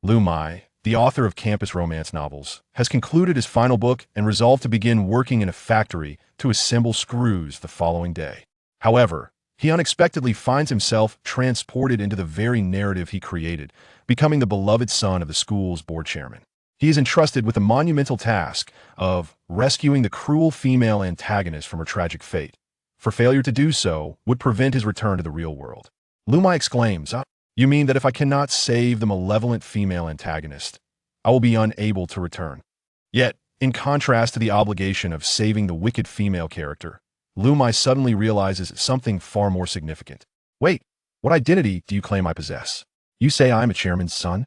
Liu Muye, the author of campus romance novels, has concluded his final book and resolved to begin working in a factory to assemble screws the following day. However, he unexpectedly finds himself transported into the very narrative he created, becoming the beloved son of the school's board chairman. He is entrusted with the monumental task of rescuing the cruel female antagonist from her tragic fate. For failure to do so would prevent his return to the real world. Liu Muye exclaims, "You mean that if I cannot save the malevolent female antagonist, I will be unable to return?" Yet, in contrast to the obligation of saving the wicked female character, Liu Muye suddenly realizes something far more significant. Wait, what identity do you claim I possess? You say I am a chairman's son?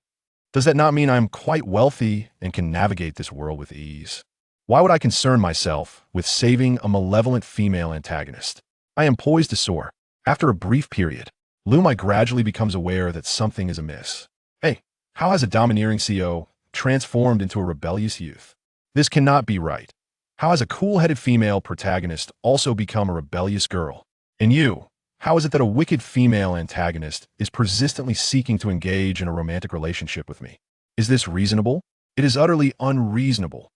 Does that not mean I am quite wealthy and can navigate this world with ease? Why would I concern myself with saving a malevolent female antagonist? I am poised to soar. After a brief period, Liu Muye gradually becomes aware that something is amiss. Hey, how has a domineering CEO transformed into a rebellious youth? This cannot be right. How has a cool-headed female protagonist also become a rebellious girl? And you, how is it that a wicked female antagonist is persistently seeking to engage in a romantic relationship with me? Is this reasonable? It is utterly unreasonable.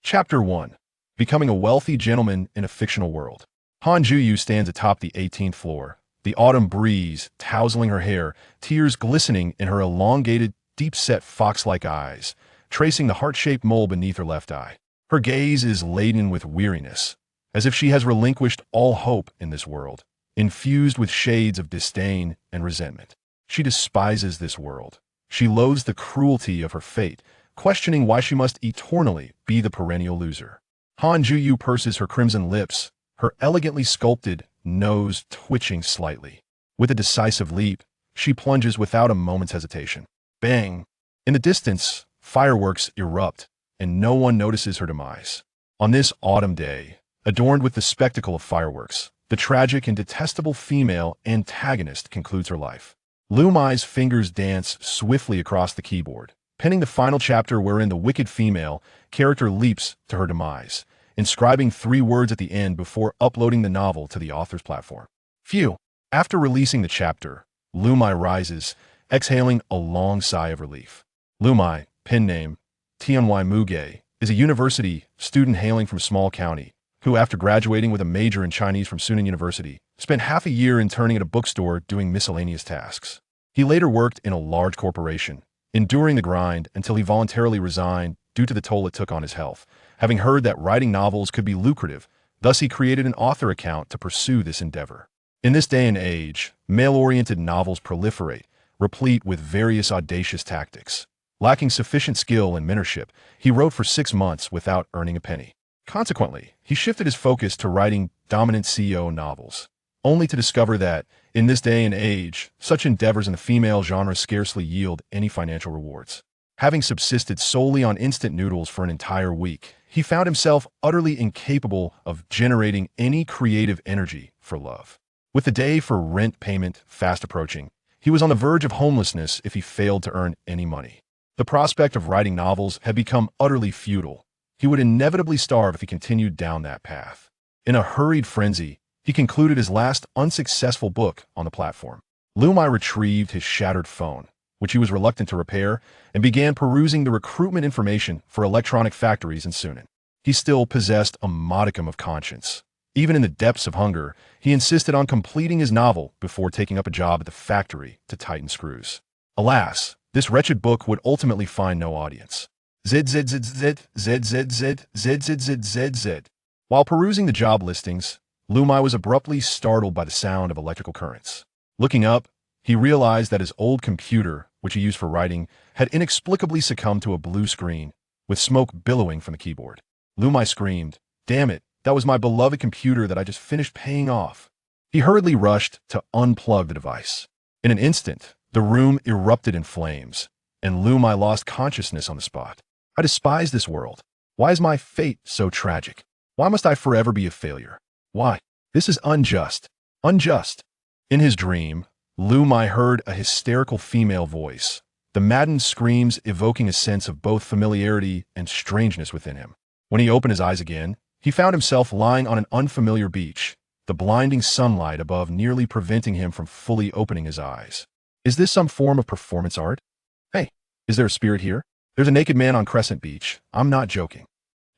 Chapter 1. Becoming a wealthy gentleman in a fictional world. Han Juyu stands atop the 18th floor, the autumn breeze tousling her hair, tears glistening in her elongated, deep-set fox-like eyes, tracing the heart-shaped mole beneath her left eye. Her gaze is laden with weariness, as if she has relinquished all hope in this world, infused with shades of disdain and resentment. She despises this world. She loathes the cruelty of her fate, questioning why she must eternally be the perennial loser. Han Juyu purses her crimson lips, her elegantly sculpted nose twitching slightly. With a decisive leap, she plunges without a moment's hesitation. Bang! In the distance, fireworks erupt, and no one notices her demise. On this autumn day, adorned with the spectacle of fireworks, the tragic and detestable female antagonist concludes her life. Liu Muye's fingers dance swiftly across the keyboard, penning the final chapter wherein the wicked female character leaps to her demise, inscribing 3 words at the end before uploading the novel to the author's platform. Phew! After releasing the chapter, Liu Muye rises, exhaling a long sigh of relief. Liu Muye, pen name Supreme Mogul, is a university student hailing from a small county, who, after graduating with a major in Chinese from Sunan University, spent half a year interning at a bookstore doing miscellaneous tasks. He later worked in a large corporation, enduring the grind until he voluntarily resigned due to the toll it took on his health, having heard that writing novels could be lucrative. Thus he created an author account to pursue this endeavor. In this day and age, male-oriented novels proliferate, replete with various audacious tactics. Lacking sufficient skill and mentorship, he wrote for 6 months without earning a penny. Consequently, he shifted his focus to writing dominant CEO novels, only to discover that, in this day and age, such endeavors in the female genre scarcely yield any financial rewards. Having subsisted solely on instant noodles for an entire week, he found himself utterly incapable of generating any creative energy for love. With the day for rent payment fast approaching, he was on the verge of homelessness if he failed to earn any money. The prospect of writing novels had become utterly futile. He would inevitably starve if he continued down that path. In a hurried frenzy, he concluded his last unsuccessful book on the platform. Liu Muye retrieved his shattered phone, which he was reluctant to repair, and began perusing the recruitment information for electronic factories in Sunan. He still possessed a modicum of conscience. Even in the depths of hunger, he insisted on completing his novel before taking up a job at the factory to tighten screws. Alas, this wretched book would ultimately find no audience. ZZZZ. While perusing the job listings, Liu Muye was abruptly startled by the sound of electrical currents. Looking up, he realized that his old computer, which he used for writing, had inexplicably succumbed to a blue screen, with smoke billowing from the keyboard. Liu Muye screamed, "Damn it, that was my beloved computer that I just finished paying off." He hurriedly rushed to unplug the device. In an instant, the room erupted in flames, and Liu Muye lost consciousness on the spot. I despise this world. Why is my fate so tragic? Why must I forever be a failure? Why? This is unjust. Unjust. In his dream, Liu Muye heard a hysterical female voice, the maddened screams evoking a sense of both familiarity and strangeness within him. When he opened his eyes again, he found himself lying on an unfamiliar beach, the blinding sunlight above nearly preventing him from fully opening his eyes. Is this some form of performance art? Hey, Is there a spirit here? There's a naked man on Crescent Beach. I'm not joking.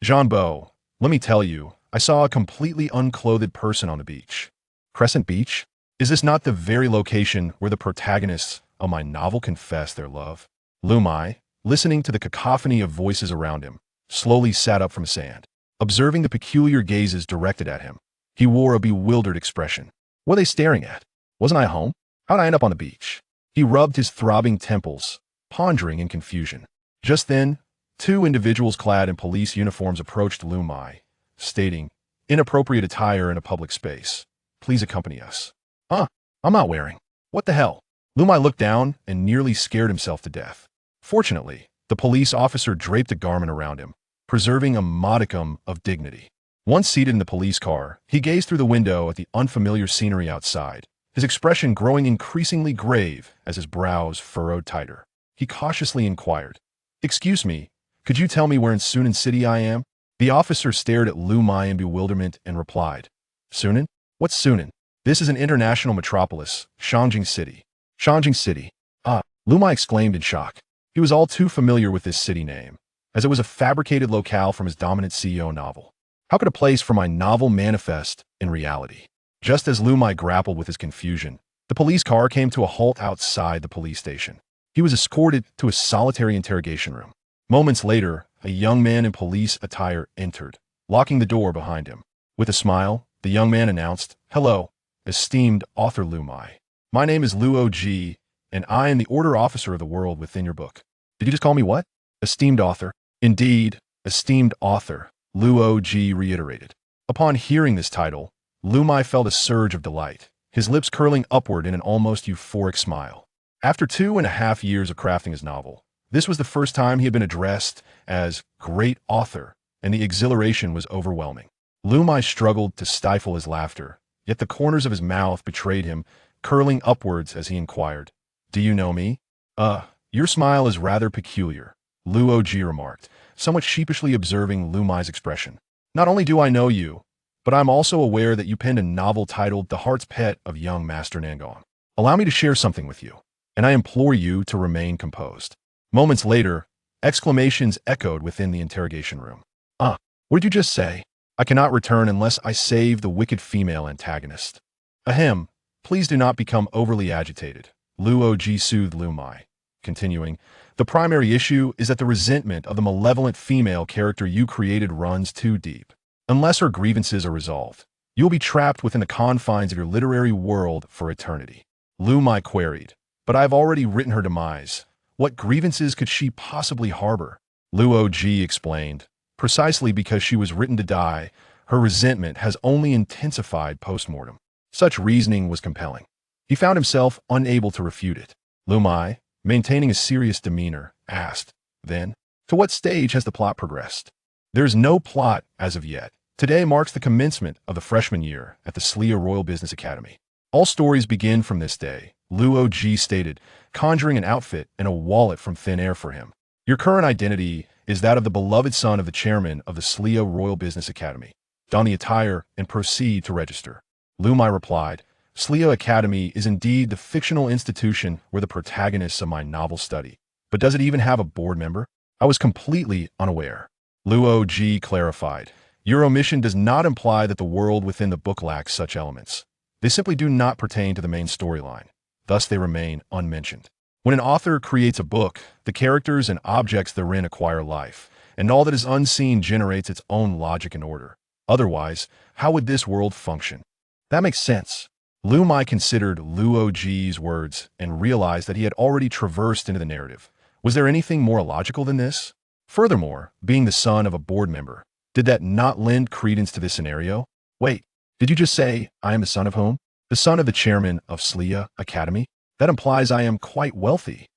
Jean Beau, let me tell you, I saw a completely unclothed person on the beach. Crescent Beach? Is this not the very location where the protagonists of my novel confess their love? Liu Muye, listening to the cacophony of voices around him, slowly sat up from the sand, observing the peculiar gazes directed at him. He wore a bewildered expression. What are they staring at? Wasn't I home? How'd I end up on the beach? He rubbed his throbbing temples, pondering in confusion. Just then, two individuals clad in police uniforms approached Liu Muye, stating, "Inappropriate attire in a public space. Please accompany us." Huh? I'm not wearing. What the hell? Liu Muye looked down and nearly scared himself to death. Fortunately, the police officer draped a garment around him, preserving a modicum of dignity. Once seated in the police car, he gazed through the window at the unfamiliar scenery outside, his expression growing increasingly grave as his brows furrowed tighter. He cautiously inquired, "Excuse me, could you tell me where in Sunan City I am?" The officer stared at Liu Muye in bewilderment and replied, "Sunan? What's Sunan? This is an international metropolis, Shangjing City." Shangjing City. Ah, Liu Muye exclaimed in shock. He was all too familiar with this city name, as it was a fabricated locale from his dominant CEO novel. How could a place from my novel manifest in reality? Just as Liu Muye grappled with his confusion, the police car came to a halt outside the police station. He was escorted to a solitary interrogation room. Moments later, a young man in police attire entered, locking the door behind him. With a smile, the young man announced, "Hello, esteemed author Liu Muye. My name is Liu Og, and I am the order officer of the world within your book." "Did you just call me what?" "Esteemed author." "Indeed, esteemed author," Liu Og reiterated. Upon hearing this title, Liu Muye felt a surge of delight, his lips curling upward in an almost euphoric smile. After 2.5 years of crafting his novel, this was the first time he had been addressed as great author, and the exhilaration was overwhelming. Liu Muye struggled to stifle his laughter, yet the corners of his mouth betrayed him, curling upwards as he inquired, "Do you know me?" Your smile is rather peculiar," Liu Og remarked, somewhat sheepishly observing Liu Muye's expression. "Not only do I know you, but I'm also aware that you penned a novel titled The Heart's Pet of Young Master Nangong. Allow me to share something with you, and I implore you to remain composed." Moments later, exclamations echoed within the interrogation room. What did you just say?" "I cannot return unless I save the wicked female antagonist." "Ahem, please do not become overly agitated," Liu Og soothed Liu Muye, continuing, "The primary issue is that the resentment of the malevolent female character you created runs too deep. Unless her grievances are resolved, you'll be trapped within the confines of your literary world for eternity." Liu Muye queried, "But I've already written her demise. What grievances could she possibly harbor?" Liu Og explained, "Precisely because she was written to die, her resentment has only intensified post-mortem." Such reasoning was compelling. He found himself unable to refute it. Liu Muye, maintaining a serious demeanor, asked, "Then, to what stage has the plot progressed?" "There is no plot as of yet. Today marks the commencement of the freshman year at the Slia Royal Business Academy. All stories begin from this day," Liu Og stated, conjuring an outfit and a wallet from thin air for him. "Your current identity is that of the beloved son of the chairman of the Slia Royal Business Academy. Don the attire and proceed to register." Liu Muye replied, "Slia Academy is indeed the fictional institution where the protagonists of my novel study. But does it even have a board member? I was completely unaware." Liu Og clarified, "Your omission does not imply that the world within the book lacks such elements. They simply do not pertain to the main storyline. Thus they remain unmentioned. When an author creates a book, the characters and objects therein acquire life, and all that is unseen generates its own logic and order. Otherwise, how would this world function?" "That makes sense." Liu Muye considered Liu Og's words and realized that he had already traversed into the narrative. Was there anything more illogical than this? Furthermore, being the son of a board member, did that not lend credence to this scenario? "Wait, did you just say I am the son of whom?" "The son of the chairman of Slia Academy? That implies I am quite wealthy."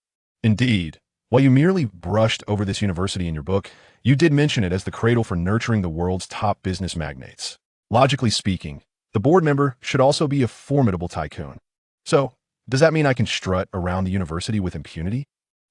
"Indeed. While you merely brushed over this university in your book, you did mention it as the cradle for nurturing the world's top business magnates. Logically speaking, the board member should also be a formidable tycoon. So, does that mean I can strut around the university with impunity?"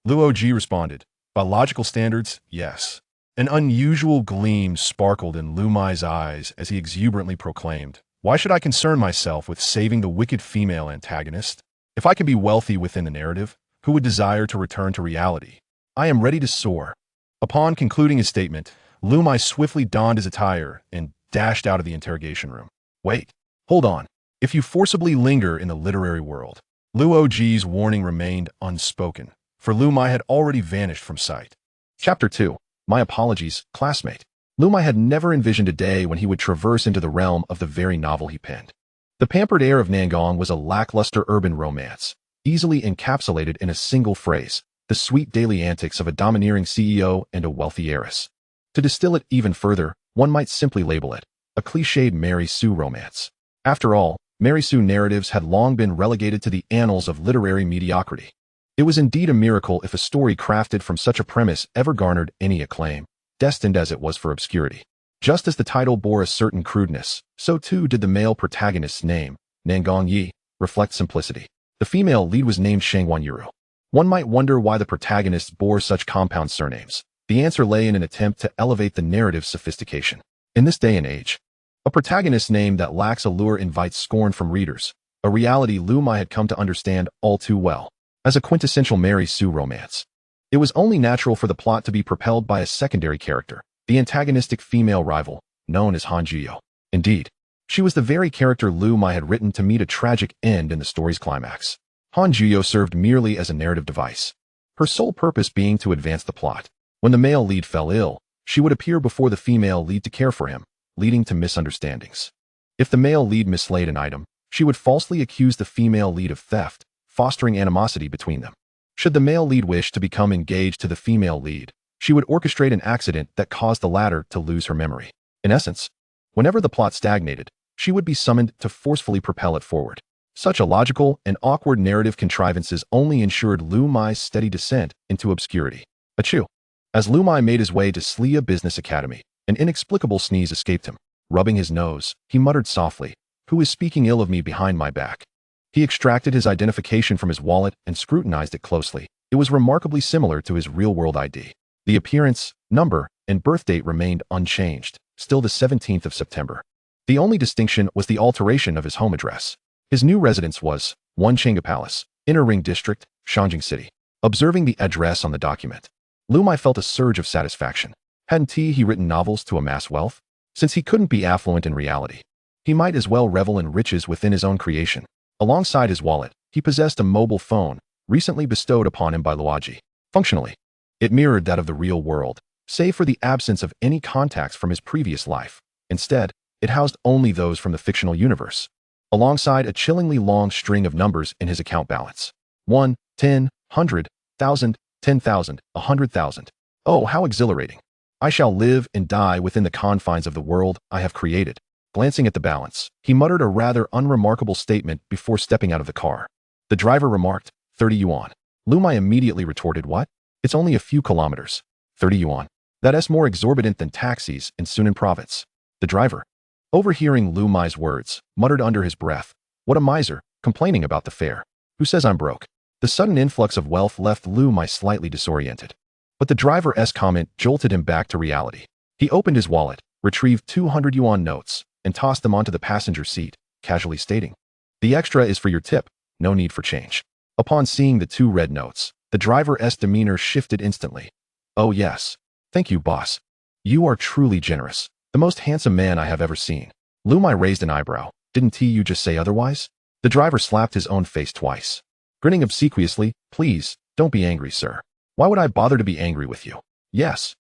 Liu Og responded, "By logical standards, yes." An unusual gleam sparkled in Liu Muye's eyes as he exuberantly proclaimed, "Why should I concern myself with saving the wicked female antagonist? If I can be wealthy within the narrative, who would desire to return to reality? I am ready to soar. Upon concluding his statement, Liu Muye swiftly donned his attire and dashed out of the interrogation room. Wait, hold on. If you forcibly linger in the literary world, Liu Og's warning remained unspoken, for Liu Muye had already vanished from sight. Chapter 2. My apologies, classmate. Liu Muye had never envisioned a day when he would traverse into the realm of the very novel he penned. The pampered air of Nangong was a lackluster urban romance, easily encapsulated in a single phrase, the sweet daily antics of a domineering CEO and a wealthy heiress. To distill it even further, one might simply label it a cliched Mary Sue romance. After all, Mary Sue narratives had long been relegated to the annals of literary mediocrity. It was indeed a miracle if a story crafted from such a premise ever garnered any acclaim, destined as it was for obscurity. Just as the title bore a certain crudeness, so too did the male protagonist's name, Nangong Yi, reflect simplicity. The female lead was named Shangwan Yuru. One might wonder why the protagonists bore such compound surnames. The answer lay in an attempt to elevate the narrative's sophistication. In this day and age, a protagonist name that lacks allure invites scorn from readers, a reality Liu Muye had come to understand all too well. As a quintessential Mary Sue romance, it was only natural for the plot to be propelled by a secondary character, the antagonistic female rival, known as Han Juyo. Indeed, she was the very character Liu Muye had written to meet a tragic end in the story's climax. Han Juyo served merely as a narrative device, her sole purpose being to advance the plot. When the male lead fell ill, she would appear before the female lead to care for him, leading to misunderstandings. If the male lead mislaid an item, she would falsely accuse the female lead of theft, fostering animosity between them. Should the male lead wish to become engaged to the female lead, she would orchestrate an accident that caused the latter to lose her memory. In essence, whenever the plot stagnated, she would be summoned to forcefully propel it forward. Such illogical and awkward narrative contrivances only ensured Liu Muye's steady descent into obscurity. Achoo! As Liu Muye made his way to Slia Business Academy, an inexplicable sneeze escaped him. Rubbing his nose, he muttered softly, "Who is speaking ill of me behind my back?" He extracted his identification from his wallet and scrutinized it closely. It was remarkably similar to his real-world ID. The appearance, number, and birth date remained unchanged, still the 17th of September. The only distinction was the alteration of his home address. His new residence was 1 Chenga Palace, Inner Ring District, Shangjing City. Observing the address on the document, Liu Muye felt a surge of satisfaction. Hadn't he written novels to amass wealth? Since he couldn't be affluent in reality, he might as well revel in riches within his own creation. Alongside his wallet, he possessed a mobile phone, recently bestowed upon him by Luoji. Functionally, it mirrored that of the real world, save for the absence of any contacts from his previous life. Instead, it housed only those from the fictional universe, alongside a chillingly long string of numbers in his account balance. 1, 10, 100, 1,000, 10,000, 100,000. Oh, how exhilarating. I shall live and die within the confines of the world I have created. Glancing at the balance, he muttered a rather unremarkable statement before stepping out of the car. The driver remarked, 30 yuan. Liu Muye immediately retorted, what? It's only a few kilometers. 30 yuan. That's more exorbitant than taxis in Sunan province. The driver, overhearing Liu Muye's words, muttered under his breath, what a miser, complaining about the fare. Who says I'm broke? The sudden influx of wealth left Liu Muye slightly disoriented. But the driver's comment jolted him back to reality. He opened his wallet, retrieved 200 yuan notes, and tossed them onto the passenger seat, casually stating, the extra is for your tip, no need for change. Upon seeing the 2 red notes, the driver's demeanor shifted instantly. Oh yes. Thank you, boss. You are truly generous. The most handsome man I have ever seen. Liu Muye raised an eyebrow. Didn't you just say otherwise? The driver slapped his own face twice. Grinning obsequiously, please, don't be angry, sir. Why would I bother to be angry with you? Yes,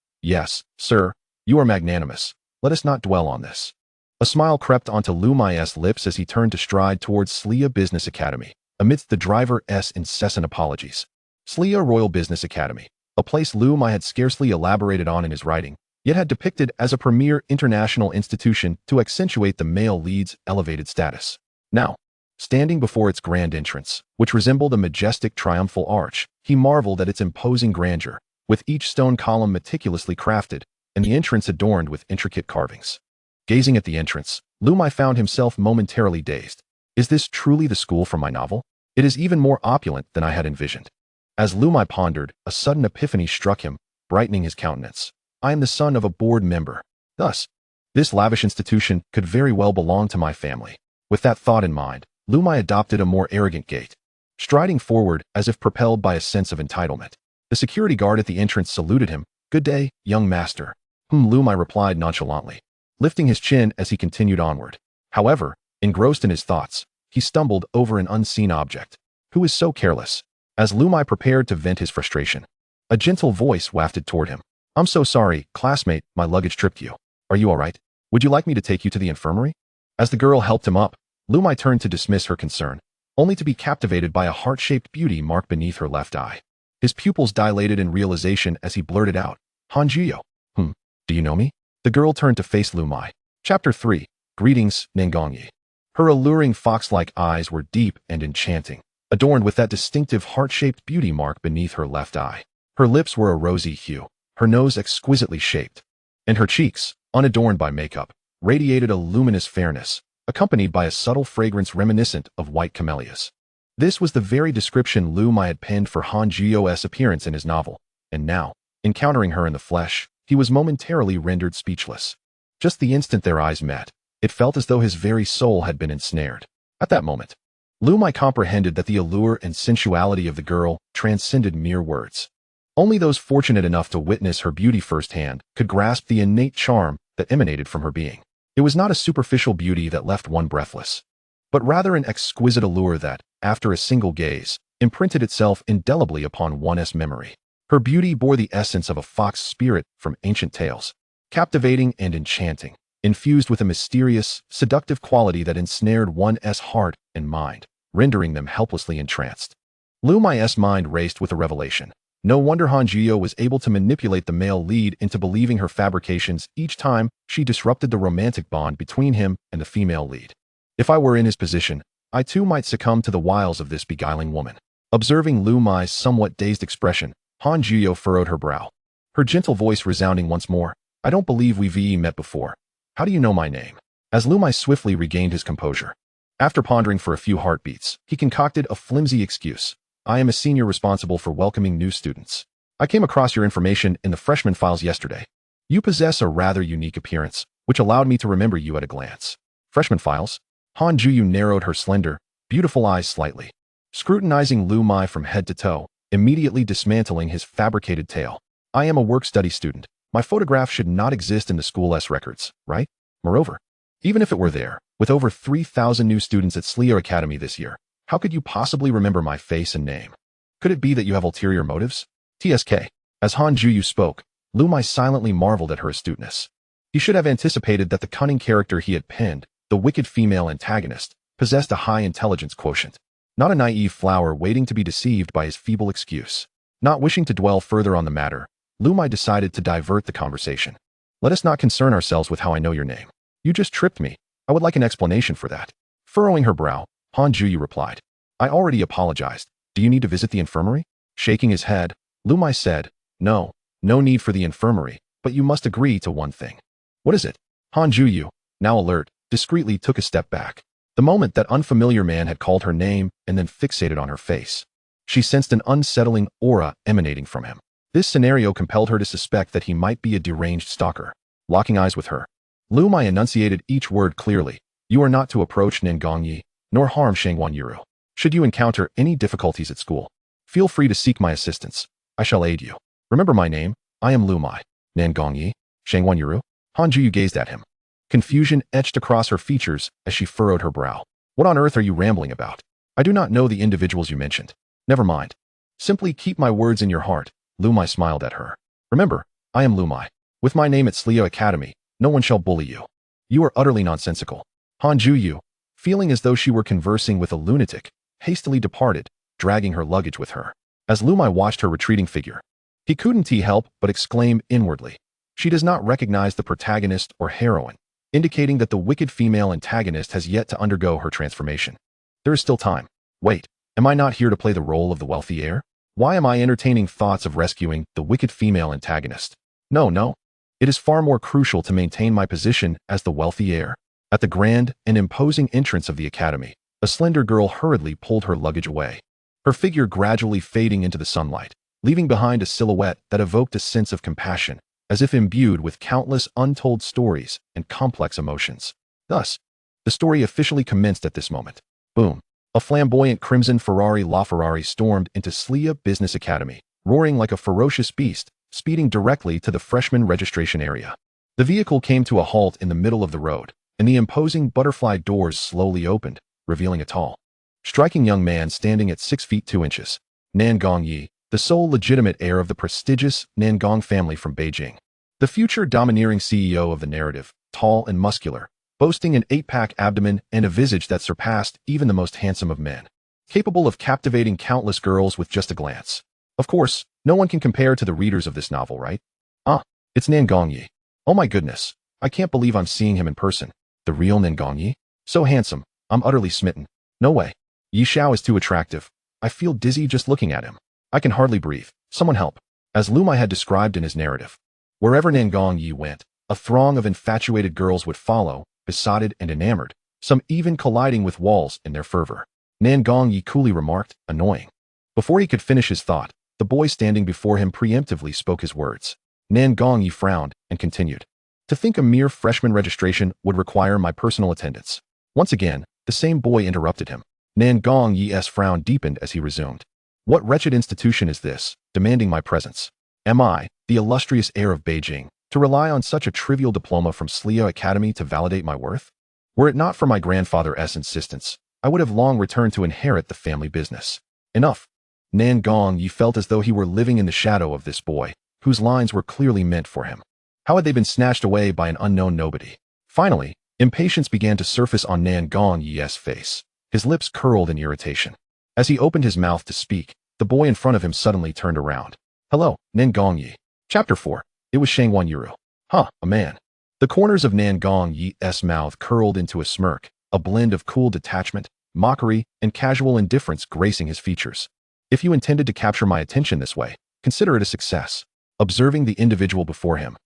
sir, you are magnanimous. Let us not dwell on this. A smile crept onto Liu Muye's lips as he turned to stride towards Slia Business Academy, amidst the driver's incessant apologies. Slia Royal Business Academy, a place Liu Muye had scarcely elaborated on in his writing, yet had depicted as a premier international institution to accentuate the male lead's elevated status. Now, standing before its grand entrance, which resembled a majestic triumphal arch, he marveled at its imposing grandeur, with each stone column meticulously crafted, and the entrance adorned with intricate carvings. Gazing at the entrance, Liu Muye found himself momentarily dazed. Is this truly the school from my novel? It is even more opulent than I had envisioned. As Liu Muye pondered, a sudden epiphany struck him, brightening his countenance. I am the son of a board member. Thus, this lavish institution could very well belong to my family. With that thought in mind, Liu Muye adopted a more arrogant gait, striding forward as if propelled by a sense of entitlement. The security guard at the entrance saluted him. "Good day, young master," Liu Muye replied nonchalantly, lifting his chin as he continued onward. However, engrossed in his thoughts, he stumbled over an unseen object. Who is so careless? As Liu Muye prepared to vent his frustration, a gentle voice wafted toward him. "I'm so sorry, classmate, my luggage tripped you. Are you all right? Would you like me to take you to the infirmary?" As the girl helped him up, Liu Muye turned to dismiss her concern, only to be captivated by a heart-shaped beauty mark beneath her left eye. His pupils dilated in realization as he blurted out, "Han Jiyo. Do you know me?" The girl turned to face Liu Muye. Chapter 3. Greetings, Nangongyi. Her alluring fox-like eyes were deep and enchanting, adorned with that distinctive heart-shaped beauty mark beneath her left eye. Her lips were a rosy hue, her nose exquisitely shaped, and her cheeks, unadorned by makeup, radiated a luminous fairness, accompanied by a subtle fragrance reminiscent of white camellias. This was the very description Liu Muye had penned for Han Jiyo's appearance in his novel, and now, encountering her in the flesh, he was momentarily rendered speechless. Just the instant their eyes met, it felt as though his very soul had been ensnared. At that moment, Liu Muye comprehended that the allure and sensuality of the girl transcended mere words. Only those fortunate enough to witness her beauty firsthand could grasp the innate charm that emanated from her being. It was not a superficial beauty that left one breathless, but rather an exquisite allure that, after a single gaze, imprinted itself indelibly upon one's memory. Her beauty bore the essence of a fox spirit from ancient tales, captivating and enchanting, infused with a mysterious, seductive quality that ensnared one's heart and mind, rendering them helplessly entranced. Liu Muye's mind raced with a revelation. No wonder Han Jiyo was able to manipulate the male lead into believing her fabrications each time she disrupted the romantic bond between him and the female lead. If I were in his position, I too might succumb to the wiles of this beguiling woman. Observing Liu Muye's somewhat dazed expression, Han Jiyo furrowed her brow, her gentle voice resounding once more. "I don't believe we've met before. How do you know my name?" As Liu Muye swiftly regained his composure, after pondering for a few heartbeats, he concocted a flimsy excuse. "I am a senior responsible for welcoming new students. I came across your information in the freshman files yesterday. You possess a rather unique appearance, which allowed me to remember you at a glance." Freshman files? Han Jiyo narrowed her slender, beautiful eyes slightly, scrutinizing Liu Muye from head to toe, immediately dismantling his fabricated tale. "I am a work-study student. My photograph should not exist in the school's records, right? Moreover, even if it were there, with over 3,000 new students at Slio Academy this year, how could you possibly remember my face and name? Could it be that you have ulterior motives?" TSK. As Han Jiyo spoke, Liu Muye silently marveled at her astuteness. He should have anticipated that the cunning character he had penned, the wicked female antagonist, possessed a high intelligence quotient, not a naive flower waiting to be deceived by his feeble excuse. Not wishing to dwell further on the matter, Liu Muye decided to divert the conversation. "Let us not concern ourselves with how I know your name. You just tripped me. I would like an explanation for that." Furrowing her brow, Han Jiyo replied, "I already apologized. Do you need to visit the infirmary?" Shaking his head, Liu Muye said, No need for the infirmary, but you must agree to one thing." "What is it?" Han Jiyo, now alert, discreetly took a step back. The moment that unfamiliar man had called her name and then fixated on her face, she sensed an unsettling aura emanating from him. This scenario compelled her to suspect that he might be a deranged stalker. Locking eyes with her, Liu Muye enunciated each word clearly. "You are not to approach Nangongyi, nor harm Shangwan Yuru. Should you encounter any difficulties at school, feel free to seek my assistance. I shall aid you. Remember my name. I am Liu Muye." "Nangongyi? Shangwan Yuru?" Han Jiyo gazed at him. Confusion etched across her features as she furrowed her brow. "What on earth are you rambling about? I do not know the individuals you mentioned." "Never mind. Simply keep my words in your heart." Liu Muye smiled at her. "Remember, I am Liu Muye. With my name at Slio Academy, no one shall bully you. You are utterly nonsensical." Han Jiyo, feeling as though she were conversing with a lunatic, hastily departed, dragging her luggage with her. As Liu Muye watched her retreating figure, he couldn't help but exclaim inwardly, "She does not recognize the protagonist or heroine," indicating that the wicked female antagonist has yet to undergo her transformation. There is still time. Wait, am I not here to play the role of the wealthy heir? Why am I entertaining thoughts of rescuing the wicked female antagonist? No. It is far more crucial to maintain my position as the wealthy heir. At the grand and imposing entrance of the academy, a slender girl hurriedly pulled her luggage away, her figure gradually fading into the sunlight, leaving behind a silhouette that evoked a sense of compassion, as if imbued with countless untold stories and complex emotions. Thus, the story officially commenced at this moment. Boom. A flamboyant crimson Ferrari LaFerrari stormed into Slio Business Academy, roaring like a ferocious beast, speeding directly to the freshman registration area. The vehicle came to a halt in the middle of the road, and the imposing butterfly doors slowly opened, revealing a tall, striking young man standing at 6 feet 2 inches. Nan Gongyi, the sole legitimate heir of the prestigious Nangong family from Beijing. The future domineering CEO of the narrative, tall and muscular, boasting an 8-pack abdomen and a visage that surpassed even the most handsome of men. Capable of captivating countless girls with just a glance. Of course, no one can compare to the readers of this novel, right? Ah, it's Nan Gongyi. Oh my goodness, I can't believe I'm seeing him in person. The real Nan Gongyi? So handsome, I'm utterly smitten. No way. Yi Xiao is too attractive. I feel dizzy just looking at him. I can hardly breathe. Someone help. As Liu Muye had described in his narrative, wherever Nan Gongyi went, a throng of infatuated girls would follow, besotted and enamored, some even colliding with walls in their fervor. Nan Gongyi coolly remarked, annoying. Before he could finish his thought, the boy standing before him preemptively spoke his words. Nan Gongyi frowned and continued. To think a mere freshman registration would require my personal attendance. Once again, the same boy interrupted him. Nan Gongyi's frown deepened as he resumed. What wretched institution is this, demanding my presence? Am I, the illustrious heir of Beijing, to rely on such a trivial diploma from Slio Academy to validate my worth? Were it not for my grandfather's insistence, I would have long returned to inherit the family business. Enough. Nan Gongyi felt as though he were living in the shadow of this boy, whose lines were clearly meant for him. How had they been snatched away by an unknown nobody? Finally, impatience began to surface on Nan Gongyi's face. His lips curled in irritation. As he opened his mouth to speak, the boy in front of him suddenly turned around. Hello, Nan Gongyi. Chapter 4. It was Shangwan Yuru. Huh, a man. The corners of Nan Gongyi's mouth curled into a smirk, a blend of cool detachment, mockery, and casual indifference gracing his features. If you intended to capture my attention this way, consider it a success. Observing the individual before him,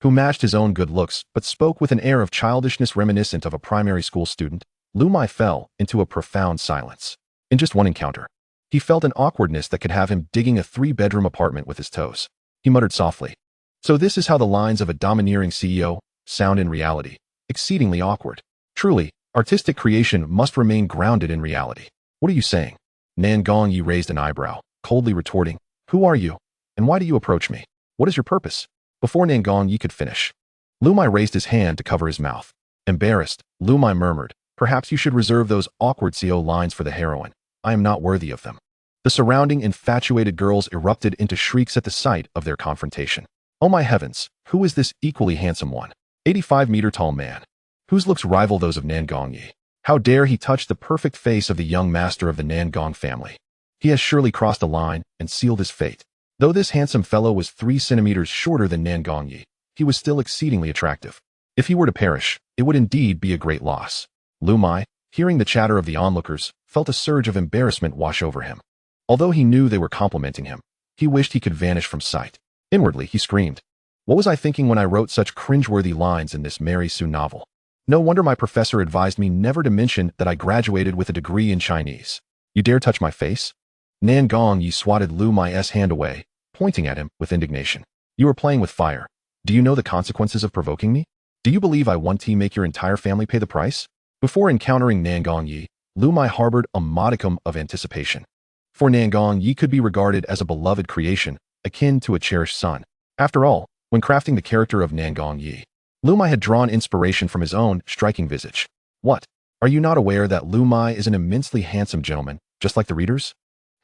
who matched his own good looks but spoke with an air of childishness reminiscent of a primary school student, Liu Muye fell into a profound silence. In just one encounter, he felt an awkwardness that could have him digging a 3-bedroom apartment with his toes. He muttered softly. So this is how the lines of a domineering CEO sound in reality. Exceedingly awkward. Truly, artistic creation must remain grounded in reality. What are you saying? Nan Gongyi raised an eyebrow, coldly retorting, Who are you? And why do you approach me? What is your purpose? Before Nan Gongyi could finish, Liu Muye raised his hand to cover his mouth. Embarrassed, Liu Muye murmured, Perhaps you should reserve those awkward CO lines for the heroine. I am not worthy of them. The surrounding infatuated girls erupted into shrieks at the sight of their confrontation. Oh my heavens, who is this equally handsome one? 85-meter-tall man, whose looks rival those of Nan Gongyi. How dare he touch the perfect face of the young master of the Nangong family? He has surely crossed a line and sealed his fate. Though this handsome fellow was 3 centimeters shorter than Nan Gongyi, he was still exceedingly attractive. If he were to perish, it would indeed be a great loss. Liu Muye, hearing the chatter of the onlookers, felt a surge of embarrassment wash over him. Although he knew they were complimenting him, he wished he could vanish from sight. Inwardly, he screamed, What was I thinking when I wrote such cringeworthy lines in this Mary Sue novel? No wonder my professor advised me never to mention that I graduated with a degree in Chinese. You dare touch my face? Nan Gongyi swatted Liu Muye's hand away, pointing at him with indignation. You are playing with fire. Do you know the consequences of provoking me? Do you believe I want to make your entire family pay the price? Before encountering Nan Gongyi, Liu Muye harbored a modicum of anticipation. For Nan Gongyi could be regarded as a beloved creation, akin to a cherished son. After all, when crafting the character of Nan Gongyi, Liu Muye had drawn inspiration from his own striking visage. What? Are you not aware that Liu Muye is an immensely handsome gentleman, just like the readers?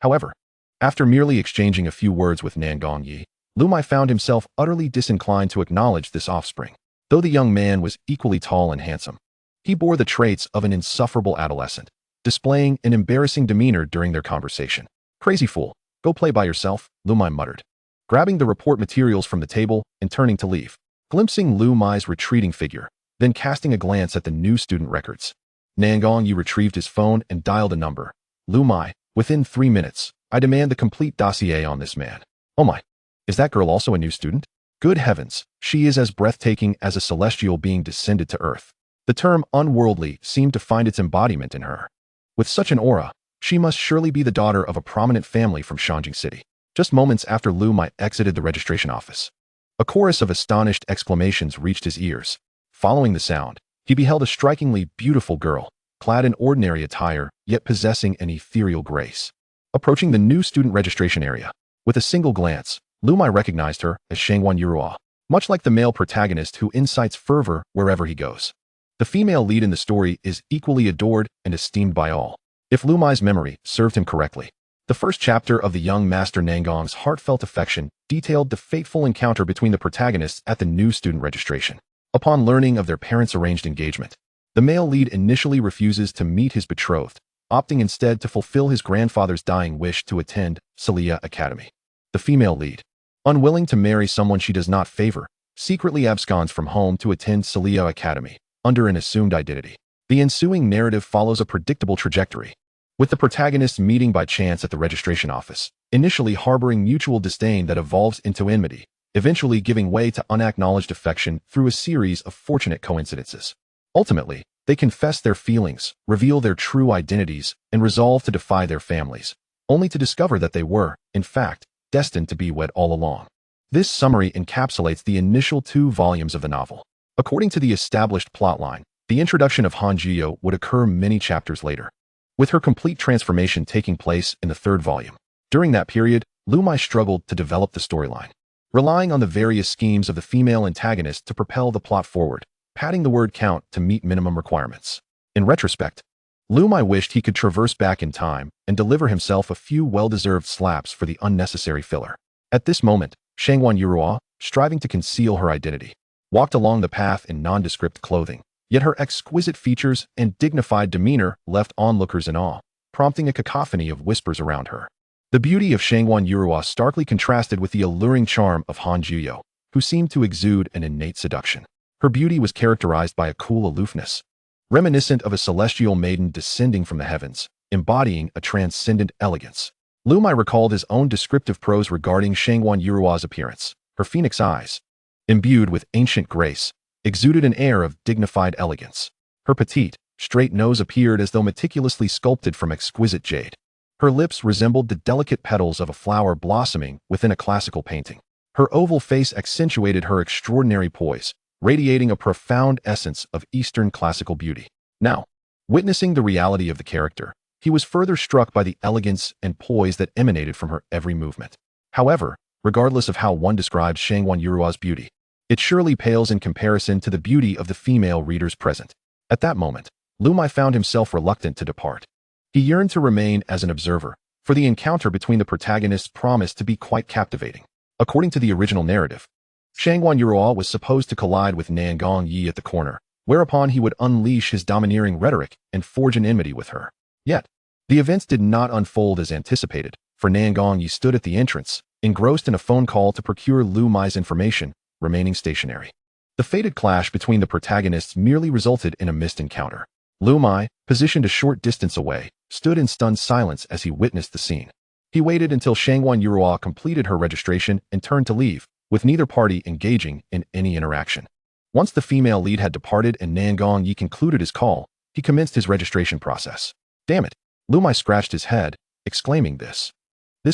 However, after merely exchanging a few words with Nan Gongyi, Liu Muye found himself utterly disinclined to acknowledge this offspring. Though the young man was equally tall and handsome, he bore the traits of an insufferable adolescent, displaying an embarrassing demeanor during their conversation. Crazy fool, go play by yourself, Liu Muye muttered, grabbing the report materials from the table and turning to leave. Glimpsing Liu Muye's retreating figure, then casting a glance at the new student records, Nan Gongyi retrieved his phone and dialed a number. Liu Muye, within 3 minutes, I demand the complete dossier on this man. Oh my, is that girl also a new student? Good heavens, she is as breathtaking as a celestial being descended to earth. The term unworldly seemed to find its embodiment in her. With such an aura, she must surely be the daughter of a prominent family from Shanjing City. Just moments after Liu Muye exited the registration office, a chorus of astonished exclamations reached his ears. Following the sound, he beheld a strikingly beautiful girl, clad in ordinary attire, yet possessing an ethereal grace, approaching the new student registration area. With a single glance, Liu Muye recognized her as Shangwan Yurua, much like the male protagonist who incites fervor wherever he goes. The female lead in the story is equally adored and esteemed by all. If Liu Muye's memory served him correctly, the first chapter of the young master Nangong's heartfelt affection detailed the fateful encounter between the protagonists at the new student registration. Upon learning of their parents' arranged engagement, the male lead initially refuses to meet his betrothed, opting instead to fulfill his grandfather's dying wish to attend Celia Academy. The female lead, unwilling to marry someone she does not favor, secretly absconds from home to attend Celia Academy, under an assumed identity. The ensuing narrative follows a predictable trajectory, with the protagonists meeting by chance at the registration office, initially harboring mutual disdain that evolves into enmity, eventually giving way to unacknowledged affection through a series of fortunate coincidences. Ultimately, they confess their feelings, reveal their true identities, and resolve to defy their families, only to discover that they were, in fact, destined to be wed all along. This summary encapsulates the initial 2 volumes of the novel. According to the established plotline, the introduction of Han Jiyo would occur many chapters later, with her complete transformation taking place in the 3rd volume. During that period, Liu Muye struggled to develop the storyline, relying on the various schemes of the female antagonist to propel the plot forward, padding the word count to meet minimum requirements. In retrospect, Liu Muye wished he could traverse back in time and deliver himself a few well-deserved slaps for the unnecessary filler. At this moment, Shangwan Yurua, striving to conceal her identity, walked along the path in nondescript clothing, yet her exquisite features and dignified demeanor left onlookers in awe, prompting a cacophony of whispers around her. The beauty of Shangwan Yurua starkly contrasted with the alluring charm of Han Jiyo, who seemed to exude an innate seduction. Her beauty was characterized by a cool aloofness, reminiscent of a celestial maiden descending from the heavens, embodying a transcendent elegance. Liu Muye recalled his own descriptive prose regarding Shangwan Yurua's appearance. Her phoenix eyes, imbued with ancient grace, exuded an air of dignified elegance. Her petite, straight nose appeared as though meticulously sculpted from exquisite jade. Her lips resembled the delicate petals of a flower blossoming within a classical painting. Her oval face accentuated her extraordinary poise, radiating a profound essence of Eastern classical beauty. Now, witnessing the reality of the character, he was further struck by the elegance and poise that emanated from her every movement. However, regardless of how one describes Shangwan Yurua's beauty, it surely pales in comparison to the beauty of the female readers present. At that moment, Liu Muye found himself reluctant to depart. He yearned to remain as an observer, for the encounter between the protagonists promised to be quite captivating. According to the original narrative, Shangwan Yurua was supposed to collide with Nangong Yi at the corner, whereupon he would unleash his domineering rhetoric and forge an enmity with her. Yet, the events did not unfold as anticipated, for Nangong Yi stood at the entrance, engrossed in a phone call to procure Liu Muye's information, remaining stationary. The fated clash between the protagonists merely resulted in a missed encounter. Liu Muye, positioned a short distance away, stood in stunned silence as he witnessed the scene. He waited until Shangwan Yurua completed her registration and turned to leave, with neither party engaging in any interaction. Once the female lead had departed and Nangong Yi concluded his call, he commenced his registration process. Damn it! Liu Muye scratched his head, exclaiming this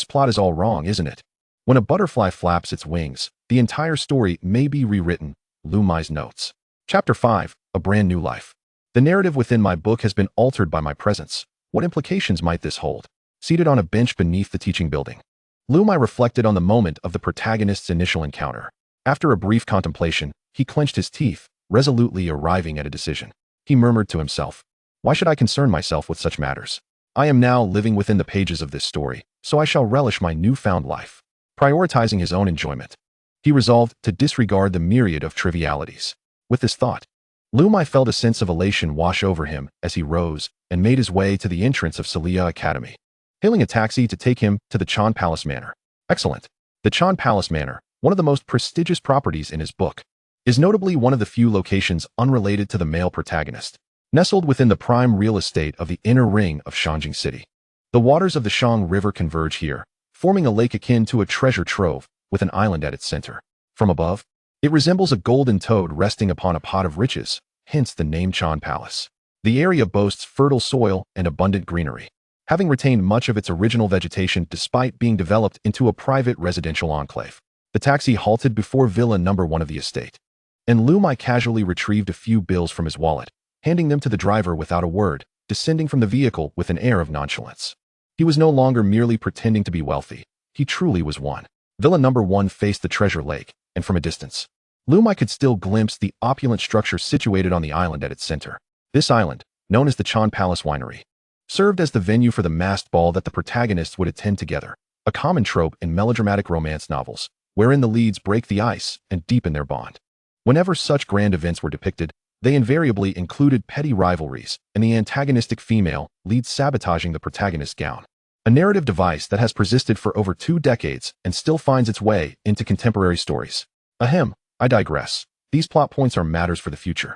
plot is all wrong, isn't it? When a butterfly flaps its wings, the entire story may be rewritten. Liu Muye's notes. Chapter 5, A Brand New Life. The narrative within my book has been altered by my presence. What implications might this hold? Seated on a bench beneath the teaching building, Liu Muye reflected on the moment of the protagonist's initial encounter. After a brief contemplation, he clenched his teeth, resolutely arriving at a decision. He murmured to himself, "Why should I concern myself with such matters? I am now living within the pages of this story, so I shall relish my newfound life." Prioritizing his own enjoyment, he resolved to disregard the myriad of trivialities. With this thought, Liu Muye felt a sense of elation wash over him as he rose and made his way to the entrance of Celia Academy, hailing a taxi to take him to the Chan Palace Manor. Excellent. The Chan Palace Manor, one of the most prestigious properties in his book, is notably one of the few locations unrelated to the male protagonist, nestled within the prime real estate of the inner ring of Shangjing City. The waters of the Shang River converge here, forming a lake akin to a treasure trove with an island at its center. From above, it resembles a golden toad resting upon a pot of riches, hence the name Chan Palace. The area boasts fertile soil and abundant greenery, having retained much of its original vegetation despite being developed into a private residential enclave. The taxi halted before Villa number 1 of the estate, and Liu Muye casually retrieved a few bills from his wallet, handing them to the driver without a word, descending from the vehicle with an air of nonchalance. He was no longer merely pretending to be wealthy. he truly was one. Villa number 1 faced the treasure lake, and from a distance, Liu Muye could still glimpse the opulent structure situated on the island at its center. This island, known as the Chan Palace Winery, served as the venue for the masked ball that the protagonists would attend together, a common trope in melodramatic romance novels, wherein the leads break the ice and deepen their bond. Whenever such grand events were depicted, they invariably included petty rivalries and the antagonistic female lead sabotaging the protagonist's gown. A narrative device that has persisted for over 2 decades and still finds its way into contemporary stories. Ahem, I digress. These plot points are matters for the future.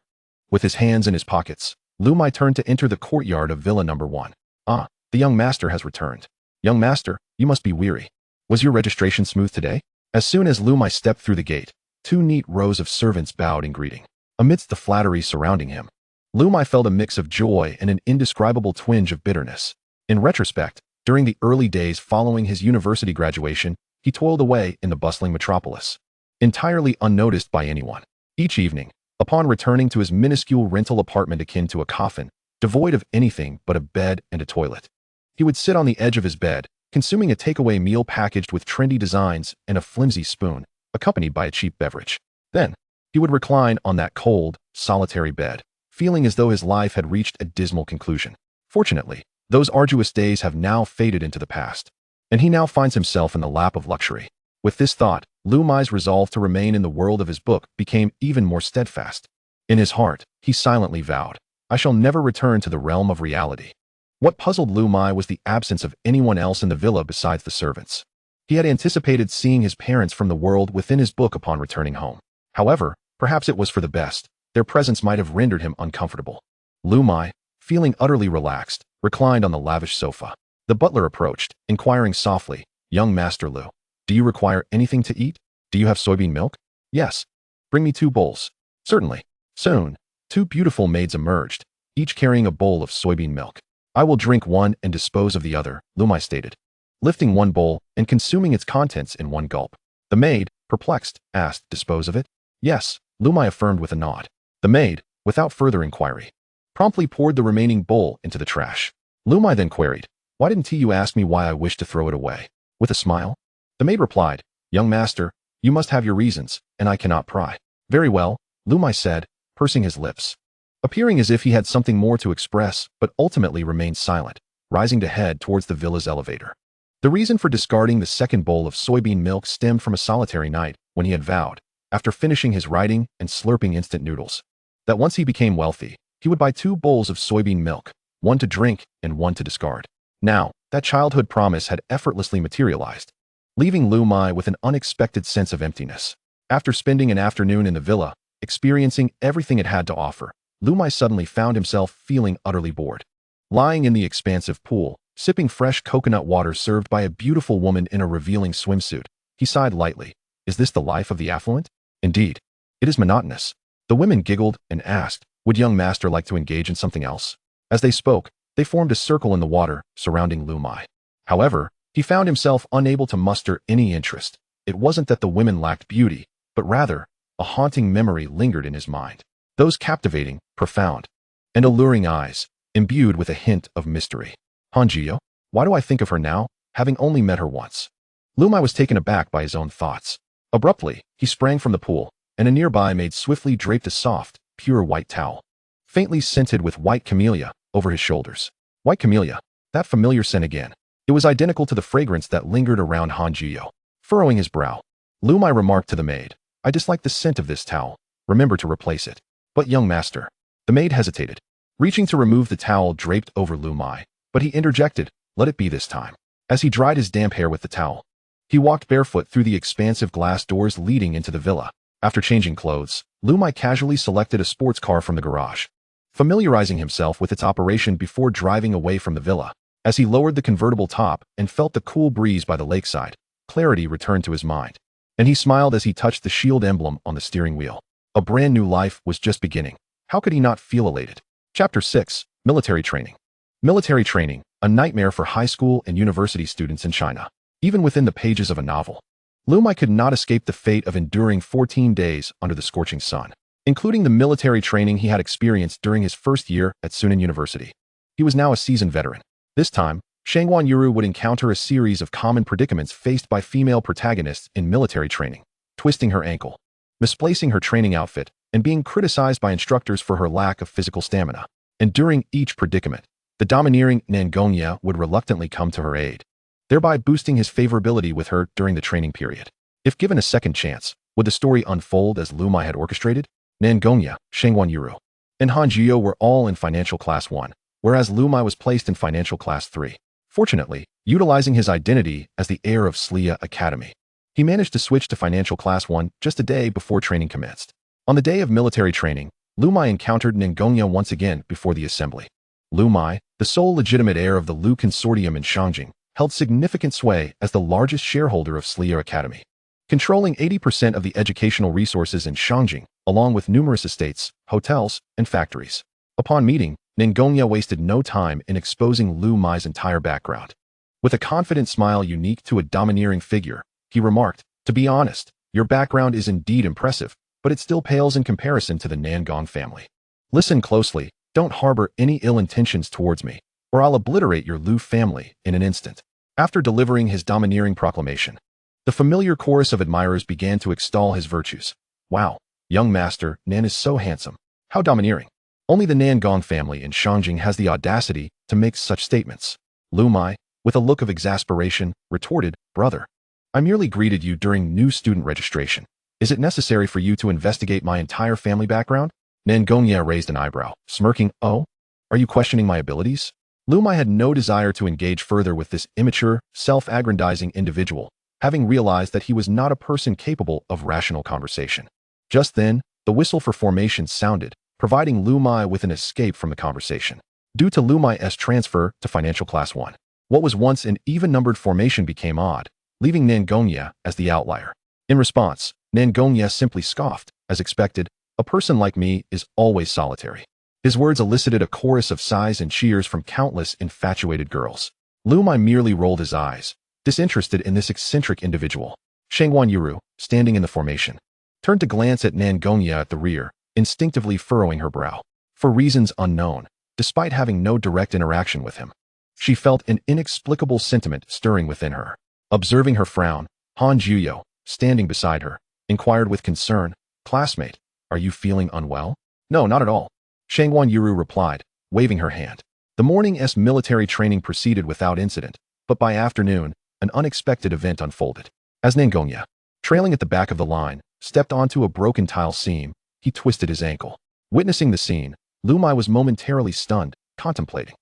With his hands in his pockets, Liu Muye turned to enter the courtyard of Villa number 1. Ah, the young master has returned. Young master, you must be weary. Was your registration smooth today? As soon as Liu Muye stepped through the gate, 2 neat rows of servants bowed in greeting. Amidst the flattery surrounding him, Liu Muye felt a mix of joy and an indescribable twinge of bitterness. In retrospect, during the early days following his university graduation, he toiled away in the bustling metropolis, entirely unnoticed by anyone. Each evening, upon returning to his minuscule rental apartment akin to a coffin, devoid of anything but a bed and a toilet, he would sit on the edge of his bed, consuming a takeaway meal packaged with trendy designs and a flimsy spoon, accompanied by a cheap beverage. Then, he would recline on that cold, solitary bed, feeling as though his life had reached a dismal conclusion. Fortunately, those arduous days have now faded into the past, and he now finds himself in the lap of luxury. With this thought, Liu Muye's resolve to remain in the world of his book became even more steadfast. In his heart, he silently vowed, I shall never return to the realm of reality. What puzzled Liu Muye was the absence of anyone else in the villa besides the servants. He had anticipated seeing his parents from the world within his book upon returning home. However, perhaps it was for the best. Their presence might have rendered him uncomfortable. Liu Muye, feeling utterly relaxed, reclined on the lavish sofa. The butler approached, inquiring softly, Young Master Liu, do you require anything to eat? Do you have soybean milk? Yes. Bring me 2 bowls. Certainly. Soon, 2 beautiful maids emerged, each carrying a bowl of soybean milk. I will drink one and dispose of the other, Liu Muye stated, lifting one bowl and consuming its contents in one gulp. The maid, perplexed, asked, dispose of it? Yes, Liu Muye affirmed with a nod. The maid, without further inquiry, promptly poured the remaining bowl into the trash. Liu Muye then queried, why didn't you ask me why I wished to throw it away? With a smile, the maid replied, Young master, you must have your reasons, and I cannot pry. Very well, Liu Muye said, pursing his lips, appearing as if he had something more to express, but ultimately remained silent, rising to head towards the villa's elevator. The reason for discarding the second bowl of soybean milk stemmed from a solitary night when he had vowed, after finishing his writing and slurping instant noodles, that once he became wealthy, he would buy 2 bowls of soybean milk, one to drink and one to discard. Now, that childhood promise had effortlessly materialized, leaving Liu Muye with an unexpected sense of emptiness. After spending an afternoon in the villa, experiencing everything it had to offer, Liu Muye suddenly found himself feeling utterly bored. Lying in the expansive pool, sipping fresh coconut water served by a beautiful woman in a revealing swimsuit, he sighed lightly. Is this the life of the affluent? Indeed, it is monotonous. The women giggled and asked, would young master like to engage in something else? As they spoke, they formed a circle in the water surrounding Liu Muye. However, he found himself unable to muster any interest. It wasn't that the women lacked beauty, but rather, a haunting memory lingered in his mind. Those captivating, profound, and alluring eyes, imbued with a hint of mystery. Han Jiyo? Why do I think of her now, having only met her once? Liu Muye was taken aback by his own thoughts. Abruptly, he sprang from the pool, and a nearby maid swiftly draped a soft, pure white towel, faintly scented with white camellia, over his shoulders. White camellia, that familiar scent again. It was identical to the fragrance that lingered around Han Jiyo. Furrowing his brow, Liu Muye remarked to the maid, I dislike the scent of this towel. Remember to replace it. But young master. The maid hesitated, reaching to remove the towel draped over Liu Muye, but he interjected, let it be this time. As he dried his damp hair with the towel, he walked barefoot through the expansive glass doors leading into the villa. After changing clothes, Liu Muye casually selected a sports car from the garage, familiarizing himself with its operation before driving away from the villa. As he lowered the convertible top and felt the cool breeze by the lakeside, clarity returned to his mind, and he smiled as he touched the shield emblem on the steering wheel. A brand new life was just beginning. How could he not feel elated? Chapter 6, Military Training. Military training, a nightmare for high school and university students in China. Even within the pages of a novel, Liu Muye could not escape the fate of enduring 14 days under the scorching sun, including the military training he had experienced during his first year at Sunan University. He was now a seasoned veteran. This time, Shangguan Yuru would encounter a series of common predicaments faced by female protagonists in military training: twisting her ankle, misplacing her training outfit, and being criticized by instructors for her lack of physical stamina. And during each predicament, the domineering Nangongya would reluctantly come to her aid, thereby boosting his favorability with her during the training period. If given a second chance, would the story unfold as Liu Muye had orchestrated? Nangongya, Shangguan Yuru, and Han Jiyo were all in Financial Class 1, whereas Liu Muye was placed in Financial Class 3. Fortunately, utilizing his identity as the heir of Slia Academy, he managed to switch to Financial Class 1 just a day before training commenced. On the day of military training, Liu Muye encountered Nangongya once again before the assembly. Liu Muye, the sole legitimate heir of the Liu Consortium in Shangjing, held significant sway as the largest shareholder of Slia Academy, controlling 80% of the educational resources in Shangjing, along with numerous estates, hotels, and factories. Upon meeting, Nangongya wasted no time in exposing Liu Muye's entire background. With a confident smile unique to a domineering figure, he remarked, "To be honest, your background is indeed impressive, but it still pales in comparison to the Nangong family. Listen closely, don't harbor any ill intentions towards me, or I'll obliterate your Liu family in an instant." After delivering his domineering proclamation, the familiar chorus of admirers began to extol his virtues. "Wow, young master, Nan is so handsome. How domineering. Only the Nangong family in Shangjing has the audacity to make such statements." Liu Muye, with a look of exasperation, retorted, "Brother, I merely greeted you during new student registration. Is it necessary for you to investigate my entire family background?" Nangongya raised an eyebrow, smirking, "Oh? Are you questioning my abilities?" Liu Muye had no desire to engage further with this immature, self-aggrandizing individual, having realized that he was not a person capable of rational conversation. Just then, the whistle for formation sounded, providing Liu Muye with an escape from the conversation. Due to Liu Muye's transfer to Financial Class 1, what was once an even-numbered formation became odd, leaving Nangongya as the outlier. In response, Nangongya simply scoffed, as expected, "A person like me is always solitary." His words elicited a chorus of sighs and cheers from countless infatuated girls. Liu Muye merely rolled his eyes, disinterested in this eccentric individual. Shangguan Yuru, standing in the formation, turned to glance at Nangongya at the rear, instinctively furrowing her brow. For reasons unknown, despite having no direct interaction with him, she felt an inexplicable sentiment stirring within her. Observing her frown, Han Jiyo, standing beside her, inquired with concern, "Classmate, are you feeling unwell?" "No, not at all," Shangguan Yuru replied, waving her hand. The morning's military training proceeded without incident, but by afternoon, an unexpected event unfolded. As Nangongya, trailing at the back of the line, stepped onto a broken tile seam, he twisted his ankle. Witnessing the scene, Liu Muye was momentarily stunned, contemplating.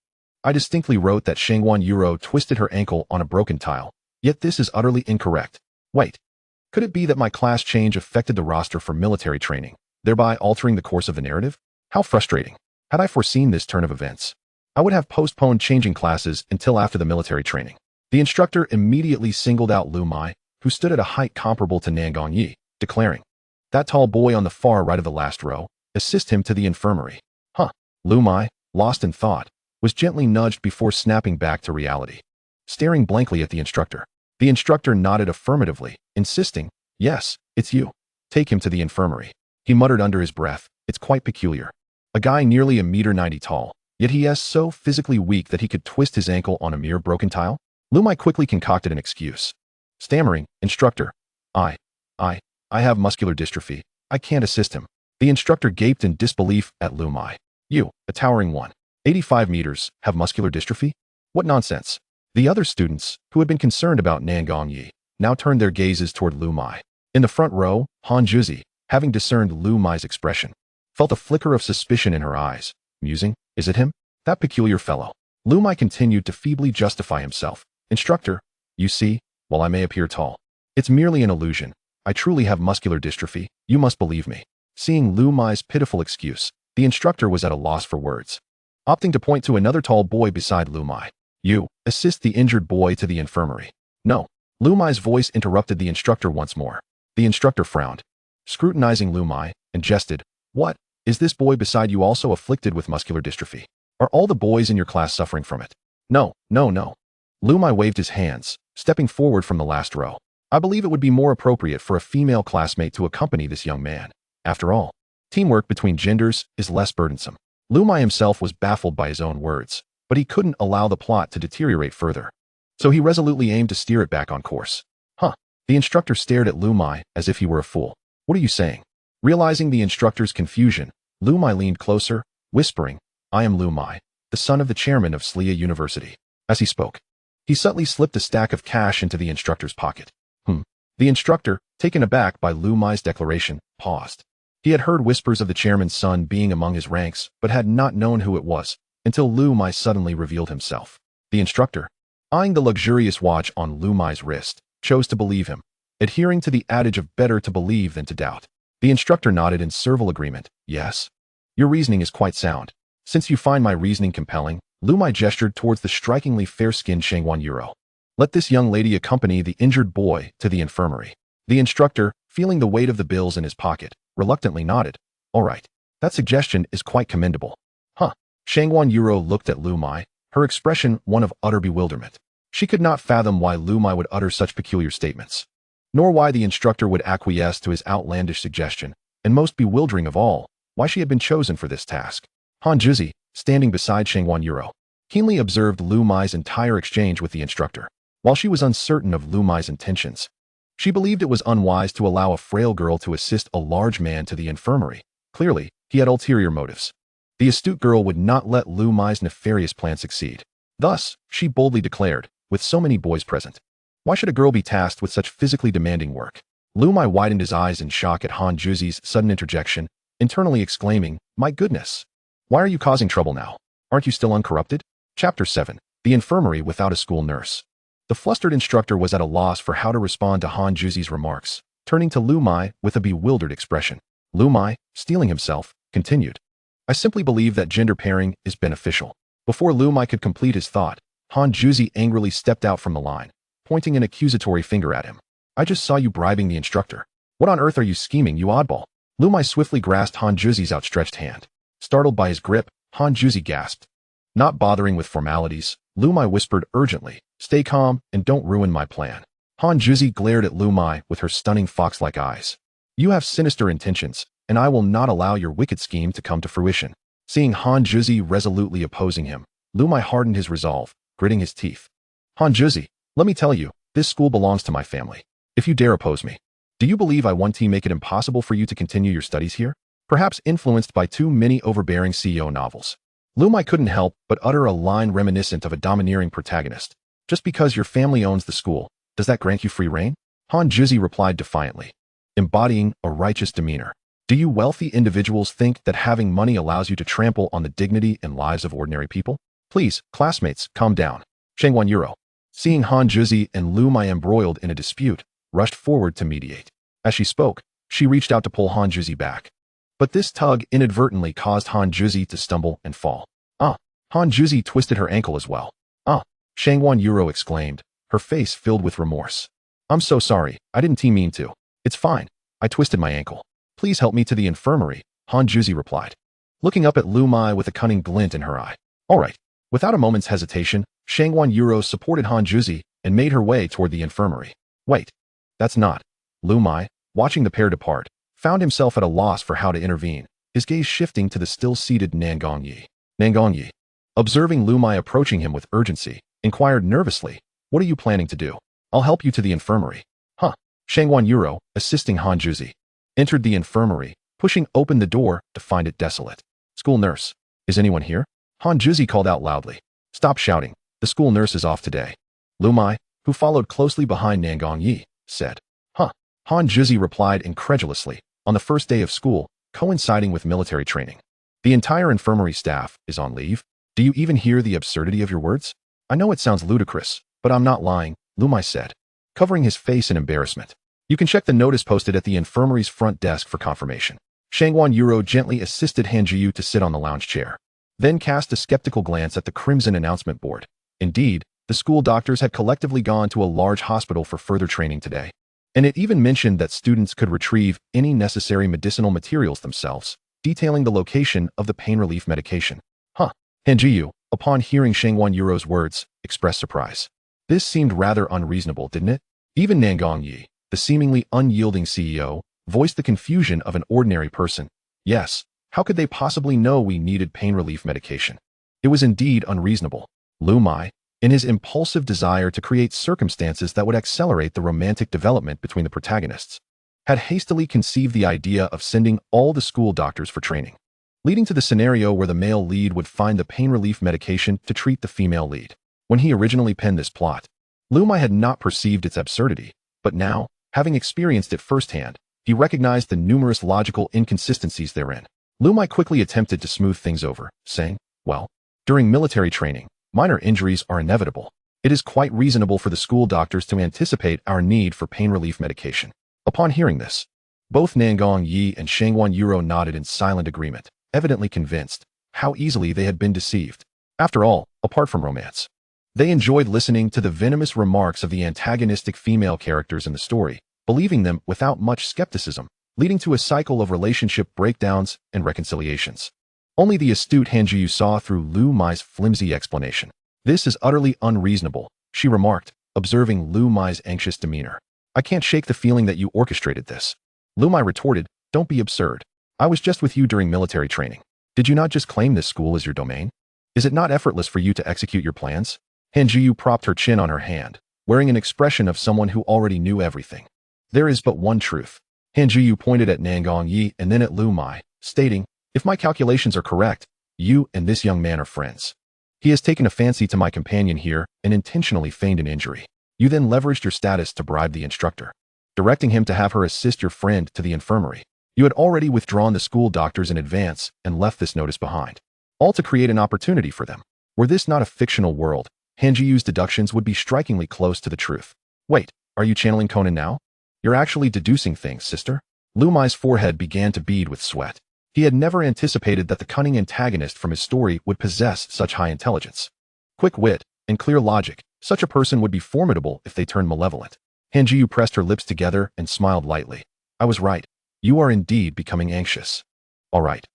"I distinctly wrote that Shangguan Yuru twisted her ankle on a broken tile, yet this is utterly incorrect. Wait, could it be that my class change affected the roster for military training, thereby altering the course of the narrative? How frustrating. Had I foreseen this turn of events, I would have postponed changing classes until after the military training." The instructor immediately singled out Liu Muye, who stood at a height comparable to Nangongyi, declaring, "That tall boy on the far right of the last row, assist him to the infirmary." Huh. Liu Muye, lost in thought, was gently nudged before snapping back to reality. Staring blankly at the instructor nodded affirmatively, insisting, "Yes, it's you. Take him to the infirmary." He muttered under his breath, "It's quite peculiar. A guy nearly 1.90 meters tall, yet he is so physically weak that he could twist his ankle on a mere broken tile." Liu Muye quickly concocted an excuse. Stammering, "Instructor, I have muscular dystrophy. I can't assist him." The instructor gaped in disbelief at Liu Muye. "You, a towering 185 meters, have muscular dystrophy? What nonsense." The other students, who had been concerned about Nangongyi, now turned their gazes toward Liu Muye. In the front row, Han Juzi, having discerned Liu Muye's expression, felt a flicker of suspicion in her eyes, musing, "Is it him? That peculiar fellow?" Liu Muye continued to feebly justify himself. "Instructor, you see, while I may appear tall, it's merely an illusion. I truly have muscular dystrophy. You must believe me." Seeing Liu Muye's pitiful excuse, the instructor was at a loss for words, opting to point to another tall boy beside Liu Muye. "You, assist the injured boy to the infirmary." "No." Liu Muye's voice interrupted the instructor once more. The instructor frowned, scrutinizing Liu Muye, and jested, "What? Is this boy beside you also afflicted with muscular dystrophy? Are all the boys in your class suffering from it?" No. Liu Muye waved his hands, stepping forward from the last row. "I believe it would be more appropriate for a female classmate to accompany this young man. After all, teamwork between genders is less burdensome." Liu Muye himself was baffled by his own words. but he couldn't allow the plot to deteriorate further. So he resolutely aimed to steer it back on course. Huh. The instructor stared at Liu Muye as if he were a fool. What are you saying? Realizing the instructor's confusion, Liu Muye leaned closer, whispering, I am Liu Muye, the son of the chairman of Slia University. As he spoke, he subtly slipped a stack of cash into the instructor's pocket. The instructor, taken aback by Liu Muye's declaration, paused. He had heard whispers of the chairman's son being among his ranks, but had not known who it was, until Liu Muye suddenly revealed himself. The instructor, eyeing the luxurious watch on Liu Muye's wrist, chose to believe him, adhering to the adage of better to believe than to doubt. The instructor nodded in servile agreement. Yes. Your reasoning is quite sound. Since you find my reasoning compelling, Liu Muye gestured towards the strikingly fair-skinned Shangguan Yuro. Let this young lady accompany the injured boy to the infirmary. The instructor, feeling the weight of the bills in his pocket, reluctantly nodded. All right. That suggestion is quite commendable. Shangguan Yuro looked at Liu Muye, her expression one of utter bewilderment. She could not fathom why Liu Muye would utter such peculiar statements, nor why the instructor would acquiesce to his outlandish suggestion, and most bewildering of all, why she had been chosen for this task. Han Juzi, standing beside Shangguan Yuro, keenly observed Liu Muye's entire exchange with the instructor. While she was uncertain of Liu Muye's intentions, she believed it was unwise to allow a frail girl to assist a large man to the infirmary. Clearly, he had ulterior motives. The astute girl would not let Liu Muye's nefarious plan succeed. Thus, she boldly declared, with so many boys present, why should a girl be tasked with such physically demanding work? Liu Muye widened his eyes in shock at Han Juzi's sudden interjection, internally exclaiming, my goodness! Why are you causing trouble now? Aren't you still uncorrupted? Chapter 7. The Infirmary Without a School Nurse. The flustered instructor was at a loss for how to respond to Han Juzi's remarks, turning to Liu Muye with a bewildered expression. Liu Muye, steeling himself, continued. I simply believe that gender pairing is beneficial. Before Liu Muye could complete his thought, Han Juzi angrily stepped out from the line, pointing an accusatory finger at him. I just saw you bribing the instructor. What on earth are you scheming, you oddball? Liu Muye swiftly grasped Han Juzi's outstretched hand. Startled by his grip, Han Juzi gasped. Not bothering with formalities, Liu Muye whispered urgently, stay calm and don't ruin my plan. Han Juzi glared at Liu Muye with her stunning fox-like eyes. You have sinister intentions, and I will not allow your wicked scheme to come to fruition. Seeing Han Juzi resolutely opposing him, Liu Muye hardened his resolve, gritting his teeth. Han Juzi, let me tell you, this school belongs to my family. If you dare oppose me, do you believe I want to make it impossible for you to continue your studies here? Perhaps influenced by too many overbearing CEO novels, Liu Muye couldn't help but utter a line reminiscent of a domineering protagonist. Just because your family owns the school, does that grant you free reign? Han Juzi replied defiantly, embodying a righteous demeanor. Do you wealthy individuals think that having money allows you to trample on the dignity and lives of ordinary people? Please, classmates, calm down. Shangguan Yuro, seeing Han Juzi and Liu Muye embroiled in a dispute, rushed forward to mediate. As she spoke, she reached out to pull Han Juzi back. But this tug inadvertently caused Han Juzi to stumble and fall. Han Juzi twisted her ankle as well. Shangguan Yuro exclaimed, her face filled with remorse. I'm so sorry, I didn't mean to. It's fine, I twisted my ankle. Please help me to the infirmary, Han Juzi replied, looking up at Liu Muye with a cunning glint in her eye. All right. Without a moment's hesitation, Shangguan Yuro supported Han Juzi and made her way toward the infirmary. Wait, that's not. Liu Muye, watching the pair depart, found himself at a loss for how to intervene, his gaze shifting to the still-seated Nangong Yi. Nangong Yi, observing Liu Muye approaching him with urgency, inquired nervously, what are you planning to do? I'll help you to the infirmary. Shangguan Yuro, assisting Han Juzi, entered the infirmary, pushing open the door to find it desolate. School nurse, is anyone here? Han Juzi called out loudly. Stop shouting, the school nurse is off today. Liu Muye, who followed closely behind Nangong Yi, said. Han Juzi replied incredulously, on the first day of school, coinciding with military training. The entire infirmary staff is on leave. Do you even hear the absurdity of your words? I know it sounds ludicrous, but I'm not lying, Liu Muye said, covering his face in embarrassment. You can check the notice posted at the infirmary's front desk for confirmation. Shangguan Yuro gently assisted Han Jiyu to sit on the lounge chair, then cast a skeptical glance at the crimson announcement board. Indeed, the school doctors had collectively gone to a large hospital for further training today, and it even mentioned that students could retrieve any necessary medicinal materials themselves, detailing the location of the pain relief medication. Han Jiyu, upon hearing Shangguan Yuro's words, expressed surprise. This seemed rather unreasonable, didn't it? Even Nangong Yi, the seemingly unyielding CEO, voiced the confusion of an ordinary person. Yes, how could they possibly know we needed pain relief medication? It was indeed unreasonable. Liu Muye, in his impulsive desire to create circumstances that would accelerate the romantic development between the protagonists, had hastily conceived the idea of sending all the school doctors for training, leading to the scenario where the male lead would find the pain relief medication to treat the female lead. When he originally penned this plot, Liu Muye had not perceived its absurdity, but now, having experienced it firsthand, he recognized the numerous logical inconsistencies therein. Liu Muye quickly attempted to smooth things over, saying, well, during military training, minor injuries are inevitable. It is quite reasonable for the school doctors to anticipate our need for pain relief medication. Upon hearing this, both Nangong Yi and Shangwan Yuro nodded in silent agreement, evidently convinced how easily they had been deceived. After all, apart from romance, they enjoyed listening to the venomous remarks of the antagonistic female characters in the story, believing them without much skepticism, leading to a cycle of relationship breakdowns and reconciliations. Only the astute Han Jiyu saw through Liu Muye's flimsy explanation. This is utterly unreasonable, she remarked, observing Liu Muye's anxious demeanor. I can't shake the feeling that you orchestrated this. Liu Muye retorted, don't be absurd. I was just with you during military training. Did you not just claim this school as your domain? Is it not effortless for you to execute your plans? Han Jiyu propped her chin on her hand, wearing an expression of someone who already knew everything. There is but one truth. Han Jiyu pointed at Nangong Yi and then at Liu Muye, stating, if my calculations are correct, you and this young man are friends. He has taken a fancy to my companion here and intentionally feigned an injury. You then leveraged your status to bribe the instructor, directing him to have her assist your friend to the infirmary. You had already withdrawn the school doctors in advance and left this notice behind, all to create an opportunity for them. Were this not a fictional world, Han Jiyu's deductions would be strikingly close to the truth. Wait, are you channeling Conan now? You're actually deducing things, sister? Liu Muye's forehead began to bead with sweat. He had never anticipated that the cunning antagonist from his story would possess such high intelligence, quick wit, and clear logic. Such a person would be formidable if they turned malevolent. Han Jiyu pressed her lips together and smiled lightly. I was right. You are indeed becoming anxious. All right.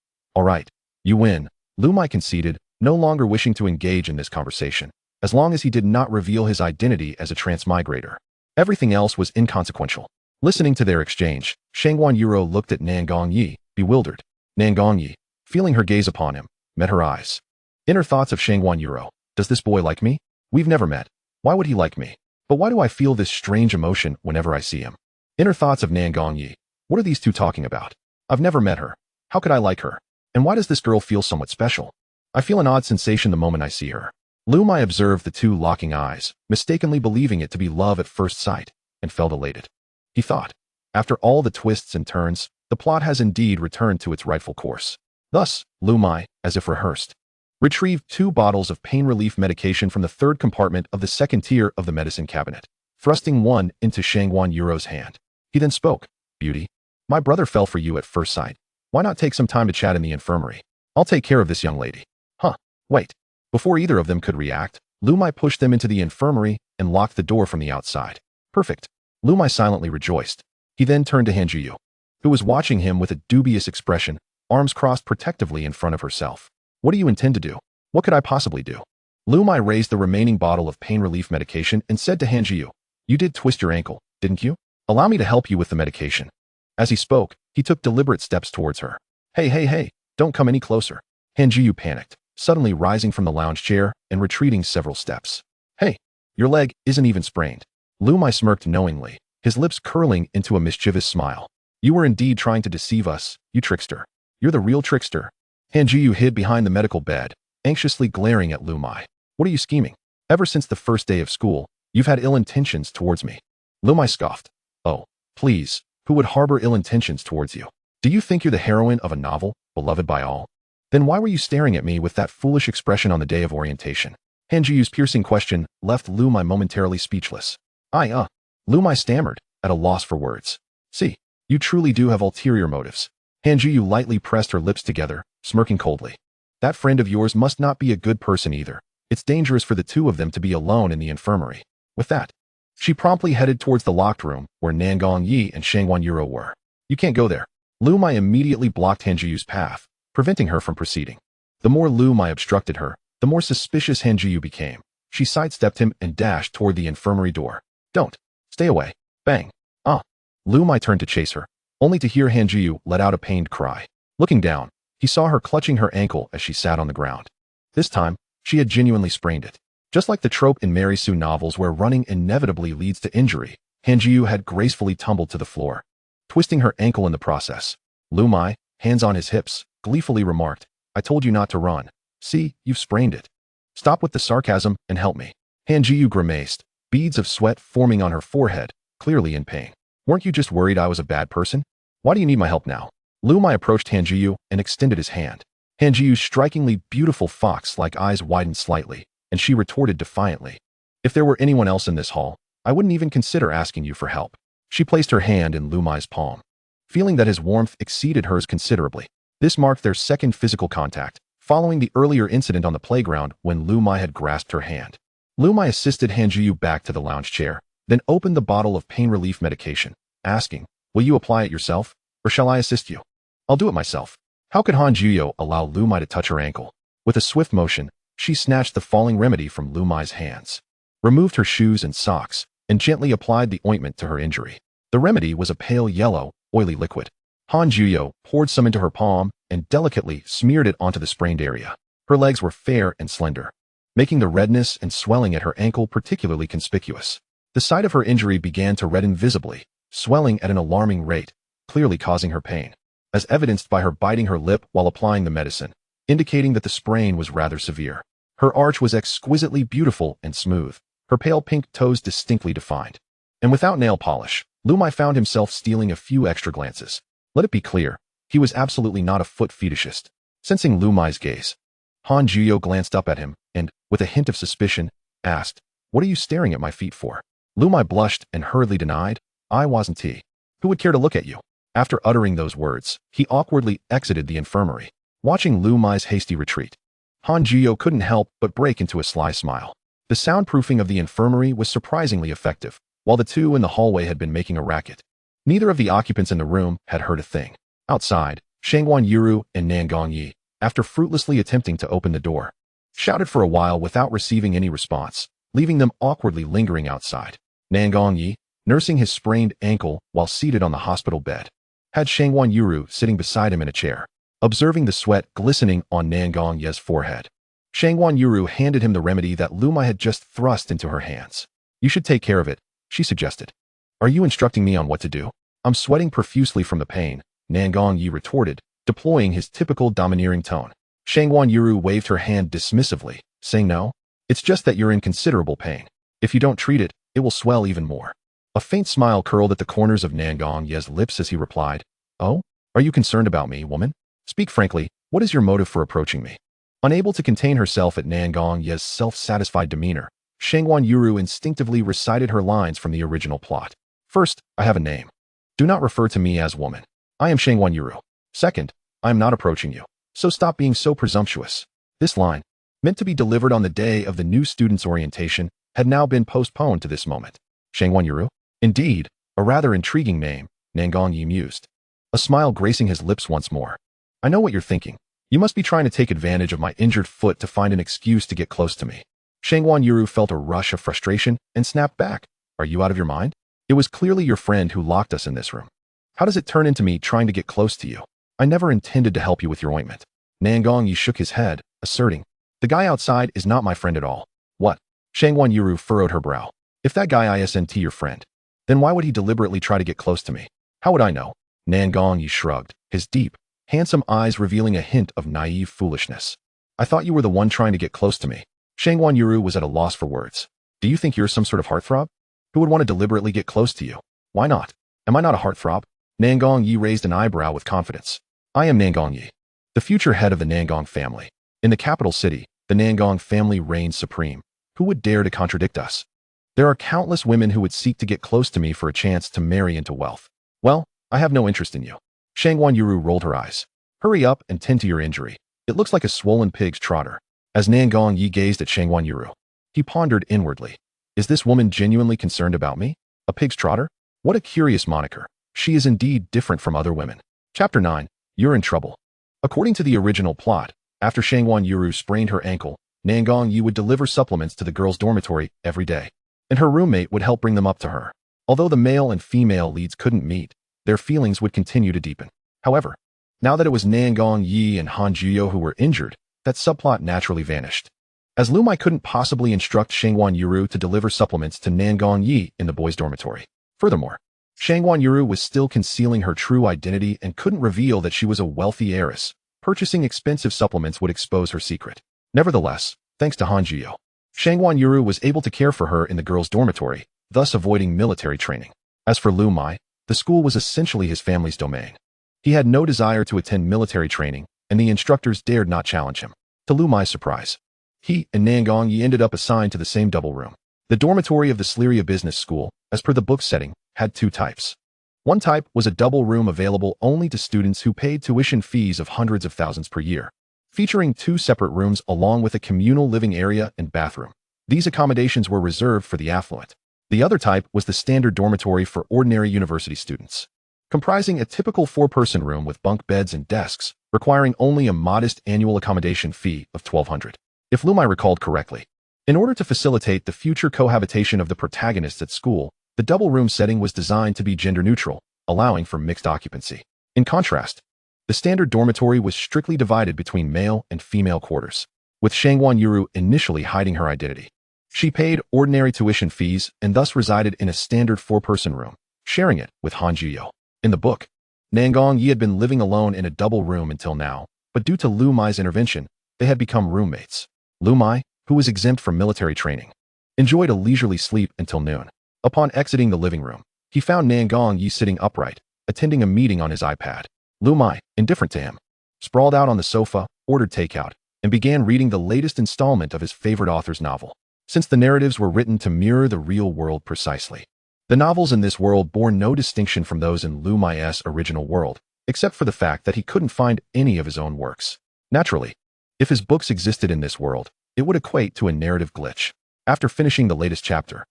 You win. Liu Muye conceded, no longer wishing to engage in this conversation, as long as he did not reveal his identity as a transmigrator. Everything else was inconsequential. Listening to their exchange, Shangwan Yuro looked at Nangong Yi, bewildered. Nangong Yi, feeling her gaze upon him, met her eyes. Inner thoughts of Shangwan Yuro. Does this boy like me? We've never met. Why would he like me? But why do I feel this strange emotion whenever I see him? Inner thoughts of Nangong Yi. What are these two talking about? I've never met her. How could I like her? And why does this girl feel somewhat special? I feel an odd sensation the moment I see her. Liu Muye observed the two locking eyes, mistakenly believing it to be love at first sight, and felt elated. He thought, after all the twists and turns, the plot has indeed returned to its rightful course. Thus, Liu Muye, as if rehearsed, retrieved 2 bottles of pain relief medication from the third compartment of the second tier of the medicine cabinet, thrusting one into Shangwan Yuro's hand. He then spoke, Beauty, my brother fell for you at first sight. Why not take some time to chat in the infirmary? I'll take care of this young lady. Huh, wait. Before either of them could react, Liu Muye pushed them into the infirmary and locked the door from the outside. Perfect. Liu Muye silently rejoiced. He then turned to Han Jiyu, who was watching him with a dubious expression, arms crossed protectively in front of herself. What do you intend to do? What could I possibly do? Liu Muye raised the remaining bottle of pain relief medication and said to Han Jiyu, you did twist your ankle, didn't you? Allow me to help you with the medication. As he spoke, he took deliberate steps towards her. Hey, don't come any closer. Han Jiyu panicked, suddenly rising from the lounge chair and retreating several steps. Hey, your leg isn't even sprained. Liu Muye smirked knowingly, his lips curling into a mischievous smile. You were indeed trying to deceive us, you trickster. You're the real trickster. Han Jiyu hid behind the medical bed, anxiously glaring at Liu Muye. What are you scheming? Ever since the first day of school, you've had ill intentions towards me. Liu Muye scoffed. Oh, please, who would harbor ill intentions towards you? Do you think you're the heroine of a novel, beloved by all? Then why were you staring at me with that foolish expression on the day of orientation? Han Jiyu's piercing question left Liu Muye momentarily speechless. Liu Muye stammered, at a loss for words. See, you truly do have ulterior motives. Han Jiyu lightly pressed her lips together, smirking coldly. That friend of yours must not be a good person either. It's dangerous for the two of them to be alone in the infirmary. With that, she promptly headed towards the locked room where Nangong Yi and Shangwan Yuro were. You can't go there. Liu Muye immediately blocked Han Jiyu's path, preventing her from proceeding. The more Liu Muye obstructed her, the more suspicious Han Jiyu became. She sidestepped him and dashed toward the infirmary door. Don't. Stay away. Bang. Liu Muye turned to chase her, only to hear Han Jiyu let out a pained cry. Looking down, he saw her clutching her ankle as she sat on the ground. This time, She had genuinely sprained it. Just like the trope in Mary Sue novels where running inevitably leads to injury, Han Jiu had gracefully tumbled to the floor, twisting her ankle in the process. Liu Muye, hands on his hips, gleefully remarked, "I told you not to run. See, you've sprained it. Stop with the sarcasm and help me." Han Jiu grimaced, beads of sweat forming on her forehead, clearly in pain. "Weren't you just worried I was a bad person? Why do you need my help now?" Liu Muye approached Han Jiu and extended his hand. Han Jiu's strikingly beautiful fox-like eyes widened slightly, and she retorted defiantly, "If there were anyone else in this hall, I wouldn't even consider asking you for help." She placed her hand in Liu Muye's palm, feeling that his warmth exceeded hers considerably. This marked their second physical contact, following the earlier incident on the playground when Liu Muye had grasped her hand. Liu Muye assisted Han Jiu back to the lounge chair, then opened the bottle of pain relief medication, asking, "Will you apply it yourself, or shall I assist you?" "I'll do it myself." How could Han Jiu allow Liu Muye to touch her ankle? With a swift motion, she snatched the falling remedy from Liu Muye's hands, removed her shoes and socks, and gently applied the ointment to her injury. The remedy was a pale yellow, oily liquid. Han Jiu poured some into her palm and delicately smeared it onto the sprained area. Her legs were fair and slender, making the redness and swelling at her ankle particularly conspicuous. The site of her injury began to redden visibly, swelling at an alarming rate, clearly causing her pain, as evidenced by her biting her lip while applying the medicine, indicating that the sprain was rather severe. Her arch was exquisitely beautiful and smooth, her pale pink toes distinctly defined. And without nail polish, Liu Muye found himself stealing a few extra glances. Let it be clear, he was absolutely not a foot fetishist. Sensing Liu Muye's gaze, Han Jiu glanced up at him and, with a hint of suspicion, asked, "What are you staring at my feet for?" Liu Muye blushed and hurriedly denied, "I wasn't he. Who would care to look at you?" After uttering those words, he awkwardly exited the infirmary. Watching Liu Muye's hasty retreat, Han Jiu couldn't help but break into a sly smile. The soundproofing of the infirmary was surprisingly effective, while the two in the hallway had been making a racket. Neither of the occupants in the room had heard a thing. Outside, Shangguan Yuru and Nan Gongyi, after fruitlessly attempting to open the door, shouted for a while without receiving any response, leaving them awkwardly lingering outside. Nan Gongyi, nursing his sprained ankle while seated on the hospital bed, had Shangguan Yuru sitting beside him in a chair, observing the sweat glistening on Nan Gongyi's forehead. Shangguan Yuru handed him the remedy that Liu Muye had just thrust into her hands. "You should take care of it," she suggested. "Are you instructing me on what to do?" "I'm sweating profusely from the pain," Nan Gongyi retorted, deploying his typical domineering tone. Shangguan Yuru waved her hand dismissively, saying, "No, it's just that you're in considerable pain. If you don't treat it, it will swell even more." A faint smile curled at the corners of Nan Gongyi's lips as he replied, "Oh, are you concerned about me, woman? Speak frankly, what is your motive for approaching me?" Unable to contain herself at Nan Gongyi's self-satisfied demeanor, Shangguan Yuru instinctively recited her lines from the original plot. "First, I have a name. Do not refer to me as woman. I am Shangguan Yuru. Second, I am not approaching you, so stop being so presumptuous." This line, meant to be delivered on the day of the new student's orientation, had now been postponed to this moment. Shangguan Yuru? Indeed, a rather intriguing name, Nan Gongyi mused, a smile gracing his lips once more. "I know what you're thinking. You must be trying to take advantage of my injured foot to find an excuse to get close to me." Shangguan Yuru felt a rush of frustration and snapped back. "Are you out of your mind? It was clearly your friend who locked us in this room. How does it turn into me trying to get close to you? I never intended to help you with your ointment." Nan Gongyi shook his head, asserting, "The guy outside is not my friend at all." "What?" Shangguan Yuru furrowed her brow. "If that guy isn't your friend, then why would he deliberately try to get close to me?" "How would I know?" Nan Gongyi shrugged, his deep, handsome eyes revealing a hint of naive foolishness. "I thought you were the one trying to get close to me." Shangguan Yuru was at a loss for words. "Do you think you're some sort of heartthrob? Who would want to deliberately get close to you? Why not? Am I not a heartthrob?" Nan Gongyi raised an eyebrow with confidence. "I am Nan Gongyi, the future head of the Nangong family. In the capital city, the Nangong family reigns supreme. Who would dare to contradict us? There are countless women who would seek to get close to me for a chance to marry into wealth. Well, I have no interest in you." Shangguan Yuru rolled her eyes. "Hurry up and tend to your injury. It looks like a swollen pig's trotter." As Nan Gongyi gazed at Shangguan Yuru, he pondered inwardly. Is this woman genuinely concerned about me? A pig's trotter? What a curious moniker. She is indeed different from other women. Chapter 9. You're in trouble. According to the original plot, after Shangguan Yuru sprained her ankle, Nan Gongyi would deliver supplements to the girls' dormitory every day, and her roommate would help bring them up to her. Although the male and female leads couldn't meet, their feelings would continue to deepen. However, now that it was Nan Gongyi and Han Jiu who were injured, that subplot naturally vanished. as Liu Muye couldn't possibly instruct Shangguan Yuru to deliver supplements to Nangong Yi in the boys' dormitory. Furthermore, Shangguan Yuru was still concealing her true identity and couldn't reveal that she was a wealthy heiress. Purchasing expensive supplements would expose her secret. Nevertheless, thanks to Han Jiyo, Shangguan Yuru was able to care for her in the girls' dormitory, thus avoiding military training. As for Liu Muye, the school was essentially his family's domain. He had no desire to attend military training, and the instructors dared not challenge him. To Liu Muye's surprise, he and Nangong Yi ended up assigned to the same double room. The dormitory of the Sliria Business School, as per the book's setting, had two types. One type was a double room available only to students who paid tuition fees of hundreds of thousands per year, featuring two separate rooms along with a communal living area and bathroom. These accommodations were reserved for the affluent. The other type was the standard dormitory for ordinary university students, comprising a typical four-person room with bunk beds and desks, requiring only a modest annual accommodation fee of 1,200. If Liu Muye recalled correctly, in order to facilitate the future cohabitation of the protagonists at school, the double room setting was designed to be gender-neutral, allowing for mixed occupancy. In contrast, the standard dormitory was strictly divided between male and female quarters, with Shangguan Yuru initially hiding her identity. She paid ordinary tuition fees and thus resided in a standard four-person room, sharing it with Han Jiyo. In the book, Nangong Yi had been living alone in a double room until now, but due to Liu Muye's intervention, they had become roommates. Liu Muye, who was exempt from military training, enjoyed a leisurely sleep until noon. Upon exiting the living room, he found Nangong Yi sitting upright, attending a meeting on his iPad. Liu Muye, indifferent to him, sprawled out on the sofa, ordered takeout, and began reading the latest installment of his favorite author's novel. Since the narratives were written to mirror the real world precisely, the novels in this world bore no distinction from those in Liu Muye's original world, except for the fact that he couldn't find any of his own works. Naturally, if his books existed in this world, it would equate to a narrative glitch. After finishing the latest chapter,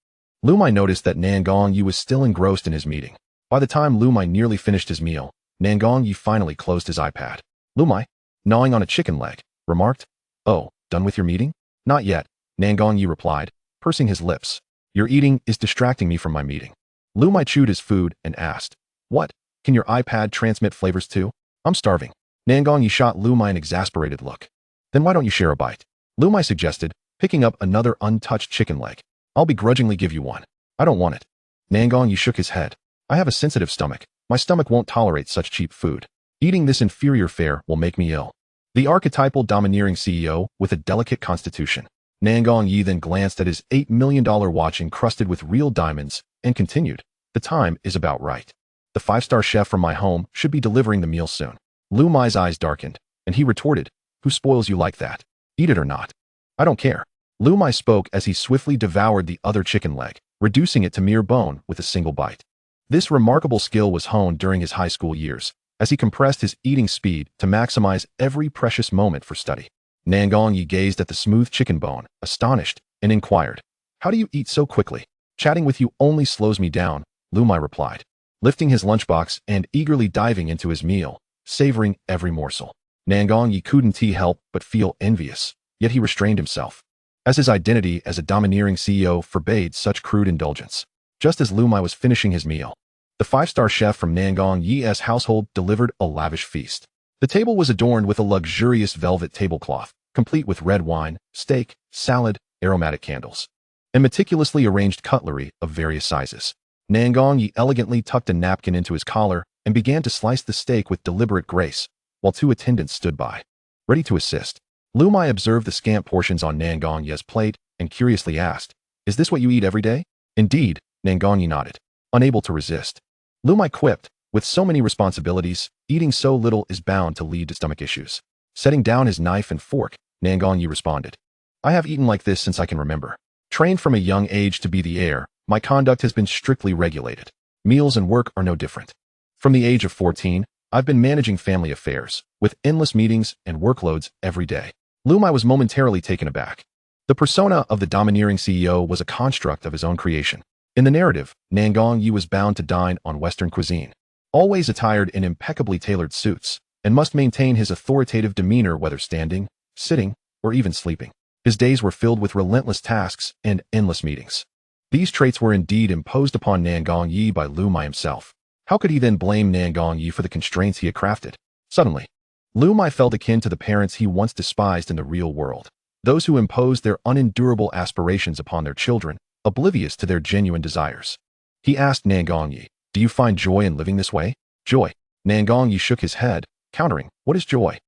Liu Muye noticed that Nangong Yi was still engrossed in his meeting. By the time Liu Muye nearly finished his meal, Nangong Yi finally closed his iPad. Liu Muye, gnawing on a chicken leg, remarked, "Oh, done with your meeting?" "Not yet," Nangong Yi replied, pursing his lips. "Your eating is distracting me from my meeting." Liu Muye chewed his food and asked, "What? Can your iPad transmit flavors too?" "I'm starving." Nangong Yi shot Liu Muye an exasperated look. "Then why don't you share a bite?" Liu Muye suggested, picking up another untouched chicken leg. "I'll begrudgingly give you one." "I don't want it." Nangong Yi shook his head. "I have a sensitive stomach. My stomach won't tolerate such cheap food. Eating this inferior fare will make me ill." The archetypal domineering CEO with a delicate constitution. Nangong Yi then glanced at his $8 million watch encrusted with real diamonds and continued, "The time is about right. The five-star chef from my home should be delivering the meal soon." Liu Muye's eyes darkened, and he retorted, "Who spoils you like that? Eat it or not." "I don't care." Liu Muye spoke as he swiftly devoured the other chicken leg, reducing it to mere bone with a single bite. This remarkable skill was honed during his high school years, as he compressed his eating speed to maximize every precious moment for study. Nangong Yi gazed at the smooth chicken bone, astonished, and inquired, "How do you eat so quickly?" "Chatting with you only slows me down," Liu Muye replied, lifting his lunchbox and eagerly diving into his meal, savoring every morsel. Nangong Yi couldn't help but feel envious, yet he restrained himself, as his identity as a domineering CEO forbade such crude indulgence. Just as Liu Muye was finishing his meal, the five-star chef from Nangong Yi's household delivered a lavish feast. The table was adorned with a luxurious velvet tablecloth, complete with red wine, steak, salad, aromatic candles, and meticulously arranged cutlery of various sizes. Nangong Yi elegantly tucked a napkin into his collar and began to slice the steak with deliberate grace, while two attendants stood by, ready to assist. Liu Muye observed the scant portions on Nangong Yi's plate and curiously asked, "Is this what you eat every day?" "Indeed," Nangong Yi nodded, unable to resist. Liu Muye quipped, "With so many responsibilities, eating so little is bound to lead to stomach issues." Setting down his knife and fork, Nangong Yi responded, "I have eaten like this since I can remember. Trained from a young age to be the heir, my conduct has been strictly regulated. Meals and work are no different. From the age of 14, I've been managing family affairs, with endless meetings and workloads every day." Liu Muye was momentarily taken aback. The persona of the domineering CEO was a construct of his own creation. In the narrative, Nangong Yi was bound to dine on Western cuisine, always attired in impeccably tailored suits, and must maintain his authoritative demeanor whether standing, sitting, or even sleeping. His days were filled with relentless tasks and endless meetings. These traits were indeed imposed upon Nangong Yi by Liu Muye himself. How could he then blame Nangong Yi for the constraints he had crafted? Suddenly, Liu Muye felt akin to the parents he once despised in the real world. those who impose their unendurable aspirations upon their children, oblivious to their genuine desires. He asked Nangongyi, "Do you find joy in living this way?" "Joy?" Nangongyi shook his head, countering, "What is joy?"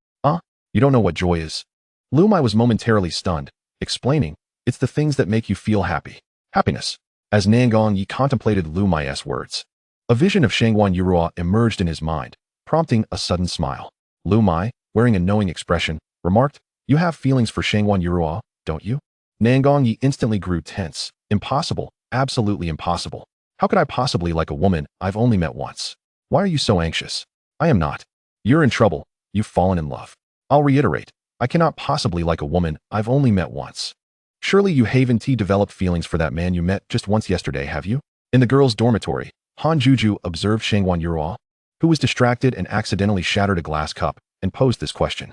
You don't know what joy is?" Liu Muye was momentarily stunned, explaining, "It's the things that make you feel happy." Happiness. As Nangongyi contemplated Liu Muye's words, a vision of Shangguan Yurua emerged in his mind, prompting a sudden smile. Liu Muye, wearing a knowing expression, remarked, "You have feelings for Shangguan Yurua, don't you?" Nangongyi instantly grew tense. "Impossible, absolutely impossible. How could I possibly like a woman I've only met once? Why are you so anxious?" "I am not. You're in trouble. You've fallen in love." "I'll reiterate, I cannot possibly like a woman I've only met once." "Surely you haven't developed feelings for that man you met just once yesterday, have you?" In the girls' dormitory, Han Juju observed Shangguan Yurua, who was distracted and accidentally shattered a glass cup, and posed this question.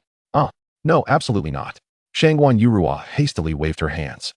No, absolutely not." Shangguan Yurua hastily waved her hands.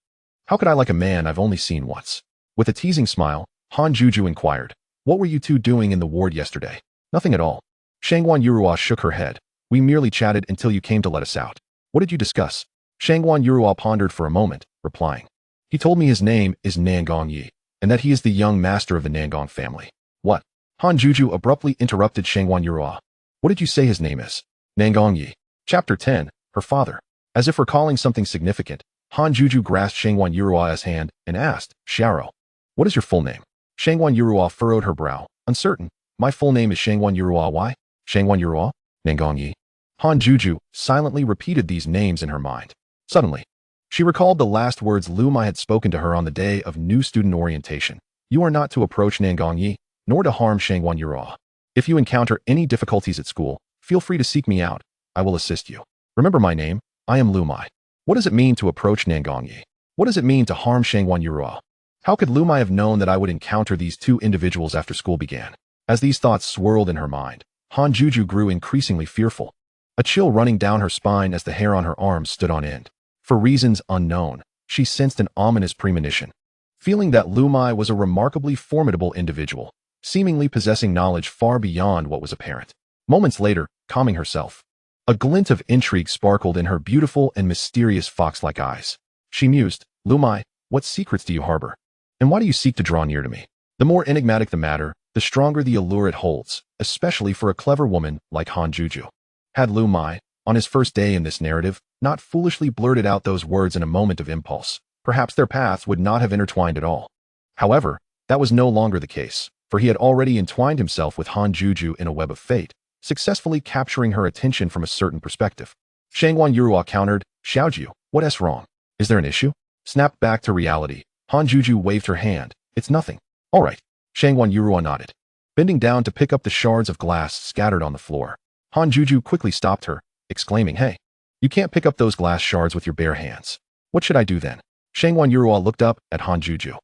"How could I like a man I've only seen once?" With a teasing smile, Han Juju inquired, "What were you two doing in the ward yesterday?" "Nothing at all." Shangguan Yurua shook her head. "We merely chatted until you came to let us out." "What did you discuss?" Shangguan Yurua pondered for a moment, replying, "He told me his name is Nangongyi, and that he is the young master of the Nangong family." "What?" Han Juju abruptly interrupted Shangguan Yurua. "What did you say his name is?" "Nangongyi." Chapter 10, Her Father. As if recalling something significant, Han Juju grasped Shangguan Yurua's hand and asked, "Xiao, what is your full name?" Shangguan Yurua furrowed her brow, uncertain. "My full name is Shangguan Yurua. Why?" "Shangguan Yurua? Nangongyi." Han Juju silently repeated these names in her mind. Suddenly, she recalled the last words Liu Muye had spoken to her on the day of new student orientation. "You are not to approach Nangongyi, nor to harm Shangguan Yurua. If you encounter any difficulties at school, feel free to seek me out. I will assist you. Remember my name, I am Liu Muye." What does it mean to approach Nangongyi? What does it mean to harm Shangguan Yurua? How could Liu Muye have known that I would encounter these two individuals after school began? As these thoughts swirled in her mind, Han Juju grew increasingly fearful, a chill running down her spine as the hair on her arms stood on end. For reasons unknown, she sensed an ominous premonition, feeling that Liu Muye was a remarkably formidable individual, seemingly possessing knowledge far beyond what was apparent. Moments later, calming herself, a glint of intrigue sparkled in her beautiful and mysterious fox-like eyes. She mused, "Liu Muye, what secrets do you harbor? And why do you seek to draw near to me?" The more enigmatic the matter, the stronger the allure it holds, especially for a clever woman like Han Juju. Had Liu Muye, on his first day in this narrative, not foolishly blurted out those words in a moment of impulse, perhaps their paths would not have intertwined at all. However, that was no longer the case, for he had already entwined himself with Han Juju in a web of fate, successfully capturing her attention from a certain perspective. Shangguan Yurua countered, "Xiaojiu, what is wrong? Is there an issue?" Snapped back to reality, Han Juju waved her hand. "It's nothing." "All right." Shangguan Yurua nodded, bending down to pick up the shards of glass scattered on the floor. Han Juju quickly stopped her, exclaiming, "Hey, you can't pick up those glass shards with your bare hands. What should I do then?" Shangguan Yurua looked up at Han Juju.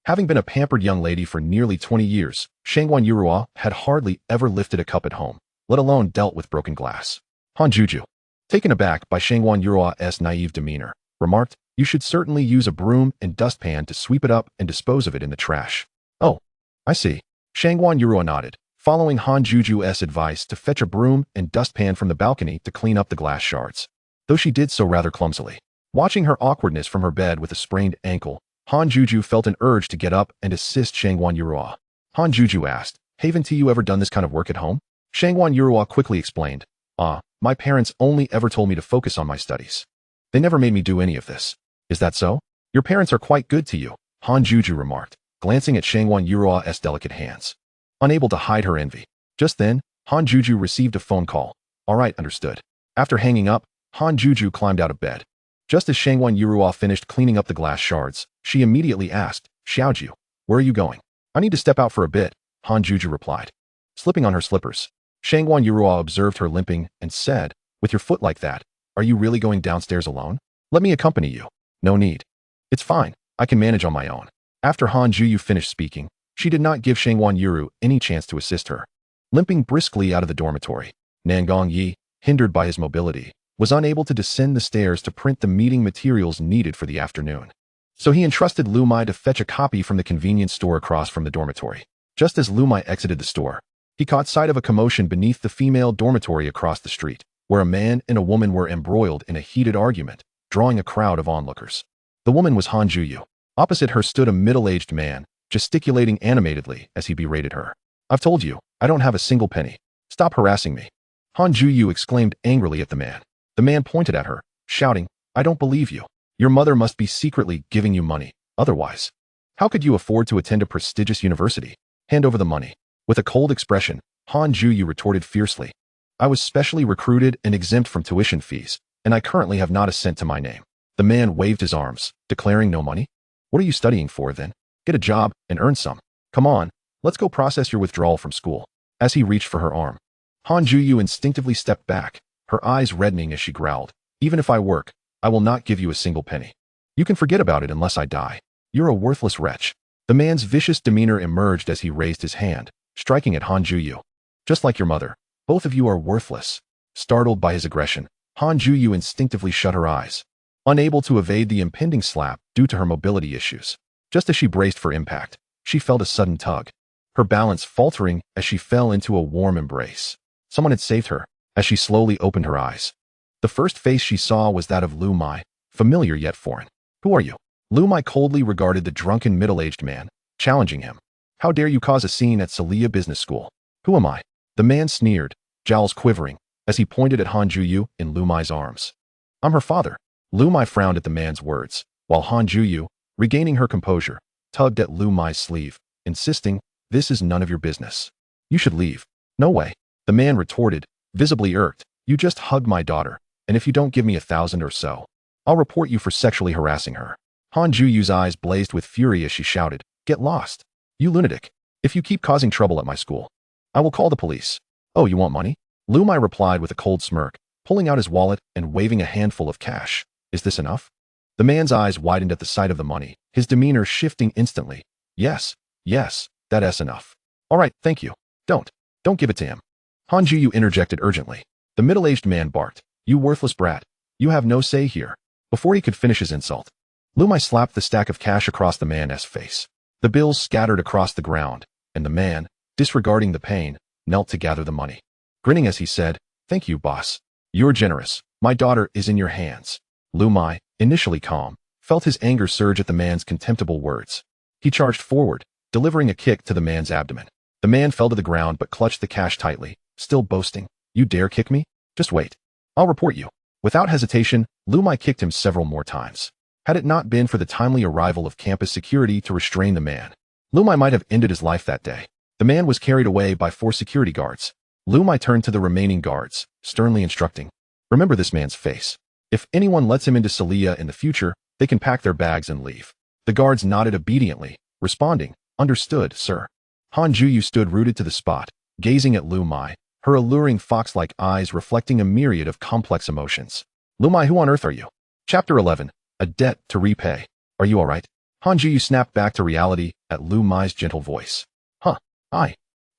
Having been a pampered young lady for nearly 20 years, Shangguan Yurua had hardly ever lifted a cup at home, let alone dealt with broken glass. Han Juju, taken aback by Shangguan Yurua's naive demeanor, remarked, "You should certainly use a broom and dustpan to sweep it up and dispose of it in the trash." "Oh, I see." Shangguan Yurua nodded, following Han Juju's advice to fetch a broom and dustpan from the balcony to clean up the glass shards, though she did so rather clumsily. Watching her awkwardness from her bed with a sprained ankle, Han Juju felt an urge to get up and assist Shangguan Yurua. Han Juju asked, "Haven't you ever done this kind of work at home?" Shangguan Yurua quickly explained, My parents only ever told me to focus on my studies. They never made me do any of this." "Is that so? Your parents are quite good to you," Han Juju remarked, glancing at Shangguan Yurua's delicate hands, unable to hide her envy. Just then, Han Juju received a phone call. "All right, understood." After hanging up, Han Juju climbed out of bed. Just as Shangguan Yurua finished cleaning up the glass shards, she immediately asked, "Xiaojiu, where are you going?" "I need to step out for a bit," Han Juju replied, slipping on her slippers. Shangguan Yurua observed her limping and said, "With your foot like that, are you really going downstairs alone? Let me accompany you." "No need. It's fine, I can manage on my own." After Han Juyu finished speaking, she did not give Shangguan Yuru any chance to assist her. Limping briskly out of the dormitory, Nangongyi, hindered by his mobility, was unable to descend the stairs to print the meeting materials needed for the afternoon. So he entrusted Liu Muye to fetch a copy from the convenience store across from the dormitory. Just as Liu Muye exited the store, he caught sight of a commotion beneath the female dormitory across the street, where a man and a woman were embroiled in a heated argument, drawing a crowd of onlookers. The woman was Han Juyu. Opposite her stood a middle-aged man, gesticulating animatedly as he berated her. "I've told you, I don't have a single penny. Stop harassing me." Han Juyu exclaimed angrily at the man. The man pointed at her, shouting, "I don't believe you. Your mother must be secretly giving you money. Otherwise, how could you afford to attend a prestigious university? Hand over the money." With a cold expression, Han Juyu retorted fiercely, "I was specially recruited and exempt from tuition fees, and I currently have not a cent to my name." The man waved his arms, declaring, "No money? What are you studying for then? Get a job and earn some. Come on, let's go process your withdrawal from school." As he reached for her arm, Han Juyu instinctively stepped back, her eyes reddening as she growled, "Even if I work, I will not give you a single penny. You can forget about it unless I die. You're a worthless wretch." The man's vicious demeanor emerged as he raised his hand, striking at Han Juyu. "Just like your mother, both of you are worthless." Startled by his aggression, Han Juyu instinctively shut her eyes, unable to evade the impending slap due to her mobility issues. Just as she braced for impact, she felt a sudden tug, her balance faltering as she fell into a warm embrace. Someone had saved her. As she slowly opened her eyes, the first face she saw was that of Liu Muye, familiar yet foreign. "Who are you?" Liu Muye coldly regarded the drunken middle-aged man, challenging him. "How dare you cause a scene at Celia Business School?" "Who am I?" The man sneered, jowls quivering, as he pointed at Han Juyu in Liu Muye's arms. "I'm her father." Liu Muye frowned at the man's words, while Han Juyu, regaining her composure, tugged at Liu Muye's sleeve, insisting, "This is none of your business. You should leave." "No way." The man retorted, visibly irked. "You just hugged my daughter, and if you don't give me 1,000 or so, I'll report you for sexually harassing her." Han Juyu's eyes blazed with fury as she shouted, "Get lost, you lunatic. If you keep causing trouble at my school, I will call the police." "Oh, you want money?" Liu Muye replied with a cold smirk, pulling out his wallet and waving a handful of cash. "Is this enough?" The man's eyes widened at the sight of the money, his demeanor shifting instantly. Yes, that's enough." "All right, thank you. Don't give it to him." Han Juyu interjected urgently. The middle-aged man barked, "You worthless brat. You have no say here." Before he could finish his insult, Liu Muye slapped the stack of cash across the man's face. The bills scattered across the ground, and the man, disregarding the pain, knelt to gather the money. Grinning as he said, "Thank you, boss. You're generous. My daughter is in your hands." Liu Muye, initially calm, felt his anger surge at the man's contemptible words. He charged forward, delivering a kick to the man's abdomen. The man fell to the ground but clutched the cash tightly, still boasting, "You dare kick me? Just wait. I'll report you." Without hesitation, Liu Muye kicked him several more times. Had it not been for the timely arrival of campus security to restrain the man, Liu Muye might have ended his life that day. The man was carried away by 4 security guards. Liu Muye turned to the remaining guards, sternly instructing, "Remember this man's face. If anyone lets him into Celia in the future, they can pack their bags and leave." The guards nodded obediently, responding, "Understood, sir." Han Juyu stood rooted to the spot, gazing at Liu Muye, her alluring fox-like eyes reflecting a myriad of complex emotions. "Liu Muye, who on earth are you?" Chapter 11. A Debt to Repay. "Are you all right?" Han Juyu snapped back to reality at Liu Muye's gentle voice.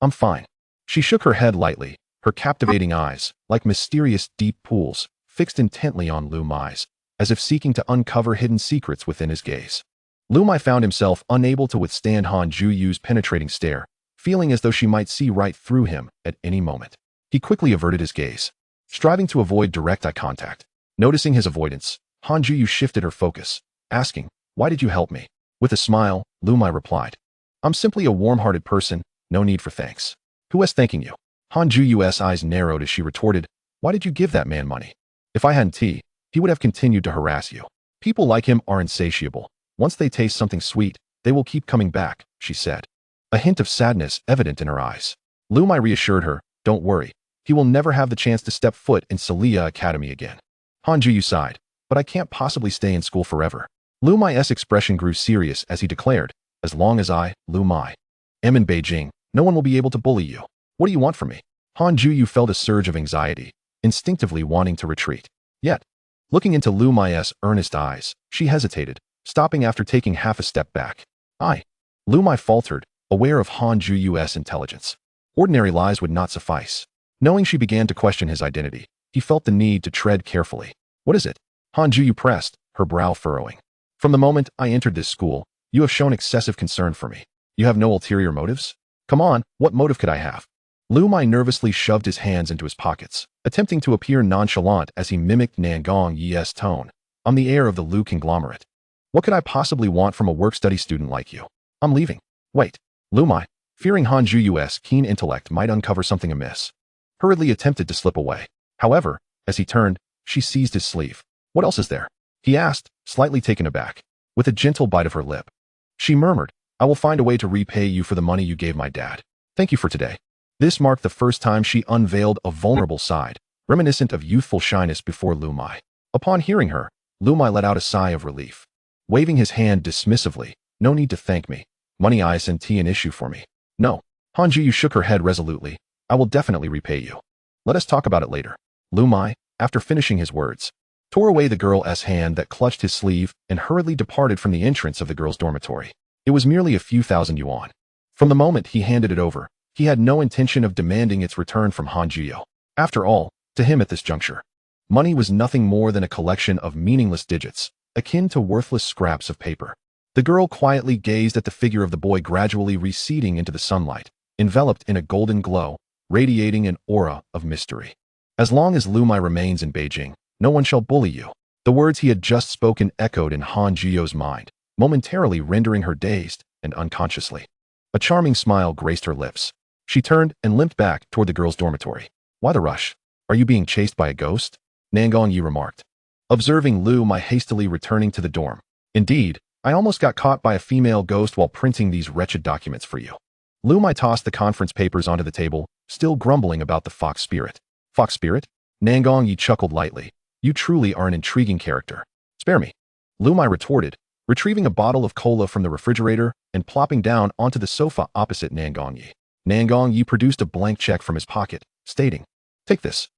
I'm fine." She shook her head lightly, her captivating eyes, like mysterious deep pools, fixed intently on Liu Muye's, as if seeking to uncover hidden secrets within his gaze. Liu Muye found himself unable to withstand Han Juyu's penetrating stare, feeling as though she might see right through him at any moment. He quickly averted his gaze, striving to avoid direct eye contact. Noticing his avoidance, Han Juyu shifted her focus, asking, "Why did you help me?" With a smile, Liu Muye replied, "I'm simply a warm-hearted person, no need for thanks." "Who is thanking you?" Han Juyu's eyes narrowed as she retorted, "Why did you give that man money? If I hadn't, he would have continued to harass you. People like him are insatiable. Once they taste something sweet, they will keep coming back," she said, a hint of sadness evident in her eyes. Liu Muye reassured her, "Don't worry. He will never have the chance to step foot in Celia Academy again." Han Juyu sighed, "But I can't possibly stay in school forever." Liu Muye's expression grew serious as he declared, "As long as I, Liu Muye, am in Beijing, no one will be able to bully you. What do you want from me?" Han Juyu felt a surge of anxiety, instinctively wanting to retreat. Yet, looking into Liu Muye's earnest eyes, she hesitated, stopping after taking half a step back. Liu Muye faltered, aware of Han Juyu's intelligence. Ordinary lies would not suffice. Knowing she began to question his identity, he felt the need to tread carefully. "What is it?" Han Juyu pressed, her brow furrowing. "From the moment I entered this school, you have shown excessive concern for me. You have no ulterior motives?" "Come on, what motive could I have?" Liu Muye nervously shoved his hands into his pockets, attempting to appear nonchalant as he mimicked Nan Gongyi's tone. I'm the heir of the Liu conglomerate. What could I possibly want from a work-study student like you? I'm leaving. Wait. Liu Muye, fearing Han Zhuyu's keen intellect might uncover something amiss, hurriedly attempted to slip away. However, as he turned, she seized his sleeve. What else is there? He asked, slightly taken aback. With a gentle bite of her lip, she murmured, I will find a way to repay you for the money you gave my dad. Thank you for today. This marked the first time she unveiled a vulnerable side, reminiscent of youthful shyness before Liu Muye. Upon hearing her, Liu Muye let out a sigh of relief. Waving his hand dismissively, no need to thank me. Money isn't an issue for me. No. Han Zhuyu shook her head resolutely. I will definitely repay you. Let us talk about it later. Liu Muye, after finishing his words, tore away the girl's hand that clutched his sleeve and hurriedly departed from the entrance of the girl's dormitory. It was merely a few thousand yuan. From the moment he handed it over, he had no intention of demanding its return from Han Zhuyu. After all, to him at this juncture, money was nothing more than a collection of meaningless digits, akin to worthless scraps of paper. The girl quietly gazed at the figure of the boy gradually receding into the sunlight, enveloped in a golden glow, radiating an aura of mystery. As long as Liu Muye remains in Beijing, no one shall bully you. The words he had just spoken echoed in Han Zhuyu's mind, momentarily rendering her dazed and unconsciously. A charming smile graced her lips. She turned and limped back toward the girl's dormitory. Why the rush? Are you being chased by a ghost? Nangong Yi remarked, observing Liu Muye hastily returning to the dorm. Indeed, I almost got caught by a female ghost while printing these wretched documents for you. Liu Muye tossed the conference papers onto the table, still grumbling about the fox spirit. Fox spirit? Nangong Yi chuckled lightly. You truly are an intriguing character. Spare me. Liu Muye retorted, retrieving a bottle of cola from the refrigerator and plopping down onto the sofa opposite Nangong Yi. Nangong Yi produced a blank check from his pocket, stating, Take this.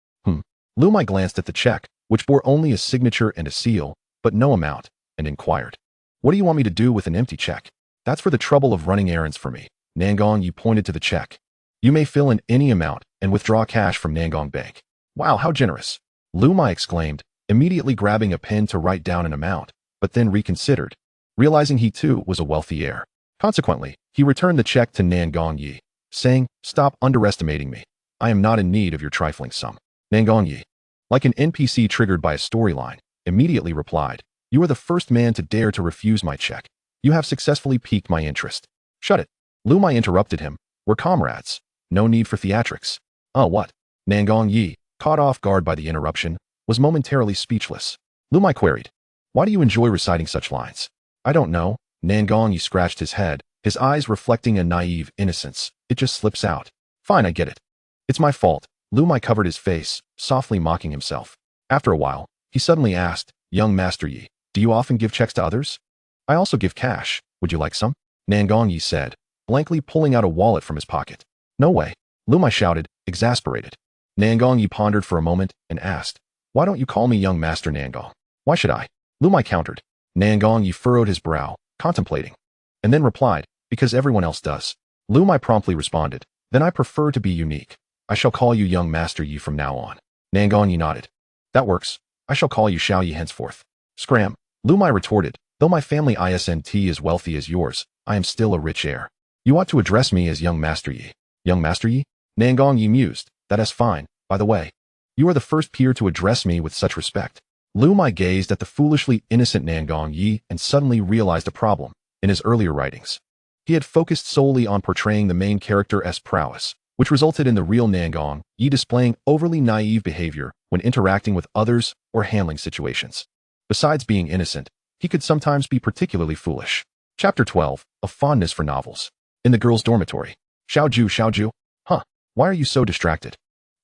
Liu Muye glanced at the check, which bore only a signature and a seal, but no amount, and inquired, What do you want me to do with an empty check? That's for the trouble of running errands for me. Nangong Yi pointed to the check. You may fill in any amount and withdraw cash from Nangong Bank. Wow, how generous. Liu Muye exclaimed, immediately grabbing a pen to write down an amount, but then reconsidered, realizing he too was a wealthy heir. Consequently, he returned the check to Nangong Yi, saying, Stop underestimating me. I am not in need of your trifling sum. Nangong Yi, like an NPC triggered by a storyline, immediately replied, You are the first man to dare to refuse my check. You have successfully piqued my interest. Shut it. Liu Muye interrupted him. We're comrades. No need for theatrics. Oh, what? Nangong Yi, caught off guard by the interruption, was momentarily speechless. Liu Muye queried, Why do you enjoy reciting such lines? I don't know. Nangong Yi scratched his head, his eyes reflecting a naive innocence. It just slips out. Fine, I get it. It's my fault. Liu Muye covered his face, softly mocking himself. After a while, he suddenly asked, Young Master Yi, do you often give checks to others? I also give cash. Would you like some? Nangong Yi said, blankly pulling out a wallet from his pocket. No way. Liu Muye shouted, exasperated. Nangong Yi pondered for a moment and asked, Why don't you call me Young Master Nangong? Why should I? Liu Muye countered. Nangong Yi furrowed his brow, contemplating, and then replied, Because everyone else does. Liu Muye promptly responded, Then I prefer to be unique. I shall call you Young Master Yi from now on. Nangong Yi nodded. That works. I shall call you Xiao Yi henceforth. Scram. Liu Muye retorted, Though my family isn't as wealthy as yours, I am still a rich heir. You ought to address me as Young Master Yi. Young Master Yi? Nangong Yi mused, That is fine, by the way. You are the first peer to address me with such respect. Liu Muye gazed at the foolishly innocent Nangong Yi and suddenly realized a problem. In his earlier writings, he had focused solely on portraying the main character as prowess, which resulted in the real Nangong Yi displaying overly naive behavior when interacting with others or handling situations. Besides being innocent, he could sometimes be particularly foolish. Chapter 12, A Fondness for Novels. In the girls' dormitory. Xiaoju. Huh, why are you so distracted?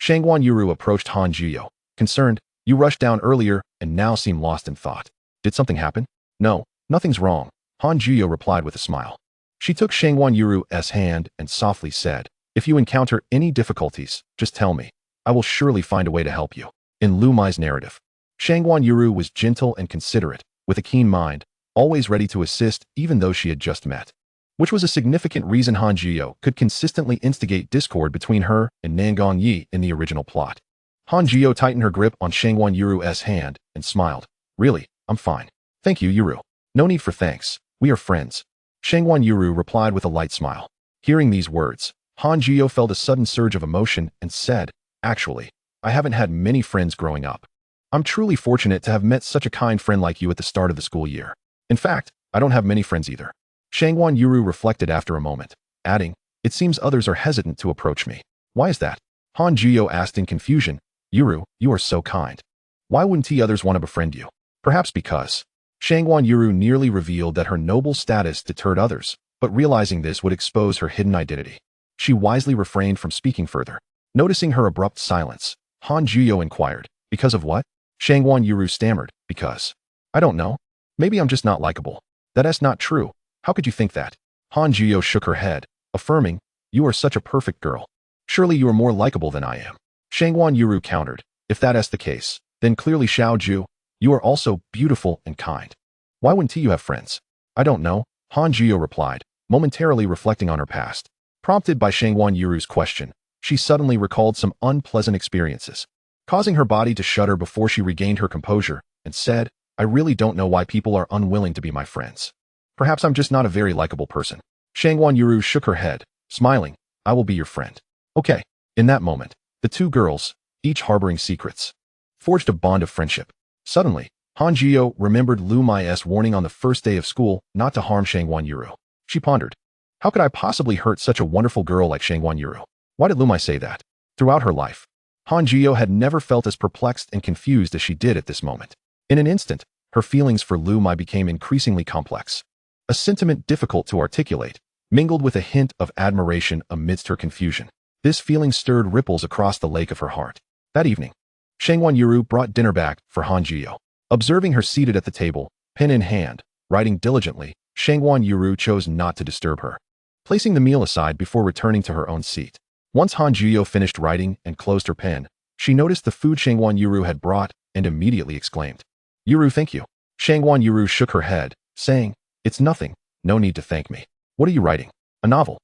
Shangguan Yuru approached Han Zhuyu, concerned, You rushed down earlier and now seem lost in thought. Did something happen? No, nothing's wrong, Han Zhuyu replied with a smile. She took Shangguan Yuru's hand and softly said, If you encounter any difficulties, just tell me. I will surely find a way to help you. In Liu Muye's narrative, Shangguan Yuru was gentle and considerate, with a keen mind, always ready to assist even though she had just met. Which was a significant reason Han Zhuyu could consistently instigate discord between her and Nangong Yi in the original plot. Han Zhuyu tightened her grip on Shangguan Yuru's hand and smiled. Really, I'm fine. Thank you, Yuru. No need for thanks. We are friends. Shangguan Yuru replied with a light smile. Hearing these words, Han Zhuyu felt a sudden surge of emotion and said, Actually, I haven't had many friends growing up. I'm truly fortunate to have met such a kind friend like you at the start of the school year. In fact, I don't have many friends either. Shangguan Yuru reflected after a moment, adding, it seems others are hesitant to approach me. Why is that? Han Juyo asked in confusion. Yuru, you are so kind. Why wouldn't the others want to befriend you? Perhaps because. Shangguan Yuru nearly revealed that her noble status deterred others, but realizing this would expose her hidden identity. She wisely refrained from speaking further. Noticing her abrupt silence, Han Juyo inquired, because of what? Shangguan Yuru stammered, because. I don't know. Maybe I'm just not likable. That's not true. How could you think that? Han Juyo shook her head, affirming, you are such a perfect girl. Surely you are more likable than I am. Shangguan Yuru countered, if that's the case, then clearly Xiao Ju, you are also beautiful and kind. Why wouldn't you have friends? I don't know, Han Juyo replied, momentarily reflecting on her past. Prompted by Shangguan Yuru's question, she suddenly recalled some unpleasant experiences, causing her body to shudder before she regained her composure, and said, I really don't know why people are unwilling to be my friends. Perhaps I'm just not a very likable person. Shangguan Yuru shook her head, smiling, I will be your friend. Okay. In that moment, the two girls, each harboring secrets, forged a bond of friendship. Suddenly, Han Jiyo remembered Liu Muye's warning on the first day of school not to harm Shangguan Yuru. She pondered, how could I possibly hurt such a wonderful girl like Shangguan Yuru? Why did Liu Muye say that? Throughout her life, Han Jiyo had never felt as perplexed and confused as she did at this moment. In an instant, her feelings for Liu Muye became increasingly complex. A sentiment difficult to articulate, mingled with a hint of admiration amidst her confusion. This feeling stirred ripples across the lake of her heart. That evening, Shangguan Yuru brought dinner back for Han Jiyo. Observing her seated at the table, pen in hand, writing diligently, Shangguan Yuru chose not to disturb her, placing the meal aside before returning to her own seat. Once Han Jiyo finished writing and closed her pen, she noticed the food Shangguan Yuru had brought and immediately exclaimed, Yuru, thank you. Shangguan Yuru shook her head, saying, it's nothing, no need to thank me. What are you writing? A novel.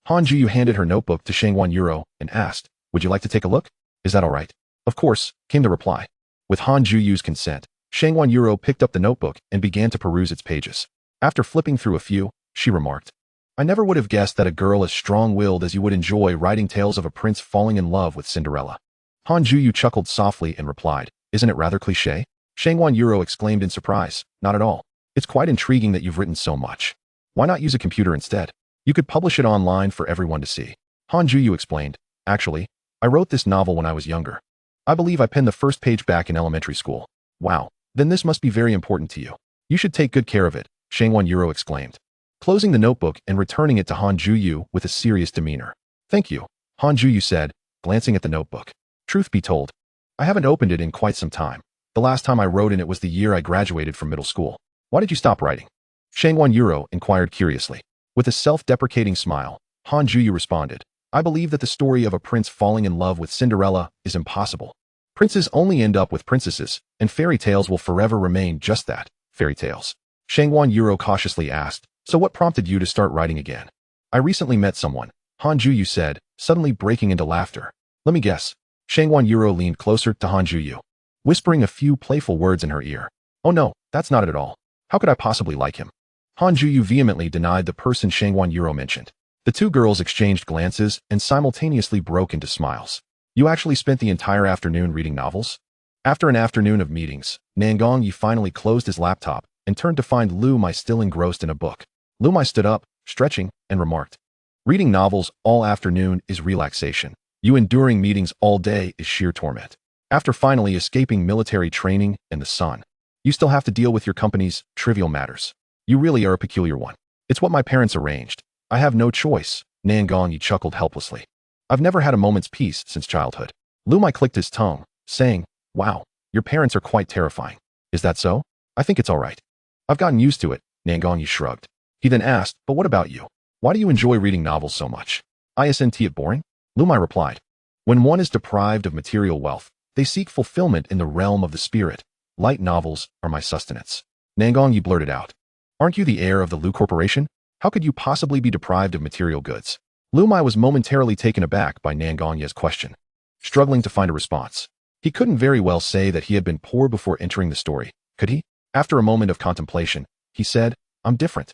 Han Jiyo handed her notebook to Shangguan Yuru and asked, would you like to take a look? Is that all right? Of course, came the reply. With Han Jiyu's consent, Shangguan Yuru picked up the notebook and began to peruse its pages. After flipping through a few, she remarked, I never would have guessed that a girl as strong-willed as you would enjoy writing tales of a prince falling in love with Cinderella. Han Jiyu chuckled softly and replied, isn't it rather cliché? Shangguan Yuru exclaimed in surprise, not at all. It's quite intriguing that you've written so much. Why not use a computer instead? You could publish it online for everyone to see. Han Jiyu explained, actually, I wrote this novel when I was younger. I believe I penned the first page back in elementary school. Wow, then this must be very important to you. You should take good care of it, Shangguan Yuru exclaimed, closing the notebook and returning it to Han Jiyu with a serious demeanor. Thank you, Han Jiyu said, glancing at the notebook. Truth be told, I haven't opened it in quite some time. The last time I wrote in it was the year I graduated from middle school. Why did you stop writing? Shangguan Yuru inquired curiously. With a self-deprecating smile, Han Jiyu responded, I believe that the story of a prince falling in love with Cinderella is impossible. Princes only end up with princesses, and fairy tales will forever remain just that, fairy tales. Shangguan Yuru cautiously asked, so what prompted you to start writing again? I recently met someone, Han Jiyu said, suddenly breaking into laughter. Let me guess. Shangguan Yuru leaned closer to Han Jiyu, whispering a few playful words in her ear. Oh no, that's not it at all. How could I possibly like him? Han Jiyu vehemently denied the person Shangguan Yuru mentioned. The two girls exchanged glances and simultaneously broke into smiles. You actually spent the entire afternoon reading novels? After an afternoon of meetings, Nangong Yi finally closed his laptop and turned to find Liu Muye still engrossed in a book. Liu Muye stood up, stretching, and remarked, reading novels all afternoon is relaxation. You enduring meetings all day is sheer torment. After finally escaping military training and the sun, you still have to deal with your company's trivial matters. You really are a peculiar one. It's what my parents arranged. I have no choice, Nangong Yi chuckled helplessly. I've never had a moment's peace since childhood. Liu Muye clicked his tongue, saying, wow, your parents are quite terrifying. Is that so? I think it's all right. I've gotten used to it, Nangong Yi shrugged. He then asked, but what about you? Why do you enjoy reading novels so much? Isn't it boring? Liu Muye replied, when one is deprived of material wealth, they seek fulfillment in the realm of the spirit. Light novels are my sustenance. Nangong Yi blurted out. Aren't you the heir of the Liu Corporation? How could you possibly be deprived of material goods? Liu Muye was momentarily taken aback by Nangong Yi's question, struggling to find a response. He couldn't very well say that he had been poor before entering the story, could he? After a moment of contemplation, he said, I'm different.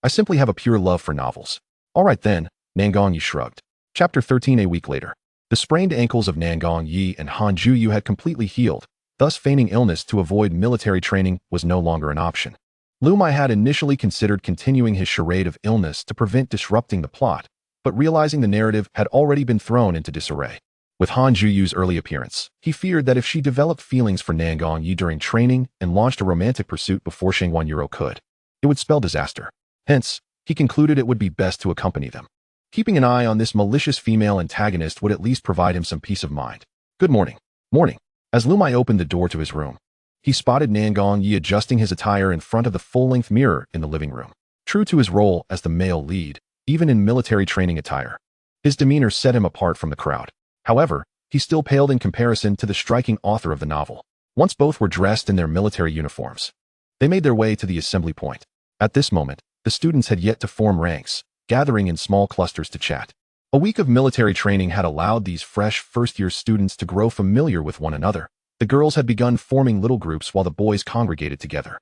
I simply have a pure love for novels. All right then, Nangong Yi shrugged. Chapter 13. A week later. The sprained ankles of Nangong Yi and Han Jiyu had completely healed. Thus, feigning illness to avoid military training was no longer an option. Liu Muye had initially considered continuing his charade of illness to prevent disrupting the plot, but realizing the narrative had already been thrown into disarray. With Han Zhuyu's early appearance, he feared that if she developed feelings for Nan Gongyi during training and launched a romantic pursuit before Shangguan Yuro could, it would spell disaster. Hence, he concluded it would be best to accompany them. Keeping an eye on this malicious female antagonist would at least provide him some peace of mind. Good morning. Morning. As Liu Muye opened the door to his room, he spotted Nan Gongyi adjusting his attire in front of the full-length mirror in the living room. True to his role as the male lead, even in military training attire, his demeanor set him apart from the crowd. However, he still paled in comparison to the striking author of the novel. Once both were dressed in their military uniforms, they made their way to the assembly point. At this moment, the students had yet to form ranks, gathering in small clusters to chat. A week of military training had allowed these fresh first-year students to grow familiar with one another. The girls had begun forming little groups while the boys congregated together.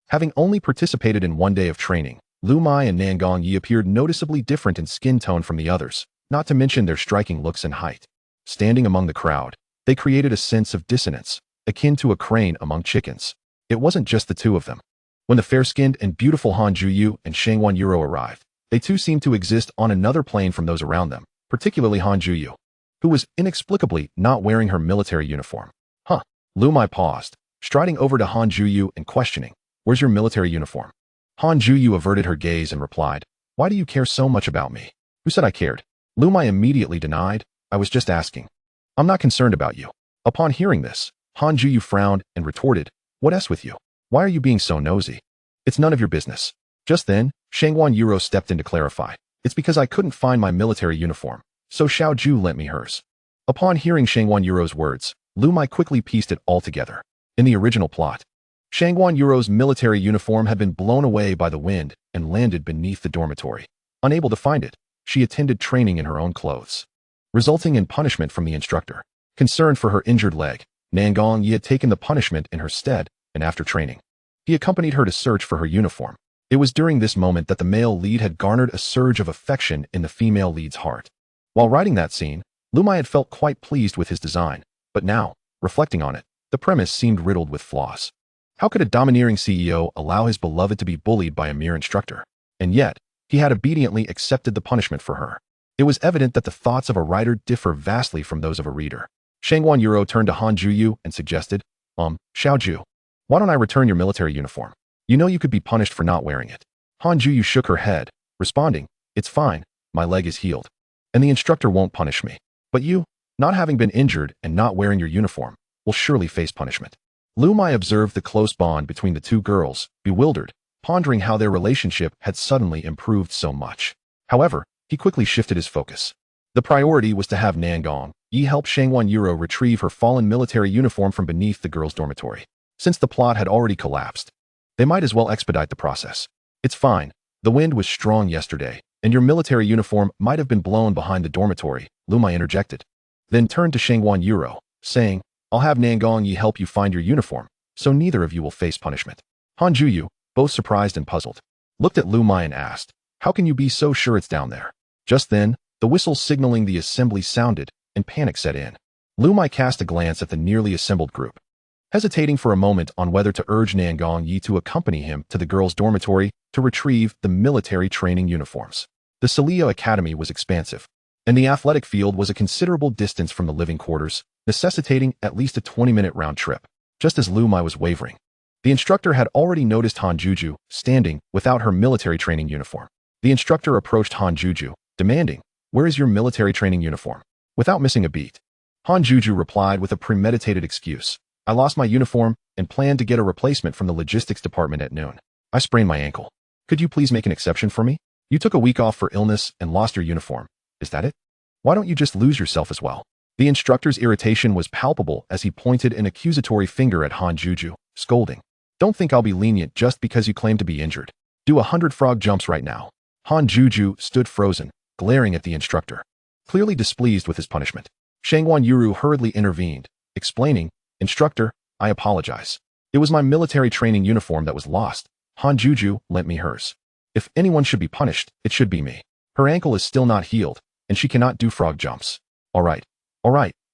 Having only participated in one day of training, Liu Muye and Nan Gongyi appeared noticeably different in skin tone from the others, not to mention their striking looks and height. Standing among the crowd, they created a sense of dissonance, akin to a crane among chickens. It wasn't just the two of them. When the fair-skinned and beautiful Han Zhuyu and Shangguan Yuro arrived, they too seemed to exist on another plane from those around them, particularly Han Zhuyu, who was inexplicably not wearing her military uniform. Liu Muye paused, striding over to Han Zhuyu and questioning, "Where's your military uniform?" Han Zhuyu averted her gaze and replied, "Why do you care so much about me?" "Who said I cared?" Liu Muye immediately denied, "I was just asking. I'm not concerned about you." Upon hearing this, Han Zhuyu frowned and retorted, "What s with you? Why are you being so nosy? It's none of your business." Just then, Shangguan Yuro stepped in to clarify, "It's because I couldn't find my military uniform, so Xiao Zhu lent me hers." Upon hearing Shangguan Yuro's words, Liu Muye quickly pieced it all together. In the original plot, Shangguan Yuro's military uniform had been blown away by the wind and landed beneath the dormitory. Unable to find it, she attended training in her own clothes, resulting in punishment from the instructor. Concerned for her injured leg, Nan Gongyi had taken the punishment in her stead, and after training, he accompanied her to search for her uniform. It was during this moment that the male lead had garnered a surge of affection in the female lead's heart. While writing that scene, Liu Muye had felt quite pleased with his design, but now, reflecting on it, the premise seemed riddled with flaws. How could a domineering CEO allow his beloved to be bullied by a mere instructor? And yet, he had obediently accepted the punishment for her. It was evident that the thoughts of a writer differ vastly from those of a reader. Shangguan Yuro turned to Han Zhuyu and suggested, Xiao Zhu, why don't I return your military uniform? You know you could be punished for not wearing it." Han Zhuyu shook her head, responding, "It's fine, my leg is healed, and the instructor won't punish me. But you, not having been injured and not wearing your uniform, will surely face punishment." Liu Muye observed the close bond between the two girls, bewildered, pondering how their relationship had suddenly improved so much. However, he quickly shifted his focus. The priority was to have Nan Gongyi help Shangguan Yuro retrieve her fallen military uniform from beneath the girls' dormitory. Since the plot had already collapsed, they might as well expedite the process. "It's fine. The wind was strong yesterday, and your military uniform might have been blown behind the dormitory," Liu Muye interjected. Then turned to Shangguan Yuro, saying, "I'll have Nan Gongyi help you find your uniform, so neither of you will face punishment." Han Zhuyu, both surprised and puzzled, looked at Liu Muye and asked, "How can you be so sure it's down there?" Just then, the whistle signaling the assembly sounded, and panic set in. Liu Muye cast a glance at the nearly assembled group, hesitating for a moment on whether to urge Nan Gongyi to accompany him to the girls' dormitory to retrieve the military training uniforms. The Celia Academy was expansive, and the athletic field was a considerable distance from the living quarters, necessitating at least a 20-minute round trip. Just as Liu Muye was wavering, the instructor had already noticed Han Zhuyu standing without her military training uniform. The instructor approached Han Zhuyu, demanding, "Where is your military training uniform?" Without missing a beat, Han Zhuyu replied with a premeditated excuse, "I lost my uniform and planned to get a replacement from the logistics department at noon. I sprained my ankle. Could you please make an exception for me? You took a week off for illness and lost your uniform. Is that it? Why don't you just lose yourself as well?" The instructor's irritation was palpable as he pointed an accusatory finger at Han Zhuyu, scolding, "Don't think I'll be lenient just because you claim to be injured. Do 100 frog jumps right now." Han Zhuyu stood frozen, glaring at the instructor, clearly displeased with his punishment. Shangguan Yuro hurriedly intervened, explaining, "Instructor, I apologize. It was my military training uniform that was lost. Han Zhuyu lent me hers. If anyone should be punished, it should be me. Her ankle is still not healed, and she cannot do frog jumps." All right,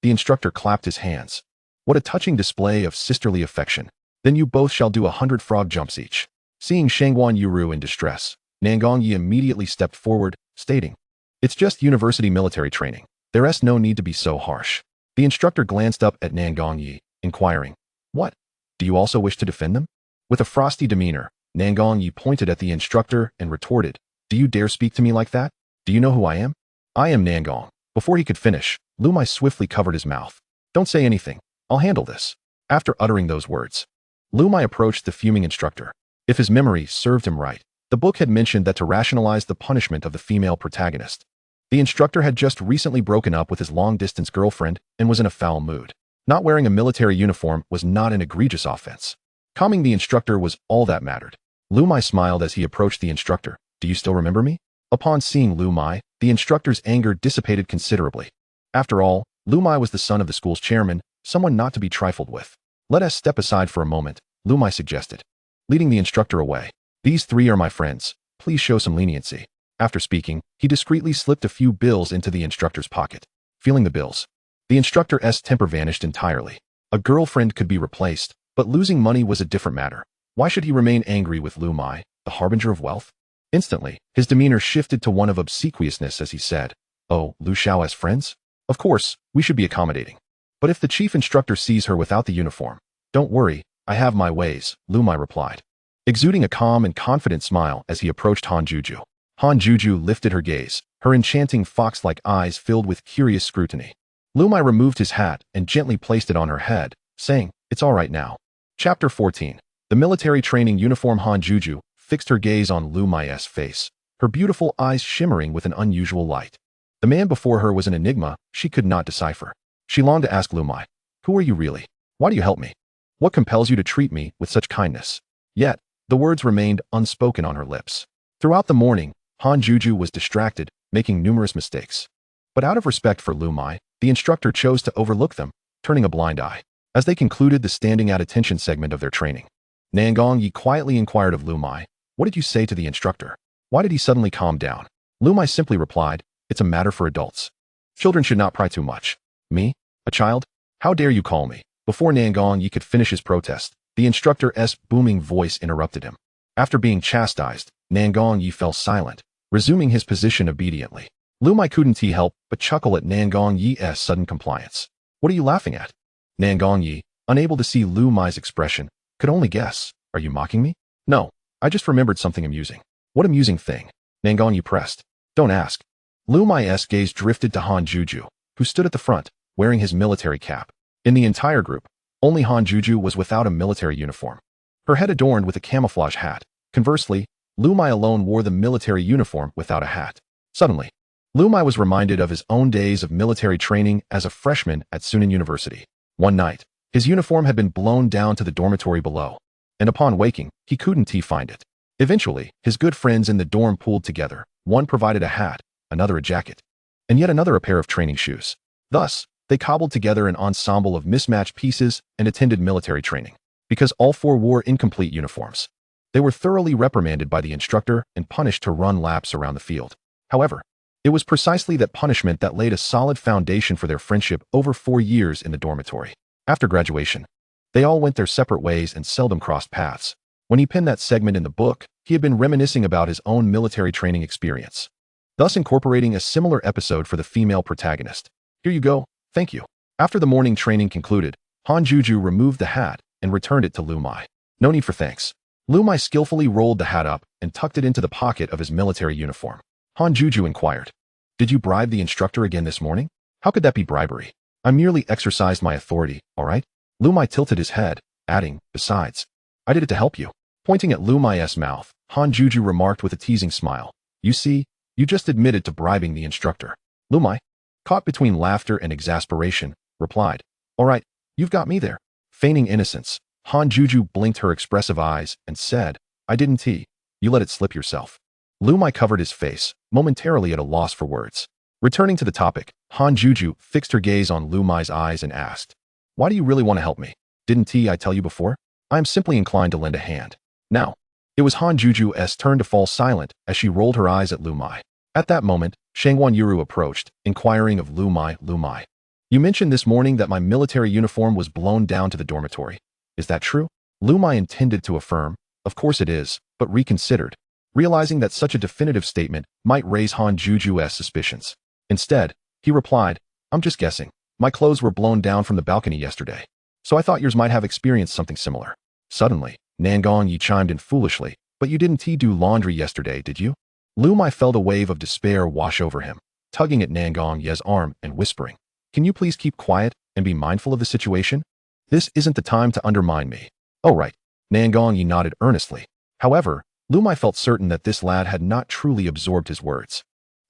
the instructor clapped his hands. What a touching display of sisterly affection. Then you both shall do 100 frog jumps each. Seeing Shangguan Yuru in distress, Nangongyi immediately stepped forward, stating, "It's just university military training. There's no need to be so harsh." The instructor glanced up at Nangongyi, inquiring, "What? Do you also wish to defend them?" With a frosty demeanor, Nangongyi pointed at the instructor and retorted, "Do you dare speak to me like that? Do you know who I am? I am Nangong." Before he could finish, Liu Muye swiftly covered his mouth. "Don't say anything. I'll handle this." After uttering those words, Liu Muye approached the fuming instructor. If his memory served him right, the book had mentioned that to rationalize the punishment of the female protagonist, the instructor had just recently broken up with his long-distance girlfriend and was in a foul mood. Not wearing a military uniform was not an egregious offense. Calming the instructor was all that mattered. Liu Muye smiled as he approached the instructor. "Do you still remember me?" Upon seeing Liu Muye, the instructor's anger dissipated considerably. After all, Liu Muye was the son of the school's chairman, someone not to be trifled with. "Let us step aside for a moment," Liu Muye suggested, leading the instructor away. "These three are my friends. Please show some leniency." After speaking, he discreetly slipped a few bills into the instructor's pocket. Feeling the bills, the instructor's temper vanished entirely. A girlfriend could be replaced, but losing money was a different matter. Why should he remain angry with Liu Muye, the harbinger of wealth? Instantly, his demeanor shifted to one of obsequiousness as he said, "Oh, Liu Xiao's friends? Of course, we should be accommodating. But if the chief instructor sees her without the uniform, don't worry, I have my ways," Liu Muye replied, exuding a calm and confident smile as he approached Han Juju. Han Juju lifted her gaze, her enchanting fox-like eyes filled with curious scrutiny. Liu Muye removed his hat and gently placed it on her head, saying, "It's all right now." Chapter 14. The military training uniform. Han Juju fixed her gaze on Liu Muye's face, her beautiful eyes shimmering with an unusual light. The man before her was an enigma she could not decipher. She longed to ask Liu Muye, "Who are you really? Why do you help me? What compels you to treat me with such kindness?" Yet, the words remained unspoken on her lips. Throughout the morning, Han Juju was distracted, making numerous mistakes. But out of respect for Liu Muye, the instructor chose to overlook them, turning a blind eye. As they concluded the standing at attention segment of their training, Nangongyi quietly inquired of Liu Muye, "What did you say to the instructor? Why did he suddenly calm down?" Liu Muye simply replied, "It's a matter for adults. Children should not pry too much." "Me? A child? How dare you call me?" Before Nangongyi could finish his protest, the instructor's booming voice interrupted him. After being chastised, Nangongyi fell silent, resuming his position obediently. Liu Muye couldn't help but chuckle at Nangongyi's sudden compliance. "What are you laughing at?" Nangongyi, unable to see Liu Muye's expression, could only guess. "Are you mocking me?" "No, I just remembered something amusing." "What amusing thing?" Nangongyi pressed. "Don't ask." Liu Muye's gaze drifted to Han Juju, who stood at the front, wearing his military cap. In the entire group, only Han Juju was without a military uniform, her head adorned with a camouflage hat. Conversely, Liu Muye alone wore the military uniform without a hat. Suddenly, Liu Muye was reminded of his own days of military training as a freshman at Sunan University. One night, his uniform had been blown down to the dormitory below, and upon waking, he couldn't find it. Eventually, his good friends in the dorm pooled together. One provided a hat, another a jacket, and yet another a pair of training shoes. Thus, they cobbled together an ensemble of mismatched pieces and attended military training. Because all four wore incomplete uniforms, they were thoroughly reprimanded by the instructor and punished to run laps around the field. However, it was precisely that punishment that laid a solid foundation for their friendship over 4 years in the dormitory. After graduation, they all went their separate ways and seldom crossed paths. When he penned that segment in the book, he had been reminiscing about his own military training experience, thus incorporating a similar episode for the female protagonist. "Here you go, thank you." After the morning training concluded, Han Juju removed the hat and returned it to Liu Muye. "No need for thanks." Liu Muye skillfully rolled the hat up and tucked it into the pocket of his military uniform. Han Juju inquired, "Did you bribe the instructor again this morning?" "How could that be bribery? I merely exercised my authority, all right?" Liu Muye tilted his head, adding, "Besides, I did it to help you." Pointing at Liu Muye's mouth, Han Juju remarked with a teasing smile, "You see, you just admitted to bribing the instructor." Liu Muye, caught between laughter and exasperation, replied, "All right, you've got me there." Feigning innocence, Han Juju blinked her expressive eyes and said, "I didn't. You let it slip yourself." Liu Muye covered his face, momentarily at a loss for words. Returning to the topic, Han Juju fixed her gaze on Liu Muye's eyes and asked, "Why do you really want to help me? Didn't I tell you before? I am simply inclined to lend a hand." Now, it was Han Juju's turn to fall silent as she rolled her eyes at Liu Muye. At that moment, Shangguan Yuru approached, inquiring of Liu Muye, You mentioned this morning that my military uniform was blown down to the dormitory. Is that true? Liu Muye intended to affirm, of course it is, but reconsidered, realizing that such a definitive statement might raise Han Juju's suspicions. Instead, he replied, I'm just guessing. My clothes were blown down from the balcony yesterday, so I thought yours might have experienced something similar. Suddenly, Nan Gongyi chimed in foolishly, but you didn't do laundry yesterday, did you? Liu Muye felt a wave of despair wash over him, tugging at Nan Gongyi's arm and whispering, can you please keep quiet and be mindful of the situation? This isn't the time to undermine me. Oh right. Nan Gongyi nodded earnestly. However, Liu Muye felt certain that this lad had not truly absorbed his words.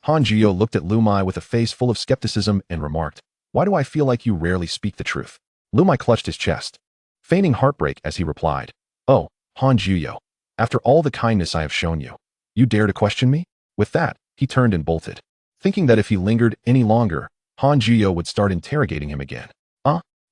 Han Jiyo looked at Liu Muye with a face full of skepticism and remarked, why do I feel like you rarely speak the truth? Liu Muye clutched his chest, feigning heartbreak as he replied, oh, Han Jiyo, after all the kindness I have shown you, you dare to question me? With that, he turned and bolted, thinking that if he lingered any longer, Han Jiyo would start interrogating him again.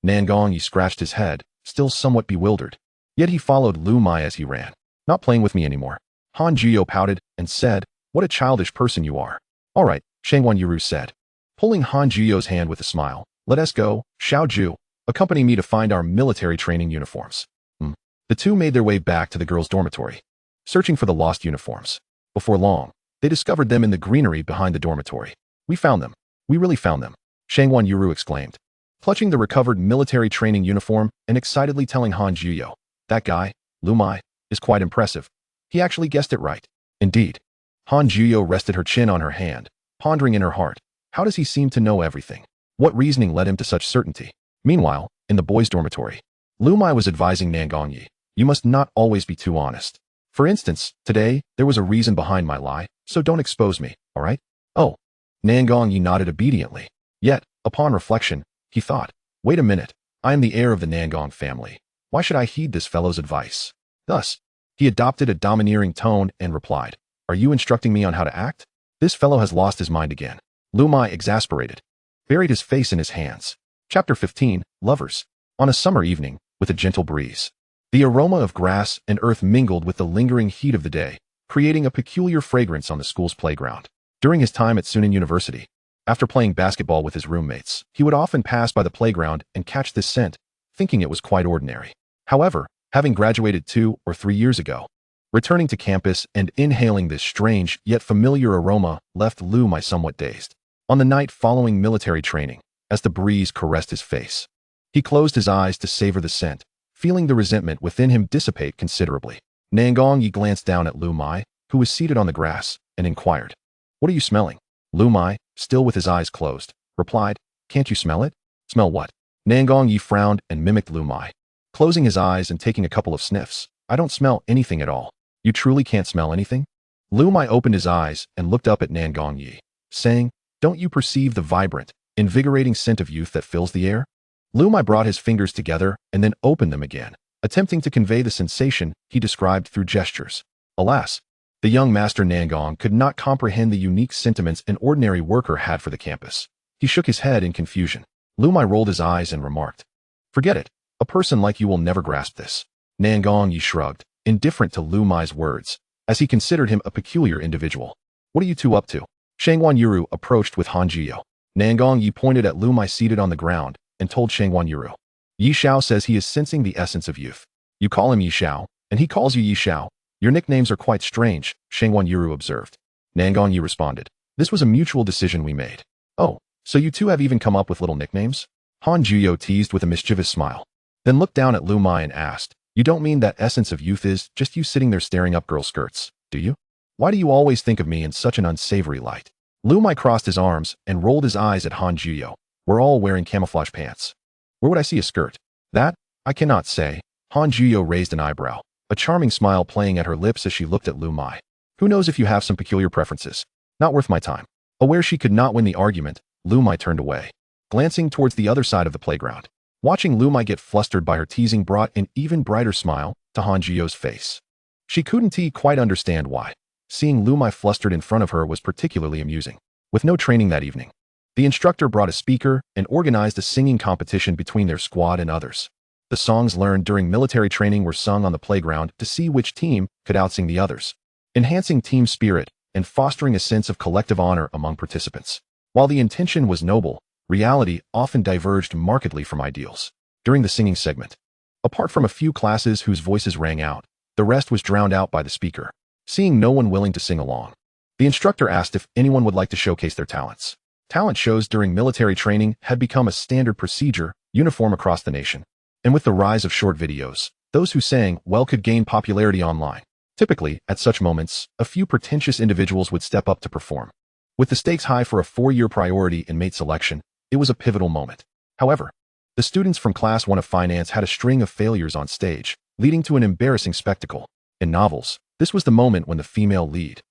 Nan Gongyi scratched his head, still somewhat bewildered. Yet he followed Liu Muye as he ran. Not playing with me anymore. Han Jiyo pouted and said, what a childish person you are. All right, Shangwan Yuru said, pulling Han Jiyo's hand with a smile. Let us go, Xiao Ju. Accompany me to find our military training uniforms. The two made their way back to the girls' dormitory, searching for the lost uniforms. Before long, they discovered them in the greenery behind the dormitory. We found them. We really found them, Shangwan Yuru exclaimed, clutching the recovered military training uniform and excitedly telling Han Jiyo, that guy, Liu Muye, is quite impressive. He actually guessed it right. Indeed. Han Jiyo rested her chin on her hand, pondering in her heart, how does he seem to know everything? What reasoning led him to such certainty? Meanwhile, in the boys' dormitory, Liu Muye was advising Nan Gongyi, you must not always be too honest. For instance, today, there was a reason behind my lie, so don't expose me, all right? Oh. Nan Gongyi nodded obediently. Yet, upon reflection, he thought, wait a minute, I am the heir of the Nangong family. Why should I heed this fellow's advice? Thus, he adopted a domineering tone and replied, are you instructing me on how to act? This fellow has lost his mind again. Liu Muye, exasperated, buried his face in his hands. Chapter 15, Lovers. On a summer evening, with a gentle breeze, the aroma of grass and earth mingled with the lingering heat of the day, creating a peculiar fragrance on the school's playground. During his time at Sunan University, after playing basketball with his roommates, he would often pass by the playground and catch this scent, thinking it was quite ordinary. However, having graduated 2 or 3 years ago, returning to campus and inhaling this strange yet familiar aroma left Liu Muye somewhat dazed. On the night following military training, as the breeze caressed his face, he closed his eyes to savor the scent, feeling the resentment within him dissipate considerably. Nan Gongyi glanced down at Liu Muye, who was seated on the grass, and inquired, what are you smelling? Liu Muye, still with his eyes closed, replied, can't you smell it? Smell what? Nan Gongyi frowned and mimicked Liu Muye, closing his eyes and taking a couple of sniffs. I don't smell anything at all. You truly can't smell anything? Liu Muye opened his eyes and looked up at Nan Gongyi, saying, don't you perceive the vibrant, invigorating scent of youth that fills the air? Liu Muye brought his fingers together and then opened them again, attempting to convey the sensation he described through gestures. Alas, the young master Nangong could not comprehend the unique sentiments an ordinary worker had for the campus. He shook his head in confusion. Liu Muye rolled his eyes and remarked, forget it, a person like you will never grasp this. Nan Gongyi shrugged, indifferent to Liu Muye's words, as he considered him a peculiar individual. What are you two up to? Shangwan Yuru approached with Han Jiyo. Nan Gongyi pointed at Liu Muye seated on the ground and told Shangwan Yuru, Yi Xiao says he is sensing the essence of youth. You call him Yi Xiao, and he calls you Yi Xiao. Your nicknames are quite strange, Shangwan Yuru observed. Nan Gongyi responded, this was a mutual decision we made. Oh, so you two have even come up with little nicknames? Han Jiyo teased with a mischievous smile, then looked down at Liu Muye and asked, you don't mean that essence of youth is just you sitting there staring up girl skirts, do you? Why do you always think of me in such an unsavory light? Liu Muye crossed his arms and rolled his eyes at Han Jiyo. We're all wearing camouflage pants. Where would I see a skirt? That, I cannot say. Han Jiyo raised an eyebrow, a charming smile playing at her lips as she looked at Liu Muye. Who knows if you have some peculiar preferences? Not worth my time. Aware she could not win the argument, Liu Muye turned away, glancing towards the other side of the playground. Watching Liu Muye get flustered by her teasing brought an even brighter smile to Han Jiyo's face. She couldn't quite understand why. Seeing Liu Muye flustered in front of her was particularly amusing. With no training that evening, the instructor brought a speaker and organized a singing competition between their squad and others. The songs learned during military training were sung on the playground to see which team could outsing the others, enhancing team spirit and fostering a sense of collective honor among participants. While the intention was noble, reality often diverged markedly from ideals. During the singing segment, apart from a few classes whose voices rang out, the rest was drowned out by the speaker. Seeing no one willing to sing along, the instructor asked if anyone would like to showcase their talents. Talent shows during military training had become a standard procedure, uniform across the nation. And with the rise of short videos, those who sang well could gain popularity online. Typically, at such moments, a few pretentious individuals would step up to perform. With the stakes high for a 4-year priority in mate selection, it was a pivotal moment. However, the students from Class 1 of Finance had a string of failures on stage, leading to an embarrassing spectacle. In novels, this was the moment when the female lead,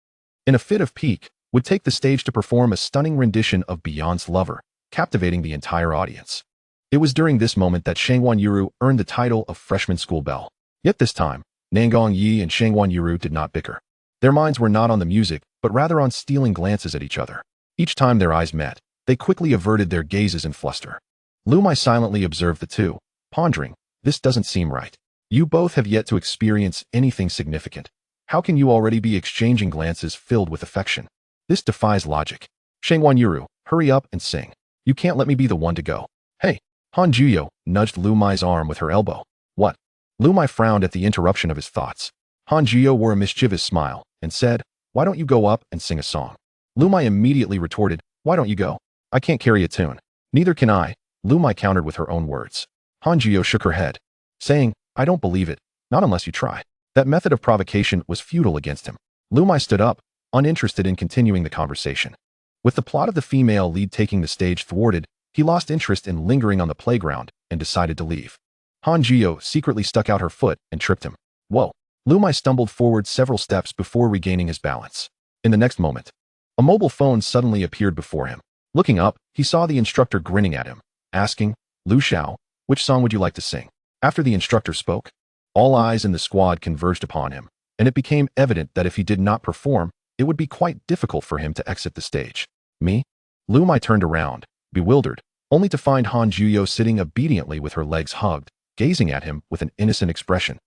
in a fit of pique, would take the stage to perform a stunning rendition of Beyonce's Lover, captivating the entire audience. It was during this moment that Shangwan Yuru earned the title of Freshman School Belle. Yet this time, Nangong Yi and Shangwan Yuru did not bicker. Their minds were not on the music, but rather on stealing glances at each other. Each time their eyes met, they quickly averted their gazes in fluster. Liu Muye silently observed the two, pondering, this doesn't seem right. You both have yet to experience anything significant. How can you already be exchanging glances filled with affection? This defies logic. Shangwan Yuru, hurry up and sing. You can't let me be the one to go. Hey, Han Juyo nudged Liu Muye's arm with her elbow. What? Liu Muye frowned at the interruption of his thoughts. Han Juyo wore a mischievous smile and said, why don't you go up and sing a song? Liu Muye immediately retorted, why don't you go? I can't carry a tune. Neither can I, Liu Muye countered with her own words. Han Juyo shook her head, saying, I don't believe it, not unless you try. That method of provocation was futile against him. Liu Muye stood up, uninterested in continuing the conversation. With the plot of the female lead taking the stage thwarted, he lost interest in lingering on the playground and decided to leave. Han Juyo secretly stuck out her foot and tripped him. Whoa! Liu Muye stumbled forward several steps before regaining his balance. In the next moment, a mobile phone suddenly appeared before him. Looking up, he saw the instructor grinning at him, asking, Liu Xiao, which song would you like to sing? After the instructor spoke, all eyes in the squad converged upon him, and it became evident that if he did not perform, it would be quite difficult for him to exit the stage. Me? Liu Muye turned around, bewildered, only to find Han Juyo sitting obediently with her legs hugged, gazing at him with an innocent expression,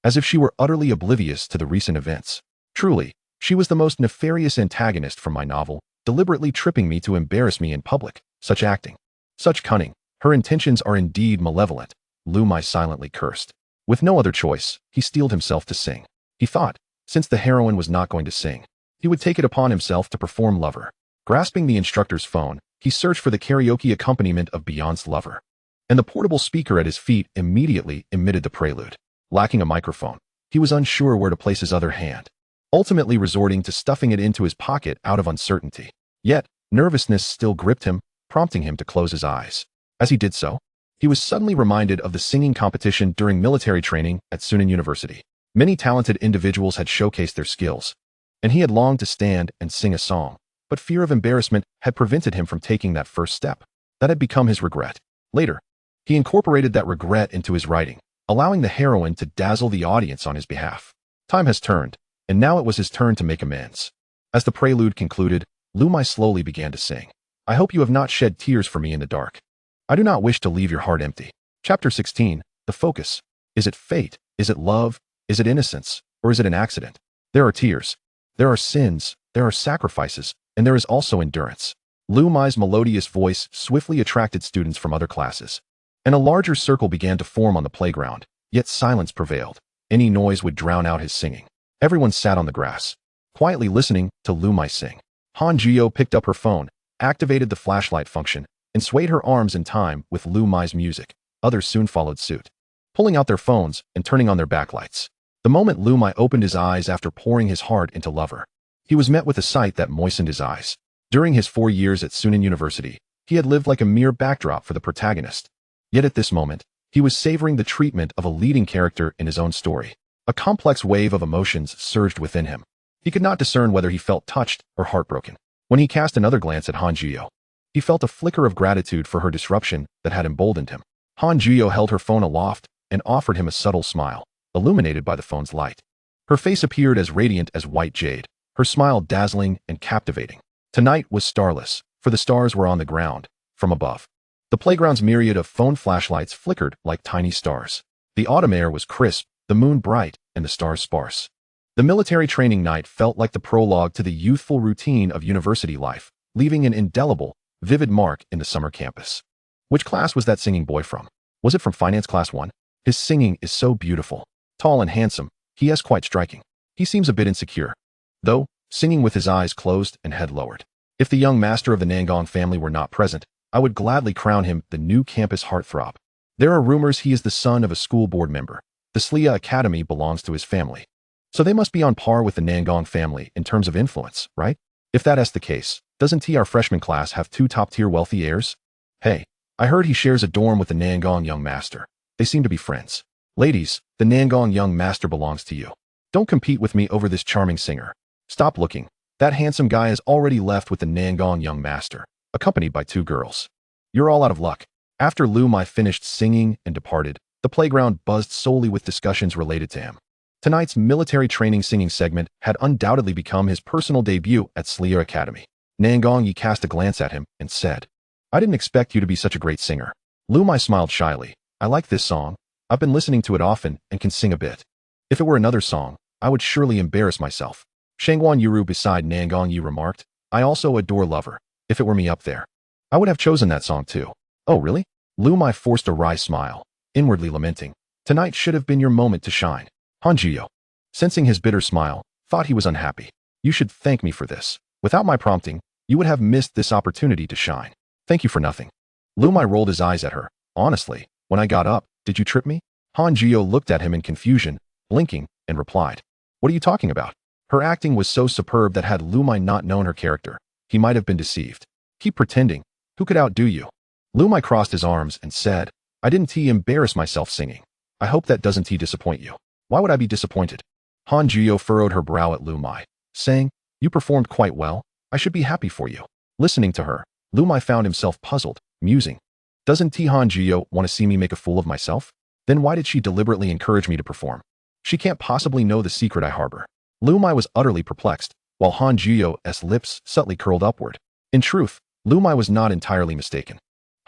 as if she were utterly oblivious to the recent events. Truly, she was the most nefarious antagonist from my novel, deliberately tripping me to embarrass me in public. Such acting, such cunning, her intentions are indeed malevolent, Liu Muye silently cursed. With no other choice, he steeled himself to sing. He thought, since the heroine was not going to sing, he would take it upon himself to perform Lover. Grasping the instructor's phone, he searched for the karaoke accompaniment of Beyonce's Lover, and the portable speaker at his feet immediately emitted the prelude. Lacking a microphone, he was unsure where to place his other hand, ultimately resorting to stuffing it into his pocket out of uncertainty. Yet, nervousness still gripped him, prompting him to close his eyes. As he did so, he was suddenly reminded of the singing competition during military training at Sunan University. Many talented individuals had showcased their skills, and he had longed to stand and sing a song, but fear of embarrassment had prevented him from taking that first step. That had become his regret. Later, he incorporated that regret into his writing, allowing the heroine to dazzle the audience on his behalf. Time has turned, and now it was his turn to make amends. As the prelude concluded, Liu Muye slowly began to sing. I hope you have not shed tears for me in the dark. I do not wish to leave your heart empty. Chapter 16, The Focus. Is it fate? Is it love? Is it innocence? Or is it an accident? There are tears. There are sins. There are sacrifices. And there is also endurance. Liu Muye's melodious voice swiftly attracted students from other classes, and a larger circle began to form on the playground, yet silence prevailed. Any noise would drown out his singing. Everyone sat on the grass, quietly listening to Liu Muye sing. Han Juyo picked up her phone, activated the flashlight function, and swayed her arms in time with Liu Muye's music. Others soon followed suit, pulling out their phones and turning on their backlights. The moment Liu Muye opened his eyes after pouring his heart into Lover, he was met with a sight that moistened his eyes. During his 4 years at Sunan University, he had lived like a mere backdrop for the protagonist. Yet at this moment, he was savoring the treatment of a leading character in his own story. A complex wave of emotions surged within him. He could not discern whether he felt touched or heartbroken. When he cast another glance at Han Juyo, he felt a flicker of gratitude for her disruption that had emboldened him. Han Juyo held her phone aloft and offered him a subtle smile, illuminated by the phone's light. Her face appeared as radiant as white jade, her smile dazzling and captivating. Tonight was starless, for the stars were on the ground, from above. The playground's myriad of phone flashlights flickered like tiny stars. The autumn air was crisp, the moon bright, and the stars sparse. The military training night felt like the prologue to the youthful routine of university life, leaving an indelible, vivid mark in the summer campus. Which class was that singing boy from? Was it from finance class 1? His singing is so beautiful. Tall and handsome, he is quite striking. He seems a bit insecure, though, singing with his eyes closed and head lowered. If the young master of the Nangong family were not present, I would gladly crown him the new campus heartthrob. There are rumors he is the son of a school board member. The Slia Academy belongs to his family. So they must be on par with the Nangong family in terms of influence, right? If that is the case, doesn't our freshman class have 2 top-tier wealthy heirs? Hey, I heard he shares a dorm with the Nangong young master. They seem to be friends. Ladies, the Nangong young master belongs to you. Don't compete with me over this charming singer. Stop looking. That handsome guy has already left with the Nangong young master, accompanied by 2 girls. You're all out of luck. After Liu Muye finished singing and departed, the playground buzzed solely with discussions related to him. Tonight's military training singing segment had undoubtedly become his personal debut at Slia Academy. Nangong Yi cast a glance at him and said, I didn't expect you to be such a great singer. Liu Muye smiled shyly. I like this song. I've been listening to it often and can sing a bit. If it were another song, I would surely embarrass myself. Shangguan Yuru beside Nangong Yi remarked, I also adore Lover. If it were me up there, I would have chosen that song too. Oh really? Liu Muye forced a wry smile, inwardly lamenting. Tonight should have been your moment to shine. Han Jiyo, sensing his bitter smile, thought he was unhappy. You should thank me for this. Without my prompting, you would have missed this opportunity to shine. Thank you for nothing. Liu Muye rolled his eyes at her. Honestly, when I got up, did you trip me? Han Jiyo looked at him in confusion, blinking, and replied, What are you talking about? Her acting was so superb that had Liu Muye not known her character, he might have been deceived. Keep pretending. Who could outdo you? Liu Muye crossed his arms and said, I didn't embarrass myself singing. I hope that doesn't disappoint you. Why would I be disappointed? Han Jiyo furrowed her brow at Liu Muye, saying, You performed quite well. I should be happy for you. Listening to her, Liu Muye found himself puzzled, musing. Doesn't Han Jiyo want to see me make a fool of myself? Then why did she deliberately encourage me to perform? She can't possibly know the secret I harbor. Liu Muye was utterly perplexed, while Han Jiyo's lips subtly curled upward. In truth, Liu Muye was not entirely mistaken.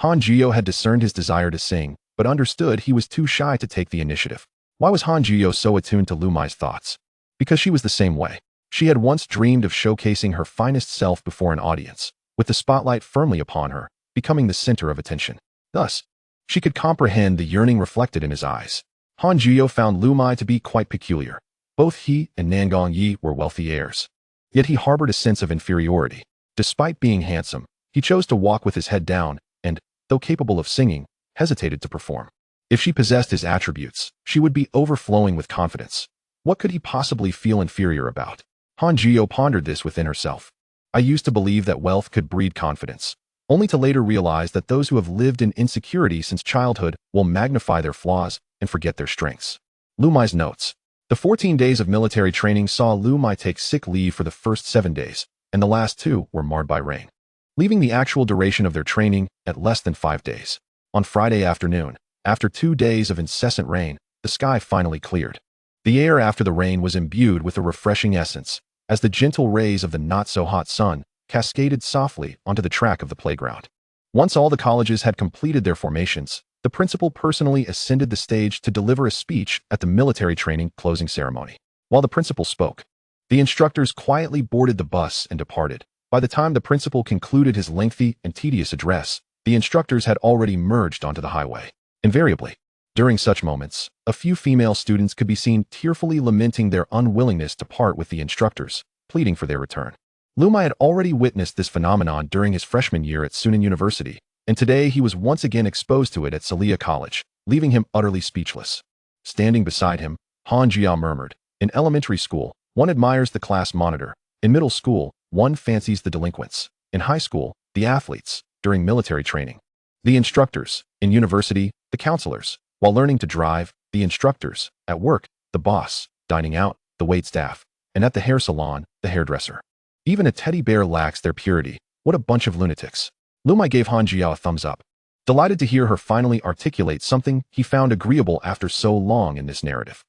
Han Jiyo had discerned his desire to sing, but understood he was too shy to take the initiative. Why was Han Jiyo so attuned to Liu Muye's thoughts? Because she was the same way. She had once dreamed of showcasing her finest self before an audience, with the spotlight firmly upon her, becoming the center of attention. Thus, she could comprehend the yearning reflected in his eyes. Han Jiyo found Liu Muye to be quite peculiar. Both he and Nangong Yi were wealthy heirs. Yet he harbored a sense of inferiority. Despite being handsome, he chose to walk with his head down and, though capable of singing, hesitated to perform. If she possessed his attributes, she would be overflowing with confidence. What could he possibly feel inferior about? Han Jiyo pondered this within herself. I used to believe that wealth could breed confidence, only to later realize that those who have lived in insecurity since childhood will magnify their flaws and forget their strengths. Liu Muye's notes. The 14 days of military training saw Liu Muye take sick leave for the first 7 days, and the last 2 were marred by rain, leaving the actual duration of their training at less than 5 days. On Friday afternoon, after 2 days of incessant rain, the sky finally cleared. The air after the rain was imbued with a refreshing essence, as the gentle rays of the not-so-hot sun cascaded softly onto the track of the playground. Once all the colleges had completed their formations, the principal personally ascended the stage to deliver a speech at the military training closing ceremony. While the principal spoke, the instructors quietly boarded the bus and departed. By the time the principal concluded his lengthy and tedious address, the instructors had already merged onto the highway. Invariably, during such moments, a few female students could be seen tearfully lamenting their unwillingness to part with the instructors, pleading for their return. Liu Muye had already witnessed this phenomenon during his freshman year at Sunan University, and today he was once again exposed to it at Slia College, leaving him utterly speechless. Standing beside him, Han Jia murmured, In elementary school, one admires the class monitor. In middle school, one fancies the delinquents. In high school, the athletes. During military training, the instructors. In university, the counselors. While learning to drive, the instructors. At work, the boss. Dining out, the waitstaff. And at the hair salon, the hairdresser. Even a teddy bear lacks their purity. What a bunch of lunatics. Liu Muye gave Han Jia a thumbs up. Delighted to hear her finally articulate something he found agreeable after so long in this narrative.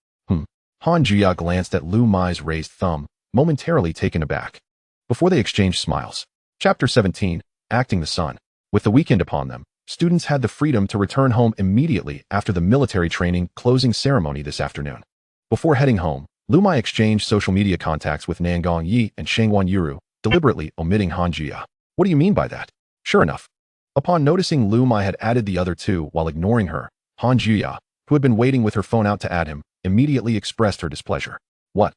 Han Jia glanced at Liu Muye's raised thumb, momentarily taken aback. Before they exchanged smiles. Chapter 17, Acting the Son. With the weekend upon them, students had the freedom to return home immediately after the military training closing ceremony this afternoon. Before heading home, Liu Muye exchanged social media contacts with Nangong Yi and Shangguan Yuru, deliberately omitting Han Jia. What do you mean by that? Sure enough, upon noticing Liu Muye had added the other two while ignoring her, Han Juya, who had been waiting with her phone out to add him, immediately expressed her displeasure. What?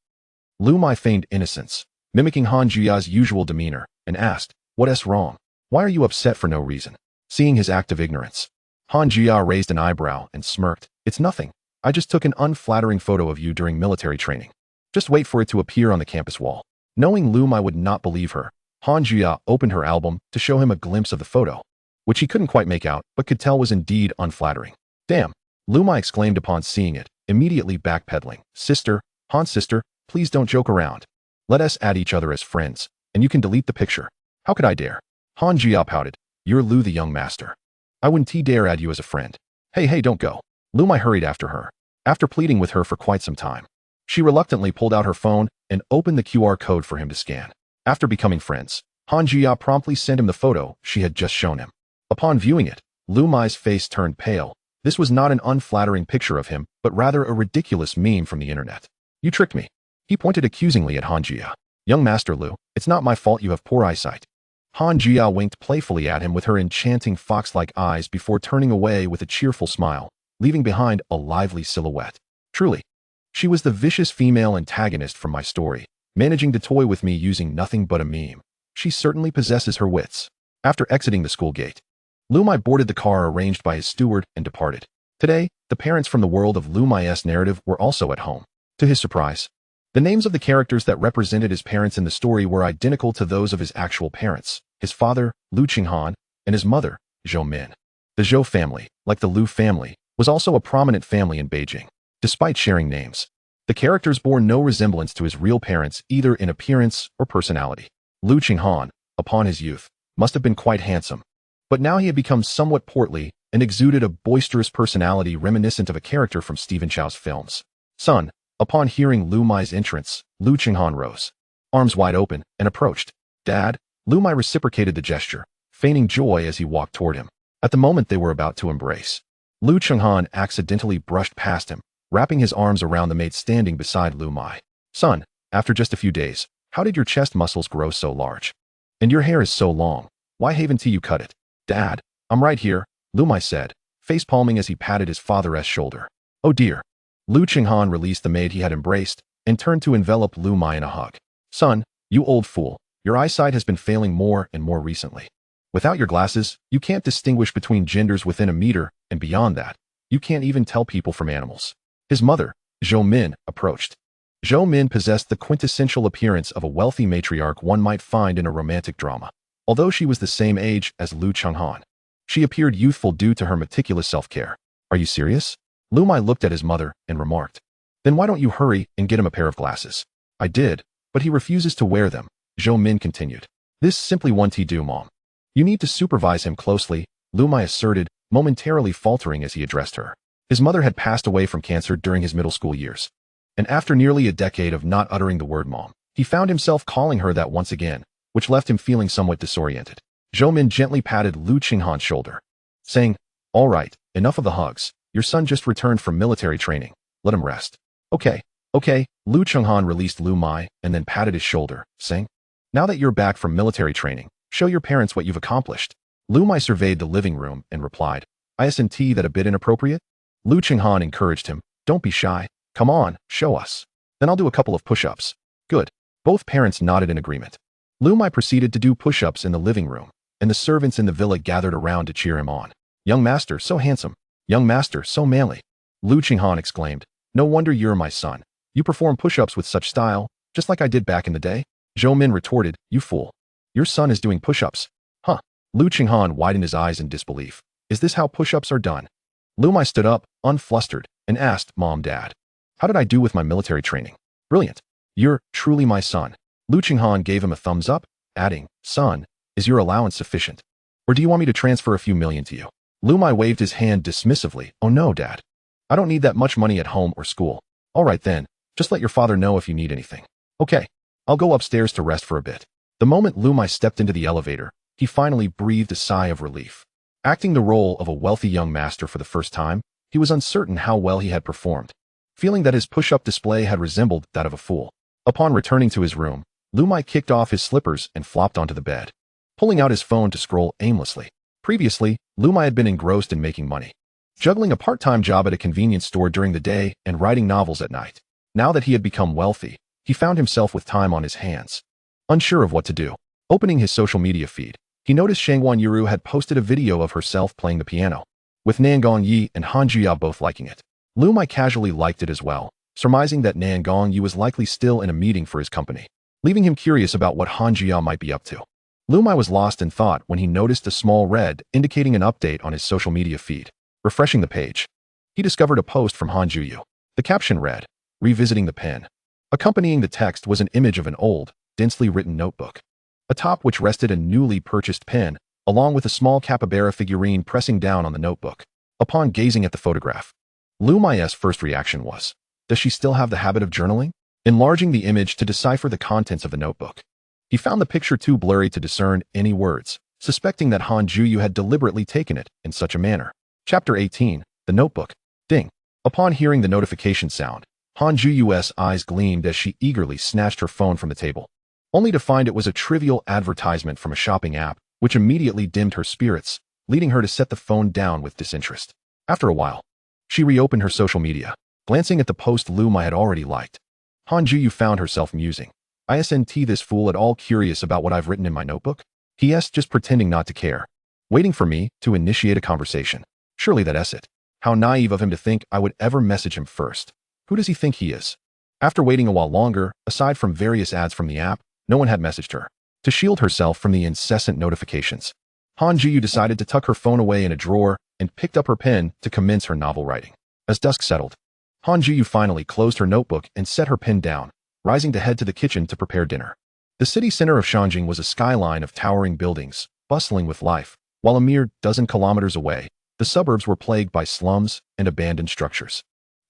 Liu Muye feigned innocence, mimicking Han Juya's usual demeanor, and asked, "What's wrong? Why are you upset for no reason?" Seeing his act of ignorance, Han Juya raised an eyebrow and smirked. "It's nothing. I just took an unflattering photo of you during military training. Just wait for it to appear on the campus wall." Knowing Liu Muye would not believe her, Han Juya opened her album to show him a glimpse of the photo, which he couldn't quite make out but could tell was indeed unflattering. "Damn," Liu Muye exclaimed upon seeing it, immediately backpedaling. "Sister, Han sister, please don't joke around. Let us add each other as friends, and you can delete the picture." "How could I dare?" Han Juya pouted. "You're Liu the young master. I wouldn't dare add you as a friend." Hey, don't go." Liu Muye hurried after her. After pleading with her for quite some time, she reluctantly pulled out her phone and opened the QR code for him to scan. After becoming friends, Han Juya promptly sent him the photo she had just shown him. Upon viewing it, Liu Muye's face turned pale. This was not an unflattering picture of him, but rather a ridiculous meme from the internet. "You tricked me." He pointed accusingly at Han Juya. "Young Master Liu, it's not my fault you have poor eyesight." Han Juya winked playfully at him with her enchanting fox-like eyes before turning away with a cheerful smile, leaving behind a lively silhouette. Truly, she was the vicious female antagonist from my story, managing to toy with me using nothing but a meme. She certainly possesses her wits. After exiting the school gate, Liu Muye boarded the car arranged by his steward and departed. Today, the parents from the world of Liu Muye's narrative were also at home. To his surprise, the names of the characters that represented his parents in the story were identical to those of his actual parents, his father, Liu Qinghan, and his mother, Zhou Min. The Zhou family, like the Liu family, was also a prominent family in Beijing. Despite sharing names, the characters bore no resemblance to his real parents either in appearance or personality. Liu Qinghan, upon his youth, must have been quite handsome, but now he had become somewhat portly and exuded a boisterous personality reminiscent of a character from Stephen Chow's films. "Son," upon hearing Liu Muye's entrance, Liu Qinghan rose, arms wide open, and approached. "Dad?" Liu Muye reciprocated the gesture, feigning joy as he walked toward him. At the moment they were about to embrace, Liu Qinghan accidentally brushed past him, wrapping his arms around the maid standing beside Liu Muye. "Son, after just a few days, how did your chest muscles grow so large? And your hair is so long. Why haven't you cut it?" "Dad, I'm right here," Liu Muye said, face-palming as he patted his father's shoulder. "Oh dear." Liu Qinghan released the maid he had embraced and turned to envelop Liu Muye in a hug. "Son, you old fool, your eyesight has been failing more and more recently. Without your glasses, you can't distinguish between genders within a meter, and beyond that, you can't even tell people from animals." His mother, Zhou Min, approached. Zhou Min possessed the quintessential appearance of a wealthy matriarch one might find in a romantic drama. Although she was the same age as Liu Qinghan, she appeared youthful due to her meticulous self-care. "Are you serious?" Liu Muye looked at his mother and remarked. "Then why don't you hurry and get him a pair of glasses?" "I did, but he refuses to wear them," Zhou Min continued. "This simply won't do, Mom. You need to supervise him closely," Liu Muye asserted, momentarily faltering as he addressed her. His mother had passed away from cancer during his middle school years, and after nearly a decade of not uttering the word Mom, he found himself calling her that once again, which left him feeling somewhat disoriented. Zhou Min gently patted Liu Qinghan's shoulder, saying, "All right, enough of the hugs. Your son just returned from military training. Let him rest." Okay. Liu Qinghan released Liu Muye and then patted his shoulder, saying, "Now that you're back from military training, show your parents what you've accomplished." Liu Muye surveyed the living room and replied, "Isn't that a bit inappropriate?" Liu Qinghan encouraged him, "Don't be shy. Come on, show us. Then I'll do a couple of push-ups." "Good." Both parents nodded in agreement. Liu Muye proceeded to do push-ups in the living room, and the servants in the villa gathered around to cheer him on. "Young master, so handsome. Young master, so manly." Liu Qinghan exclaimed, "No wonder you're my son. You perform push-ups with such style, just like I did back in the day." Zhou Min retorted, "You fool. Your son is doing push-ups." "Huh?" Liu Qinghan widened his eyes in disbelief. "Is this how push-ups are done?" Liu Muye stood up, unflustered, and asked, "Mom, Dad, how did I do with my military training?" "Brilliant. You're truly my son." Liu Qinghan gave him a thumbs up, adding, "Son, is your allowance sufficient? Or do you want me to transfer a few million to you?" Liu Muye waved his hand dismissively. "Oh no, Dad. I don't need that much money at home or school." "All right then, just let your father know if you need anything." "Okay, I'll go upstairs to rest for a bit." The moment Liu Muye stepped into the elevator, he finally breathed a sigh of relief. Acting the role of a wealthy young master for the first time, he was uncertain how well he had performed, feeling that his push-up display had resembled that of a fool. Upon returning to his room, Liu Muye kicked off his slippers and flopped onto the bed. pulling out his phone to scroll aimlessly. Previously, Liu Muye had been engrossed in making money, juggling a part-time job at a convenience store during the day and writing novels at night. Now that he had become wealthy, he found himself with time on his hands. Unsure of what to do, opening his social media feed, he noticed Shangguan Yuru had posted a video of herself playing the piano, with Nan Gongyi and Han Juya both liking it. Liu Muye casually liked it as well, surmising that Nan Gongyi was likely still in a meeting for his company, leaving him curious about what Han Juya might be up to. Liu Muye was lost in thought when he noticed a small red indicating an update on his social media feed. Refreshing the page, he discovered a post from Han Juyu. The caption read, "Revisiting the pen." Accompanying the text was an image of an old, densely written notebook, atop which rested a newly purchased pen, along with a small capybara figurine pressing down on the notebook. Upon gazing at the photograph, Liu Muye's first reaction was, does she still have the habit of journaling? Enlarging the image to decipher the contents of the notebook, he found the picture too blurry to discern any words, suspecting that Han Juyu had deliberately taken it in such a manner. Chapter 18, The Notebook. Ding. Upon hearing the notification sound, Han Juyu's eyes gleamed as she eagerly snatched her phone from the table, only to find it was a trivial advertisement from a shopping app, which immediately dimmed her spirits, leading her to set the phone down with disinterest. After a while, she reopened her social media, glancing at the post Liu Muye had already liked. Han Juyu found herself musing, "Isn't this fool at all curious about what I've written in my notebook? He's just pretending not to care, waiting for me to initiate a conversation. Surely that's it. How naive of him to think I would ever message him first. Who does he think he is?" After waiting a while longer, aside from various ads from the app, no one had messaged her. To shield herself from the incessant notifications, Han Juyu decided to tuck her phone away in a drawer and picked up her pen to commence her novel writing. As dusk settled, Han Juyu finally closed her notebook and set her pen down, rising to head to the kitchen to prepare dinner. The city center of Shanjing was a skyline of towering buildings, bustling with life, while a mere dozen kilometers away, the suburbs were plagued by slums and abandoned structures.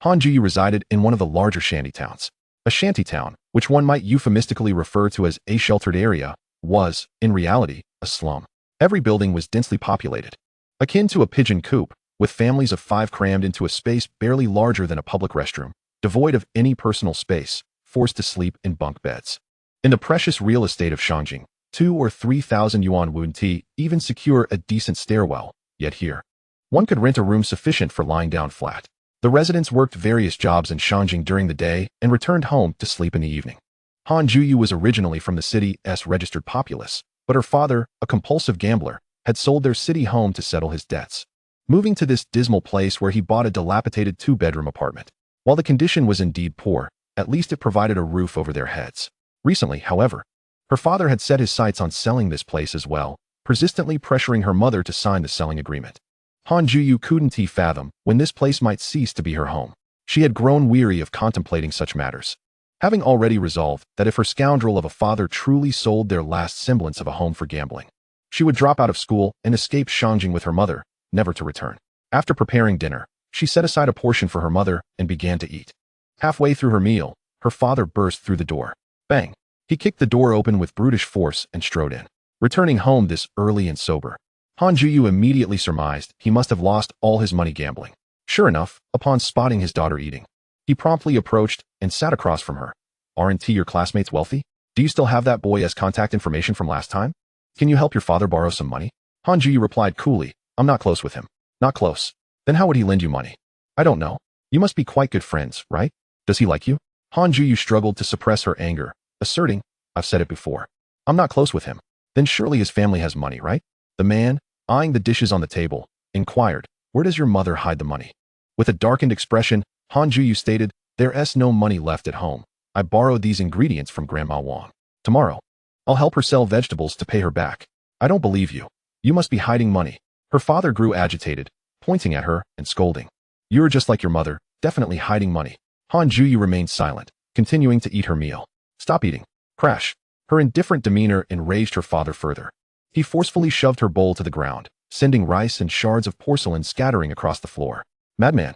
Han Juyu resided in one of the larger shantytowns. A shantytown, which one might euphemistically refer to as a sheltered area, was, in reality, a slum. Every building was densely populated, akin to a pigeon coop, with families of 5 crammed into a space barely larger than a public restroom, devoid of any personal space, forced to sleep in bunk beds. In the precious real estate of Shanjing, 2,000 or 3,000 yuan wouldn't even secure a decent stairwell, yet here, one could rent a room sufficient for lying down flat. The residents worked various jobs in Shanjing during the day and returned home to sleep in the evening. Han Juyu was originally from the city's registered populace, but her father, a compulsive gambler, had sold their city home to settle his debts, moving to this dismal place where he bought a dilapidated 2-bedroom apartment. While the condition was indeed poor, at least it provided a roof over their heads. Recently, however, her father had set his sights on selling this place as well, persistently pressuring her mother to sign the selling agreement. Han Juyu couldn't fathom when this place might cease to be her home. She had grown weary of contemplating such matters, having already resolved that if her scoundrel of a father truly sold their last semblance of a home for gambling, she would drop out of school and escape Shanjing with her mother, never to return. After preparing dinner, she set aside a portion for her mother and began to eat. Halfway through her meal, her father burst through the door. Bang! He kicked the door open with brutish force and strode in. Returning home this early and sober, Han Juyu immediately surmised he must have lost all his money gambling. Sure enough, upon spotting his daughter eating, he promptly approached and sat across from her. "Aren't your classmates wealthy? Do you still have that boy's contact information from last time? Can you help your father borrow some money?" Han Juyu replied coolly, "I'm not close with him." "Not close? Then how would he lend you money?" "I don't know. You must be quite good friends, right? Does he like you?" Han Juyu struggled to suppress her anger, asserting, "I've said it before. I'm not close with him. Then surely his family has money, right?" The man, eyeing the dishes on the table, inquired, "Where does your mother hide the money?" With a darkened expression, Han Juyu stated, "There's no money left at home. I borrowed these ingredients from Grandma Wang. Tomorrow, I'll help her sell vegetables to pay her back." "I don't believe you. You must be hiding money." Her father grew agitated, pointing at her and scolding. "You're just like your mother, definitely hiding money." Han Juyu remained silent, continuing to eat her meal. "Stop eating." Crash. Her indifferent demeanor enraged her father further. He forcefully shoved her bowl to the ground, sending rice and shards of porcelain scattering across the floor. "Madman!"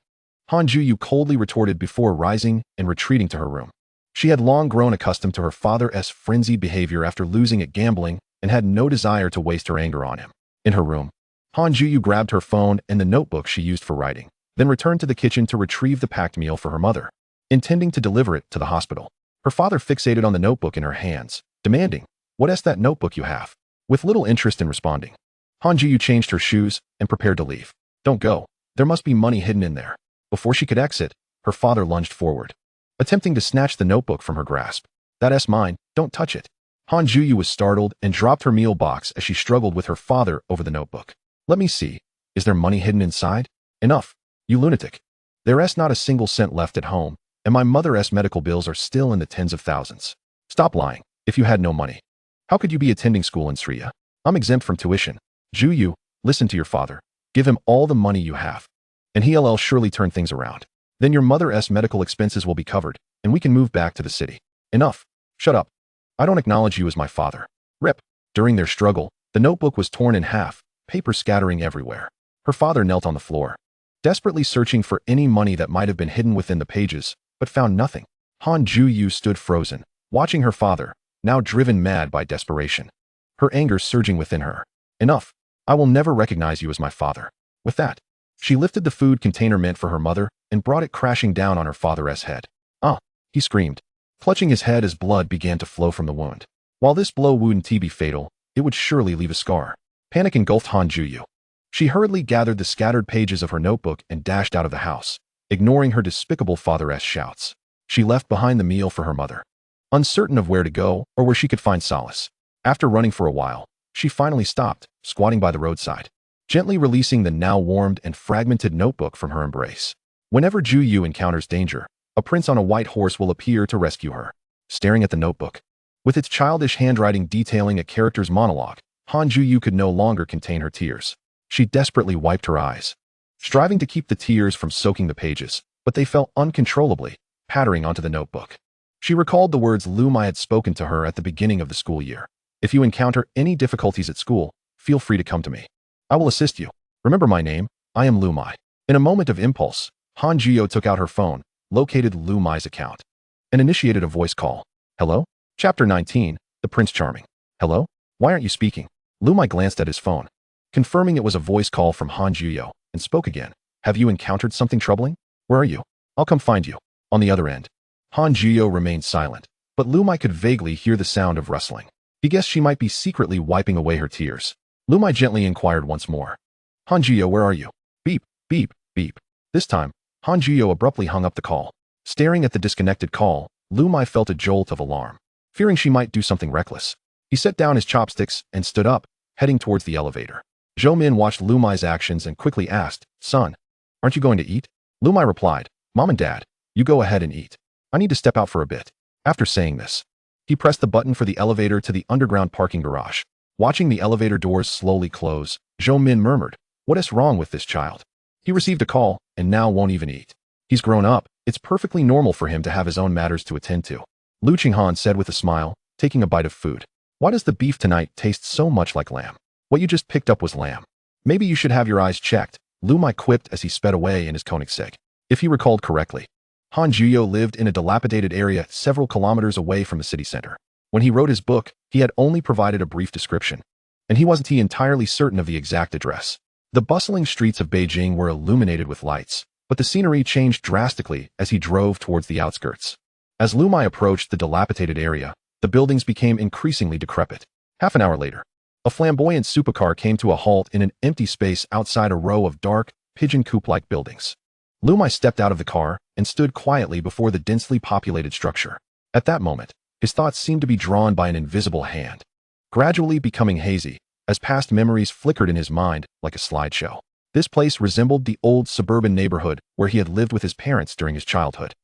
Han Juyu coldly retorted before rising and retreating to her room. She had long grown accustomed to her father's frenzied behavior after losing at gambling and had no desire to waste her anger on him. In her room, Han Juyu grabbed her phone and the notebook she used for writing, then returned to the kitchen to retrieve the packed meal for her mother, intending to deliver it to the hospital. Her father fixated on the notebook in her hands, demanding, "What's that notebook you have? With little interest in responding, Han Jiyu changed her shoes and prepared to leave. Don't go. There must be money hidden in there. Before she could exit, her father lunged forward, attempting to snatch the notebook from her grasp. That's mine, don't touch it. Han Jiyu was startled and dropped her meal box as she struggled with her father over the notebook. Let me see. Is there money hidden inside? Enough, you lunatic. There's not a single cent left at home, and my mother's medical bills are still in the tens of thousands. Stop lying, if you had no money. How could you be attending school in Sriya? I'm exempt from tuition. Jiyu, listen to your father. Give him all the money you have, and he'll surely turn things around. Then your mother's medical expenses will be covered, and we can move back to the city. Enough. Shut up. I don't acknowledge you as my father. Rip. During their struggle, the notebook was torn in half, paper scattering everywhere. Her father knelt on the floor, desperately searching for any money that might have been hidden within the pages, but found nothing. Han Jiyu stood frozen, watching her father, now driven mad by desperation. Her anger surging within her. Enough. I will never recognize you as my father. With that, she lifted the food container meant for her mother and brought it crashing down on her father's head. Ah, he screamed, clutching his head as blood began to flow from the wound. While this blow wouldn't be fatal, it would surely leave a scar. Panic engulfed Han Jiyu. She hurriedly gathered the scattered pages of her notebook and dashed out of the house, ignoring her despicable father's shouts. She left behind the meal for her mother, uncertain of where to go or where she could find solace. After running for a while, she finally stopped, squatting by the roadside, gently releasing the now warmed and fragmented notebook from her embrace. Whenever Jiyu encounters danger, a prince on a white horse will appear to rescue her. Staring at the notebook, with its childish handwriting detailing a character's monologue, Han Jiyu could no longer contain her tears. She desperately wiped her eyes, striving to keep the tears from soaking the pages, but they fell uncontrollably, pattering onto the notebook. She recalled the words Liu Muye had spoken to her at the beginning of the school year. If you encounter any difficulties at school, feel free to come to me. I will assist you. Remember my name, I am Liu Muye. In a moment of impulse, Han Jiyu took out her phone, located Liu Muye's account, and initiated a voice call. Hello? Chapter 19, The Prince Charming. Hello? Why aren't you speaking? Liu Muye glanced at his phone, confirming it was a voice call from Han Jiyu, and spoke again. Have you encountered something troubling? Where are you? I'll come find you. On the other end, Han Jiyu remained silent, but Liu Muye could vaguely hear the sound of rustling. He guessed she might be secretly wiping away her tears. Liu Muye gently inquired once more. Han Jiyu, where are you? Beep, beep, beep. This time, Han Jiyu abruptly hung up the call. Staring at the disconnected call, Liu Muye felt a jolt of alarm, fearing she might do something reckless. He set down his chopsticks and stood up, heading towards the elevator. Zhou Min watched Liu Muye's actions and quickly asked, Son, aren't you going to eat? Liu Muye replied, Mom and Dad, you go ahead and eat. I need to step out for a bit. After saying this, he pressed the button for the elevator to the underground parking garage. Watching the elevator doors slowly close, Zhou Min murmured, what is wrong with this child? He received a call and now won't even eat. He's grown up. It's perfectly normal for him to have his own matters to attend to. Lu Qinghan said with a smile, taking a bite of food. Why does the beef tonight taste so much like lamb? What you just picked up was lamb. Maybe you should have your eyes checked, Liu Muye quipped as he sped away in his Koenigsegg. If he recalled correctly, Han Jiyu lived in a dilapidated area several kilometers away from the city center. When he wrote his book, he had only provided a brief description, and he wasn't entirely certain of the exact address. The bustling streets of Beijing were illuminated with lights, but the scenery changed drastically as he drove towards the outskirts. As Liu Muye approached the dilapidated area, the buildings became increasingly decrepit. Half an hour later, a flamboyant supercar came to a halt in an empty space outside a row of dark, pigeon coop-like buildings. Liu Muye stepped out of the car and stood quietly before the densely populated structure. At that moment, his thoughts seemed to be drawn by an invisible hand, gradually becoming hazy, as past memories flickered in his mind like a slideshow. This place resembled the old suburban neighborhood where he had lived with his parents during his childhood.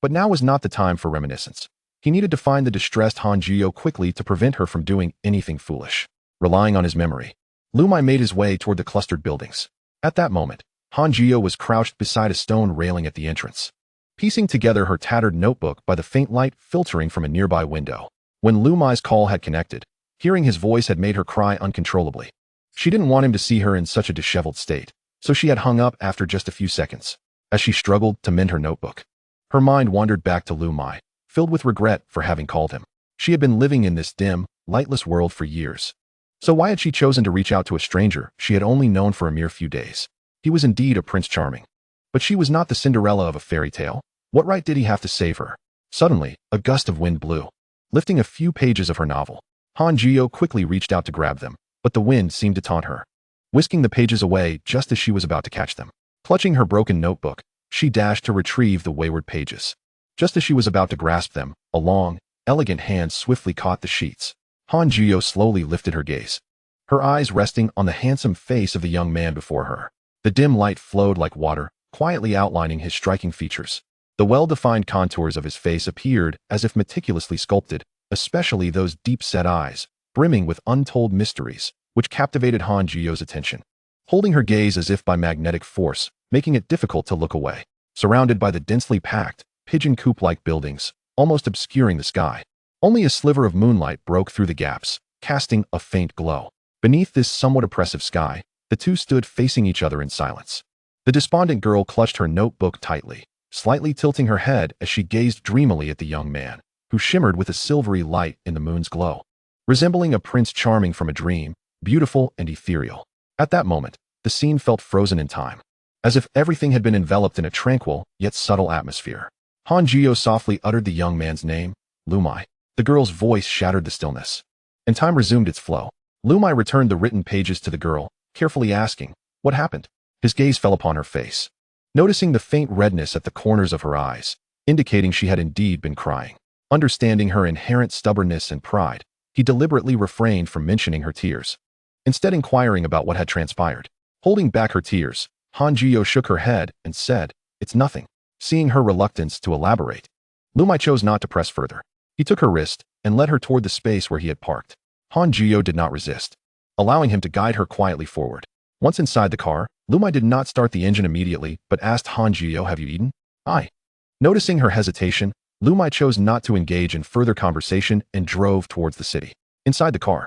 But now was not the time for reminiscence. He needed to find the distressed Han Jiyu quickly to prevent her from doing anything foolish. Relying on his memory, Liu Muye made his way toward the clustered buildings. At that moment, Han Jiyu was crouched beside a stone railing at the entrance, piecing together her tattered notebook by the faint light filtering from a nearby window. When Liu Muye's call had connected, hearing his voice had made her cry uncontrollably. She didn't want him to see her in such a disheveled state, so she had hung up after just a few seconds. As she struggled to mend her notebook, her mind wandered back to Liu Muye, filled with regret for having called him. She had been living in this dim, lightless world for years. So why had she chosen to reach out to a stranger she had only known for a mere few days? He was indeed a Prince Charming, but she was not the Cinderella of a fairy tale. What right did he have to save her? Suddenly, a gust of wind blew, lifting a few pages of her novel. Han Jiyo quickly reached out to grab them, but the wind seemed to taunt her, whisking the pages away just as she was about to catch them. Clutching her broken notebook, she dashed to retrieve the wayward pages. Just as she was about to grasp them, a long, elegant hand swiftly caught the sheets. Han Jiyo slowly lifted her gaze, her eyes resting on the handsome face of the young man before her. The dim light flowed like water, quietly outlining his striking features. The well-defined contours of his face appeared as if meticulously sculpted, especially those deep-set eyes, brimming with untold mysteries, which captivated Han Jiyo's attention, holding her gaze as if by magnetic force, making it difficult to look away. Surrounded by the densely packed, pigeon coop-like buildings, almost obscuring the sky, only a sliver of moonlight broke through the gaps, casting a faint glow. Beneath this somewhat oppressive sky, the two stood facing each other in silence. The despondent girl clutched her notebook tightly, slightly tilting her head as she gazed dreamily at the young man, who shimmered with a silvery light in the moon's glow, resembling a prince charming from a dream, beautiful and ethereal. At that moment, the scene felt frozen in time, as if everything had been enveloped in a tranquil yet subtle atmosphere. Han Jiyo softly uttered the young man's name, Liu Muye. The girl's voice shattered the stillness, and time resumed its flow. Liu Muye returned the written pages to the girl, carefully asking, "What happened?" His gaze fell upon her face, noticing the faint redness at the corners of her eyes, indicating she had indeed been crying. Understanding her inherent stubbornness and pride, he deliberately refrained from mentioning her tears, instead inquiring about what had transpired. Holding back her tears, Han Jiyo shook her head and said, "It's nothing." Seeing her reluctance to elaborate, Liu Muye chose not to press further. He took her wrist and led her toward the space where he had parked. Han Jiyo did not resist, allowing him to guide her quietly forward. Once inside the car, Liu Muye did not start the engine immediately, but asked Han Jiyo, "Have you eaten?" "Aye." Noticing her hesitation, Liu Muye chose not to engage in further conversation and drove towards the city. Inside the car,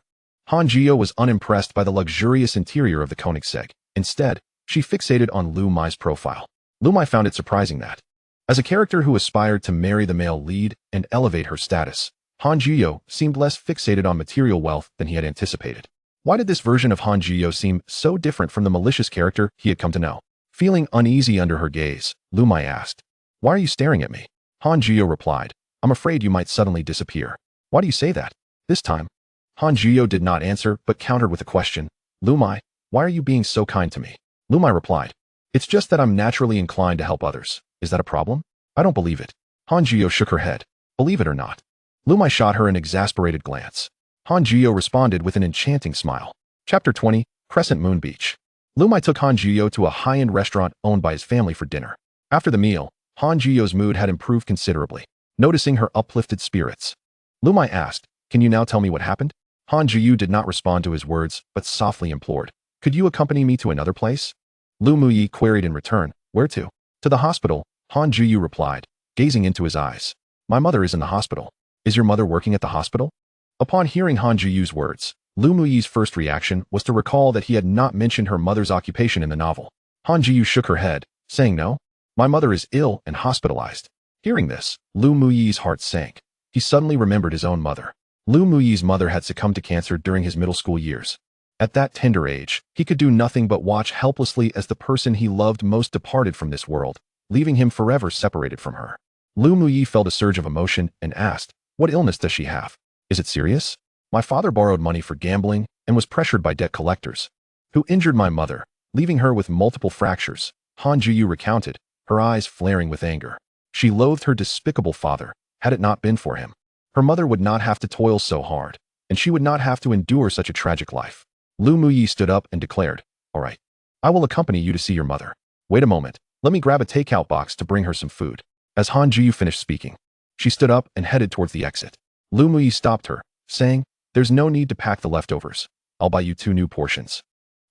Han Jiyo was unimpressed by the luxurious interior of the Koenigsegg. Instead, she fixated on Liu Muye's profile. Liu Muye found it surprising that, as a character who aspired to marry the male lead and elevate her status, Han Jiyo seemed less fixated on material wealth than he had anticipated. Why did this version of Han Jiyo seem so different from the malicious character he had come to know? Feeling uneasy under her gaze, Liu Muye asked, "Why are you staring at me?" Han Jiyo replied, "I'm afraid you might suddenly disappear." "Why do you say that?" This time, Han Jiyo did not answer but countered with a question, "Liu Muye, why are you being so kind to me?" Liu Muye replied, "It's just that I'm naturally inclined to help others. Is that a problem?" "I don't believe it." Han Jiyo shook her head. "Believe it or not." Liu Muye shot her an exasperated glance. Han Jiyo responded with an enchanting smile. Chapter 20, Crescent Moon Beach. Liu Muye took Han Jiyo to a high-end restaurant owned by his family for dinner. After the meal, Han Jiyo's mood had improved considerably. Noticing her uplifted spirits, Liu Muye asked, "Can you now tell me what happened?" Han Jiyo did not respond to his words, but softly implored, "Could you accompany me to another place?" Liu Muye queried in return, "Where to?" "To the hospital," Han Jiyo replied, gazing into his eyes. "My mother is in the hospital." "Is your mother working at the hospital?" Upon hearing Han Jiyo's words, Liu Muye's first reaction was to recall that he had not mentioned her mother's occupation in the novel. Han Jiyo shook her head, saying, "No, my mother is ill and hospitalized." Hearing this, Liu Muye's heart sank. He suddenly remembered his own mother. Liu Muye's mother had succumbed to cancer during his middle school years. At that tender age, he could do nothing but watch helplessly as the person he loved most departed from this world, leaving him forever separated from her. Liu Muye felt a surge of emotion and asked, "What illness does she have? Is it serious?" "My father borrowed money for gambling and was pressured by debt collectors, who injured my mother, leaving her with multiple fractures," Han Jiyo recounted, her eyes flaring with anger. She loathed her despicable father. Had it not been for him, her mother would not have to toil so hard, and she would not have to endure such a tragic life. Liu Muye stood up and declared, "All right, I will accompany you to see your mother. Wait a moment, let me grab a takeout box to bring her some food." As Han Jiyo finished speaking, she stood up and headed towards the exit. Liu Muye stopped her, saying, "There's no need to pack the leftovers. I'll buy you 2 new portions."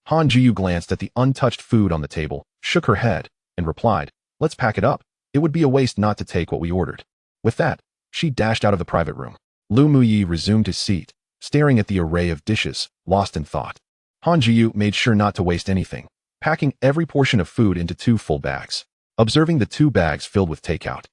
Han Jiyo glanced at the untouched food on the table, shook her head, and replied, "Let's pack it up. It would be a waste not to take what we ordered." With that, she dashed out of the private room. Liu Muye resumed his seat, staring at the array of dishes, lost in thought. Han Jiyo made sure not to waste anything, packing every portion of food into 2 full bags. Observing the 2 bags filled with takeout,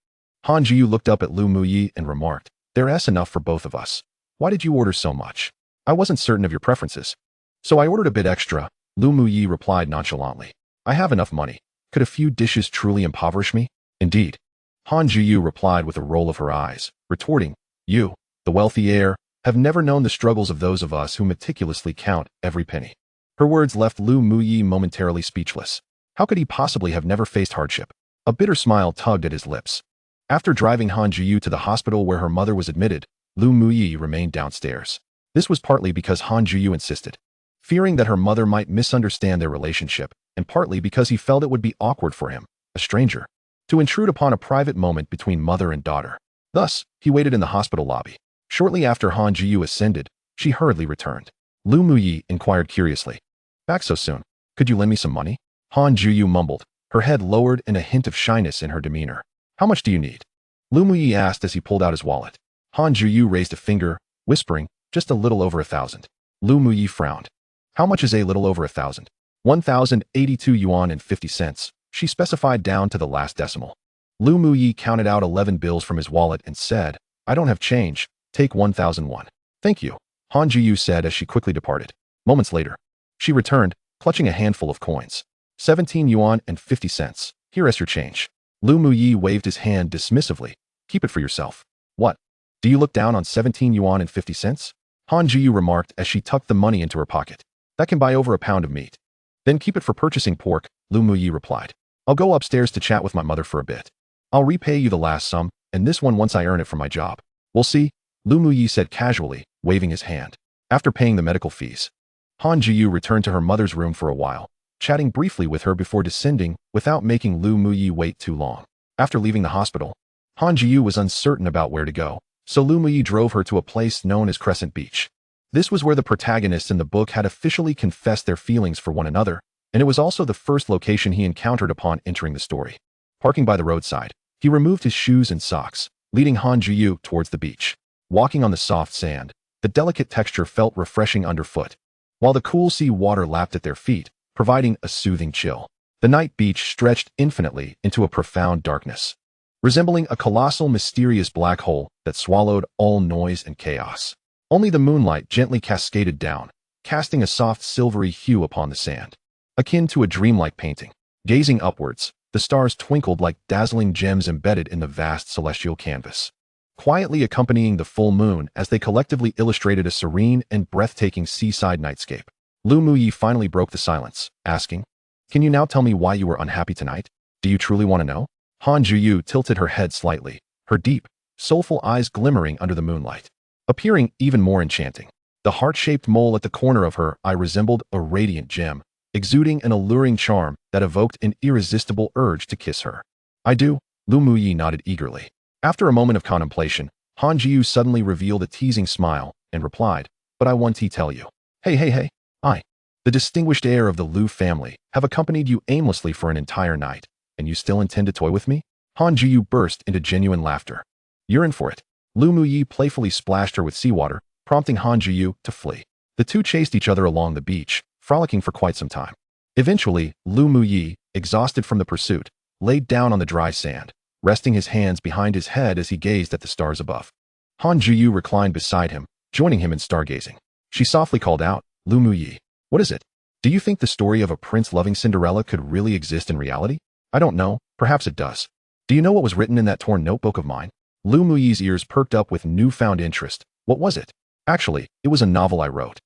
Han Jiyo looked up at Liu Muye and remarked, "There's enough for both of us. Why did you order so much?" "I wasn't certain of your preferences, so I ordered a bit extra," Liu Muye replied nonchalantly. "I have enough money. Could a few dishes truly impoverish me?" "Indeed," Han Jiyo replied with a roll of her eyes, retorting, "You, the wealthy heir, have never known the struggles of those of us who meticulously count every penny. Her words left Liu Muye momentarily speechless. How could he possibly have never faced hardship? A bitter smile tugged at his lips. After driving Han Jiyu to the hospital where her mother was admitted, Liu Muye remained downstairs. This was partly because Han Jiyu insisted, fearing that her mother might misunderstand their relationship, and partly because he felt it would be awkward for him, a stranger, to intrude upon a private moment between mother and daughter. Thus, he waited in the hospital lobby. Shortly after Han Jiyu ascended, she hurriedly returned. Liu Muye inquired curiously, "Back so soon? Could you lend me some money?" Han Jiyu mumbled, her head lowered and a hint of shyness in her demeanor. "How much do you need?" Liu Muye asked as he pulled out his wallet. Han Jiyu raised a finger, whispering, "Just a little over 1,000. Liu Muye frowned. "How much is a little over 1,000? 1,082 yuan and 50 cents. She specified down to the last decimal. Liu Muye counted out 11 bills from his wallet and said, "I don't have change. Take 1,001. "Thank you," Han Jiyu said as she quickly departed. Moments later, she returned, clutching a handful of coins. 17 yuan and 50 cents. "Here is your change." Liu Muye waved his hand dismissively. "Keep it for yourself." "What? Do you look down on 17 yuan and 50 cents? Han Jiyu remarked as she tucked the money into her pocket. "That can buy over a pound of meat." "Then keep it for purchasing pork," Liu Muye replied. "I'll go upstairs to chat with my mother for a bit. I'll repay you the last sum, and this one once I earn it from my job. We'll see," Liu Muye said casually, waving his hand. After paying the medical fees, Han Jiyu returned to her mother's room for a while, chatting briefly with her before descending without making Liu Muye wait too long. After leaving the hospital, Han Jiyu was uncertain about where to go, so Liu Muye drove her to a place known as Crescent Beach. This was where the protagonists in the book had officially confessed their feelings for one another, and it was also the first location he encountered upon entering the story. Parking by the roadside, he removed his shoes and socks, leading Han Jiyu towards the beach. Walking on the soft sand, the delicate texture felt refreshing underfoot, while the cool sea water lapped at their feet, providing a soothing chill. The night beach stretched infinitely into a profound darkness, resembling a colossal mysterious black hole that swallowed all noise and chaos. Only the moonlight gently cascaded down, casting a soft silvery hue upon the sand, akin to a dreamlike painting. Gazing upwards, the stars twinkled like dazzling gems embedded in the vast celestial canvas, quietly accompanying the full moon as they collectively illustrated a serene and breathtaking seaside nightscape. Liu Muye finally broke the silence, asking, "Can you now tell me why you were unhappy tonight? Do you truly want to know?" Han Jiyu tilted her head slightly, her deep, soulful eyes glimmering under the moonlight, appearing even more enchanting. The heart-shaped mole at the corner of her eye resembled a radiant gem, exuding an alluring charm that evoked an irresistible urge to kiss her. "I do," Liu Muye nodded eagerly. After a moment of contemplation, Han Jiyu suddenly revealed a teasing smile and replied, "But I want to tell you. Hey. I, the distinguished heir of the Liu family, have accompanied you aimlessly for an entire night, and you still intend to toy with me?" Han Jiyu burst into genuine laughter. "You're in for it." Liu Muye playfully splashed her with seawater, prompting Han Jiyu to flee. The two chased each other along the beach, frolicking for quite some time. Eventually, Liu Muye, exhausted from the pursuit, laid down on the dry sand, resting his hands behind his head as he gazed at the stars above. Han Jiyu reclined beside him, joining him in stargazing. She softly called out, "Liu Muye, what is it? Do you think the story of a prince loving Cinderella could really exist in reality?" "I don't know, perhaps it does. Do you know what was written in that torn notebook of mine?" Liu Muye's ears perked up with newfound interest. "What was it?" "Actually, it was a novel I wrote,"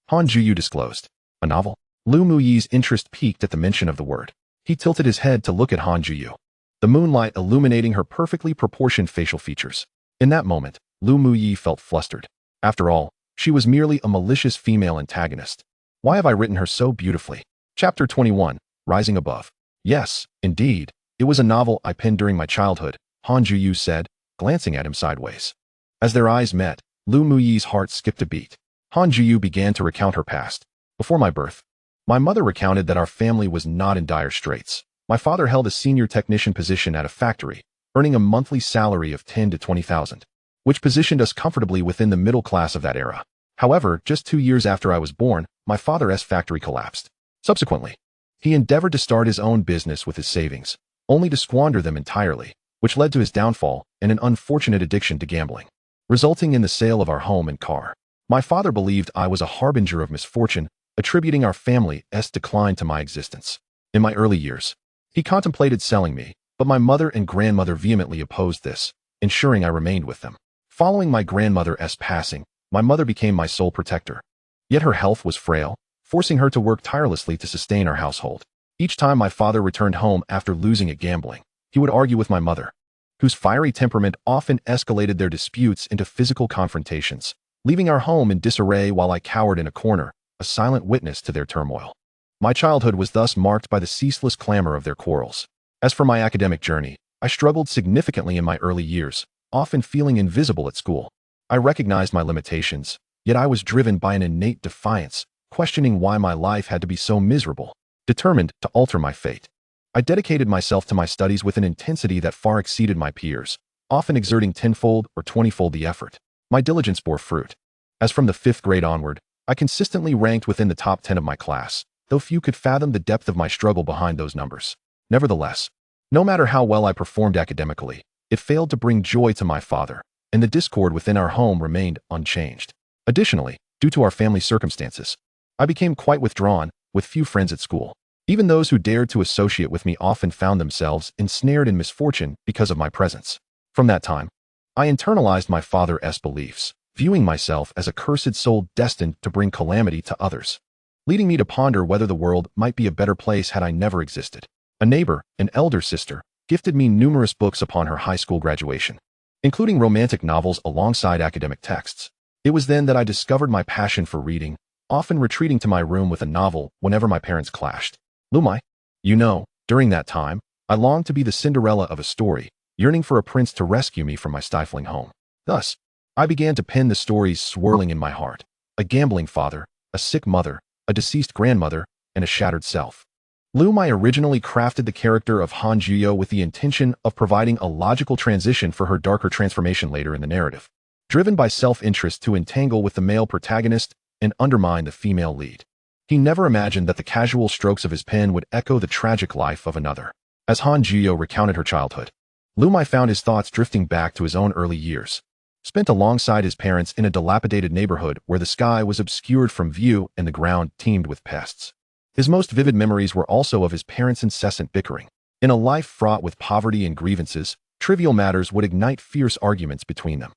Han Jiyu disclosed. "A novel?" Liu Muye's interest peaked at the mention of the word. He tilted his head to look at Han Jiyu, the moonlight illuminating her perfectly proportioned facial features. In that moment, Liu Muye felt flustered. After all, she was merely a malicious female antagonist. Why have I written her so beautifully? Chapter 21, Rising Above. "Yes, indeed, it was a novel I penned during my childhood," Han Jiyu said, glancing at him sideways. As their eyes met, Liu Muye's heart skipped a beat. Han Jiyu began to recount her past. "Before my birth, my mother recounted that our family was not in dire straits. My father held a senior technician position at a factory, earning a monthly salary of 10 to 20,000, which positioned us comfortably within the middle class of that era. However, just 2 years after I was born, my father's factory collapsed. Subsequently, he endeavored to start his own business with his savings, only to squander them entirely, which led to his downfall and an unfortunate addiction to gambling, resulting in the sale of our home and car. My father believed I was a harbinger of misfortune, attributing our family's decline to my existence. In my early years, he contemplated selling me, but my mother and grandmother vehemently opposed this, ensuring I remained with them. Following my grandmother's passing, My mother became my sole protector. Yet her health was frail, forcing her to work tirelessly to sustain our household. Each time my father returned home after losing at gambling, he would argue with my mother, whose fiery temperament often escalated their disputes into physical confrontations, leaving our home in disarray while I cowered in a corner, a silent witness to their turmoil. My childhood was thus marked by the ceaseless clamor of their quarrels. As for my academic journey, I struggled significantly in my early years, often feeling invisible at school. I recognized my limitations, yet I was driven by an innate defiance, questioning why my life had to be so miserable, determined to alter my fate. I dedicated myself to my studies with an intensity that far exceeded my peers, often exerting tenfold or 20-fold the effort. My diligence bore fruit. As from the 5th grade onward, I consistently ranked within the top 10 of my class, though few could fathom the depth of my struggle behind those numbers. Nevertheless, no matter how well I performed academically, it failed to bring joy to my father, and the discord within our home remained unchanged. Additionally, due to our family circumstances, I became quite withdrawn, with few friends at school. Even those who dared to associate with me often found themselves ensnared in misfortune because of my presence. From that time, I internalized my father's beliefs, viewing myself as a cursed soul destined to bring calamity to others, leading me to ponder whether the world might be a better place had I never existed. A neighbor, an elder sister, gifted me numerous books upon her high school graduation, including romantic novels alongside academic texts. It was then that I discovered my passion for reading, often retreating to my room with a novel whenever my parents clashed. Liu Muye, during that time, I longed to be the Cinderella of a story, yearning for a prince to rescue me from my stifling home. Thus, I began to pen the stories swirling in my heart: a gambling father, a sick mother, a deceased grandmother, and a shattered self. Liu Muye originally crafted the character of Han Jiyo with the intention of providing a logical transition for her darker transformation later in the narrative, driven by self-interest to entangle with the male protagonist and undermine the female lead. He never imagined that the casual strokes of his pen would echo the tragic life of another. As Han Jiyo recounted her childhood, Liu Muye found his thoughts drifting back to his own early years, spent alongside his parents in a dilapidated neighborhood where the sky was obscured from view and the ground teemed with pests. His most vivid memories were also of his parents' incessant bickering. In a life fraught with poverty and grievances, trivial matters would ignite fierce arguments between them.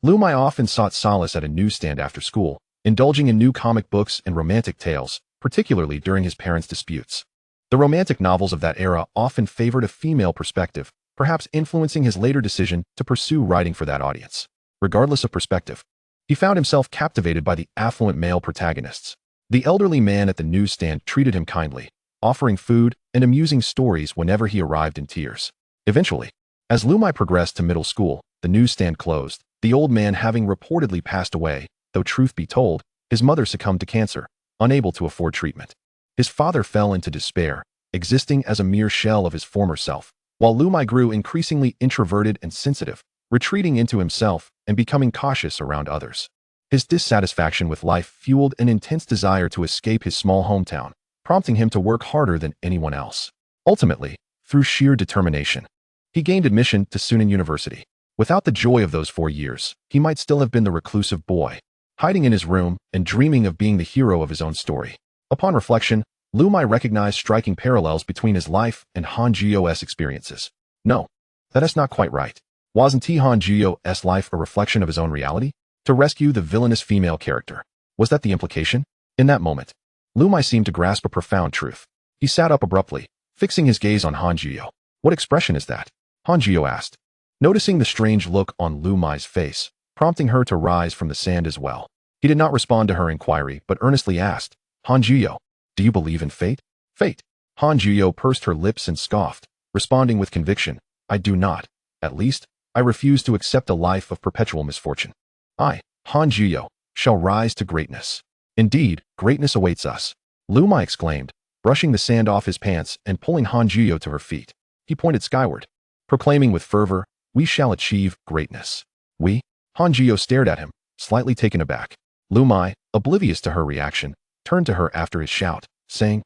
Liu Muye often sought solace at a newsstand after school, indulging in new comic books and romantic tales, particularly during his parents' disputes. The romantic novels of that era often favored a female perspective, perhaps influencing his later decision to pursue writing for that audience. Regardless of perspective, he found himself captivated by the affluent male protagonists. The elderly man at the newsstand treated him kindly, offering food and amusing stories whenever he arrived in tears. Eventually, as Liu Muye progressed to middle school, the newsstand closed, the old man having reportedly passed away, though truth be told, his mother succumbed to cancer, unable to afford treatment. His father fell into despair, existing as a mere shell of his former self, while Liu Muye grew increasingly introverted and sensitive, retreating into himself and becoming cautious around others. His dissatisfaction with life fueled an intense desire to escape his small hometown, prompting him to work harder than anyone else. Ultimately, through sheer determination, he gained admission to Sunan University. Without the joy of those 4 years, he might still have been the reclusive boy, hiding in his room and dreaming of being the hero of his own story. Upon reflection, Liu Muye recognized striking parallels between his life and Han Jiyo's experiences. No, that is not quite right. Wasn't Han Jiyo's life a reflection of his own reality? To rescue the villainous female character. Was that the implication? In that moment, Liu Muye seemed to grasp a profound truth. He sat up abruptly, fixing his gaze on Han Jiyo. What expression is that? Han Jiyo asked, noticing the strange look on Liu Muye's face, prompting her to rise from the sand as well. He did not respond to her inquiry, but earnestly asked, Han Jiyo, do you believe in fate? Fate. Han Jiyo pursed her lips and scoffed, responding with conviction, I do not. At least, I refuse to accept a life of perpetual misfortune. I, Han Jiyo, shall rise to greatness. Indeed, greatness awaits us. Liu Muye exclaimed, brushing the sand off his pants and pulling Han Jiyo to her feet. He pointed skyward, proclaiming with fervor, we shall achieve greatness. We? Han Jiyo stared at him, slightly taken aback. Liu Muye, oblivious to her reaction, turned to her after his shout, saying,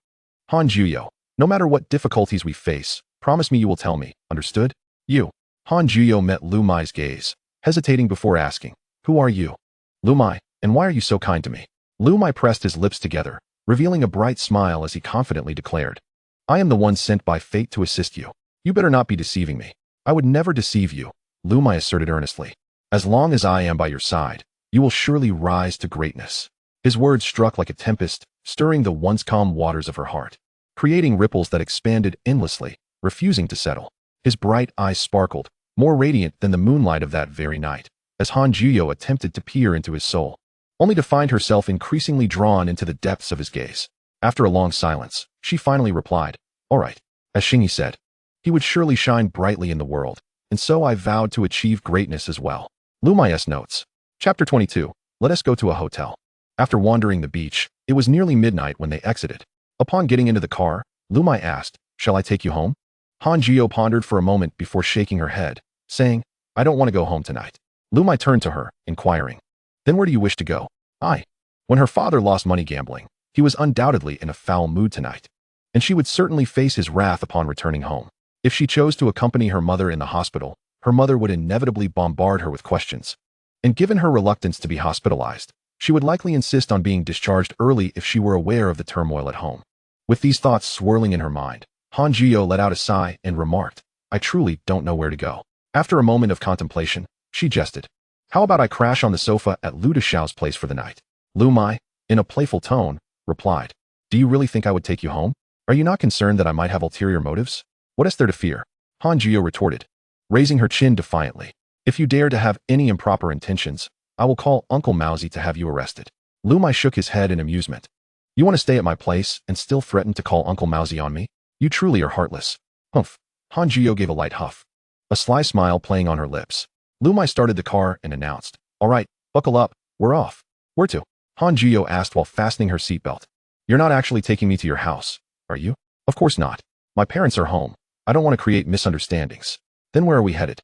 Han Jiyo, no matter what difficulties we face, promise me you will tell me, understood? You. Han Jiyo met Liu Muye's gaze, hesitating before asking, who are you? Liu Muye, and why are you so kind to me? Liu Muye pressed his lips together, revealing a bright smile as he confidently declared, I am the one sent by fate to assist you. You better not be deceiving me. I would never deceive you, Liu Muye asserted earnestly. As long as I am by your side, You will surely rise to greatness. His words struck like a tempest, stirring the once calm waters of her heart, creating ripples that expanded endlessly, refusing to settle. His bright eyes sparkled, more radiant than the moonlight of that very night, as Han Jiyo attempted to peer into his soul, only to find herself increasingly drawn into the depths of his gaze. After a long silence, she finally replied, "All right." As Xingyi said, he would surely shine brightly in the world, and so I vowed to achieve greatness as well. Liu Muye's notes. Chapter 22. Let us go to a hotel. After wandering the beach, it was nearly midnight when they exited. Upon getting into the car, Liu Muye asked, "Shall I take you home?" Han Jiyo pondered for a moment before shaking her head, saying, "I don't want to go home tonight." Liu Muye turned to her, inquiring, "Then where do you wish to go?" When her father lost money gambling, he was undoubtedly in a foul mood tonight, and she would certainly face his wrath upon returning home. If she chose to accompany her mother in the hospital, her mother would inevitably bombard her with questions. And given her reluctance to be hospitalized, she would likely insist on being discharged early if she were aware of the turmoil at home. With these thoughts swirling in her mind, Han Jiyo let out a sigh and remarked, "I truly don't know where to go." After a moment of contemplation, she jested, "How about I crash on the sofa at Liu Deshao's place for the night?" Liu Muye, in a playful tone, replied, "Do you really think I would take you home? Are you not concerned that I might have ulterior motives? What is there to fear?" Han Jiyo retorted, raising her chin defiantly. "If you dare to have any improper intentions, I will call Uncle Mousy to have you arrested." Liu Muye shook his head in amusement. "You want to stay at my place and still threaten to call Uncle Mousy on me? You truly are heartless." Humph. Han Jiyo gave a light huff, a sly smile playing on her lips. Liu Muye started the car and announced, "All right, buckle up, we're off." "Where to?" Han Jiyo asked while fastening her seatbelt. "You're not actually taking me to your house, are you?" "Of course not. My parents are home. I don't want to create misunderstandings." "Then where are we headed?"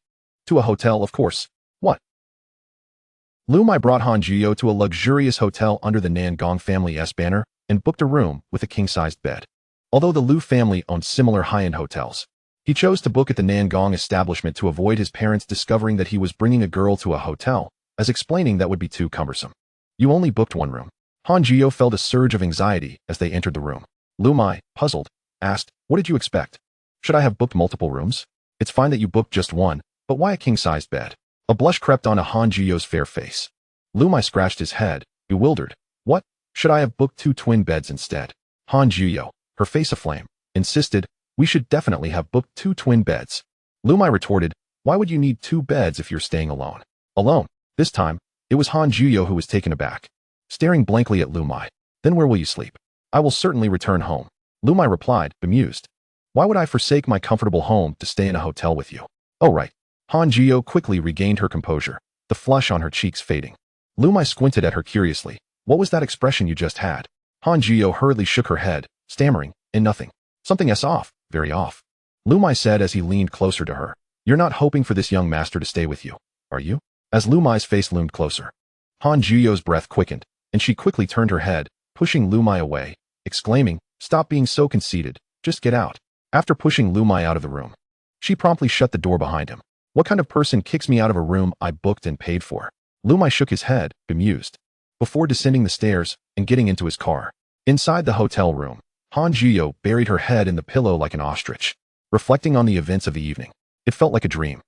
"To a hotel, of course." "What?" Liu Muye brought Han Jiyo to a luxurious hotel under the Nangong family's banner and booked a room with a king-sized bed. Although the Liu family owned similar high-end hotels, he chose to book at the Nangong establishment to avoid his parents discovering that he was bringing a girl to a hotel, as explaining that would be too cumbersome. "You only booked one room." Han Jiyo felt a surge of anxiety as they entered the room. Liu Muye, puzzled, asked, "What did you expect? Should I have booked multiple rooms? It's fine that you booked just one, but why a king-sized bed?" A blush crept onto Han Jiyo's fair face. Liu Muye scratched his head, bewildered. "What? Should I have booked 2 twin beds instead?" Han Jiyo, her face aflame, insisted, "We should definitely have booked 2 twin beds." Liu Muye retorted, "Why would you need 2 beds if you're staying alone?" "Alone?" This time, it was Han Jiyo who was taken aback, staring blankly at Liu Muye. "Then where will you sleep?" "I will certainly return home." Liu Muye replied, bemused. "Why would I forsake my comfortable home to stay in a hotel with you?" "Oh right." Han Jiyo quickly regained her composure, the flush on her cheeks fading. Liu Muye squinted at her curiously. "What was that expression you just had?" Han Jiyo hurriedly shook her head, stammering, "In nothing. Something off, very off." Liu Muye said as he leaned closer to her, "You're not hoping for this young master to stay with you, are you?" As Liu Muye's face loomed closer, Han Jiyo's breath quickened, and she quickly turned her head, pushing Liu Muye away, exclaiming, "Stop being so conceited, just get out." After pushing Liu Muye out of the room, she promptly shut the door behind him. "What kind of person kicks me out of a room I booked and paid for?" Liu Muye shook his head, bemused, before descending the stairs and getting into his car. Inside the hotel room, Han Jiyo buried her head in the pillow like an ostrich, reflecting on the events of the evening. It felt like a dream.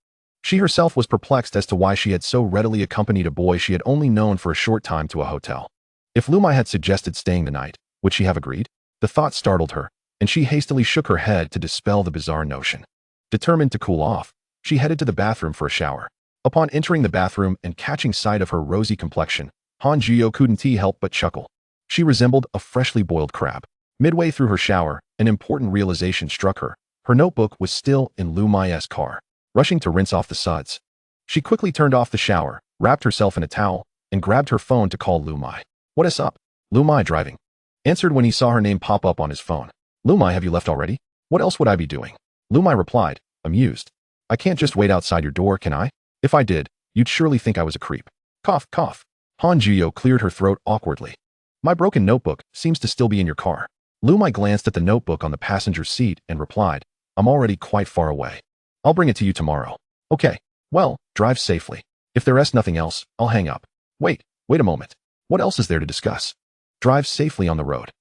She herself was perplexed as to why she had so readily accompanied a boy she had only known for a short time to a hotel. If Liu Muye had suggested staying the night, would she have agreed? The thought startled her, and she hastily shook her head to dispel the bizarre notion. Determined to cool off, she headed to the bathroom for a shower. Upon entering the bathroom and catching sight of her rosy complexion, Han Jiyo couldn't help but chuckle. She resembled a freshly boiled crab. Midway through her shower, an important realization struck her. Her notebook was still in Liu Muye's car. Rushing to rinse off the suds, she quickly turned off the shower, wrapped herself in a towel, and grabbed her phone to call Liu Muye. "What is up?" Liu Muye, driving, answered when he saw her name pop up on his phone. "Liu Muye, have you left already?" "What else would I be doing?" Liu Muye replied, amused. "I can't just wait outside your door, can I? If I did, you'd surely think I was a creep." Cough, cough. Han Jiyo cleared her throat awkwardly. "My broken notebook seems to still be in your car." Liu Muye glanced at the notebook on the passenger seat and replied, "I'm already quite far away. I'll bring it to you tomorrow." "Okay. Well, drive safely. If there's nothing else, I'll hang up." Wait a moment. What else is there to discuss?" "Drive safely on the road."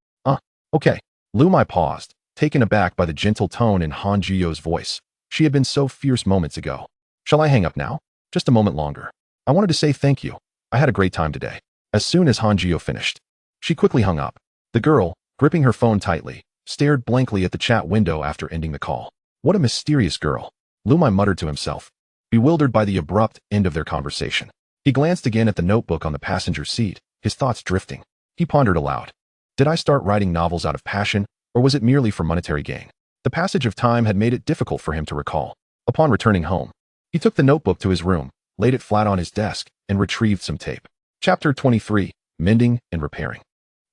Okay." Liu Muye paused, taken aback by the gentle tone in Han Jiyo's voice. She had been so fierce moments ago. "Shall I hang up now?" "Just a moment longer. I wanted to say thank you. I had a great time today. As soon as Han Jiyo finished, she quickly hung up. The girl, gripping her phone tightly, stared blankly at the chat window after ending the call. What a mysterious girl, Liu Muye muttered to himself, bewildered by the abrupt end of their conversation. He glanced again at the notebook on the passenger seat, his thoughts drifting. He pondered aloud. Did I start writing novels out of passion, or was it merely for monetary gain? The passage of time had made it difficult for him to recall. Upon returning home, he took the notebook to his room, laid it flat on his desk, and retrieved some tape. Chapter 23, Mending and Repairing.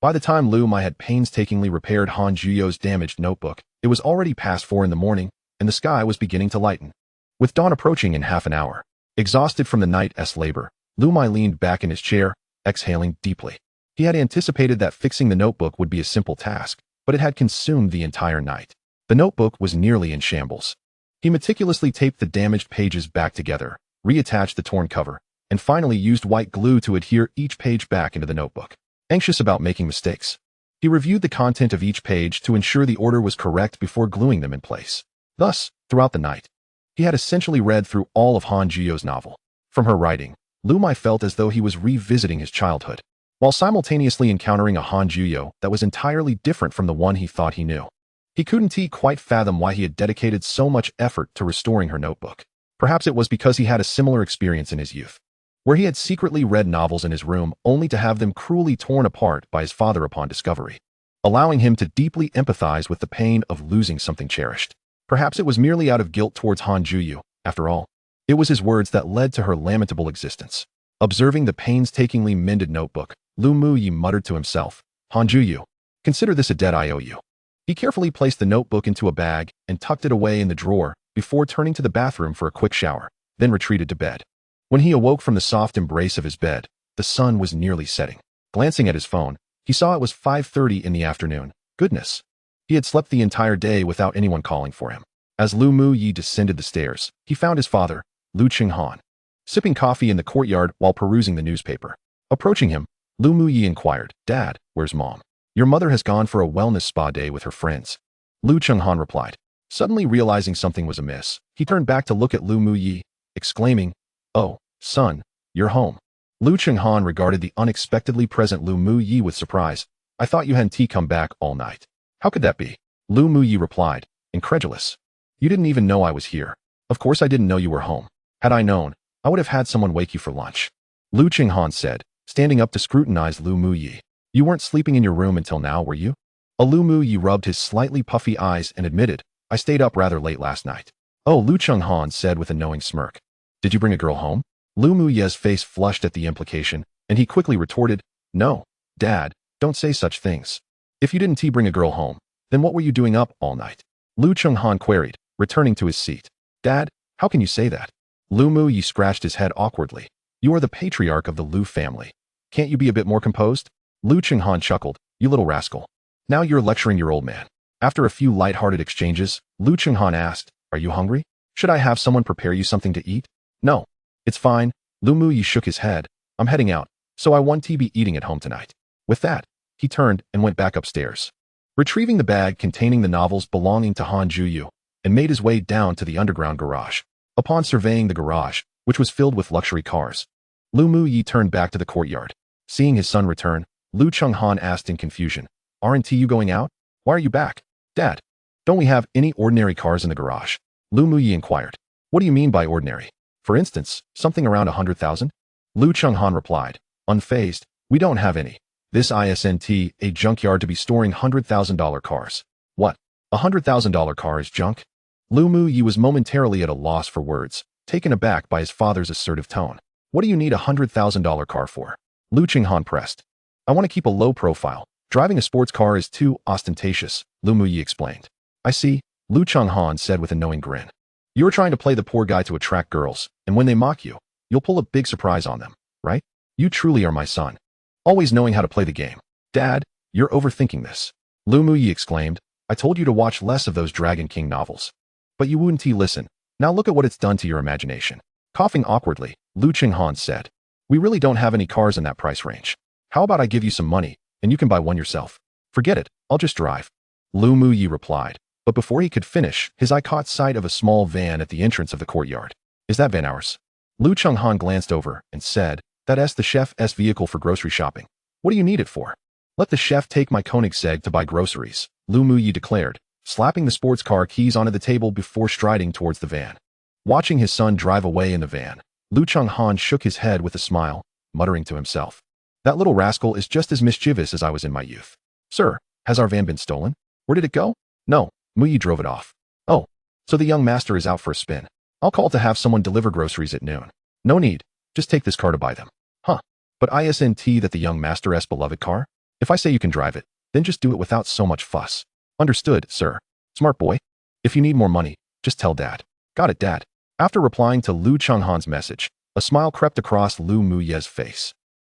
By the time Liu Muye had painstakingly repaired Han Jiyo's damaged notebook, it was already past 4 in the morning, and the sky was beginning to lighten. With dawn approaching in half an hour, exhausted from the night's labor, Liu Muye leaned back in his chair, exhaling deeply. He had anticipated that fixing the notebook would be a simple task, but it had consumed the entire night. The notebook was nearly in shambles. He meticulously taped the damaged pages back together, reattached the torn cover, and finally used white glue to adhere each page back into the notebook. Anxious about making mistakes, he reviewed the content of each page to ensure the order was correct before gluing them in place. Thus, throughout the night, he had essentially read through all of Han Jiyo's novel. From her writing, Liu Muye felt as though he was revisiting his childhood, while simultaneously encountering a Han Jiyo that was entirely different from the one he thought he knew. He couldn't quite fathom why he had dedicated so much effort to restoring her notebook. Perhaps it was because he had a similar experience in his youth, where he had secretly read novels in his room only to have them cruelly torn apart by his father upon discovery, allowing him to deeply empathize with the pain of losing something cherished. Perhaps it was merely out of guilt towards Han Jiyo. After all, it was his words that led to her lamentable existence. Observing the painstakingly mended notebook, Liu Muye muttered to himself, Han Jiyo, consider this a debt I owe you. He carefully placed the notebook into a bag and tucked it away in the drawer before turning to the bathroom for a quick shower, then retreated to bed. When he awoke from the soft embrace of his bed, the sun was nearly setting. Glancing at his phone, he saw it was 5:30 in the afternoon. Goodness. He had slept the entire day without anyone calling for him. As Liu Muye descended the stairs, he found his father, Liu Chenghan, sipping coffee in the courtyard while perusing the newspaper. Approaching him, Liu Muye inquired, Dad, where's Mom? Your mother has gone for a wellness spa day with her friends. Liu Chenghan replied. Suddenly realizing something was amiss, he turned back to look at Liu Muye, exclaiming, Oh, son, you're home. Liu Chenghan regarded the unexpectedly present Liu Muye with surprise. I thought you hadn't come back all night. How could that be? Liu Muye replied, incredulous. You didn't even know I was here. Of course I didn't know you were home. Had I known, I would have had someone wake you for lunch. Liu Chenghan said, standing up to scrutinize Liu Muye. You weren't sleeping in your room until now, were you? Liu Muye rubbed his slightly puffy eyes and admitted, I stayed up rather late last night. Oh, Liu Chenghan said with a knowing smirk. Did you bring a girl home? Liu Muye's face flushed at the implication, and he quickly retorted, No, Dad, don't say such things. If you didn't bring a girl home, then what were you doing up all night? Liu Chenghan queried, returning to his seat. Dad, how can you say that? Liu Muye scratched his head awkwardly. You are the patriarch of the Liu family. Can't you be a bit more composed? Liu Chenghan chuckled, you little rascal. Now you're lecturing your old man. After a few light-hearted exchanges, Liu Chenghan asked, Are you hungry? Should I have someone prepare you something to eat? No. It's fine. Liu Muye shook his head. I'm heading out, so I won't be eating at home tonight. With that, he turned and went back upstairs, retrieving the bag containing the novels belonging to Han Jiyo, and made his way down to the underground garage. Upon surveying the garage, which was filled with luxury cars, Liu Muye turned back to the courtyard. Seeing his son return, Liu Chenghan asked in confusion, Aren't you going out? Why are you back? Dad, don't we have any ordinary cars in the garage? Liu Muye inquired. What do you mean by ordinary? For instance, something around 100,000? Liu Chenghan replied, unfazed, we don't have any. This isn't a junkyard to be storing $100,000 cars. What? $100,000 car is junk? Liu Muye was momentarily at a loss for words, taken aback by his father's assertive tone. What do you need a $100,000 car for? Liu Chenghan pressed. I want to keep a low profile. Driving a sports car is too ostentatious, Liu Muye explained. I see, Liu Chenghan said with a knowing grin. You're trying to play the poor guy to attract girls, and when they mock you, you'll pull a big surprise on them, right? You truly are my son. Always knowing how to play the game. Dad, you're overthinking this. Liu Muye exclaimed, I told you to watch less of those Dragon King novels. But you wouldn't listen. Now look at what it's done to your imagination. Coughing awkwardly, Liu Chenghan said, We really don't have any cars in that price range. How about I give you some money, and you can buy one yourself? Forget it, I'll just drive. Liu Muye replied, but before he could finish, his eye caught sight of a small van at the entrance of the courtyard. Is that van ours? Liu Chenghan glanced over and said, That's the chef's vehicle for grocery shopping. What do you need it for? Let the chef take my Koenigsegg to buy groceries, Liu Muye declared, slapping the sports car keys onto the table before striding towards the van. Watching his son drive away in the van, Liu Chenghan shook his head with a smile, muttering to himself. That little rascal is just as mischievous as I was in my youth. Sir, has our van been stolen? Where did it go? No, Muye drove it off. Oh, so the young master is out for a spin. I'll call to have someone deliver groceries at noon. No need, just take this car to buy them. Huh, but isn't that the young master's beloved car? If I say you can drive it, then just do it without so much fuss. Understood, sir. Smart boy. If you need more money, just tell Dad. Got it, Dad. After replying to Liu Chenghan's message, a smile crept across Liu Muye's face.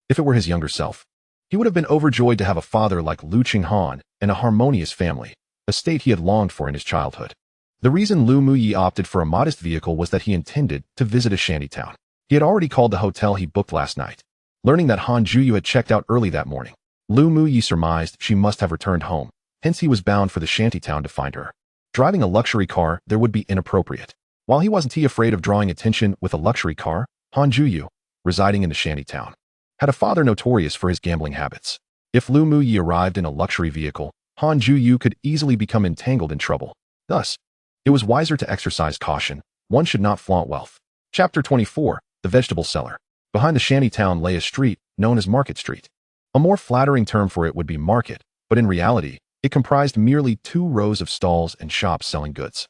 If it were his younger self, he would have been overjoyed to have a father like Liu Chenghan and a harmonious family, a state he had longed for in his childhood. The reason Liu Muye opted for a modest vehicle was that he intended to visit a shantytown. He had already called the hotel he booked last night. Learning that Han Juyu had checked out early that morning, Liu Muye surmised she must have returned home, hence he was bound for the shantytown to find her. Driving a luxury car there would be inappropriate. While he wasn't afraid of drawing attention with a luxury car, Han Juyu, residing in the shantytown, had a father notorious for his gambling habits. If Liu Muye arrived in a luxury vehicle, Han Juyu could easily become entangled in trouble. Thus, it was wiser to exercise caution. One should not flaunt wealth. Chapter 24, The Vegetable Seller. Behind the shantytown lay a street known as Market Street. A more flattering term for it would be market, but in reality, it comprised merely 2 rows of stalls and shops selling goods.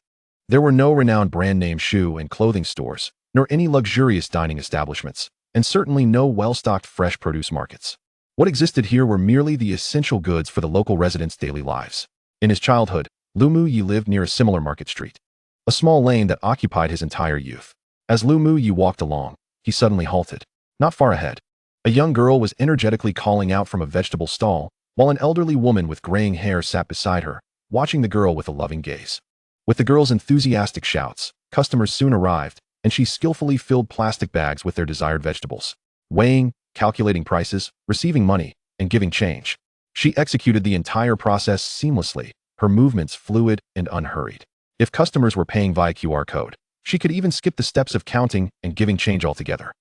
There were no renowned brand-name shoe and clothing stores, nor any luxurious dining establishments, and certainly no well-stocked fresh produce markets. What existed here were merely the essential goods for the local residents' daily lives. In his childhood, Liu Muye lived near a similar market street, a small lane that occupied his entire youth. As Liu Muye walked along, he suddenly halted. Not far ahead, a young girl was energetically calling out from a vegetable stall, while an elderly woman with graying hair sat beside her, watching the girl with a loving gaze. With the girl's enthusiastic shouts, customers soon arrived, and she skillfully filled plastic bags with their desired vegetables, weighing, calculating prices, receiving money, and giving change. She executed the entire process seamlessly, her movements fluid and unhurried. If customers were paying via QR code, she could even skip the steps of counting and giving change altogether.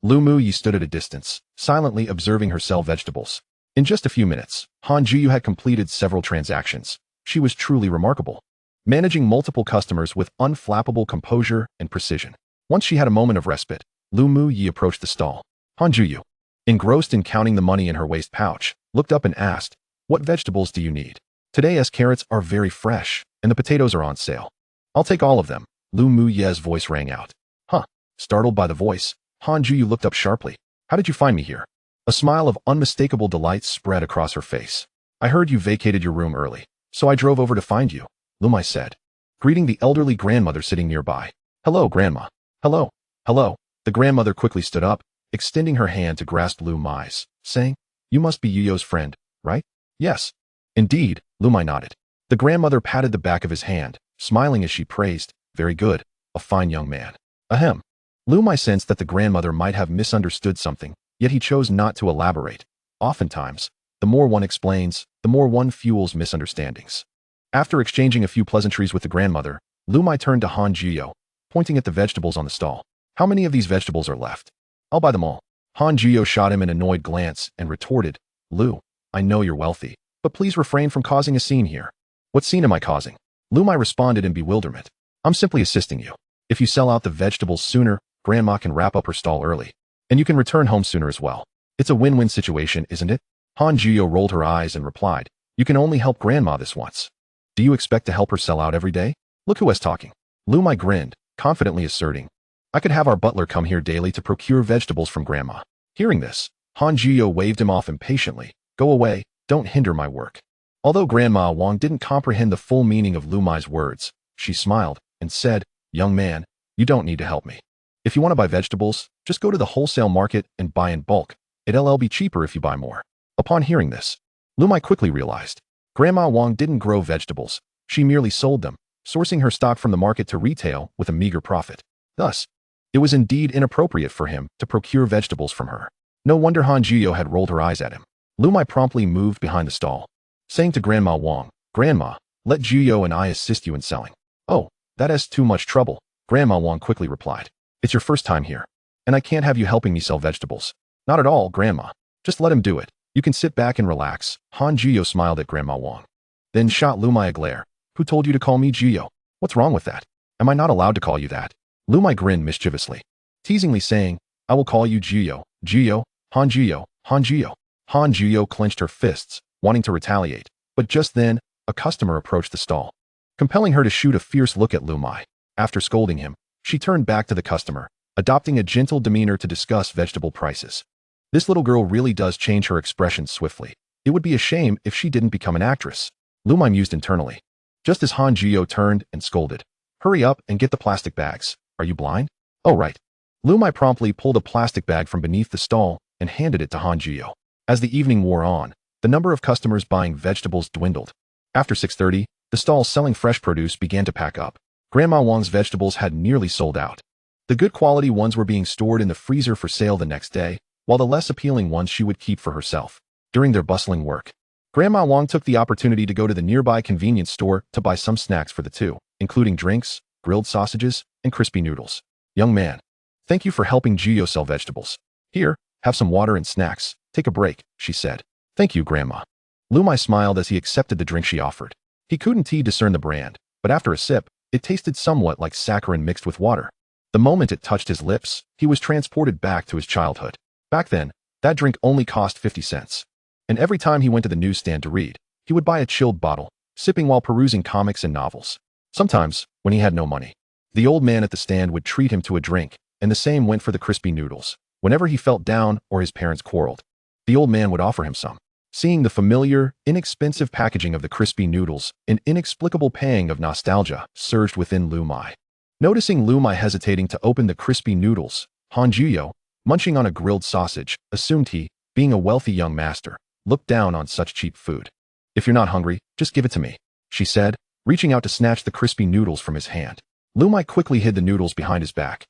Liu Muye stood at a distance, silently observing her sell vegetables. In just a few minutes, Han Juyu had completed several transactions. She was truly remarkable, managing multiple customers with unflappable composure and precision. Once she had a moment of respite, Liu Muye approached the stall. Han Juyu, engrossed in counting the money in her waist pouch, looked up and asked, "What vegetables do you need? Today's carrots are very fresh, and the potatoes are on sale." "I'll take all of them," Liu Muye's voice rang out. Huh. Startled by the voice, Han Juyu looked up sharply. "How did you find me here?" A smile of unmistakable delight spread across her face. "I heard you vacated your room early, so I drove over to find you," Liu Muye said, greeting the elderly grandmother sitting nearby. "Hello, Grandma." "Hello. Hello." The grandmother quickly stood up, extending her hand to grasp Liu Muye's, saying, "You must be Yuyo's friend, right?" "Yes." "Indeed," Liu Muye nodded. The grandmother patted the back of his hand, smiling as she praised, "Very good, a fine young man." Ahem. Liu Muye sensed that the grandmother might have misunderstood something, yet he chose not to elaborate. Oftentimes, the more one explains, the more one fuels misunderstandings. After exchanging a few pleasantries with the grandmother, Liu Muye turned to Han Juyu, pointing at the vegetables on the stall. "How many of these vegetables are left?" "I'll buy them all." Han Juyu shot him an annoyed glance and retorted, "Liu, I know you're wealthy, but please refrain from causing a scene here." "What scene am I causing?" Liu Muye responded in bewilderment. "I'm simply assisting you. If you sell out the vegetables sooner, Grandma can wrap up her stall early, and you can return home sooner as well. It's a win-win situation, isn't it?" Han Juyu rolled her eyes and replied, "You can only help Grandma this once. Do you expect to help her sell out every day?" "Look who is talking." Liu Muye grinned, confidently asserting, "I could have our butler come here daily to procure vegetables from Grandma." Hearing this, Han Juyu waved him off impatiently. "Go away, don't hinder my work." Although Grandma Wang didn't comprehend the full meaning of Liu Muye's words, she smiled and said, "Young man, you don't need to help me. If you want to buy vegetables, just go to the wholesale market and buy in bulk. It'll be cheaper if you buy more." Upon hearing this, Liu Muye quickly realized, Grandma Wang didn't grow vegetables, she merely sold them, sourcing her stock from the market to retail with a meager profit. Thus, it was indeed inappropriate for him to procure vegetables from her. No wonder Han Juyu had rolled her eyes at him. Liu Muye promptly moved behind the stall, saying to Grandma Wang, "Grandma, let Juyu and I assist you in selling." "Oh, that is too much trouble," Grandma Wang quickly replied. "It's your first time here, and I can't have you helping me sell vegetables. Not at all, Grandma. Just let him do it. You can sit back and relax. Han Jiyo smiled at Grandma Wang. Then shot Liu Muye a glare. Who told you to call me Jiyo? What's wrong with that? Am I not allowed to call you that? Liu Muye grinned mischievously, teasingly saying, I will call you Jiyo, Jiyo, Han Jiyo, Han Jiyo. Han Jiyo clenched her fists, wanting to retaliate, but just then, a customer approached the stall, compelling her to shoot a fierce look at Liu Muye. After scolding him, she turned back to the customer, adopting a gentle demeanor to discuss vegetable prices. This little girl really does change her expressions swiftly. It would be a shame if she didn't become an actress. Liu Muye mused internally, just as Han Jiyo turned and scolded. Hurry up and get the plastic bags. Are you blind? Oh, right. Liu Muye promptly pulled a plastic bag from beneath the stall and handed it to Han Jiyo. As the evening wore on, the number of customers buying vegetables dwindled. After 6:30, the stalls selling fresh produce began to pack up. Grandma Wang's vegetables had nearly sold out. The good quality ones were being stored in the freezer for sale the next day, while the less appealing ones she would keep for herself. During their bustling work, Grandma Wang took the opportunity to go to the nearby convenience store to buy some snacks for the two, including drinks, grilled sausages, and crispy noodles. Young man, thank you for helping Jiyo sell vegetables. Here, have some water and snacks. Take a break, she said. Thank you, Grandma. Liu Muye smiled as he accepted the drink she offered. He couldn't discern the brand, but after a sip, it tasted somewhat like saccharin mixed with water. The moment it touched his lips, he was transported back to his childhood. Back then, that drink only cost 50 cents. And every time he went to the newsstand to read, he would buy a chilled bottle, sipping while perusing comics and novels. Sometimes, when he had no money, the old man at the stand would treat him to a drink, and the same went for the crispy noodles. Whenever he felt down or his parents quarreled, the old man would offer him some. Seeing the familiar, inexpensive packaging of the crispy noodles, an inexplicable pang of nostalgia surged within Liu Muye. Noticing Liu Muye hesitating to open the crispy noodles, Han Jiyo, munching on a grilled sausage, assumed he, being a wealthy young master, looked down on such cheap food. If you're not hungry, just give it to me, she said, reaching out to snatch the crispy noodles from his hand. Liu Muye quickly hid the noodles behind his back,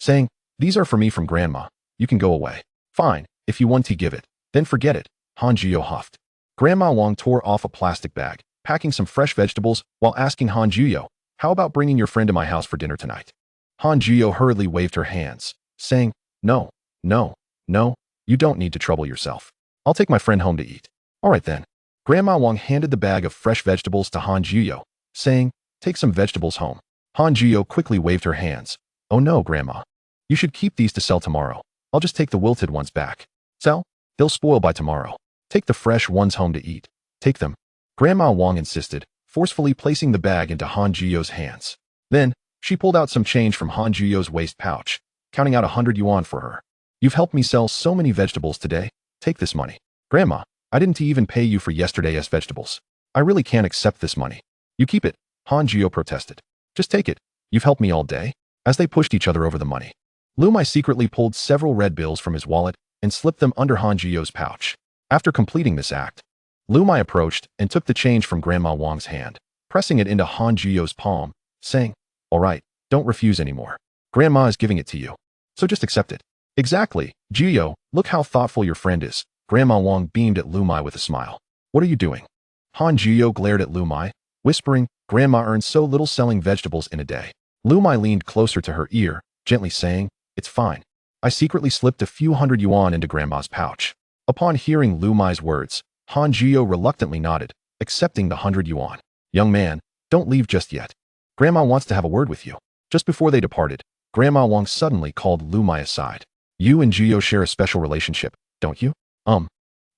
saying, These are for me from Grandma. You can go away. Fine, if you want to give it, then forget it, Han Jiyo huffed. Grandma Wang tore off a plastic bag, packing some fresh vegetables while asking Han Jiyo, how about bringing your friend to my house for dinner tonight? Han Jiyo hurriedly waved her hands, saying, No, no, no, you don't need to trouble yourself. I'll take my friend home to eat. All right then. Grandma Wang handed the bag of fresh vegetables to Han Jiyo, saying, Take some vegetables home. Han Jiyo quickly waved her hands. Oh no, Grandma. You should keep these to sell tomorrow. I'll just take the wilted ones back. Sell? They'll spoil by tomorrow. Take the fresh ones home to eat. Take them. Grandma Wang insisted, forcefully placing the bag into Han Jiyo's hands. Then, she pulled out some change from Han Jiyo's waist pouch, counting out 100 yuan for her. You've helped me sell so many vegetables today. Take this money. Grandma, I didn't even pay you for yesterday's vegetables. I really can't accept this money. You keep it, Han Jiyo protested. Just take it. You've helped me all day. As they pushed each other over the money, Liu Muye secretly pulled several red bills from his wallet and slipped them under Han Jiyo's pouch. After completing this act, Liu Muye approached and took the change from Grandma Wang's hand, pressing it into Han Jiyo's palm, saying, All right, don't refuse anymore. Grandma is giving it to you, so just accept it. Exactly, Jiyo, look how thoughtful your friend is. Grandma Wang beamed at Liu Muye with a smile. What are you doing? Han Jiyo glared at Liu Muye, whispering, Grandma earns so little selling vegetables in a day. Liu Muye leaned closer to her ear, gently saying, It's fine. I secretly slipped a few hundred yuan into Grandma's pouch. Upon hearing Liu Muye's words, Han Jiyo reluctantly nodded, accepting the 100 yuan. Young man, don't leave just yet. Grandma wants to have a word with you. Just before they departed, Grandma Wang suddenly called Liu Muye aside. You and Jiyo share a special relationship, don't you?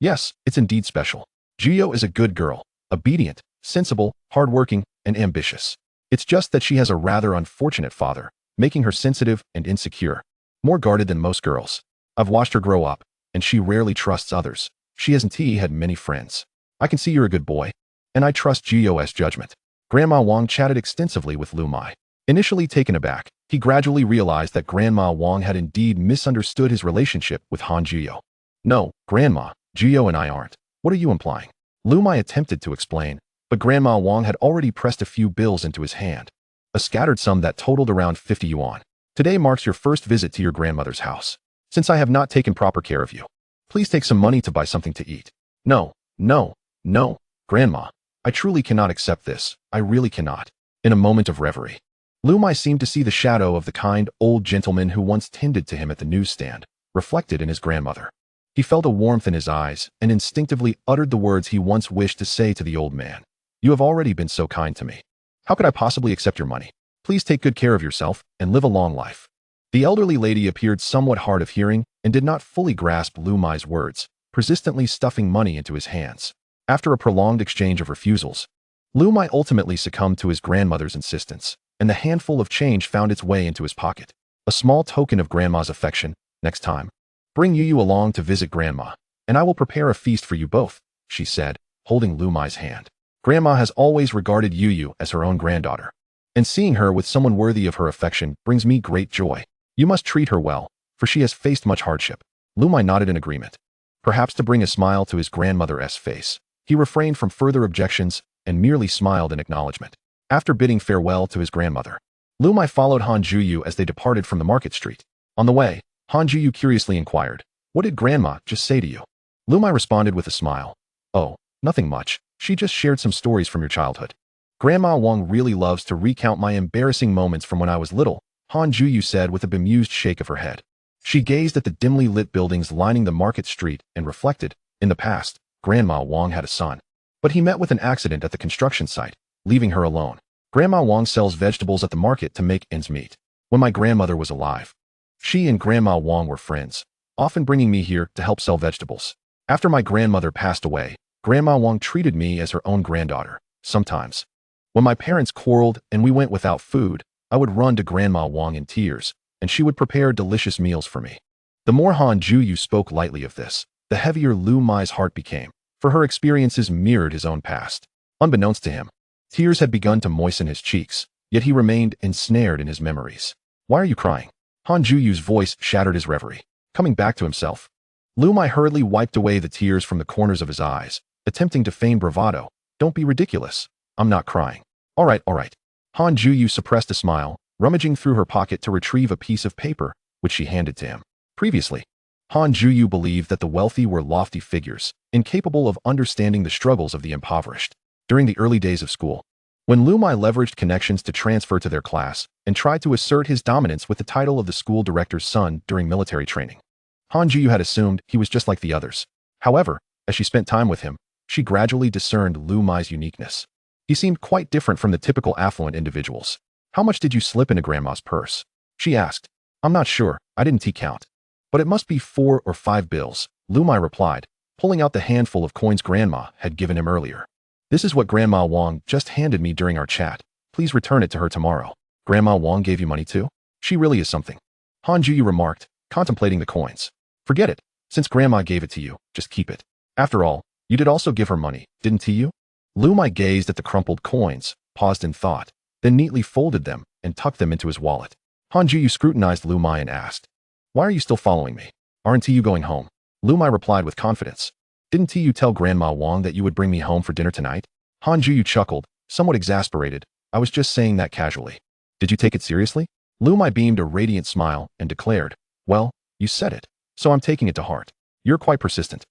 Yes, it's indeed special. Jiyo is a good girl, obedient, sensible, hardworking, and ambitious. It's just that she has a rather unfortunate father, making her sensitive and insecure, more guarded than most girls. I've watched her grow up, and she rarely trusts others. She hasn't had many friends. I can see you're a good boy, and I trust Jiyo's judgment. Grandma Wang chatted extensively with Liu Muye. Initially taken aback, he gradually realized that Grandma Wang had indeed misunderstood his relationship with Han Jiyo. No, Grandma, Jiyo and I aren't. What are you implying? Liu Muye attempted to explain, but Grandma Wang had already pressed a few bills into his hand, a scattered sum that totaled around 50 yuan. Today marks your first visit to your grandmother's house. Since I have not taken proper care of you, please take some money to buy something to eat. No, no, no, Grandma. I truly cannot accept this. I really cannot. In a moment of reverie, Liu Muye seemed to see the shadow of the kind old gentleman who once tended to him at the newsstand, reflected in his grandmother. He felt a warmth in his eyes and instinctively uttered the words he once wished to say to the old man. You have already been so kind to me. How could I possibly accept your money? Please take good care of yourself and live a long life. The elderly lady appeared somewhat hard of hearing and did not fully grasp Liu Muye's words, persistently stuffing money into his hands. After a prolonged exchange of refusals, Liu Muye ultimately succumbed to his grandmother's insistence, and the handful of change found its way into his pocket. A small token of Grandma's affection. Next time, bring Yu along to visit Grandma, and I will prepare a feast for you both, she said, holding Liu Muye's hand. Grandma has always regarded Yu as her own granddaughter, and seeing her with someone worthy of her affection brings me great joy. You must treat her well, for she has faced much hardship. Liu Muye nodded in agreement. Perhaps to bring a smile to his grandmother's face, he refrained from further objections and merely smiled in acknowledgement. After bidding farewell to his grandmother, Liu Muye followed Han Juyu as they departed from the market street. On the way, Han Juyu curiously inquired, What did Grandma just say to you? Liu Muye responded with a smile. Oh, nothing much. She just shared some stories from your childhood. Grandma Wang really loves to recount my embarrassing moments from when I was little, Han Juyu said with a bemused shake of her head. She gazed at the dimly lit buildings lining the market street and reflected, in the past, Grandma Wang had a son. But he met with an accident at the construction site, leaving her alone. Grandma Wang sells vegetables at the market to make ends meet. When my grandmother was alive, she and Grandma Wang were friends, often bringing me here to help sell vegetables. After my grandmother passed away, Grandma Wang treated me as her own granddaughter. Sometimes, when my parents quarreled and we went without food, I would run to Grandma Wang in tears, and she would prepare delicious meals for me. The more Han Juyu spoke lightly of this, the heavier Liu Muye's heart became, for her experiences mirrored his own past. Unbeknownst to him, tears had begun to moisten his cheeks, yet he remained ensnared in his memories. Why are you crying? Han Juyu's voice shattered his reverie. Coming back to himself, Liu Muye hurriedly wiped away the tears from the corners of his eyes, attempting to feign bravado. Don't be ridiculous. I'm not crying. All right. Han Juyu suppressed a smile, rummaging through her pocket to retrieve a piece of paper, which she handed to him. Previously, Han Juyu believed that the wealthy were lofty figures, incapable of understanding the struggles of the impoverished. During the early days of school, when Liu Muye leveraged connections to transfer to their class and tried to assert his dominance with the title of the school director's son during military training, Han Juyu had assumed he was just like the others. However, as she spent time with him, she gradually discerned Liu Muye's uniqueness. He seemed quite different from the typical affluent individuals. How much did you slip into Grandma's purse? She asked. I'm not sure, I didn't count. But it must be 4 or 5 bills, Liu Muye replied, pulling out the handful of coins Grandma had given him earlier. This is what Grandma Wang just handed me during our chat. Please return it to her tomorrow. Grandma Wang gave you money too? She really is something. Han Juyu remarked, contemplating the coins. Forget it. Since Grandma gave it to you, just keep it. After all, you did also give her money, didn't you? Liu Muye gazed at the crumpled coins, paused in thought, then neatly folded them and tucked them into his wallet. Han Juyu scrutinized Liu Muye and asked, Why are you still following me? Aren't you going home? Liu Muye replied with confidence. Didn't you tell Grandma Wang that you would bring me home for dinner tonight? Han Juyu chuckled, somewhat exasperated. I was just saying that casually. Did you take it seriously? Liu Muye beamed a radiant smile and declared, Well, you said it, so I'm taking it to heart. You're quite persistent.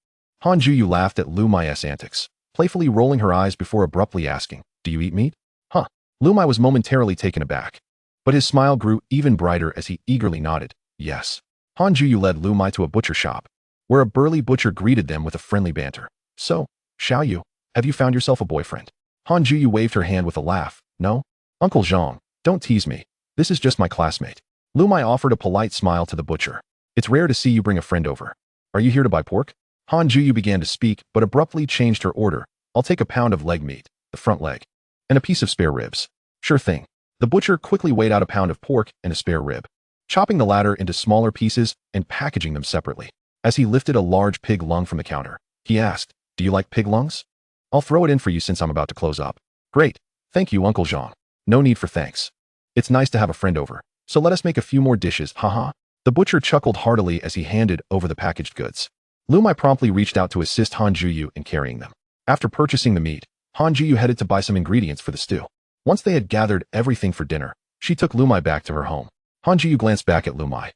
Han Juyu laughed at Liu Muye's antics, playfully rolling her eyes before abruptly asking, Do you eat meat? Huh. Liu Muye was momentarily taken aback, but his smile grew even brighter as he eagerly nodded, Yes. Han Juyu led Liu Muye to a butcher shop, where a burly butcher greeted them with a friendly banter. So, Xiao Yu, have you found yourself a boyfriend? Han Juyu waved her hand with a laugh. No? Uncle Zhang, don't tease me. This is just my classmate. Liu Muye offered a polite smile to the butcher. It's rare to see you bring a friend over. Are you here to buy pork? Han Juyu began to speak, but abruptly changed her order. I'll take a pound of leg meat, the front leg, and a piece of spare ribs. Sure thing. The butcher quickly weighed out a pound of pork and a spare rib, chopping the latter into smaller pieces and packaging them separately. As he lifted a large pig lung from the counter, he asked, Do you like pig lungs? I'll throw it in for you since I'm about to close up. Great. Thank you, Uncle Zhang. No need for thanks. It's nice to have a friend over, so let us make a few more dishes, haha. The butcher chuckled heartily as he handed over the packaged goods. Liu Muye promptly reached out to assist Han Juyu in carrying them. After purchasing the meat, Han Juyu headed to buy some ingredients for the stew. Once they had gathered everything for dinner, she took Liu Muye back to her home. Han Juyu glanced back at Liu Muye,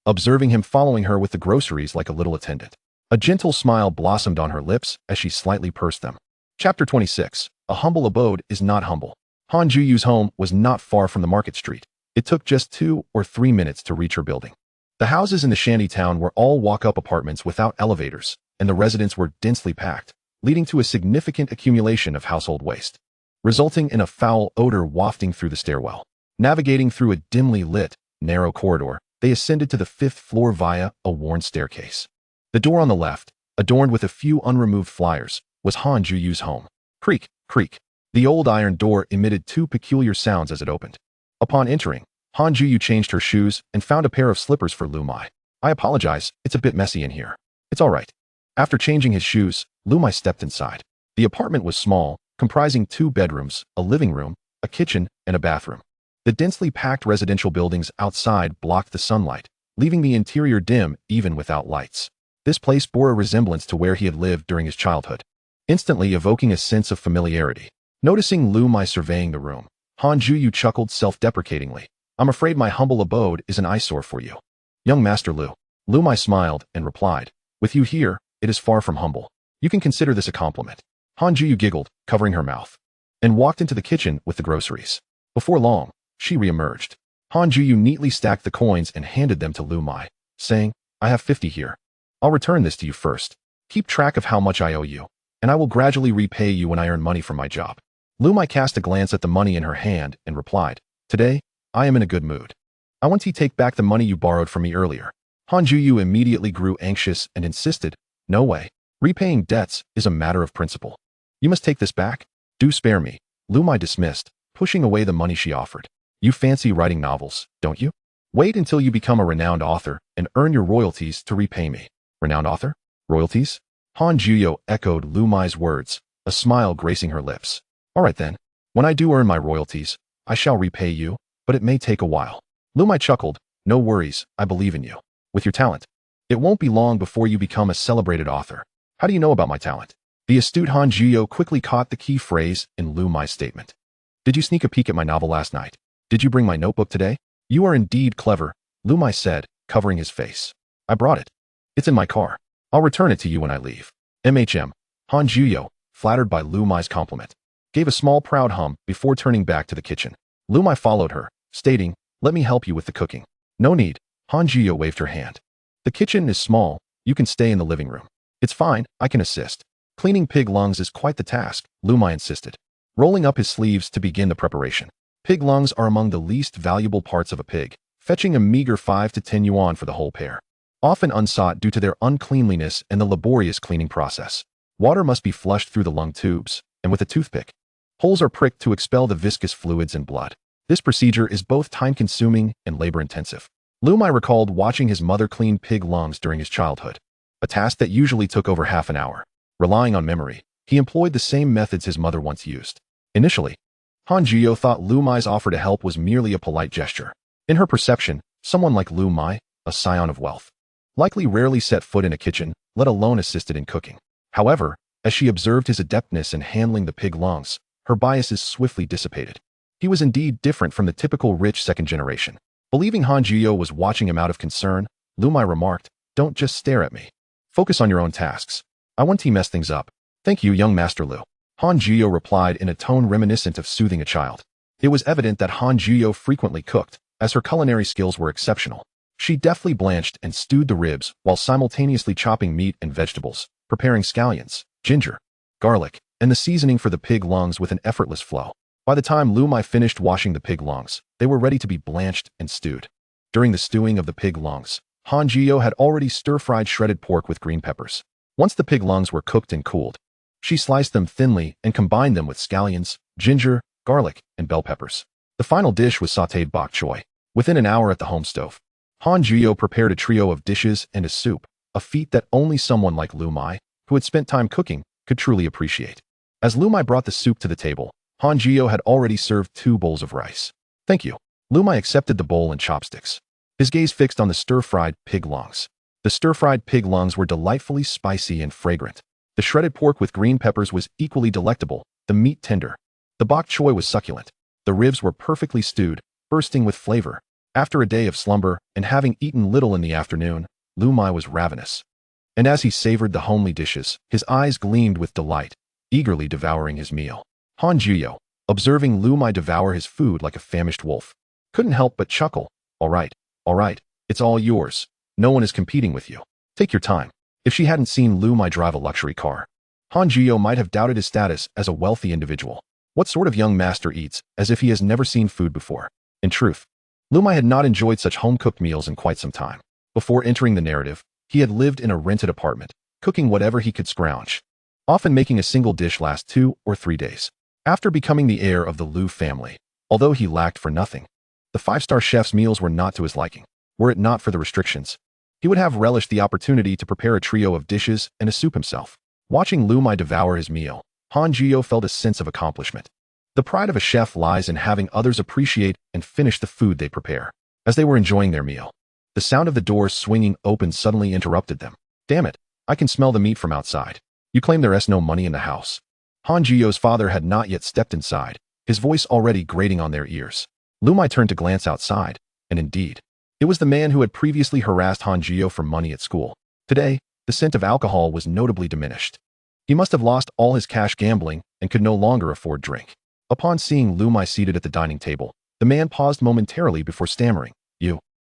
observing him following her with the groceries like a little attendant. A gentle smile blossomed on her lips as she slightly pursed them. Chapter 26. A humble abode is not humble. Han Juyu's home was not far from the market street. It took just 2 or 3 minutes to reach her building. The houses in the shanty town were all walk-up apartments without elevators, and the residents were densely packed, leading to a significant accumulation of household waste, resulting in a foul odor wafting through the stairwell. Navigating through a dimly lit, narrow corridor, they ascended to the 5th floor via a worn staircase. The door on the left, adorned with a few unremoved flyers, was Han Juyu's home. Creak, creak. The old iron door emitted 2 peculiar sounds as it opened. Upon entering, Han Juyu changed her shoes and found a pair of slippers for Liu Muye. I apologize, it's a bit messy in here. It's all right. After changing his shoes, Liu Muye stepped inside. The apartment was small, comprising 2 bedrooms, a living room, a kitchen, and a bathroom. The densely packed residential buildings outside blocked the sunlight, leaving the interior dim even without lights. This place bore a resemblance to where he had lived during his childhood, instantly evoking a sense of familiarity. Noticing Liu Muye surveying the room, Han Juyu chuckled self-deprecatingly. I'm afraid my humble abode is an eyesore for you. Young Master Liu. Liu Muye smiled and replied, with you here, it is far from humble. You can consider this a compliment. Han Juyu giggled, covering her mouth, and walked into the kitchen with the groceries. Before long, she re-emerged. Han Juyu neatly stacked the coins and handed them to Liu Muye, saying, I have 50 here. I'll return this to you first. Keep track of how much I owe you, and I will gradually repay you when I earn money from my job. Liu Muye cast a glance at the money in her hand and replied, today, I am in a good mood. I want to take back the money you borrowed from me earlier. Han Juyu immediately grew anxious and insisted, no way. Repaying debts is a matter of principle. You must take this back. Do spare me. Liu Muye dismissed, pushing away the money she offered. You fancy writing novels, don't you? Wait until you become a renowned author and earn your royalties to repay me. Renowned author? Royalties? Han Juyu echoed Liu Muye's words, a smile gracing her lips. All right then. When I do earn my royalties, I shall repay you, but it may take a while. Liu Muye chuckled. No worries, I believe in you. With your talent, it won't be long before you become a celebrated author. How do you know about my talent? The astute Han Juyu quickly caught the key phrase in Liu Muye's statement. Did you sneak a peek at my novel last night? Did you bring my notebook today? You are indeed clever, Liu Muye said, covering his face. I brought it. It's in my car. I'll return it to you when I leave. MHM. Han Juyu, flattered by Liu Muye's compliment, gave a small proud hum before turning back to the kitchen. Liu Muye followed her, stating, let me help you with the cooking. No need. Han Juyu waved her hand. The kitchen is small, you can stay in the living room. It's fine, I can assist. Cleaning pig lungs is quite the task, Liu Muye insisted, rolling up his sleeves to begin the preparation. Pig lungs are among the least valuable parts of a pig, fetching a meager 5 to 10 yuan for the whole pair. Often unsought due to their uncleanliness and the laborious cleaning process. Water must be flushed through the lung tubes, and with a toothpick, holes are pricked to expel the viscous fluids and blood. This procedure is both time-consuming and labor-intensive. Liu Muye recalled watching his mother clean pig lungs during his childhood, a task that usually took over half an hour. Relying on memory, he employed the same methods his mother once used. Initially, Han Juyu thought Liu Muye's offer to help was merely a polite gesture. In her perception, someone like Liu Muye, a scion of wealth, likely rarely set foot in a kitchen, let alone assisted in cooking. However, as she observed his adeptness in handling the pig lungs, her biases swiftly dissipated. He was indeed different from the typical rich second generation. Believing Han Juyu was watching him out of concern, Liu Muye remarked, don't just stare at me. Focus on your own tasks. I want to mess things up. Thank you, young Master Liu. Han Juyu replied in a tone reminiscent of soothing a child. It was evident that Han Juyu frequently cooked, as her culinary skills were exceptional. She deftly blanched and stewed the ribs while simultaneously chopping meat and vegetables, preparing scallions, ginger, garlic, and the seasoning for the pig lungs with an effortless flow. By the time Liu Muye finished washing the pig lungs, they were ready to be blanched and stewed. During the stewing of the pig lungs, Han Juyu had already stir-fried shredded pork with green peppers. Once the pig lungs were cooked and cooled, she sliced them thinly and combined them with scallions, ginger, garlic, and bell peppers. The final dish was sautéed bok choy. Within an hour at the home stove, Han Juyu prepared a trio of dishes and a soup, a feat that only someone like Liu Muye, who had spent time cooking, could truly appreciate. As Liu Muye brought the soup to the table, Han Juyu had already served 2 bowls of rice. Thank you. Liu Muye accepted the bowl and chopsticks, his gaze fixed on the stir-fried pig lungs. The stir-fried pig lungs were delightfully spicy and fragrant. The shredded pork with green peppers was equally delectable, the meat tender. The bok choy was succulent. The ribs were perfectly stewed, bursting with flavor. After a day of slumber and having eaten little in the afternoon, Liu Muye was ravenous. And as he savored the homely dishes, his eyes gleamed with delight, eagerly devouring his meal. Han Juyu, observing Liu Muye devour his food like a famished wolf, couldn't help but chuckle. All right, it's all yours. No one is competing with you. Take your time. If she hadn't seen Liu Muye drive a luxury car, Han Jiyo might have doubted his status as a wealthy individual. What sort of young master eats as if he has never seen food before? In truth, Liu Muye had not enjoyed such home-cooked meals in quite some time. Before entering the narrative, he had lived in a rented apartment, cooking whatever he could scrounge, often making a single dish last 2 or 3 days. After becoming the heir of the Liu family, although he lacked for nothing, the five-star chef's meals were not to his liking. Were it not for the restrictions, he would have relished the opportunity to prepare a trio of dishes and a soup himself. Watching Liu Muye devour his meal, Han Jiyo felt a sense of accomplishment. The pride of a chef lies in having others appreciate and finish the food they prepare. As they were enjoying their meal, the sound of the door swinging open suddenly interrupted them. Damn it, I can smell the meat from outside. You claim there's no money in the house. Han Jiyo's father had not yet stepped inside, his voice already grating on their ears. Liu Muye turned to glance outside, and indeed, it was the man who had previously harassed Han Jiyo for money at school. Today, the scent of alcohol was notably diminished. He must have lost all his cash gambling and could no longer afford drink. Upon seeing Liu Muye seated at the dining table, the man paused momentarily before stammering,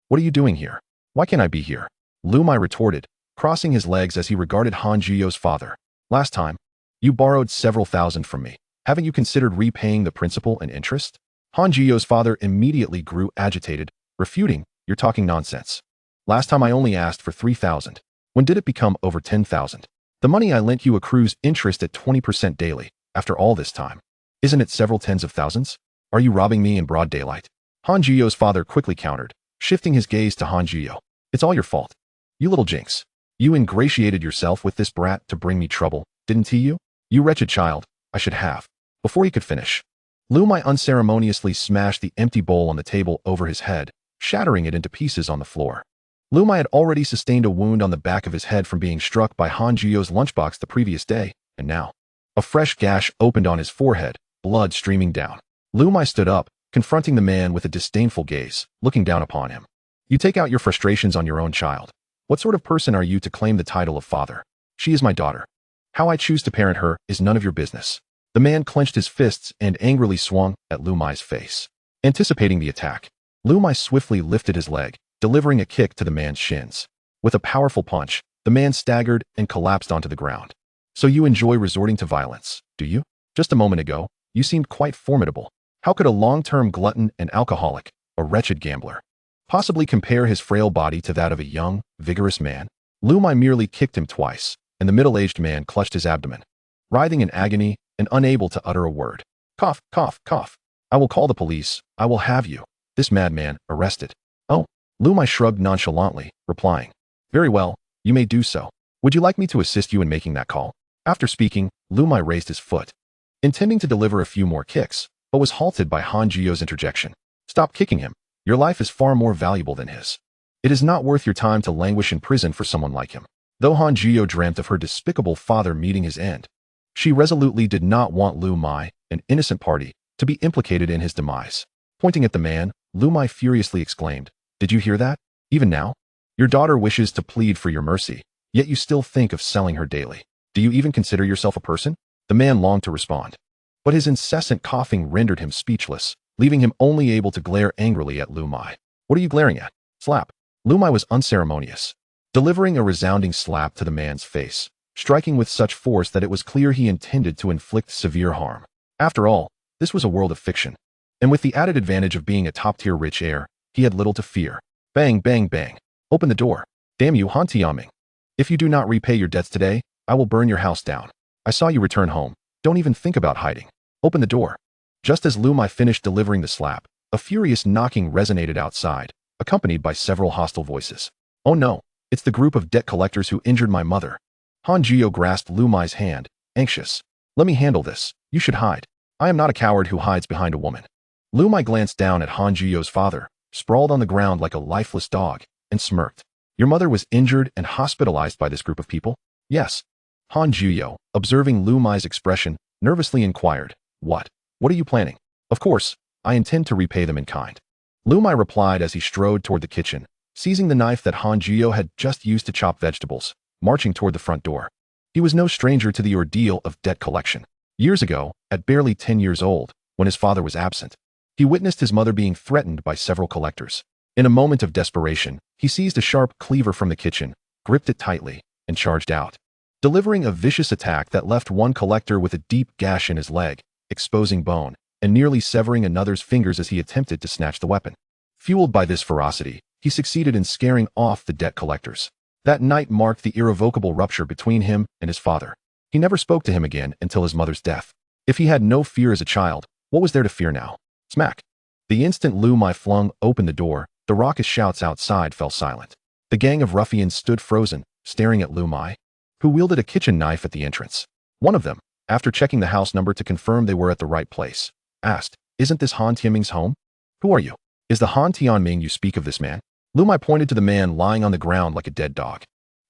What are you doing here? Why can't I be here? Liu Muye retorted, crossing his legs as he regarded Han Jiyo's father. Last time, you borrowed several thousand from me. Haven't you considered repaying the principal and interest? Han Jiyo's father immediately grew agitated, refuting, You're talking nonsense. Last time I only asked for 3,000. When did it become over 10,000? The money I lent you accrues interest at 20% daily. After all this time, isn't it several tens of thousands? Are you robbing me in broad daylight? Han Jiyo's father quickly countered, shifting his gaze to Han Jiyo. It's all your fault. You little jinx. You ingratiated yourself with this brat to bring me trouble, didn't he? You wretched child, I should have. Before he could finish, Liu Muye unceremoniously smashed the empty bowl on the table over his head, shattering it into pieces on the floor. Liu Muye had already sustained a wound on the back of his head from being struck by Han Jiyo's lunchbox the previous day, and now, a fresh gash opened on his forehead, blood streaming down. Liu Muye stood up, confronting the man with a disdainful gaze, looking down upon him. You take out your frustrations on your own child. What sort of person are you to claim the title of father? She is my daughter. How I choose to parent her is none of your business. The man clenched his fists and angrily swung at Liu Muye's face. Anticipating the attack, Liu Muye swiftly lifted his leg, delivering a kick to the man's shins. With a powerful punch, the man staggered and collapsed onto the ground. So you enjoy resorting to violence, do you? Just a moment ago, you seemed quite formidable. How could a long-term glutton and alcoholic, a wretched gambler, possibly compare his frail body to that of a young, vigorous man? Liu Muye merely kicked him twice, and the middle-aged man clutched his abdomen, writhing in agony and unable to utter a word. Cough, cough, cough. I will call the police. I will have you, this madman, arrested. Oh, Liu Muye shrugged nonchalantly, replying, Very well, you may do so. Would you like me to assist you in making that call? After speaking, Liu Muye raised his foot, intending to deliver a few more kicks, but was halted by Han Jiyo's interjection. Stop kicking him. Your life is far more valuable than his. It is not worth your time to languish in prison for someone like him. Though Han Jiyo dreamt of her despicable father meeting his end, she resolutely did not want Liu Muye, an innocent party, to be implicated in his demise. Pointing at the man, Liu Muye furiously exclaimed, Did you hear that? Even now? Your daughter wishes to plead for your mercy, yet you still think of selling her daily. Do you even consider yourself a person? The man longed to respond, but his incessant coughing rendered him speechless, leaving him only able to glare angrily at Liu Muye. What are you glaring at? Slap. Liu Muye was unceremonious, delivering a resounding slap to the man's face, striking with such force that it was clear he intended to inflict severe harm. After all, this was a world of fiction, and with the added advantage of being a top-tier rich heir, he had little to fear. Bang, bang, bang. Open the door. Damn you, Han Tianming. If you do not repay your debts today, I will burn your house down. I saw you return home. Don't even think about hiding. Open the door. Just as Liu Muye finished delivering the slap, a furious knocking resonated outside, accompanied by several hostile voices. Oh no, it's the group of debt collectors who injured my mother. Han Jiyo grasped Liu Muye's hand, anxious. Let me handle this. You should hide. I am not a coward who hides behind a woman. Liu Muye glanced down at Han Jiyo's father, sprawled on the ground like a lifeless dog, and smirked. Your mother was injured and hospitalized by this group of people? Yes. Han Jiyo, observing Liu Muye's expression, nervously inquired, What? What are you planning? Of course, I intend to repay them in kind. Liu Muye replied as he strode toward the kitchen, seizing the knife that Han Jiyo had just used to chop vegetables, marching toward the front door. He was no stranger to the ordeal of debt collection. Years ago, at barely 10 years old, when his father was absent, he witnessed his mother being threatened by several collectors. In a moment of desperation, he seized a sharp cleaver from the kitchen, gripped it tightly, and charged out, delivering a vicious attack that left one collector with a deep gash in his leg, exposing bone, and nearly severing another's fingers as he attempted to snatch the weapon. Fueled by this ferocity, he succeeded in scaring off the debt collectors. That night marked the irrevocable rupture between him and his father. He never spoke to him again until his mother's death. If he had no fear as a child, what was there to fear now? Smack! The instant Liu Muye flung open the door, the raucous shouts outside fell silent. The gang of ruffians stood frozen, staring at Liu Muye, who wielded a kitchen knife at the entrance. One of them, after checking the house number to confirm they were at the right place, asked, "Isn't this Han Tianming's home? Who are you? Is the Han Tianming you speak of this man?" Liu Muye pointed to the man lying on the ground like a dead dog.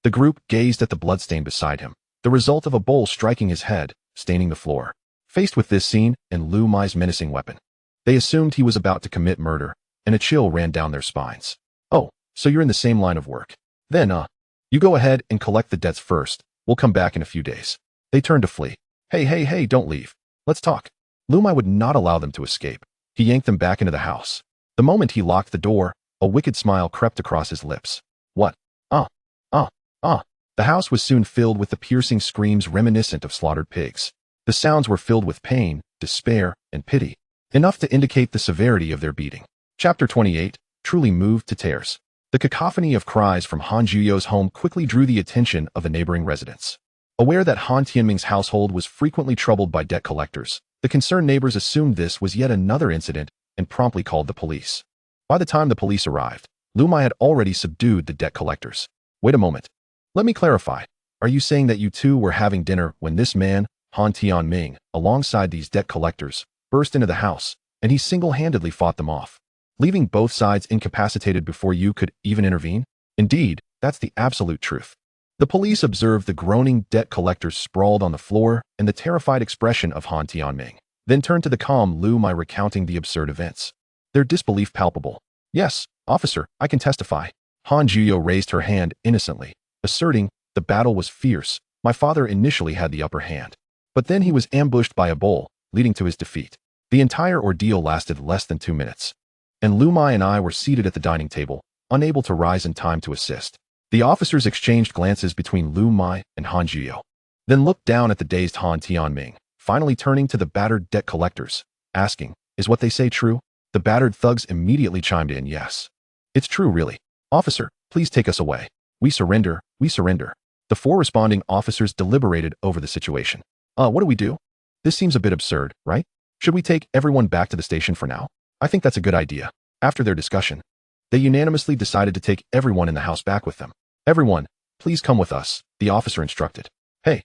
The group gazed at the bloodstain beside him, the result of a bowl striking his head, staining the floor. Faced with this scene and Liu Muye's menacing weapon, they assumed he was about to commit murder, and a chill ran down their spines. "Oh, so you're in the same line of work. Then, you go ahead and collect the debts first. We'll come back in a few days." They turned to flee. Hey, don't leave. Let's talk." Liu Muye would not allow them to escape. He yanked them back into the house. The moment he locked the door, a wicked smile crept across his lips. "What? The house was soon filled with the piercing screams reminiscent of slaughtered pigs. The sounds were filled with pain, despair, and pity, enough to indicate the severity of their beating. Chapter 28, truly moved to tears. The cacophony of cries from Han Juyo's home quickly drew the attention of the neighboring residents. Aware that Han Tianming's household was frequently troubled by debt collectors, the concerned neighbors assumed this was yet another incident and promptly called the police. By the time the police arrived, Liu Muye had already subdued the debt collectors. "Wait a moment. Let me clarify. Are you saying that you two were having dinner when this man, Han Tianming, alongside these debt collectors, burst into the house, and he single-handedly fought them off, leaving both sides incapacitated before you could even intervene?" "Indeed, that's the absolute truth." The police observed the groaning debt collectors sprawled on the floor and the terrified expression of Han Tianming, then turned to the calm Liu Muye recounting the absurd events. Their disbelief palpable. "Yes, officer, I can testify." Han Juyo raised her hand innocently, asserting, "The battle was fierce. My father initially had the upper hand, but then he was ambushed by a bull, leading to his defeat. The entire ordeal lasted less than 2 minutes. And Liu Muye and I were seated at the dining table, unable to rise in time to assist." The officers exchanged glances between Liu Muye and Han Juyo, then looked down at the dazed Han Tianming, finally turning to the battered debt collectors, asking, "Is what they say true?" The battered thugs immediately chimed in, "Yes. It's true, really. Officer, please take us away. We surrender, we surrender." The 4 responding officers deliberated over the situation. What do we do? This seems a bit absurd, right? Should we take everyone back to the station for now?" "I think that's a good idea." After their discussion, they unanimously decided to take everyone in the house back with them. "Everyone, please come with us," the officer instructed. Hey,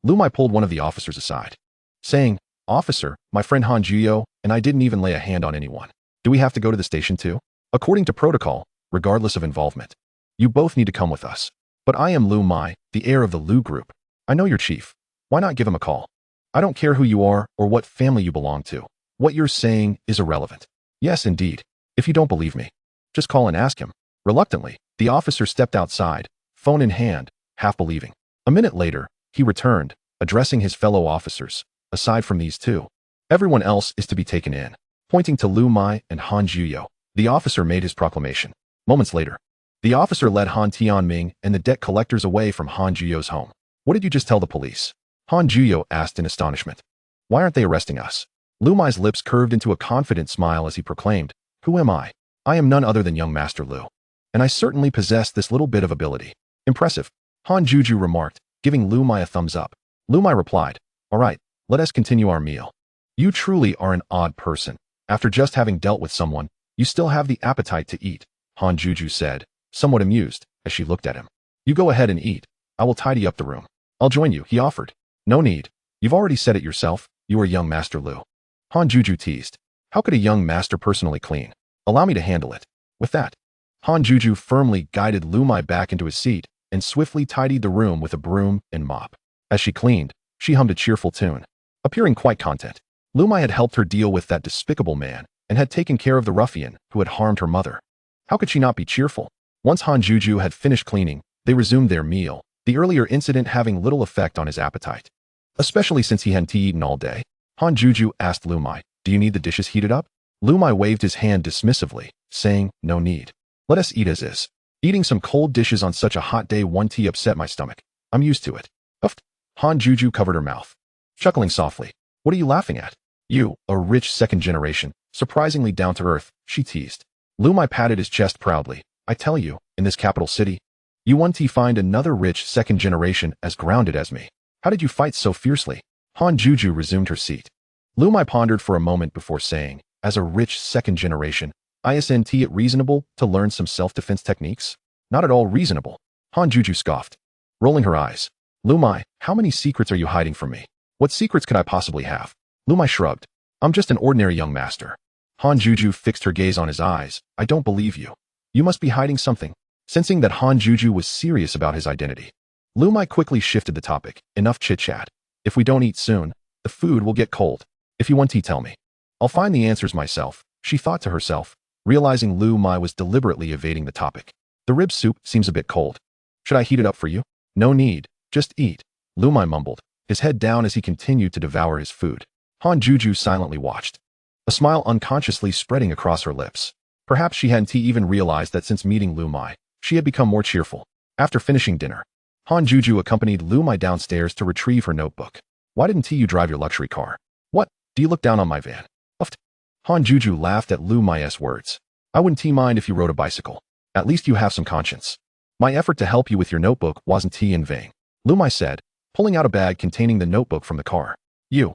Liu Muye pulled one of the officers aside, saying, "Officer, my friend Han Juyo and I didn't even lay a hand on anyone. Do we have to go to the station too? According to protocol, regardless of involvement, you both need to come with us. But I am Liu Muye, the heir of the Liu group. I know your chief. Why not give him a call? I don't care who you are or what family you belong to. What you're saying is irrelevant." "Yes, indeed. If you don't believe me, just call and ask him." Reluctantly, the officer stepped outside, phone in hand, half believing. A minute later, he returned, addressing his fellow officers. "Aside from these 2, everyone else is to be taken in." Pointing to Liu Muye and Han Juyo, the officer made his proclamation. Moments later, the officer led Han Tianming and the debt collectors away from Han Juyo's home. "What did you just tell the police?" Han Juyo asked in astonishment. "Why aren't they arresting us?" Liu Muye's lips curved into a confident smile as he proclaimed, "Who am I? I am none other than young Master Liu. And I certainly possess this little bit of ability." "Impressive," Han Juju remarked, giving Liu Muye a thumbs up. Liu Muye replied, "All right, let us continue our meal. You truly are an odd person. After just having dealt with someone, you still have the appetite to eat," Han Juju said, somewhat amused, as she looked at him. "You go ahead and eat. I will tidy up the room." "I'll join you," he offered. "No need. You've already said it yourself. You are young Master Liu." Han Juju teased. "How could a young master personally clean? Allow me to handle it." With that, Han Juju firmly guided Liu Muye back into his seat and swiftly tidied the room with a broom and mop. As she cleaned, she hummed a cheerful tune, appearing quite content. Liu Muye had helped her deal with that despicable man and had taken care of the ruffian who had harmed her mother. How could she not be cheerful? Once Han Juju had finished cleaning, they resumed their meal, the earlier incident having little effect on his appetite, especially since he hadn't eaten all day. Han Juju asked Liu Muye, "Do you need the dishes heated up?" Liu Muye waved his hand dismissively, saying, "No need. Let us eat as is. Eating some cold dishes on such a hot day one tea upset my stomach. I'm used to it." Uff. Han Juju covered her mouth, chuckling softly. "What are you laughing at? You, a rich second generation, surprisingly down to earth," she teased. Liu Muye patted his chest proudly. "I tell you, in this capital city, you won't find another rich second generation as grounded as me. How did you fight so fiercely?" Han Juju resumed her seat. Liu Muye pondered for a moment before saying, "As a rich second generation, isn't it reasonable to learn some self-defense techniques?" "Not at all reasonable," Han Juju scoffed, rolling her eyes. "Liu Muye, how many secrets are you hiding from me? What secrets could I possibly have?" Liu Muye shrugged. "I'm just an ordinary young master." Han Juju fixed her gaze on his eyes. "I don't believe you. You must be hiding something." Sensing that Han Juju was serious about his identity, Liu Muye quickly shifted the topic. "Enough chit-chat. If we don't eat soon, the food will get cold. If you want to tell me, I'll find the answers myself," she thought to herself, realizing Liu Muye was deliberately evading the topic. "The rib soup seems a bit cold. Should I heat it up for you?" "No need. Just eat," Liu Muye mumbled, his head down as he continued to devour his food. Han Juju silently watched, a smile unconsciously spreading across her lips. Perhaps she hadn't even realized that since meeting Liu Muye, she had become more cheerful. After finishing dinner, Han Juju accompanied Liu Muye downstairs to retrieve her notebook. "Why didn't you drive your luxury car?" "What? Do you look down on my van?" Uffed. Han Juju laughed at Liu Muye's words. "I wouldn't mind if you rode a bicycle. At least you have some conscience. My effort to help you with your notebook wasn't in vain," Liu Muye said, pulling out a bag containing the notebook from the car. "You."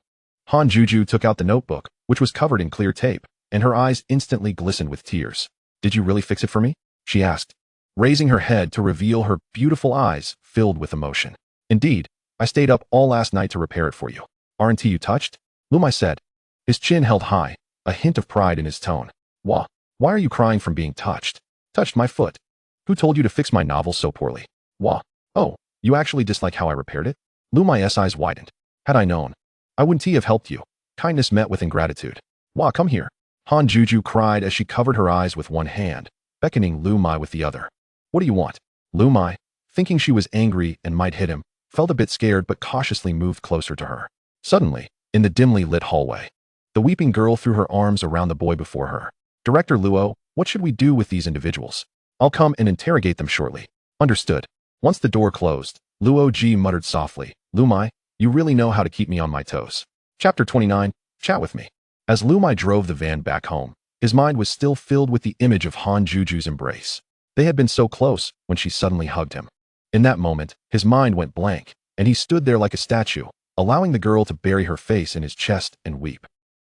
Han Juju took out the notebook, which was covered in clear tape, and her eyes instantly glistened with tears. "Did you really fix it for me?" she asked, raising her head to reveal her beautiful eyes filled with emotion. "Indeed, I stayed up all last night to repair it for you. Aren't you touched?" Liu Muye said, his chin held high, a hint of pride in his tone. Why are you crying from being touched?" "Touched my foot. Who told you to fix my novel so poorly?" "Wah. Oh, you actually dislike how I repaired it?" Liu Muye's eyes widened. "Had I known, I wouldn't have helped you." Kindness met with ingratitude. "Wah, come here." Han Juju cried as she covered her eyes with one hand, beckoning Liu Muye with the other. "What do you want?" Liu Muye, thinking she was angry and might hit him, felt a bit scared but cautiously moved closer to her. Suddenly, in the dimly lit hallway, the weeping girl threw her arms around the boy before her. "Director Luo, what should we do with these individuals?" "I'll come and interrogate them shortly." "Understood." Once the door closed, Luo Ji muttered softly, "Liu Muye, you really know how to keep me on my toes." Chapter 29, Chat with Me. As Liu Muye drove the van back home, his mind was still filled with the image of Han Juju's embrace. They had been so close when she suddenly hugged him. In that moment, his mind went blank, and he stood there like a statue, allowing the girl to bury her face in his chest and weep.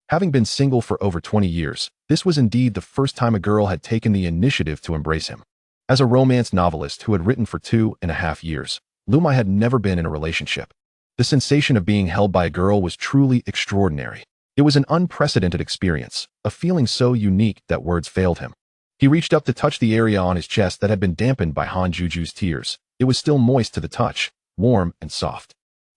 Having been single for over 20 years, this was indeed the first time a girl had taken the initiative to embrace him. As a romance novelist who had written for 2.5 years, Liu Muye had never been in a relationship. The sensation of being held by a girl was truly extraordinary. It was an unprecedented experience, a feeling so unique that words failed him. He reached up to touch the area on his chest that had been dampened by Han Juju's tears. It was still moist to the touch, warm and soft.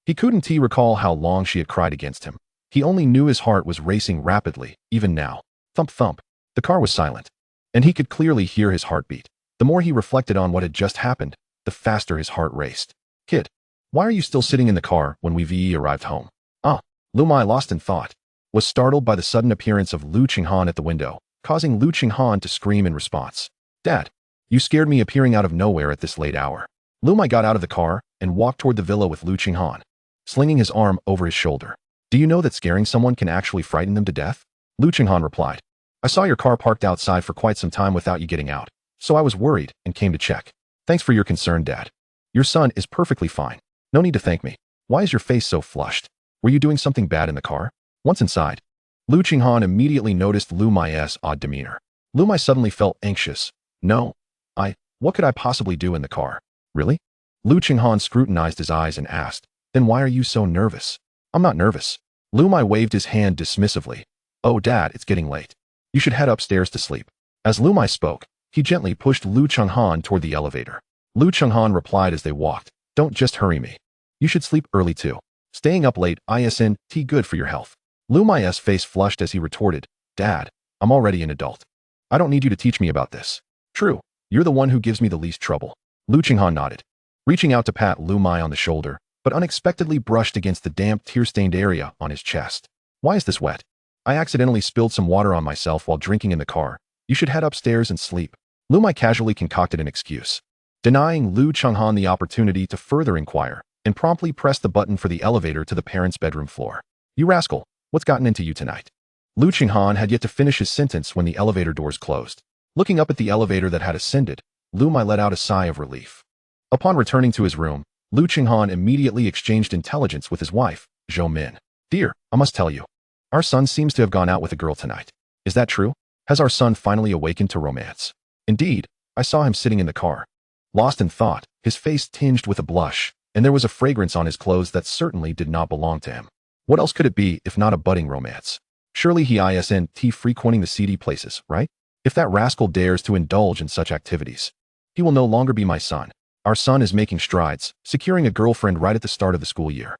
He couldn't recall how long she had cried against him. He only knew his heart was racing rapidly, even now. Thump thump. The car was silent, and he could clearly hear his heartbeat. The more he reflected on what had just happened, the faster his heart raced. "Kid, why are you still sitting in the car when we arrived home?" Liu Muye, lost in thought, was startled by the sudden appearance of Liu Qinghan at the window, causing Liu Qinghan to scream in response. "Dad, you scared me appearing out of nowhere at this late hour." Liu Muye got out of the car and walked toward the villa with Liu Qinghan, slinging his arm over his shoulder. "Do you know that scaring someone can actually frighten them to death?" Liu Qinghan replied. "I saw your car parked outside for quite some time without you getting out, so I was worried and came to check." "Thanks for your concern, Dad. Your son is perfectly fine. No need to thank me. Why is your face so flushed? Were you doing something bad in the car?" Once inside, Liu Qinghan immediately noticed Liu Muye's odd demeanor. Liu Muye suddenly felt anxious. "No, what could I possibly do in the car?" "Really?" Liu Qinghan scrutinized his eyes and asked, "Then why are you so nervous?" "I'm not nervous." Liu Muye waved his hand dismissively. "Oh, Dad, it's getting late. You should head upstairs to sleep." As Liu Muye spoke, he gently pushed Liu Qinghan toward the elevator. Liu Qinghan replied as they walked, "Don't just hurry me. You should sleep early too. Staying up late isn't good for your health." Liu Muye's face flushed as he retorted, "Dad, I'm already an adult. I don't need you to teach me about this." "True, you're the one who gives me the least trouble." Liu Qinghan nodded, reaching out to pat Liu Muye on the shoulder, but unexpectedly brushed against the damp, tear-stained area on his chest. "Why is this wet?" I accidentally spilled some water on myself while drinking in the car. You should head upstairs and sleep. Liu Muye casually concocted an excuse, denying Liu Chenghan the opportunity to further inquire, and promptly pressed the button for the elevator to the parents' bedroom floor. You rascal, what's gotten into you tonight? Liu Chenghan had yet to finish his sentence when the elevator doors closed. Looking up at the elevator that had ascended, Liu Muye let out a sigh of relief. Upon returning to his room, Liu Chenghan immediately exchanged intelligence with his wife, Zhou Min. Dear, I must tell you, our son seems to have gone out with a girl tonight. Is that true? Has our son finally awakened to romance? Indeed, I saw him sitting in the car. Lost in thought, his face tinged with a blush, and there was a fragrance on his clothes that certainly did not belong to him. What else could it be if not a budding romance? Surely he isn't frequenting the seedy places, right? If that rascal dares to indulge in such activities, he will no longer be my son. Our son is making strides, securing a girlfriend right at the start of the school year.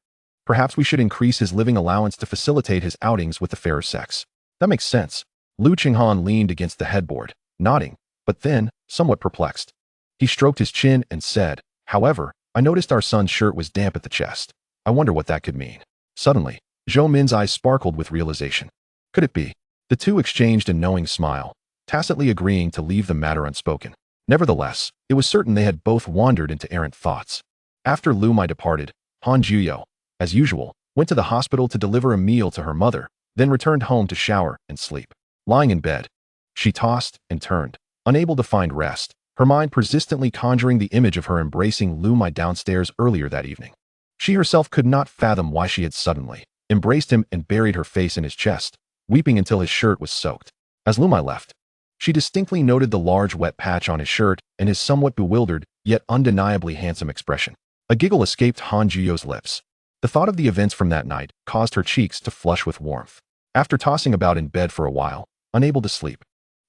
Perhaps we should increase his living allowance to facilitate his outings with the fairer sex. That makes sense. Liu Chenghan leaned against the headboard, nodding, but then, somewhat perplexed. He stroked his chin and said, however, I noticed our son's shirt was damp at the chest. I wonder what that could mean. Suddenly, Zhou Min's eyes sparkled with realization. Could it be? The two exchanged a knowing smile, tacitly agreeing to leave the matter unspoken. Nevertheless, it was certain they had both wandered into errant thoughts. After Liu Muye departed, Han Juyo, as usual, went to the hospital to deliver a meal to her mother, then returned home to shower and sleep. Lying in bed, she tossed and turned, unable to find rest, her mind persistently conjuring the image of her embracing Liu Muye downstairs earlier that evening. She herself could not fathom why she had suddenly embraced him and buried her face in his chest, weeping until his shirt was soaked. As Liu Muye left, she distinctly noted the large wet patch on his shirt and his somewhat bewildered, yet undeniably handsome expression. A giggle escaped Han Juyo's lips. The thought of the events from that night caused her cheeks to flush with warmth. After tossing about in bed for a while, unable to sleep,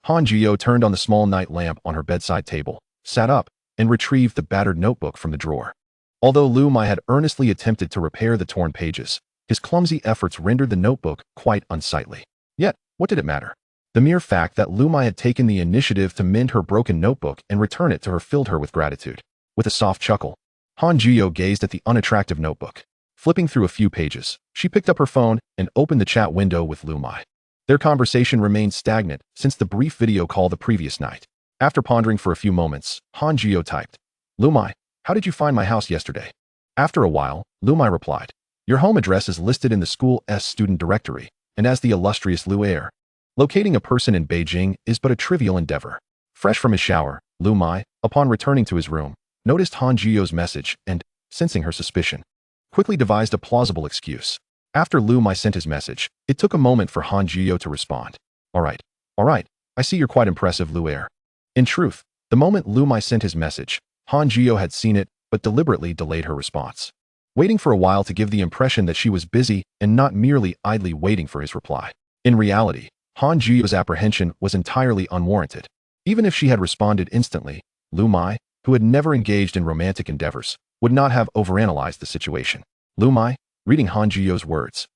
Han Juyo turned on the small night lamp on her bedside table, sat up, and retrieved the battered notebook from the drawer. Although Liu Muye had earnestly attempted to repair the torn pages, his clumsy efforts rendered the notebook quite unsightly. Yet, what did it matter? The mere fact that Liu Muye had taken the initiative to mend her broken notebook and return it to her filled her with gratitude. With a soft chuckle, Han Juyo gazed at the unattractive notebook. Flipping through a few pages, she picked up her phone and opened the chat window with Liu Muye. Their conversation remained stagnant since the brief video call the previous night. After pondering for a few moments, Han Juyo typed, Liu Muye, how did you find my house yesterday? After a while, Liu Muye replied, your home address is listed in the school's student directory, and as the illustrious Liu Air. Locating a person in Beijing is but a trivial endeavor. Fresh from his shower, Liu Muye, upon returning to his room, noticed Han Juyo's message and, sensing her suspicion, quickly devised a plausible excuse. After Liu Muye sent his message, it took a moment for Han Juyo to respond. All right, I see you're quite impressive, Liu Air. In truth, the moment Liu Muye sent his message, Han Juyo had seen it, but deliberately delayed her response, waiting for a while to give the impression that she was busy and not merely idly waiting for his reply. In reality, Han Juyo's apprehension was entirely unwarranted. Even if she had responded instantly, Liu Muye, who had never engaged in romantic endeavors, would not have overanalyzed the situation. Liu Muye, reading Han Juyo's words,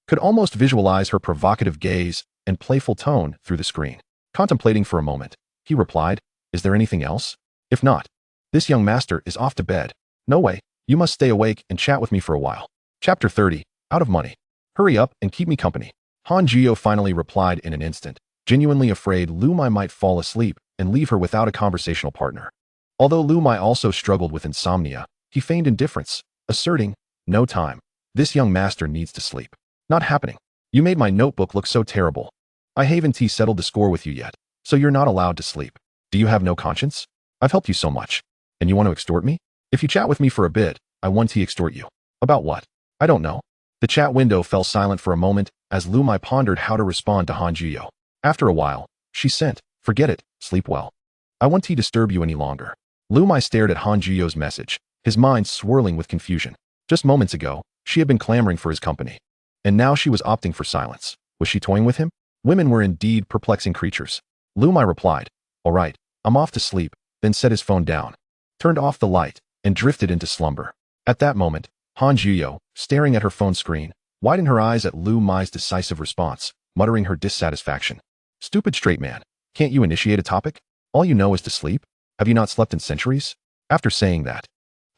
could almost visualize her provocative gaze and playful tone through the screen. Contemplating for a moment, he replied, is there anything else? If not, this young master is off to bed. No way, you must stay awake and chat with me for a while. Chapter 30, Out of Money. Hurry up and keep me company. Han Juyo finally replied in an instant, genuinely afraid Liu Muye might fall asleep and leave her without a conversational partner. Although Liu Muye also struggled with insomnia, he feigned indifference, asserting, no time. This young master needs to sleep. Not happening. You made my notebook look so terrible. I haven't settled the score with you yet, so you're not allowed to sleep. Do you have no conscience? I've helped you so much. And you want to extort me? If you chat with me for a bit, I want to extort you. About what? I don't know. The chat window fell silent for a moment as Liu Muye pondered how to respond to Han Juyo. After a while, she sent, forget it, sleep well. I won't disturb you any longer. Liu Muye stared at Han Juyo's message, his mind swirling with confusion. Just moments ago, she had been clamoring for his company. And now she was opting for silence. Was she toying with him? Women were indeed perplexing creatures. Liu Muye replied, all right, I'm off to sleep, then set his phone down, turned off the light, and drifted into slumber. At that moment, Han Juyo, staring at her phone screen, widened her eyes at Liu Muye's decisive response, muttering her dissatisfaction. Stupid straight man, can't you initiate a topic? All you know is to sleep? Have you not slept in centuries? After saying that,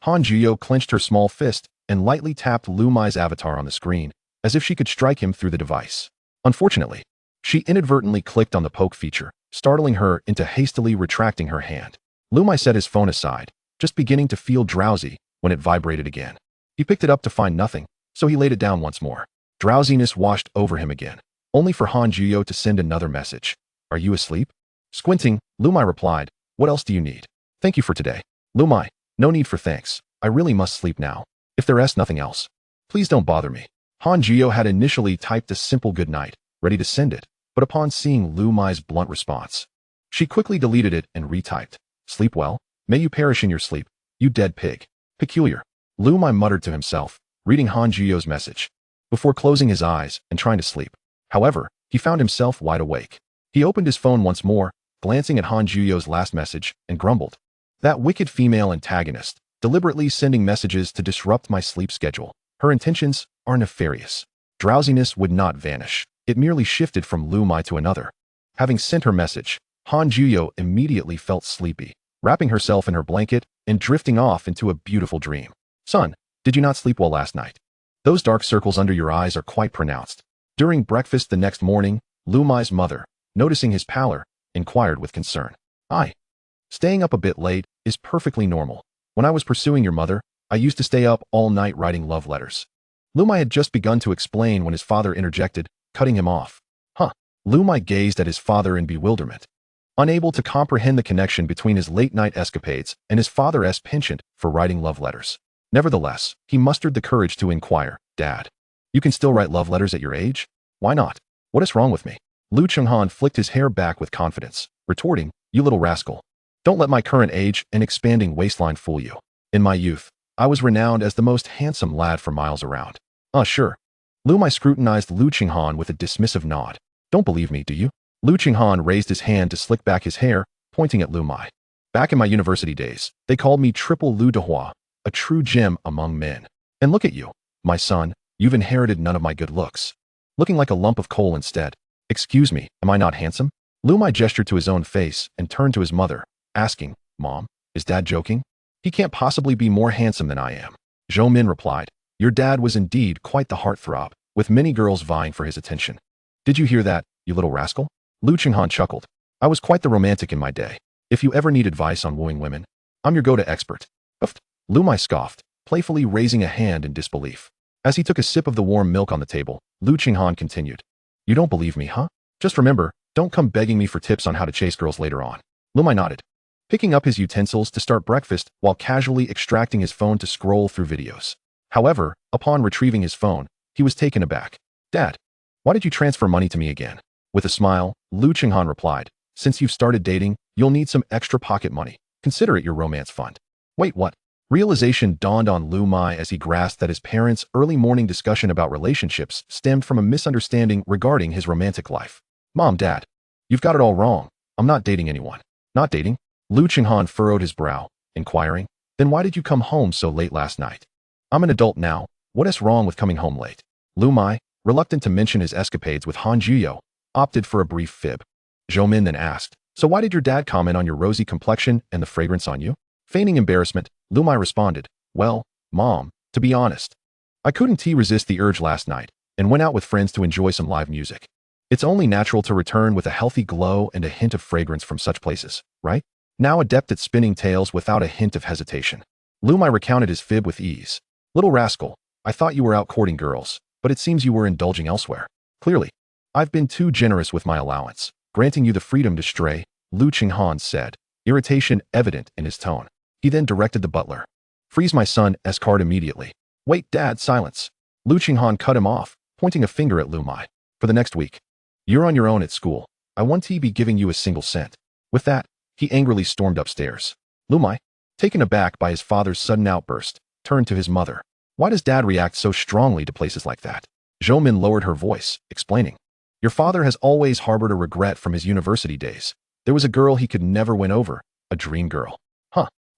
Han Juyo clenched her small fist and lightly tapped Liu Muye's avatar on the screen, as if she could strike him through the device. Unfortunately, she inadvertently clicked on the poke feature, startling her into hastily retracting her hand. Liu Muye set his phone aside, just beginning to feel drowsy when it vibrated again. He picked it up to find nothing, so he laid it down once more. Drowsiness washed over him again, only for Han Juyo to send another message. Are you asleep? Squinting, Liu Muye replied, what else do you need? Thank you for today. Liu Muye, no need for thanks. I really must sleep now. If there is nothing else, please don't bother me. Han Juyo had initially typed a simple good night, ready to send it, but upon seeing Liu Muye's blunt response, she quickly deleted it and retyped. Sleep well. May you perish in your sleep, you dead pig. Peculiar. Liu Muye muttered to himself, reading Han Juyo's message, before closing his eyes and trying to sleep. However, he found himself wide awake. He opened his phone once more, glancing at Han Juyo's last message, and grumbled. That wicked female antagonist, deliberately sending messages to disrupt my sleep schedule. Her intentions are nefarious. Drowsiness would not vanish. It merely shifted from Liu Muye to another. Having sent her message, Han Juyo immediately felt sleepy, wrapping herself in her blanket and drifting off into a beautiful dream. Son, did you not sleep well last night? Those dark circles under your eyes are quite pronounced. During breakfast the next morning, Liu Muye's mother, noticing his pallor, inquired with concern. Staying up a bit late is perfectly normal. When I was pursuing your mother, I used to stay up all night writing love letters. Liu Muye had just begun to explain when his father interjected, cutting him off. Liu Muye gazed at his father in bewilderment, unable to comprehend the connection between his late-night escapades and his father's penchant for writing love letters. Nevertheless, he mustered the courage to inquire, Dad, you can still write love letters at your age? Why not? What is wrong with me? Liu Chenghan flicked his hair back with confidence, retorting, you little rascal. Don't let my current age and expanding waistline fool you. In my youth, I was renowned as the most handsome lad for miles around. Sure. Liu Muye scrutinized Liu Chenghan with a dismissive nod. Don't believe me, do you? Liu Chenghan raised his hand to slick back his hair, pointing at Liu Muye. Back in my university days, they called me Triple Liu Dehua, a true gem among men. And look at you, my son, you've inherited none of my good looks. Looking like a lump of coal instead. Excuse me, am I not handsome? Liu Muye gestured to his own face and turned to his mother, asking, Mom, is Dad joking? He can't possibly be more handsome than I am. Zhou Min replied, your dad was indeed quite the heartthrob, with many girls vying for his attention. Did you hear that, you little rascal? Liu Chenghan chuckled. I was quite the romantic in my day. If you ever need advice on wooing women, I'm your go-to expert. Uffed. Liu Muye scoffed, playfully raising a hand in disbelief. As he took a sip of the warm milk on the table, Liu Chenghan continued. You don't believe me, huh? Just remember, don't come begging me for tips on how to chase girls later on. Liu Muye nodded, picking up his utensils to start breakfast while casually extracting his phone to scroll through videos. However, upon retrieving his phone, he was taken aback. Dad, why did you transfer money to me again? With a smile, Liu Chenghan replied, since you've started dating, you'll need some extra pocket money. Consider it your romance fund. Wait, what? Realization dawned on Liu Muye as he grasped that his parents' early morning discussion about relationships stemmed from a misunderstanding regarding his romantic life. Mom, Dad, you've got it all wrong. I'm not dating anyone. Not dating? Liu Chenghan furrowed his brow, inquiring, then why did you come home so late last night? I'm an adult now. What is wrong with coming home late? Liu Muye, reluctant to mention his escapades with Han Juyo, opted for a brief fib. Zhou Min then asked, so why did your dad comment on your rosy complexion and the fragrance on you? Feigning embarrassment, Liu Muye responded, well, Mom, to be honest, I couldn't resist the urge last night and went out with friends to enjoy some live music. It's only natural to return with a healthy glow and a hint of fragrance from such places, right? Now adept at spinning tales without a hint of hesitation, Liu Muye recounted his fib with ease. Little rascal, I thought you were out courting girls, but it seems you were indulging elsewhere. Clearly, I've been too generous with my allowance, granting you the freedom to stray, Liu Chenghan said, irritation evident in his tone. He then directed the butler. Freeze my son's card immediately. Wait, Dad, silence. Liu Chenghan cut him off, pointing a finger at Liu Muye. For the next week, you're on your own at school. I won't be giving you a single cent. With that, he angrily stormed upstairs. Liu Muye, taken aback by his father's sudden outburst, turned to his mother. Why does Dad react so strongly to places like that? Zhou Min lowered her voice, explaining. Your father has always harbored a regret from his university days. There was a girl he could never win over, a dream girl.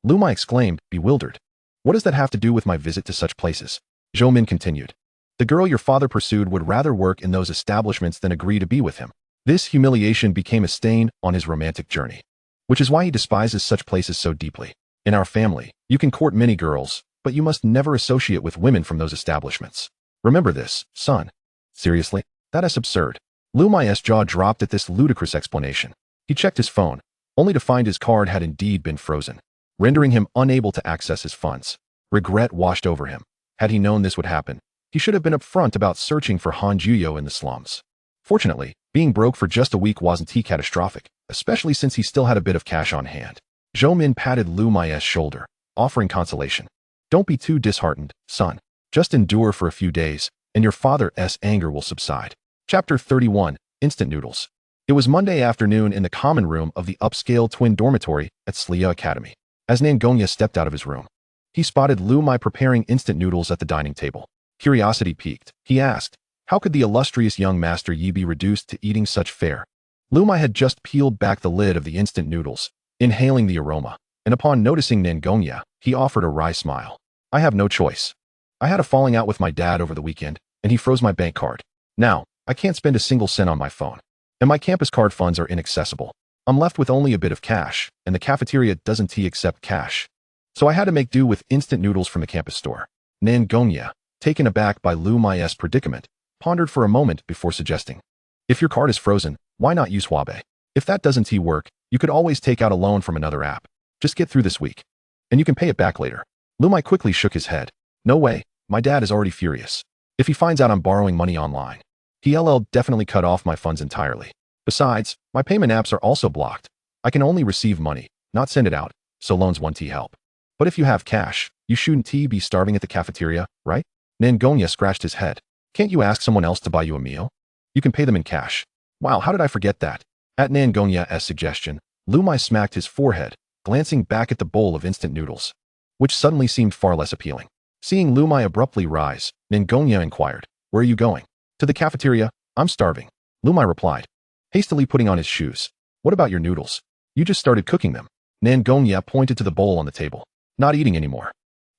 Liu Muye exclaimed, bewildered. What does that have to do with my visit to such places? Zhou Min continued. The girl your father pursued would rather work in those establishments than agree to be with him. This humiliation became a stain on his romantic journey, which is why he despises such places so deeply. In our family, you can court many girls, but you must never associate with women from those establishments. Remember this, son. Seriously? That is absurd. Liu Muye's jaw dropped at this ludicrous explanation. He checked his phone, only to find his card had indeed been frozen, rendering him unable to access his funds. Regret washed over him. Had he known this would happen, he should have been upfront about searching for Han Juyo in the slums. Fortunately, being broke for just a week wasn't too catastrophic, especially since he still had a bit of cash on hand. Zhou Min patted Liu Muye's shoulder, offering consolation. Don't be too disheartened, son. Just endure for a few days, and your father's anger will subside. Chapter 31, Instant Noodles. It was Monday afternoon in the common room of the upscale twin dormitory at Slia Academy. As Nangongya stepped out of his room, he spotted Liu Muye preparing instant noodles at the dining table. Curiosity piqued. He asked, how could the illustrious young master Yi be reduced to eating such fare? Liu Muye had just peeled back the lid of the instant noodles, inhaling the aroma, and upon noticing Nangongya, he offered a wry smile. I have no choice. I had a falling out with my dad over the weekend, and he froze my bank card. Now, I can't spend a single cent on my phone, and my campus card funds are inaccessible. I'm left with only a bit of cash, and the cafeteria doesn't accept cash. So I had to make do with instant noodles from the campus store. Nangongya, taken aback by Liu Muye's predicament, pondered for a moment before suggesting, if your card is frozen, why not use Huabei? If that doesn't work, you could always take out a loan from another app. Just get through this week, and you can pay it back later. Liu Muye quickly shook his head. No way, my dad is already furious. If he finds out I'm borrowing money online, he'll definitely cut off my funds entirely. Besides, my payment apps are also blocked. I can only receive money, not send it out, so loans won't help. But if you have cash, you shouldn't be starving at the cafeteria, right? Nangongya scratched his head. Can't you ask someone else to buy you a meal? You can pay them in cash. Wow, how did I forget that? At Nangongya's suggestion, Liu Muye smacked his forehead, glancing back at the bowl of instant noodles, which suddenly seemed far less appealing. Seeing Liu Muye abruptly rise, Nangongya inquired, where are you going? To the cafeteria. I'm starving. Liu Muye replied, hastily putting on his shoes. What about your noodles? You just started cooking them. Nangongya pointed to the bowl on the table. Not eating anymore.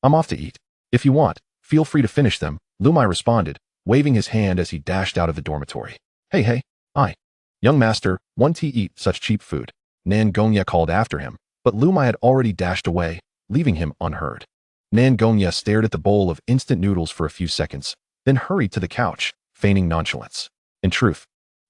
I'm off to eat. If you want, feel free to finish them, Liu Muye responded, waving his hand as he dashed out of the dormitory. Hey, young master, want to eat such cheap food? Nangongya called after him, but Liu Muye had already dashed away, leaving him unheard. Nangongya stared at the bowl of instant noodles for a few seconds, then hurried to the couch, feigning nonchalance. In truth,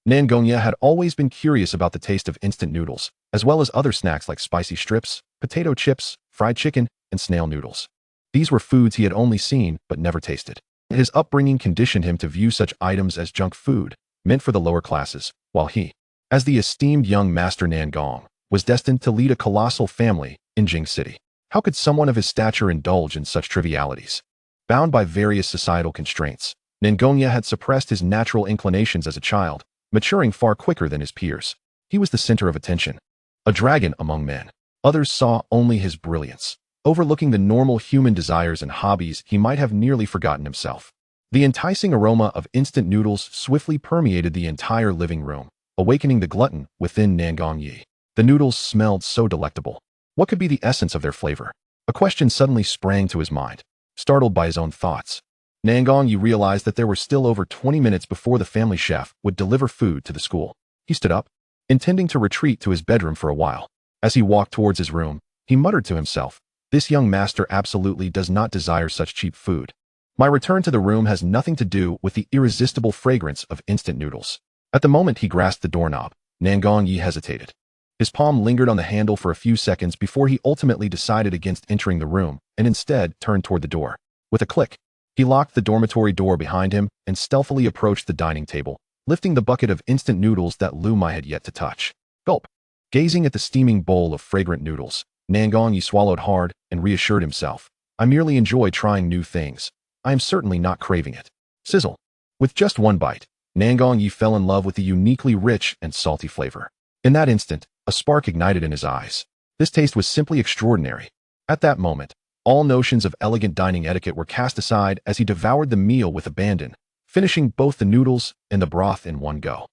Nangongya had always been curious about the taste of instant noodles, as well as other snacks like spicy strips, potato chips, fried chicken, and snail noodles. These were foods he had only seen but never tasted. His upbringing conditioned him to view such items as junk food, meant for the lower classes, while he, as the esteemed young master Nangong, was destined to lead a colossal family in Jing City. How could someone of his stature indulge in such trivialities? Bound by various societal constraints, Nangongya had suppressed his natural inclinations as a child, maturing far quicker than his peers. He was the center of attention, a dragon among men. Others saw only his brilliance. Overlooking the normal human desires and hobbies, he might have nearly forgotten himself. The enticing aroma of instant noodles swiftly permeated the entire living room, awakening the glutton within Nangongya. The noodles smelled so delectable. What could be the essence of their flavor? A question suddenly sprang to his mind. Startled by his own thoughts, Nangongya realized that there were still over 20 minutes before the family chef would deliver food to the school. He stood up, intending to retreat to his bedroom for a while. As he walked towards his room, he muttered to himself, this young master absolutely does not desire such cheap food. My return to the room has nothing to do with the irresistible fragrance of instant noodles. At the moment he grasped the doorknob, Nangongya hesitated. His palm lingered on the handle for a few seconds before he ultimately decided against entering the room and instead turned toward the door. With a click, he locked the dormitory door behind him and stealthily approached the dining table, lifting the bucket of instant noodles that Liu Muye had yet to touch. Gulp. Gazing at the steaming bowl of fragrant noodles, Nangongya swallowed hard and reassured himself. I merely enjoy trying new things. I am certainly not craving it. Sizzle. With just one bite, Nangongya fell in love with the uniquely rich and salty flavor. In that instant, a spark ignited in his eyes. This taste was simply extraordinary. At that moment, all notions of elegant dining etiquette were cast aside as he devoured the meal with abandon, finishing both the noodles and the broth in one go.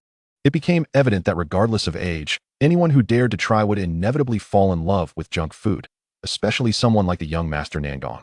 It became evident that regardless of age, anyone who dared to try would inevitably fall in love with junk food, especially someone like the young master Nangong,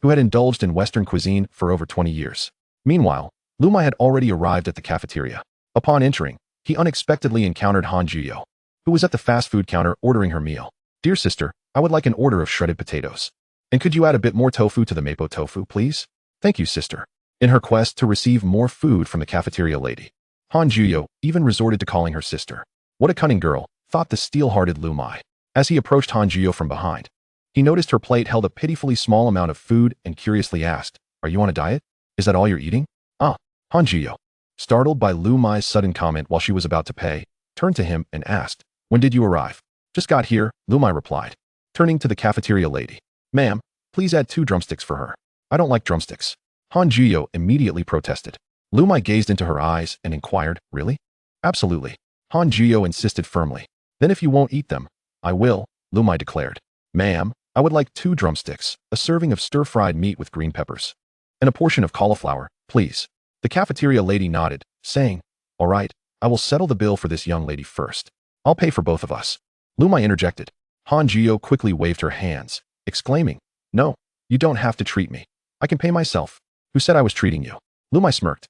who had indulged in Western cuisine for over 20 years. Meanwhile, Liu Muye had already arrived at the cafeteria. Upon entering, he unexpectedly encountered Han Juyo, who was at the fast food counter ordering her meal. Dear sister, I would like an order of shredded potatoes. And could you add a bit more tofu to the mapo tofu, please? Thank you, sister. In her quest to receive more food from the cafeteria lady, Han Juyo even resorted to calling her sister. What a cunning girl, thought the steel-hearted Liu Muye. As he approached Han Juyo from behind, he noticed her plate held a pitifully small amount of food and curiously asked, "Are you on a diet? Is that all you're eating?" "Ah." Han Juyo, startled by Liu Muye's sudden comment while she was about to pay, turned to him and asked, "When did you arrive?" "Just got here," Liu Muye replied, turning to the cafeteria lady. "Ma'am, please add 2 drumsticks for her." "I don't like drumsticks." Han Juyo immediately protested. Liu Muye gazed into her eyes and inquired, "Really?" "Absolutely." Han Juyo insisted firmly. "Then if you won't eat them, I will," Liu Muye declared. "Ma'am, I would like 2 drumsticks, a serving of stir-fried meat with green peppers, and a portion of cauliflower, please." The cafeteria lady nodded, saying, "All right, I will settle the bill for this young lady first. I'll pay for both of us." Liu Muye interjected. Han Juyo quickly waved her hands, exclaiming, "No, you don't have to treat me. I can pay myself." "Who said I was treating you?" Liu Muye smirked.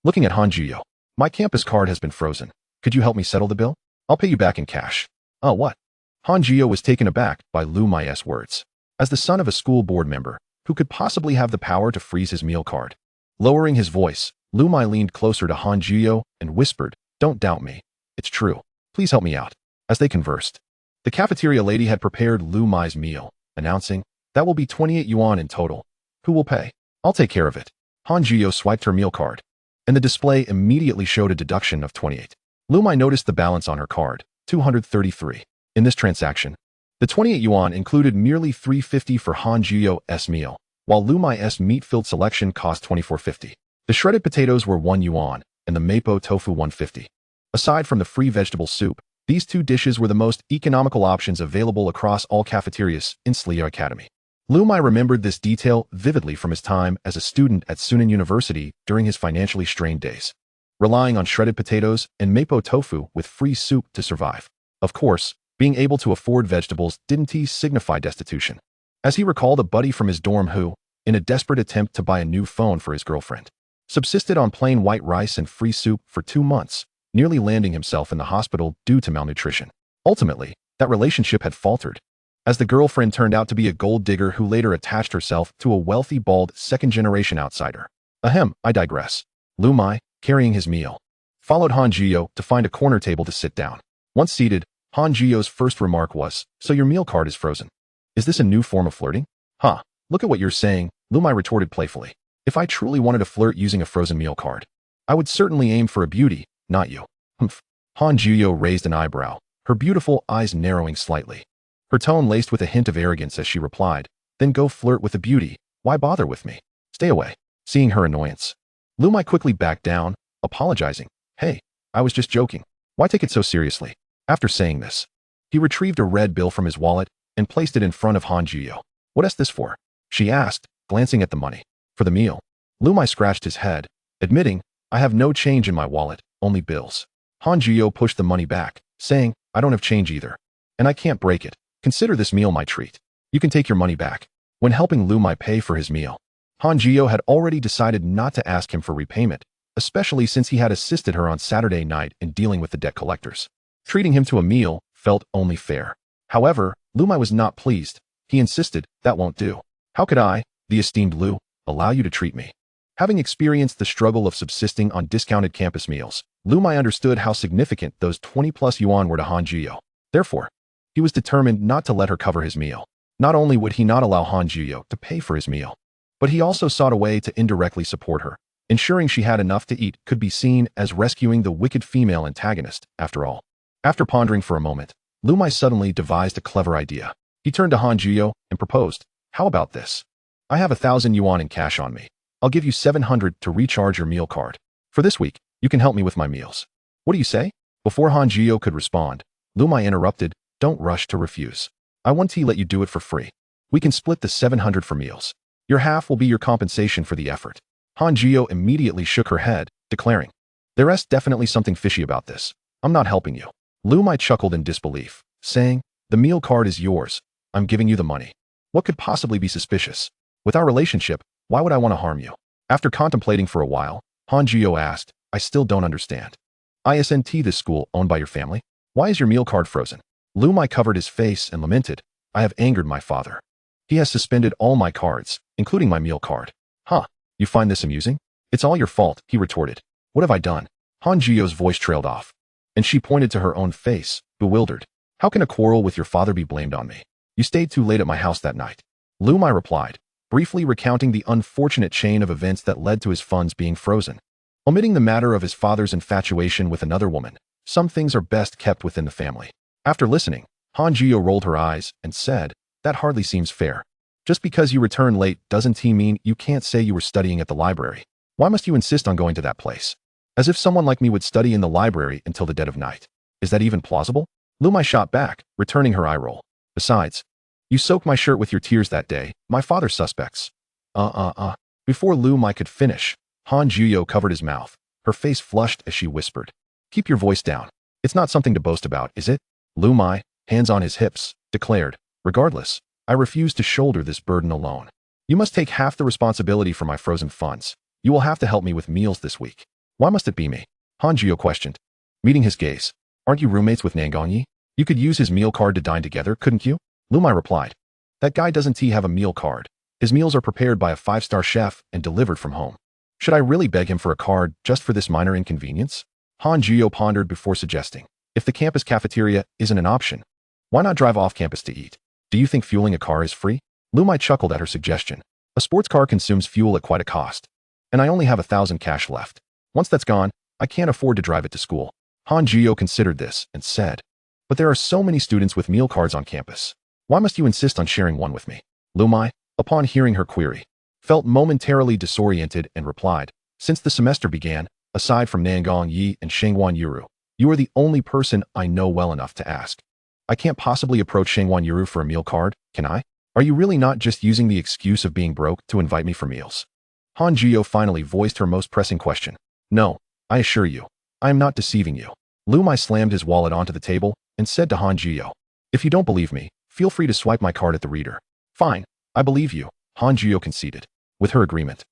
Looking at Han Juyo, "My campus card has been frozen. Could you help me settle the bill? I'll pay you back in cash." "Oh, what?" Han Juyo was taken aback by Liu Muye's words. As the son of a school board member, who could possibly have the power to freeze his meal card? Lowering his voice, Liu Muye leaned closer to Han Juyo and whispered, "Don't doubt me. It's true. Please help me out." As they conversed, the cafeteria lady had prepared Liu Muye's meal, announcing, "That will be 28 yuan in total. Who will pay?" "I'll take care of it." Han Juyo swiped her meal card, and the display immediately showed a deduction of 28. Liu Muye noticed the balance on her card, 233. In this transaction, the 28 yuan included merely 350 for Han Juyo's meal, while Liu Muye's meat-filled selection cost 24.50. The shredded potatoes were 1 yuan, and the mapo tofu 150. Aside from the free vegetable soup, these 2 dishes were the most economical options available across all cafeterias in Slio Academy. Liu Muye remembered this detail vividly from his time as a student at Sunan University during his financially strained days, relying on shredded potatoes and mapo tofu with free soup to survive. Of course, being able to afford vegetables didn't signify destitution, as he recalled a buddy from his dorm who, in a desperate attempt to buy a new phone for his girlfriend, subsisted on plain white rice and free soup for 2 months, nearly landing himself in the hospital due to malnutrition. Ultimately, that relationship had faltered, as the girlfriend turned out to be a gold digger who later attached herself to a wealthy, bald, second-generation outsider. Ahem, I digress. Liu Muye, carrying his meal, followed Han Juyo to find a corner table to sit down. Once seated, Han Juyo's first remark was, "So your meal card is frozen. Is this a new form of flirting?" "Huh, look at what you're saying," Liu Muye retorted playfully. "If I truly wanted to flirt using a frozen meal card, I would certainly aim for a beauty, not you." "Humph." Han Juyo raised an eyebrow, her beautiful eyes narrowing slightly. Her tone laced with a hint of arrogance as she replied, "Then go flirt with a beauty. Why bother with me? Stay away." Seeing her annoyance, Liu Muye quickly backed down, apologizing. "Hey, I was just joking. Why take it so seriously?" After saying this, he retrieved a red bill from his wallet and placed it in front of Han Juyo. "What is this for?" she asked, glancing at the money. "For the meal." Liu Muye scratched his head, admitting, "I have no change in my wallet, only bills." Han Juyo pushed the money back, saying, "I don't have change either, and I can't break it. Consider this meal my treat. You can take your money back." When helping Liu Muye pay for his meal, Han Juyo had already decided not to ask him for repayment, especially since he had assisted her on Saturday night in dealing with the debt collectors. Treating him to a meal felt only fair. However, Liu Muye was not pleased. He insisted, "That won't do. How could I, the esteemed Liu, allow you to treat me?" Having experienced the struggle of subsisting on discounted campus meals, Liu Muye understood how significant those 20+ yuan were to Han Juyo. Therefore, he was determined not to let her cover his meal. Not only would he not allow Han Juyo to pay for his meal, but he also sought a way to indirectly support her. Ensuring she had enough to eat could be seen as rescuing the wicked female antagonist, after all. After pondering for a moment, Liu Muye suddenly devised a clever idea. He turned to Han Juyo and proposed, "How about this? I have 1,000 yuan in cash on me. I'll give you 700 to recharge your meal card. For this week, you can help me with my meals. What do you say?" Before Han Juyo could respond, Liu Muye interrupted, "Don't rush to refuse. I want to let you do it for free. We can split the 700 for meals. Your half will be your compensation for the effort." Han Juyo immediately shook her head, declaring, "There's definitely something fishy about this. I'm not helping you." Liu Muye chuckled in disbelief, saying, "The meal card is yours. I'm giving you the money. What could possibly be suspicious? With our relationship, why would I want to harm you?" After contemplating for a while, Han Juyo asked, "I still don't understand. Isn't this school owned by your family? Why is your meal card frozen?" Liu Muye covered his face and lamented, "I have angered my father. He has suspended all my cards, including my meal card." "Huh, you find this amusing? It's all your fault," he retorted. "What have I done?" Han Jiyo's voice trailed off, and she pointed to her own face, bewildered. How can a quarrel with your father be blamed on me? You stayed too late at my house that night. Liu Muye replied, briefly recounting the unfortunate chain of events that led to his funds being frozen. Omitting the matter of his father's infatuation with another woman, some things are best kept within the family. After listening, Han Jiyo rolled her eyes and said, that hardly seems fair. Just because you return late doesn't mean you can't say you were studying at the library. Why must you insist on going to that place? As if someone like me would study in the library until the dead of night. Is that even plausible? Liu Muye shot back, returning her eye roll. Besides, you soaked my shirt with your tears that day. My father suspects. Before Liu Muye could finish, Han Jiyo covered his mouth. Her face flushed as she whispered. Keep your voice down. It's not something to boast about, is it? Liu Muye, hands on his hips, declared. Regardless, I refuse to shoulder this burden alone. You must take half the responsibility for my frozen funds. You will have to help me with meals this week. Why must it be me? Han Jiyo questioned. Meeting his gaze. Aren't you roommates with Nangang Yi? You could use his meal card to dine together, couldn't you? Liu Muye replied. That guy doesn't have a meal card. His meals are prepared by a 5-star chef and delivered from home. Should I really beg him for a card just for this minor inconvenience? Han Jiyo pondered before suggesting. If the campus cafeteria isn't an option, why not drive off campus to eat? Do you think fueling a car is free? Liu Muye chuckled at her suggestion. A sports car consumes fuel at quite a cost. And I only have 1,000 cash left. Once that's gone, I can't afford to drive it to school. Han Jiyo considered this and said, but there are so many students with meal cards on campus. Why must you insist on sharing one with me? Liu Muye, upon hearing her query, felt momentarily disoriented and replied, since the semester began, aside from Nangang Yi and Shengwan Yuru, you are the only person I know well enough to ask. I can't possibly approach Shengwan Yuru for a meal card, can I? Are you really not just using the excuse of being broke to invite me for meals? Han Jiyo finally voiced her most pressing question. No, I assure you, I am not deceiving you. Liu Muye slammed his wallet onto the table and said to Han Jiyo, if you don't believe me, feel free to swipe my card at the reader. Fine, I believe you, Han Jiyo conceded. With her agreement,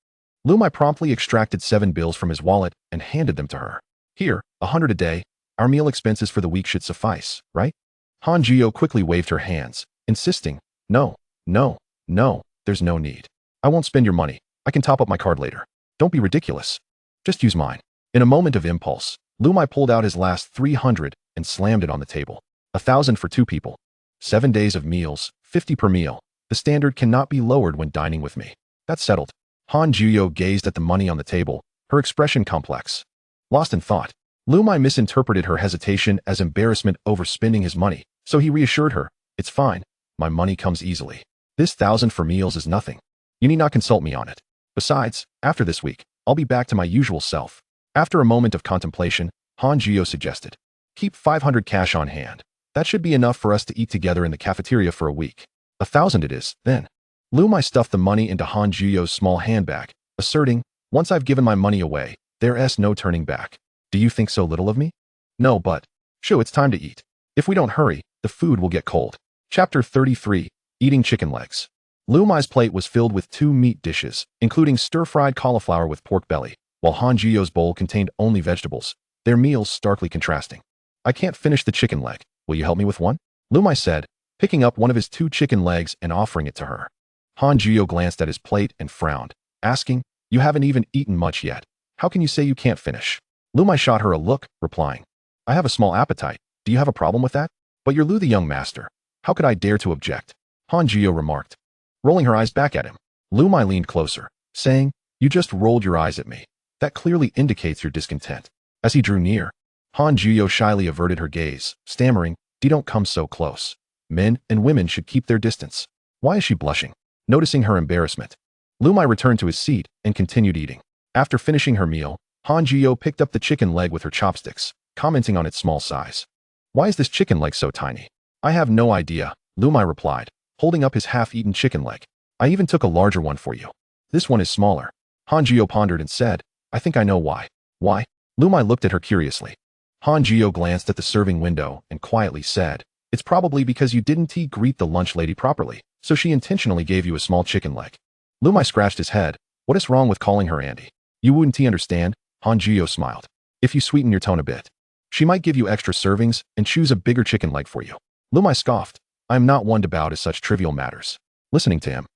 Liu Muye promptly extracted 7 bills from his wallet and handed them to her. Here, 100 a day, our meal expenses for the week should suffice, right? Han Jiyo quickly waved her hands, insisting, no, there's no need. I won't spend your money. I can top up my card later. Don't be ridiculous. Just use mine. In a moment of impulse, Liu Muye pulled out his last 300 and slammed it on the table. 1,000 for 2 people. 7 days of meals, 50 per meal. The standard cannot be lowered when dining with me. That's settled. Han Jiyo gazed at the money on the table, her expression complex. Lost in thought, Liu Muye misinterpreted her hesitation as embarrassment over spending his money, so he reassured her, it's fine. My money comes easily. This 1,000 for meals is nothing. You need not consult me on it. Besides, after this week, I'll be back to my usual self. After a moment of contemplation, Han Jiyo suggested, keep 500 cash on hand. That should be enough for us to eat together in the cafeteria for a week. 1,000 it is, then. Liu Muye stuffed the money into Han Jiyo's small handbag, asserting, once I've given my money away, there's no turning back. Do you think so little of me? No, but, shoo, it's time to eat. If we don't hurry, the food will get cold. Chapter 33, Eating Chicken Legs. Liu Muye's plate was filled with 2 meat dishes, including stir-fried cauliflower with pork belly, while Han Jiyo's bowl contained only vegetables, their meals starkly contrasting. I can't finish the chicken leg. Will you help me with one? Liu Muye said, picking up one of his 2 chicken legs and offering it to her. Han Jiyo glanced at his plate and frowned, asking, you haven't even eaten much yet. How can you say you can't finish? Liu Muye shot her a look, replying, I have a small appetite. Do you have a problem with that? But you're Liu the young master. How could I dare to object? Han Jiyo remarked, rolling her eyes back at him. Liu Muye leaned closer, saying, you just rolled your eyes at me. That clearly indicates your discontent. As he drew near, Han Jiyo shyly averted her gaze, stammering, don't come so close. Men and women should keep their distance. Why is she blushing? Noticing her embarrassment, Liu Muye returned to his seat and continued eating. After finishing her meal, Han Jiyo picked up the chicken leg with her chopsticks, commenting on its small size. Why is this chicken leg so tiny? I have no idea, Liu Muye replied, holding up his half-eaten chicken leg. I even took a larger one for you. This one is smaller. Han Jiyo pondered and said, I think I know why. Why? Liu Muye looked at her curiously. Han Jiyo glanced at the serving window and quietly said, it's probably because you didn't greet the lunch lady properly, so she intentionally gave you a small chicken leg. Liu Muye scratched his head. What is wrong with calling her Andy? You wouldn't understand? Han Jiyo smiled. If you sweeten your tone a bit, she might give you extra servings and choose a bigger chicken leg for you. Liu Muye scoffed. I am not one to bow to such trivial matters. Listening to him,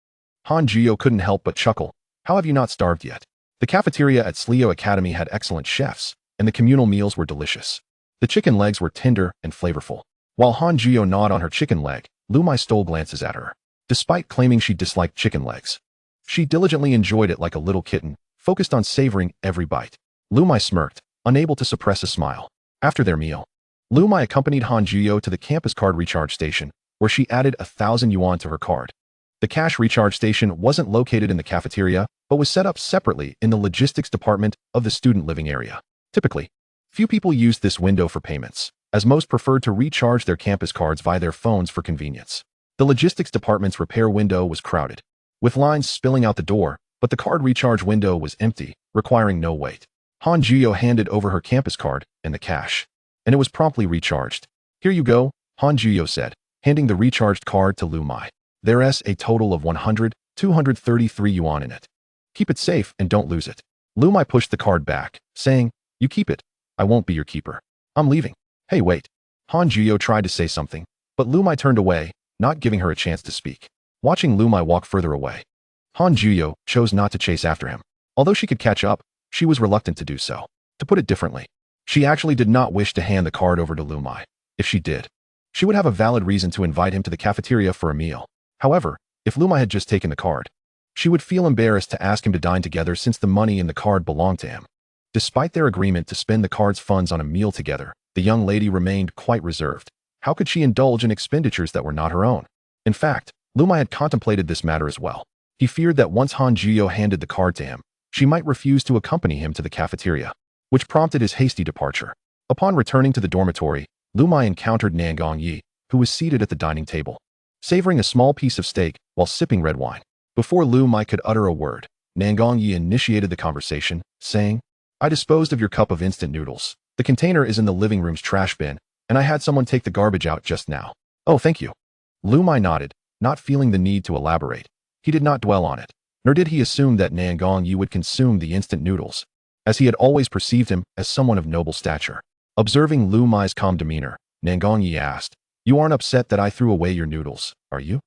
Han Jiyo couldn't help but chuckle. How have you not starved yet? The cafeteria at Slio Academy had excellent chefs, and the communal meals were delicious. The chicken legs were tender and flavorful. While Han Jiyo gnawed on her chicken leg, Liu Muye stole glances at her. Despite claiming she disliked chicken legs, she diligently enjoyed it like a little kitten, focused on savoring every bite. Liu Muye smirked, unable to suppress a smile. After their meal, Liu Muye accompanied Han Jiyo to the campus card recharge station, where she added 1,000 yuan to her card. The cash recharge station wasn't located in the cafeteria, but was set up separately in the logistics department of the student living area. Typically, few people used this window for payments, as most preferred to recharge their campus cards via their phones for convenience. The logistics department's repair window was crowded, with lines spilling out the door, but the card recharge window was empty, requiring no wait. Han Jiyo handed over her campus card and the cash, and it was promptly recharged. "Here you go," Han Jiyo said, handing the recharged card to Liu Muye. There's a total of 233 yuan in it. "Keep it safe and don't lose it." Liu Muye pushed the card back, saying, "You keep it. I won't be your keeper. I'm leaving." "Hey, wait." Han Jiyo tried to say something, but Liu Muye turned away, not giving her a chance to speak. Watching Liu Muye walk further away, Han Jiyo chose not to chase after him. Although she could catch up, she was reluctant to do so. To put it differently, she actually did not wish to hand the card over to Liu Muye. If she did, she would have a valid reason to invite him to the cafeteria for a meal. However, if Liu Muye had just taken the card, she would feel embarrassed to ask him to dine together since the money in the card belonged to him. Despite their agreement to spend the card's funds on a meal together, the young lady remained quite reserved. How could she indulge in expenditures that were not her own? In fact, Liu Muye had contemplated this matter as well. He feared that once Han Jiyo handed the card to him, she might refuse to accompany him to the cafeteria, which prompted his hasty departure. Upon returning to the dormitory, Liu Muye encountered Nan Gongyi, who was seated at the dining table, savoring a small piece of steak while sipping red wine. Before Liu Muye could utter a word, Nan Gongyi initiated the conversation, saying, "I disposed of your cup of instant noodles. The container is in the living room's trash bin, and I had someone take the garbage out just now." "Oh, thank you." Liu Muye nodded, not feeling the need to elaborate. He did not dwell on it, nor did he assume that Nan Gongyi would consume the instant noodles, as he had always perceived him as someone of noble stature. Observing Liu Muye's calm demeanor, Nan Gongyi asked, "You aren't upset that I threw away your noodles, are you?"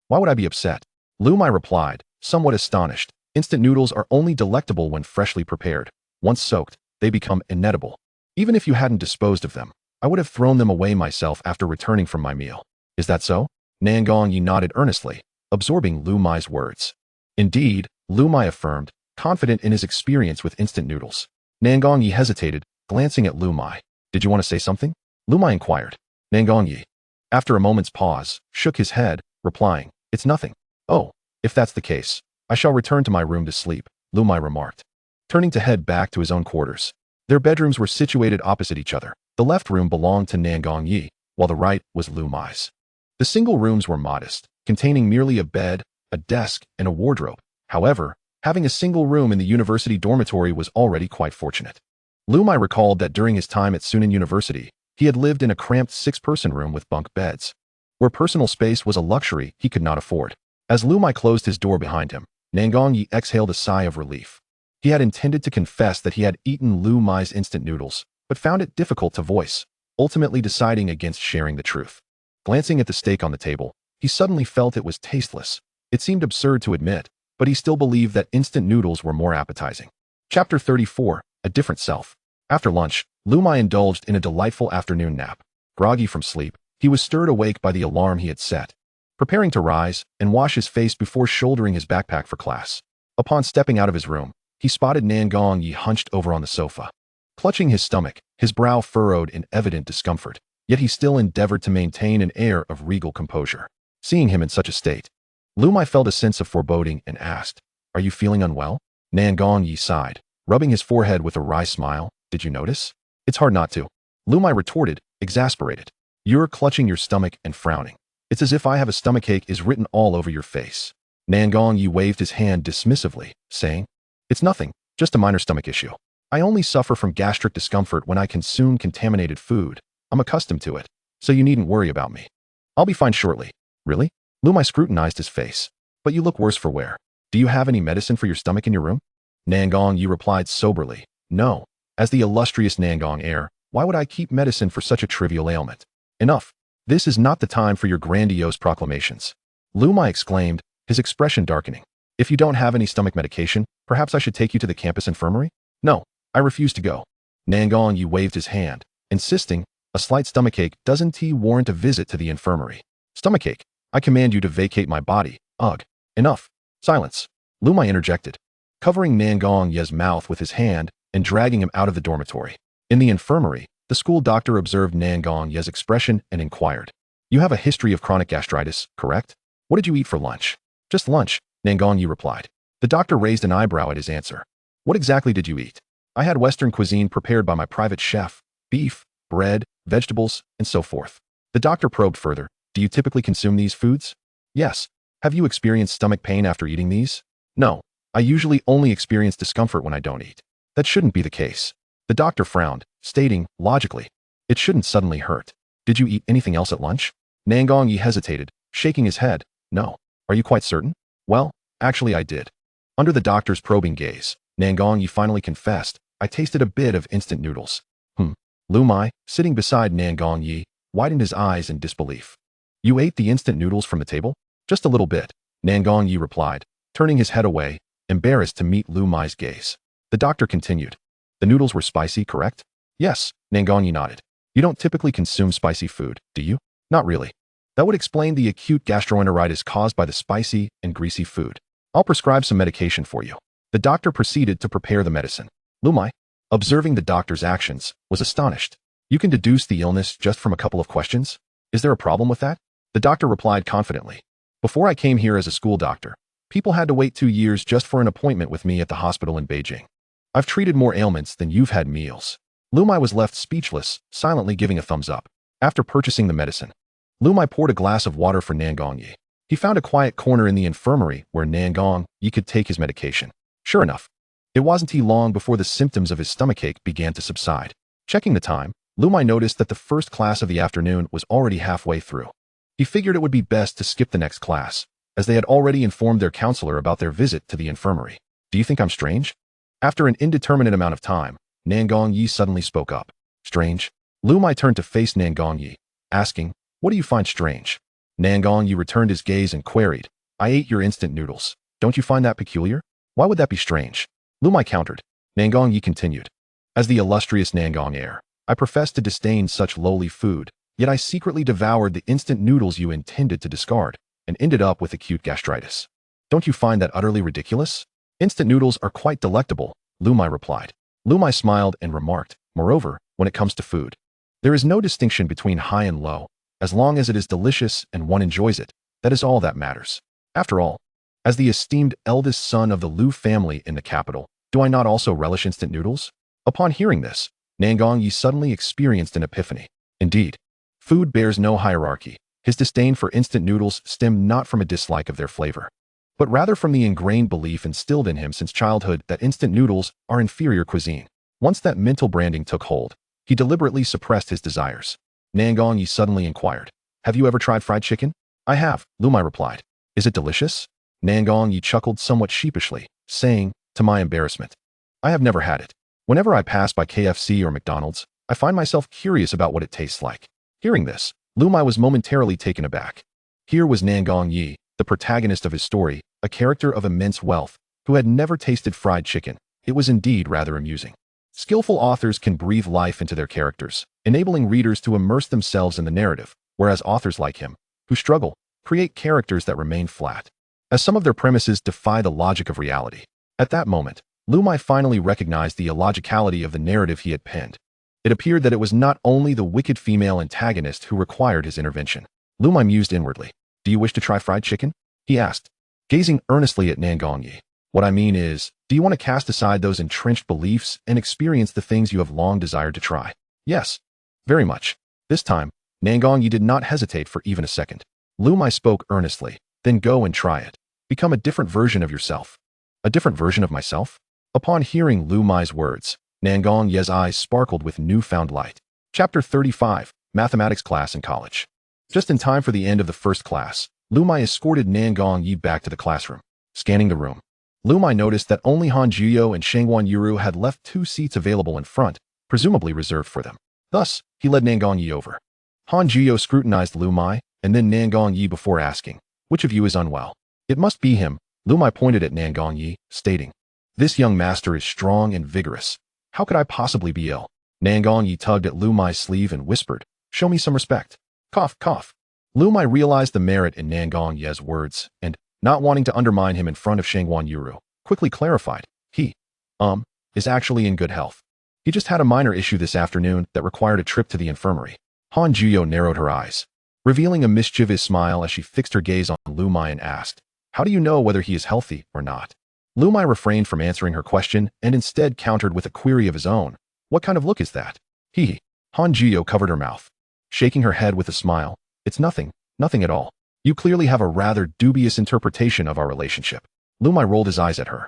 Why would I be upset?" Liu Muye replied, somewhat astonished. "Instant noodles are only delectable when freshly prepared. Once soaked, they become inedible. Even if you hadn't disposed of them, I would have thrown them away myself after returning from my meal. Is that so?" Nan Gongyi nodded earnestly, absorbing Liu Muye's words. "Indeed," Liu Muye affirmed, confident in his experience with instant noodles. Nan Gongyi hesitated, glancing at Liu Muye. "Did you want to say something?" Liu Muye inquired. Nan Gongyi, after a moment's pause, shook his head, replying, "It's nothing." "Oh, if that's the case, I shall return to my room to sleep," Liu Muye remarked, turning to head back to his own quarters. Their bedrooms were situated opposite each other. The left room belonged to Nan Gongyi, while the right was Liu Muye's. The single rooms were modest, containing merely a bed, a desk, and a wardrobe. However, having a single room in the university dormitory was already quite fortunate. Liu Muye recalled that during his time at Sunan University, he had lived in a cramped 6-person room with bunk beds, where personal space was a luxury he could not afford. As Liu Muye closed his door behind him, Nan Gongyi exhaled a sigh of relief. He had intended to confess that he had eaten Liu Muye's instant noodles, but found it difficult to voice, ultimately deciding against sharing the truth. Glancing at the steak on the table, he suddenly felt it was tasteless. It seemed absurd to admit, but he still believed that instant noodles were more appetizing. Chapter 34, A Different Self. After lunch, Liu Muye indulged in a delightful afternoon nap. Groggy from sleep, he was stirred awake by the alarm he had set, preparing to rise and wash his face before shouldering his backpack for class. Upon stepping out of his room, he spotted Nan Gongyi hunched over on the sofa. Clutching his stomach, his brow furrowed in evident discomfort, yet he still endeavored to maintain an air of regal composure. Seeing him in such a state, Liu Muye felt a sense of foreboding and asked, "Are you feeling unwell?" Nan Gongyi sighed, rubbing his forehead with a wry smile. "Did you notice?" "It's hard not to," Liu Muye retorted, exasperated. "You're clutching your stomach and frowning. It's as if I have a stomachache is written all over your face." Nan Gongyi waved his hand dismissively, saying, "It's nothing, just a minor stomach issue. I only suffer from gastric discomfort when I consume contaminated food. I'm accustomed to it, so you needn't worry about me. I'll be fine shortly." "Really?" Liu Muye scrutinized his face. "But you look worse for wear. Do you have any medicine for your stomach in your room?" Nan Gongyi replied soberly, "No. As the illustrious Nan Gong heir, why would I keep medicine for such a trivial ailment?" "Enough. This is not the time for your grandiose proclamations," Liu Muye exclaimed, his expression darkening. "If you don't have any stomach medication, perhaps I should take you to the campus infirmary?" "No, I refuse to go." Nangong Yi waved his hand, insisting, a slight stomachache doesn't warrant a visit to the infirmary. Stomachache, I command you to vacate my body. Ugh. Enough. Silence. Liu Muye interjected, covering Nangong Yi's mouth with his hand and dragging him out of the dormitory. In the infirmary, the school doctor observed Nangong Yi's expression and inquired, you have a history of chronic gastritis, correct? What did you eat for lunch? Just lunch, Nangong Yi replied. The doctor raised an eyebrow at his answer. What exactly did you eat? I had Western cuisine prepared by my private chef, beef, bread, vegetables, and so forth. The doctor probed further. Do you typically consume these foods? Yes. Have you experienced stomach pain after eating these? No. I usually only experience discomfort when I don't eat. That shouldn't be the case. The doctor frowned, stating, logically, it shouldn't suddenly hurt. Did you eat anything else at lunch? Nangong Yi hesitated, shaking his head. No. Are you quite certain? Well, actually I did. Under the doctor's probing gaze, Nangong Yi finally confessed, I tasted a bit of instant noodles. Liu Muye, sitting beside Nangong Yi, widened his eyes in disbelief. You ate the instant noodles from the table? Just a little bit, Nangong Yi replied, turning his head away, embarrassed to meet Liu Muye's gaze. The doctor continued. The noodles were spicy, correct? Yes, Nangong Yi nodded. You don't typically consume spicy food, do you? Not really. That would explain the acute gastroenteritis caused by the spicy and greasy food. I'll prescribe some medication for you. The doctor proceeded to prepare the medicine. Liu Muye, observing the doctor's actions, was astonished. You can deduce the illness just from a couple of questions? Is there a problem with that? The doctor replied confidently. Before I came here as a school doctor, people had to wait 2 years just for an appointment with me at the hospital in Beijing. I've treated more ailments than you've had meals. Liu Muye was left speechless, silently giving a thumbs up. After purchasing the medicine, Liu Muye poured a glass of water for Nangong Yi. He found a quiet corner in the infirmary where Nangong Yi could take his medication. Sure enough, it wasn't long before the symptoms of his stomachache began to subside. Checking the time, Liu Muye noticed that the first class of the afternoon was already halfway through. He figured it would be best to skip the next class, as they had already informed their counselor about their visit to the infirmary. Do you think I'm strange? After an indeterminate amount of time, Nangong Yi suddenly spoke up. Strange? Liu Muye turned to face Nangong Yi, asking, what do you find strange? Nangong Yi returned his gaze and queried, I ate your instant noodles. Don't you find that peculiar? Why would that be strange? Liu Muye countered. Nangong Yi continued. As the illustrious Nangong heir, I profess to disdain such lowly food, yet I secretly devoured the instant noodles you intended to discard, and ended up with acute gastritis. Don't you find that utterly ridiculous? Instant noodles are quite delectable, Liu Muye replied. Liu Muye smiled and remarked, moreover, when it comes to food, there is no distinction between high and low. As long as it is delicious and one enjoys it, that is all that matters. After all, as the esteemed eldest son of the Liu family in the capital, do I not also relish instant noodles? Upon hearing this, Nangong Yi suddenly experienced an epiphany. Indeed, food bears no hierarchy. His disdain for instant noodles stemmed not from a dislike of their flavor, but rather from the ingrained belief instilled in him since childhood that instant noodles are inferior cuisine. Once that mental branding took hold, he deliberately suppressed his desires. Nangong Yi suddenly inquired, have you ever tried fried chicken? I have, Liu Muye replied. Is it delicious? Nangong Yi chuckled somewhat sheepishly, saying, to my embarrassment, I have never had it. Whenever I pass by KFC or McDonald's, I find myself curious about what it tastes like. Hearing this, Liu Muye was momentarily taken aback. Here was Nangong Yi, the protagonist of his story, a character of immense wealth, who had never tasted fried chicken. It was indeed rather amusing. Skillful authors can breathe life into their characters, enabling readers to immerse themselves in the narrative, whereas authors like him, who struggle, create characters that remain flat, as some of their premises defy the logic of reality. At that moment, Liu Muye finally recognized the illogicality of the narrative he had penned. It appeared that it was not only the wicked female antagonist who required his intervention. Liu Muye mused inwardly. Do you wish to try fried chicken? He asked, gazing earnestly at Nangong Yi. What I mean is, do you want to cast aside those entrenched beliefs and experience the things you have long desired to try? Yes. Very much. This time, Nangong Yi did not hesitate for even a second. Liu Muye spoke earnestly. Then go and try it. Become a different version of yourself. A different version of myself? Upon hearing Liu Muye's words, Nangong Yi's eyes sparkled with newfound light. Chapter 35, Mathematics Class in College. Just in time for the end of the first class, Liu Muye escorted Nangong Yi back to the classroom. Scanning the room, Liu Muye noticed that only Han Jiyo and Shangguan Yuru had left 2 seats available in front, presumably reserved for them. Thus, he led Nangong Yi over. Han Jiyo scrutinized Liu Muye and then Nangong Yi before asking, which of you is unwell? It must be him. Liu Muye pointed at Nangong Yi, stating, this young master is strong and vigorous. How could I possibly be ill? Nangong Yi tugged at Liu Muye's sleeve and whispered, "Show me some respect." Cough, cough. Liu Muye realized the merit in Nangong Yi's words and, not wanting to undermine him in front of Shangguan Yuru, quickly clarified, he, is actually in good health. He just had a minor issue this afternoon that required a trip to the infirmary. Han Jiyo narrowed her eyes, revealing a mischievous smile as she fixed her gaze on Liu Muye and asked, "How do you know whether he is healthy or not?" Liu Muye refrained from answering her question and instead countered with a query of his own. "What kind of look is that?" He. Han Jiyo covered her mouth, shaking her head with a smile. "It's nothing, nothing at all. You clearly have a rather dubious interpretation of our relationship." Liu Muye rolled his eyes at her.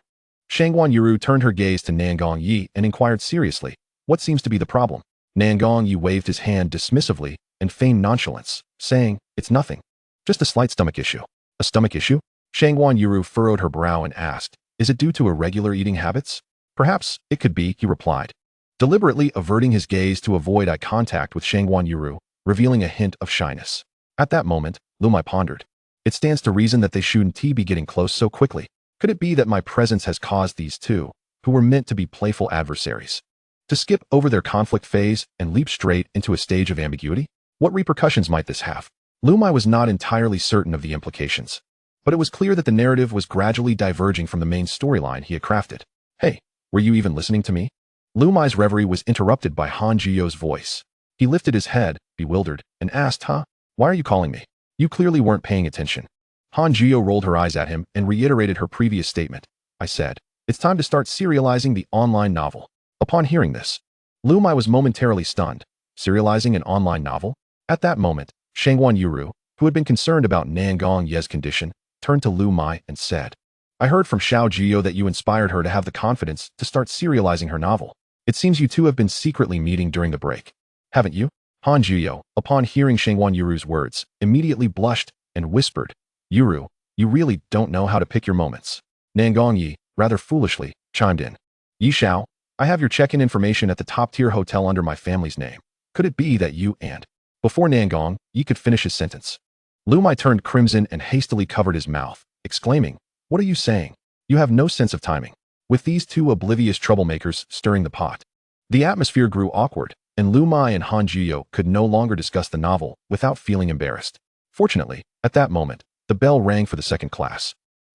Shangguan Yuru turned her gaze to Nangong Yi and inquired seriously, "What seems to be the problem?" Nangong Yi waved his hand dismissively and feigned nonchalance, saying, "It's nothing. Just a slight stomach issue." "A stomach issue?" Shangguan Yuru furrowed her brow and asked, "Is it due to irregular eating habits?" "Perhaps it could be," he replied, deliberately averting his gaze to avoid eye contact with Shangguan Yuru, revealing a hint of shyness. At that moment, Liu Muye pondered. It stands to reason that they shouldn't be getting close so quickly. Could it be that my presence has caused these two, who were meant to be playful adversaries, to skip over their conflict phase and leap straight into a stage of ambiguity? What repercussions might this have? Liu Muye was not entirely certain of the implications, but it was clear that the narrative was gradually diverging from the main storyline he had crafted. "Hey, were you even listening to me?" Liu Muye's reverie was interrupted by Han Jiyo's voice. He lifted his head, bewildered, and asked, "Huh? Why are you calling me? You clearly weren't paying attention." Han Jiyo rolled her eyes at him and reiterated her previous statement. "I said, it's time to start serializing the online novel." Upon hearing this, Liu Muye was momentarily stunned. Serializing an online novel? At that moment, Shangguan Yuru, who had been concerned about Nangong Yi's condition, turned to Liu Muye and said, "I heard from Xiao Jiyo that you inspired her to have the confidence to start serializing her novel. It seems you two have been secretly meeting during the break, haven't you?" Han Jiyo, upon hearing Shangguan Yuru's words, immediately blushed and whispered, "Yuru, you really don't know how to pick your moments." Nangong Yi, rather foolishly, chimed in. "Yi Xiao, I have your check-in information at the top-tier hotel under my family's name. Could it be that you and—" Before Nangong Yi could finish his sentence, Liu Muye turned crimson and hastily covered his mouth, exclaiming, "What are you saying? You have no sense of timing." With these two oblivious troublemakers stirring the pot, the atmosphere grew awkward, and Liu Muye and Han Jiyo could no longer discuss the novel without feeling embarrassed. Fortunately, at that moment, the bell rang for the second class,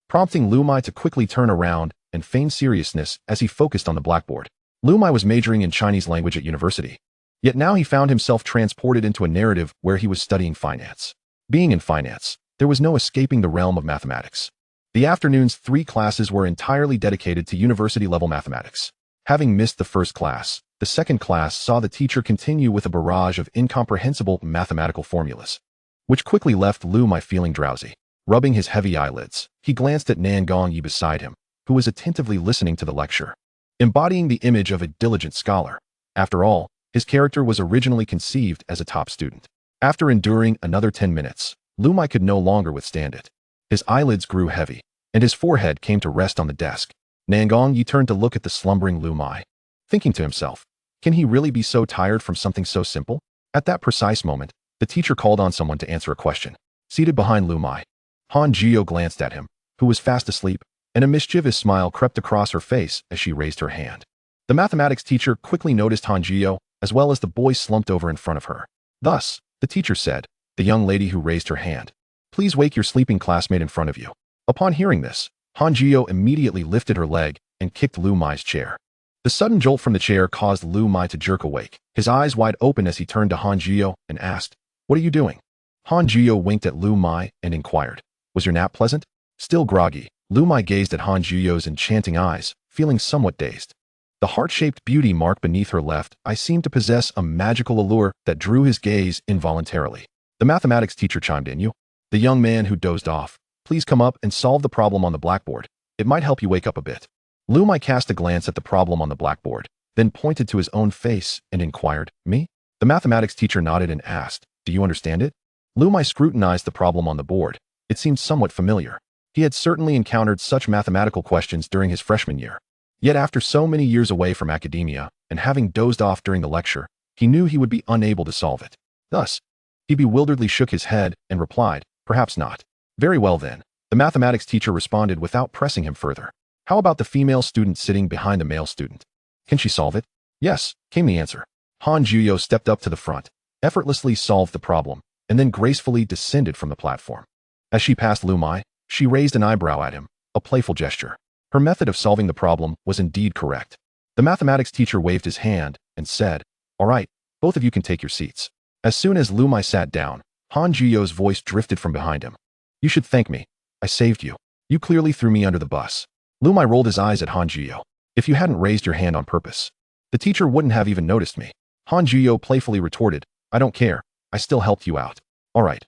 prompting Liu Muye to quickly turn around and feign seriousness as he focused on the blackboard. Liu Muye was majoring in Chinese language at university, yet now he found himself transported into a narrative where he was studying finance. Being in finance, there was no escaping the realm of mathematics. The afternoon's 3 classes were entirely dedicated to university-level mathematics. Having missed the first class, the second class saw the teacher continue with a barrage of incomprehensible mathematical formulas, which quickly left Liu Muye feeling drowsy. Rubbing his heavy eyelids, he glanced at Nangong Yi beside him, who was attentively listening to the lecture, embodying the image of a diligent scholar. After all, his character was originally conceived as a top student. After enduring another 10 minutes, Liu Muye could no longer withstand it. His eyelids grew heavy, and his forehead came to rest on the desk. Nangong Yi turned to look at the slumbering Liu Muye, thinking to himself, can he really be so tired from something so simple? At that precise moment, the teacher called on someone to answer a question. Seated behind Liu Muye, Han Jiyo glanced at him, who was fast asleep, and a mischievous smile crept across her face as she raised her hand. The mathematics teacher quickly noticed Han Jiyo, as well as the boy slumped over in front of her. Thus, the teacher said, "The young lady who raised her hand, please wake your sleeping classmate in front of you." Upon hearing this, Han Jiyo immediately lifted her leg and kicked Liu Muye's chair. The sudden jolt from the chair caused Liu Muye to jerk awake, his eyes wide open as he turned to Han Jiyo and asked, "What are you doing?" Han Jiyo winked at Liu Muye and inquired, "Was your nap pleasant?" Still groggy, Liu Muye gazed at Han Jiyo's enchanting eyes, feeling somewhat dazed. The heart-shaped beauty mark beneath her left eye seemed to possess a magical allure that drew his gaze involuntarily. The mathematics teacher chimed in, "You, the young man who dozed off, please come up and solve the problem on the blackboard. It might help you wake up a bit." Liu Muye cast a glance at the problem on the blackboard, then pointed to his own face and inquired, "Me?" The mathematics teacher nodded and asked, "Do you understand it?" Liu Muye scrutinized the problem on the board. It seemed somewhat familiar. He had certainly encountered such mathematical questions during his freshman year. Yet after so many years away from academia, and having dozed off during the lecture, he knew he would be unable to solve it. Thus, he bewilderedly shook his head and replied, "Perhaps not." "Very well then," the mathematics teacher responded without pressing him further. "How about the female student sitting behind the male student? Can she solve it?" "Yes," came the answer. Han Juyo stepped up to the front, effortlessly solved the problem, and then gracefully descended from the platform. As she passed Liu Muye, she raised an eyebrow at him, a playful gesture. Her method of solving the problem was indeed correct. The mathematics teacher waved his hand and said, "All right, both of you can take your seats." As soon as Liu Muye sat down, Han Juyo's voice drifted from behind him. "You should thank me. I saved you. You clearly threw me under the bus." Liu Muye rolled his eyes at Han Juyo. "If you hadn't raised your hand on purpose, the teacher wouldn't have even noticed me." Han Juyo playfully retorted, "I don't care. I still helped you out." All right.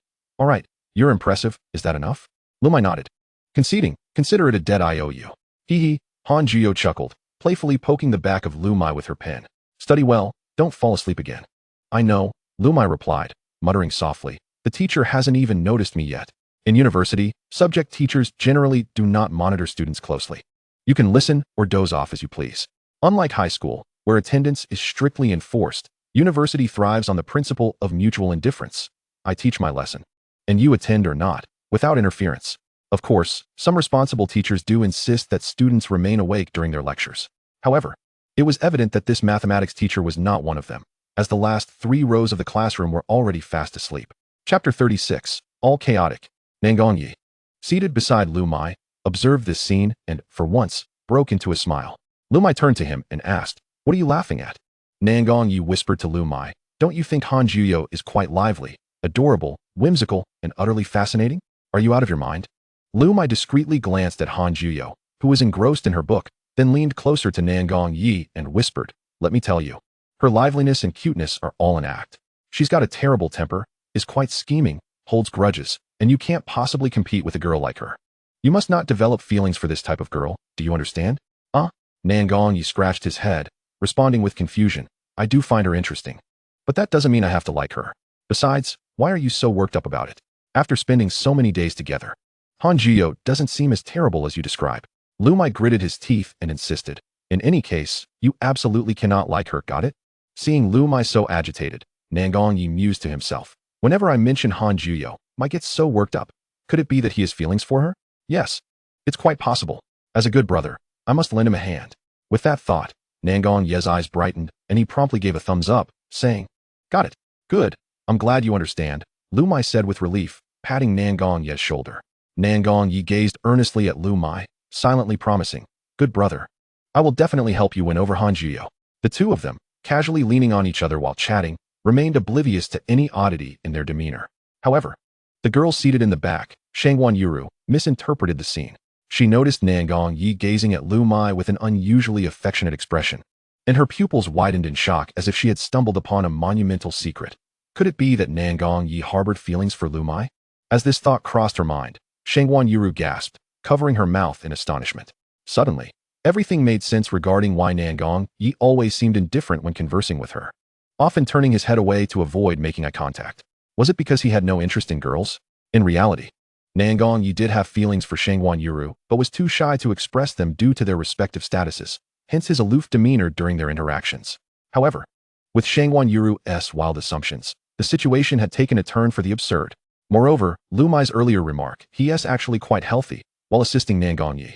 You're impressive. Is that enough?" Liu Muye nodded. "Conceding. Consider it a debt I owe you." Hee. Han Juyo chuckled, playfully poking the back of Liu Muye with her pen. "Study well. Don't fall asleep again." "I know," Liu Muye replied, muttering softly. "The teacher hasn't even noticed me yet." In university, subject teachers generally do not monitor students closely. You can listen or doze off as you please. Unlike high school, where attendance is strictly enforced, university thrives on the principle of mutual indifference. I teach my lesson, and you attend or not, without interference. Of course, some responsible teachers do insist that students remain awake during their lectures. However, it was evident that this mathematics teacher was not one of them, as the last 3 rows of the classroom were already fast asleep. Chapter 36, All Chaotic. Nangongyi, seated beside Liu Muye, observed this scene and, for once, broke into a smile. Liu Muye turned to him and asked, "What are you laughing at?" Nangongyi whispered to Liu Muye, "Don't you think Han Juyo is quite lively, adorable, whimsical, and utterly fascinating? Are you out of your mind?" Liu Muye discreetly glanced at Han Juyo, who was engrossed in her book, then leaned closer to Nangongyi and whispered, "Let me tell you, her liveliness and cuteness are all an act. She's got a terrible temper, is quite scheming, holds grudges, and you can't possibly compete with a girl like her. You must not develop feelings for this type of girl, do you understand?" Nangongyi scratched his head, responding with confusion, "I do find her interesting. But that doesn't mean I have to like her. Besides, why are you so worked up about it? After spending so many days together, Han Juyo doesn't seem as terrible as you describe." Liu Muye gritted his teeth and insisted, "In any case, you absolutely cannot like her, got it?" Seeing Liu Muye so agitated, Nangongyi mused to himself, "Whenever I mention Han Juyo, Muye gets so worked up. Could it be that he has feelings for her? Yes, it's quite possible. As a good brother, I must lend him a hand." With that thought, Nangongyi's eyes brightened, and he promptly gave a thumbs up, saying, "Got it. Good. I'm glad you understand," Liu Muye said with relief, patting Nangongyi's shoulder. Nangongyi gazed earnestly at Liu Muye, silently promising, "Good brother. I will definitely help you win over Han Juyo." The two of them, casually leaning on each other while chatting, remained oblivious to any oddity in their demeanor. However, the girl seated in the back, Shangwan Yuru, misinterpreted the scene. She noticed Nangongyi gazing at Liu Muye with an unusually affectionate expression, and her pupils widened in shock as if she had stumbled upon a monumental secret. Could it be that Nangongyi harbored feelings for Liu Muye? As this thought crossed her mind, Shangwan Yuru gasped, covering her mouth in astonishment. Suddenly, everything made sense regarding why Nangongyi always seemed indifferent when conversing with her, often turning his head away to avoid making eye contact. Was it because he had no interest in girls? In reality, Nangongyi did have feelings for Shangwan Yuru, but was too shy to express them due to their respective statuses, hence his aloof demeanor during their interactions. However, with Shangwan Yuru's wild assumptions, the situation had taken a turn for the absurd. Moreover, Liu Muye's earlier remark, he is actually quite healthy, while assisting Nangongyi,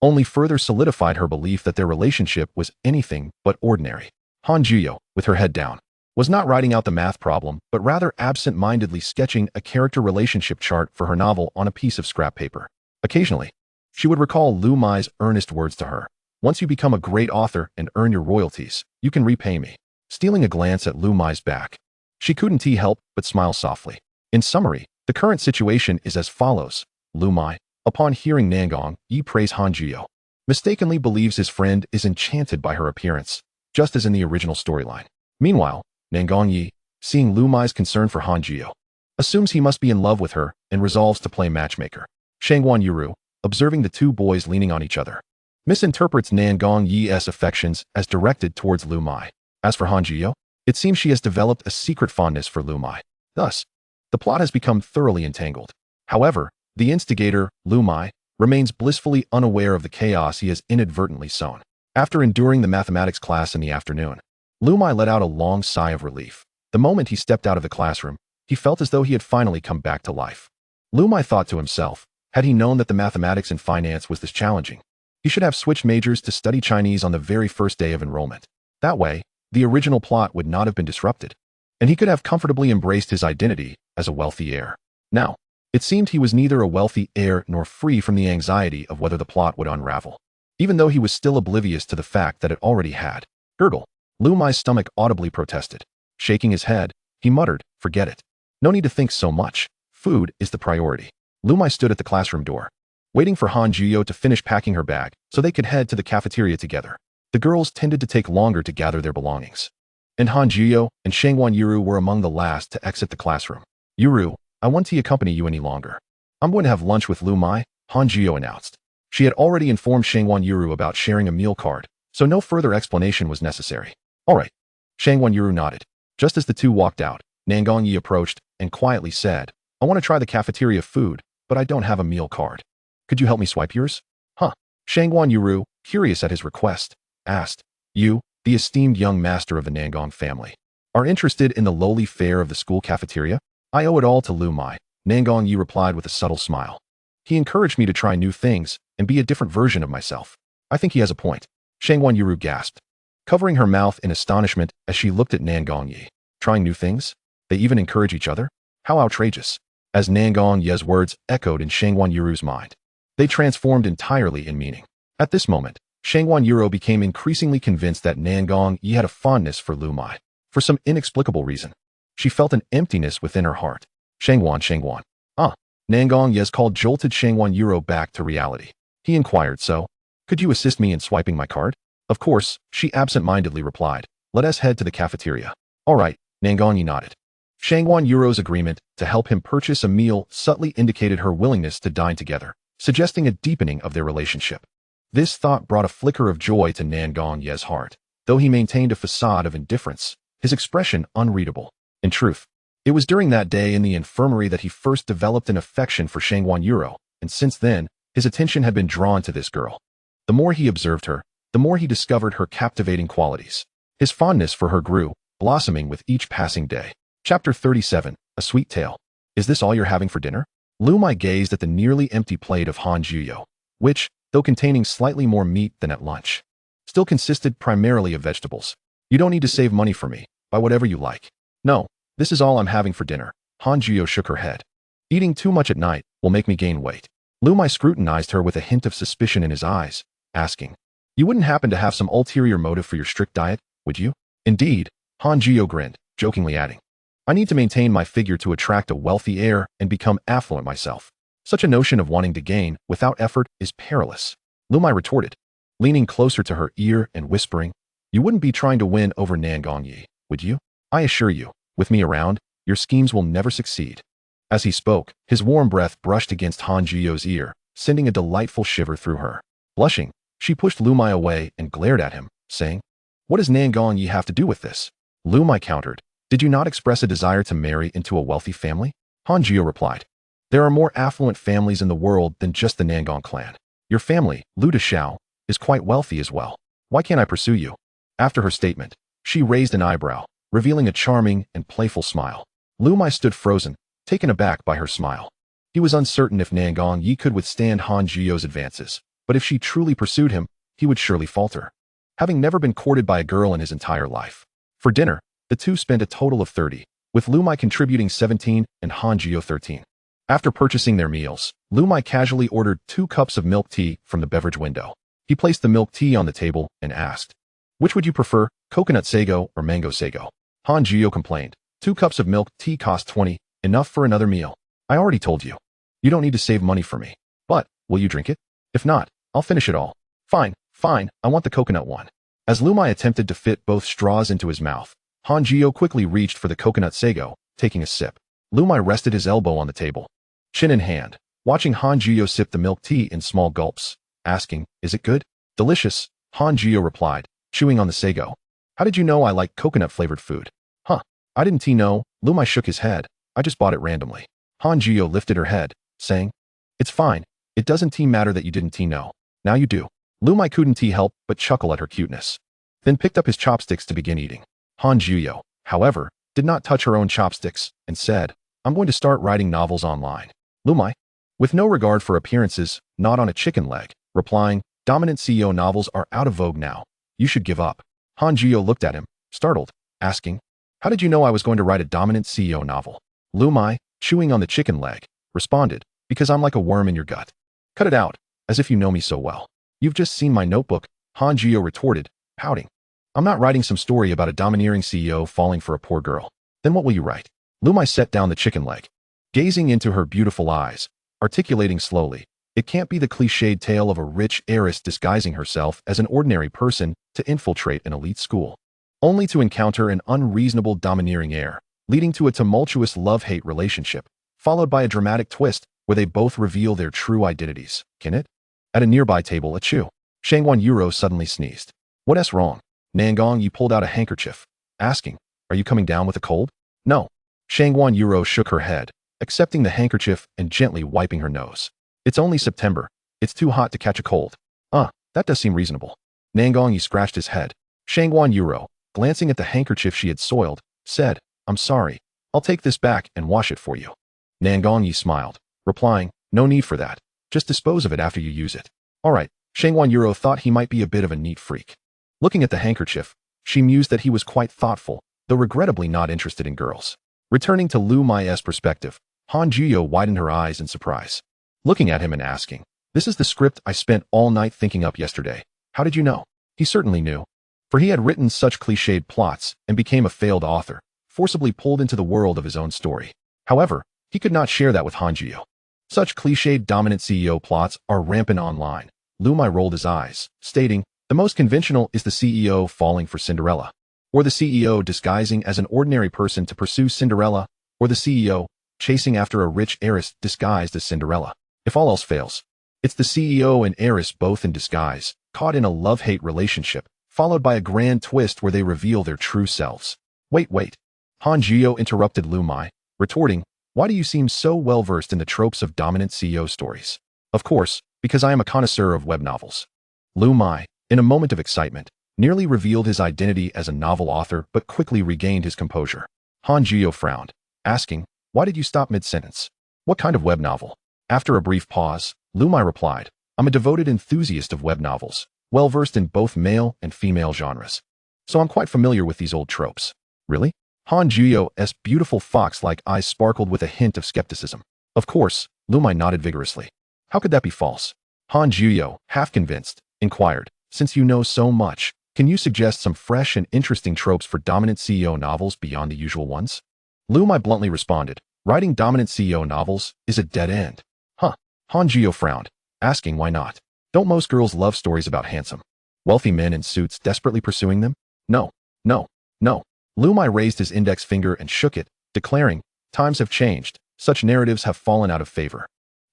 only further solidified her belief that their relationship was anything but ordinary. Han Juyo, with her head down, was not writing out the math problem, but rather absent-mindedly sketching a character relationship chart for her novel on a piece of scrap paper. Occasionally, she would recall Liu Muye's earnest words to her, "Once you become a great author and earn your royalties, you can repay me." Stealing a glance at Liu Muye's back, she couldn't help but smile softly. In summary, the current situation is as follows. Liu Muye, upon hearing Nangongyi praise Han Juyo, mistakenly believes his friend is enchanted by her appearance, just as in the original storyline. Meanwhile, Nangongyi, seeing Liu Muye's concern for Han Juyo, assumes he must be in love with her and resolves to play matchmaker. Shangwan Yuru, observing the two boys leaning on each other, misinterprets Nangongyi's affections as directed towards Liu Muye. As for Han Juyo, it seems she has developed a secret fondness for Liu Muye. Thus, the plot has become thoroughly entangled. However, the instigator, Liu Muye, remains blissfully unaware of the chaos he has inadvertently sown. After enduring the mathematics class in the afternoon, Liu Muye let out a long sigh of relief. The moment he stepped out of the classroom, he felt as though he had finally come back to life. Liu Muye thought to himself, had he known that the mathematics and finance was this challenging, he should have switched majors to study Chinese on the very first day of enrollment. That way, the original plot would not have been disrupted, and he could have comfortably embraced his identity as a wealthy heir. Now, it seemed he was neither a wealthy heir nor free from the anxiety of whether the plot would unravel, even though he was still oblivious to the fact that it already had. Gurgle. Liu Muye's stomach audibly protested. Shaking his head, he muttered, "Forget it. No need to think so much. Food is the priority." Liu Muye stood at the classroom door, waiting for Han Juyo to finish packing her bag so they could head to the cafeteria together. The girls tended to take longer to gather their belongings, and Han Juyo and Shangwan Yuru were among the last to exit the classroom. "Yuru, I want to accompany you any longer. I'm going to have lunch with Liu Muye," Han Juyo announced. She had already informed Shangwan Yuru about sharing a meal card, so no further explanation was necessary. "All right." Shangwan Yuru nodded. Just as the two walked out, Nangong Yi approached and quietly said, "I want to try the cafeteria food, but I don't have a meal card. Could you help me swipe yours?" "Huh?" Shangwan Yuru, curious at his request, asked. "You, the esteemed young master of the Nangong family, are interested in the lowly fare of the school cafeteria?" "I owe it all to Liu Muye," Nangong Yi replied with a subtle smile. "He encouraged me to try new things and be a different version of myself. I think he has a point." Shangwan Yuru gasped, covering her mouth in astonishment as she looked at Nangong Yi. Trying new things? They even encourage each other? How outrageous. As Nangong Yi's words echoed in Shangwan Yuru's mind, they transformed entirely in meaning. At this moment, Shangwan Yuru became increasingly convinced that Nangong Yi had a fondness for Liu Muye. For some inexplicable reason, she felt an emptiness within her heart. Shangwan. "Ah." Nangong Yi's call jolted Shangwan Yuru back to reality. He inquired, "So, could you assist me in swiping my card?" "Of course," she absent-mindedly replied. "Let us head to the cafeteria." "All right," Nangong Yi nodded. Shangwan Yuru's agreement to help him purchase a meal subtly indicated her willingness to dine together, suggesting a deepening of their relationship. This thought brought a flicker of joy to Nangong Yi's heart. Though he maintained a facade of indifference, his expression unreadable. In truth, it was during that day in the infirmary that he first developed an affection for Shangwan Yuru, and since then, his attention had been drawn to this girl. The more he observed her, the more he discovered her captivating qualities. His fondness for her grew, blossoming with each passing day. Chapter 37, A Sweet Tale. "Is this all you're having for dinner?" Liu Muye gazed at the nearly empty plate of Han Juyo, which, though containing slightly more meat than at lunch, still consisted primarily of vegetables. "You don't need to save money for me. Buy whatever you like." "No, this is all I'm having for dinner." Han Juyo shook her head. "Eating too much at night will make me gain weight." Liu Muye scrutinized her with a hint of suspicion in his eyes, asking, "You wouldn't happen to have some ulterior motive for your strict diet, would you?" "Indeed," Han Juyo grinned, jokingly adding, "I need to maintain my figure to attract a wealthy heir and become affluent myself. Such a notion of wanting to gain without effort is perilous." Liu Muye retorted, leaning closer to her ear and whispering, "You wouldn't be trying to win over Nangong Yi, would you? I assure you, with me around, your schemes will never succeed." As he spoke, his warm breath brushed against Han Juyo's ear, sending a delightful shiver through her. Blushing, she pushed Liu Muye away and glared at him, saying, "What does Nangong Yi have to do with this?" Liu Muye countered, "Did you not express a desire to marry into a wealthy family?" Han Juyo replied, "There are more affluent families in the world than just the Nangong clan. Your family, Liu Deshao, is quite wealthy as well. Why can't I pursue you?" After her statement, she raised an eyebrow, revealing a charming and playful smile. Liu Muye stood frozen, taken aback by her smile. He was uncertain if Nangong Yi could withstand Han Juyo's advances, but if she truly pursued him, he would surely falter. Having never been courted by a girl in his entire life. For dinner, the two spent a total of 30, with Liu Muye contributing 17 and Han Juyo 13. After purchasing their meals, Liu Muye casually ordered 2 cups of milk tea from the beverage window. He placed the milk tea on the table and asked, "Which would you prefer, coconut sago or mango sago?" Han Juyo complained, 2 cups of milk tea cost 20, enough for another meal. "I already told you. You don't need to save money for me. But, will you drink it? If not, I'll finish it all." Fine, I want the coconut one." As Liu Muye attempted to fit both straws into his mouth, Han Juyo quickly reached for the coconut sago, taking a sip. Liu Muye rested his elbow on the table, chin in hand, watching Han Juyo sip the milk tea in small gulps, asking, "Is it good?" "Delicious," Han Juyo replied, chewing on the sago. "How did you know I like coconut-flavored food?" "Huh, I didn't know." Liu Muye shook his head. "I just bought it randomly." Han Juyo lifted her head, saying, "It's fine. It doesn't matter that you didn't know. Now you do." Liu Muye couldn't help but chuckle at her cuteness, then picked up his chopsticks to begin eating. Han Juyo, however, did not touch her own chopsticks and said, "I'm going to start writing novels online." Liu Muye, with no regard for appearances, gnawed on a chicken leg, replying, "Dominant CEO novels are out of vogue now. You should give up." Han Juyo looked at him, startled, asking, "How did you know I was going to write a dominant CEO novel?" Liu Muye, chewing on the chicken leg, responded, "Because I'm like a worm in your gut." "Cut it out, as if you know me so well. You've just seen my notebook," Han Jiyo retorted, pouting. "I'm not writing some story about a domineering CEO falling for a poor girl." "Then what will you write?" Liu Muye set down the chicken leg, gazing into her beautiful eyes, articulating slowly, "It can't be the cliched tale of a rich heiress disguising herself as an ordinary person to infiltrate an elite school, only to encounter an unreasonable domineering heir, leading to a tumultuous love-hate relationship, followed by a dramatic twist where they both reveal their true identities. Can it?" At a nearby table, Shangwan Yuro suddenly sneezed. "What's wrong?" Nangong Yi pulled out a handkerchief, asking, "Are you coming down with a cold?" "No." Shangwan Yuro shook her head, accepting the handkerchief and gently wiping her nose. "It's only September. It's too hot to catch a cold." That does seem reasonable." Nangong Yi scratched his head. Shangwan Yuro, glancing at the handkerchief she had soiled, said, "I'm sorry. I'll take this back and wash it for you." Nangong Yi smiled, replying, "No need for that. Just dispose of it after you use it." "All right." Shangwan Yuro thought he might be a bit of a neat freak. Looking at the handkerchief, she mused that he was quite thoughtful, though regrettably not interested in girls. Returning to Liu Muye's perspective, Han Jiyo widened her eyes in surprise, looking at him and asking, "This is the script I spent all night thinking up yesterday. How did you know?" He certainly knew, for he had written such cliched plots and became a failed author, forcibly pulled into the world of his own story. However, he could not share that with Han Jiyo. Such cliched dominant CEO plots are rampant online. Liu Muye rolled his eyes, stating, "The most conventional is the CEO falling for Cinderella, or the CEO disguising as an ordinary person to pursue Cinderella, or the CEO chasing after a rich heiress disguised as Cinderella. If all else fails, it's the CEO and heiress both in disguise, caught in a love-hate relationship, followed by a grand twist where they reveal their true selves." Wait. Han Jiyo interrupted Liu Muye, retorting, "Why do you seem so well-versed in the tropes of dominant CEO stories?" "Of course, because I am a connoisseur of web novels." Liu Muye, in a moment of excitement, nearly revealed his identity as a novel author but quickly regained his composure. Han Jiyo frowned, asking, "Why did you stop mid-sentence? What kind of web novel?" After a brief pause, Liu Muye replied, "I'm a devoted enthusiast of web novels, well-versed in both male and female genres. So I'm quite familiar with these old tropes." "Really?" Han Jiyo's beautiful fox-like eyes sparkled with a hint of skepticism. "Of course," Liu Muye nodded vigorously. "How could that be false?" Han Jiyo, half convinced, inquired, "Since you know so much, can you suggest some fresh and interesting tropes for dominant CEO novels beyond the usual ones?" Liu Muye bluntly responded, "Writing dominant CEO novels is a dead end." "Huh." Han Jiyo frowned, asking why not. "Don't most girls love stories about handsome, wealthy men in suits desperately pursuing them?" No. Liu Muye raised his index finger and shook it, declaring, "Times have changed. Such narratives have fallen out of favor."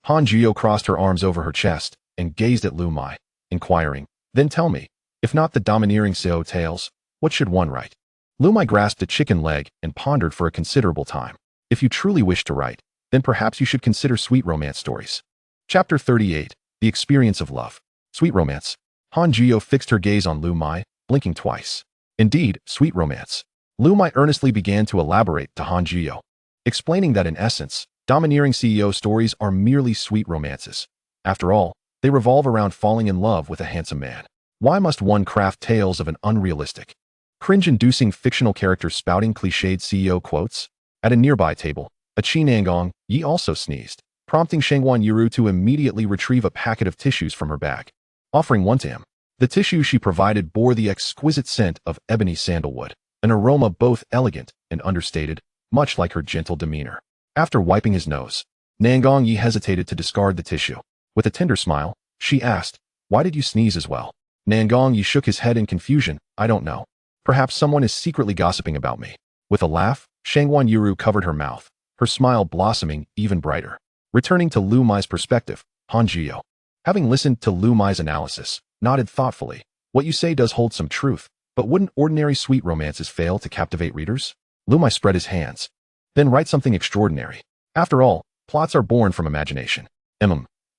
Han Jiyo crossed her arms over her chest and gazed at Liu Muye, inquiring, "Then tell me, if not the domineering CEO tales, what should one write?" Liu Muye grasped a chicken leg and pondered for a considerable time. "If you truly wish to write, then perhaps you should consider sweet romance stories." Chapter 38, The Experience of Love. Sweet romance. Han Jiyo fixed her gaze on Liu Muye, blinking twice. "Indeed, sweet romance." Liu Muye earnestly began to elaborate to Han Jiyo, explaining that in essence, domineering CEO stories are merely sweet romances. After all, they revolve around falling in love with a handsome man. Why must one craft tales of an unrealistic, cringe-inducing fictional character spouting cliched CEO quotes? At a nearby table, Nangong Yi also sneezed, prompting Shangwan Yuru to immediately retrieve a packet of tissues from her bag, offering one to him. The tissue she provided bore the exquisite scent of ebony sandalwood, an aroma both elegant and understated, much like her gentle demeanor. After wiping his nose, Nangong Yi hesitated to discard the tissue. With a tender smile, she asked, "Why did you sneeze as well?" Nangong Yi shook his head in confusion. "I don't know. Perhaps someone is secretly gossiping about me." With a laugh, Shangwan Yuru covered her mouth, her smile blossoming even brighter. Returning to Liu Muye's perspective, Han Jiyo, having listened to Liu Muye's analysis, nodded thoughtfully. "What you say does hold some truth, but wouldn't ordinary sweet romances fail to captivate readers?" Liu Muye spread his hands. "Then write something extraordinary. After all, plots are born from imagination."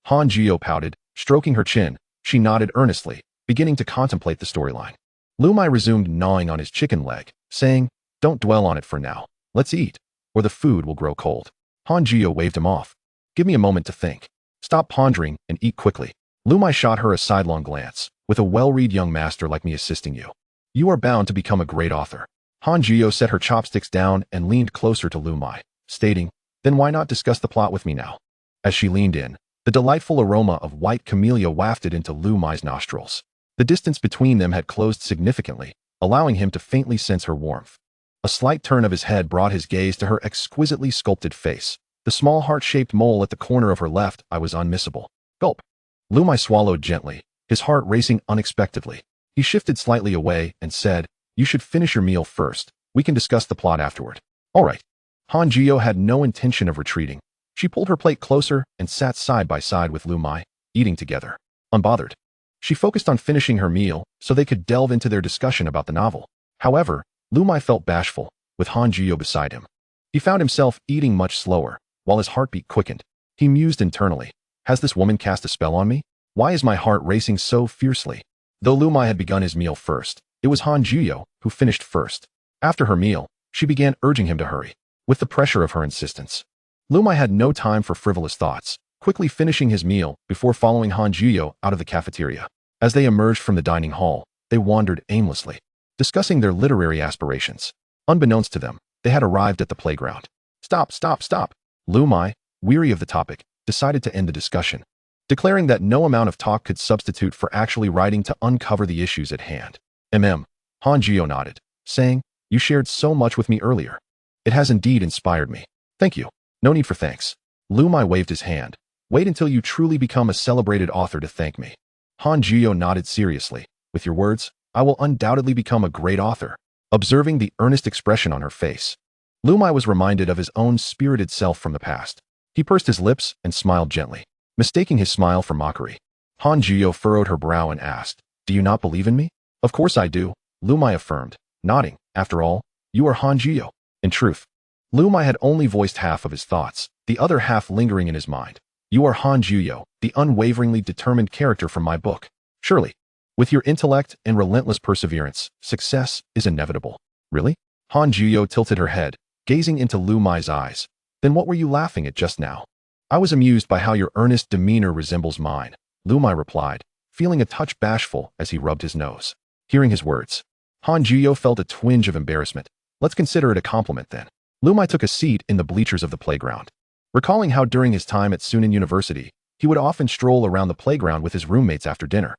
Han Jiyo pouted, stroking her chin. She nodded earnestly, beginning to contemplate the storyline. Liu Muye resumed gnawing on his chicken leg, saying, "Don't dwell on it for now. Let's eat, or the food will grow cold." Han Jiyo waved him off. "Give me a moment to think. Stop pondering and eat quickly." Liu Muye shot her a sidelong glance. "With a well-read young master like me assisting you, You are bound to become a great author. Han Jiyo set her chopsticks down and leaned closer to Liu Muye, stating, then why not discuss the plot with me now? As she leaned in, the delightful aroma of white camellia wafted into Liu Muye's nostrils. The distance between them had closed significantly, allowing him to faintly sense her warmth. A slight turn of his head brought his gaze to her exquisitely sculpted face. The small heart-shaped mole at the corner of her left eye was unmissable. Gulp. Liu Muye swallowed gently, his heart racing unexpectedly. He shifted slightly away and said, you should finish your meal first. We can discuss the plot afterward. All right. Han Jiyo had no intention of retreating. She pulled her plate closer and sat side by side with Liu Muye, eating together. Unbothered. She focused on finishing her meal so they could delve into their discussion about the novel. However, Liu Muye felt bashful, with Han Jiyo beside him. He found himself eating much slower, while his heartbeat quickened. He mused internally. Has this woman cast a spell on me? Why is my heart racing so fiercely? Though Liu Muye had begun his meal first, it was Han Jiyo who finished first. After her meal, she began urging him to hurry. With the pressure of her insistence, Liu Muye had no time for frivolous thoughts, quickly finishing his meal before following Han Jiyo out of the cafeteria. As they emerged from the dining hall, they wandered aimlessly, discussing their literary aspirations. Unbeknownst to them, they had arrived at the playground. Stop, stop, stop. Liu Muye, weary of the topic, decided to end the discussion, declaring that no amount of talk could substitute for actually writing to uncover the issues at hand. Han Jiyo nodded, saying, you shared so much with me earlier. It has indeed inspired me. Thank you. No need for thanks. Liu Muye waved his hand. Wait until you truly become a celebrated author to thank me. Han Jiyo nodded seriously. With your words, I will undoubtedly become a great author. Observing the earnest expression on her face, Liu Muye was reminded of his own spirited self from the past. He pursed his lips and smiled gently, mistaking his smile for mockery. Han Jiyo furrowed her brow and asked, do you not believe in me? Of course I do, Liu Muye affirmed, nodding. After all, you are Han Jiyo. In truth, Liu Muye had only voiced half of his thoughts, the other half lingering in his mind. You are Han Jiyo, the unwaveringly determined character from my book. Surely, with your intellect and relentless perseverance, success is inevitable. Really? Han Jiyo tilted her head, gazing into Liu Muye's eyes. Then what were you laughing at just now? I was amused by how your earnest demeanor resembles mine, Liu Muye replied, feeling a touch bashful as he rubbed his nose. Hearing his words, Han Jiyo felt a twinge of embarrassment. Let's consider it a compliment then. Liu Muye took a seat in the bleachers of the playground. Recalling how during his time at Sunan University, he would often stroll around the playground with his roommates after dinner,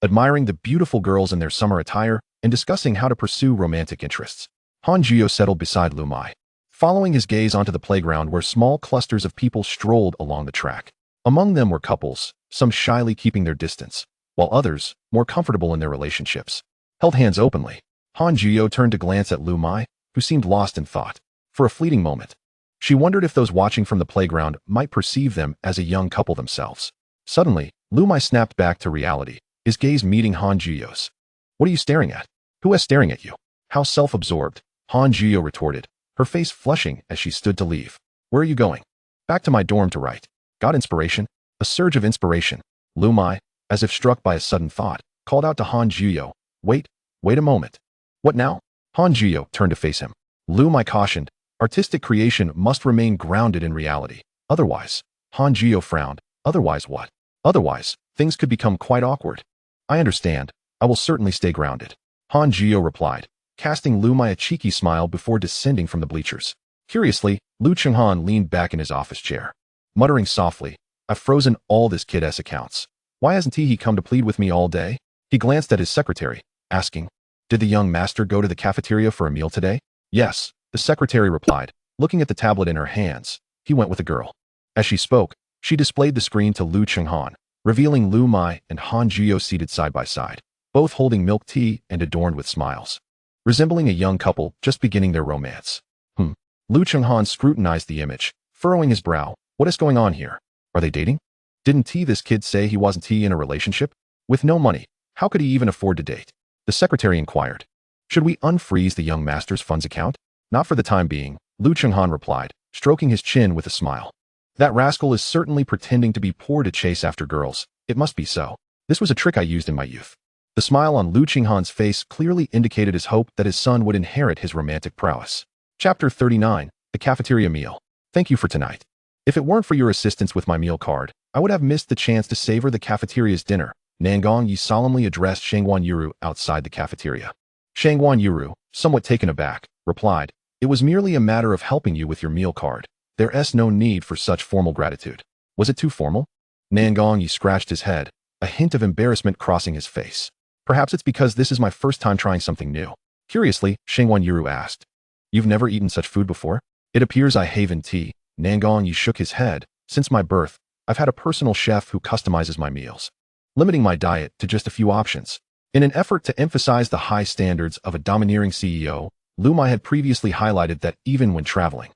admiring the beautiful girls in their summer attire and discussing how to pursue romantic interests. Han Jiyo settled beside Liu Muye, following his gaze onto the playground where small clusters of people strolled along the track. Among them were couples, some shyly keeping their distance, while others, more comfortable in their relationships, held hands openly. Han Jiyo turned to glance at Liu Muye, who seemed lost in thought. For a fleeting moment, she wondered if those watching from the playground might perceive them as a young couple themselves. Suddenly, Liu Muye snapped back to reality, his gaze meeting Han Jiyo's. What are you staring at? Who is staring at you? How self-absorbed, Han Jiyo retorted, her face flushing as she stood to leave. Where are you going? Back to my dorm to write. Got inspiration? A surge of inspiration. Liu Muye, as if struck by a sudden thought, called out to Han Jiyo. Wait a moment. What now? Han Jiyo turned to face him. Liu Muye cautioned, artistic creation must remain grounded in reality. Otherwise, Han Jiyo frowned. Otherwise what? Otherwise, things could become quite awkward. I understand. I will certainly stay grounded. Han Jiyo replied, casting Liu Muye a cheeky smile before descending from the bleachers. Curiously, Liu Chenghan leaned back in his office chair, muttering softly, I've frozen all this kid-s accounts. Why hasn't he come to plead with me all day? He glanced at his secretary, asking, did the young master go to the cafeteria for a meal today? Yes, the secretary replied, looking at the tablet in her hands. He went with a girl. As she spoke, she displayed the screen to Liu Chenghan, revealing Liu Muye and Han Jiyo seated side by side, both holding milk tea and adorned with smiles, resembling a young couple just beginning their romance. Liu Chenghan scrutinized the image, furrowing his brow. What is going on here? Are they dating? Didn't this kid say he wasn't in a relationship? With no money, how could he even afford to date? The secretary inquired. Should we unfreeze the young master's funds account? Not for the time being, Liu Chenghan replied, stroking his chin with a smile. That rascal is certainly pretending to be poor to chase after girls. It must be so. This was a trick I used in my youth. The smile on Liu Chenghan's face clearly indicated his hope that his son would inherit his romantic prowess. Chapter 39, The Cafeteria Meal. Thank you for tonight. If it weren't for your assistance with my meal card, I would have missed the chance to savor the cafeteria's dinner. Nangong Yi solemnly addressed Shengguan Yuru outside the cafeteria. Shangguan Yuru, somewhat taken aback, replied, "It was merely a matter of helping you with your meal card. There's no need for such formal gratitude." Was it too formal? Nangong Yi scratched his head, a hint of embarrassment crossing his face. Perhaps it's because this is my first time trying something new. Curiously, Shangguan Yuru asked, "You've never eaten such food before?" "It appears I haven't tea." Nangong Yi shook his head. "Since my birth, I've had a personal chef who customizes my meals, limiting my diet to just a few options." In an effort to emphasize the high standards of a domineering CEO, Liu Muye had previously highlighted that even when traveling,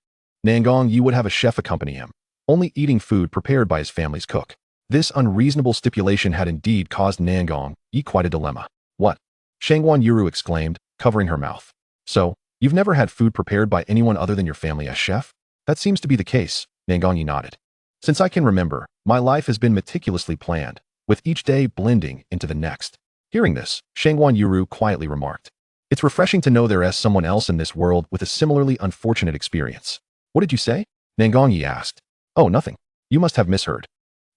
Nangong Yi would have a chef accompany him, only eating food prepared by his family's cook. This unreasonable stipulation had indeed caused Nangong Yi quite a dilemma. "What?" Shangguan Yuru exclaimed, covering her mouth. "So, you've never had food prepared by anyone other than your family as chef?" "That seems to be the case," Nangong Yi nodded. "Since I can remember, my life has been meticulously planned, with each day blending into the next." Hearing this, Shangguan Yuru quietly remarked, "It's refreshing to know there's someone else in this world with a similarly unfortunate experience." "What did you say?" Nangong Yi asked. "Oh, nothing. You must have misheard.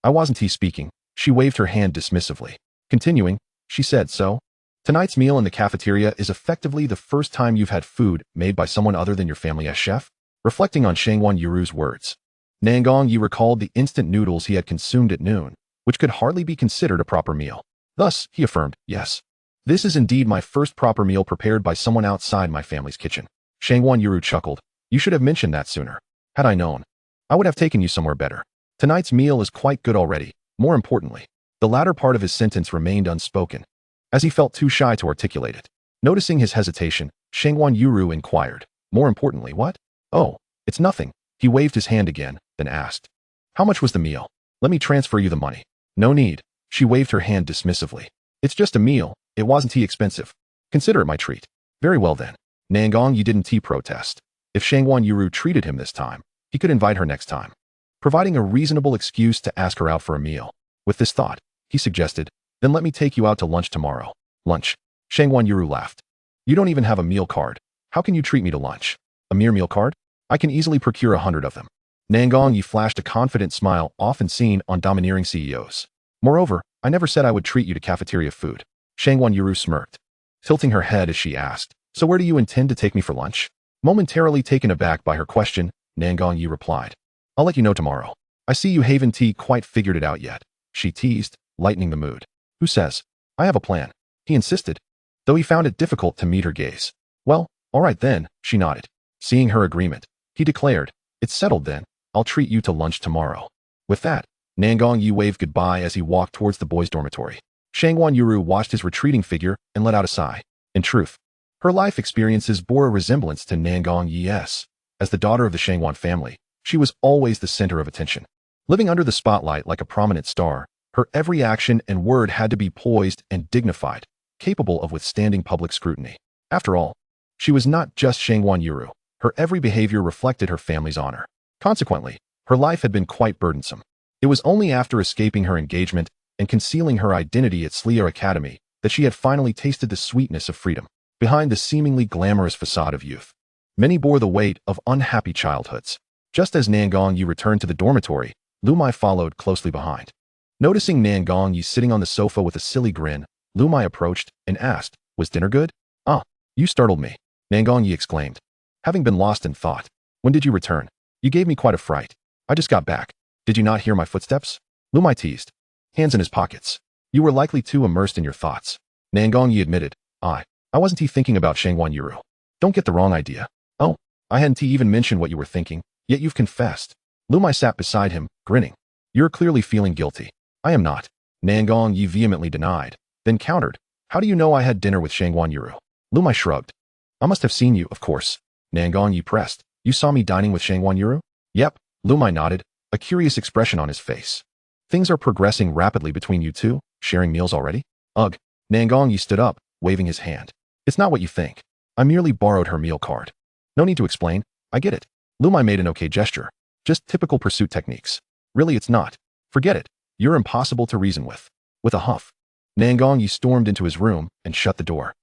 I wasn't speaking." She waved her hand dismissively. Continuing, she said, "So, tonight's meal in the cafeteria is effectively the first time you've had food made by someone other than your family as chef?" Reflecting on Shangguan Yuru's words, Nangong Yi recalled the instant noodles he had consumed at noon, which could hardly be considered a proper meal. Thus, he affirmed, "Yes, this is indeed my first proper meal prepared by someone outside my family's kitchen." Shangguan Yuru chuckled. "You should have mentioned that sooner. Had I known, I would have taken you somewhere better. Tonight's meal is quite good already. More importantly," the latter part of his sentence remained unspoken, as he felt too shy to articulate it. Noticing his hesitation, Shangguan Yuru inquired, "More importantly, what?" "Oh, it's nothing." He waved his hand again, then asked, "How much was the meal? Let me transfer you the money." "No need." She waved her hand dismissively. "It's just a meal. It wasn't expensive. Consider it my treat." "Very well then." Nangong Yi didn't protest. If Shangguan Yuru treated him this time, he could invite her next time, providing a reasonable excuse to ask her out for a meal. With this thought, he suggested, "Then let me take you out to lunch tomorrow." "Lunch?" Shangguan Yuru laughed. "You don't even have a meal card. How can you treat me to lunch?" "A mere meal card? I can easily procure 100 of them." Nangong Yi flashed a confident smile often seen on domineering CEOs. "Moreover, I never said I would treat you to cafeteria food." Shangguan Yuru smirked, tilting her head as she asked, "So where do you intend to take me for lunch?" Momentarily taken aback by her question, Nangong Yi replied, "I'll let you know tomorrow." "I see you haven't quite figured it out yet," she teased, lightening the mood. "Who says? I have a plan," he insisted, though he found it difficult to meet her gaze. "Well, all right then," she nodded. Seeing her agreement, he declared, "It's settled then. I'll treat you to lunch tomorrow." With that, Nangong Yi waved goodbye as he walked towards the boys' dormitory. Shangguan Yuru watched his retreating figure and let out a sigh. In truth, her life experiences bore a resemblance to Nangong Yi's. As the daughter of the Shangguan family, she was always the center of attention. Living under the spotlight like a prominent star, her every action and word had to be poised and dignified, capable of withstanding public scrutiny. After all, she was not just Shangguan Yuru. Her every behavior reflected her family's honor. Consequently, her life had been quite burdensome. It was only after escaping her engagement and concealing her identity at Sleer Academy that she had finally tasted the sweetness of freedom. Behind the seemingly glamorous facade of youth, many bore the weight of unhappy childhoods. Just as Nangong Yi returned to the dormitory, Liu Muye followed closely behind. Noticing Nangong Yi sitting on the sofa with a silly grin, Liu Muye approached and asked, "Was dinner good?" "Ah, you startled me," Nangong Yi exclaimed, having been lost in thought. "When did you return? You gave me quite a fright." "I just got back. Did you not hear my footsteps?" Liu Muye teased, hands in his pockets. "You were likely too immersed in your thoughts." Nangong Yi admitted, I wasn't thinking about Shangguan Yuru." "Don't get the wrong idea." "Oh, I hadn't even mentioned what you were thinking, yet you've confessed." Liu Muye sat beside him, grinning. "You're clearly feeling guilty." "I am not," Nangong Yi vehemently denied, then countered, "How do you know I had dinner with Shangguan Yuru?" Liu Muye shrugged. "I must have seen you, of course." Nangong Yi pressed, "You saw me dining with Shangguan Yuru?" "Yep," Liu Muye nodded, a curious expression on his face. "Things are progressing rapidly between you two, sharing meals already?" "Ugh." Nangong Yi stood up, waving his hand. "It's not what you think. I merely borrowed her meal card." "No need to explain. I get it." Liu Muye made an okay gesture. "Just typical pursuit techniques." "Really, it's not. Forget it. You're impossible to reason with." With a huff, Nangong Yi stormed into his room and shut the door.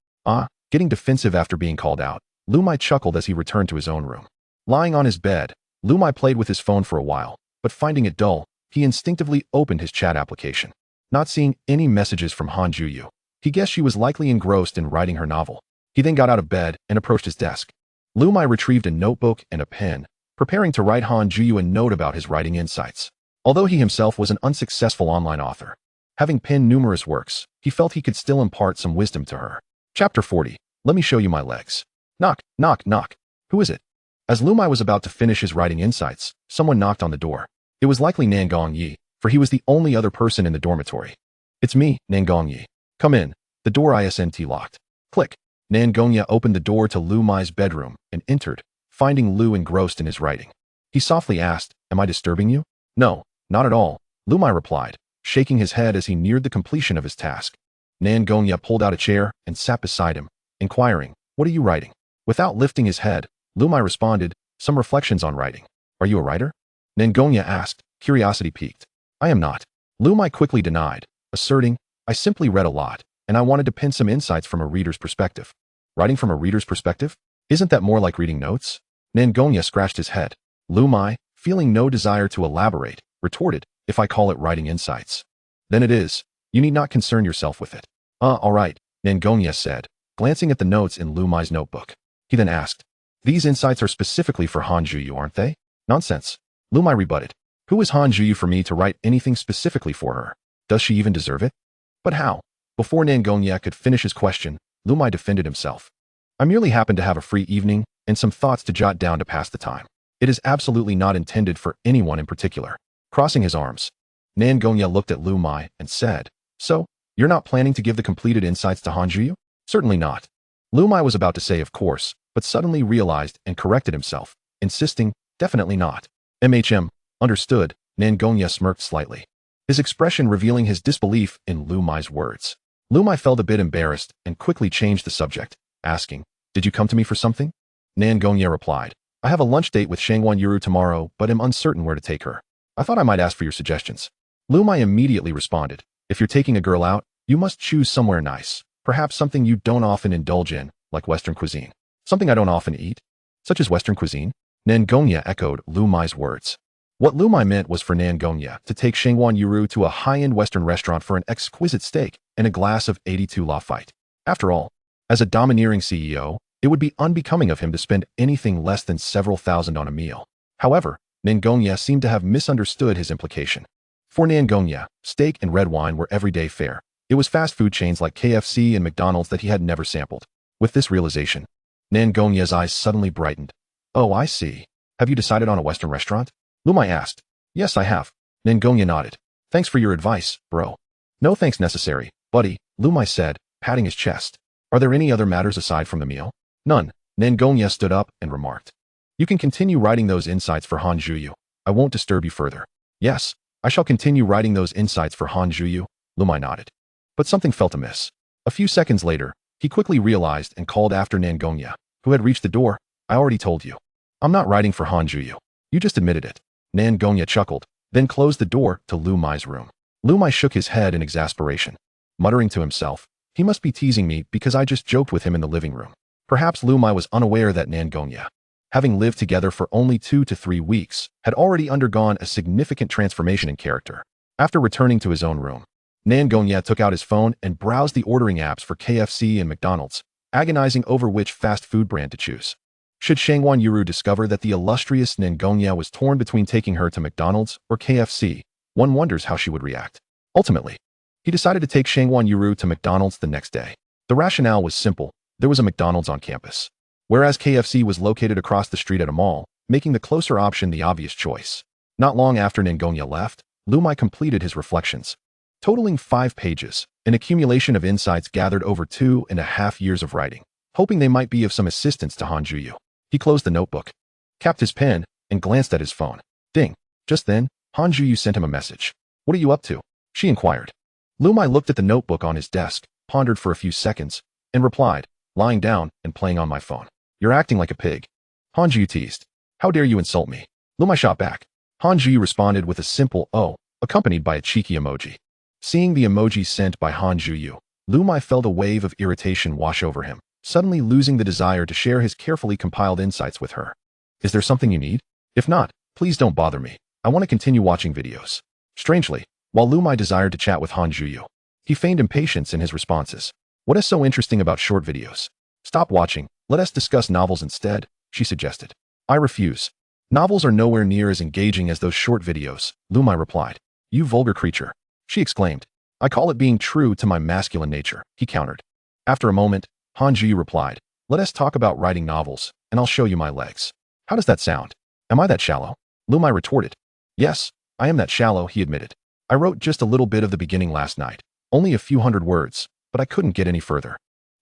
Getting defensive after being called out, Liu Muye chuckled as he returned to his own room. Lying on his bed, Liu Muye played with his phone for a while, but finding it dull, he instinctively opened his chat application. Not seeing any messages from Han Juyu, he guessed she was likely engrossed in writing her novel. He then got out of bed and approached his desk. Liu Muye retrieved a notebook and a pen, preparing to write Han Juyu a note about his writing insights. Although he himself was an unsuccessful online author, having penned numerous works, he felt he could still impart some wisdom to her. Chapter 40. Let me show you my legs. Knock, knock, knock. Who is it? As Liu Muye was about to finish his writing insights, someone knocked on the door. It was likely Nan Gongyi, for he was the only other person in the dormitory. It's me, Nan Gongyi. Come in. The door isn't locked. Click. Nan Gongyi opened the door to Liu Muye's bedroom and entered, finding Liu engrossed in his writing. He softly asked, "Am I disturbing you?" "No, not at all," Liu Muye replied, shaking his head as he neared the completion of his task. Nan Gongyi pulled out a chair and sat beside him, inquiring, "What are you writing?" Without lifting his head, Liu Muye responded, "Some reflections on writing." "Are you a writer?" Nan Gongyi asked, curiosity piqued. "I am not." Liu Muye quickly denied, asserting, "I simply read a lot, and I wanted to pin some insights from a reader's perspective." "Writing from a reader's perspective? Isn't that more like reading notes?" Nan Gongyi scratched his head. Liu Muye, feeling no desire to elaborate, retorted, "If I call it writing insights, then it is. You need not concern yourself with it." All right," Nan Gongyi said, glancing at the notes in Liu Muye's notebook. He then asked, "These insights are specifically for Han Juyu, aren't they?" "Nonsense," Liu Muye rebutted. "Who is Han Juyu for me to write anything specifically for her? Does she even deserve it?" "But how?" Before Nan Gongyi could finish his question, Liu Muye defended himself. "I merely happened to have a free evening and some thoughts to jot down to pass the time. It is absolutely not intended for anyone in particular." Crossing his arms, Nan Gongyi looked at Liu Muye and said, "So, you're not planning to give the completed insights to Han Juyu?" "Certainly not." Liu Muye was about to say of course, but suddenly realized and corrected himself, insisting, "Definitely not." Understood, Nan Gongyi smirked slightly, his expression revealing his disbelief in Liu Muye's words. Liu Muye felt a bit embarrassed and quickly changed the subject, asking, "Did you come to me for something?" Nan Gongyi replied, "I have a lunch date with Shangwan Yuru tomorrow, but am uncertain where to take her. I thought I might ask for your suggestions." Liu Muye immediately responded, "If you're taking a girl out, you must choose somewhere nice, perhaps something you don't often indulge in, like Western cuisine." "Something I don't often eat? Such as Western cuisine?" Nan Gongyi echoed Liu Muye's words. What Liu Muye meant was for Nan Gongyi to take Shangwan Yuru to a high-end Western restaurant for an exquisite steak and a glass of 82 Lafite. After all, as a domineering CEO, it would be unbecoming of him to spend anything less than several thousand on a meal. However, Nan Gongyi seemed to have misunderstood his implication. For Nan Gongyi, steak and red wine were everyday fare. It was fast food chains like KFC and McDonald's that he had never sampled. With this realization, Nan Gongyi's eyes suddenly brightened. "Oh, I see. Have you decided on a Western restaurant?" Liu Muye asked. "Yes, I have." Nan Gongyi nodded. "Thanks for your advice, bro." "No thanks necessary, buddy," Liu Muye said, patting his chest. "Are there any other matters aside from the meal?" "None." Nan Gongyi stood up and remarked. "You can continue writing those insights for Han Juyu. I won't disturb you further." "Yes, I shall continue writing those insights for Han Juyu," Liu Muye nodded. But something felt amiss. A few seconds later, he quickly realized and called after Nan Gongyi, who had reached the door. "I already told you. I'm not writing for Han Juyu. You just admitted it." Nan Gongyi chuckled, then closed the door to Liu Muye's room. Liu Muye shook his head in exasperation, muttering to himself, "He must be teasing me because I just joked with him in the living room." Perhaps Liu Muye was unaware that Nan Gongyi, having lived together for only 2 to 3 weeks, had already undergone a significant transformation in character. After returning to his own room, Nan Gongyi took out his phone and browsed the ordering apps for KFC and McDonald's, agonizing over which fast food brand to choose. Should Shangwan Yuru discover that the illustrious Nan Gongyi was torn between taking her to McDonald's or KFC, one wonders how she would react. Ultimately, he decided to take Shangwan Yuru to McDonald's the next day. The rationale was simple. There was a McDonald's on campus, whereas KFC was located across the street at a mall, making the closer option the obvious choice. Not long after Nan Gongyi left, Liu Muye completed his reflections, totaling 5 pages, an accumulation of insights gathered over 2.5 years of writing, hoping they might be of some assistance to Han Juyu. He closed the notebook, capped his pen, and glanced at his phone. Ding. Just then, Han Juyu sent him a message. "What are you up to?" she inquired. Liu Muye looked at the notebook on his desk, pondered for a few seconds, and replied, "Lying down and playing on my phone." "You're acting like a pig." Han Juyu teased. "How dare you insult me?" Liu Muye shot back. Han Juyu responded with a simple "oh," accompanied by a cheeky emoji. Seeing the emoji sent by Han Juyu, Liu Muye felt a wave of irritation wash over him, suddenly losing the desire to share his carefully compiled insights with her. "Is there something you need? If not, please don't bother me. I want to continue watching videos." Strangely, while Liu Muye desired to chat with Han Juyu, he feigned impatience in his responses. What is so interesting about short videos? Stop watching. Let us discuss novels instead, she suggested. I refuse. Novels are nowhere near as engaging as those short videos, Liu Muye replied. You vulgar creature, she exclaimed. I call it being true to my masculine nature, he countered. After a moment, Han Juyu replied, let us talk about writing novels, and I'll show you my legs. How does that sound? Am I that shallow? Liu Muye retorted. Yes, I am that shallow, he admitted. I wrote just a little bit of the beginning last night, only a few hundred words, but I couldn't get any further.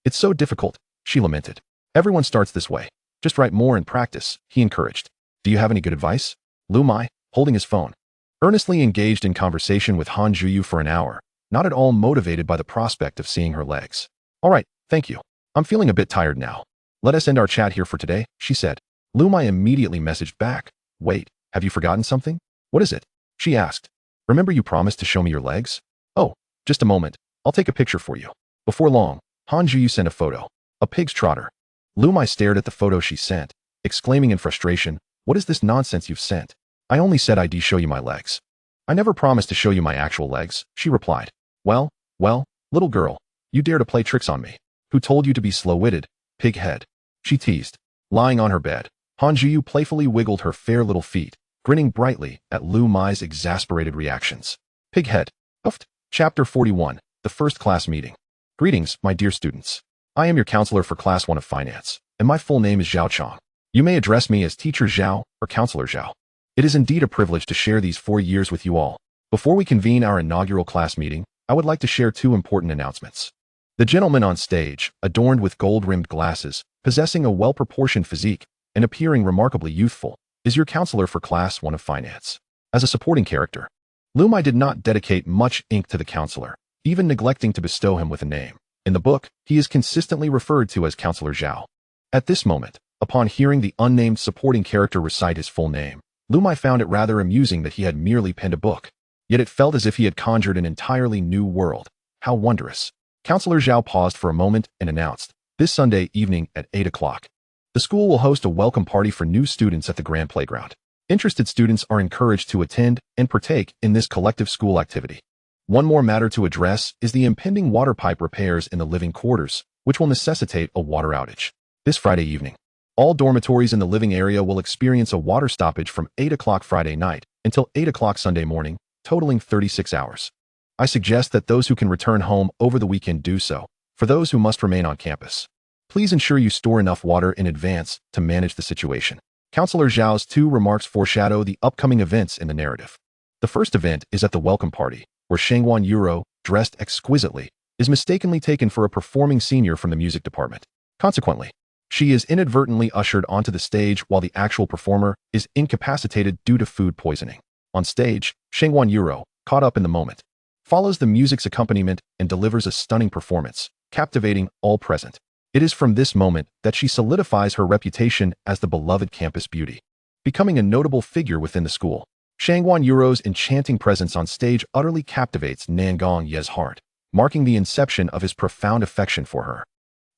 It's so difficult, she lamented. Everyone starts this way. Just write more and practice, he encouraged. Do you have any good advice? Liu Muye, holding his phone, earnestly engaged in conversation with Han Juyu for an hour, not at all motivated by the prospect of seeing her legs. All right, thank you. I'm feeling a bit tired now. Let us end our chat here for today, she said. Liu Muye immediately messaged back. Wait, have you forgotten something? What is it? She asked. Remember you promised to show me your legs? Oh, just a moment. I'll take a picture for you. Before long, Han Juyu sent a photo. A pig's trotter. Liu Muye stared at the photo she sent, exclaiming in frustration, what is this nonsense you've sent? I only said I'd show you my legs. I never promised to show you my actual legs, she replied. Well, little girl, you dare to play tricks on me. Who told you to be slow-witted, pig head? She teased. Lying on her bed, Han Juyu playfully wiggled her fair little feet, grinning brightly at Liu Muye's exasperated reactions. Pig head. Uft. Chapter 41, The First Class Meeting. Greetings, my dear students. I am your counselor for Class 1 of Finance, and my full name is Zhao Chong. You may address me as Teacher Zhao or Counselor Zhao. It is indeed a privilege to share these 4 years with you all. Before we convene our inaugural class meeting, I would like to share 2 important announcements. The gentleman on stage, adorned with gold-rimmed glasses, possessing a well-proportioned physique, and appearing remarkably youthful, is your counselor for Class 1 of Finance. As a supporting character, Liu Muye did not dedicate much ink to the counselor, even neglecting to bestow him with a name. In the book, he is consistently referred to as Counselor Zhao. At this moment, upon hearing the unnamed supporting character recite his full name, Liu Muye found it rather amusing that he had merely penned a book. Yet it felt as if he had conjured an entirely new world. How wondrous. Counselor Zhao paused for a moment and announced, this Sunday evening at 8 o'clock. The school will host a welcome party for new students at the Grand Playground. Interested students are encouraged to attend and partake in this collective school activity. One more matter to address is the impending water pipe repairs in the living quarters, which will necessitate a water outage. This Friday evening, all dormitories in the living area will experience a water stoppage from 8 o'clock Friday night until 8 o'clock Sunday morning, totaling 36 hours. I suggest that those who can return home over the weekend do so. For those who must remain on campus, please ensure you store enough water in advance to manage the situation. Counselor Zhao's 2 remarks foreshadow the upcoming events in the narrative. The first event is at the welcome party, where Shangguan Yuro, dressed exquisitely, is mistakenly taken for a performing senior from the music department. Consequently, she is inadvertently ushered onto the stage while the actual performer is incapacitated due to food poisoning. On stage, Shangguan Yuro, caught up in the moment, follows the music's accompaniment and delivers a stunning performance, captivating all present. It is from this moment that she solidifies her reputation as the beloved campus beauty, becoming a notable figure within the school. Shangguan Yuro's enchanting presence on stage utterly captivates Nangong Ye's heart, marking the inception of his profound affection for her.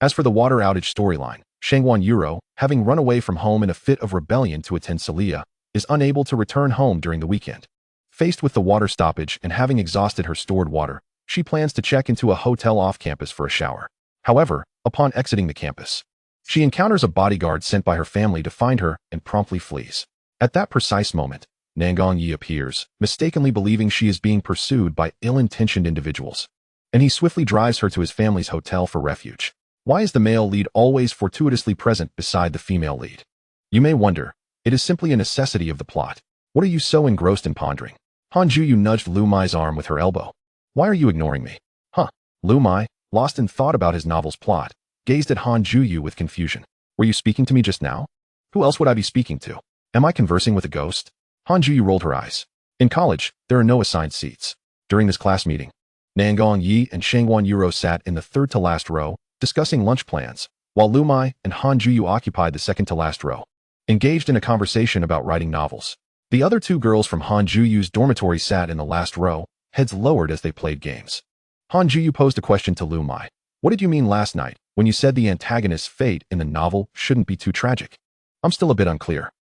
As for the water outage storyline, Shangguan Yuro, having run away from home in a fit of rebellion to attend Celia, is unable to return home during the weekend. Faced with the water stoppage and having exhausted her stored water, she plans to check into a hotel off-campus for a shower. However, upon exiting the campus, she encounters a bodyguard sent by her family to find her and promptly flees. At that precise moment, Nangong Yi appears, mistakenly believing she is being pursued by ill-intentioned individuals, and he swiftly drives her to his family's hotel for refuge. Why is the male lead always fortuitously present beside the female lead? You may wonder, it is simply a necessity of the plot. What are you so engrossed in pondering? Han Juyu nudged Liu Muye's arm with her elbow. Why are you ignoring me? Huh? Liu Muye, lost in thought about his novel's plot, gazed at Han Juyu with confusion. Were you speaking to me just now? Who else would I be speaking to? Am I conversing with a ghost? Han Juyu rolled her eyes. In college, there are no assigned seats. During this class meeting, Nangong Yi and Shangguan Yuro sat in the third-to-last row, discussing lunch plans, while Liu Muye and Han Juyu occupied the second-to-last row, engaged in a conversation about writing novels. The other 2 girls from Han Juyu's dormitory sat in the last row, heads lowered as they played games. Han Juyu posed a question to Liu Muye. What did you mean last night when you said the antagonist's fate in the novel shouldn't be too tragic? I'm still a bit unclear.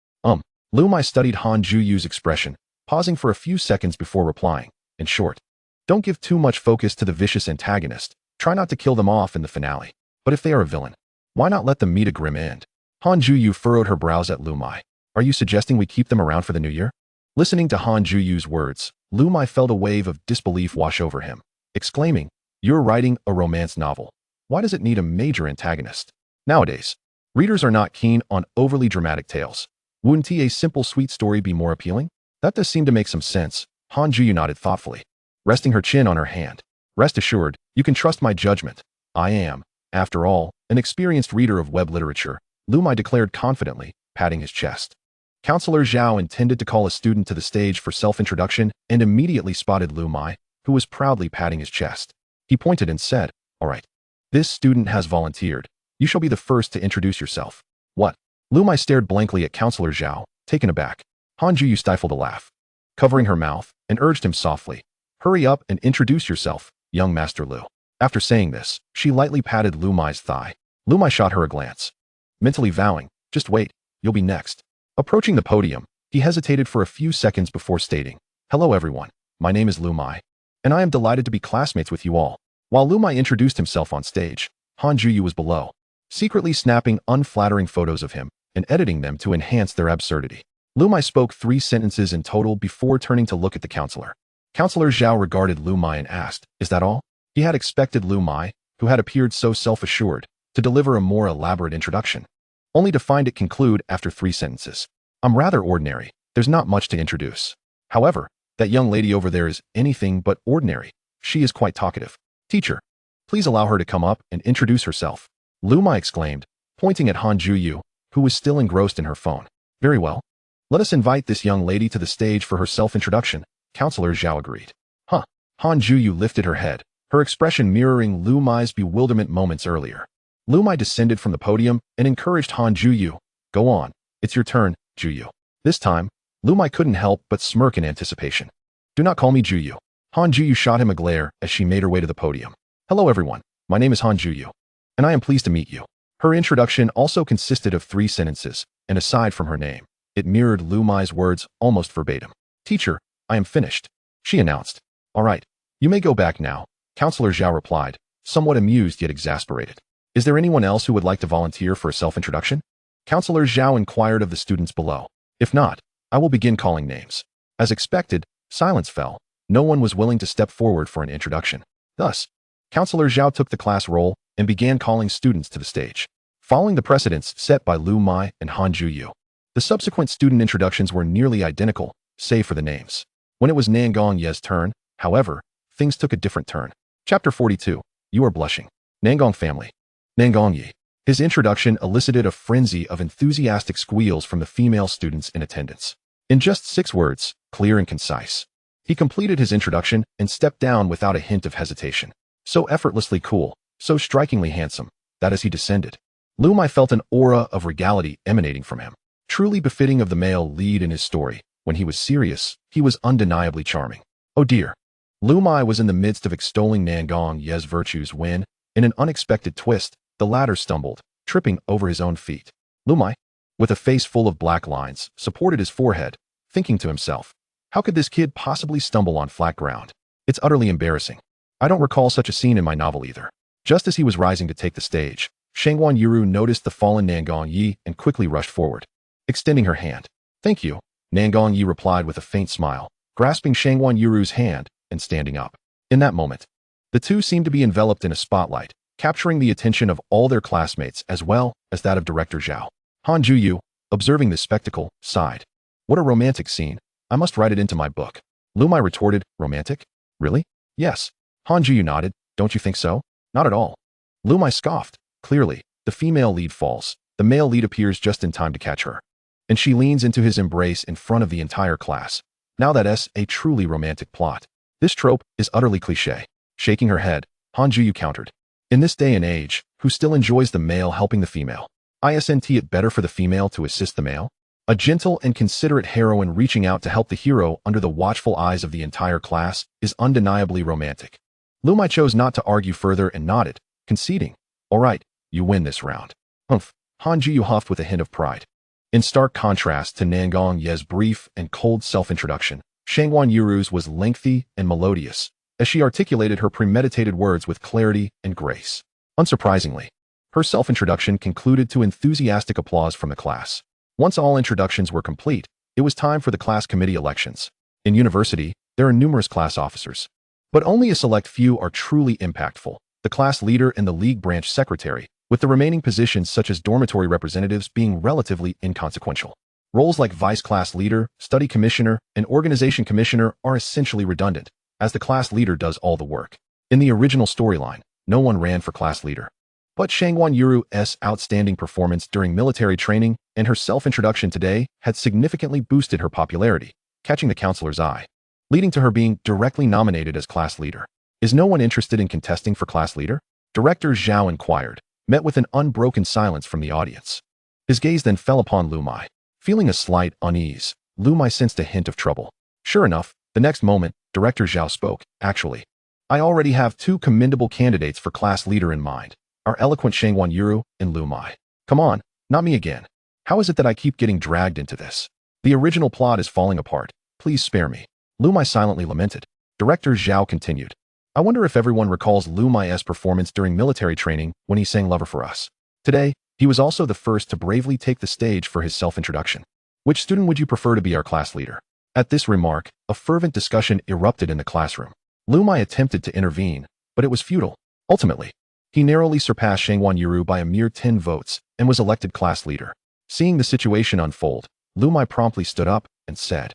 Liu Muye studied Han Juyu's expression, pausing for a few seconds before replying. In short, don't give too much focus to the vicious antagonist. Try not to kill them off in the finale. But if they are a villain, Why not let them meet a grim end? Han Juyu furrowed her brows at Liu Muye. Are you suggesting we keep them around for the new year? Listening to Han Juyu's words, Liu Muye felt a wave of disbelief wash over him, exclaiming, "You're writing a romance novel. Why does it need a major antagonist?" Nowadays, readers are not keen on overly dramatic tales. Wouldn't a simple sweet story be more appealing? That does seem to make some sense. Han Juyu nodded thoughtfully, resting her chin on her hand. Rest assured, you can trust my judgment. I am, after all, an experienced reader of web literature, Liu Muye declared confidently, patting his chest. Counselor Zhao intended to call a student to the stage for self-introduction and immediately spotted Liu Muye, who was proudly patting his chest. He pointed and said, "All right. This student has volunteered. You shall be the first to introduce yourself." "What?" Liu Muye stared blankly at Counselor Zhao, taken aback. Han Juyu stifled a laugh, covering her mouth, and urged him softly, "Hurry up and introduce yourself, young Master Liu." After saying this, she lightly patted Liu Muye's thigh. Liu Muye shot her a glance, mentally vowing, "Just wait, you'll be next." Approaching the podium, he hesitated for a few seconds before stating, "Hello everyone, my name is Liu Muye, and I am delighted to be classmates with you all." While Liu Muye introduced himself on stage, Han Juyu was below, secretly snapping unflattering photos of him and editing them to enhance their absurdity. Liu Muye spoke 3 sentences in total before turning to look at the counselor. Counselor Zhao regarded Liu Muye and asked, "Is that all?" He had expected Liu Muye, who had appeared so self-assured, to deliver a more elaborate introduction, only to find it conclude after 3 sentences. "I'm rather ordinary. There's not much to introduce. However, that young lady over there is anything but ordinary. She is quite talkative. Teacher, please allow her to come up and introduce herself." Liu Muye exclaimed, pointing at Han Juyu, who was still engrossed in her phone. "Very well. Let us invite this young lady to the stage for her self-introduction," Counselor Zhao agreed. "Huh." Han Juyu lifted her head, her expression mirroring Liu Muye's bewilderment moments earlier. Liu Muye descended from the podium and encouraged Han Juyu, "Go on. It's your turn, Juyu." This time, Liu Muye couldn't help but smirk in anticipation. "Do not call me Juyu." Han Juyu shot him a glare as she made her way to the podium. "Hello everyone, my name is Han Juyu, and I am pleased to meet you." Her introduction also consisted of 3 sentences, and aside from her name, it mirrored Liu Muye's words almost verbatim. "Teacher, I am finished," she announced. "All right, you may go back now," Counselor Zhao replied, somewhat amused yet exasperated. "Is there anyone else who would like to volunteer for a self-introduction?" Counselor Zhao inquired of the students below. "If not, I will begin calling names." As expected, silence fell. No one was willing to step forward for an introduction. Thus, Counselor Zhao took the class roll and began calling students to the stage, following the precedents set by Liu Muye and Han Juyu. The subsequent student introductions were nearly identical, save for the names. When it was Nangong Ye's turn, however, things took a different turn. Chapter 42. You are blushing. Nangong family. Nangong Ye. His introduction elicited a frenzy of enthusiastic squeals from the female students in attendance. In just 6 words, clear and concise, he completed his introduction and stepped down without a hint of hesitation. So effortlessly cool, so strikingly handsome, that as he descended, Liu Muye felt an aura of regality emanating from him, truly befitting of the male lead in his story. When he was serious, he was undeniably charming. Oh dear. Liu Muye was in the midst of extolling Nangong Ye's virtues when, in an unexpected twist, the latter stumbled, tripping over his own feet. Liu Muye, with a face full of black lines, supported his forehead, thinking to himself, how could this kid possibly stumble on flat ground? It's utterly embarrassing. I don't recall such a scene in my novel either. Just as he was rising to take the stage, Shangguan Yuru noticed the fallen Nangong Yi and quickly rushed forward, extending her hand. "Thank you," Nangong Yi replied with a faint smile, grasping Shangguan Yuru's hand and standing up. In that moment, the two seemed to be enveloped in a spotlight, capturing the attention of all their classmates as well as that of Director Zhao. Han Juyu, observing this spectacle, sighed. "What a romantic scene. I must write it into my book." Liu Muye retorted, "Romantic? Really?" "Yes." Han Juyu nodded. "Don't you think so?" "Not at all." Liu Muye scoffed. Clearly, the female lead falls. The male lead appears just in time to catch her, and she leans into his embrace in front of the entire class. Now that's a truly romantic plot. This trope is utterly cliché. Shaking her head, Han Juyu countered. In this day and age, who still enjoys the male helping the female? Isn't it better for the female to assist the male? A gentle and considerate heroine reaching out to help the hero under the watchful eyes of the entire class is undeniably romantic. Liu Muye chose not to argue further and nodded, conceding. "All right, you win this round." "Humph," Han Juyu huffed with a hint of pride. In stark contrast to Nangong Ye's brief and cold self-introduction, Shangguan Yuru's was lengthy and melodious, as she articulated her premeditated words with clarity and grace. Unsurprisingly, Her self-introduction concluded to enthusiastic applause from the class. Once all introductions were complete, it was time for the class committee elections. In university, there are numerous class officers, but only a select few are truly impactful: the class leader and the league branch secretary, with the remaining positions such as dormitory representatives being relatively inconsequential. Roles like vice class leader, study commissioner, and organization commissioner are essentially redundant, as the class leader does all the work. In the original storyline, no one ran for class leader. But Shangwan Yuru's outstanding performance during military training and her self-introduction today had significantly boosted her popularity, catching the counselor's eye, leading to her being directly nominated as class leader. Is no one interested in contesting for class leader? Director Zhao inquired, met with an unbroken silence from the audience. His gaze then fell upon Liu Muye. Feeling a slight unease, Liu Muye sensed a hint of trouble. Sure enough, the next moment, Director Zhao spoke. Actually, I already have two commendable candidates for class leader in mind, our eloquent Shangwan Yuru and Liu Muye. Come on, not me again. How is it that I keep getting dragged into this? The original plot is falling apart. Please spare me. Liu Muye silently lamented. Director Zhao continued. I wonder if everyone recalls Liu Muye's performance during military training when he sang Lover for Us. Today, he was also the first to bravely take the stage for his self-introduction. Which student would you prefer to be our class leader? At this remark, a fervent discussion erupted in the classroom. Liu Muye attempted to intervene, but it was futile. Ultimately, he narrowly surpassed Shangwan Yuru by a mere 10 votes and was elected class leader. Seeing the situation unfold, Liu Muye promptly stood up and said,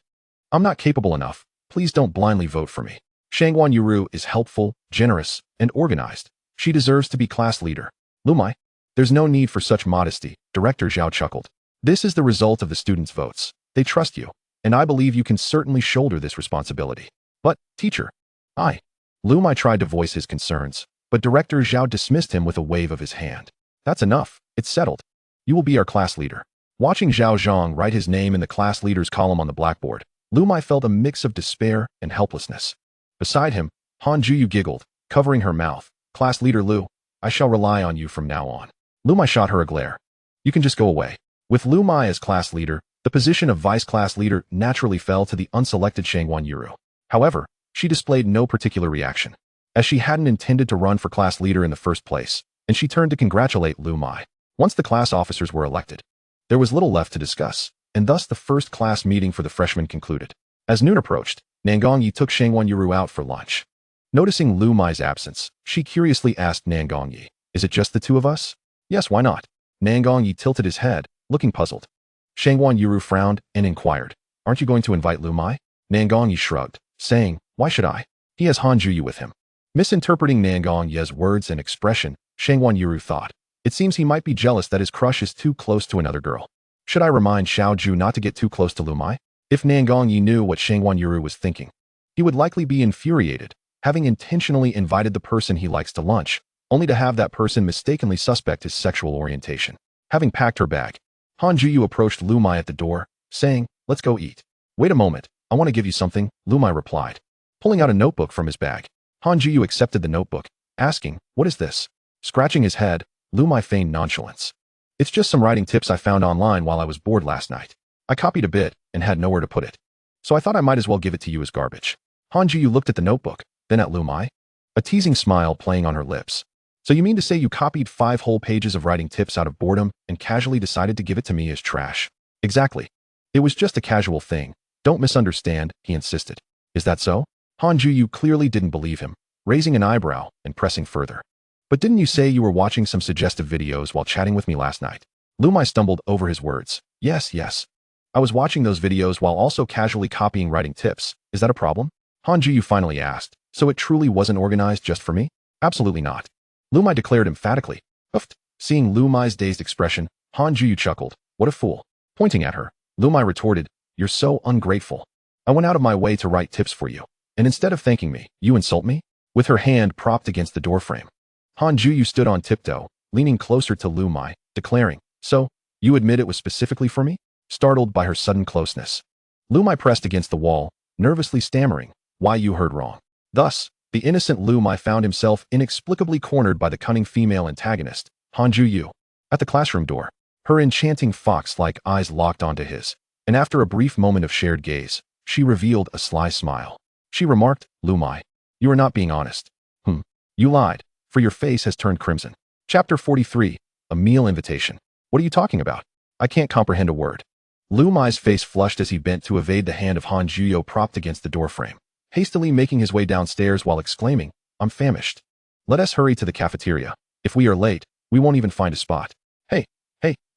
I'm not capable enough. Please don't blindly vote for me. Shangwan Yuru is helpful, generous, and organized. She deserves to be class leader. Liu Muye, there's no need for such modesty, Director Zhao chuckled. This is the result of the students' votes. They trust you, and I believe you can certainly shoulder this responsibility. But, teacher, Liu Muye tried to voice his concerns, but Director Zhao dismissed him with a wave of his hand. That's enough. It's settled. You will be our class leader. Watching Zhao Zhang write his name in the class leaders column on the blackboard, Liu Muye felt a mix of despair and helplessness. Beside him, Han Juyu giggled, covering her mouth. Class leader Liu, I shall rely on you from now on. Liu Muye shot her a glare. You can just go away. With Liu Muye as class leader, the position of vice class leader naturally fell to the unselected Shangwan Yuru. However, she displayed no particular reaction, as she hadn't intended to run for class leader in the first place, and she turned to congratulate Liu Muye. Once the class officers were elected, there was little left to discuss, and thus the first class meeting for the freshmen concluded. As noon approached, Nangongyi took Shangwan Yuru out for lunch. Noticing Liu Muye's absence, she curiously asked Nangongyi, Is it just the two of us? Yes, why not? Nangongyi tilted his head, looking puzzled. Shangwan Yuru frowned and inquired, Aren't you going to invite Liu Muye? Nangongyi shrugged, saying, Why should I? He has Han Juyu with him. Misinterpreting Nangongyi's words and expression, Shangwan Yuru thought, It seems he might be jealous that his crush is too close to another girl. Should I remind Xiao Ju not to get too close to Liu Muye? If Nangongyi knew what Shangwan Yuru was thinking, he would likely be infuriated, having intentionally invited the person he likes to lunch, only to have that person mistakenly suspect his sexual orientation. Having packed her bag, Han Juyu approached Liu Muye at the door, saying, Let's go eat. Wait a moment, I want to give you something, Liu Muye replied. Pulling out a notebook from his bag, Han Juyu accepted the notebook, asking, What is this? Scratching his head, Liu Muye feigned nonchalance. It's just some writing tips I found online while I was bored last night. I copied a bit and had nowhere to put it, so I thought I might as well give it to you as garbage. Han Juyu looked at the notebook, then at Liu Muye, a teasing smile playing on her lips. So you mean to say you copied 5 whole pages of writing tips out of boredom and casually decided to give it to me as trash? Exactly. It was just a casual thing. Don't misunderstand, he insisted. Is that so? Han Juyu clearly didn't believe him, raising an eyebrow and pressing further. But didn't you say you were watching some suggestive videos while chatting with me last night? Liu Muye stumbled over his words. Yes. I was watching those videos while also casually copying writing tips. Is that a problem? Han Juyu finally asked. So it truly wasn't organized just for me? Absolutely not. Liu Muye declared emphatically. Oofed. Seeing Liu Muye's dazed expression, Han Juyu chuckled. What a fool. Pointing at her, Liu Muye retorted, You're so ungrateful. I went out of my way to write tips for you, and instead of thanking me, you insult me? With her hand propped against the doorframe, Han Juyu stood on tiptoe, leaning closer to Liu Muye, declaring, So, you admit it was specifically for me? Startled by her sudden closeness, Liu Muye pressed against the wall, nervously stammering, Why, you heard wrong. Thus, the innocent Liu Muye found himself inexplicably cornered by the cunning female antagonist, Han Juyu. At the classroom door, her enchanting fox-like eyes locked onto his, and after a brief moment of shared gaze, she revealed a sly smile. She remarked, Liu Muye, you are not being honest. You lied, for your face has turned crimson. Chapter 43, A meal invitation. What are you talking about? I can't comprehend a word. Liu Muye's face flushed as he bent to evade the hand of Han Juyo propped against the doorframe, hastily making his way downstairs while exclaiming, I'm famished. Let us hurry to the cafeteria. If we are late, we won't even find a spot.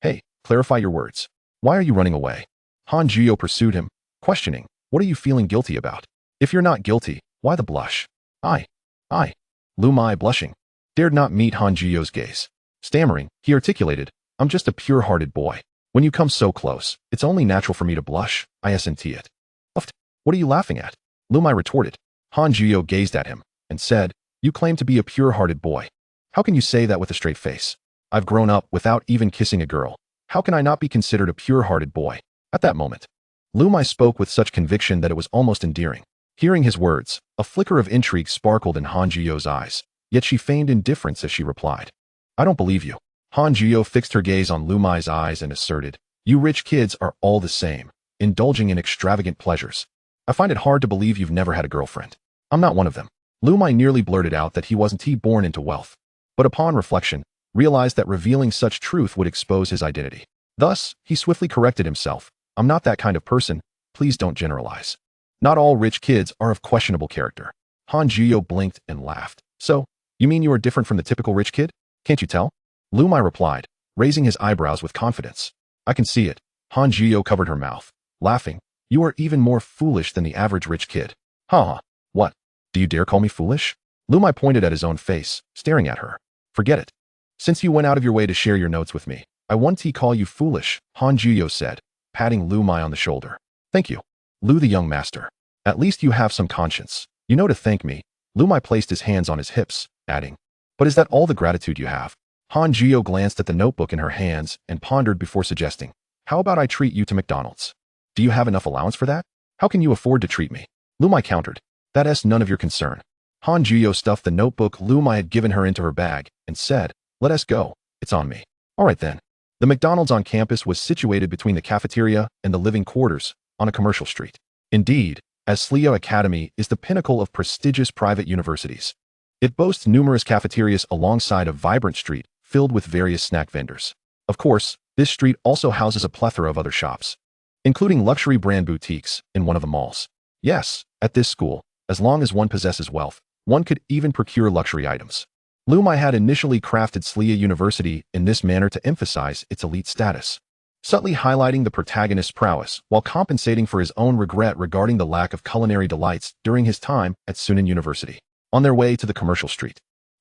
Hey, clarify your words. Why are you running away? Han Juyo pursued him, questioning, what are you feeling guilty about? If you're not guilty, why the blush? I. Liu Muye, blushing, dared not meet Han Juyo's gaze. Stammering, he articulated, I'm just a pure-hearted boy. When you come so close, it's only natural for me to blush, isn't it? What are you laughing at? Liu Muye retorted. Han Juyo gazed at him and said, you claim to be a pure-hearted boy. How can you say that with a straight face? I've grown up without even kissing a girl. How can I not be considered a pure-hearted boy? At that moment, Liu Muye spoke with such conviction that it was almost endearing. Hearing his words, a flicker of intrigue sparkled in Han Juyo's eyes, yet she feigned indifference as she replied. I don't believe you. Han Juyo fixed her gaze on Liu Muye's eyes and asserted, you rich kids are all the same, indulging in extravagant pleasures. I find it hard to believe you've never had a girlfriend. I'm not one of them. Liu Muye nearly blurted out that he wasn't born into wealth, but upon reflection, realized that revealing such truth would expose his identity. Thus, he swiftly corrected himself. I'm not that kind of person. Please don't generalize. Not all rich kids are of questionable character. Han Juyo blinked and laughed. So, you mean you are different from the typical rich kid? Can't you tell? Liu Muye replied, raising his eyebrows with confidence. I can see it. Han Juyo covered her mouth, laughing. You are even more foolish than the average rich kid. Ha. What? Do you dare call me foolish? Liu Muye pointed at his own face, staring at her. Forget it. Since you went out of your way to share your notes with me, I won't call you foolish, Han Juyo said, patting Liu Muye on the shoulder. Thank you, Liu the young master. At least you have some conscience. You know to thank me. Liu Muye placed his hands on his hips, adding, but is that all the gratitude you have? Han Juyo glanced at the notebook in her hands and pondered before suggesting, how about I treat you to McDonald's? Do you have enough allowance for that? How can you afford to treat me? Liu Muye countered, that's none of your concern. Han Juyo stuffed the notebook Liu Muye had given her into her bag and said, let us go. It's on me. All right then. The McDonald's on campus was situated between the cafeteria and the living quarters on a commercial street. Indeed, as Slio Academy is the pinnacle of prestigious private universities. It boasts numerous cafeterias alongside a vibrant street filled with various snack vendors. Of course, this street also houses a plethora of other shops, including luxury brand boutiques in one of the malls. Yes, at this school, as long as one possesses wealth, one could even procure luxury items. Liu Muye had initially crafted Slio University in this manner to emphasize its elite status, subtly highlighting the protagonist's prowess while compensating for his own regret regarding the lack of culinary delights during his time at Sunan University. On their way to the commercial street,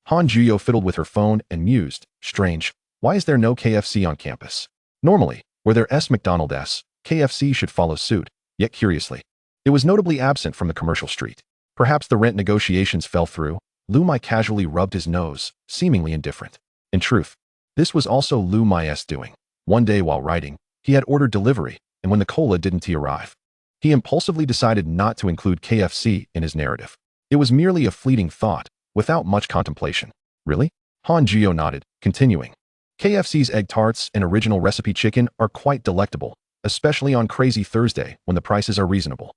Han Juyo fiddled with her phone and mused, strange, why is there no KFC on campus? Normally, where there's McDonald's, KFC should follow suit, yet curiously, it was notably absent from the commercial street. Perhaps the rent negotiations fell through. Liu Muye casually rubbed his nose, seemingly indifferent. In truth, this was also Liu Muye's doing. One day while writing, he had ordered delivery, and when the cola didn't arrive, he impulsively decided not to include KFC in his narrative. It was merely a fleeting thought, without much contemplation. Really? Han Juyo nodded, continuing. KFC's egg tarts and original recipe chicken are quite delectable, especially on Crazy Thursday when the prices are reasonable.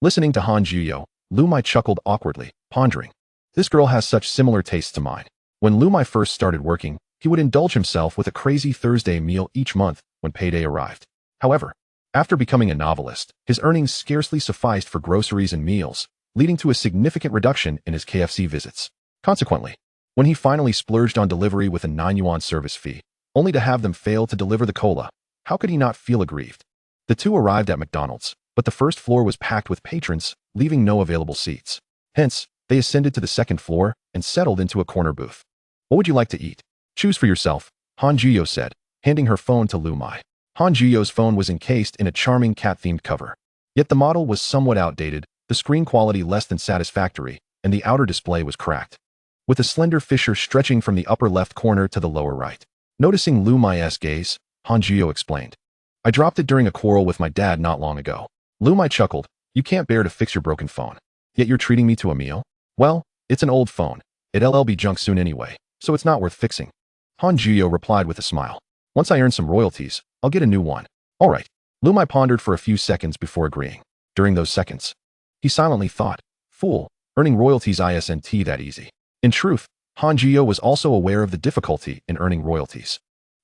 Listening to Han Juyo, Liu Muye chuckled awkwardly, pondering. This girl has such similar tastes to mine. When Liu Muye first started working, he would indulge himself with a Crazy Thursday meal each month when payday arrived. However, after becoming a novelist, his earnings scarcely sufficed for groceries and meals, leading to a significant reduction in his KFC visits. Consequently, when he finally splurged on delivery with a 9 yuan service fee, only to have them fail to deliver the cola, how could he not feel aggrieved? The two arrived at McDonald's, but the first floor was packed with patrons, leaving no available seats. Hence, they ascended to the second floor and settled into a corner booth. What would you like to eat? Choose for yourself, Han Juyo said, handing her phone to Liu Muye. Han Juyo's phone was encased in a charming cat-themed cover. Yet the model was somewhat outdated, the screen quality less than satisfactory, and the outer display was cracked, with a slender fissure stretching from the upper left corner to the lower right. Noticing Liu Muye's gaze, Han Juyo explained. I dropped it during a quarrel with my dad not long ago. Liu Muye chuckled. You can't bear to fix your broken phone. Yet you're treating me to a meal? Well, it's an old phone. It'll be junk soon anyway, so it's not worth fixing. Han Juyo replied with a smile. Once I earn some royalties, I'll get a new one. All right. Liu Muye pondered for a few seconds before agreeing. During those seconds, he silently thought, fool, earning royalties isn't that easy. In truth, Han Jio was also aware of the difficulty in earning royalties.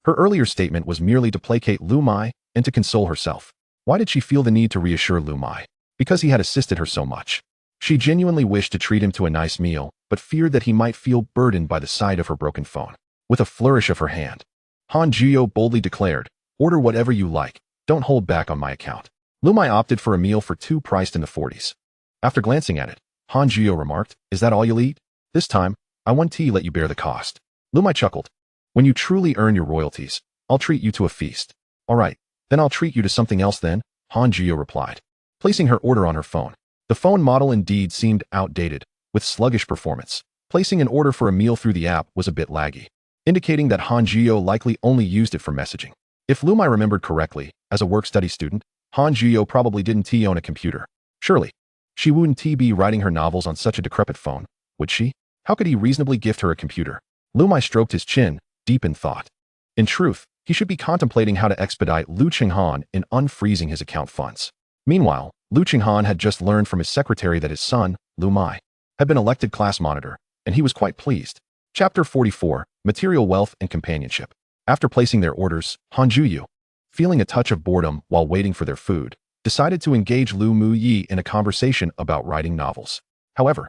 Her earlier statement was merely to placate Liu Muye and to console herself. Why did she feel the need to reassure Liu Muye? Because he had assisted her so much. She genuinely wished to treat him to a nice meal, but feared that he might feel burdened by the sight of her broken phone. With a flourish of her hand, Han Jio boldly declared, "Order whatever you like, don't hold back on my account." Liu Muye opted for a meal for two priced in the 40s. After glancing at it, Han Jio remarked, "Is that all you'll eat? This time, I want tea let you bear the cost." Liu Muye chuckled. "When you truly earn your royalties, I'll treat you to a feast." "All right, then I'll treat you to something else then," Han Jio replied, placing her order on her phone. The phone model indeed seemed outdated, with sluggish performance. Placing an order for a meal through the app was a bit laggy, indicating that Han Jio likely only used it for messaging. If Liu Muye remembered correctly, as a work-study student, Han Jio probably didn't own a computer. Surely, she wouldn't be writing her novels on such a decrepit phone, would she? How could he reasonably gift her a computer? Liu Muye stroked his chin, deep in thought. In truth, he should be contemplating how to expedite Liu Qinghan in unfreezing his account funds. Meanwhile, Liu Qinghan had just learned from his secretary that his son, Liu Muye, had been elected class monitor, and he was quite pleased. Chapter 44, Material Wealth and Companionship. After placing their orders, Han Juyu, feeling a touch of boredom while waiting for their food, decided to engage Liu Muye in a conversation about writing novels. However,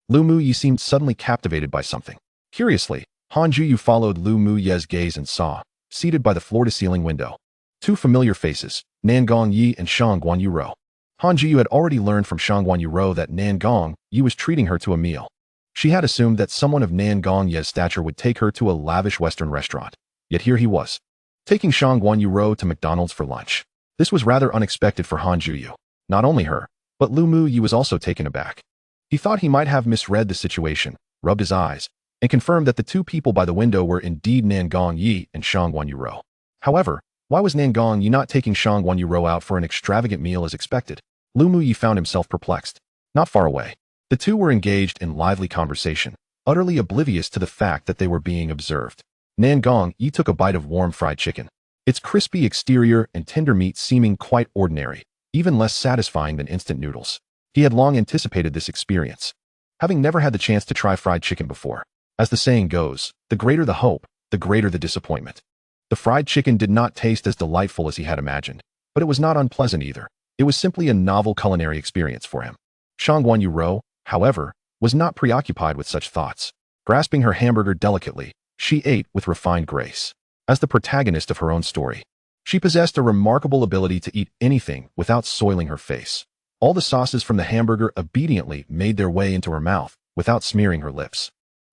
Liu Muye seemed suddenly captivated by something. Curiously, Han Juyu followed Liu Muye's gaze and saw, seated by the floor-to-ceiling window, two familiar faces, Nangong Yi and Shang Guanyuro. Han Jiyu had already learned from Shang Guanyuro that Nangong Yi was treating her to a meal. She had assumed that someone of Nangong Yi's stature would take her to a lavish Western restaurant. Yet here he was, taking Shang Guanyuro to McDonald's for lunch. This was rather unexpected for Han Juyu. Not only her, but Liu Muye was also taken aback. He thought he might have misread the situation, rubbed his eyes, and confirmed that the two people by the window were indeed Nangong Yi and Shang Guanyuro. However, why was Nangong Yi not taking Shang Guanyuro out for an extravagant meal as expected? Liu Muye found himself perplexed. Not far away, the two were engaged in lively conversation, utterly oblivious to the fact that they were being observed. Nangong Yi took a bite of warm fried chicken, its crispy exterior and tender meat seeming quite ordinary, even less satisfying than instant noodles. He had long anticipated this experience, having never had the chance to try fried chicken before. As the saying goes, the greater the hope, the greater the disappointment. The fried chicken did not taste as delightful as he had imagined, but it was not unpleasant either. It was simply a novel culinary experience for him. Shang Guanyuro, however, was not preoccupied with such thoughts. Grasping her hamburger delicately, she ate with refined grace. As the protagonist of her own story, she possessed a remarkable ability to eat anything without soiling her face. All the sauces from the hamburger obediently made their way into her mouth without smearing her lips.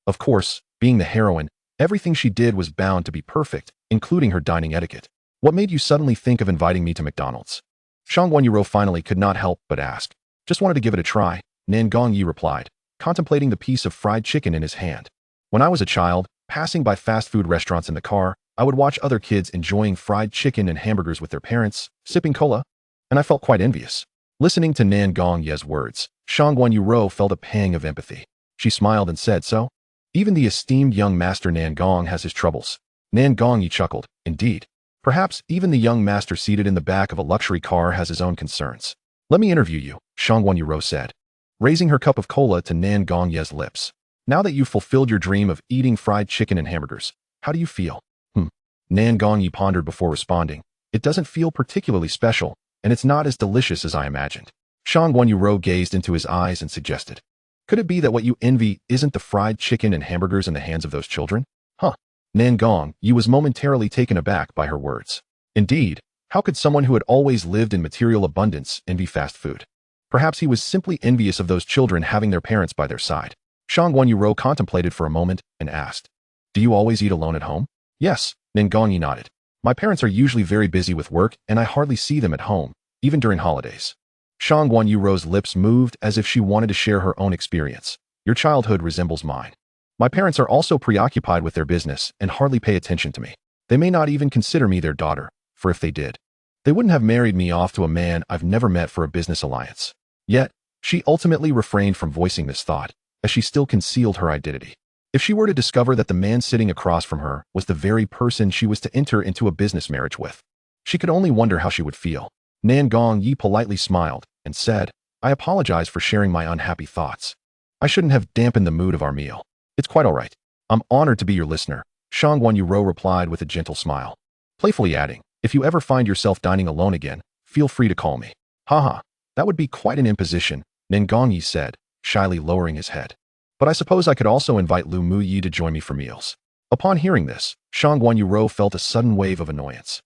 Of course, being the heroine, everything she did was bound to be perfect, including her dining etiquette. "What made you suddenly think of inviting me to McDonald's?" Shang Guanyuro finally could not help but ask. "Just wanted to give it a try," Nangong Yi replied, contemplating the piece of fried chicken in his hand. "When I was a child, passing by fast food restaurants in the car, I would watch other kids enjoying fried chicken and hamburgers with their parents, sipping cola, and I felt quite envious." Listening to Nangong Yi's words, Shang Guanyuro felt a pang of empathy. She smiled and said, "So? Even the esteemed young master Nangong has his troubles." Nangong Yi chuckled. "Indeed. Perhaps even the young master seated in the back of a luxury car has his own concerns." "Let me interview you," Shang Guanyuro said, raising her cup of cola to Nangong Yi's lips. "Now that you've fulfilled your dream of eating fried chicken and hamburgers, how do you feel?" Nangong Yi pondered before responding. "It doesn't feel particularly special, and it's not as delicious as I imagined." Shang Guanyuro gazed into his eyes and suggested, "Could it be that what you envy isn't the fried chicken and hamburgers in the hands of those children?" Nangong Yi was momentarily taken aback by her words. Indeed, how could someone who had always lived in material abundance envy fast food? Perhaps he was simply envious of those children having their parents by their side. Shang Guanyuro contemplated for a moment and asked, "Do you always eat alone at home?" "Yes," Nangong Yi nodded. "My parents are usually very busy with work and I hardly see them at home, even during holidays." Shang Guanyuro's lips moved as if she wanted to share her own experience. "Your childhood resembles mine. My parents are also preoccupied with their business and hardly pay attention to me. They may not even consider me their daughter, for if they did, they wouldn't have married me off to a man I've never met for a business alliance." Yet, she ultimately refrained from voicing this thought, as she still concealed her identity. If she were to discover that the man sitting across from her was the very person she was to enter into a business marriage with, she could only wonder how she would feel. Nangong Yi politely smiled and said, "I apologize for sharing my unhappy thoughts. I shouldn't have dampened the mood of our meal. It's quite all right." I'm honored to be your listener, Shang Guanyuro replied with a gentle smile, playfully adding, if you ever find yourself dining alone again, feel free to call me. Haha, that would be quite an imposition, Ning Gongyi said, shyly lowering his head. But I suppose I could also invite Liu Muye to join me for meals. Upon hearing this, Shang Guanyuro felt a sudden wave of annoyance.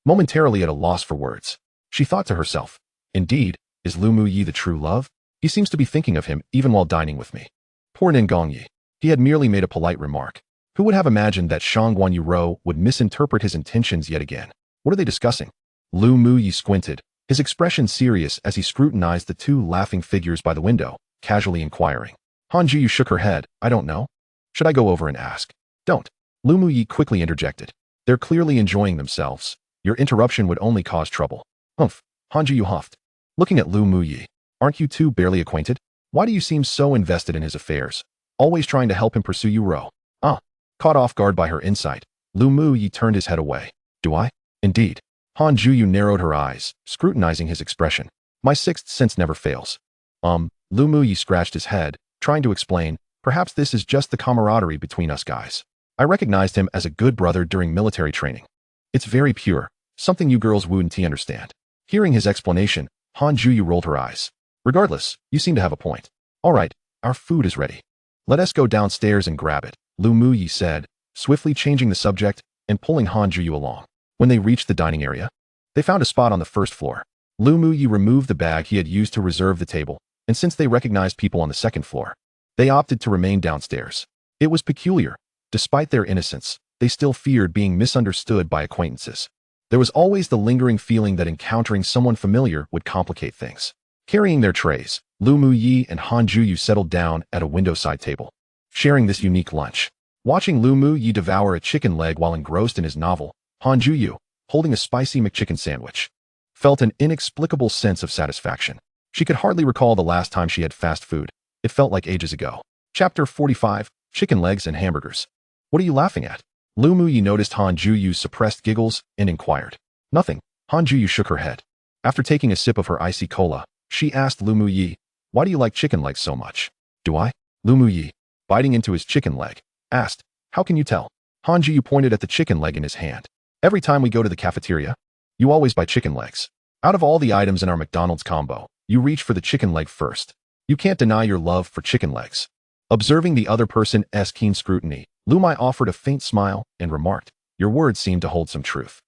Momentarily at a loss for words, she thought to herself, indeed, is Liu Muye the true love? He seems to be thinking of him even while dining with me. Poor Ning Gongyi. He had merely made a polite remark. Who would have imagined that Shang Guanyuro would misinterpret his intentions yet again? What are they discussing? Liu Muye squinted, his expression serious as he scrutinized the two laughing figures by the window, casually inquiring. Han Juyu shook her head. I don't know. Should I go over and ask? Don't. Liu Muye quickly interjected. They're clearly enjoying themselves. Your interruption would only cause trouble. Humph. Han Juyu huffed. Looking at Liu Muye. Aren't you two barely acquainted? Why do you seem so invested in his affairs? Always trying to help him pursue you, Ro. Ah. Caught off guard by her insight, Liu Muye turned his head away. Do I? Indeed. Han Juyu narrowed her eyes, scrutinizing his expression. My sixth sense never fails. Liu Muye scratched his head, trying to explain, perhaps this is just the camaraderie between us guys. I recognized him as a good brother during military training. It's very pure, something you girls wouldn't understand. Hearing his explanation, Han Juyu rolled her eyes. Regardless, you seem to have a point. All right, our food is ready. Let us go downstairs and grab it, Liu Muye said, swiftly changing the subject and pulling Han Juyu along. When they reached the dining area, they found a spot on the first floor. Liu Muye removed the bag he had used to reserve the table, and since they recognized people on the second floor, they opted to remain downstairs. It was peculiar. Despite their innocence, they still feared being misunderstood by acquaintances. There was always the lingering feeling that encountering someone familiar would complicate things. Carrying their trays, Liu Muye and Han Juyu settled down at a window-side table, sharing this unique lunch. Watching Liu Muye devour a chicken leg while engrossed in his novel, Han Juyu, holding a spicy McChicken sandwich, felt an inexplicable sense of satisfaction. She could hardly recall the last time she had fast food. It felt like ages ago. Chapter 45, Chicken Legs and Hamburgers. What are you laughing at? Liu Muye noticed Han Juyu's suppressed giggles and inquired. Nothing. Han Juyu shook her head. After taking a sip of her icy cola, she asked Liu Muye, why do you like chicken legs so much? Do I? Liu Muye, biting into his chicken leg, asked, how can you tell? Han Juyu pointed at the chicken leg in his hand. Every time we go to the cafeteria, you always buy chicken legs. Out of all the items in our McDonald's combo, you reach for the chicken leg first. You can't deny your love for chicken legs. Observing the other person's keen scrutiny, Liu Muye offered a faint smile and remarked, your words seem to hold some truth.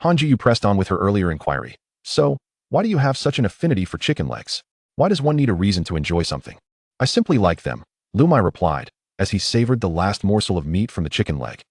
Han Juyu pressed on with her earlier inquiry. So, why do you have such an affinity for chicken legs? Why does one need a reason to enjoy something? I simply like them, Liu Muye replied, as he savored the last morsel of meat from the chicken leg,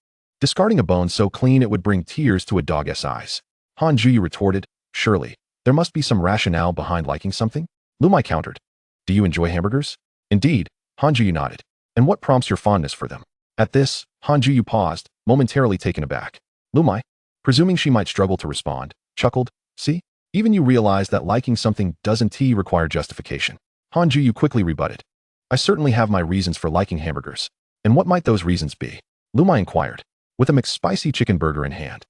discarding a bone so clean it would bring tears to a dog's eyes. Han Juyu retorted, surely, there must be some rationale behind liking something? Liu Muye countered. Do you enjoy hamburgers? Indeed, Han Juyu nodded. And what prompts your fondness for them? At this, Han Juyu paused, momentarily taken aback. Liu Muye, presuming she might struggle to respond, chuckled, see? Even you realize that liking something doesn't require justification. Han Juyu quickly rebutted. I certainly have my reasons for liking hamburgers. And what might those reasons be? Liu Muye inquired, with a McSpicy chicken burger in hand.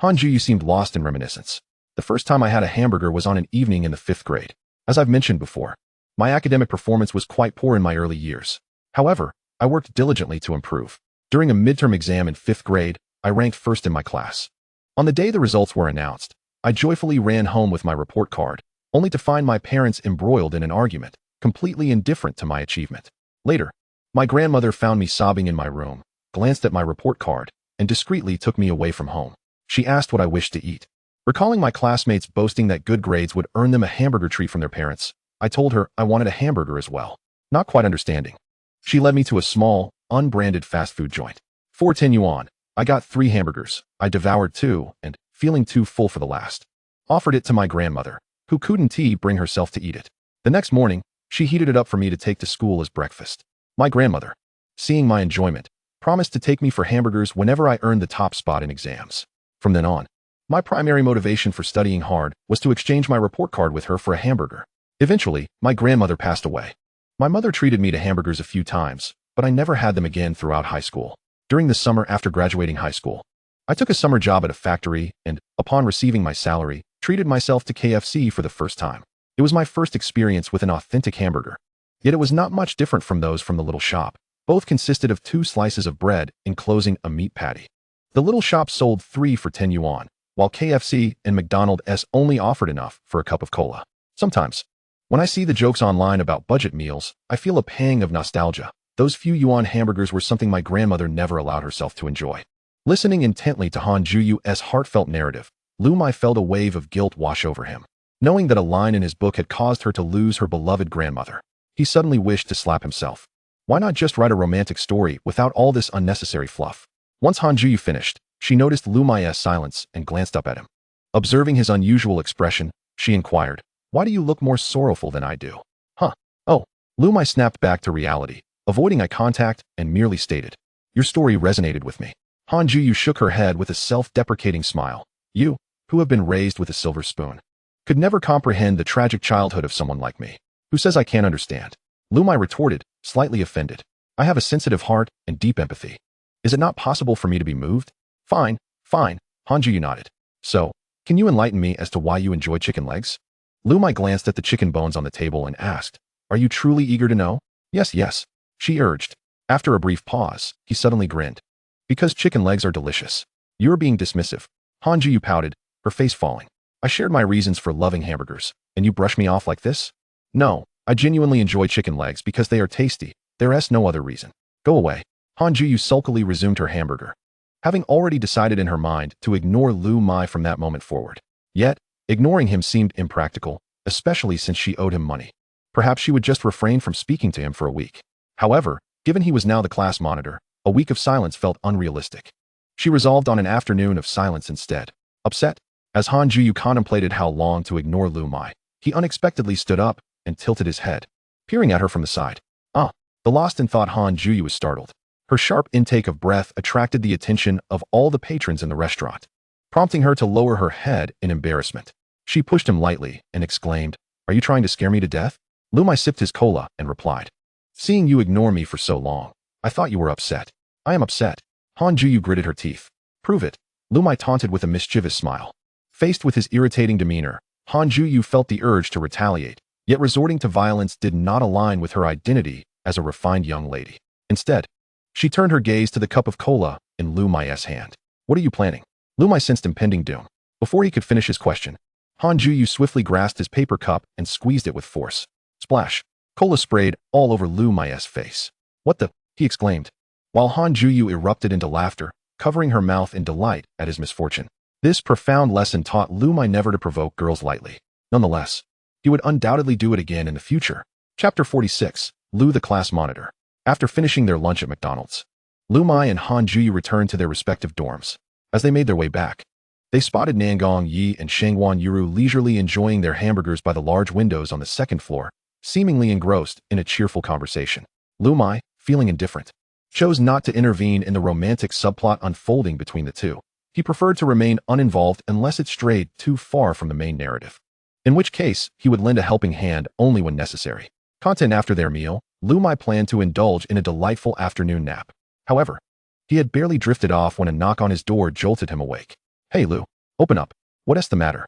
Han Juyu seemed lost in reminiscence. The first time I had a hamburger was on an evening in the 5th grade. As I've mentioned before, my academic performance was quite poor in my early years. However, I worked diligently to improve. During a midterm exam in 5th grade, I ranked first in my class. On the day the results were announced, I joyfully ran home with my report card, only to find my parents embroiled in an argument, completely indifferent to my achievement. Later, my grandmother found me sobbing in my room, glanced at my report card, and discreetly took me away from home. She asked what I wished to eat. Recalling my classmates boasting that good grades would earn them a hamburger treat from their parents, I told her I wanted a hamburger as well. Not quite understanding, she led me to a small, unbranded fast food joint. For 10 yuan, I got 3 hamburgers. I devoured 2, and, feeling too full for the last, offered it to my grandmother, who couldn't bring herself to eat it. The next morning, she heated it up for me to take to school as breakfast. My grandmother, seeing my enjoyment, promised to take me for hamburgers whenever I earned the top spot in exams. From then on, my primary motivation for studying hard was to exchange my report card with her for a hamburger. Eventually, my grandmother passed away. My mother treated me to hamburgers a few times, but I never had them again throughout high school. During the summer after graduating high school, I took a summer job at a factory and, upon receiving my salary, treated myself to KFC for the first time. It was my first experience with an authentic hamburger. Yet it was not much different from those from the little shop. Both consisted of 2 slices of bread enclosing a meat patty. The little shop sold 3 for 10 yuan, while KFC and McDonald's only offered enough for a cup of cola. Sometimes, when I see the jokes online about budget meals, I feel a pang of nostalgia. Those few yuan hamburgers were something my grandmother never allowed herself to enjoy. Listening intently to Han Juyu's heartfelt narrative, Liu Muye felt a wave of guilt wash over him. Knowing that a line in his book had caused her to lose her beloved grandmother, he suddenly wished to slap himself. Why not just write a romantic story without all this unnecessary fluff? Once Han Juyu finished, she noticed Liu Muye's silence and glanced up at him. Observing his unusual expression, she inquired, "Why do you look more sorrowful than I do?" "Huh. Oh." Liu Muye snapped back to reality, avoiding eye contact, and merely stated, "Your story resonated with me." Han Juyu shook her head with a self-deprecating smile. "You, who have been raised with a silver spoon, could never comprehend the tragic childhood of someone like me. Who says I can't understand?" Liu Muye retorted, slightly offended. "I have a sensitive heart and deep empathy. Is it not possible for me to be moved?" Fine. Han Juyu nodded. "So, can you enlighten me as to why you enjoy chicken legs?" Liu Muye glanced at the chicken bones on the table and asked, "Are you truly eager to know?" Yes, she urged. After a brief pause, he suddenly grinned. "Because chicken legs are delicious." "You're being dismissive." Han Juyu pouted, her face falling. "I shared my reasons for loving hamburgers, and you brush me off like this?" "No, I genuinely enjoy chicken legs because they are tasty. There's no other reason." "Go away." Han Juyu sulkily resumed her hamburger, having already decided in her mind to ignore Liu Muye from that moment forward. Yet, ignoring him seemed impractical, especially since she owed him money. Perhaps she would just refrain from speaking to him for a week. However, given he was now the class monitor, a week of silence felt unrealistic. She resolved on an afternoon of silence instead. Upset, as Han Juyu contemplated how long to ignore Liu Muye, he unexpectedly stood up and tilted his head, peering at her from the side. "Ah." The lost in thought Han Juyu was startled. Her sharp intake of breath attracted the attention of all the patrons in the restaurant, prompting her to lower her head in embarrassment. She pushed him lightly and exclaimed, "Are you trying to scare me to death?" Liu Muye sipped his cola and replied, "Seeing you ignore me for so long, I thought you were upset." "I am upset." Han Juyu gritted her teeth. "Prove it." Liu Muye taunted with a mischievous smile. Faced with his irritating demeanor, Han Juyu felt the urge to retaliate, yet resorting to violence did not align with her identity as a refined young lady. Instead, she turned her gaze to the cup of cola in Liu Muye's hand. "What are you planning?" Liu Muye sensed impending doom. Before he could finish his question, Han Juyu swiftly grasped his paper cup and squeezed it with force. Splash! Cola sprayed all over Liu Muye's face. "What the?" he exclaimed, while Han Juyu erupted into laughter, covering her mouth in delight at his misfortune. This profound lesson taught Liu Muye never to provoke girls lightly. Nonetheless, he would undoubtedly do it again in the future. Chapter 46, Liu the Class Monitor. After finishing their lunch at McDonald's, Liu Muye and Han Juyu returned to their respective dorms. As they made their way back, they spotted Nangong Yi and Shangwan Yuru leisurely enjoying their hamburgers by the large windows on the second floor, seemingly engrossed in a cheerful conversation. Liu Muye, feeling indifferent, chose not to intervene in the romantic subplot unfolding between the two. He preferred to remain uninvolved unless it strayed too far from the main narrative, in which case he would lend a helping hand only when necessary. After their meal, Liu Muye planned to indulge in a delightful afternoon nap. However, he had barely drifted off when a knock on his door jolted him awake. "Hey Liu, open up. What's the matter?"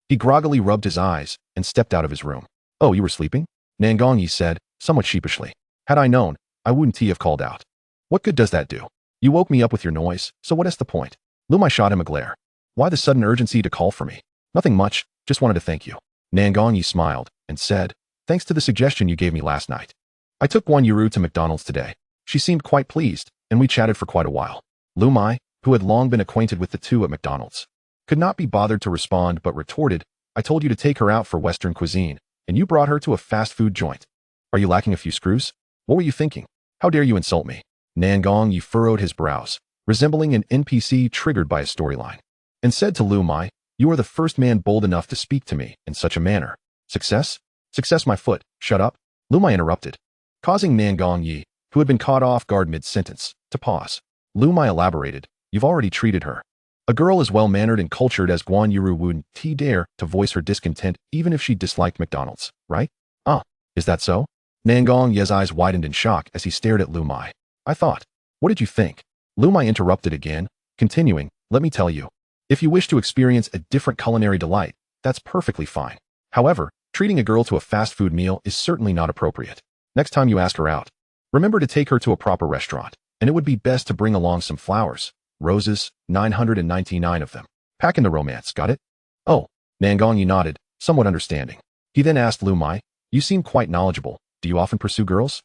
He groggily rubbed his eyes and stepped out of his room. "Oh, you were sleeping?" Nangong Yi said, somewhat sheepishly. "Had I known, I wouldn't have called out." "What good does that do? You woke me up with your noise, so what's the point?" Liu Muye shot him a glare. "Why the sudden urgency to call for me?" "Nothing much, just wanted to thank you." Nangong Yi smiled and said, "Thanks to the suggestion you gave me last night. I took one Yuru to McDonald's today. She seemed quite pleased, and we chatted for quite a while." Liu Muye, who had long been acquainted with the two at McDonald's, could not be bothered to respond but retorted, "I told you to take her out for Western cuisine, and you brought her to a fast food joint. Are you lacking a few screws? What were you thinking? How dare you insult me?" Nangong Yi furrowed his brows, resembling an NPC triggered by a storyline, and said to Liu Muye, "You are the first man bold enough to speak to me in such a manner. Success? Success my foot, shut up." Liu Muye interrupted, causing Nangong Yi, who had been caught off guard mid-sentence, to pause. Liu Muye elaborated, "You've already treated her. A girl as well-mannered and cultured as Guan Yuru wouldn't dare to voice her discontent even if she disliked McDonald's, right?" "Ah, is that so?" Nangong Yi's eyes widened in shock as he stared at Liu Muye. "I thought. What did you think?" Liu Muye interrupted again, continuing, "Let me tell you. If you wish to experience a different culinary delight, that's perfectly fine. However, treating a girl to a fast food meal is certainly not appropriate. Next time you ask her out, Remember to take her to a proper restaurant, and it would be best to bring along some flowers, roses, 999 of them. Pack in the romance, got it? Oh, Nangongyi nodded, somewhat understanding. He then asked Liu Muye, you seem quite knowledgeable. Do you often pursue girls?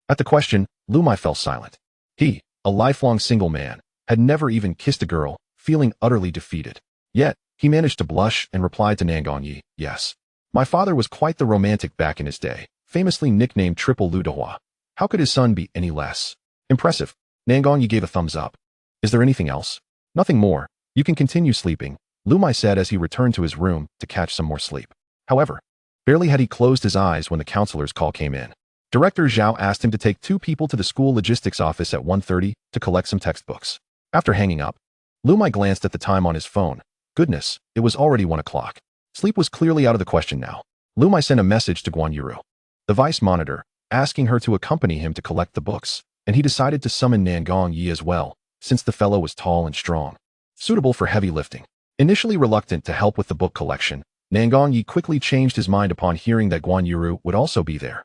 At the question, Liu Muye fell silent. He, a lifelong single man, had never even kissed a girl, feeling utterly defeated. Yet, he managed to blush and replied to Nangongyi, yes. My father was quite the romantic back in his day, famously nicknamed Triple Liu Dehua. How could his son be any less? Impressive. Nangongyi gave a thumbs up. Is there anything else? Nothing more. You can continue sleeping, Liu Muye said as he returned to his room to catch some more sleep. However, barely had he closed his eyes when the counselor's call came in. Director Zhao asked him to take 2 people to the school logistics office at 1:30 to collect some textbooks. After hanging up, Liu Muye glanced at the time on his phone. Goodness, it was already 1 o'clock. Sleep was clearly out of the question now. Liu Muye sent a message to Guan Yiru, the vice monitor, asking her to accompany him to collect the books, and he decided to summon Nangongyi as well, since the fellow was tall and strong, suitable for heavy lifting. Initially reluctant to help with the book collection, Nangongyi quickly changed his mind upon hearing that Guan Yiru would also be there.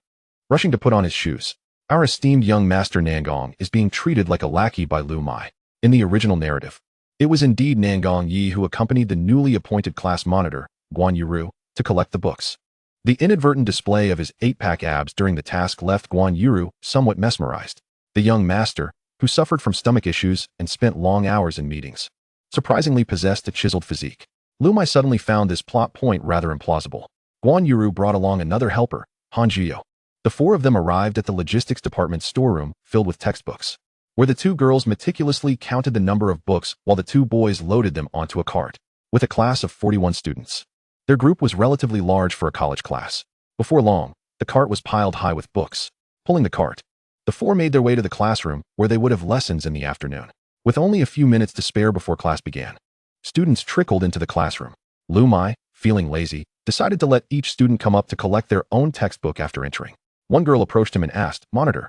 Rushing to put on his shoes, our esteemed young master Nangong is being treated like a lackey by Liu Muye. In the original narrative, it was indeed Nangongyi who accompanied the newly appointed class monitor, Guan Yiru, to collect the books. The inadvertent display of his 8-pack abs during the task left Guan Yiru somewhat mesmerized. The young master, who suffered from stomach issues and spent long hours in meetings, surprisingly possessed a chiseled physique. Liu Muye suddenly found this plot point rather implausible. Guan Yiru brought along another helper, Han Jiyo. The 4 of them arrived at the logistics department's storeroom filled with textbooks, where the 2 girls meticulously counted the number of books while the 2 boys loaded them onto a cart. With a class of 41 students, their group was relatively large for a college class. Before long, the cart was piled high with books. Pulling the cart, the 4 made their way to the classroom where they would have lessons in the afternoon. With only a few minutes to spare before class began, students trickled into the classroom. Liu Muye, feeling lazy, decided to let each student come up to collect their own textbook after entering. One girl approached him and asked, Monitor,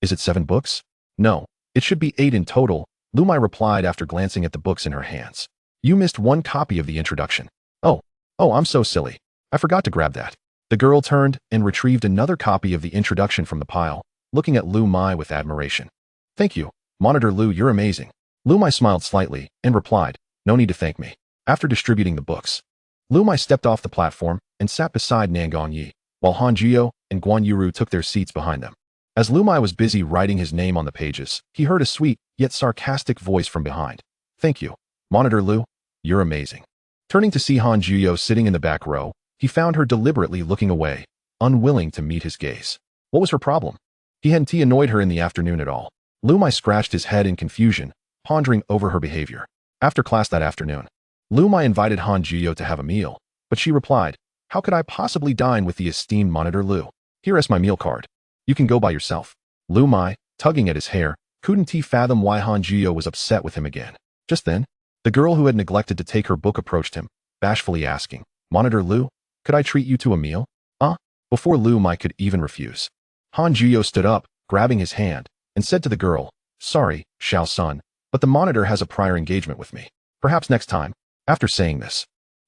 is it 7 books? No, it should be 8 in total, Liu Muye replied after glancing at the books in her hands. You missed 1 copy of the introduction. Oh, I'm so silly. I forgot to grab that. The girl turned and retrieved another copy of the introduction from the pile, looking at Liu Muye with admiration. Thank you, Monitor Liu, you're amazing. Liu Muye smiled slightly and replied, no need to thank me. After distributing the books, Liu Muye stepped off the platform and sat beside Nangongyi, while Han Jiyo and Guan Yiru took their seats behind them. As Liu Muye was busy writing his name on the pages, he heard a sweet, yet sarcastic voice from behind. Thank you, Monitor Liu, you're amazing. Turning to see Han Jiyo sitting in the back row, he found her deliberately looking away, unwilling to meet his gaze. What was her problem? He hadn't annoyed her in the afternoon at all. Liu Muye scratched his head in confusion, pondering over her behavior. After class that afternoon, Liu Muye invited Han Jiyo to have a meal, but she replied, how could I possibly dine with the esteemed Monitor Liu? Here is my meal card. You can go by yourself. Liu Muye, tugging at his hair, couldn't fathom why Han Jiyo was upset with him again. Just then, the girl who had neglected to take her book approached him, bashfully asking, Monitor Liu, could I treat you to a meal? Before Liu Muye could even refuse, Han Jiyo stood up, grabbing his hand, and said to the girl, sorry, Xiao-sun, but the monitor has a prior engagement with me. Perhaps next time. After saying this,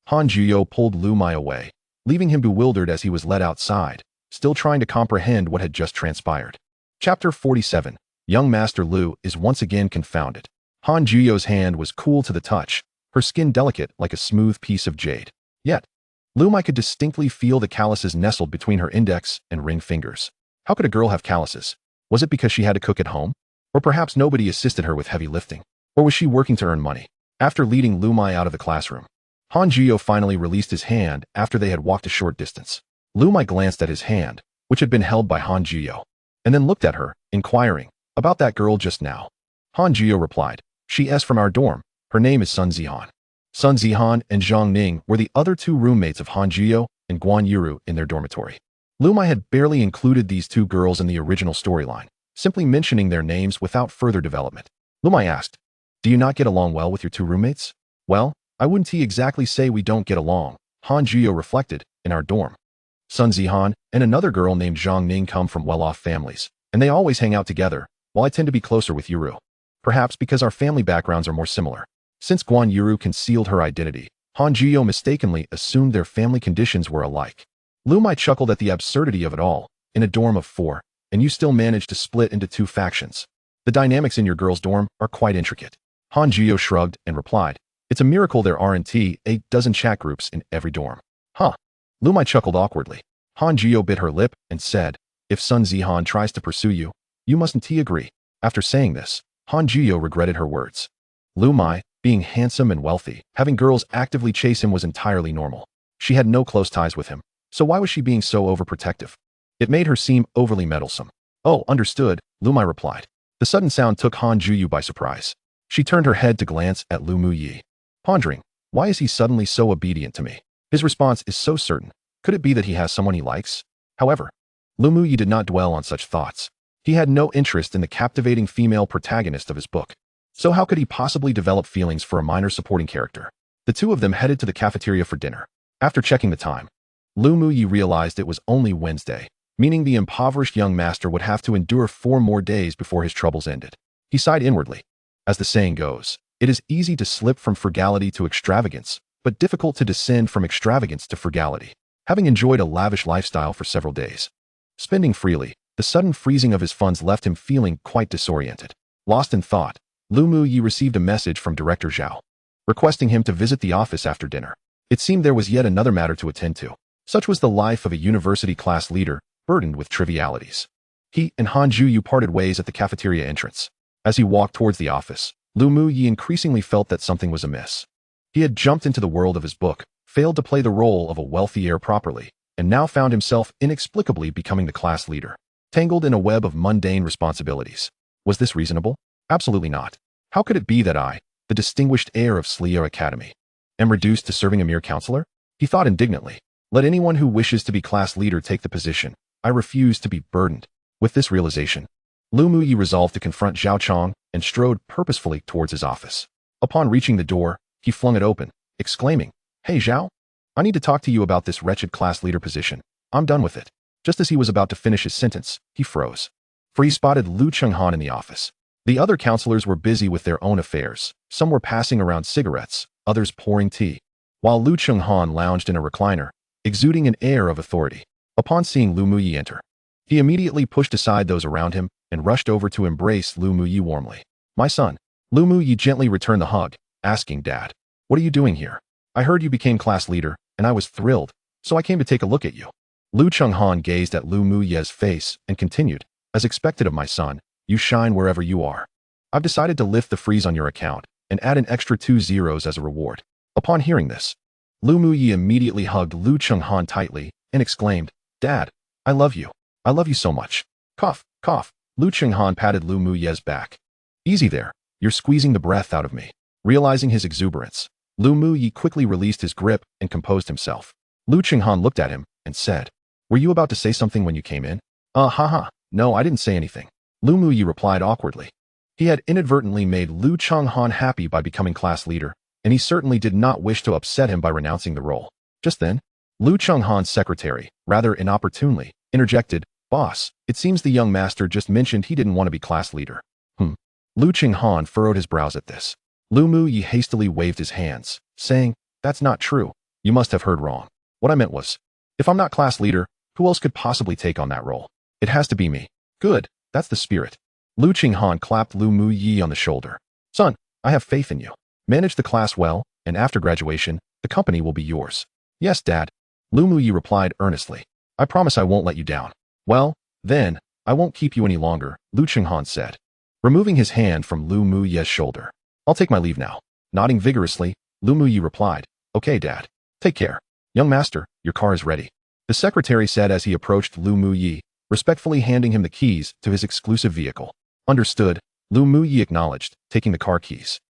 Han Jiyo pulled Liu Muye away, leaving him bewildered as he was led outside, still trying to comprehend what had just transpired. Chapter 47. Young Master Liu is once again confounded. Han Jiyo's hand was cool to the touch, her skin delicate like a smooth piece of jade. Yet, Liu Muye could distinctly feel the calluses nestled between her index and ring fingers. How could a girl have calluses? Was it because she had to cook at home? Or perhaps nobody assisted her with heavy lifting? Or was she working to earn money? After leading Liu Muye out of the classroom, Han Jiyo finally released his hand after they had walked a short distance. Liu Muye glanced at his hand, which had been held by Han Jiyo, and then looked at her, inquiring, about that girl just now. Han Jiyo replied, she's from our dorm. Her name is Sun Zihan. Sun Zihan and Zhang Ning were the other 2 roommates of Han Jiyo and Guan Yiru in their dormitory. Liu Muye had barely included these 2 girls in the original storyline, simply mentioning their names without further development. Liu Muye asked, do you not get along well with your 2 roommates? Well, I wouldn't exactly say we don't get along, Han Jiyo reflected, in our dorm. Sun Zihan and another girl named Zhang Ning come from well-off families, and they always hang out together, while I tend to be closer with Yiru. Perhaps because our family backgrounds are more similar. Since Guan Yiru concealed her identity, Han Jiyo mistakenly assumed their family conditions were alike. Liu Muye chuckled at the absurdity of it all. In a dorm of 4, and you still manage to split into two factions. The dynamics in your girls' dorm are quite intricate. Han Jiyo shrugged and replied, it's a miracle there aren't a dozen chat groups in every dorm. Huh. Liu Muye chuckled awkwardly. Han Jiyo bit her lip and said, if Sun Zihan tries to pursue you, you mustn't agree. After saying this, Han Jiyo regretted her words. Liu Muye, being handsome and wealthy, having girls actively chase him was entirely normal. She had no close ties with him, so why was she being so overprotective? It made her seem overly meddlesome. Oh, understood, Liu Muye replied. The sudden sound took Han Jiyo by surprise. She turned her head to glance at Liu Muye, pondering, why is he suddenly so obedient to me? His response is so certain. Could it be that he has someone he likes? However, Liu Muye did not dwell on such thoughts. He had no interest in the captivating female protagonist of his book. So how could he possibly develop feelings for a minor supporting character? The two of them headed to the cafeteria for dinner. After checking the time, Liu Muye realized it was only Wednesday, meaning the impoverished young master would have to endure 4 more days before his troubles ended. He sighed inwardly. As the saying goes, it is easy to slip from frugality to extravagance, but difficult to descend from extravagance to frugality. Having enjoyed a lavish lifestyle for several days, spending freely, the sudden freezing of his funds left him feeling quite disoriented. Lost in thought, Liu Muye received a message from Director Zhao, requesting him to visit the office after dinner. It seemed there was yet another matter to attend to. Such was the life of a university class leader, burdened with trivialities. He and Han Jiyo parted ways at the cafeteria entrance. As he walked towards the office, Liu Muye increasingly felt that something was amiss. He had jumped into the world of his book, failed to play the role of a wealthy heir properly, and now found himself inexplicably becoming the class leader, tangled in a web of mundane responsibilities. Was this reasonable? Absolutely not. How could it be that I, the distinguished heir of Sleia Academy, am reduced to serving a mere counselor? He thought indignantly. Let anyone who wishes to be class leader take the position. I refuse to be burdened. With this realization, Liu Muye resolved to confront Zhao Chong and strode purposefully towards his office. Upon reaching the door, he flung it open, exclaiming, Hey Zhao, I need to talk to you about this wretched class leader position. I'm done with it. Just as he was about to finish his sentence, he froze. For he spotted Liu Chenghan in the office. The other counselors were busy with their own affairs. Some were passing around cigarettes, others pouring tea, while Liu Chenghan lounged in a recliner, exuding an air of authority. Upon seeing Liu Muye enter, he immediately pushed aside those around him and rushed over to embrace Liu Muye warmly. My son. Liu Muye gently returned the hug, asking, Dad, what are you doing here? I heard you became class leader, and I was thrilled, so I came to take a look at you. Liu Chenghan gazed at Liu Muye's face and continued, as expected of my son, you shine wherever you are. I've decided to lift the freeze on your account and add an extra 2 zeros as a reward. Upon hearing this, Liu Muye immediately hugged Liu Chenghan tightly and exclaimed, Dad, I love you. I love you so much. Cough, cough. Liu Chenghan patted Liu Muye's back. Easy there. You're squeezing the breath out of me. Realizing his exuberance, Liu Muye quickly released his grip and composed himself. Liu Chenghan looked at him and said, Were you about to say something when you came in? Haha. No, I didn't say anything. Liu Muye replied awkwardly. He had inadvertently made Liu Chenghan happy by becoming class leader, and he certainly did not wish to upset him by renouncing the role. Just then, Liu Chenghan's secretary, rather inopportunely, interjected, Boss, it seems the young master just mentioned he didn't want to be class leader. Liu Chenghan furrowed his brows at this. Liu Muye hastily waved his hands, saying, That's not true. You must have heard wrong. What I meant was, if I'm not class leader, who else could possibly take on that role? It has to be me. Good, that's the spirit. Liu Chenghan clapped Liu Muye on the shoulder. Son, I have faith in you. Manage the class well, and after graduation, the company will be yours. Yes, Dad. Liu Muye replied earnestly. I promise I won't let you down. Well, then, I won't keep you any longer, Liu Chenghan said, removing his hand from Liu Muye's shoulder. I'll take my leave now. Nodding vigorously, Liu Muye replied, Okay, Dad. Take care. Young master, your car is ready. The secretary said as he approached Liu Muye, respectfully handing him the keys to his exclusive vehicle. Understood, Liu Muye acknowledged, taking the car keys.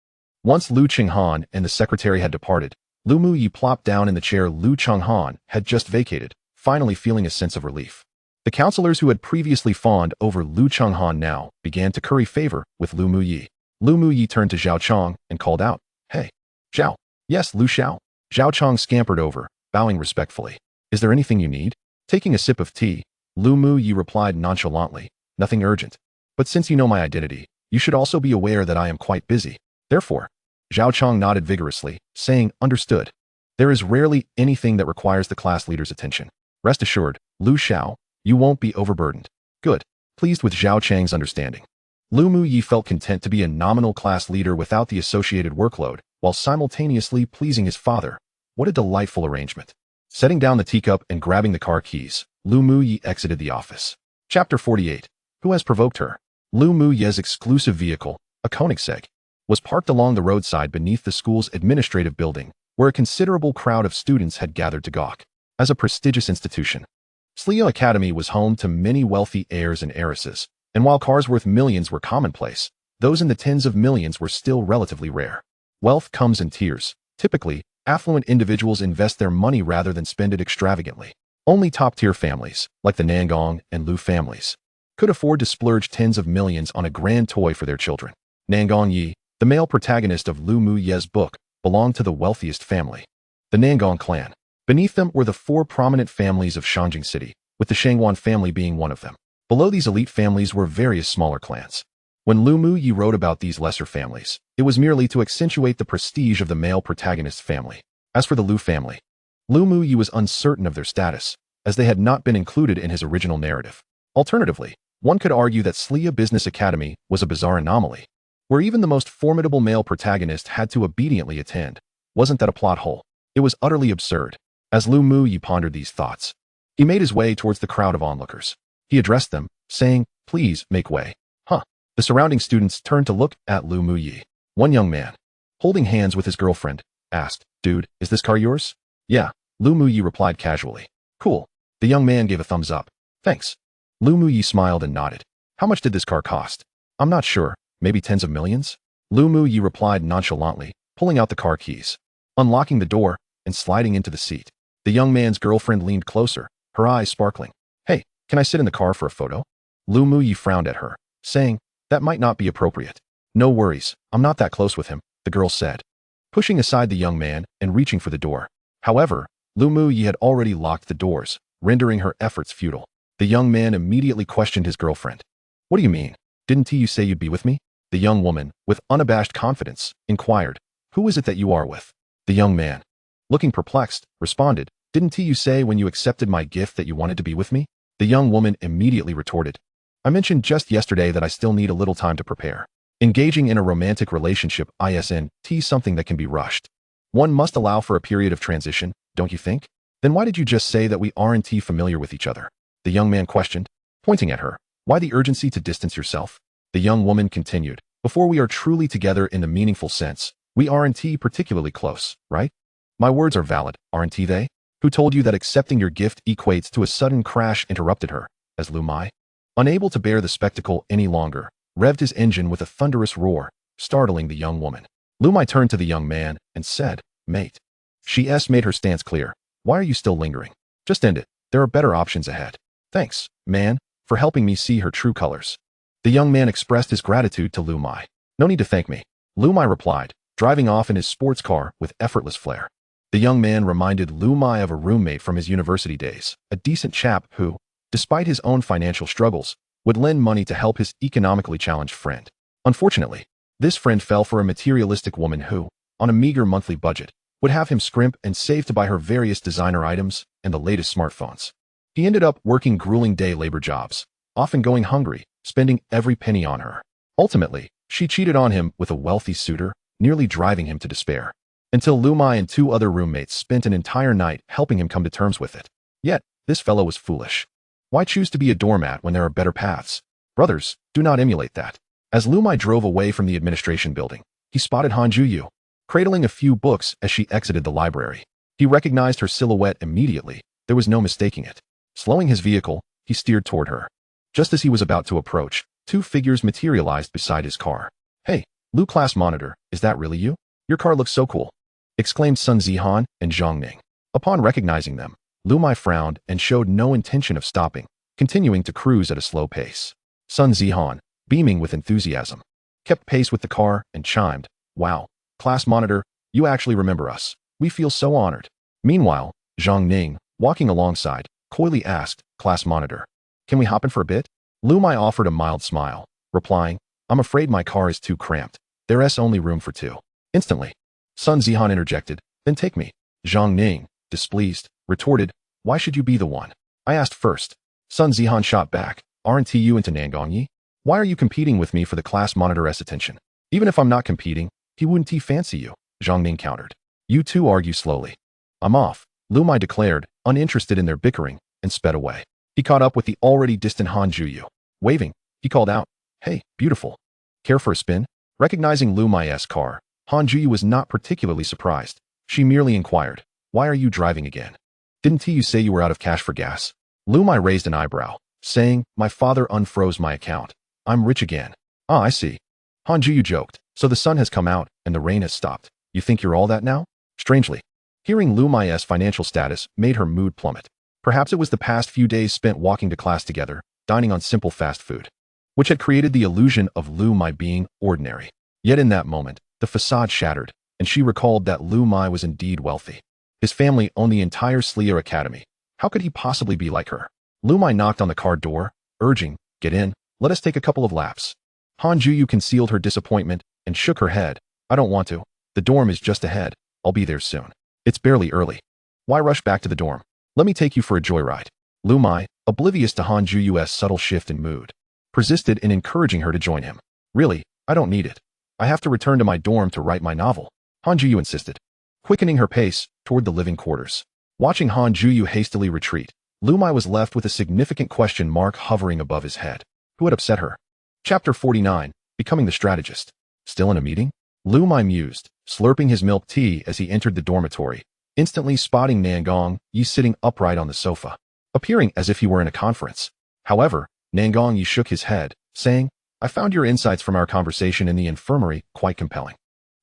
Once Liu Chenghan and the secretary had departed, Liu Muye plopped down in the chair Liu Chenghan had just vacated, finally feeling a sense of relief. The counselors who had previously fawned over Liu Chenghan now began to curry favor with Liu Muye. Liu Muye turned to Zhao Chong and called out, Hey, Zhao. Yes, Liu Xiao. Zhao Chong scampered over, bowing respectfully. Is there anything you need? Taking a sip of tea, Liu Muye replied nonchalantly, Nothing urgent. But since you know my identity, you should also be aware that I am quite busy. Therefore, Zhao Chong nodded vigorously, saying, Understood. There is rarely anything that requires the class leader's attention. Rest assured, Liu Xiao, you won't be overburdened. Good. pleased with Zhao Chang's understanding. Liu Muye felt content to be a nominal class leader without the associated workload, while simultaneously pleasing his father. What a delightful arrangement. Setting down the teacup and grabbing the car keys, Liu Muye exited the office. Chapter 48. Who has provoked her? Liu Muye's exclusive vehicle, a Koenigsegg, was parked along the roadside beneath the school's administrative building, where a considerable crowd of students had gathered to gawk. As a prestigious institution, Slio Academy was home to many wealthy heirs and heiresses, and while cars worth millions were commonplace, those in the tens of millions were still relatively rare. Wealth comes in tiers. Typically, affluent individuals invest their money rather than spend it extravagantly. Only top-tier families, like the Nangong and Liu families, could afford to splurge tens of millions on a grand toy for their children. Nangong Yi, the male protagonist of Liu Muye's book, belonged to the wealthiest family, the Nangong clan. Beneath them were the four prominent families of Shanjing City, with the Shangwan family being one of them. Below these elite families were various smaller clans. When Liu Muye wrote about these lesser families, it was merely to accentuate the prestige of the male protagonist's family. As for the Liu family, Liu Muye was uncertain of their status, as they had not been included in his original narrative. Alternatively, one could argue that Slio Business Academy was a bizarre anomaly, where even the most formidable male protagonist had to obediently attend. Wasn't that a plot hole? It was utterly absurd. As Liu Muye pondered these thoughts, he made his way towards the crowd of onlookers. He addressed them, saying, "Please make way." The surrounding students turned to look at Liu Muye. One young man, holding hands with his girlfriend, asked, "Dude, is this car yours?" "Yeah," Liu Muye replied casually. "Cool." The young man gave a thumbs up. "Thanks." Liu Muye smiled and nodded. "How much did this car cost?" "I'm not sure, maybe tens of millions?" Liu Muye replied nonchalantly, pulling out the car keys, unlocking the door, and sliding into the seat. The young man's girlfriend leaned closer, her eyes sparkling. "Hey, can I sit in the car for a photo?" Liu Muye frowned at her, saying, "That might not be appropriate." "No worries, I'm not that close with him," the girl said, pushing aside the young man and reaching for the door. However, Liu Muye had already locked the doors, rendering her efforts futile. The young man immediately questioned his girlfriend. "What do you mean? Didn't you say you'd be with me?" The young woman, with unabashed confidence, inquired, "Who is it that you are with?" The young man, looking perplexed, responded, "Didn't you say when you accepted my gift that you wanted to be with me?" The young woman immediately retorted, "I mentioned just yesterday that I still need a little time to prepare. Engaging in a romantic relationship isn't something that can be rushed. One must allow for a period of transition, don't you think? Then why did you just say that we aren't familiar with each other?" The young man questioned, pointing at her. "Why the urgency to distance yourself?" The young woman continued, "Before we are truly together in the meaningful sense, we aren't particularly close, right? My words are valid, aren't they? Who told you that accepting your gift equates to a sudden crash?" Interrupted her, as Liu Muye, unable to bear the spectacle any longer, revved his engine with a thunderous roar, startling the young woman. Liu Muye turned to the young man and said, "Mate." She made her stance clear. "Why are you still lingering? Just end it. There are better options ahead." "Thanks, man, for helping me see her true colors." The young man expressed his gratitude to Liu Muye. "No need to thank me," Liu Muye replied, driving off in his sports car with effortless flair. The young man reminded Liu Muye of a roommate from his university days, a decent chap who, despite his own financial struggles, would lend money to help his economically challenged friend. Unfortunately, this friend fell for a materialistic woman who, on a meager monthly budget, would have him scrimp and save to buy her various designer items and the latest smartphones. He ended up working grueling day labor jobs, often going hungry, spending every penny on her. Ultimately, she cheated on him with a wealthy suitor, nearly driving him to despair. Until Liu Muye and two other roommates spent an entire night helping him come to terms with it. Yet, this fellow was foolish. Why choose to be a doormat when there are better paths? Brothers, do not emulate that. As Liu Muye drove away from the administration building, he spotted Han Juyu, cradling a few books as she exited the library. He recognized her silhouette immediately. There was no mistaking it. Slowing his vehicle, he steered toward her. Just as he was about to approach, two figures materialized beside his car. "Hey, Liu class monitor, is that really you? Your car looks so cool," exclaimed Sun Zihan and Zhang Ning. Upon recognizing them, Liu Muye frowned and showed no intention of stopping, continuing to cruise at a slow pace. Sun Zihan, beaming with enthusiasm, kept pace with the car and chimed, "Wow, class monitor, you actually remember us. We feel so honored." Meanwhile, Zhang Ning, walking alongside, coyly asked, "Class monitor, can we hop in for a bit?" Liu Muye offered a mild smile, replying, "I'm afraid my car is too cramped. There's only room for two." Instantly, Sun Zihan interjected, "Then take me." Zhang Ning, displeased, retorted, "Why should you be the one? I asked first." Sun Zihan shot back, Aren't you into Nangongyi? Why are you competing with me for the class monitor's attention? Even if I'm not competing, he wouldn't fancy you, Zhang Ning countered. You two argue slowly. I'm off, Liu Muye declared, uninterested in their bickering, and sped away. He caught up with the already distant Han Juyu. Waving, he called out, Hey, beautiful. Care for a spin? Recognizing Liu Muye's car, Han Juyu was not particularly surprised. She merely inquired, Why are you driving again? Didn't you say you were out of cash for gas? Liu Muye raised an eyebrow, saying, My father unfroze my account. I'm rich again. Ah, I see. Han Juyu joked, So the sun has come out, and the rain has stopped. You think you're all that now? Strangely, hearing Liu Muye's financial status made her mood plummet. Perhaps it was the past few days spent walking to class together, dining on simple fast food, which had created the illusion of Liu Muye being ordinary. Yet in that moment, the facade shattered, and she recalled that Liu Muye was indeed wealthy. His family owned the entire Sleer Academy. How could he possibly be like her? Liu Muye knocked on the car door, urging, Get in, let us take a couple of laps. Han Juyu concealed her disappointment and shook her head. I don't want to. The dorm is just ahead. I'll be there soon. It's barely early. Why rush back to the dorm? Let me take you for a joyride. Liu Muye, oblivious to Han Juyu's subtle shift in mood, persisted in encouraging her to join him. Really, I don't need it. I have to return to my dorm to write my novel, Han Juyu insisted, quickening her pace toward the living quarters. Watching Han Juyu hastily retreat, Liu Muye was left with a significant question mark hovering above his head. Who had upset her? Chapter 49, Becoming the Strategist. Still in a meeting? Liu Muye mused, slurping his milk tea as he entered the dormitory, instantly spotting Nangongyi sitting upright on the sofa, appearing as if he were in a conference. However, Nangongyi shook his head, saying, I found your insights from our conversation in the infirmary quite compelling.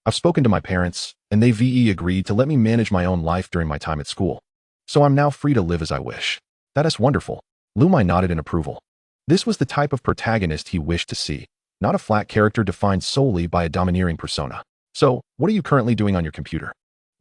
I've spoken to my parents, and they agreed to let me manage my own life during my time at school. So I'm now free to live as I wish. That is wonderful. Liu Muye nodded in approval. This was the type of protagonist he wished to see, not a flat character defined solely by a domineering persona. So, what are you currently doing on your computer?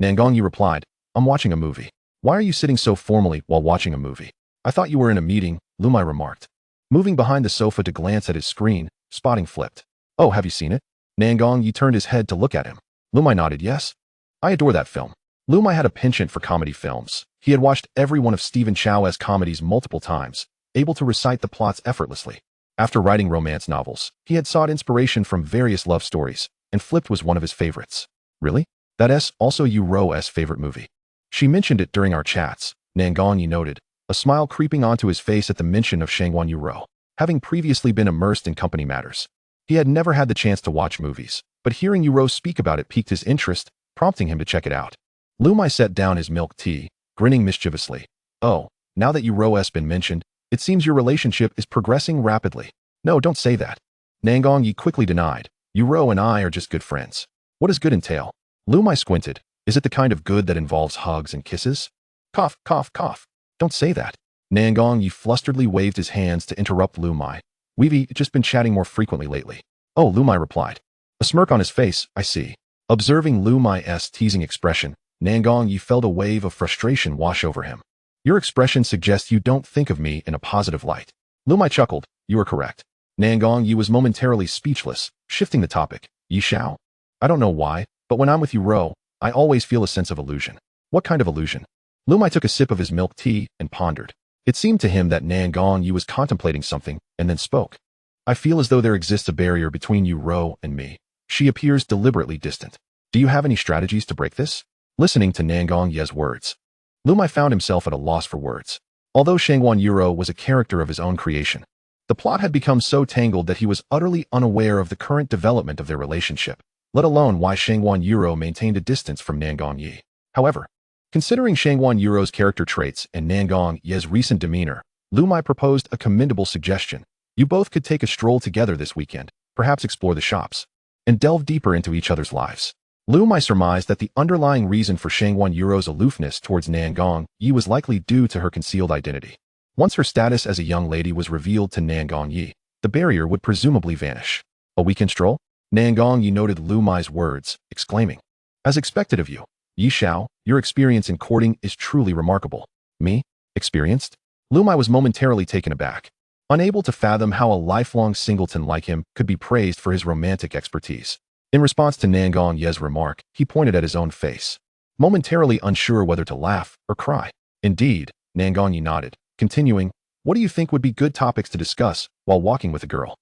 Nangongyi replied, I'm watching a movie. Why are you sitting so formally while watching a movie? I thought you were in a meeting, Liu Muye remarked, moving behind the sofa to glance at his screen, spotting flipped. Oh, have you seen it? Nangongyi turned his head to look at him. Liu Muye nodded yes. I adore that film. Liu Muye had a penchant for comedy films. He had watched every one of Stephen Chow's comedies multiple times, able to recite the plots effortlessly. After writing romance novels, he had sought inspiration from various love stories, and Flipped was one of his favorites. Really? That's also Yu Ro's favorite movie. She mentioned it during our chats, Nangongyi noted, a smile creeping onto his face at the mention of Shangguan Yu Ro. Having previously been immersed in company matters, he had never had the chance to watch movies, but hearing Yu Ro speak about it piqued his interest, prompting him to check it out. Liu Muye set down his milk tea, grinning mischievously. Oh, now that Yu Ro's been mentioned, it seems your relationship is progressing rapidly. No, don't say that. Nangongyi quickly denied. Yu Ro and I are just good friends. What does good entail? Liu Muye squinted. Is it the kind of good that involves hugs and kisses? Cough, cough, cough. Don't say that. Nangongyi flusteredly waved his hands to interrupt Liu Muye. We've just been chatting more frequently lately. Oh, Liu Muye replied. A smirk on his face, I see. Observing Liu Muye's teasing expression, Nangongyi felt a wave of frustration wash over him. Your expression suggests you don't think of me in a positive light. Liu Muye chuckled. You are correct. Nangongyi was momentarily speechless, shifting the topic. Yi Xiao? I don't know why, but when I'm with Yu Ro, I always feel a sense of illusion. What kind of illusion? Liu Muye took a sip of his milk tea and pondered. It seemed to him that Nangongyi was contemplating something and then spoke. I feel as though there exists a barrier between Yu Ro and me. She appears deliberately distant. Do you have any strategies to break this? Listening to Nangongyi's words, Liu Muye found himself at a loss for words. Although Shangguan Yu Ro was a character of his own creation, the plot had become so tangled that he was utterly unaware of the current development of their relationship, let alone why Shangguan Yu Ro maintained a distance from Nangongyi. However, considering Shangguan Yu Ro's character traits and Nangongyi's recent demeanor, Liu Muye proposed a commendable suggestion. You both could take a stroll together this weekend, perhaps explore the shops, and delve deeper into each other's lives. Liu Muye surmised that the underlying reason for Shangguan Yu Ro's aloofness towards Nangongyi was likely due to her concealed identity. Once her status as a young lady was revealed to Nangongyi, the barrier would presumably vanish. A weekend stroll? Nangongyi noted Liu Muye's words, exclaiming, As expected of you, Yi Xiao, your experience in courting is truly remarkable. Me? Experienced? Liu Muye was momentarily taken aback, unable to fathom how a lifelong singleton like him could be praised for his romantic expertise. In response to Nangongyi's remark, he pointed at his own face, momentarily unsure whether to laugh or cry. Indeed, Nangongyi nodded, continuing, What do you think would be good topics to discuss while walking with a girl?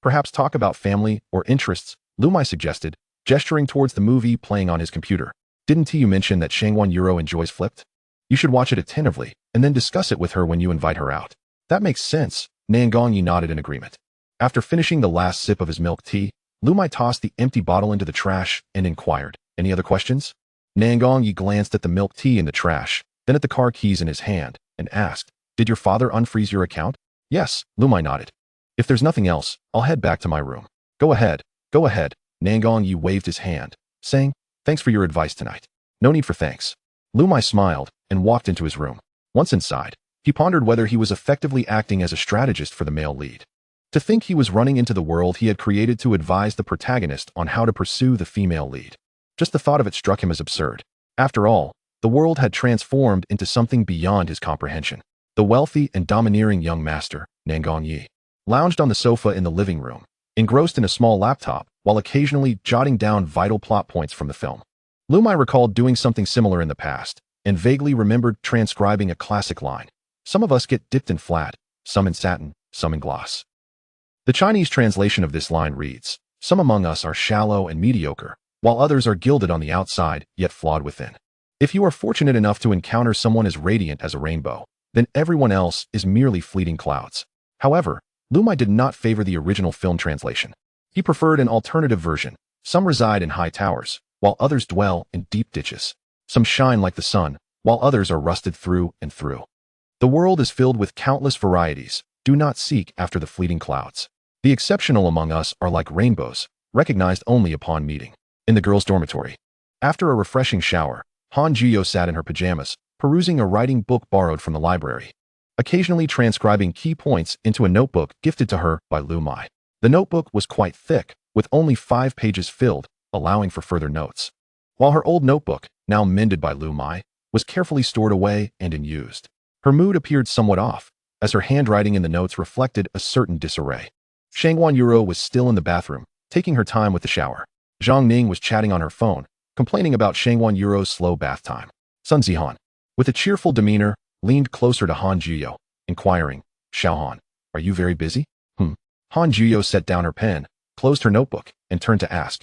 Perhaps talk about family or interests, Liu Muye suggested, gesturing towards the movie playing on his computer. Didn't you mention that Shangwan Euro enjoys Flipped? You should watch it attentively and then discuss it with her when you invite her out. That makes sense, Nangongyi nodded in agreement. After finishing the last sip of his milk tea, Liu Muye tossed the empty bottle into the trash and inquired, "Any other questions?" Nangongyi glanced at the milk tea in the trash, then at the car keys in his hand, and asked, "Did your father unfreeze your account?" "Yes," Liu Muye nodded. "If there's nothing else, I'll head back to my room." Go ahead, Nangongyi waved his hand, saying, "Thanks for your advice tonight." "No need for thanks." Liu Muye smiled and walked into his room. Once inside, he pondered whether he was effectively acting as a strategist for the male lead. To think he was running into the world he had created to advise the protagonist on how to pursue the female lead. Just the thought of it struck him as absurd. After all, the world had transformed into something beyond his comprehension. The wealthy and domineering young master, Nangongyi, lounged on the sofa in the living room, engrossed in a small laptop, while occasionally jotting down vital plot points from the film. Liu Muye recalled doing something similar in the past, and vaguely remembered transcribing a classic line. Some of us get dipped in flat, some in satin, some in gloss. The Chinese translation of this line reads, "Some among us are shallow and mediocre, while others are gilded on the outside, yet flawed within." If you are fortunate enough to encounter someone as radiant as a rainbow, then everyone else is merely fleeting clouds. However, Liu Muye did not favor the original film translation. He preferred an alternative version. Some reside in high towers, while others dwell in deep ditches. Some shine like the sun, while others are rusted through and through. The world is filled with countless varieties. Do not seek after the fleeting clouds. The exceptional among us are like rainbows, recognized only upon meeting. In the girls' dormitory. After a refreshing shower, Han Jiyo sat in her pajamas, perusing a writing book borrowed from the library, occasionally transcribing key points into a notebook gifted to her by Liu Muye. The notebook was quite thick, with only 5 pages filled, allowing for further notes. While her old notebook, now mended by Liu Muye, was carefully stored away and unused. Her mood appeared somewhat off, as her handwriting in the notes reflected a certain disarray. Shangwan Euro was still in the bathroom, taking her time with the shower. Zhang Ning was chatting on her phone, complaining about Shangwan Euro's slow bath time. Sun Zihan, with a cheerful demeanor, leaned closer to Han Jiyo, inquiring, "Xiao Han, are you very busy?" Han Jiyo set down her pen, closed her notebook, and turned to ask,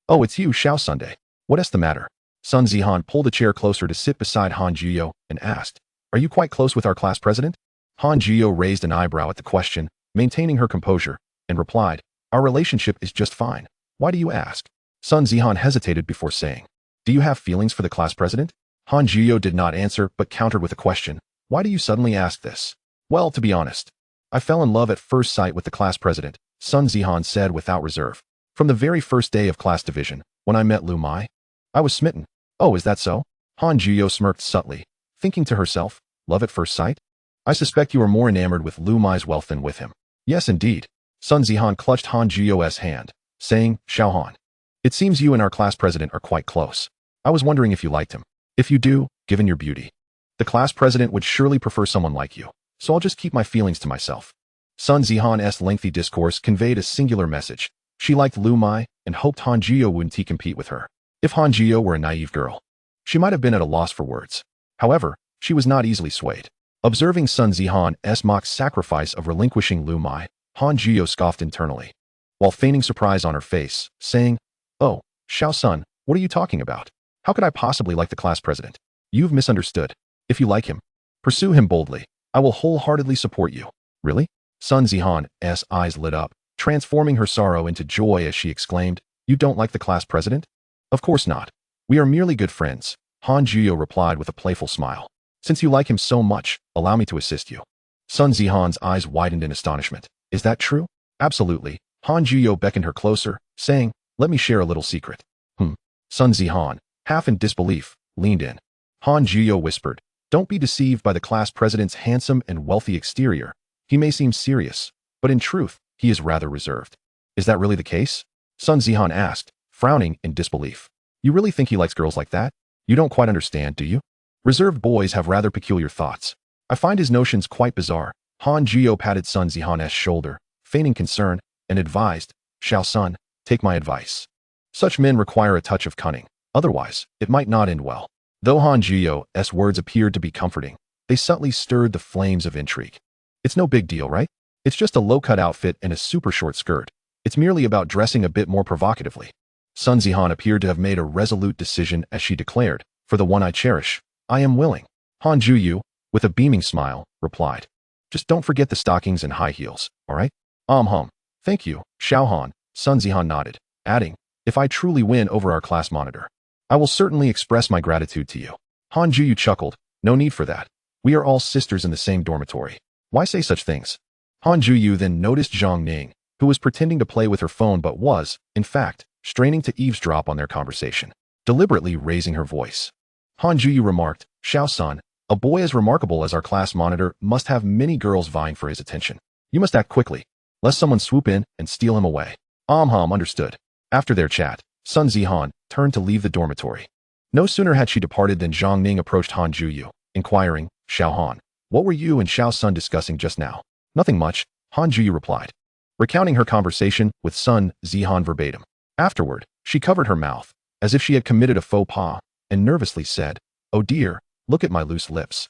"Oh, it's you, Xiao Sunday. What's the matter?" Sun Zihan pulled a chair closer to sit beside Han Jiyo and asked, "Are you quite close with our class president?" Han Jiyo raised an eyebrow at the question, maintaining her composure, and replied, "Our relationship is just fine. Why do you ask?" Sun Zihan hesitated before saying, "Do you have feelings for the class president?" Han Jiyo did not answer but countered with a question, "Why do you suddenly ask this?" "Well, to be honest, I fell in love at first sight with the class president," Sun Zihan said without reserve. "From the very first day of class division, when I met Liu Muye, I was smitten." "Oh, is that so?" Han Jiyo smirked subtly, thinking to herself, "Love at first sight? I suspect you are more enamored with Liu Muye's wealth than with him." "Yes, indeed." Sun Zihan clutched Han Jiyo's hand, saying, "Xiao Han, it seems you and our class president are quite close. I was wondering if you liked him. If you do, given your beauty, the class president would surely prefer someone like you, so I'll just keep my feelings to myself." Sun Zihan's lengthy discourse conveyed a singular message. She liked Liu Muye and hoped Han Jiyo wouldn't compete with her. If Han Jiyo were a naive girl, she might have been at a loss for words. However, she was not easily swayed. Observing Sun Zihan's mock sacrifice of relinquishing Liu Muye, Han Jiyo scoffed internally, while feigning surprise on her face, saying, "Oh, Xiao Sun, what are you talking about? How could I possibly like the class president? You've misunderstood. If you like him, pursue him boldly. I will wholeheartedly support you." "Really?" Sun Zihan's eyes lit up, transforming her sorrow into joy as she exclaimed, "You don't like the class president?" "Of course not. We are merely good friends," Han Jiyo replied with a playful smile. "Since you like him so much, allow me to assist you." Sun Zihan's eyes widened in astonishment. "Is that true?" "Absolutely." Han Jiyo beckoned her closer, saying, "Let me share a little secret." Sun Zihan, half in disbelief, leaned in. Han Jiyo whispered, "Don't be deceived by the class president's handsome and wealthy exterior. He may seem serious, but in truth, he is rather reserved." "Is that really the case?" Sun Zihan asked, frowning in disbelief. "You really think he likes girls like that? You don't quite understand, do you? Reserved boys have rather peculiar thoughts. I find his notions quite bizarre." Han Jiyo patted Sun Zihan's shoulder, feigning concern, and advised, "Xiao Sun, take my advice. Such men require a touch of cunning. Otherwise, it might not end well." Though Han Jiyo's words appeared to be comforting, they subtly stirred the flames of intrigue. It's no big deal, right? It's just a low-cut outfit and a super short skirt. It's merely about dressing a bit more provocatively. Sun Zihan appeared to have made a resolute decision as she declared, "For the one I cherish, I am willing." Han Juyu, with a beaming smile, replied, "Just don't forget the stockings and high heels, all right?" Thank you, Xiao Han," Sun Zihan nodded, adding, "If I truly win over our class monitor, I will certainly express my gratitude to you." Han Juyu chuckled, "No need for that. We are all sisters in the same dormitory. Why say such things?" Han Juyu then noticed Zhang Ning, who was pretending to play with her phone but was, in fact, straining to eavesdrop on their conversation, deliberately raising her voice. Han Juyu remarked, "Xiao-san, a boy as remarkable as our class monitor must have many girls vying for his attention. You must act quickly, lest someone swoop in and steal him away." Understood. After their chat, Sun Zihan turned to leave the dormitory. No sooner had she departed than Zhang Ning approached Han Juyu, inquiring, "Xiao Han, what were you and Xiao Sun discussing just now?" "Nothing much," Han Juyu replied, recounting her conversation with Sun Zihan verbatim. Afterward, she covered her mouth, as if she had committed a faux pas, and nervously said, "Oh dear, look at my loose lips.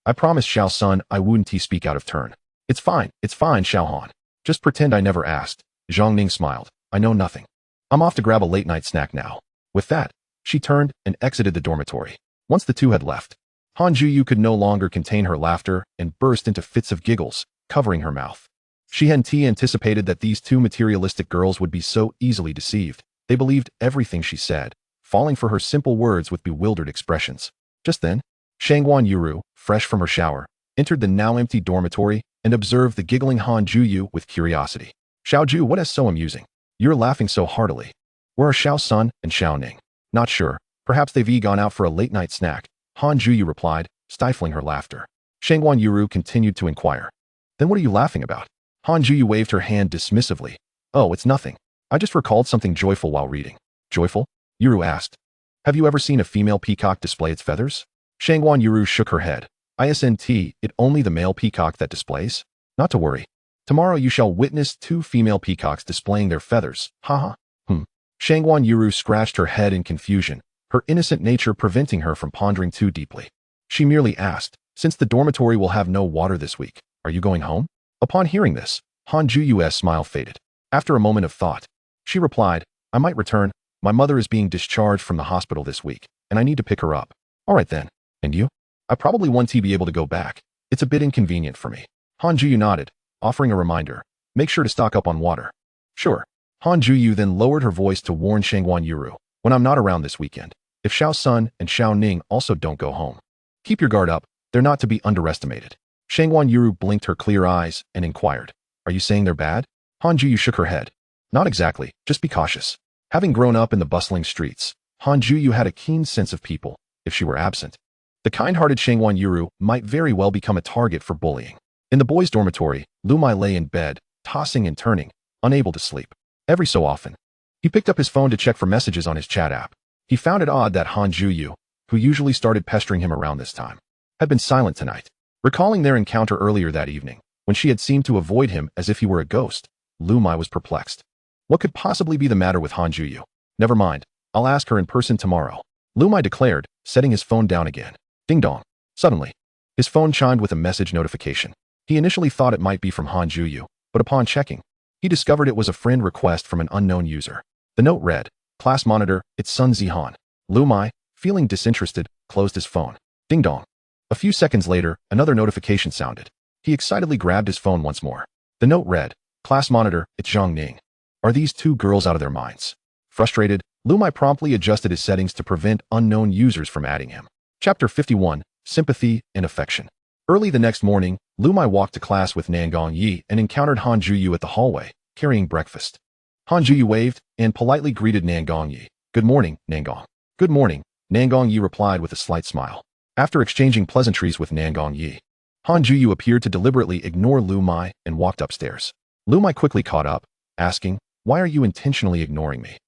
I promised Xiao Sun I wouldn't speak out of turn." It's fine, Xiao Han. Just pretend I never asked." Zhang Ning smiled. "I know nothing. I'm off to grab a late-night snack now." With that, she turned and exited the dormitory. Once the two had left, Han Juyu could no longer contain her laughter and burst into fits of giggles, covering her mouth. She hadn't anticipated that these two materialistic girls would be so easily deceived. They believed everything she said, falling for her simple words with bewildered expressions. Just then, Shangguan Yuru, fresh from her shower, entered the now empty dormitory and observed the giggling Han Juyu with curiosity. "Xiaoju, what is so amusing? You're laughing so heartily. Where are Xiao Sun and Xiao Ning?" "Not sure. Perhaps they've gone out for a late-night snack," Han Juyu replied, stifling her laughter. Shangguan Yuru continued to inquire, "Then what are you laughing about?" Han Juyu waved her hand dismissively. "Oh, it's nothing. I just recalled something joyful while reading." "Joyful?" Yuru asked. "Have you ever seen a female peacock display its feathers?" Shangguan Yuru shook her head. "Isn't it only the male peacock that displays?" "Not to worry. Tomorrow you shall witness 2 female peacocks displaying their feathers. Haha." Shangguan Yuru scratched her head in confusion, her innocent nature preventing her from pondering too deeply. She merely asked, "Since the dormitory will have no water this week, are you going home?" Upon hearing this, Han Juyu's smile faded. After a moment of thought, she replied, "I might return. My mother is being discharged from the hospital this week, and I need to pick her up." "All right then. And you?" "I probably won't be able to go back. It's a bit inconvenient for me." Han Juyu nodded, offering a reminder, "Make sure to stock up on water." "Sure." Han Juyu then lowered her voice to warn Shangguan Yuru, "When I'm not around this weekend, if Xiao Sun and Xiao Ning also don't go home, keep your guard up. They're not to be underestimated." Shangguan Yuru blinked her clear eyes and inquired, "Are you saying they're bad?" Han Juyu shook her head. "Not exactly, just be cautious." Having grown up in the bustling streets, Han Juyu had a keen sense of people, if she were absent. The kind-hearted Shangguan Yuru might very well become a target for bullying. In the boys' dormitory, Liu Muye lay in bed, tossing and turning, unable to sleep. Every so often, he picked up his phone to check for messages on his chat app. He found it odd that Han Juyu, who usually started pestering him around this time, had been silent tonight. Recalling their encounter earlier that evening, when she had seemed to avoid him as if he were a ghost, Liu Muye was perplexed. What could possibly be the matter with Han Juyu? "Never mind, I'll ask her in person tomorrow," Liu Muye declared, setting his phone down again. Ding dong. Suddenly, his phone chimed with a message notification. He initially thought it might be from Han Juyu, but upon checking, he discovered it was a friend request from an unknown user. The note read, "Class monitor, it's Sun Zihan." Liu Muye, feeling disinterested, closed his phone. Ding dong. A few seconds later, another notification sounded. He excitedly grabbed his phone once more. The note read, "Class monitor, it's Zhang Ning." Are these two girls out of their minds? Frustrated, Liu Muye promptly adjusted his settings to prevent unknown users from adding him. Chapter 51, Sympathy and Affection. Early the next morning, Liu Muye walked to class with Nangong Yi and encountered Han Juyu at the hallway, carrying breakfast. Han Juyu waved and politely greeted Nangong Yi. "Good morning, Nangong." "Good morning," Nangong Yi replied with a slight smile. After exchanging pleasantries with Nangong Yi, Han Juyu appeared to deliberately ignore Liu Muye and walked upstairs. Liu Muye quickly caught up, asking, "Why are you intentionally ignoring me?"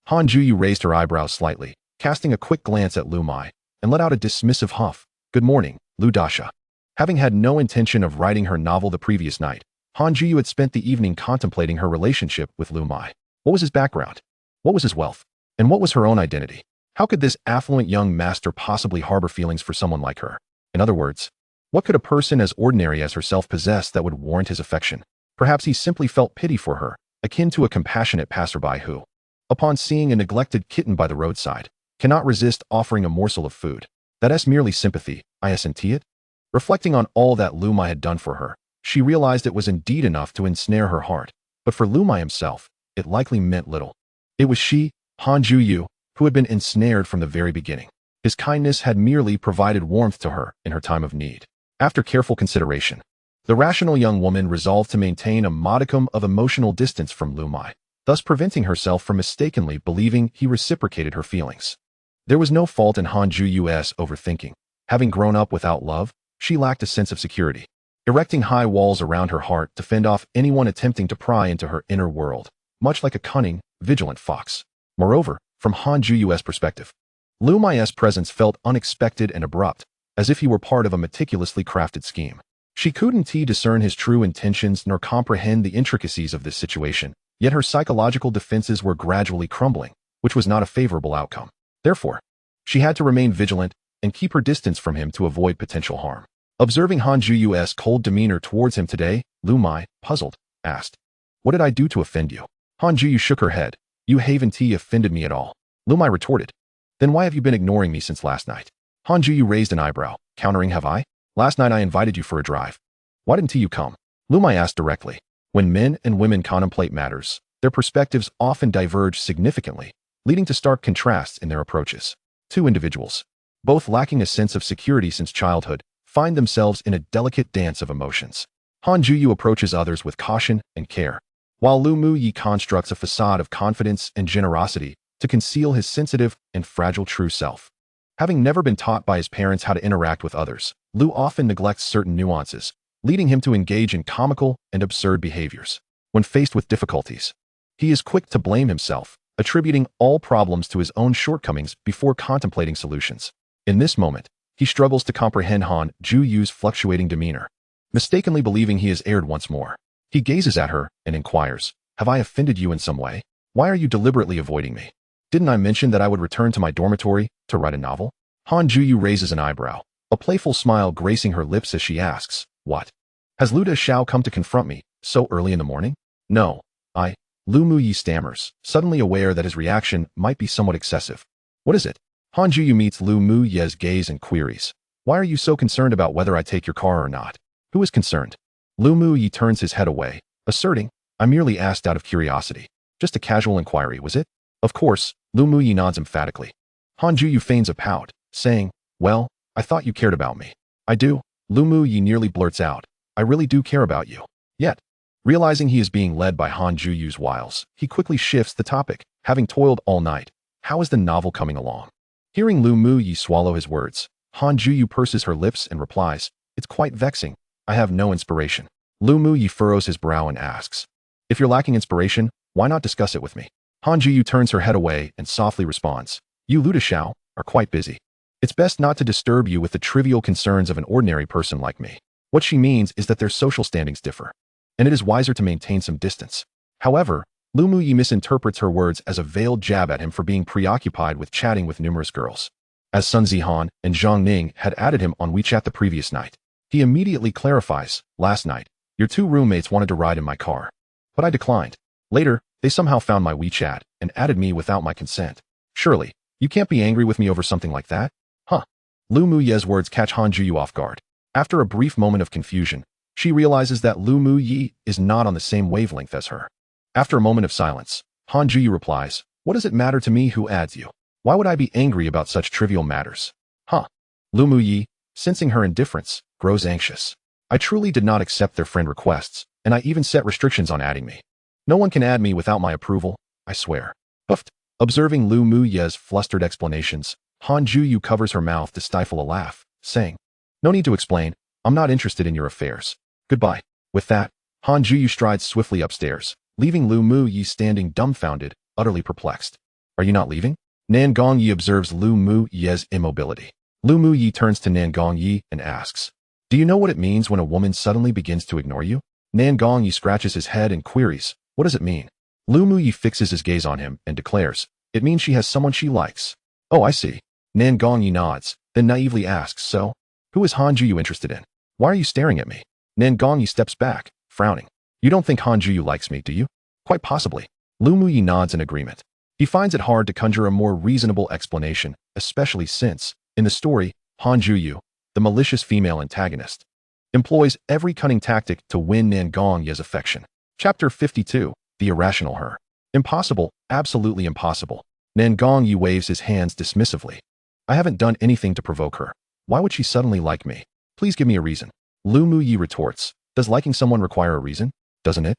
Han Juyu raised her eyebrows slightly, casting a quick glance at Liu Muye, and let out a dismissive huff. "Good morning, Liu Dasha." Having had no intention of writing her novel the previous night, Han Juyu had spent the evening contemplating her relationship with Liu Muye. What was his background? What was his wealth? And what was her own identity? How could this affluent young master possibly harbor feelings for someone like her? In other words, What could a person as ordinary as herself possess that would warrant his affection? Perhaps he simply felt pity for her, akin to a compassionate passerby who, upon seeing a neglected kitten by the roadside, cannot resist offering a morsel of food. That's merely sympathy, isn't it? Reflecting on all that Liu Muye had done for her, she realized it was indeed enough to ensnare her heart, but for Liu Muye himself, it likely meant little. It was she, Han Juyu, who had been ensnared from the very beginning. His kindness had merely provided warmth to her in her time of need. After careful consideration, the rational young woman resolved to maintain a modicum of emotional distance from Liu Muye, thus preventing herself from mistakenly believing he reciprocated her feelings. There was no fault in Han Juyu's overthinking. Having grown up without love, she lacked a sense of security, erecting high walls around her heart to fend off anyone attempting to pry into her inner world, much like a cunning, vigilant fox. Moreover, from Han Juyu's perspective, Liu Muye's presence felt unexpected and abrupt, as if he were part of a meticulously crafted scheme. She couldn't discern his true intentions nor comprehend the intricacies of this situation, yet her psychological defenses were gradually crumbling, which was not a favorable outcome. Therefore, she had to remain vigilant and keep her distance from him to avoid potential harm. Observing Han Juyu's cold demeanor towards him today, Liu Muye, puzzled, asked, "What did I do to offend you?" Han Juyu shook her head. "You haven't offended me at all." Liu Muye retorted, "Then why have you been ignoring me since last night?" Han Juyu raised an eyebrow, countering, "Have I? Last night I invited you for a drive. Why didn't you come?" Liu Muye asked directly. When men and women contemplate matters, their perspectives often diverge significantly, leading to stark contrasts in their approaches. Two individuals, both lacking a sense of security since childhood, find themselves in a delicate dance of emotions. Han Juyu approaches others with caution and care, while Liu Muye constructs a facade of confidence and generosity to conceal his sensitive and fragile true self. Having never been taught by his parents how to interact with others, Liu often neglects certain nuances, leading him to engage in comical and absurd behaviors. When faced with difficulties, he is quick to blame himself, attributing all problems to his own shortcomings before contemplating solutions. In this moment, he struggles to comprehend Han Juyu's fluctuating demeanor. Mistakenly believing he has erred once more, he gazes at her and inquires, "Have I offended you in some way? Why are you deliberately avoiding me? Didn't I mention that I would return to my dormitory to write a novel?" Han Juyu raises an eyebrow, a playful smile gracing her lips as she asks, "What? Has Liu Shao come to confront me so early in the morning?" "No, Liu Muye stammers, suddenly aware that his reaction might be somewhat excessive. "What is it?" Han Juyu meets Liu Muye's gaze and queries, "Why are you so concerned about whether I take your car or not?" "Who is concerned?" Liu Muye turns his head away, asserting, "I merely asked out of curiosity. Just a casual inquiry, was it?" "Of course," Liu Muye nods emphatically. Han Juyu feigns a pout, saying, "Well, I thought you cared about me." "I do," Liu Muye nearly blurts out, "I really do care about you." Yet, realizing he is being led by Han Juyu's wiles, he quickly shifts the topic. "Having toiled all night, how is the novel coming along?" Hearing Liu Muye swallow his words, Han Juyu purses her lips and replies, "It's quite vexing. I have no inspiration." Liu Muye furrows his brow and asks, "If you're lacking inspiration, why not discuss it with me?" Han Juyu turns her head away and softly responds, "You Liu Shao are quite busy. It's best not to disturb you with the trivial concerns of an ordinary person like me." What she means is that their social standings differ, and it is wiser to maintain some distance. However, Liu Muye misinterprets her words as a veiled jab at him for being preoccupied with chatting with numerous girls. As Sun Zihan and Zhang Ning had added him on WeChat the previous night, he immediately clarifies, "Last night, your two roommates wanted to ride in my car, but I declined. Later, they somehow found my WeChat and added me without my consent. Surely, you can't be angry with me over something like that?" "Huh?" Liu Muye's words catch Han Juyu off guard. After a brief moment of confusion, she realizes that Liu Muye is not on the same wavelength as her. After a moment of silence, Han Juyu replies, "What does it matter to me who adds you? Why would I be angry about such trivial matters?" "Huh?" Liu Muye, sensing her indifference, grows anxious. "I truly did not accept their friend requests, and I even set restrictions on adding me. No one can add me without my approval, I swear." Puffed. Observing Liu Muye's flustered explanations, Han Juyu covers her mouth to stifle a laugh, saying, "No need to explain. I'm not interested in your affairs. Goodbye." With that, Han Juyu strides swiftly upstairs, leaving Liu Muye standing dumbfounded, utterly perplexed. "Are you not leaving?" Nan Gongyi observes Liu Muye's immobility. Liu Muye turns to Nan Gongyi and asks, "Do you know what it means when a woman suddenly begins to ignore you?" Nan Gongyi scratches his head and queries, "What does it mean?" Liu Muye fixes his gaze on him and declares, "It means she has someone she likes." "Oh, I see." Nan Gongyi nods, then naively asks, "So, who is Han Juyu interested in?" Why are you staring at me? Nan Gongyi steps back, frowning. You don't think Han Juyu likes me, do you? Quite possibly. Liu Muye nods in agreement. He finds it hard to conjure a more reasonable explanation, especially since, in the story, Han Juyu, the malicious female antagonist, employs every cunning tactic to win Nan Gongyi's affection. Chapter 52, The Irrational Her. Impossible, absolutely impossible. Nan Gongyi waves his hands dismissively. I haven't done anything to provoke her. Why would she suddenly like me? Please give me a reason. Liu Muye retorts. Does liking someone require a reason? Doesn't it?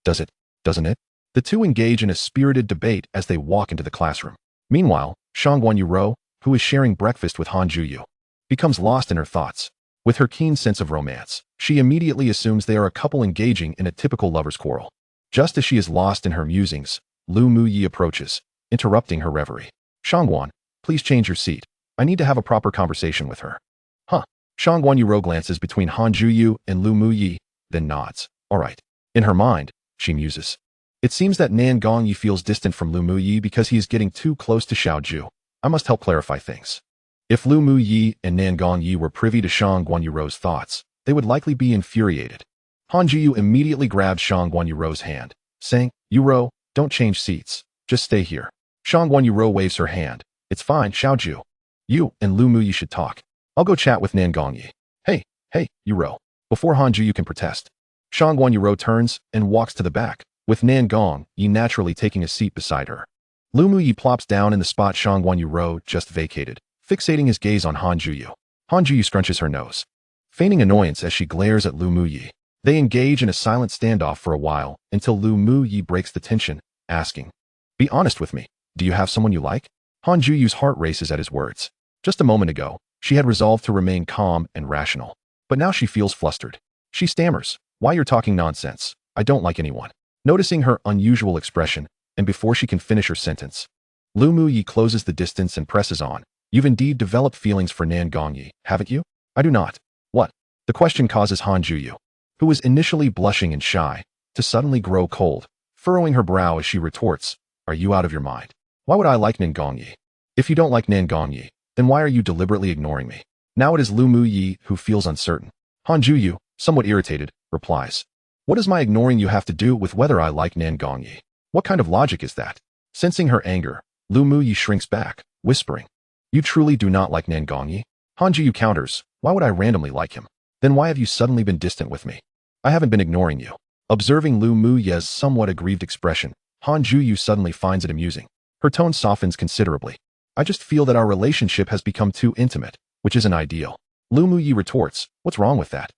Does it? Doesn't it? The two engage in a spirited debate as they walk into the classroom. Meanwhile, Shangguan Yuro, who is sharing breakfast with Han Juyu, becomes lost in her thoughts. With her keen sense of romance, she immediately assumes they are a couple engaging in a typical lover's quarrel. Just as she is lost in her musings, Liu Muye approaches, interrupting her reverie. Shangguan, please change your seat. I need to have a proper conversation with her. Huh. Shangguan Yuro glances between Han Juyu and Liu Muye, then nods. All right. In her mind, she muses. It seems that Nan Gongyi feels distant from Liu Muye because he is getting too close to Xiaoju. I must help clarify things. If Liu Muye and Nan Gongyi were privy to Shangguan Yuro's thoughts, they would likely be infuriated. Han Juyu immediately grabs Shangguan Yuro's hand, saying, Yuro, don't change seats. Just stay here. Shangguan Yuro waves her hand. It's fine, Xiaoju. You and Liu Muye should talk. I'll go chat with Nan Gongyi. Hey, Yuro. Before Han Juyu can protest, Shangguan Yuro turns and walks to the back, with Nan Gongyi naturally taking a seat beside her. Liu Muye plops down in the spot Shangguan Yuro just vacated, fixating his gaze on Han Juyu. Han Juyu scrunches her nose, feigning annoyance as she glares at Liu Muye. They engage in a silent standoff for a while until Liu Muye breaks the tension, asking, Be honest with me, do you have someone you like? Han Juyu's heart races at his words. Just a moment ago, she had resolved to remain calm and rational, but now she feels flustered. She stammers, Why you're talking nonsense? I don't like anyone. Noticing her unusual expression, and before she can finish her sentence, Liu Muye closes the distance and presses on. You've indeed developed feelings for Nan Gongyi, haven't you? I do not. What? The question causes Han Juyu, who was initially blushing and shy, to suddenly grow cold, furrowing her brow as she retorts, Are you out of your mind? Why would I like Nan Gongyi? If you don't like Nan Gongyi, then why are you deliberately ignoring me? Now it is Liu Muye who feels uncertain. Han Juyu, somewhat irritated, replies, What does my ignoring you have to do with whether I like Nan Gongyi? What kind of logic is that? Sensing her anger, Liu Muye shrinks back, whispering, You truly do not like Nan Gongyi? Han Juyu counters, Why would I randomly like him? Then why have you suddenly been distant with me? I haven't been ignoring you. Observing Liu Muye's somewhat aggrieved expression, Han Juyu suddenly finds it amusing. Her tone softens considerably. I just feel that our relationship has become too intimate, which isn't ideal. Liu Muye retorts, What's wrong with that?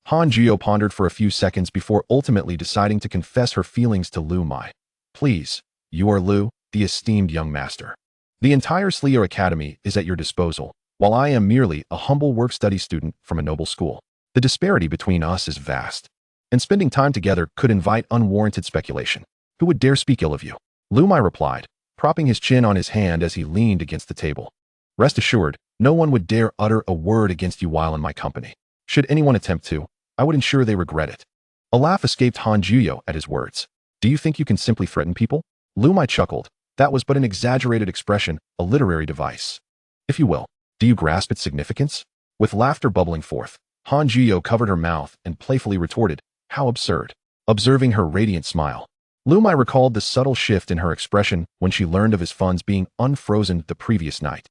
Han Juyu pondered for a few seconds before ultimately deciding to confess her feelings to Liu Muye. Please, you are Liu, the esteemed young master. The entire Sleer Academy is at your disposal, while I am merely a humble work-study student from a noble school. The disparity between us is vast, and spending time together could invite unwarranted speculation. Who would dare speak ill of you? Liu Muye replied, propping his chin on his hand as he leaned against the table. Rest assured, no one would dare utter a word against you while in my company. Should anyone attempt to, I would ensure they regret it. A laugh escaped Han Juyu at his words. Do you think you can simply threaten people? Liu Muye chuckled. That was but an exaggerated expression, a literary device. If you will, do you grasp its significance? With laughter bubbling forth, Han Juyu covered her mouth and playfully retorted, How absurd. Observing her radiant smile, Liu Muye recalled the subtle shift in her expression when she learned of his funds being unfrozen the previous night.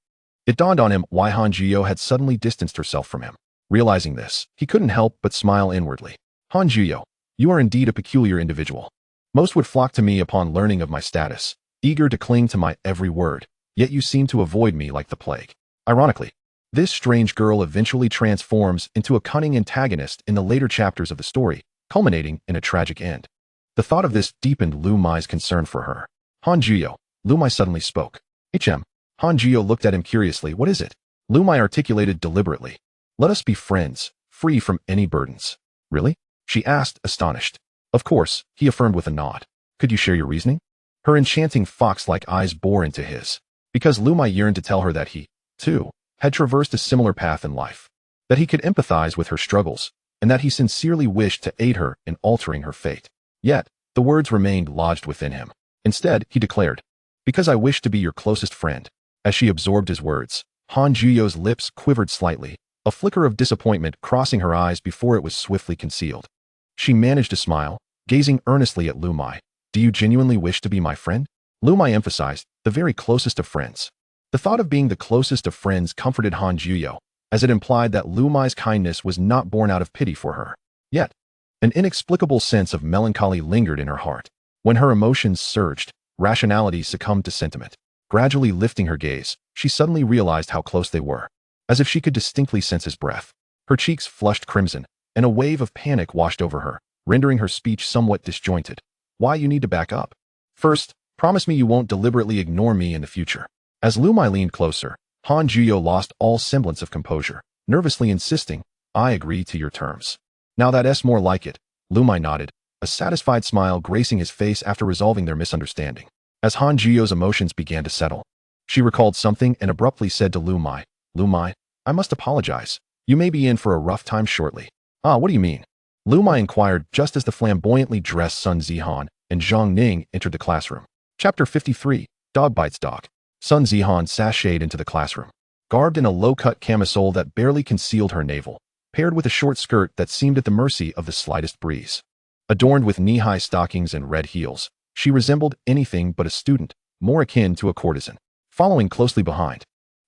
It dawned on him why Han Juyu had suddenly distanced herself from him. Realizing this, he couldn't help but smile inwardly. Han Juyu, you are indeed a peculiar individual. Most would flock to me upon learning of my status, eager to cling to my every word, yet you seem to avoid me like the plague. Ironically, this strange girl eventually transforms into a cunning antagonist in the later chapters of the story, culminating in a tragic end. The thought of this deepened Liu Muye's concern for her. Han Juyu, Liu Muye suddenly spoke. Han Juyu looked at him curiously. What is it? Liu Muye articulated deliberately. Let us be friends, free from any burdens. Really? She asked, astonished. Of course, he affirmed with a nod. Could you share your reasoning? Her enchanting fox-like eyes bore into his, because Liu Muye yearned to tell her that he, too, had traversed a similar path in life, that he could empathize with her struggles, and that he sincerely wished to aid her in altering her fate. Yet, the words remained lodged within him. Instead, he declared, Because I wish to be your closest friend. As she absorbed his words, Han Juyu's lips quivered slightly, a flicker of disappointment crossing her eyes before it was swiftly concealed. She managed to smile, gazing earnestly at Liu Muye. Do you genuinely wish to be my friend? Liu Muye emphasized, the very closest of friends. The thought of being the closest of friends comforted Han Juyo, as it implied that Liu Muye's kindness was not born out of pity for her. Yet, an inexplicable sense of melancholy lingered in her heart. When her emotions surged, rationality succumbed to sentiment. Gradually lifting her gaze, she suddenly realized how close they were. As if she could distinctly sense his breath. Her cheeks flushed crimson, and a wave of panic washed over her, rendering her speech somewhat disjointed. Why you need to back up? First, promise me you won't deliberately ignore me in the future. As Liu Muye leaned closer, Han Juyo lost all semblance of composure, nervously insisting, I agree to your terms. Now that's more like it, Liu Muye nodded, a satisfied smile gracing his face after resolving their misunderstanding. As Han Juyo's emotions began to settle, she recalled something and abruptly said to Liu Muye, I must apologize. You may be in for a rough time shortly. Ah, what do you mean? Liu Muye inquired just as the flamboyantly dressed Sun Zihan and Zhang Ning entered the classroom. Chapter 53, Dog Bites Dog. Sun Zihan sashayed into the classroom, garbed in a low-cut camisole that barely concealed her navel, paired with a short skirt that seemed at the mercy of the slightest breeze. Adorned with knee-high stockings and red heels, she resembled anything but a student, more akin to a courtesan. Following closely behind,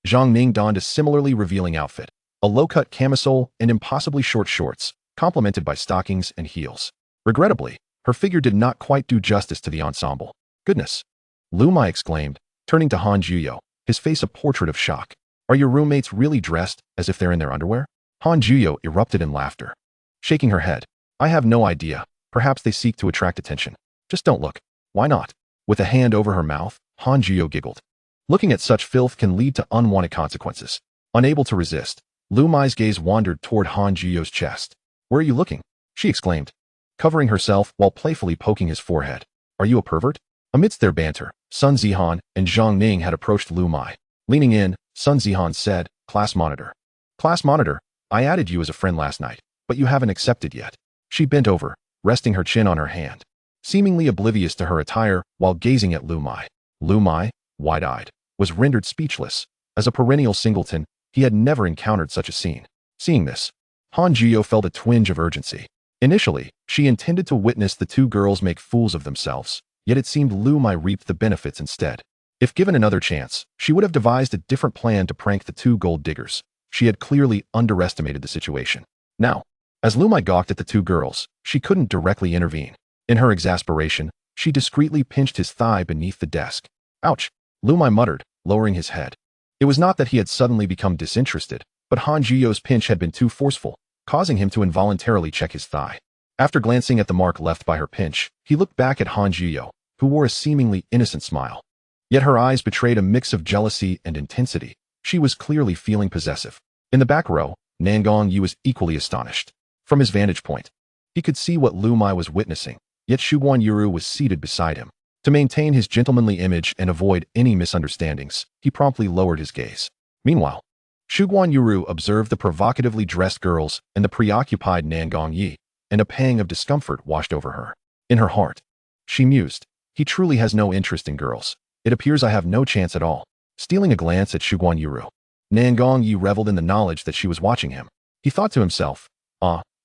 Zhang Ning donned a similarly revealing outfit, a low-cut camisole and impossibly short shorts, complemented by stockings and heels. Regrettably, her figure did not quite do justice to the ensemble. Goodness! Liu Muye exclaimed, turning to Han Juyo, his face a portrait of shock. Are your roommates really dressed as if they're in their underwear? Han Juyo erupted in laughter. Shaking her head, I have no idea. Perhaps they seek to attract attention. Just don't look. Why not? With a hand over her mouth, Han Juyo giggled. Looking at such filth can lead to unwanted consequences. Unable to resist, Liu Muye's gaze wandered toward Han Juyo's chest. Where are you looking? She exclaimed, covering herself while playfully poking his forehead. Are you a pervert? Amidst their banter, Sun Zihan and Zhang Ning had approached Liu Muye. Leaning in, Sun Zihan said, Class monitor. Class monitor, I added you as a friend last night, but you haven't accepted yet. She bent over, resting her chin on her hand, seemingly oblivious to her attire while gazing at Liu Muye. Liu Muye, wide-eyed, was rendered speechless. As a perennial singleton, he had never encountered such a scene. Seeing this, Han Juyo felt a twinge of urgency. Initially, she intended to witness the two girls make fools of themselves, yet it seemed Liu Muye reaped the benefits instead. If given another chance, she would have devised a different plan to prank the two gold diggers. She had clearly underestimated the situation. Now, as Liu Muye gawked at the two girls, she couldn't directly intervene. In her exasperation, she discreetly pinched his thigh beneath the desk. Ouch! Liu Muye muttered, lowering his head. It was not that he had suddenly become disinterested, but Han Juyo's pinch had been too forceful, causing him to involuntarily check his thigh. After glancing at the mark left by her pinch, he looked back at Han Juyo, who wore a seemingly innocent smile. Yet her eyes betrayed a mix of jealousy and intensity. She was clearly feeling possessive. In the back row, Nangong Yu was equally astonished. From his vantage point, he could see what Liu Muye was witnessing, yet Shuguan Yuru was seated beside him. To maintain his gentlemanly image and avoid any misunderstandings, he promptly lowered his gaze. Meanwhile, Shuguan Yuru observed the provocatively dressed girls and the preoccupied Nangong Yi, and a pang of discomfort washed over her. In her heart, she mused, he truly has no interest in girls. It appears I have no chance at all. Stealing a glance at Shuguan Yuru, Nangong Yi reveled in the knowledge that she was watching him. He thought to himself,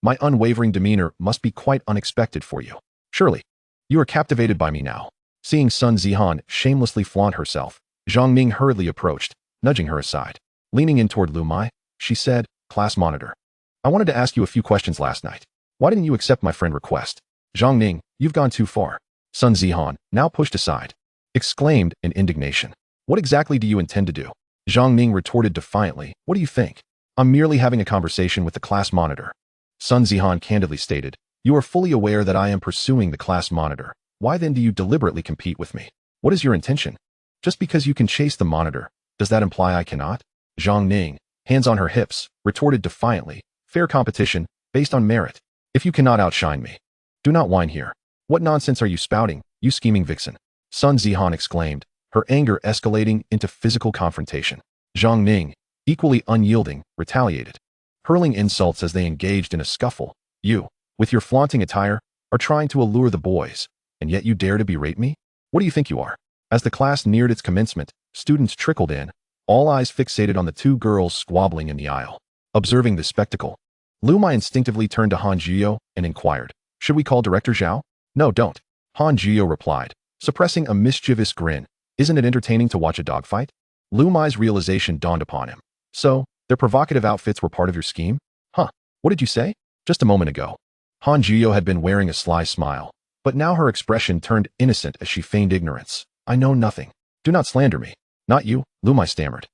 my unwavering demeanor must be quite unexpected for you. Surely, you are captivated by me now. Seeing Sun Zihan shamelessly flaunt herself, Zhang Ning hurriedly approached, nudging her aside. Leaning in toward Liu Muye, she said, Class monitor. I wanted to ask you a few questions last night. Why didn't you accept my friend request? Zhang Ning, you've gone too far. Sun Zihan, now pushed aside, exclaimed in indignation. What exactly do you intend to do? Zhang Ning retorted defiantly, what do you think? I'm merely having a conversation with the class monitor. Sun Zihan candidly stated, you are fully aware that I am pursuing the class monitor. Why then do you deliberately compete with me? What is your intention? Just because you can chase the monitor, does that imply I cannot? Zhang Ning, hands on her hips, retorted defiantly, fair competition, based on merit. If you cannot outshine me, do not whine here. What nonsense are you spouting, you scheming vixen? Sun Zihan exclaimed, her anger escalating into physical confrontation. Zhang Ning, equally unyielding, retaliated, hurling insults as they engaged in a scuffle. You, with your flaunting attire, are trying to allure the boys, and yet you dare to berate me? What do you think you are? As the class neared its commencement, students trickled in, all eyes fixated on the two girls squabbling in the aisle. Observing this spectacle, Liu Muye instinctively turned to Han Jiyo and inquired, "Should we call Director Zhao?" "No, don't," Han Jiyo replied, suppressing a mischievous grin. "Isn't it entertaining to watch a dogfight?" Liu Muye's realization dawned upon him. "So, their provocative outfits were part of your scheme? Huh, what did you say?" "Just a moment ago." Han Jiyo had been wearing a sly smile, but now her expression turned innocent as she feigned ignorance. "I know nothing. Do not slander me." "Not you," Liu Muye stammered,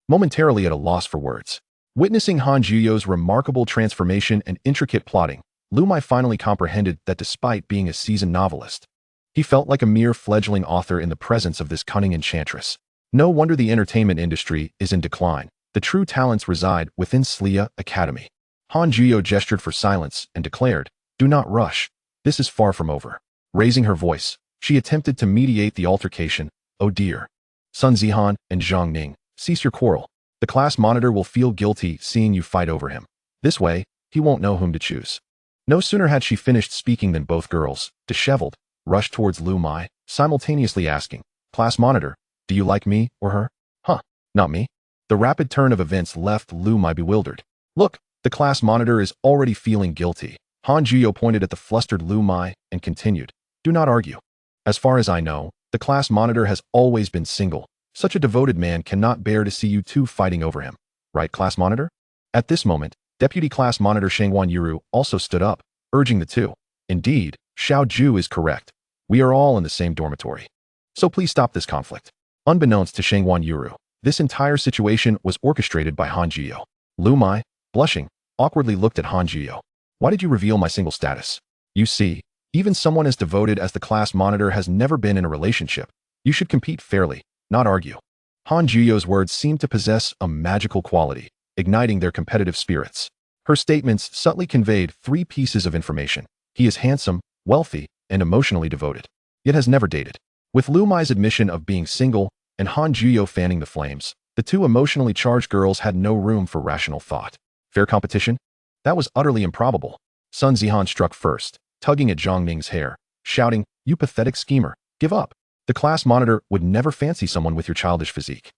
momentarily at a loss for words. Witnessing Han Jiyo's remarkable transformation and intricate plotting, Liu Muye finally comprehended that despite being a seasoned novelist, he felt like a mere fledgling author in the presence of this cunning enchantress. No wonder the entertainment industry is in decline. The true talents reside within Slia Academy. Han Jiyo gestured for silence and declared, "Do not rush. This is far from over." Raising her voice, she attempted to mediate the altercation. "Oh dear. Sun Zihan and Zhang Ning, cease your quarrel. The class monitor will feel guilty seeing you fight over him. This way, he won't know whom to choose." No sooner had she finished speaking than both girls, disheveled, rushed towards Liu Muye, simultaneously asking, "Class monitor, do you like me or her?" "Huh, not me." The rapid turn of events left Liu Muye bewildered. "Look, the class monitor is already feeling guilty." Han Jiyo pointed at the flustered Liu Muye and continued, "Do not argue. As far as I know, the class monitor has always been single. Such a devoted man cannot bear to see you two fighting over him. Right, class monitor?" At this moment, Deputy Class Monitor Shangwan Yuru also stood up, urging the two. "Indeed, Xiao Ju is correct. We are all in the same dormitory. So please stop this conflict." Unbeknownst to Shangwan Yuru, this entire situation was orchestrated by Han Jiyo. Liu Muye, blushing, awkwardly looked at Han Jiyo. "Why did you reveal my single status? You see, even someone as devoted as the class monitor has never been in a relationship. You should compete fairly, not argue." Han Jiyo's words seemed to possess a magical quality, igniting their competitive spirits. Her statements subtly conveyed three pieces of information. He is handsome, wealthy, and emotionally devoted, yet has never dated. With Liu Muye's admission of being single and Han Jiyo fanning the flames, the two emotionally charged girls had no room for rational thought. Fair competition? That was utterly improbable. Sun Zihan struck first, tugging at Zhang Ning's hair, shouting, "You pathetic schemer, give up. The class monitor would never fancy someone with your childish physique."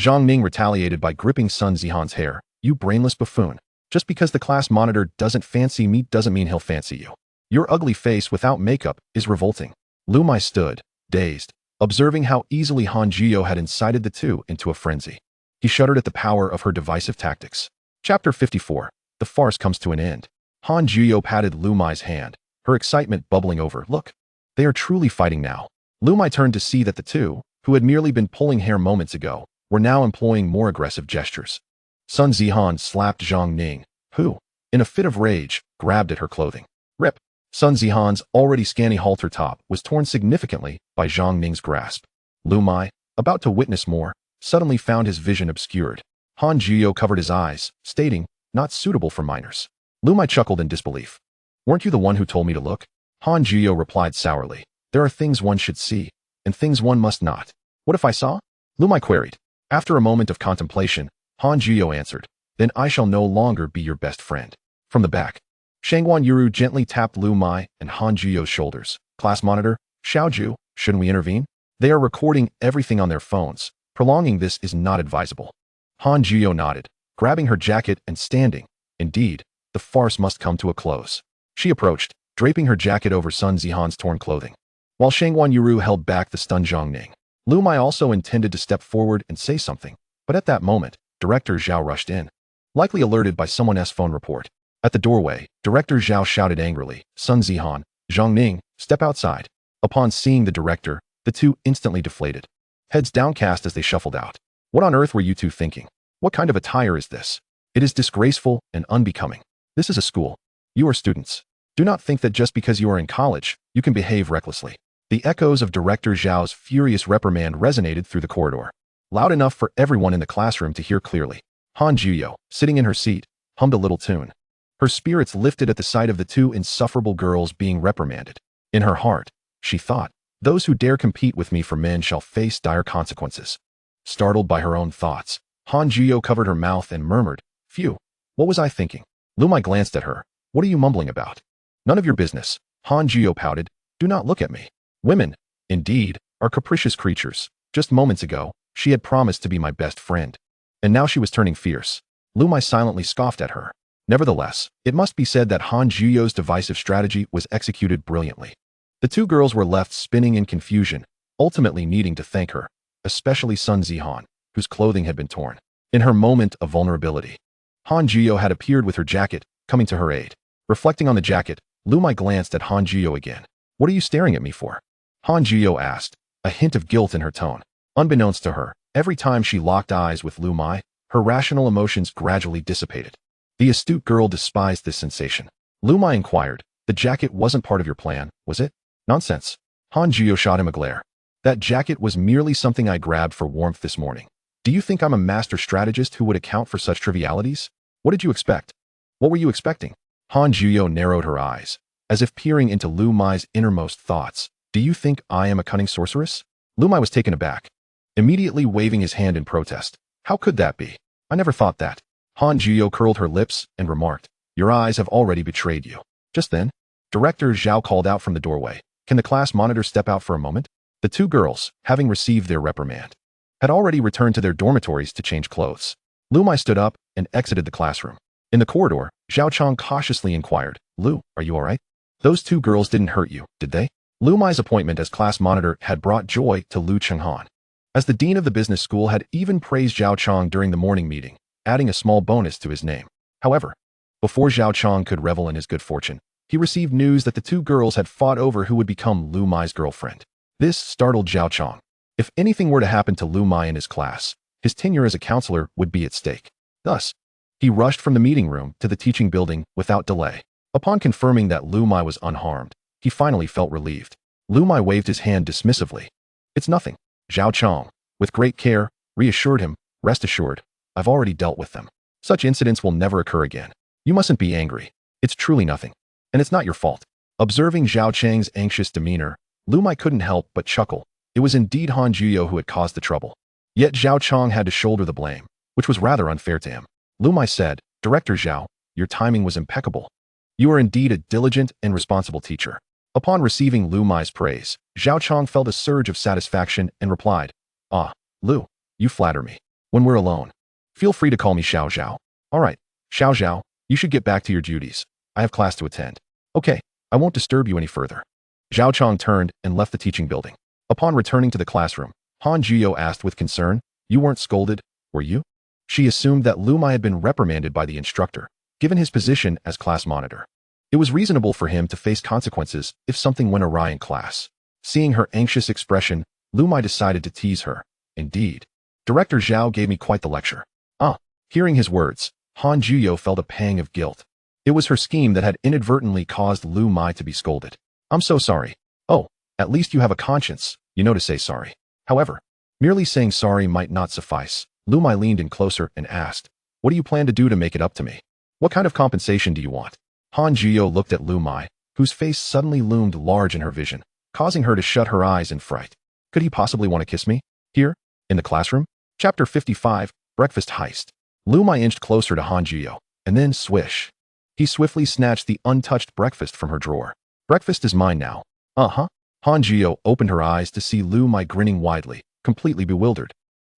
Zhang Ning retaliated by gripping Sun Zihan's hair. "You brainless buffoon. Just because the class monitor doesn't fancy me doesn't mean he'll fancy you. Your ugly face without makeup is revolting." Liu Muye stood, dazed, observing how easily Han Jiyo had incited the two into a frenzy. He shuddered at the power of her divisive tactics. Chapter 54. The farce comes to an end. Han Jiyo patted Liu Muye's hand, her excitement bubbling over. "Look, they are truly fighting now." Liu Muye turned to see that the two, who had merely been pulling hair moments ago, were now employing more aggressive gestures. Sun Zihan slapped Zhang Ning, who, in a fit of rage, grabbed at her clothing. Rip! Sun Zihan's already scanty halter top was torn significantly by Zhang Ning's grasp. Liu Muye, about to witness more, suddenly found his vision obscured. Han Jiyo covered his eyes, stating, "Not suitable for minors." Liu Muye chuckled in disbelief. "Weren't you the one who told me to look?" Han Jiyo replied sourly, "There are things one should see, and things one must not." "What if I saw?" Liu Muye queried. After a moment of contemplation, Han Jiyo answered, "Then I shall no longer be your best friend." From the back, Shangwan Yuru gently tapped Liu Muye and Han Jiyo's shoulders. "Class monitor, Xiao Ju, shouldn't we intervene? They are recording everything on their phones. Prolonging this is not advisable." Han Jiyo nodded, grabbing her jacket and standing. Indeed, the farce must come to a close. She approached, draping her jacket over Sun Zihan's torn clothing. While Shangwan Yuru held back the stunned Zhang Ning, Liu Muye also intended to step forward and say something, but at that moment, Director Zhao rushed in, likely alerted by someone's phone report. At the doorway, Director Zhao shouted angrily, "Sun Zihan, Zhang Ning, step outside." Upon seeing the director, the two instantly deflated, heads downcast as they shuffled out. "What on earth were you two thinking? What kind of attire is this? It is disgraceful and unbecoming. This is a school. You are students. Do not think that just because you are in college, you can behave recklessly." The echoes of Director Zhao's furious reprimand resonated through the corridor, loud enough for everyone in the classroom to hear clearly. Han Jiyo, sitting in her seat, hummed a little tune. Her spirits lifted at the sight of the two insufferable girls being reprimanded. In her heart, she thought, "Those who dare compete with me for men shall face dire consequences." Startled by her own thoughts, Han Jiyo covered her mouth and murmured, "Phew, what was I thinking?" Liu Muye glanced at her. "What are you mumbling about?" "None of your business." Han Jiyo pouted. "Do not look at me." Women, indeed, are capricious creatures. Just moments ago, she had promised to be my best friend. And now she was turning fierce. Liu Muye silently scoffed at her. Nevertheless, it must be said that Han Juyo's divisive strategy was executed brilliantly. The two girls were left spinning in confusion, ultimately needing to thank her, especially Sun Zihan, whose clothing had been torn. In her moment of vulnerability, Han Juyo had appeared with her jacket, coming to her aid. Reflecting on the jacket, Liu Muye glanced at Han Juyo again. "What are you staring at me for?" Han Juyo asked, a hint of guilt in her tone. Unbeknownst to her, every time she locked eyes with Liu Muye, her rational emotions gradually dissipated. The astute girl despised this sensation. Liu Muye inquired, "The jacket wasn't part of your plan, was it?" "Nonsense." Han Juyo shot him a glare. "That jacket was merely something I grabbed for warmth this morning. Do you think I'm a master strategist who would account for such trivialities? What did you expect?" "What were you expecting?" Han Juyo narrowed her eyes, as if peering into Liu Muye's innermost thoughts. "Do you think I am a cunning sorceress?" Liu Muye was taken aback, immediately waving his hand in protest. "How could that be? I never thought that." Han Juyo curled her lips and remarked, "Your eyes have already betrayed you." Just then, Director Zhao called out from the doorway, "Can the class monitor step out for a moment?" The two girls, having received their reprimand, had already returned to their dormitories to change clothes. Liu Muye stood up and exited the classroom. In the corridor, Zhao Chong cautiously inquired, "Liu, are you all right? Those two girls didn't hurt you, did they?" Liu Muye's appointment as class monitor had brought joy to Liu Chenghan. As the dean of the business school had even praised Zhao Chong during the morning meeting, adding a small bonus to his name. However, before Zhao Chong could revel in his good fortune, he received news that the two girls had fought over who would become Liu Muye's girlfriend. This startled Zhao Chong. If anything were to happen to Liu Muye in his class, his tenure as a counselor would be at stake. Thus, he rushed from the meeting room to the teaching building without delay. Upon confirming that Liu Muye was unharmed, he finally felt relieved. Liu Muye waved his hand dismissively. "It's nothing." Zhao Chong, with great care, reassured him, "Rest assured, I've already dealt with them. Such incidents will never occur again. You mustn't be angry. It's truly nothing. And it's not your fault." Observing Zhao Chang's anxious demeanor, Liu Muye couldn't help but chuckle. It was indeed Han Juyo who had caused the trouble. Yet Zhao Chong had to shoulder the blame, which was rather unfair to him. Liu Muye said, "Director Zhao, your timing was impeccable. You are indeed a diligent and responsible teacher." Upon receiving Liu Muye's praise, Zhao Chong felt a surge of satisfaction and replied, "Ah, Liu, you flatter me. When we're alone, feel free to call me Xiao Zhao." "All right, Xiao Zhao, you should get back to your duties. I have class to attend." "Okay, I won't disturb you any further." Zhao Chong turned and left the teaching building. Upon returning to the classroom, Han Juyo asked with concern, "You weren't scolded, were you?" She assumed that Liu Muye had been reprimanded by the instructor, given his position as class monitor. It was reasonable for him to face consequences if something went awry in class. Seeing her anxious expression, Liu Muye decided to tease her. "Indeed. Director Zhao gave me quite the lecture." Ah, hearing his words, Han Juyo felt a pang of guilt. It was her scheme that had inadvertently caused Liu Muye to be scolded. "I'm so sorry." "Oh, at least you have a conscience, you know to say sorry." However, merely saying sorry might not suffice. Liu Muye leaned in closer and asked, "What do you plan to do to make it up to me? What kind of compensation do you want?" Han Juyo looked at Liu Muye, whose face suddenly loomed large in her vision, causing her to shut her eyes in fright. Could he possibly want to kiss me? Here? In the classroom? Chapter 55, Breakfast Heist. Liu Muye inched closer to Han Juyo, and then swish. He swiftly snatched the untouched breakfast from her drawer. "Breakfast is mine now." "Uh-huh." Han Juyo opened her eyes to see Liu Muye grinning widely, completely bewildered.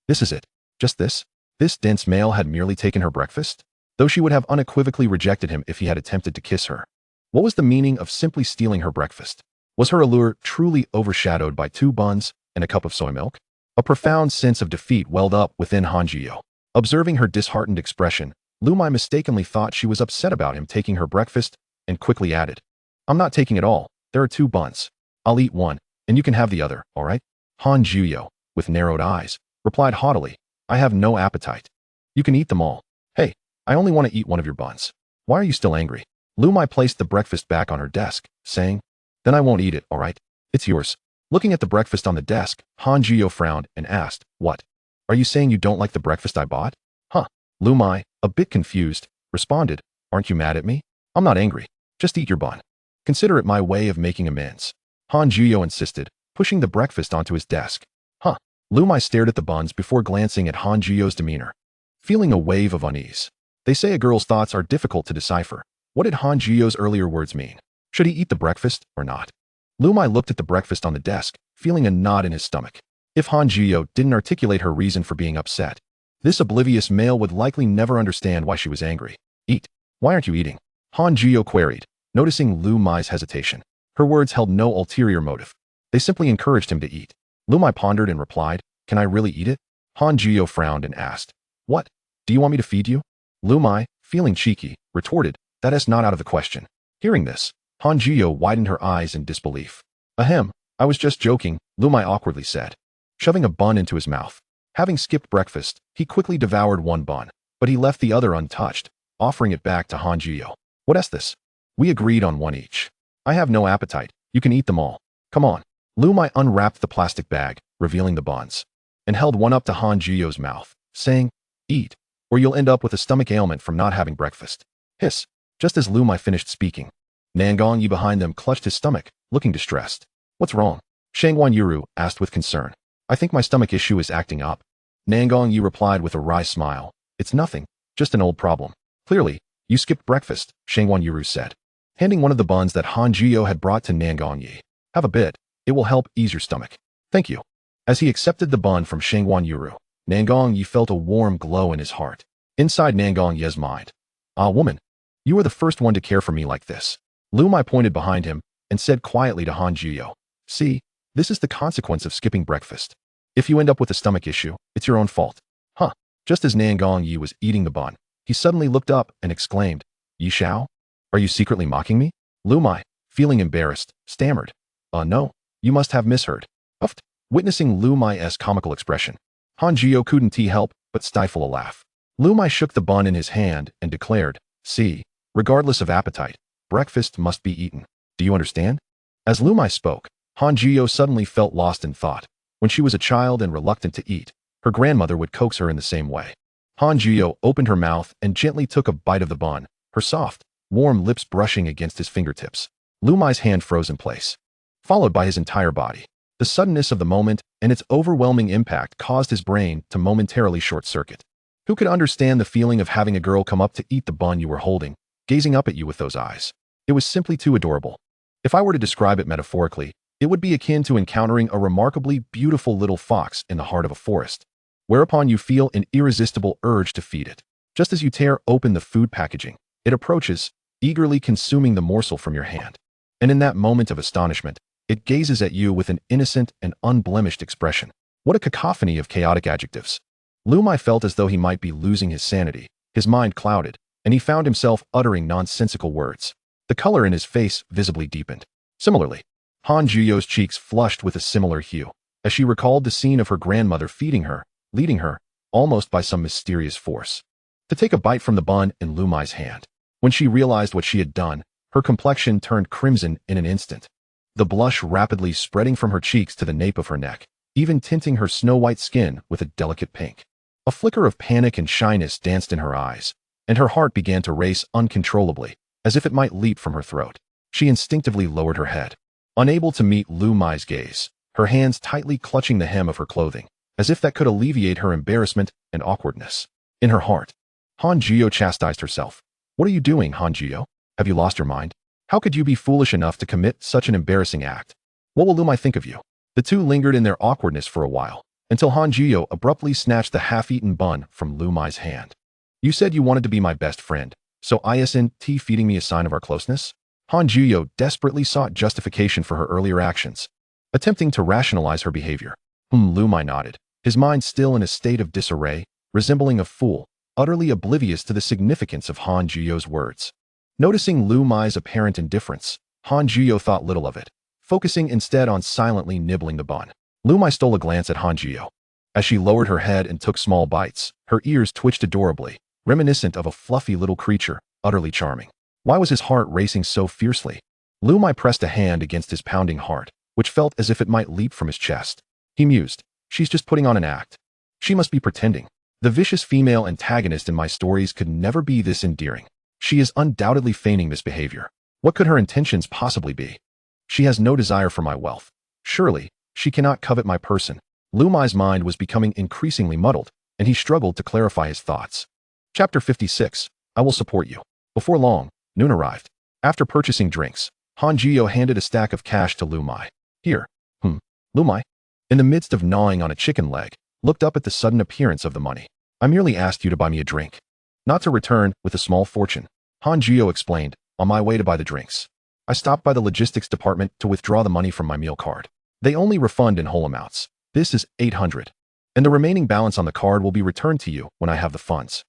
This is it. Just this? This dense male had merely taken her breakfast? Though she would have unequivocally rejected him if he had attempted to kiss her. What was the meaning of simply stealing her breakfast? Was her allure truly overshadowed by 2 buns and a cup of soy milk? A profound sense of defeat welled up within Han Juyo. Observing her disheartened expression, Liu Muye mistakenly thought she was upset about him taking her breakfast and quickly added, "I'm not taking it all. There are 2 buns. I'll eat one, and you can have the other, all right?" Han Juyo, with narrowed eyes, replied haughtily, "I have no appetite. You can eat them all. Hey, I only want to eat one of your buns. Why are you still angry?" Liu Muye placed the breakfast back on her desk, saying, "Then I won't eat it, all right? It's yours." Looking at the breakfast on the desk, Han Juyo frowned and asked, "What? Are you saying you don't like the breakfast I bought?" "Huh." Liu Muye, a bit confused, responded, "Aren't you mad at me? I'm not angry. Just eat your bun. Consider it my way of making amends." Han Juyo insisted, pushing the breakfast onto his desk. "Huh." Liu Muye stared at the buns before glancing at Han Juyo's demeanor, feeling a wave of unease. They say a girl's thoughts are difficult to decipher. What did Han Juyo's earlier words mean? Should he eat the breakfast or not? Liu Muye looked at the breakfast on the desk, feeling a knot in his stomach. If Han Juyo didn't articulate her reason for being upset, This oblivious male would likely never understand why she was angry. Eat. Why aren't you eating? Han Jiyo queried, noticing Liu Muye's hesitation. Her words held no ulterior motive. They simply encouraged him to eat. Liu Muye pondered and replied, "Can I really eat it?" Han Jiyo frowned and asked, "What? Do you want me to feed you?" Liu Muye, feeling cheeky, retorted, "That is not out of the question." Hearing this, Han Jiyo widened her eyes in disbelief. "Ahem, I was just joking," Liu Muye awkwardly said, shoving a bun into his mouth. Having skipped breakfast, he quickly devoured one bun, but he left the other untouched, offering it back to Han Jiyo. "What is this?" "We agreed on one each. I have no appetite. You can eat them all. Come on." Liu Muye unwrapped the plastic bag, revealing the buns, and held one up to Han Jiyo's mouth, saying, "Eat, or you'll end up with a stomach ailment from not having breakfast." Hiss. Just as Liu Muye finished speaking, Nangong Yi behind them clutched his stomach, looking distressed. "What's wrong?" Shangguan Yuru asked with concern. "I think my stomach issue is acting up." Nangong Yi replied with a wry smile. "It's nothing, just an old problem." "Clearly, you skipped breakfast," Shangguan Yuru said, handing one of the buns that Han Jiyo had brought to Nangong Yi. "Have a bit. It will help ease your stomach." "Thank you." As he accepted the bun from Shangguan Yuru, Nangong Yi felt a warm glow in his heart. Inside Nangong Yi's mind, "Ah, woman, you are the first one to care for me like this." Liu Muye pointed behind him and said quietly to Han Jiyo, "See, this is the consequence of skipping breakfast. If you end up with a stomach issue, it's your own fault." Huh. Just as Nangong Yi was eating the bun, he suddenly looked up and exclaimed, "Yi Xiao? Are you secretly mocking me?" Liu Muye, feeling embarrassed, stammered, No, you must have misheard." Uffed. Witnessing Liu Muye's comical expression, Han Jiyo couldn't help but stifle a laugh. Liu Muye shook the bun in his hand and declared, "See, regardless of appetite, breakfast must be eaten. Do you understand?" As Liu Muye spoke, Han Jiyo suddenly felt lost in thought. When she was a child and reluctant to eat, her grandmother would coax her in the same way. Han Jiyo opened her mouth and gently took a bite of the bun, her soft, warm lips brushing against his fingertips. Liu Muye's hand froze in place, followed by his entire body. The suddenness of the moment and its overwhelming impact caused his brain to momentarily short-circuit. Who could understand the feeling of having a girl come up to eat the bun you were holding, gazing up at you with those eyes? It was simply too adorable. If I were to describe it metaphorically, it would be akin to encountering a remarkably beautiful little fox in the heart of a forest, whereupon you feel an irresistible urge to feed it. Just as you tear open the food packaging, it approaches, eagerly consuming the morsel from your hand. And in that moment of astonishment, it gazes at you with an innocent and unblemished expression. What a cacophony of chaotic adjectives. Liu Muye felt as though he might be losing his sanity, his mind clouded, and he found himself uttering nonsensical words. The color in his face visibly deepened. Similarly, Han Jiyo's cheeks flushed with a similar hue, as she recalled the scene of her grandmother feeding her, leading her, almost by some mysterious force, to take a bite from the bun in Liu Muye's hand. When she realized what she had done, her complexion turned crimson in an instant, the blush rapidly spreading from her cheeks to the nape of her neck, even tinting her snow-white skin with a delicate pink. A flicker of panic and shyness danced in her eyes, and her heart began to race uncontrollably, as if it might leap from her throat. She instinctively lowered her head, unable to meet Liu Muye's gaze, her hands tightly clutching the hem of her clothing, as if that could alleviate her embarrassment and awkwardness. In her heart, Han Jiyo chastised herself. "What are you doing, Han Jiyo? Have you lost your mind? How could you be foolish enough to commit such an embarrassing act? What will Liu Muye think of you?" The two lingered in their awkwardness for a while, until Han Jiyo abruptly snatched the half-eaten bun from Liu Muye's hand. "You said you wanted to be my best friend, so isn't feeding me a sign of our closeness?" Han Jiyo desperately sought justification for her earlier actions, attempting to rationalize her behavior. Liu Muye nodded, his mind still in a state of disarray, resembling a fool, utterly oblivious to the significance of Han Jiyo's words. Noticing Liu Muye's apparent indifference, Han Jiyo thought little of it, focusing instead on silently nibbling the bun. Liu Muye stole a glance at Han Jiyo. As she lowered her head and took small bites, her ears twitched adorably, reminiscent of a fluffy little creature, utterly charming. Why was his heart racing so fiercely? Liu Muye pressed a hand against his pounding heart, which felt as if it might leap from his chest. He mused, "She's just putting on an act. She must be pretending. The vicious female antagonist in my stories could never be this endearing. She is undoubtedly feigning this behavior. What could her intentions possibly be? She has no desire for my wealth. Surely, she cannot covet my person." Liu Muye's mind was becoming increasingly muddled, and he struggled to clarify his thoughts. Chapter 56. I will support you. Before long, noon arrived. After purchasing drinks, Han Jiyo handed a stack of cash to Liu Muye. "Here." Liu Muye, in the midst of gnawing on a chicken leg, looked up at the sudden appearance of the money. I merely asked you to buy me a drink. Not to return with a small fortune. Han Jiyo explained, on my way to buy the drinks. I stopped by the logistics department to withdraw the money from my meal card. They only refund in whole amounts. This is 800. And the remaining balance on the card will be returned to you when I have the funds.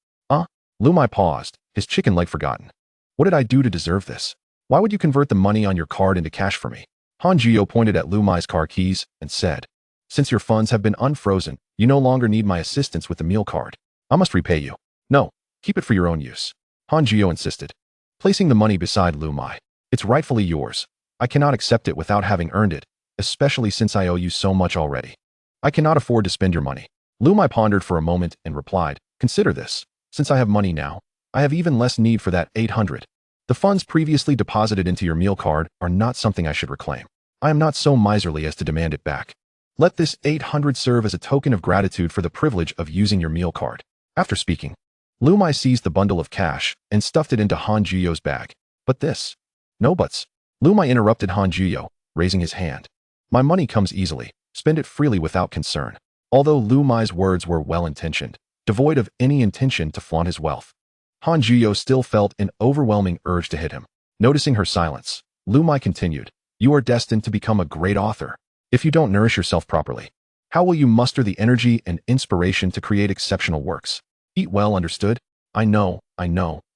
Liu Muye paused, his chicken leg forgotten. What did I do to deserve this? Why would you convert the money on your card into cash for me? Han Jiyo pointed at Liu Muye's car keys and said, since your funds have been unfrozen, you no longer need my assistance with the meal card. I must repay you. No, keep it for your own use. Han Jiyo insisted, placing the money beside Liu Muye. It's rightfully yours. I cannot accept it without having earned it, especially since I owe you so much already. I cannot afford to spend your money. Liu Muye pondered for a moment and replied, consider this. Since I have money now, I have even less need for that 800. The funds previously deposited into your meal card are not something I should reclaim. I am not so miserly as to demand it back. Let this 800 serve as a token of gratitude for the privilege of using your meal card. After speaking, Liu Muye seized the bundle of cash and stuffed it into Han Jiyo's bag. But this? No buts. Liu Muye interrupted Han Jiyo, raising his hand. My money comes easily. Spend it freely without concern. Although Liu Muye's words were well-intentioned, devoid of any intention to flaunt his wealth, Han Jiyo still felt an overwhelming urge to hit him. Noticing her silence, Liu Muye continued, you are destined to become a great author. If you don't nourish yourself properly, how will you muster the energy and inspiration to create exceptional works? Eat well, understood? I know.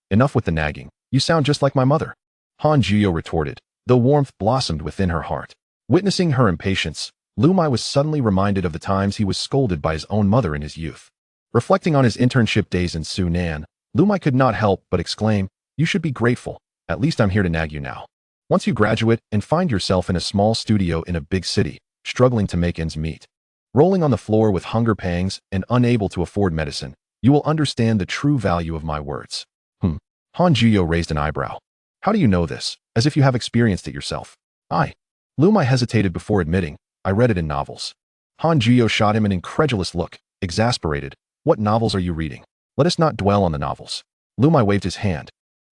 Enough with the nagging. You sound just like my mother. Han Jiyo retorted, though warmth blossomed within her heart. Witnessing her impatience, Liu Muye was suddenly reminded of the times he was scolded by his own mother in his youth. Reflecting on his internship days in Sunan, Liu Muye could not help but exclaim, you should be grateful. At least I'm here to nag you now. Once you graduate and find yourself in a small studio in a big city, struggling to make ends meet, rolling on the floor with hunger pangs and unable to afford medicine, you will understand the true value of my words. Han Jiyo raised an eyebrow. How do you know this, as if you have experienced it yourself? Liu Muye hesitated before admitting, I read it in novels. Han Jiyo shot him an incredulous look, exasperated. What novels are you reading? Let us not dwell on the novels. Liu Muye waved his hand.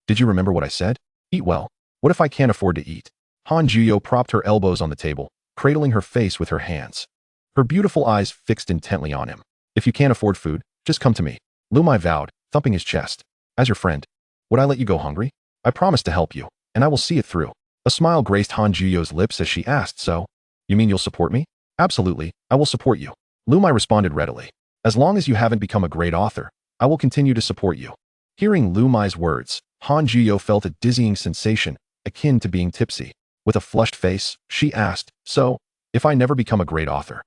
Did you remember what I said? Eat well. What if I can't afford to eat? Han Jiyo propped her elbows on the table, cradling her face with her hands. Her beautiful eyes fixed intently on him. If you can't afford food, just come to me. Liu Muye vowed, thumping his chest. As your friend, would I let you go hungry? I promise to help you, and I will see it through. A smile graced Han Jiyo's lips as she asked, so, you mean you'll support me? Absolutely, I will support you. Liu Muye responded readily. As long as you haven't become a great author, I will continue to support you. Hearing Liu Muye's words, Han Jiyo felt a dizzying sensation, akin to being tipsy. With a flushed face, she asked, so, if I never become a great author,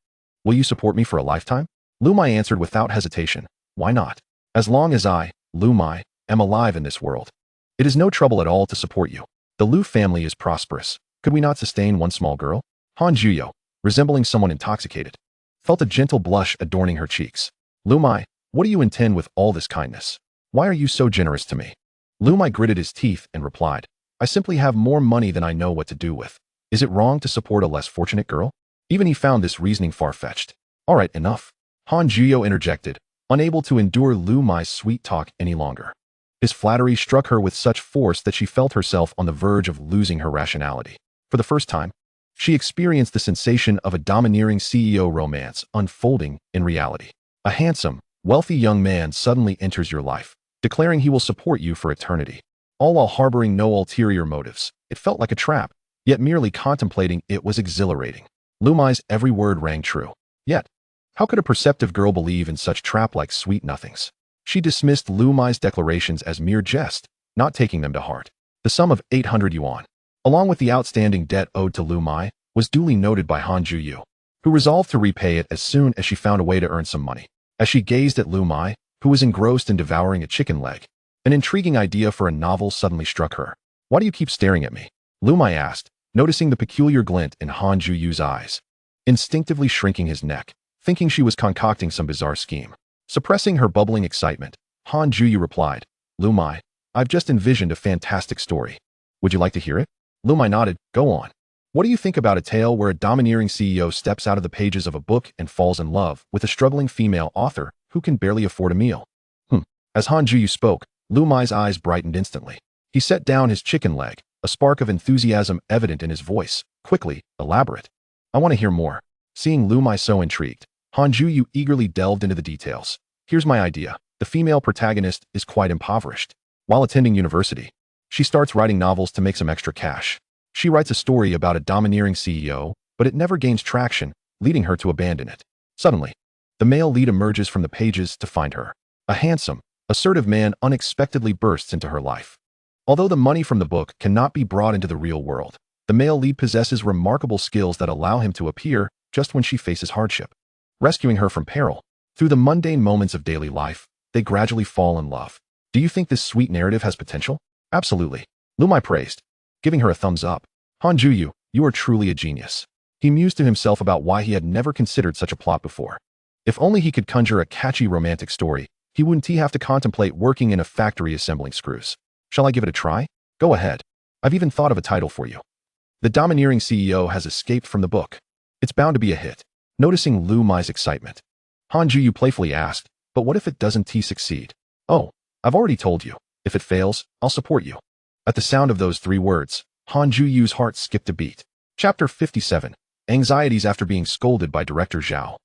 will you support me for a lifetime? Liu Muye answered without hesitation, why not? As long as I, Liu Muye, am alive in this world, it is no trouble at all to support you. The Liu family is prosperous. Could we not sustain one small girl? Han Jiyo, resembling someone intoxicated, felt a gentle blush adorning her cheeks. Liu Muye, what do you intend with all this kindness? Why are you so generous to me? Liu Muye gritted his teeth and replied, I simply have more money than I know what to do with. Is it wrong to support a less fortunate girl? Even he found this reasoning far-fetched. All right, enough. Han Jiyo interjected, unable to endure Liu Muye's sweet talk any longer. His flattery struck her with such force that she felt herself on the verge of losing her rationality. For the first time, she experienced the sensation of a domineering CEO romance unfolding in reality. A handsome, wealthy young man suddenly enters your life, declaring he will support you for eternity, all while harboring no ulterior motives. It felt like a trap, yet merely contemplating it was exhilarating. Liu Muye's every word rang true. Yet, how could a perceptive girl believe in such trap-like sweet nothings? She dismissed Liu Muye's declarations as mere jest, not taking them to heart. The sum of 800 yuan, along with the outstanding debt owed to Liu Muye, was duly noted by Han Jiyo, who resolved to repay it as soon as she found a way to earn some money. As she gazed at Liu Muye, who was engrossed in devouring a chicken leg, an intriguing idea for a novel suddenly struck her. Why do you keep staring at me? Liu Muye asked, noticing the peculiar glint in Han Jiyo's eyes. Instinctively shrinking his neck, thinking she was concocting some bizarre scheme. Suppressing her bubbling excitement, Han Jiyo replied, Liu Muye, I've just envisioned a fantastic story. Would you like to hear it? Liu Muye nodded, go on. What do you think about a tale where a domineering CEO steps out of the pages of a book and falls in love with a struggling female author who can barely afford a meal? As Han Jiyo spoke, Liu Muye's eyes brightened instantly. He set down his chicken leg, a spark of enthusiasm evident in his voice. Quickly, elaborate. I want to hear more. Seeing Liu Muye so intrigued, Han Jiyo eagerly delved into the details. Here's my idea. the female protagonist is quite impoverished. While attending university, she starts writing novels to make some extra cash. She writes a story about a domineering CEO, but it never gains traction, leading her to abandon it. Suddenly, the male lead emerges from the pages to find her. A handsome, assertive man unexpectedly bursts into her life. Although the money from the book cannot be brought into the real world, the male lead possesses remarkable skills that allow him to appear just when she faces hardship, rescuing her from peril. Through the mundane moments of daily life, they gradually fall in love. Do you think this sweet narrative has potential? Absolutely. Liu Muye praised, giving her a thumbs up. Han Juyu, you are truly a genius. He mused to himself about why he had never considered such a plot before. If only he could conjure a catchy romantic story, he wouldn't have to contemplate working in a factory assembling screws. Shall I give it a try? Go ahead. I've even thought of a title for you. The domineering CEO has escaped from the book. It's bound to be a hit. Noticing Liu Muye's excitement, Han Juyu playfully asked, but what if it doesn't succeed? Oh, I've already told you. If it fails, I'll support you. At the sound of those 3 words, Han Juyu's heart skipped a beat. Chapter 57. Anxieties after being scolded by director Zhao.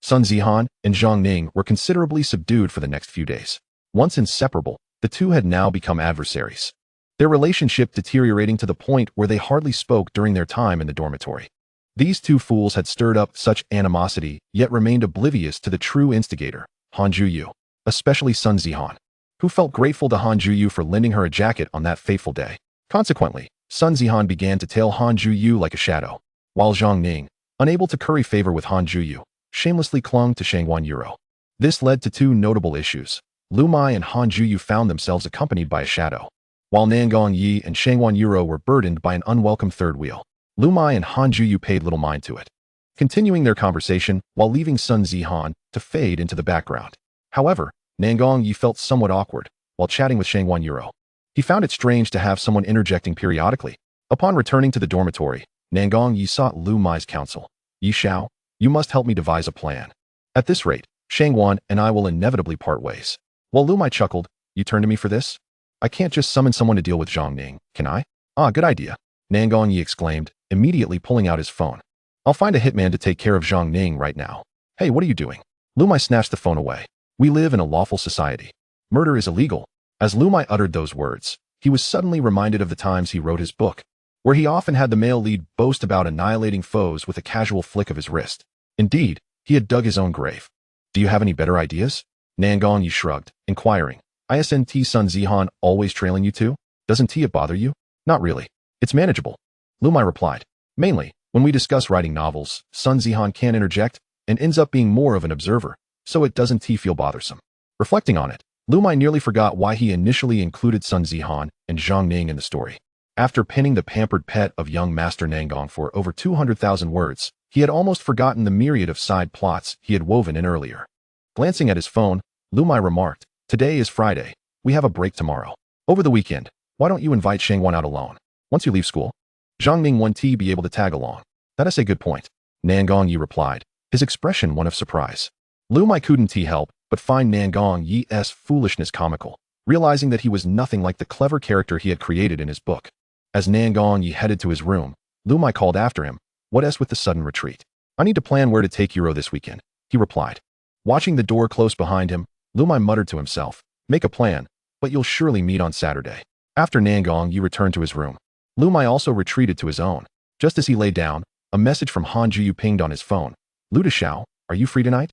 Sun Zihan and Zhang Ning were considerably subdued for the next few days. Once inseparable, the two had now become adversaries. Their relationship deteriorating to the point where they hardly spoke during their time in the dormitory. These two fools had stirred up such animosity, yet remained oblivious to the true instigator, Han Juyu, especially Sun Zihan, who felt grateful to Han Juyu for lending her a jacket on that fateful day. Consequently, Sun Zihan began to tail Han Juyu like a shadow, while Zhang Ning, unable to curry favor with Han Juyu, shamelessly clung to Shangguan Yuro. This led to 2 notable issues. Liu Muye and Han Juyu found themselves accompanied by a shadow, while Nangong Yi and Shangguan Yuro were burdened by an unwelcome third wheel. Liu Muye and Han Juyu paid little mind to it, continuing their conversation while leaving Sun Zihan to fade into the background. However, Nangong Yi felt somewhat awkward while chatting with Shangguan Yuro. He found it strange to have someone interjecting periodically. Upon returning to the dormitory, Nangong Yi sought Liu Muye's counsel. Yi Xiao, you must help me devise a plan. At this rate, Shangguan and I will inevitably part ways. While Liu Muye chuckled, you turn to me for this? I can't just summon someone to deal with Zhang Ning, can I? Ah, good idea. Nangong Yi exclaimed, immediately pulling out his phone. I'll find a hitman to take care of Zhang Ning right now. Hey, what are you doing? Liu Muye snatched the phone away. We live in a lawful society. Murder is illegal. As Liu Muye uttered those words, he was suddenly reminded of the times he wrote his book, where he often had the male lead boast about annihilating foes with a casual flick of his wrist. Indeed, he had dug his own grave. Do you have any better ideas? Nangong Yi shrugged, inquiring. Isn't Sun Zihan always trailing you too? Doesn't it bother you? Not really. It's manageable. Liu Muye replied. Mainly, when we discuss writing novels, Sun Zihan can't interject and ends up being more of an observer, so it doesn't feel bothersome. Reflecting on it, Liu Muye nearly forgot why he initially included Sun Zihan and Zhang Ning in the story. After penning the pampered pet of young Master Nangong for over 200,000 words, he had almost forgotten the myriad of side plots he had woven in earlier. Glancing at his phone, Liu Muye remarked, today is Friday. We have a break tomorrow. Over the weekend, why don't you invite Shangguan out alone? Once you leave school, Zhang Ning won't be able to tag along. That is a good point. Nangong Yi replied, his expression one of surprise. Liu Muye couldn't help but find Nangong Yi's foolishness comical, realizing that he was nothing like the clever character he had created in his book. As Nangong Yi headed to his room, Liu Muye called after him, what with the sudden retreat? I need to plan where to take Yuro this weekend, he replied. Watching the door close behind him, Liu Muye muttered to himself, make a plan, but you'll surely meet on Saturday. After Nangong Yi returned to his room, Liu Muye also retreated to his own. Just as he lay down, a message from Han Juyu pinged on his phone. Liu Xiao, are you free tonight?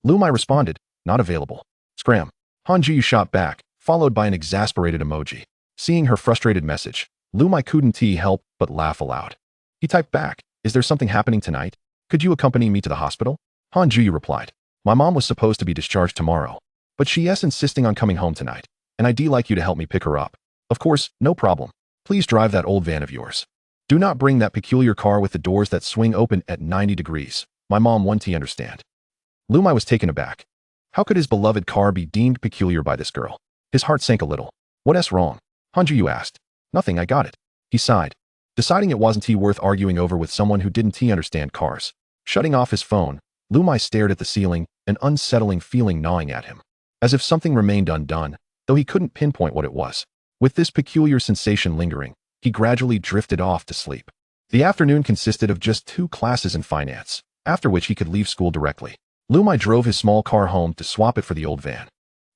Liu Muye responded, not available. Scram. Han Juyu shot back, followed by an exasperated emoji. Seeing her frustrated message, Liu Muye couldn't help but laugh aloud. He typed back, is there something happening tonight? Could you accompany me to the hospital? Han Juyu replied, my mom was supposed to be discharged tomorrow, but she's insisting on coming home tonight, and I'd like you to help me pick her up. Of course, no problem. Please drive that old van of yours. Do not bring that peculiar car with the doors that swing open at 90 degrees. My mom won't understand. Liu Muye was taken aback. How could his beloved car be deemed peculiar by this girl? His heart sank a little. What's wrong? Han Juyu asked. Nothing, I got it. He sighed, deciding it wasn't worth arguing over with someone who didn't understand cars. Shutting off his phone, Liu Muye stared at the ceiling, an unsettling feeling gnawing at him. As if something remained undone, though he couldn't pinpoint what it was. With this peculiar sensation lingering, he gradually drifted off to sleep. The afternoon consisted of just 2 classes in finance, after which he could leave school directly. Liu Muye drove his small car home to swap it for the old van.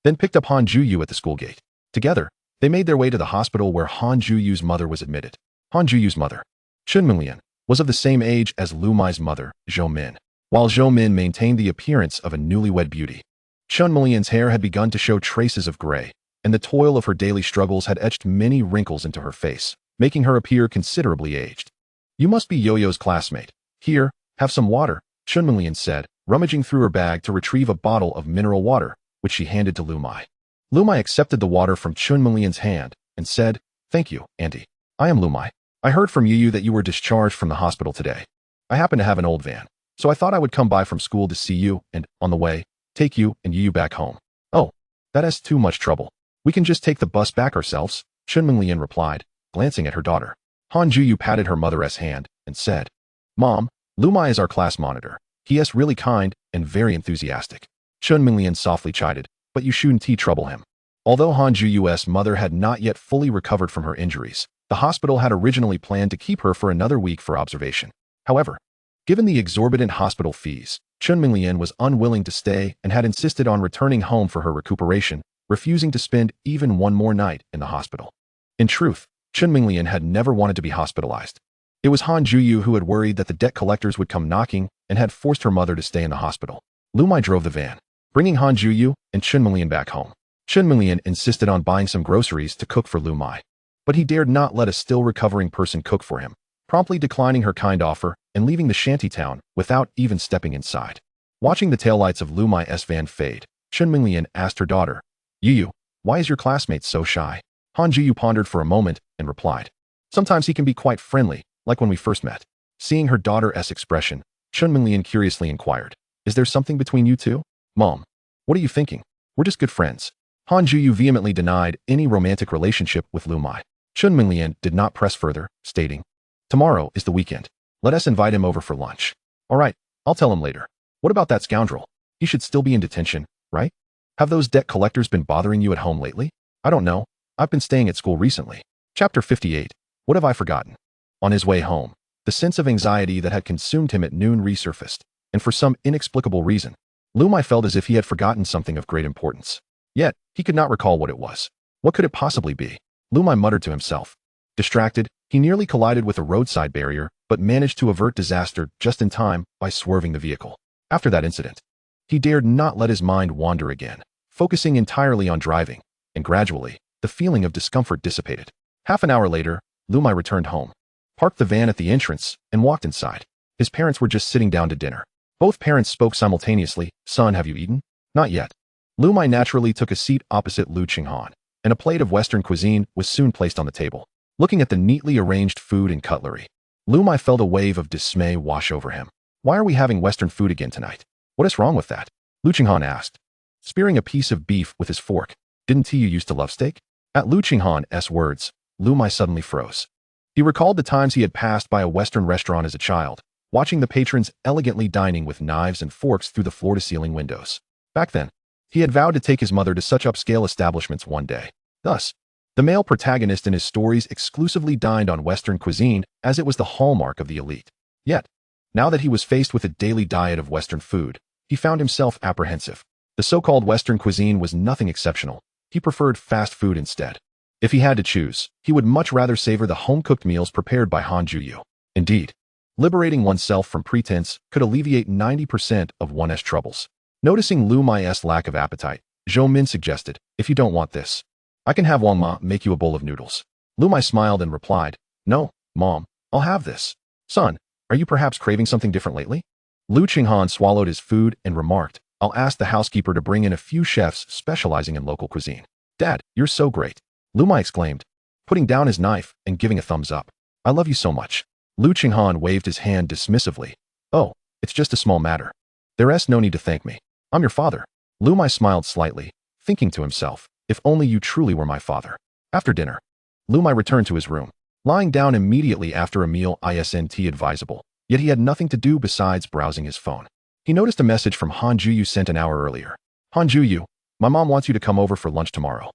then picked up Han Juyu at the school gate. Together, they made their way to the hospital where Han Juyu's mother was admitted. Han Juyu's mother, Chun Minglian, was of the same age as Liu Muye's mother, Zhou Min, while Zhou Min maintained the appearance of a newlywed beauty. Chun Minglian's hair had begun to show traces of gray, and the toil of her daily struggles had etched many wrinkles into her face, making her appear considerably aged. "You must be Yo-Yo's classmate. Here, have some water," Chun Minglian said, rummaging through her bag to retrieve a bottle of mineral water, which she handed to Liu Muye. Liu Muye accepted the water from Chun Minglian's hand and said, "Thank you, Auntie. I am Liu Muye. I heard from Yu that you were discharged from the hospital today. I happen to have an old van, so I thought I would come by from school to see you and, on the way, take you and Yu back home." "Oh, that is too much trouble. We can just take the bus back ourselves," Chun Minglian replied, glancing at her daughter. Han Juyu patted her mother's hand and said, "Mom, Liu Muye is our class monitor. He is really kind and very enthusiastic." Chun Minglian softly chided, "But you shouldn't trouble him." Although Han Juyu's mother had not yet fully recovered from her injuries, the hospital had originally planned to keep her for another week for observation. However, given the exorbitant hospital fees, Chun Minglian was unwilling to stay and had insisted on returning home for her recuperation, refusing to spend even one more night in the hospital. In truth, Chun Minglian had never wanted to be hospitalized. It was Han Juyu who had worried that the debt collectors would come knocking and had forced her mother to stay in the hospital. Liu Muye drove the van, bringing Han Juyu and Chun Minglian back home. Chun Minglian insisted on buying some groceries to cook for Liu Muye, but he dared not let a still recovering person cook for him, promptly declining her kind offer and leaving the shantytown without even stepping inside. Watching the taillights of Liu Muye's van fade, Chun Minglian asked her daughter, "Yu, why is your classmate so shy?" Han Juyu pondered for a moment and replied, "Sometimes he can be quite friendly, like when we first met." Seeing her daughter's expression, Chun Minglian curiously inquired, "Is there something between you two?" "Mom, what are you thinking? We're just good friends." Han Juyu vehemently denied any romantic relationship with Liu Muye. Chun Minglian did not press further, stating, "Tomorrow is the weekend. Let us invite him over for lunch." "All right, I'll tell him later." "What about that scoundrel? He should still be in detention, right? Have those debt collectors been bothering you at home lately?" "I don't know. I've been staying at school recently." Chapter 58. What have I forgotten? On his way home, the sense of anxiety that had consumed him at noon resurfaced, and for some inexplicable reason, Liu Muye felt as if he had forgotten something of great importance. Yet, he could not recall what it was. What could it possibly be? Liu Muye muttered to himself. Distracted, he nearly collided with a roadside barrier, but managed to avert disaster just in time by swerving the vehicle. After that incident, he dared not let his mind wander again, focusing entirely on driving, and gradually, the feeling of discomfort dissipated. Half an hour later, Liu Muye returned home, parked the van at the entrance, and walked inside. His parents were just sitting down to dinner. Both parents spoke simultaneously. "Son, have you eaten?" "Not yet." Liu Muye naturally took a seat opposite Lu Qinghan, and a plate of Western cuisine was soon placed on the table. Looking at the neatly arranged food and cutlery, Liu Muye felt a wave of dismay wash over him. "Why are we having Western food again tonight? What is wrong with that?" Lu Qinghan asked, spearing a piece of beef with his fork. "Didn't you used to love steak?" At Lu Qinghan's words, Liu Muye suddenly froze. He recalled the times he had passed by a Western restaurant as a child, watching the patrons elegantly dining with knives and forks through the floor-to-ceiling windows. Back then, he had vowed to take his mother to such upscale establishments one day. Thus, the male protagonist in his stories exclusively dined on Western cuisine as it was the hallmark of the elite. Yet, now that he was faced with a daily diet of Western food, he found himself apprehensive. The so-called Western cuisine was nothing exceptional. He preferred fast food instead. If he had to choose, he would much rather savor the home-cooked meals prepared by Han Juyu. Indeed, liberating oneself from pretense could alleviate 90% of one's troubles. Noticing Liu Muye's lack of appetite, Zhou Min suggested, "If you don't want this, I can have Wang Ma make you a bowl of noodles." Liu Muye smiled and replied, "No, Mom, I'll have this." "Son, are you perhaps craving something different lately?" Lu Qinghan swallowed his food and remarked, "I'll ask the housekeeper to bring in a few chefs specializing in local cuisine." "Dad, you're so great," Liu Muye exclaimed, putting down his knife and giving a thumbs up. "I love you so much." Lu Qinghan waved his hand dismissively. "Oh, it's just a small matter. There's no need to thank me. I'm your father." Liu Muye smiled slightly, thinking to himself, "If only you truly were my father." After dinner, Liu Muye returned to his room. Lying down immediately after a meal isn't advisable, yet he had nothing to do besides browsing his phone. He noticed a message from Han Juyu sent an hour earlier. "Han Juyu, my mom wants you to come over for lunch tomorrow."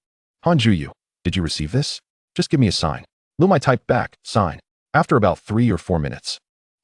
"Han Juyu, did you receive this? Just give me a sign." Liu Muye typed back, "Sign." After about 3 or 4 minutes,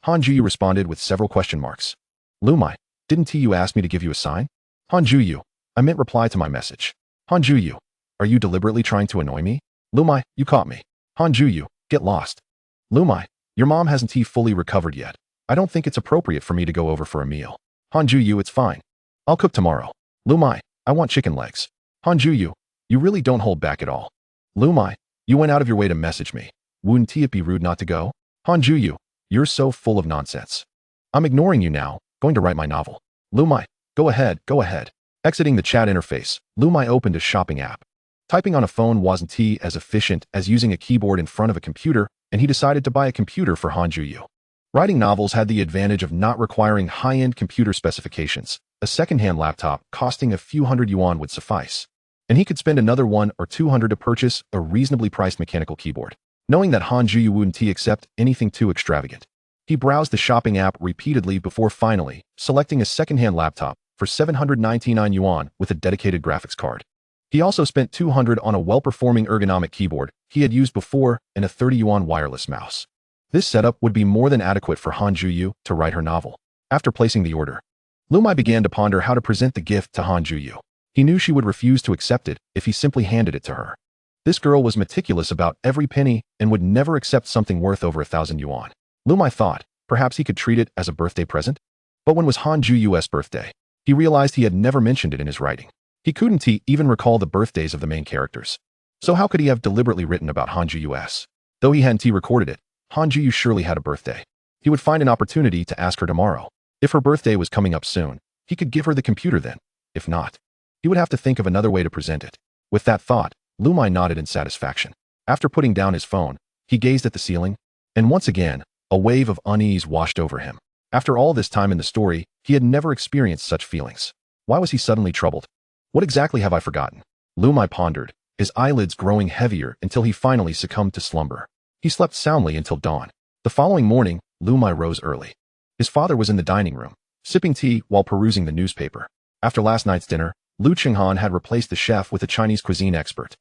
Han Juyu responded with several question marks. "Liu Muye, didn't you ask me to give you a sign?" "Han Juyu, I meant reply to my message." Han Juyu, are you deliberately trying to annoy me? Liu Muye, you caught me. Han Juyu, get lost. Liu Muye, your mom hasn't fully recovered yet. I don't think it's appropriate for me to go over for a meal. Han Juyu, it's fine. I'll cook tomorrow. Liu Muye, I want chicken legs. Han Juyu, you really don't hold back at all. Liu Muye, you went out of your way to message me. Wouldn't it be rude not to go? Han Juyu, you're so full of nonsense. I'm ignoring you now, going to write my novel. Liu Muye, go ahead, go ahead. Exiting the chat interface, Liu Muye opened a shopping app. Typing on a phone wasn't as efficient as using a keyboard in front of a computer, and he decided to buy a computer for Han Juyu. Writing novels had the advantage of not requiring high-end computer specifications. A second-hand laptop costing a few hundred yuan would suffice, and he could spend another 100 or 200 to purchase a reasonably priced mechanical keyboard. Knowing that Han Juyu wouldn't accept anything too extravagant, he browsed the shopping app repeatedly before finally selecting a second-hand laptop for 799 yuan with a dedicated graphics card. He also spent 200 on a well-performing ergonomic keyboard he had used before and a 30 yuan wireless mouse. This setup would be more than adequate for Han Juyu to write her novel. After placing the order, Liu Muye began to ponder how to present the gift to Han Juyu. He knew she would refuse to accept it if he simply handed it to her. This girl was meticulous about every penny and would never accept something worth over 1,000 yuan. Liu Muye thought perhaps he could treat it as a birthday present. But when was Han Juyu's birthday? He realized he had never mentioned it in his writing. He couldn't even recall the birthdays of the main characters. So how could he have deliberately written about Han Juyu's? Though he hadn't recorded it, Han Juyu surely had a birthday. He would find an opportunity to ask her tomorrow. If her birthday was coming up soon, he could give her the computer then. If not, he would have to think of another way to present it. With that thought, Liu Muye nodded in satisfaction. After putting down his phone, he gazed at the ceiling, and once again, a wave of unease washed over him. After all this time in the story, he had never experienced such feelings. Why was he suddenly troubled? What exactly have I forgotten? Liu Muye pondered, his eyelids growing heavier until he finally succumbed to slumber. He slept soundly until dawn. The following morning, Liu Muye rose early. His father was in the dining room, sipping tea while perusing the newspaper. After last night's dinner, Liu Qinghan had replaced the chef with a Chinese cuisine expert.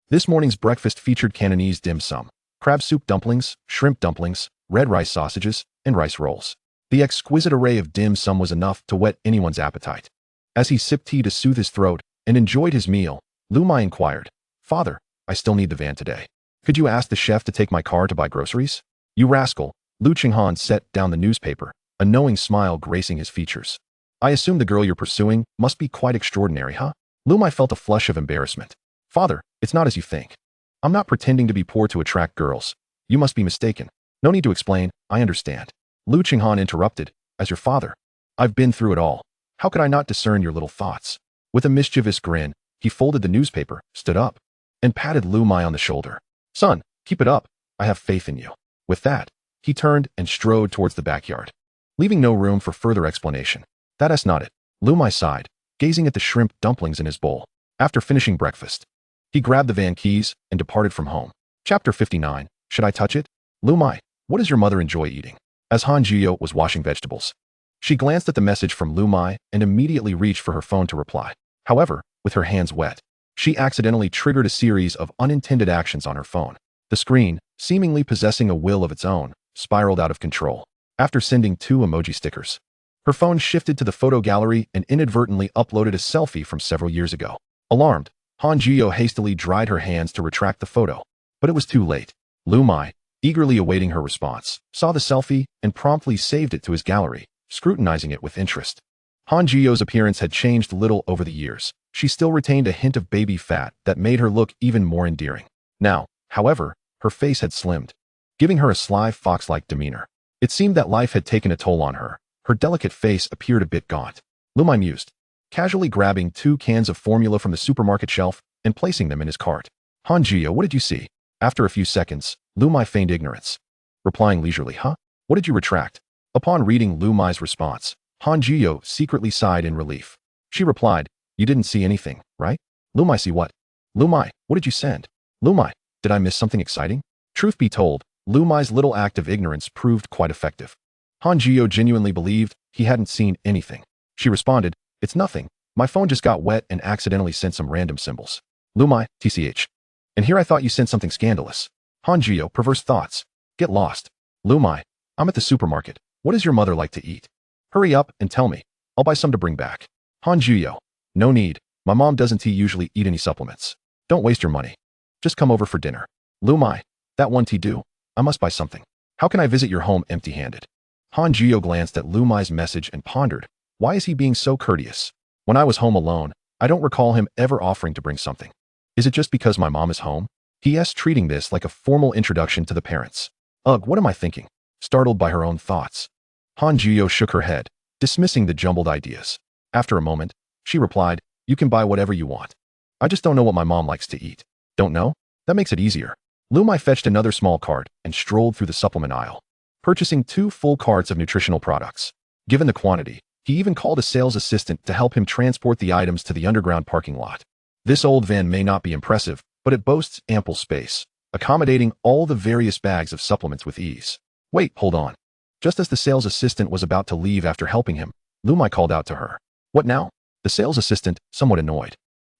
This morning's breakfast featured Cantonese dim sum, crab soup dumplings, shrimp dumplings, red rice sausages, and rice rolls. The exquisite array of dim sum was enough to whet anyone's appetite. As he sipped tea to soothe his throat and enjoyed his meal, Liu Muye inquired, "Father, I still need the van today. Could you ask the chef to take my car to buy groceries?" "You rascal," Liu Qinghan set down the newspaper, a knowing smile gracing his features. "I assume the girl you're pursuing must be quite extraordinary, huh?" Liu Muye felt a flush of embarrassment. "Father, it's not as you think. I'm not pretending to be poor to attract girls. You must be mistaken. No need to explain, I understand." Liu Qinghan interrupted, "As your father, I've been through it all. How could I not discern your little thoughts?" With a mischievous grin, he folded the newspaper, stood up, and patted Liu Muye on the shoulder. "Son, keep it up. I have faith in you." With that, he turned and strode towards the backyard, leaving no room for further explanation. "That's not it." Liu Muye sighed, gazing at the shrimp dumplings in his bowl. After finishing breakfast, he grabbed the van keys and departed from home. Chapter 59. Should I touch it? Liu Muye, what does your mother enjoy eating? As Han Juyu was washing vegetables, she glanced at the message from Liu Muye and immediately reached for her phone to reply. However, with her hands wet, she accidentally triggered a series of unintended actions on her phone. The screen, seemingly possessing a will of its own, spiraled out of control. After sending 2 emoji stickers, her phone shifted to the photo gallery and inadvertently uploaded a selfie from several years ago. Alarmed, Han Juyu hastily dried her hands to retract the photo, but it was too late. Liu Muye, eagerly awaiting her response, saw the selfie and promptly saved it to his gallery, scrutinizing it with interest. Han Juyu's appearance had changed little over the years. She still retained a hint of baby fat that made her look even more endearing. Now, however, her face had slimmed, giving her a sly fox-like demeanor. It seemed that life had taken a toll on her. Her delicate face appeared a bit gaunt. Liu Muye mused, casually grabbing 2 cans of formula from the supermarket shelf and placing them in his cart. "Han Juyu, what did you see?" After a few seconds, Liu Muye feigned ignorance, replying leisurely, "Huh? What did you retract?" Upon reading Liu Muye's response, Han Juyu secretly sighed in relief. She replied, "You didn't see anything, right?" "Liu Muye, see what?" "Liu Muye, what did you send?" "Liu Muye, did I miss something exciting?" Truth be told, Liu Muye's little act of ignorance proved quite effective. Han Juyu genuinely believed he hadn't seen anything. She responded, "It's nothing. My phone just got wet and accidentally sent some random symbols." "Liu Muye, tch. And here I thought you sent something scandalous." Han Juyu, perverse thoughts. "Get lost." "Liu Muye, I'm at the supermarket. What does your mother like to eat? Hurry up and tell me. I'll buy some to bring back." Han Juyu, "No need. My mom doesn't usually eat any supplements. Don't waste your money. Just come over for dinner. Liu Muye, that one tea do. I must buy something. How can I visit your home empty-handed? Han Jiyo glanced at Liu Muye's message and pondered, why is he being so courteous? When I was home alone, I don't recall him ever offering to bring something. Is it just because my mom is home? He asked, treating this like a formal introduction to the parents. Ugh, what am I thinking? Startled by her own thoughts. Han Jiyo shook her head, dismissing the jumbled ideas. After a moment, she replied, you can buy whatever you want. I just don't know what my mom likes to eat. Don't know? That makes it easier. Liu Muye fetched another small cart and strolled through the supplement aisle, purchasing 2 full carts of nutritional products. Given the quantity, he even called a sales assistant to help him transport the items to the underground parking lot. This old van may not be impressive, but it boasts ample space, accommodating all the various bags of supplements with ease. Wait, hold on. Just as the sales assistant was about to leave after helping him, Liu Muye called out to her. What now? The sales assistant, somewhat annoyed,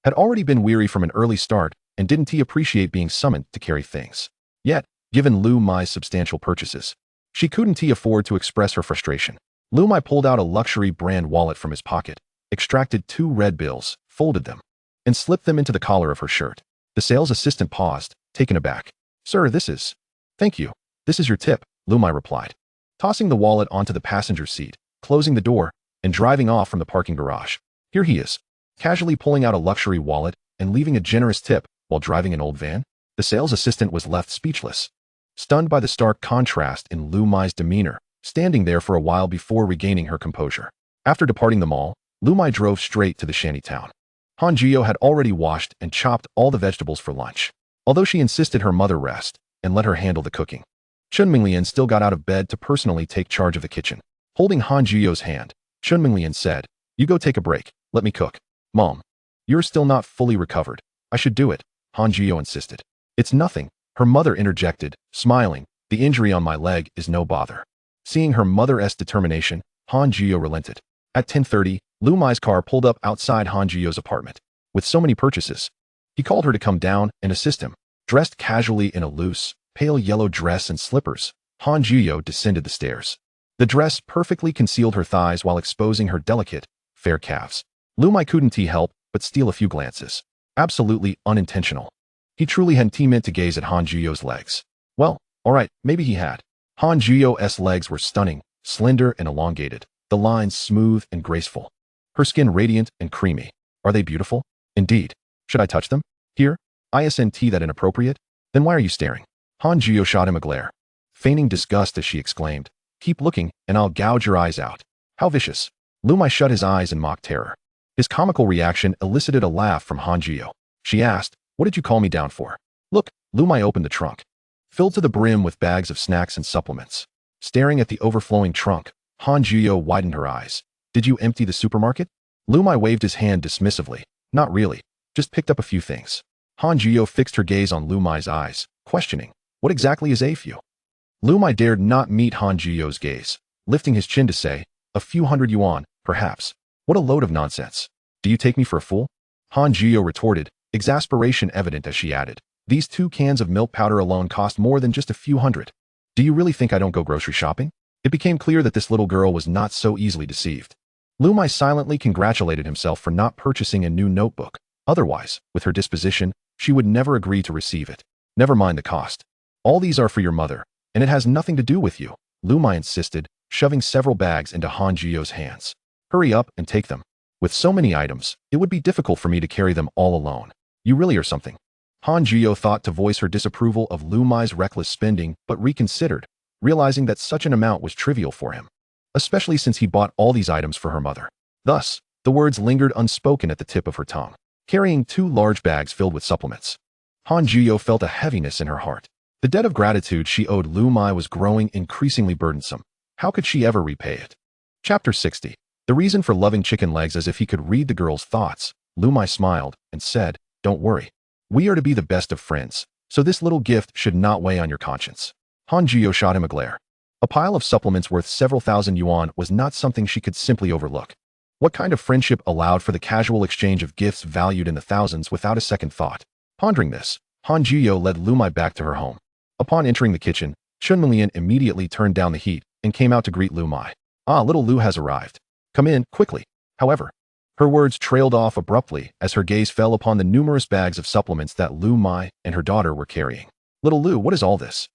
had already been weary from an early start and didn't appreciate being summoned to carry things. Yet, given Liu Muye's substantial purchases, she couldn't afford to express her frustration. Liu Muye pulled out a luxury brand wallet from his pocket, extracted 2 red bills, folded them, and slipped them into the collar of her shirt. The sales assistant paused, taken aback. Sir, this is... Thank you. This is your tip, Liu Muye replied, tossing the wallet onto the passenger seat, closing the door, and driving off from the parking garage. Here he is, casually pulling out a luxury wallet and leaving a generous tip while driving an old van. The sales assistant was left speechless, stunned by the stark contrast in Liu Muye's demeanor, standing there for a while before regaining her composure. After departing the mall, Liu Muye drove straight to the shanty town. Han Jiyo had already washed and chopped all the vegetables for lunch, although she insisted her mother rest and let her handle the cooking. Chun Minglian still got out of bed to personally take charge of the kitchen. Holding Han Jiyo's hand, Chun Minglian said, you go take a break, let me cook. Mom, you're still not fully recovered. I should do it, Han Jiyo insisted. It's nothing, her mother interjected, smiling. The injury on my leg is no bother. Seeing her mother's determination, Han Jiyo relented. At 10:30, Liu Muye's car pulled up outside Han Jiyo's apartment. With so many purchases, he called her to come down and assist him. Dressed casually in a loose, pale yellow dress and slippers, Han Jiyo descended the stairs. The dress perfectly concealed her thighs while exposing her delicate, fair calves. Liu Muye couldn't help but steal a few glances. Absolutely unintentional. He truly hadn't meant to gaze at Han Jiyo's legs. Well, alright, maybe he had. Han Jiyo's legs were stunning, slender and elongated, the lines smooth and graceful. Her skin radiant and creamy. Are they beautiful? Indeed. Should I touch them? Here? Isn't that inappropriate? Then why are you staring? Han Jiyo shot him a glare, feigning disgust as she exclaimed, keep looking and I'll gouge your eyes out. How vicious. Liu Muye shut his eyes in mock terror. His comical reaction elicited a laugh from Han Jiyo. She asked, what did you call me down for? Look, Liu Muye opened the trunk, filled to the brim with bags of snacks and supplements. Staring at the overflowing trunk, Han Jiyo widened her eyes. Did you empty the supermarket? Liu Muye waved his hand dismissively. Not really, just picked up a few things. Han Jiyo fixed her gaze on Liu Muye's eyes, questioning, what exactly is a few? Liu Muye dared not meet Han Jiyo's gaze, lifting his chin to say, a few hundred yuan, perhaps. What a load of nonsense. Do you take me for a fool? Han Jiyo retorted, exasperation evident as she added, these 2 cans of milk powder alone cost more than just a few hundred. Do you really think I don't go grocery shopping? It became clear that this little girl was not so easily deceived. Liu Muye silently congratulated himself for not purchasing a new notebook. Otherwise, with her disposition, she would never agree to receive it. Never mind the cost. All these are for your mother, and it has nothing to do with you, Liu Muye insisted, shoving several bags into Han Jiyo's hands. Hurry up and take them. With so many items, it would be difficult for me to carry them all alone. You really are something. Han Jiyo thought to voice her disapproval of Liu Muye's reckless spending, but reconsidered, realizing that such an amount was trivial for him, especially since he bought all these items for her mother. Thus, the words lingered unspoken at the tip of her tongue. Carrying 2 large bags filled with supplements, Han Jiyo felt a heaviness in her heart. The debt of gratitude she owed Liu Muye was growing increasingly burdensome. How could she ever repay it? Chapter 60. The reason for loving chicken legs. As if he could read the girl's thoughts, Liu Muye smiled and said, don't worry. We are to be the best of friends, so this little gift should not weigh on your conscience. Han Jiyo shot him a glare. A pile of supplements worth several thousand yuan was not something she could simply overlook. What kind of friendship allowed for the casual exchange of gifts valued in the thousands without a second thought? Pondering this, Han Jiyo led Liu Muye back to her home. Upon entering the kitchen, Chun Minglian immediately turned down the heat and came out to greet Liu Muye. Ah, little Liu has arrived. Come in, quickly. However, Her words trailed off abruptly as her gaze fell upon the numerous bags of supplements that Liu Muye and her daughter were carrying. "Little Liu, what is all this?"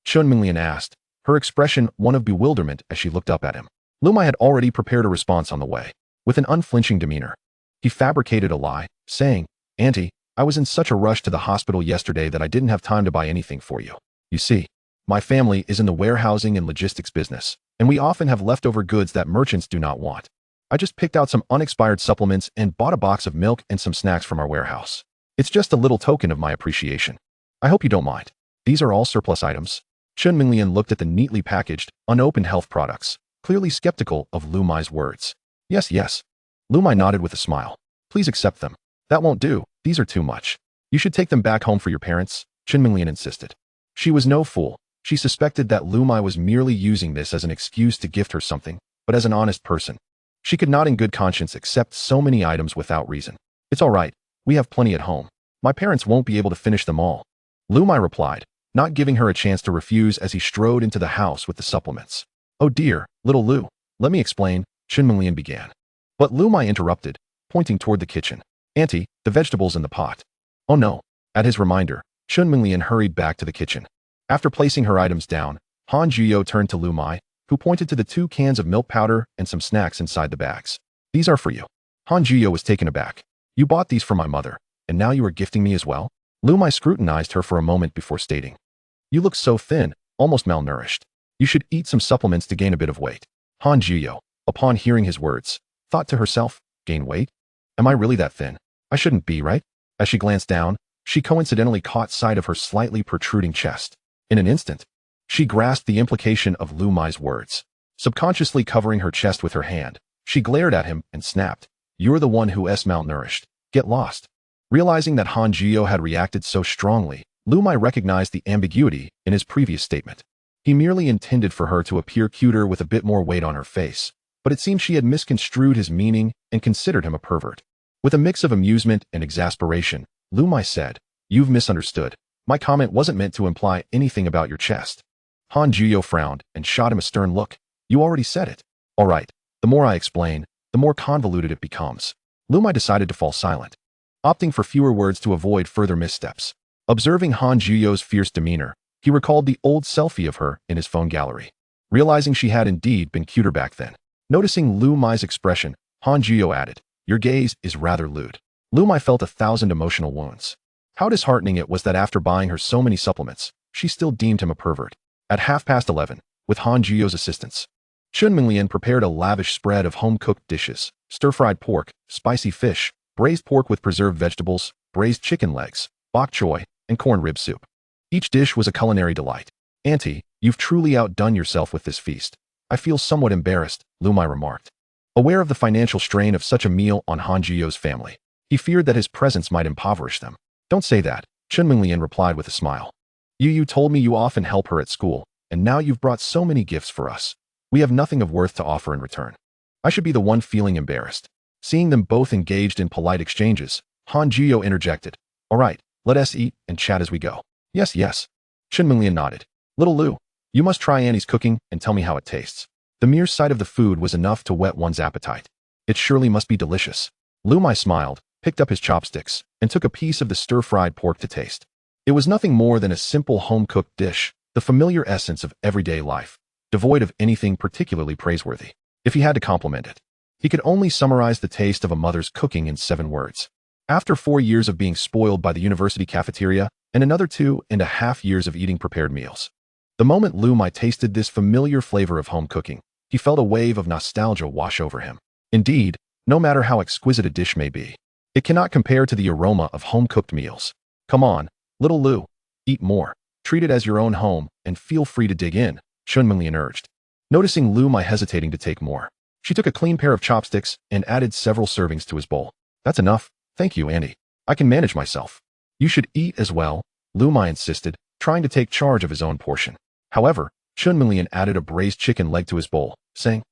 Chun Minglian asked, her expression one of bewilderment as she looked up at him. Liu Muye had already prepared a response on the way. With an unflinching demeanor, he fabricated a lie, saying, "Auntie, I was in such a rush to the hospital yesterday that I didn't have time to buy anything for you. You see, my family is in the warehousing and logistics business, and we often have leftover goods that merchants do not want. I just picked out some unexpired supplements and bought a box of milk and some snacks from our warehouse. It's just a little token of my appreciation. I hope you don't mind. These are all surplus items." Chun Minglian looked at the neatly packaged, unopened health products, clearly skeptical of Liu Muye's words. "Yes, yes." Liu Muye nodded with a smile. "Please accept them." "That won't do. These are too much. You should take them back home for your parents," Chun Minglian insisted. She was no fool. She suspected that Liu Muye was merely using this as an excuse to gift her something, but as an honest person, she could not in good conscience accept so many items without reason. "It's all right. We have plenty at home. My parents won't be able to finish them all," Liu Muye replied, not giving her a chance to refuse as he strode into the house with the supplements. "Oh dear, little Liu, let me explain," Chun Minglian began. But Liu Muye interrupted, pointing toward the kitchen. "Auntie, the vegetables in the pot." "Oh no." At his reminder, Chun Minglian hurried back to the kitchen. After placing her items down, Han Juyo turned to Liu Muye, who pointed to the 2 cans of milk powder and some snacks inside the bags. "These are for you." Han Juyo was taken aback. "You bought these for my mother, and now you are gifting me as well?" Liu Muye scrutinized her for a moment before stating, "You look so thin, almost malnourished. You should eat some supplements to gain a bit of weight." Han Juyo, upon hearing his words, thought to herself, "Gain weight? Am I really that thin? I shouldn't be, right?" As she glanced down, she coincidentally caught sight of her slightly protruding chest. In an instant, she grasped the implication of Liu Muye's words. Subconsciously covering her chest with her hand, she glared at him and snapped, "You're the one who's malnourished. Get lost." Realizing that Han Juyo had reacted so strongly, Liu Muye recognized the ambiguity in his previous statement. He merely intended for her to appear cuter with a bit more weight on her face, but it seemed she had misconstrued his meaning and considered him a pervert. With a mix of amusement and exasperation, Liu Muye said, "You've misunderstood. My comment wasn't meant to imply anything about your chest." Han Juyo frowned and shot him a stern look. "You already said it." "All right, the more I explain, the more convoluted it becomes." Liu Muye decided to fall silent, opting for fewer words to avoid further missteps. Observing Han Juyo's fierce demeanor, he recalled the old selfie of her in his phone gallery, realizing she had indeed been cuter back then. Noticing Liu Muye's expression, Han Juyo added, "Your gaze is rather lewd." Liu Muye felt 1,000 emotional wounds. How disheartening it was that after buying her so many supplements, she still deemed him a pervert. At 11:30, with Han Juyo's assistance, Chun Minglian prepared a lavish spread of home-cooked dishes: stir-fried pork, spicy fish, braised pork with preserved vegetables, braised chicken legs, bok choy, and corn rib soup. Each dish was a culinary delight. "Auntie, you've truly outdone yourself with this feast. I feel somewhat embarrassed," Liu Muye remarked. Aware of the financial strain of such a meal on Han Juyo's family, he feared that his presence might impoverish them. "Don't say that," Chun Minglian replied with a smile. You told me you often help her at school, and now you've brought so many gifts for us. We have nothing of worth to offer in return. I should be the one feeling embarrassed." Seeing them both engaged in polite exchanges, Han Juyo interjected, "All right, let us eat and chat as we go." "Yes, yes." Chun Minglian nodded. "Little Liu, you must try Annie's cooking and tell me how it tastes." The mere sight of the food was enough to whet one's appetite. "It surely must be delicious." Liu Muye smiled, picked up his chopsticks, and took a piece of the stir-fried pork to taste. It was nothing more than a simple home-cooked dish, the familiar essence of everyday life, devoid of anything particularly praiseworthy. If he had to compliment it, he could only summarize the taste of a mother's cooking in 7 words. After 4 years of being spoiled by the university cafeteria and another 2.5 years of eating prepared meals, the moment Liu Muye tasted this familiar flavor of home cooking, he felt a wave of nostalgia wash over him. Indeed, no matter how exquisite a dish may be, it cannot compare to the aroma of home-cooked meals. "Come on, little Liu, eat more. Treat it as your own home and feel free to dig in," Chun Minglian urged. Noticing Liu Muye hesitating to take more, she took a clean pair of chopsticks and added several servings to his bowl. "That's enough. Thank you, Auntie. I can manage myself." "You should eat as well," Liu Muye insisted, trying to take charge of his own portion. However, Chun Minglian added a braised chicken leg to his bowl, saying,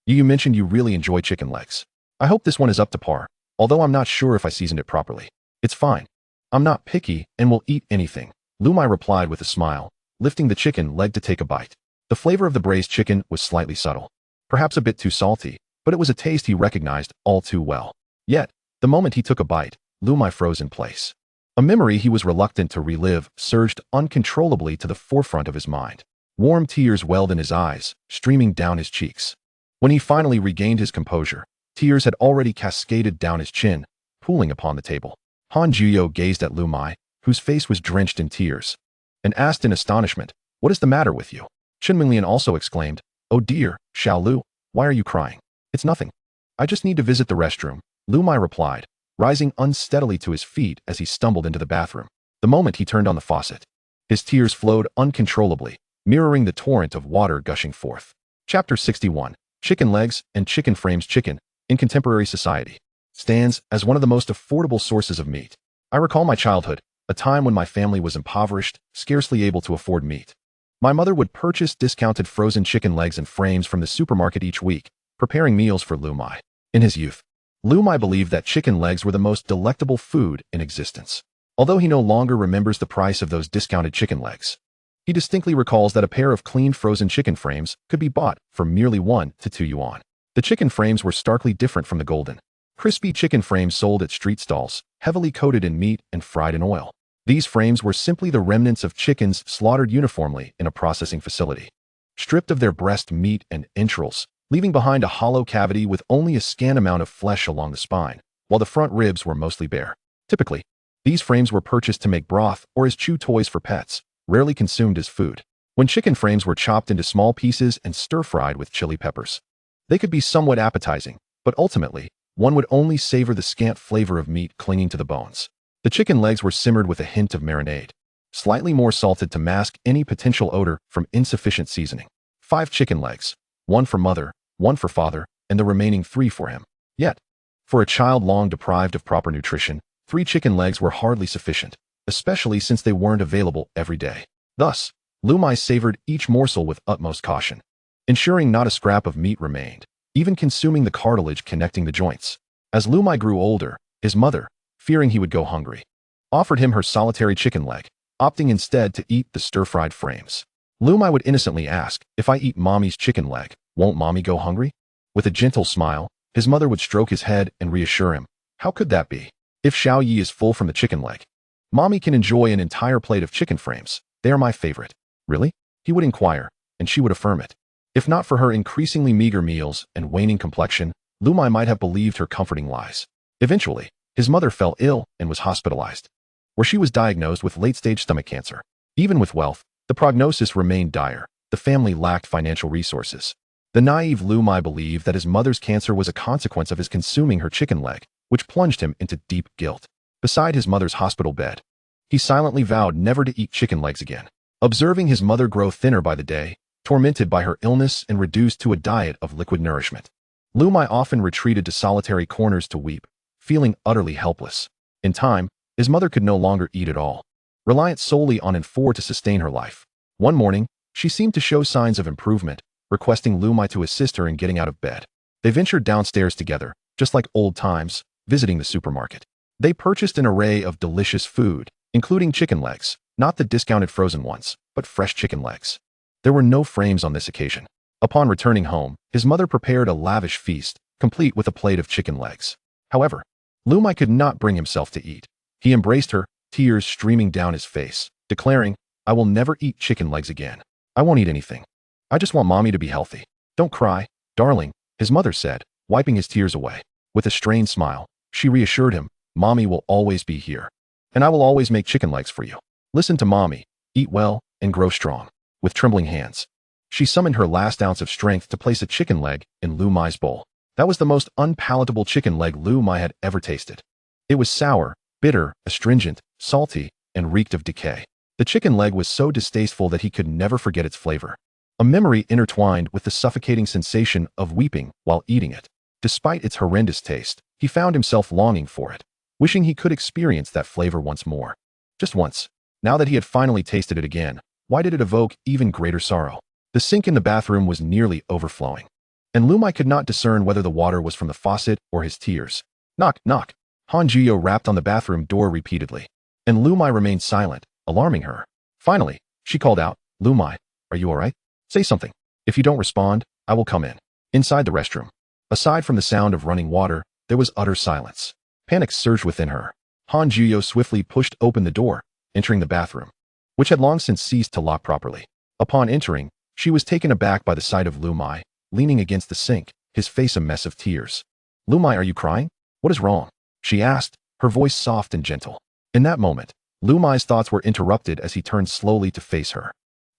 You mentioned you really enjoy chicken legs. I hope this one is up to par, although I'm not sure if I seasoned it properly." "It's fine. I'm not picky and will eat anything," Liu Muye replied with a smile, lifting the chicken leg to take a bite. The flavor of the braised chicken was slightly subtle, perhaps a bit too salty, but it was a taste he recognized all too well. Yet, the moment he took a bite, Liu Muye froze in place. A memory he was reluctant to relive surged uncontrollably to the forefront of his mind. Warm tears welled in his eyes, streaming down his cheeks. When he finally regained his composure, tears had already cascaded down his chin, pooling upon the table. Han Juyo gazed at Liu Muye, whose face was drenched in tears, and asked in astonishment, "What is the matter with you?" Chen Minglian also exclaimed, "Oh dear, Xiao Lu, why are you crying?" "It's nothing. I just need to visit the restroom," Liu Muye replied, rising unsteadily to his feet as he stumbled into the bathroom. The moment he turned on the faucet, his tears flowed uncontrollably, mirroring the torrent of water gushing forth. Chapter 61. Chicken legs and chicken frames. Chicken, in contemporary society, stands as one of the most affordable sources of meat. I recall my childhood, a time when my family was impoverished, scarcely able to afford meat. My mother would purchase discounted frozen chicken legs and frames from the supermarket each week, preparing meals for Liu Muye. In his youth, Liu Muye believed that chicken legs were the most delectable food in existence. Although he no longer remembers the price of those discounted chicken legs, he distinctly recalls that a pair of clean frozen chicken frames could be bought for merely 1 to 2 yuan. The chicken frames were starkly different from the golden, crispy chicken frames sold at street stalls, heavily coated in meat and fried in oil. These frames were simply the remnants of chickens slaughtered uniformly in a processing facility, stripped of their breast meat and entrails, leaving behind a hollow cavity with only a scant amount of flesh along the spine, while the front ribs were mostly bare. Typically, these frames were purchased to make broth or as chew toys for pets, rarely consumed as food. When chicken frames were chopped into small pieces and stir-fried with chili peppers, they could be somewhat appetizing, but ultimately, one would only savor the scant flavor of meat clinging to the bones. The chicken legs were simmered with a hint of marinade, slightly more salted to mask any potential odor from insufficient seasoning. 5 chicken legs, 1 for mother, 1 for father, and the remaining 3 for him. Yet, for a child long deprived of proper nutrition, 3 chicken legs were hardly sufficient, especially since they weren't available every day. Thus, Liu Muye savored each morsel with utmost caution, ensuring not a scrap of meat remained, even consuming the cartilage connecting the joints. As Liu Muye grew older, his mother, fearing he would go hungry, offered him her solitary chicken leg, opting instead to eat the stir-fried frames. Liu Muye would innocently ask, "If I eat mommy's chicken leg, won't mommy go hungry?" With a gentle smile, his mother would stroke his head and reassure him, "How could that be? If Xiao Yi is full from the chicken leg, mommy can enjoy an entire plate of chicken frames. They are my favorite." "Really?" he would inquire, and she would affirm it. If not for her increasingly meager meals and waning complexion, Liu Muye might have believed her comforting lies. Eventually, his mother fell ill and was hospitalized, where she was diagnosed with late-stage stomach cancer. Even with wealth, the prognosis remained dire. The family lacked financial resources. The naive Liu Muye believed that his mother's cancer was a consequence of his consuming her chicken leg, which plunged him into deep guilt. Beside his mother's hospital bed, he silently vowed never to eat chicken legs again. Observing his mother grow thinner by the day, tormented by her illness and reduced to a diet of liquid nourishment, Liu Muye often retreated to solitary corners to weep, feeling utterly helpless. In time, his mother could no longer eat at all, reliant solely on N4 to sustain her life. One morning, she seemed to show signs of improvement, requesting Liu Muye to assist her in getting out of bed. They ventured downstairs together, just like old times, visiting the supermarket. They purchased an array of delicious food, including chicken legs, not the discounted frozen ones, but fresh chicken legs. There were no frames on this occasion. Upon returning home, his mother prepared a lavish feast, complete with a plate of chicken legs. However, Liu Muye could not bring himself to eat. He embraced her, tears streaming down his face, declaring, "I will never eat chicken legs again. I won't eat anything. I just want mommy to be healthy." "Don't cry, darling," his mother said, wiping his tears away. With a strained smile, she reassured him, "Mommy will always be here, and I will always make chicken legs for you. Listen to mommy, eat well, and grow strong." With trembling hands, she summoned her last ounce of strength to place a chicken leg in Liu Muye's bowl. That was the most unpalatable chicken leg Liu Muye had ever tasted. It was sour, bitter, astringent, salty, and reeked of decay. The chicken leg was so distasteful that he could never forget its flavor, a memory intertwined with the suffocating sensation of weeping while eating it. Despite its horrendous taste, he found himself longing for it, wishing he could experience that flavor once more. Just once. Now that he had finally tasted it again, why did it evoke even greater sorrow? The sink in the bathroom was nearly overflowing, and Liu Muye could not discern whether the water was from the faucet or his tears. Knock, knock. Han Jiyo rapped on the bathroom door repeatedly, and Liu Muye remained silent, alarming her. Finally, she called out, "Liu Muye, are you all right? Say something. If you don't respond, I will come in." Inside the restroom, aside from the sound of running water, there was utter silence. Panic surged within her. Han Juyo swiftly pushed open the door, entering the bathroom, which had long since ceased to lock properly. Upon entering, she was taken aback by the sight of Liu Muye, leaning against the sink, his face a mess of tears. "Liu Muye, are you crying? What is wrong?" she asked, her voice soft and gentle. In that moment, Liu Muye's thoughts were interrupted as he turned slowly to face her.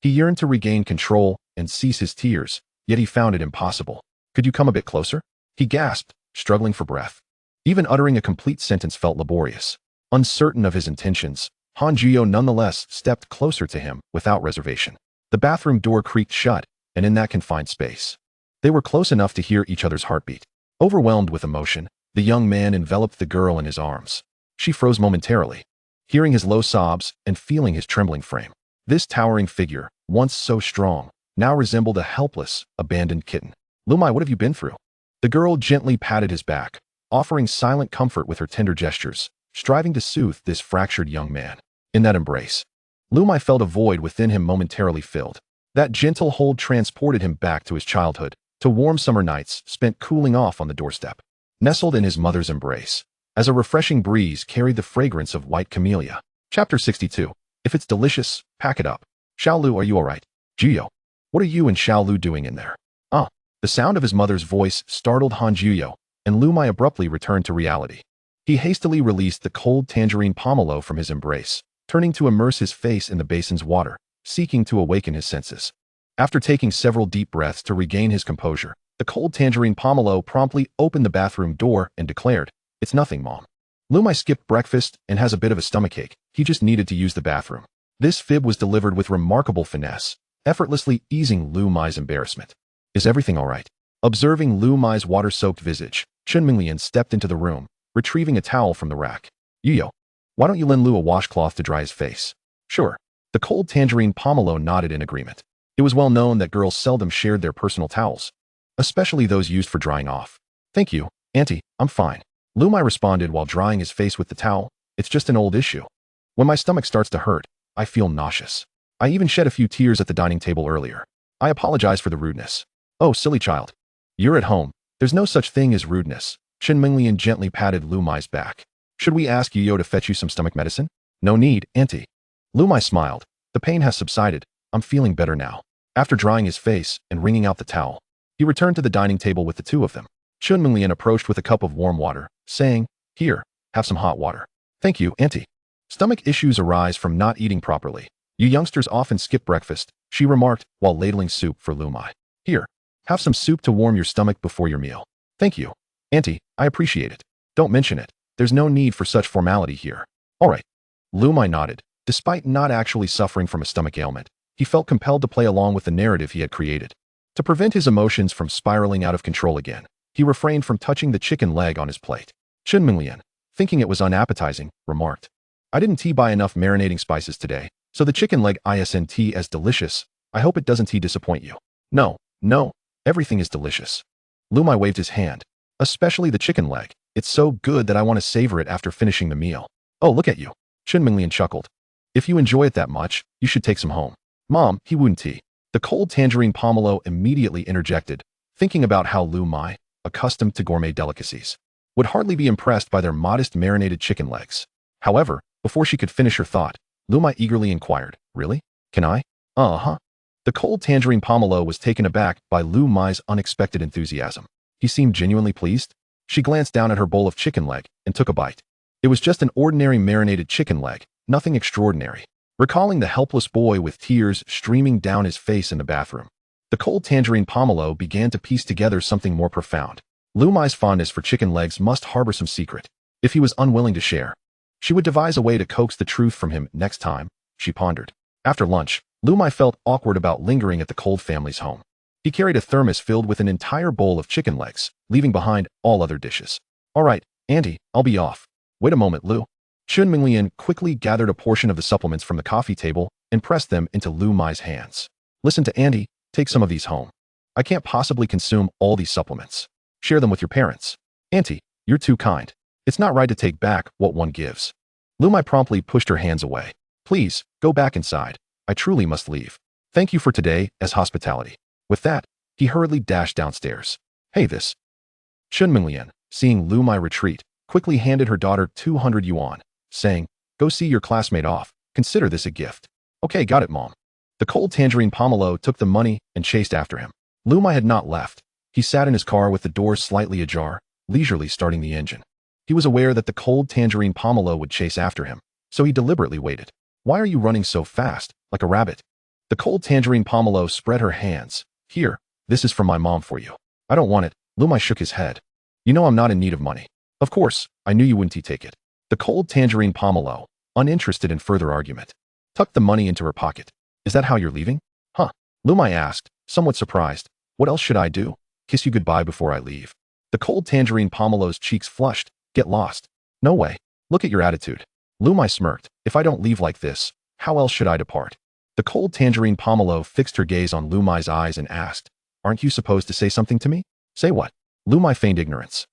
He yearned to regain control and cease his tears, yet he found it impossible. "Could you come a bit closer?" he gasped, struggling for breath. Even uttering a complete sentence felt laborious. Uncertain of his intentions, Han Juyo nonetheless stepped closer to him without reservation. The bathroom door creaked shut, and in that confined space, they were close enough to hear each other's heartbeat. Overwhelmed with emotion, the young man enveloped the girl in his arms. She froze momentarily, hearing his low sobs and feeling his trembling frame. This towering figure, once so strong, now resembled a helpless, abandoned kitten. "Liu Muye, what have you been through?" The girl gently patted his back, offering silent comfort with her tender gestures, striving to soothe this fractured young man. In that embrace, Liu Muye felt a void within him momentarily filled. That gentle hold transported him back to his childhood, to warm summer nights spent cooling off on the doorstep, nestled in his mother's embrace, as a refreshing breeze carried the fragrance of white camellia. Chapter 62. If it's delicious, pack it up. "Xiaolu, are you all right?" "Juyo, what are you and Xiaolu doing in there?" "Ah." The sound of his mother's voice startled Han Juyo, and Liu Muye abruptly returned to reality. He hastily released the cold tangerine pomelo from his embrace, turning to immerse his face in the basin's water, seeking to awaken his senses. After taking several deep breaths to regain his composure, the cold tangerine pomelo promptly opened the bathroom door and declared, "It's nothing, Mom. Liu Muye skipped breakfast and has a bit of a stomachache. He just needed to use the bathroom." This fib was delivered with remarkable finesse, effortlessly easing Liu Muye's embarrassment. "Is everything all right?" Observing Liu Muye's water-soaked visage, Chun Minglian stepped into the room, retrieving a towel from the rack. "Yuyo, why don't you lend Liu a washcloth to dry his face?" "Sure." The cold tangerine pomelo nodded in agreement. It was well known that girls seldom shared their personal towels, especially those used for drying off. "Thank you, Auntie, I'm fine." Liu Muye responded while drying his face with the towel. "It's just an old issue. When my stomach starts to hurt, I feel nauseous. I even shed a few tears at the dining table earlier. I apologize for the rudeness." "Oh, silly child. You're at home. There's no such thing as rudeness." Chun Minglian gently patted Liu Muye's back. "Should we ask Yuyo to fetch you some stomach medicine?" "No need, Auntie." Liu Muye smiled. "The pain has subsided. I'm feeling better now." After drying his face and wringing out the towel, he returned to the dining table with the two of them. Chun Minglian approached with a cup of warm water, saying, "Here, have some hot water." "Thank you, Auntie." Stomach issues arise from not eating properly. "You youngsters often skip breakfast," she remarked while ladling soup for Liu Muye. "Here, have some soup to warm your stomach before your meal." "Thank you, Auntie, I appreciate it." "Don't mention it. There's no need for such formality here." "All right." Liu Muye nodded. Despite not actually suffering from a stomach ailment, he felt compelled to play along with the narrative he had created. To prevent his emotions from spiraling out of control again, he refrained from touching the chicken leg on his plate. Chun Minglian, thinking it was unappetizing, remarked, "I didn't buy enough marinating spices today, so the chicken leg isn't as delicious. I hope it doesn't disappoint you." No, everything is delicious." Liu Muye waved his hand. "Especially the chicken leg. It's so good that I want to savor it after finishing the meal." "Oh, look at you." Chun Minglian chuckled. "If you enjoy it that much, you should take some home." "Mom, he wouldn't tea." The cold tangerine pomelo immediately interjected, thinking about how Liu Muye, accustomed to gourmet delicacies, would hardly be impressed by their modest marinated chicken legs. However, before she could finish her thought, Liu Muye eagerly inquired, "Really? Can I?" "Uh-huh." The cold tangerine pomelo was taken aback by Liu Muye's unexpected enthusiasm. He seemed genuinely pleased. She glanced down at her bowl of chicken leg and took a bite. It was just an ordinary marinated chicken leg, nothing extraordinary. Recalling the helpless boy with tears streaming down his face in the bathroom, the cold tangerine pomelo began to piece together something more profound. Liu Muye's fondness for chicken legs must harbor some secret. If he was unwilling to share, she would devise a way to coax the truth from him next time, she pondered. After lunch, Liu Muye felt awkward about lingering at the Cold family's home. He carried a thermos filled with an entire bowl of chicken legs, leaving behind all other dishes. "All right, Auntie, I'll be off." "Wait a moment, Liu." Chun Minglian quickly gathered a portion of the supplements from the coffee table and pressed them into Liu Muye's hands. "Listen to Auntie, take some of these home. I can't possibly consume all these supplements. Share them with your parents." "Auntie, you're too kind. It's not right to take back what one gives." Liu Muye promptly pushed her hands away. "Please, go back inside. I truly must leave. Thank you for today as hospitality." With that, he hurriedly dashed downstairs. "Hey this." Chun Minglian, seeing Liu Muye retreat, quickly handed her daughter 200 yuan, saying, "Go see your classmate off. Consider this a gift." "Okay, got it, Mom." The cold tangerine Pomelo took the money and chased after him. Liu Muye had not left. He sat in his car with the doors slightly ajar, leisurely starting the engine. He was aware that the cold tangerine Pomelo would chase after him, so he deliberately waited. "Why are you running so fast, like a rabbit?" The cold tangerine Pomelo spread her hands. "Here, this is from my mom for you." "I don't want it." Liu Muye shook his head. "You know I'm not in need of money." "Of course, I knew you wouldn't take it." The cold tangerine Pomelo, uninterested in further argument, tucked the money into her pocket. "Is that how you're leaving?" "Huh?" Liu Muye asked, somewhat surprised. "What else should I do? Kiss you goodbye before I leave?" The cold tangerine Pomelo's cheeks flushed. "Get lost." "No way. Look at your attitude." Liu Muye smirked. "If I don't leave like this, how else should I depart?" The cold tangerine Pomelo fixed her gaze on Liu Muye's eyes and asked, "Aren't you supposed to say something to me?" "Say what?" Liu Muye feigned ignorance,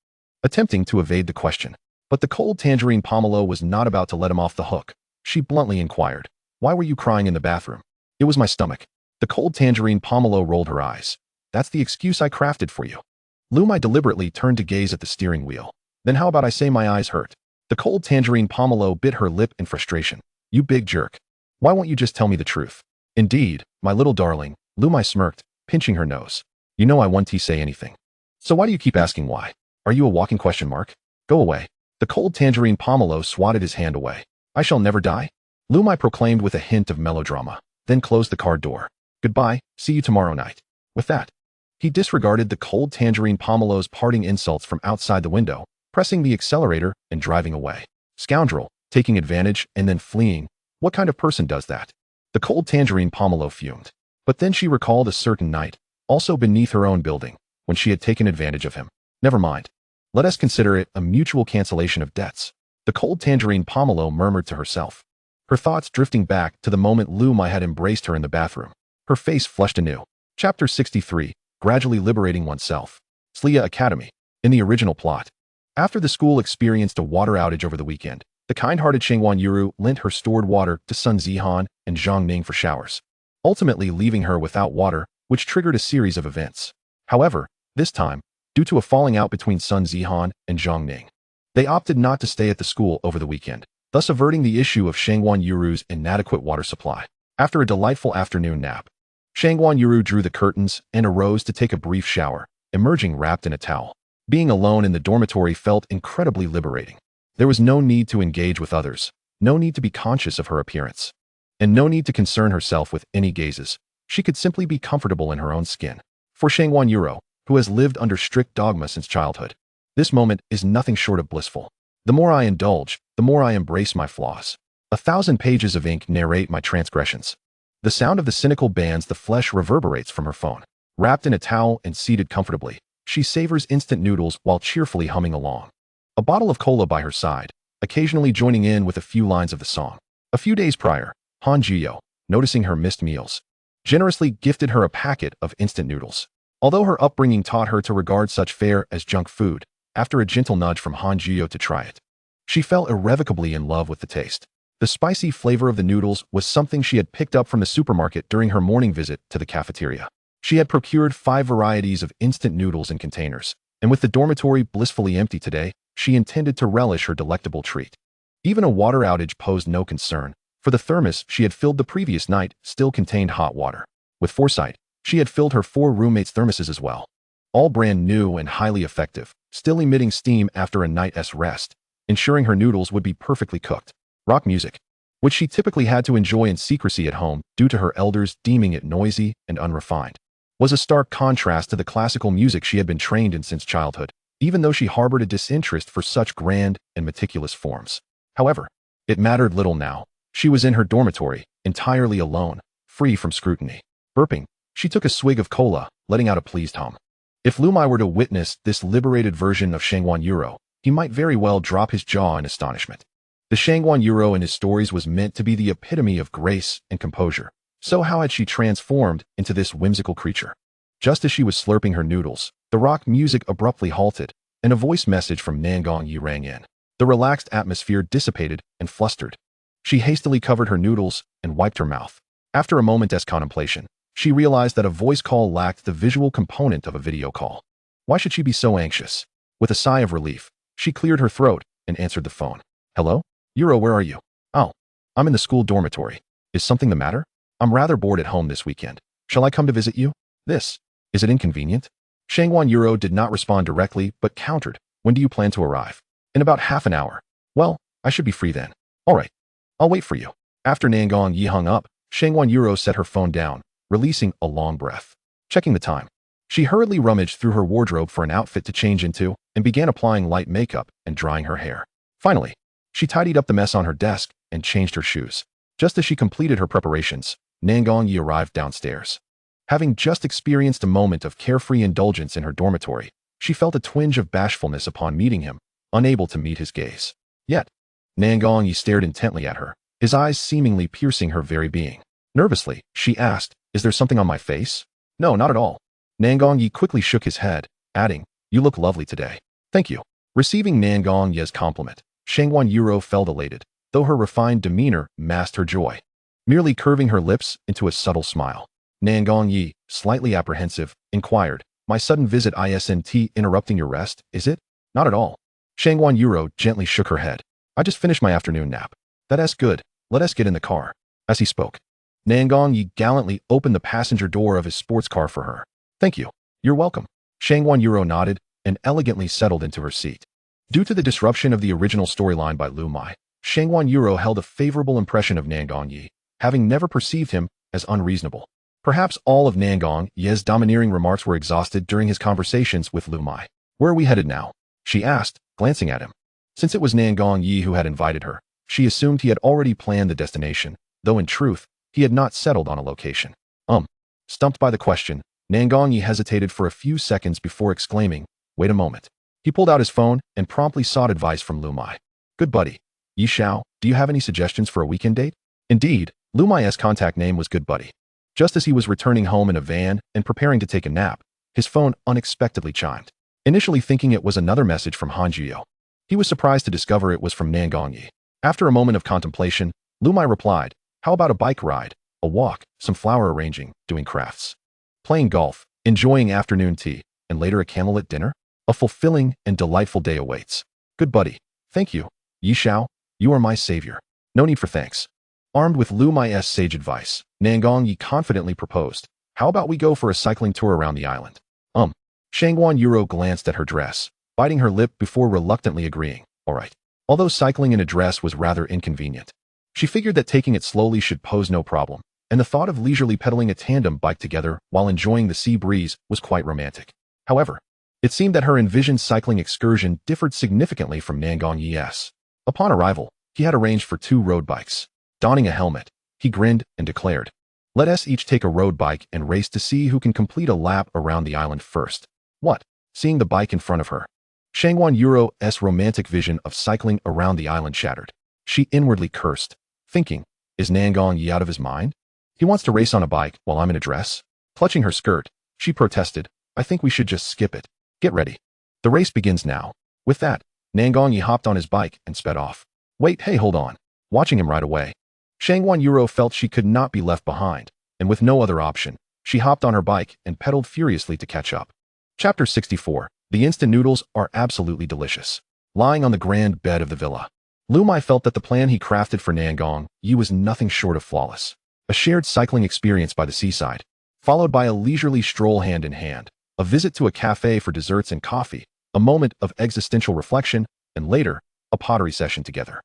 attempting to evade the question. But the cold tangerine Pomelo was not about to let him off the hook. She bluntly inquired, "Why were you crying in the bathroom?" "It was my stomach." The cold tangerine Pomelo rolled her eyes. "That's the excuse I crafted for you." Liu Muye deliberately turned to gaze at the steering wheel. "Then how about I say my eyes hurt?" The cold tangerine Pomelo bit her lip in frustration. "You big jerk. Why won't you just tell me the truth?" "Indeed, my little darling," Liu Muye smirked, pinching her nose. "You know I won't say anything. So why do you keep asking why? Are you a walking question mark? Go away." The cold tangerine Pomelo swatted his hand away. "I shall never die," Liu Muye proclaimed with a hint of melodrama, then closed the car door. "Goodbye, see you tomorrow night." With that, he disregarded the cold tangerine Pomelo's parting insults from outside the window, pressing the accelerator and driving away. Scoundrel, taking advantage and then fleeing. What kind of person does that? The cold tangerine Pomelo fumed. But then she recalled a certain night, also beneath her own building, when she had taken advantage of him. Never mind. Let us consider it a mutual cancellation of debts. The cold tangerine Pomelo murmured to herself, her thoughts drifting back to the moment Liu Muye had embraced her in the bathroom. Her face flushed anew. Chapter 63, Gradually Liberating Oneself. Slia Academy. In the original plot, after the school experienced a water outage over the weekend, the kind-hearted Shengwan Yuru lent her stored water to Sun Zihan and Zhang Ning for showers, ultimately leaving her without water, which triggered a series of events. However, this time, due to a falling out between Sun Zihan and Zhang Ning, they opted not to stay at the school over the weekend, thus averting the issue of Shengwan Yuru's inadequate water supply. After a delightful afternoon nap, Shengwan Yuru drew the curtains and arose to take a brief shower, emerging wrapped in a towel. Being alone in the dormitory felt incredibly liberating. There was no need to engage with others, no need to be conscious of her appearance, and no need to concern herself with any gazes. She could simply be comfortable in her own skin. For Shengwan Yuro, who has lived under strict dogma since childhood, this moment is nothing short of blissful. The more I indulge, the more I embrace my flaws. 1,000 pages of ink narrate my transgressions. The sound of the cynical bands the flesh reverberates from her phone. Wrapped in a towel and seated comfortably, she savors instant noodles while cheerfully humming along. A bottle of cola by her side, occasionally joining in with a few lines of the song. A few days prior, Han Jiyo, noticing her missed meals, generously gifted her a packet of instant noodles. Although her upbringing taught her to regard such fare as junk food, after a gentle nudge from Han Jiyo to try it, she fell irrevocably in love with the taste. The spicy flavor of the noodles was something she had picked up from the supermarket during her morning visit to the cafeteria. She had procured 5 varieties of instant noodles in containers, and with the dormitory blissfully empty today, she intended to relish her delectable treat. Even a water outage posed no concern, for the thermos she had filled the previous night still contained hot water. With foresight, she had filled her 4 roommates' thermoses as well. All brand new and highly effective, still emitting steam after a night's rest, ensuring her noodles would be perfectly cooked. Rock music, which she typically had to enjoy in secrecy at home due to her elders deeming it noisy and unrefined, was a stark contrast to the classical music she had been trained in since childhood, even though she harbored a disinterest for such grand and meticulous forms. However, it mattered little now. She was in her dormitory, entirely alone, free from scrutiny. Burping, she took a swig of cola, letting out a pleased hum. If Liu Muye were to witness this liberated version of Shengwan Yuro, he might very well drop his jaw in astonishment. The Shengwan Yuro in his stories was meant to be the epitome of grace and composure. So how had she transformed into this whimsical creature? Just as she was slurping her noodles, the rock music abruptly halted, and a voice message from Nangong Yi rang in. The relaxed atmosphere dissipated and flustered. She hastily covered her noodles and wiped her mouth. After a moment's contemplation, she realized that a voice call lacked the visual component of a video call. Why should she be so anxious? With a sigh of relief, she cleared her throat and answered the phone. Hello? Yuro, where are you? Oh, I'm in the school dormitory. Is something the matter? I'm rather bored at home this weekend. Shall I come to visit you? Is it inconvenient? Shangwan Yuro did not respond directly, but countered. When do you plan to arrive? In about half an hour. Well, I should be free then. All right. I'll wait for you. After Nangong Yi hung up, Shangwan Yuro set her phone down, releasing a long breath. Checking the time. She hurriedly rummaged through her wardrobe for an outfit to change into and began applying light makeup and drying her hair. Finally, she tidied up the mess on her desk and changed her shoes. Just as she completed her preparations, Nangong Yi arrived downstairs. Having just experienced a moment of carefree indulgence in her dormitory, she felt a twinge of bashfulness upon meeting him, unable to meet his gaze. Yet, Nangong Yi stared intently at her, his eyes seemingly piercing her very being. Nervously, she asked, Is there something on my face? No, not at all. Nangong Yi quickly shook his head, adding, You look lovely today. Thank you. Receiving Nangong Yi's compliment, Shangwan Yuro felt elated, though her refined demeanor masked her joy, merely curving her lips into a subtle smile. Nangong Yi, slightly apprehensive, inquired, My sudden visit isn't interrupting your rest, is it? Not at all. Shangwan Yuro gently shook her head. I just finished my afternoon nap. That's good. Let us get in the car. As he spoke, Nangong Yi gallantly opened the passenger door of his sports car for her. Thank you. You're welcome. Shangwan Yuro nodded and elegantly settled into her seat. Due to the disruption of the original storyline by Liu Muye, Shangwan Yuro held a favorable impression of Nangong Yi, having never perceived him as unreasonable. Perhaps all of Nangong Yi's domineering remarks were exhausted during his conversations with Liu Muye. Where are we headed now? She asked, glancing at him. Since it was Nangong Yi who had invited her, she assumed he had already planned the destination, though in truth, he had not settled on a location. Stumped by the question, Nangong Yi hesitated for a few seconds before exclaiming, Wait a moment. He pulled out his phone and promptly sought advice from Liu Muye. Good buddy. Yi Xiao, do you have any suggestions for a weekend date? Indeed, Liu Muye's contact name was Good Buddy. Just as he was returning home in a van and preparing to take a nap, his phone unexpectedly chimed. Initially thinking it was another message from Han Jiyo, he was surprised to discover it was from Nangong Yi. After a moment of contemplation, Liu Muye replied, How about a bike ride, a walk, some flower arranging, doing crafts, playing golf, enjoying afternoon tea, and later a candlelit dinner? A fulfilling and delightful day awaits. Good buddy. Thank you. Yi Xiao, you are my savior. No need for thanks. Armed with Liu Muye's sage advice, Nangong Yi confidently proposed, How about we go for a cycling tour around the island? Shangwan Yuro glanced at her dress, biting her lip before reluctantly agreeing. All right. Although cycling in a dress was rather inconvenient, she figured that taking it slowly should pose no problem, and the thought of leisurely pedaling a tandem bike together while enjoying the sea breeze was quite romantic. However, it seemed that her envisioned cycling excursion differed significantly from Nangong Yi's. Upon arrival, he had arranged for 2 road bikes. Donning a helmet, he grinned and declared, Let us each take a road bike and race to see who can complete a lap around the island first. What? Seeing the bike in front of her, Shangwan Yuro's romantic vision of cycling around the island shattered. She inwardly cursed, thinking, Is Nangong Yi out of his mind? He wants to race on a bike while I'm in a dress? Clutching her skirt, she protested, I think we should just skip it. Get ready. The race begins now. With that, Nangong Yi hopped on his bike and sped off. Wait, hey, hold on. Watching him right away, Shangwan Yuro felt she could not be left behind, and with no other option, she hopped on her bike and pedaled furiously to catch up. Chapter 64. The instant noodles are absolutely delicious. Lying on the grand bed of the villa, Liu Muye felt that the plan he crafted for Nangong Yi was nothing short of flawless. A shared cycling experience by the seaside, followed by a leisurely stroll hand in hand, a visit to a cafe for desserts and coffee, a moment of existential reflection, and later, a pottery session together.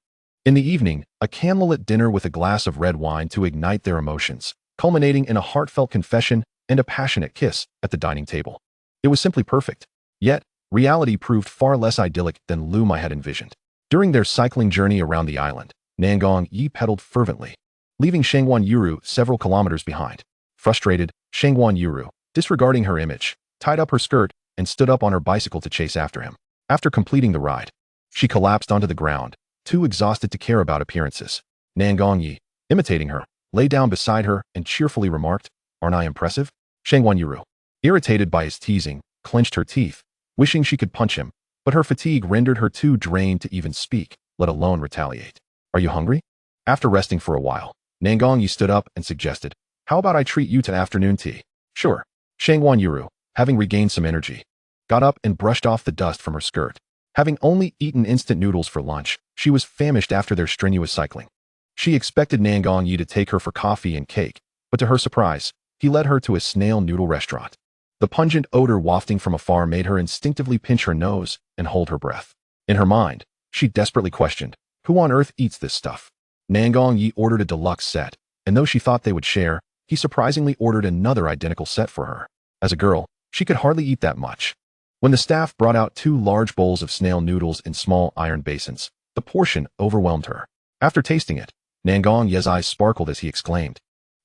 In the evening, a candlelit dinner with a glass of red wine to ignite their emotions, culminating in a heartfelt confession and a passionate kiss at the dining table. It was simply perfect. Yet, reality proved far less idyllic than Liu Muye had envisioned. During their cycling journey around the island, Nangong Yi pedaled fervently, leaving Shangwan Yuro several kilometers behind. Frustrated, Shangwan Yuro, disregarding her image, tied up her skirt and stood up on her bicycle to chase after him. After completing the ride, she collapsed onto the ground, too exhausted to care about appearances. Nangong Yi, imitating her, lay down beside her and cheerfully remarked, Aren't I impressive? Shangwan Yuro, irritated by his teasing, clenched her teeth, wishing she could punch him, but her fatigue rendered her too drained to even speak, let alone retaliate. Are you hungry? After resting for a while, Nangong Yi stood up and suggested, How about I treat you to afternoon tea? Sure. Shangwan Yuro, having regained some energy, got up and brushed off the dust from her skirt. Having only eaten instant noodles for lunch, she was famished after their strenuous cycling. She expected Nangong Yi to take her for coffee and cake, but to her surprise, he led her to a snail noodle restaurant. The pungent odor wafting from afar made her instinctively pinch her nose and hold her breath. In her mind, she desperately questioned, who on earth eats this stuff? Nangong Yi ordered a deluxe set, and though she thought they would share, he surprisingly ordered another identical set for her. As a girl, she could hardly eat that much. When the staff brought out 2 large bowls of snail noodles in small iron basins, the portion overwhelmed her. After tasting it, Nangong Yi's eyes sparkled as he exclaimed,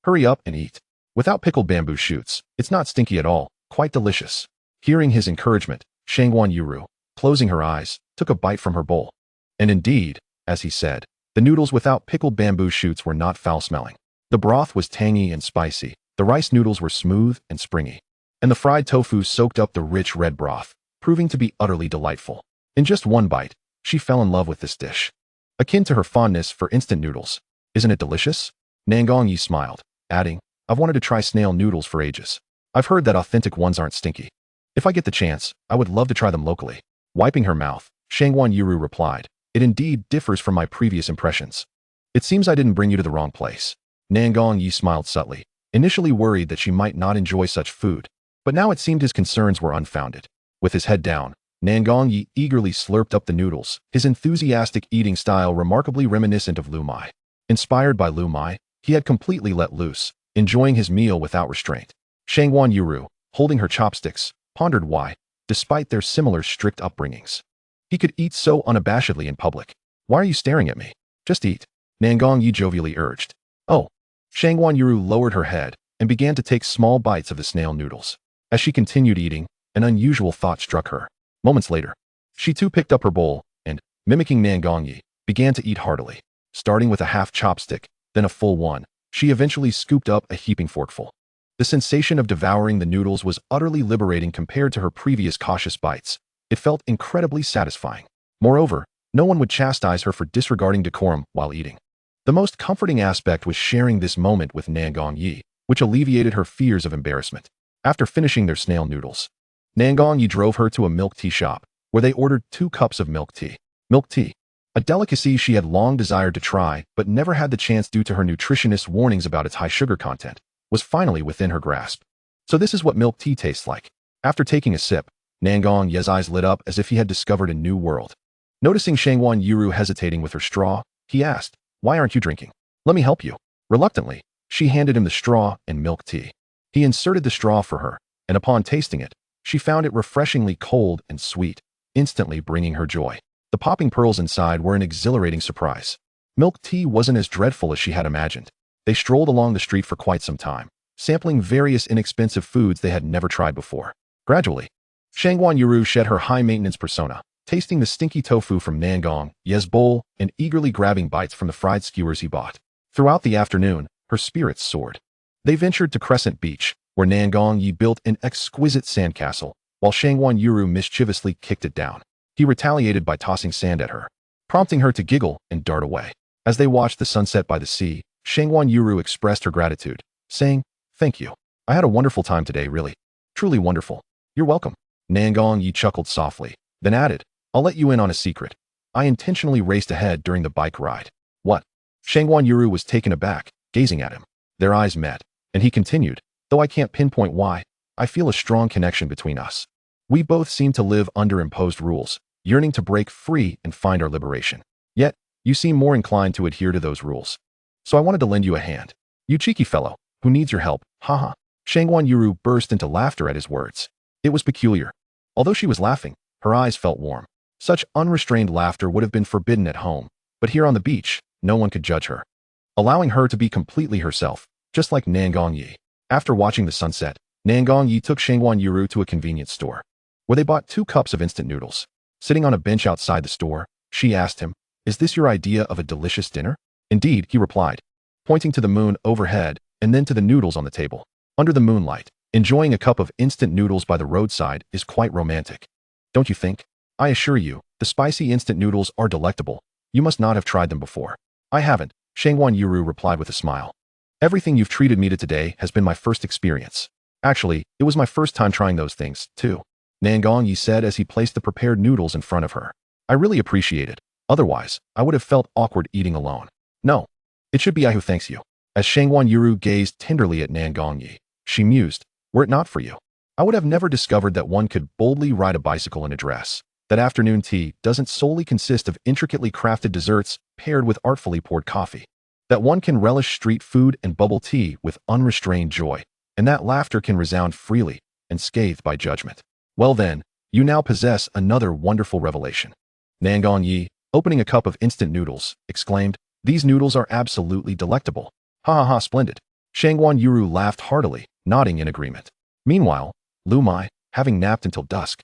"Hurry up and eat. Without pickled bamboo shoots, it's not stinky at all, quite delicious." Hearing his encouragement, Shangguan Yuru, closing her eyes, took a bite from her bowl. And indeed, as he said, the noodles without pickled bamboo shoots were not foul-smelling. The broth was tangy and spicy, the rice noodles were smooth and springy, and the fried tofu soaked up the rich red broth, proving to be utterly delightful. In just one bite, she fell in love with this dish. Akin to her fondness for instant noodles. "Isn't it delicious?" Nangong Yi smiled, adding, "I've wanted to try snail noodles for ages. I've heard that authentic ones aren't stinky. If I get the chance, I would love to try them locally." Wiping her mouth, Shangguan Yuru replied, "It indeed differs from my previous impressions. It seems I didn't bring you to the wrong place." Nangong Yi smiled subtly, initially worried that she might not enjoy such food, but now it seemed his concerns were unfounded. With his head down, Nangong Yi eagerly slurped up the noodles, his enthusiastic eating style remarkably reminiscent of Liu Muye. Inspired by Liu Muye, he had completely let loose, enjoying his meal without restraint. Shangguan Yuru, holding her chopsticks, pondered why, despite their similar strict upbringings, he could eat so unabashedly in public. "Why are you staring at me? Just eat," Nangong Yi jovially urged. "Oh." Shangguan Yuru lowered her head and began to take small bites of the snail noodles. As she continued eating, an unusual thought struck her. Moments later, she too picked up her bowl and, mimicking Nangong Yi, began to eat heartily. Starting with a half chopstick, then a full one, she eventually scooped up a heaping forkful. The sensation of devouring the noodles was utterly liberating compared to her previous cautious bites. It felt incredibly satisfying. Moreover, no one would chastise her for disregarding decorum while eating. The most comforting aspect was sharing this moment with Nangong Yi, which alleviated her fears of embarrassment. After finishing their snail noodles, Nangong Yi drove her to a milk tea shop, where they ordered 2 cups of milk tea. Milk tea, a delicacy she had long desired to try but never had the chance due to her nutritionist's warnings about its high sugar content, was finally within her grasp. So this is what milk tea tastes like. After taking a sip, Nangong Yi's eyes lit up as if he had discovered a new world. Noticing Shangguan Yuru hesitating with her straw, he asked, "Why aren't you drinking? Let me help you." Reluctantly, she handed him the straw and milk tea. He inserted the straw for her, and upon tasting it, she found it refreshingly cold and sweet, instantly bringing her joy. The popping pearls inside were an exhilarating surprise. Milk tea wasn't as dreadful as she had imagined. They strolled along the street for quite some time, sampling various inexpensive foods they had never tried before. Gradually, Shangguan Yuru shed her high-maintenance persona, tasting the stinky tofu from Nangong Yi's bowl and eagerly grabbing bites from the fried skewers he bought. Throughout the afternoon, her spirits soared. They ventured to Crescent Beach, where Nangong Yi built an exquisite sandcastle, while Shangguan Yuru mischievously kicked it down. He retaliated by tossing sand at her, prompting her to giggle and dart away. As they watched the sunset by the sea, Shangguan Yuru expressed her gratitude, saying, "Thank you. I had a wonderful time today, really. Truly wonderful." "You're welcome." Nangong Yi chuckled softly, then added, "I'll let you in on a secret. I intentionally raced ahead during the bike ride." "What?" Shangguan Yuru was taken aback, gazing at him. Their eyes met, and he continued, "Though I can't pinpoint why, I feel a strong connection between us. We both seem to live under imposed rules, yearning to break free and find our liberation. Yet, you seem more inclined to adhere to those rules. So I wanted to lend you a hand. You cheeky fellow, who needs your help, haha." Shangguan Yuru burst into laughter at his words. It was peculiar. Although she was laughing, her eyes felt warm. Such unrestrained laughter would have been forbidden at home, but here on the beach, no one could judge her, allowing her to be completely herself, just like Nangong Yi. After watching the sunset, Nangong Yi took Shangguan Yuru to a convenience store, where they bought 2 cups of instant noodles. Sitting on a bench outside the store, she asked him, "Is this your idea of a delicious dinner?" "Indeed," he replied, pointing to the moon overhead and then to the noodles on the table. Under the moonlight, enjoying a cup of instant noodles by the roadside is quite romantic. Don't you think? I assure you, the spicy instant noodles are delectable. You must not have tried them before." "I haven't," Shangguan Yuru replied with a smile. "Everything you've treated me to today has been my first experience. Actually, it was my first time trying those things, too." Nangong Yi said as he placed the prepared noodles in front of her. I really appreciate it. Otherwise, I would have felt awkward eating alone. No. It should be I who thanks you. As Shangguan Yuru gazed tenderly at Nangong Yi, she mused, were it not for you, I would have never discovered that one could boldly ride a bicycle in a dress. That afternoon tea doesn't solely consist of intricately crafted desserts paired with artfully poured coffee. That one can relish street food and bubble tea with unrestrained joy, and that laughter can resound freely, unscathed by judgment. Well then, you now possess another wonderful revelation. Nangong Yi, opening a cup of instant noodles, exclaimed, these noodles are absolutely delectable. Ha ha ha, splendid. Shangguan Yuru laughed heartily, nodding in agreement. Meanwhile, Liu Muye, having napped until dusk,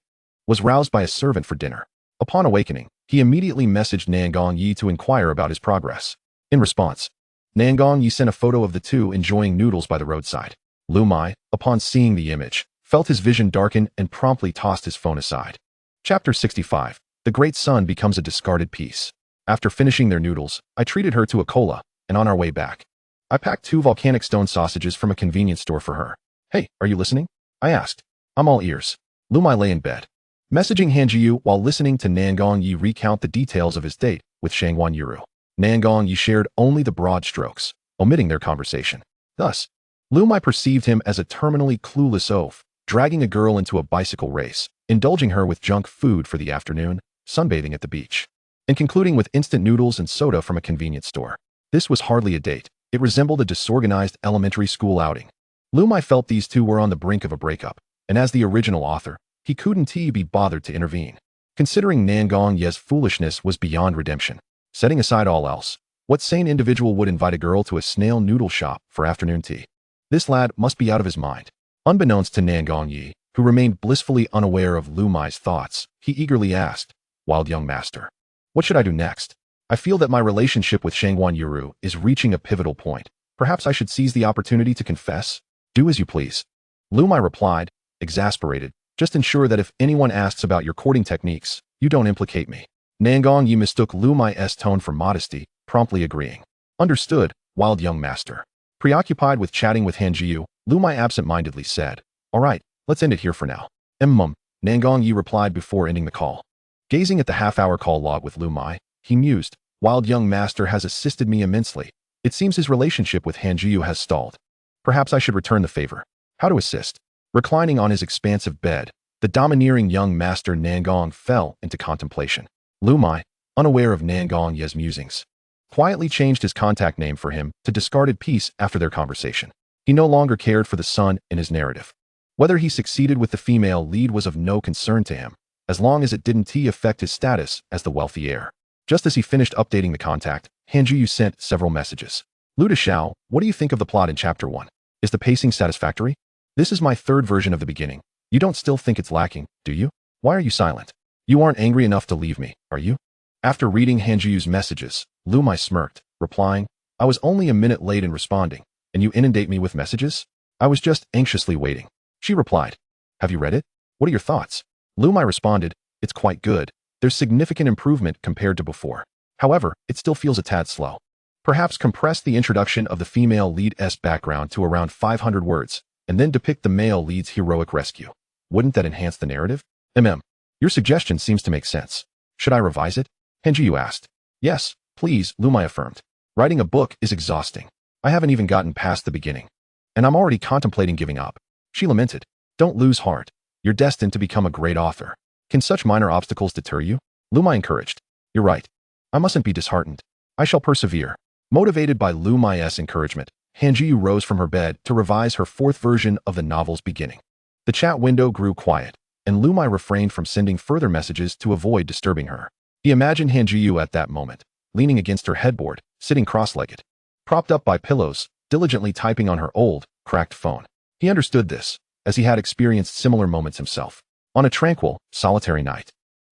was roused by a servant for dinner. Upon awakening, he immediately messaged Nangong Yi to inquire about his progress. In response, Nangong Yi sent a photo of the two enjoying noodles by the roadside. Liu Muye, upon seeing the image, felt his vision darken and promptly tossed his phone aside. Chapter 65. The Great Sun becomes a discarded piece. After finishing their noodles, I treated her to a cola, and on our way back, I packed 2 volcanic stone sausages from a convenience store for her. Hey, are you listening? I asked. I'm all ears. Liu Muye lay in bed, messaging Han Jiyu while listening to Nangong Yi recount the details of his date with Shangguan Yuru. Nangong Yi shared only the broad strokes, omitting their conversation. Thus, Liu Muye perceived him as a terminally clueless oaf, dragging a girl into a bicycle race, indulging her with junk food for the afternoon, sunbathing at the beach, and concluding with instant noodles and soda from a convenience store. This was hardly a date. It resembled a disorganized elementary school outing. Liu Muye felt these two were on the brink of a breakup, and as the original author, he couldn't be bothered to intervene. Considering Nangong Yi's foolishness was beyond redemption. Setting aside all else, what sane individual would invite a girl to a snail noodle shop for afternoon tea? This lad must be out of his mind. Unbeknownst to Nangong Yi, who remained blissfully unaware of Liu Muye's thoughts, he eagerly asked, wild young master, what should I do next? I feel that my relationship with Shangguan Yuru is reaching a pivotal point. Perhaps I should seize the opportunity to confess? Do as you please. Liu Muye replied, exasperated, just ensure that if anyone asks about your courting techniques, you don't implicate me. Nangong Yi mistook Liu Muye's tone for modesty, promptly agreeing. Understood, wild young master. Preoccupied with chatting with Han Jiyu, Liu Muye absent-mindedly said, all right, let's end it here for now. Nangong Yi replied before ending the call. Gazing at the half-hour call log with Liu Muye, he mused, wild young master has assisted me immensely. It seems his relationship with Han Jiyu has stalled. Perhaps I should return the favor. How to assist? Reclining on his expansive bed, the domineering young master Nangong fell into contemplation. Liu Muye, unaware of Nangong Yi's musings, quietly changed his contact name for him to discarded piece after their conversation. He no longer cared for the son in his narrative. Whether he succeeded with the female lead was of no concern to him, as long as it didn't affect his status as the wealthy heir. Just as he finished updating the contact, Han Jiyu sent several messages. Liu Shao, what do you think of the plot in Chapter 1? Is the pacing satisfactory? This is my third version of the beginning. You don't still think it's lacking, do you? Why are you silent? You aren't angry enough to leave me, are you? After reading Han Jiyu's messages, Liu Muye smirked, replying, I was only a minute late in responding, and you inundate me with messages? I was just anxiously waiting. She replied, have you read it? What are your thoughts? Liu Muye responded, it's quite good. There's significant improvement compared to before. However, it still feels a tad slow. Perhaps compress the introduction of the female lead's background to around 500 words, and then depict the male lead's heroic rescue. Wouldn't that enhance the narrative? Your suggestion seems to make sense. Should I revise it? Han Jiyu asked. Yes, please, Liu Muye affirmed. Writing a book is exhausting. I haven't even gotten past the beginning. And I'm already contemplating giving up. She lamented. Don't lose heart. You're destined to become a great author. Can such minor obstacles deter you? Liu Muye encouraged. You're right. I mustn't be disheartened. I shall persevere. Motivated by Liu Muye's encouragement, Han Jiyu rose from her bed to revise her fourth version of the novel's beginning. The chat window grew quiet, and Liu Muye refrained from sending further messages to avoid disturbing her. He imagined Han Jiyu at that moment, leaning against her headboard, sitting cross-legged, propped up by pillows, diligently typing on her old, cracked phone. He understood this, as he had experienced similar moments himself. On a tranquil, solitary night,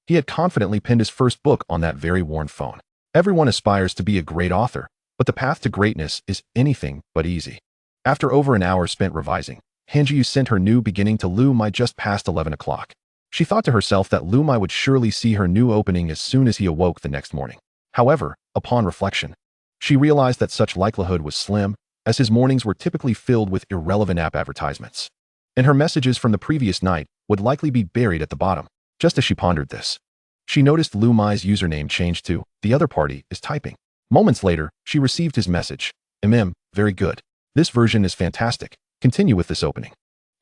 he had confidently penned his first book on that very worn phone. Everyone aspires to be a great author, but the path to greatness is anything but easy. After over an hour spent revising, Han Jiyu sent her new beginning to Liu Muye just past 11 o'clock. She thought to herself that Liu Muye would surely see her new opening as soon as he awoke the next morning. However, upon reflection, she realized that such likelihood was slim, as his mornings were typically filled with irrelevant app advertisements. and her messages from the previous night would likely be buried at the bottom. Just as she pondered this, she noticed Liu Muye's username changed to "The other party is typing." Moments later, she received his message. Very good. This version is fantastic. Continue with this opening.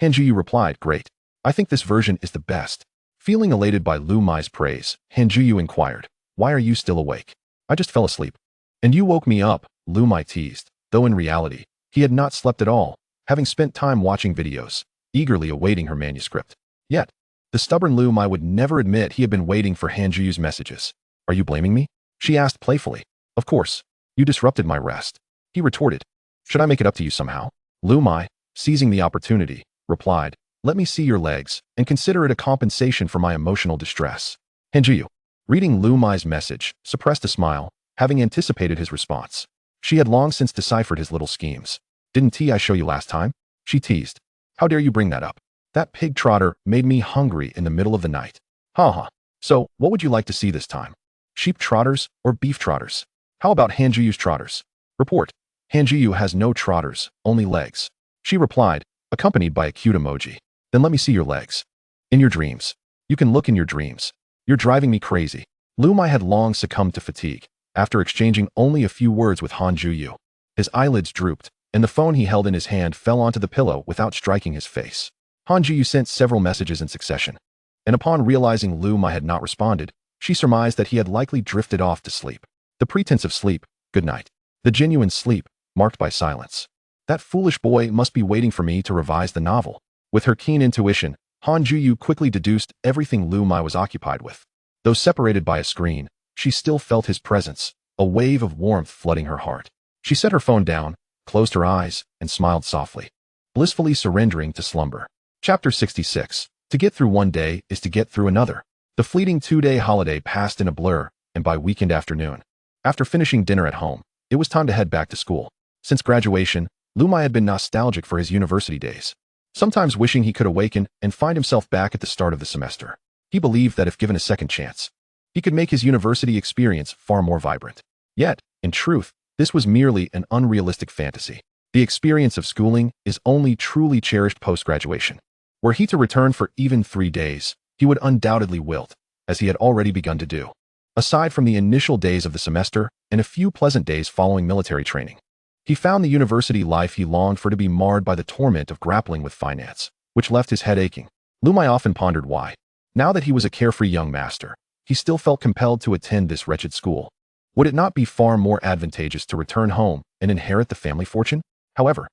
Han Juyu replied, great. I think this version is the best. Feeling elated by Liu Muye's praise, Han Juyu inquired, why are you still awake? I just fell asleep. And you woke me up, Liu Muye teased, though in reality, he had not slept at all, having spent time watching videos, eagerly awaiting her manuscript. Yet, the stubborn Liu Muye would never admit he had been waiting for Han Juyu's messages. Are you blaming me? She asked playfully. Of course. You disrupted my rest. He retorted. Should I make it up to you somehow? Liu Muye, seizing the opportunity, replied, let me see your legs and consider it a compensation for my emotional distress. Han Juyu, reading Liu Muye's message, suppressed a smile, having anticipated his response. She had long since deciphered his little schemes. Didn't I show you last time? She teased. How dare you bring that up? That pig trotter made me hungry in the middle of the night. Ha. So, what would you like to see this time? Sheep trotters or beef trotters? How about Han Juyu's trotters? Report. Han Juyu has no trotters, only legs. She replied, accompanied by a cute emoji. Then let me see your legs. In your dreams. You can look in your dreams. You're driving me crazy. Liu Muye had long succumbed to fatigue, after exchanging only a few words with Han Juyu. His eyelids drooped, and the phone he held in his hand fell onto the pillow without striking his face. Han Juyu sent several messages in succession, and upon realizing Liu Muye had not responded, she surmised that he had likely drifted off to sleep. The pretense of sleep, good night. The genuine sleep, marked by silence. That foolish boy must be waiting for me to revise the novel. With her keen intuition, Han Juyu quickly deduced everything Liu Muye was occupied with. Though separated by a screen, she still felt his presence, a wave of warmth flooding her heart. She set her phone down, closed her eyes, and smiled softly, blissfully surrendering to slumber. Chapter 66. To get through one day is to get through another. The fleeting two-day holiday passed in a blur, and by weekend afternoon, after finishing dinner at home, it was time to head back to school. Since graduation, Liu Muye had been nostalgic for his university days, sometimes wishing he could awaken and find himself back at the start of the semester. He believed that if given a second chance, he could make his university experience far more vibrant. Yet, in truth, this was merely an unrealistic fantasy. The experience of schooling is only truly cherished post-graduation. Were he to return for even 3 days, he would undoubtedly wilt, as he had already begun to do. Aside from the initial days of the semester and a few pleasant days following military training, he found the university life he longed for to be marred by the torment of grappling with finance, which left his head aching. Liu Muye often pondered why, now that he was a carefree young master, he still felt compelled to attend this wretched school. Would it not be far more advantageous to return home and inherit the family fortune? However,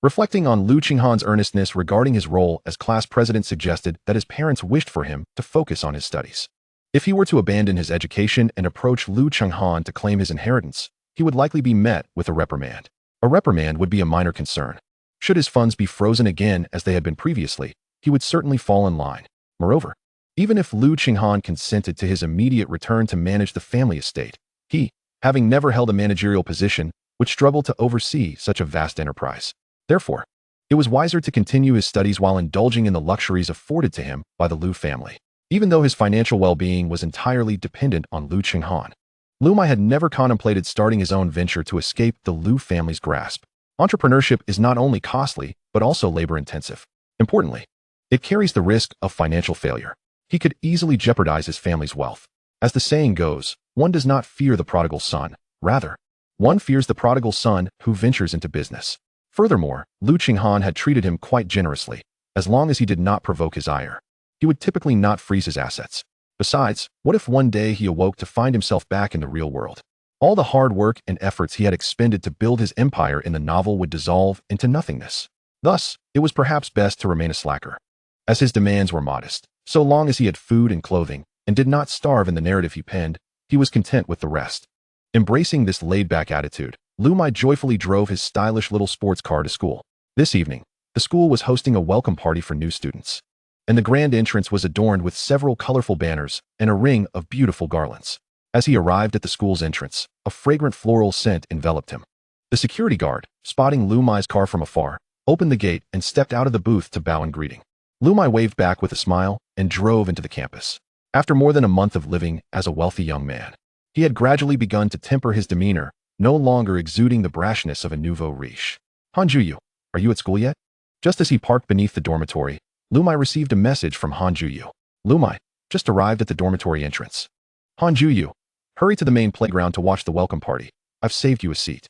reflecting on Liu Qinghan's earnestness regarding his role as class president suggested that his parents wished for him to focus on his studies. If he were to abandon his education and approach Liu Qinghan to claim his inheritance, he would likely be met with a reprimand. A reprimand would be a minor concern. Should his funds be frozen again as they had been previously, he would certainly fall in line. Moreover, even if Liu Qinghan consented to his immediate return to manage the family estate, he, having never held a managerial position, would struggle to oversee such a vast enterprise. Therefore, it was wiser to continue his studies while indulging in the luxuries afforded to him by the Liu family, even though his financial well-being was entirely dependent on Liu Qinghan. Liu Muye had never contemplated starting his own venture to escape the Liu family's grasp. Entrepreneurship is not only costly, but also labor-intensive. Importantly, it carries the risk of financial failure. He could easily jeopardize his family's wealth. As the saying goes, one does not fear the prodigal son. Rather, one fears the prodigal son who ventures into business. Furthermore, Liu Qinghan had treated him quite generously, as long as he did not provoke his ire. He would typically not freeze his assets. Besides, what if one day he awoke to find himself back in the real world? All the hard work and efforts he had expended to build his empire in the novel would dissolve into nothingness. Thus, it was perhaps best to remain a slacker, as his demands were modest. So long as he had food and clothing, and did not starve in the narrative he penned, he was content with the rest. Embracing this laid-back attitude, Liu Muye joyfully drove his stylish little sports car to school. This evening, the school was hosting a welcome party for new students, and the grand entrance was adorned with several colorful banners and a ring of beautiful garlands. As he arrived at the school's entrance, a fragrant floral scent enveloped him. The security guard, spotting Liu Muye's car from afar, opened the gate and stepped out of the booth to bow in greeting. Liu Muye waved back with a smile and drove into the campus. After more than a month of living as a wealthy young man, he had gradually begun to temper his demeanor, no longer exuding the brashness of a nouveau riche. Han Juyu, are you at school yet? Just as he parked beneath the dormitory, Liu Muye received a message from Han Juyu. Liu Muye, just arrived at the dormitory entrance. Han Juyu, hurry to the main playground to watch the welcome party. I've saved you a seat.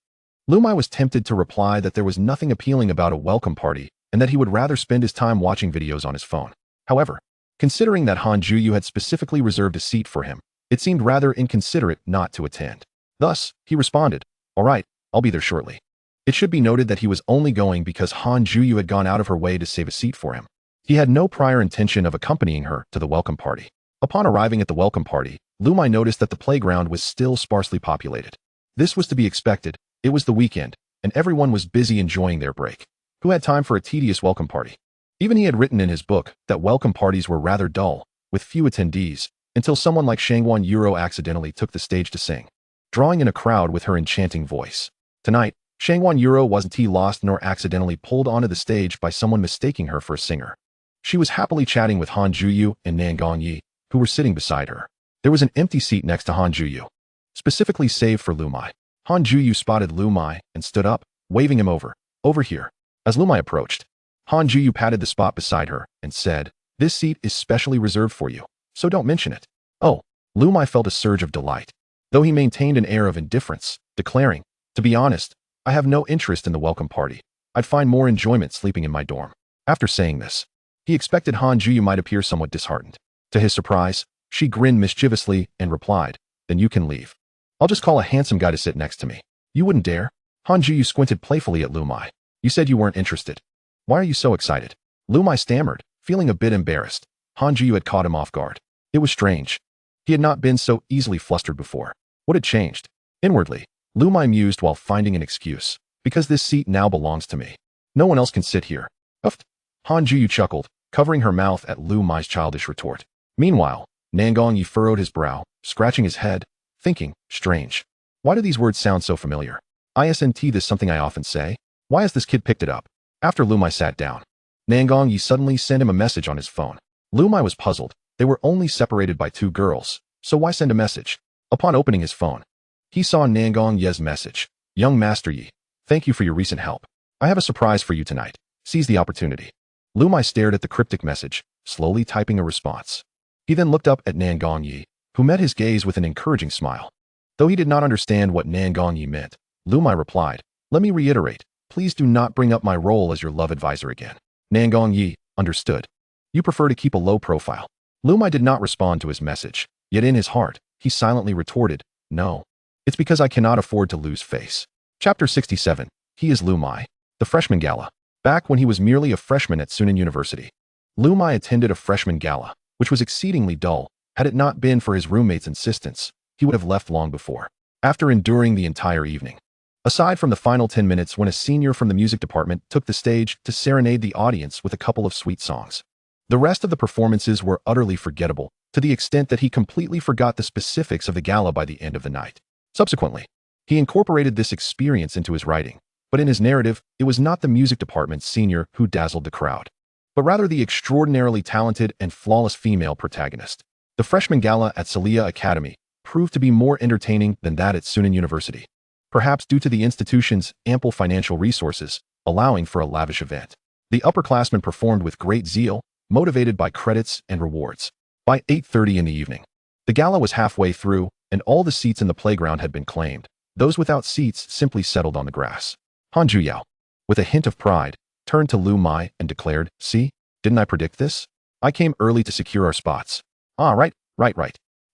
Liu Muye was tempted to reply that there was nothing appealing about a welcome party and that he would rather spend his time watching videos on his phone. However, considering that Han Juyu had specifically reserved a seat for him, it seemed rather inconsiderate not to attend. Thus, he responded, "All right, I'll be there shortly." It should be noted that he was only going because Han Juyu had gone out of her way to save a seat for him. He had no prior intention of accompanying her to the welcome party. Upon arriving at the welcome party, Liu Muye noticed that the playground was still sparsely populated. This was to be expected. It was the weekend, and everyone was busy enjoying their break. Who had time for a tedious welcome party? Even he had written in his book that welcome parties were rather dull, with few attendees, until someone like Shangguan Yuro accidentally took the stage to sing, drawing in a crowd with her enchanting voice. Tonight, Shangguan Yuro wasn't lost nor accidentally pulled onto the stage by someone mistaking her for a singer. She was happily chatting with Han Juyu and Nan Gongyi, who were sitting beside her. There was an empty seat next to Han Juyu, specifically saved for Liu Muye. Han Juyu spotted Liu Muye and stood up, waving him over. "Over here." As Liu Muye approached, Han Juyu patted the spot beside her and said, "This seat is specially reserved for you, so don't mention it." Oh, Liu Muye felt a surge of delight, though he maintained an air of indifference, declaring, "To be honest, I have no interest in the welcome party. I'd find more enjoyment sleeping in my dorm." After saying this, he expected Han Juyu might appear somewhat disheartened. To his surprise, she grinned mischievously and replied, "Then you can leave. I'll just call a handsome guy to sit next to me." "You wouldn't dare?" Han Juyu squinted playfully at Liu Muye. "You said you weren't interested. Why are you so excited?" Liu Muye stammered, feeling a bit embarrassed. Han Juyu had caught him off guard. It was strange. He had not been so easily flustered before. What had changed? Inwardly, Liu Muye mused while finding an excuse. "Because this seat now belongs to me. No one else can sit here." "Uff." Han Juyu chuckled, covering her mouth at Liu Muye's childish retort. Meanwhile, Nan Gongyi furrowed his brow, scratching his head, thinking, strange. Why do these words sound so familiar? Isn't this something I often say? Why has this kid picked it up? After Liu Muye sat down, Nan Gongyi suddenly sent him a message on his phone. Liu Muye was puzzled. They were only separated by 2 girls, so why send a message? Upon opening his phone, he saw Nan Gongyi's message. "Young Master Yi, thank you for your recent help. I have a surprise for you tonight. Seize the opportunity." Liu Muye stared at the cryptic message, slowly typing a response. He then looked up at Nan Gongyi, who met his gaze with an encouraging smile. Though he did not understand what Nan Gongyi meant, Liu Muye replied, "Let me reiterate, please do not bring up my role as your love advisor again." Nan Gongyi understood. "You prefer to keep a low profile." Liu Muye did not respond to his message, yet in his heart, he silently retorted, "No. It's because I cannot afford to lose face." Chapter 67. He is Liu Muye. The Freshman Gala. Back when he was merely a freshman at Sunan University, Liu Muye attended a freshman gala, which was exceedingly dull. Had it not been for his roommate's insistence, he would have left long before. After enduring the entire evening, aside from the final 10 minutes when a senior from the music department took the stage to serenade the audience with a couple of sweet songs, the rest of the performances were utterly forgettable, to the extent that he completely forgot the specifics of the gala by the end of the night. Subsequently, he incorporated this experience into his writing, but in his narrative, it was not the music department's senior who dazzled the crowd, but rather the extraordinarily talented and flawless female protagonist. The freshman gala at Celia Academy proved to be more entertaining than that at Sunan University, perhaps due to the institution's ample financial resources, allowing for a lavish event. The upperclassmen performed with great zeal, motivated by credits and rewards. By 8:30 in the evening, the gala was halfway through, and all the seats in the playground had been claimed. Those without seats simply settled on the grass. Han Juyao, with a hint of pride, turned to Liu Muye and declared, "See, didn't I predict this? I came early to secure our spots." "Ah, right.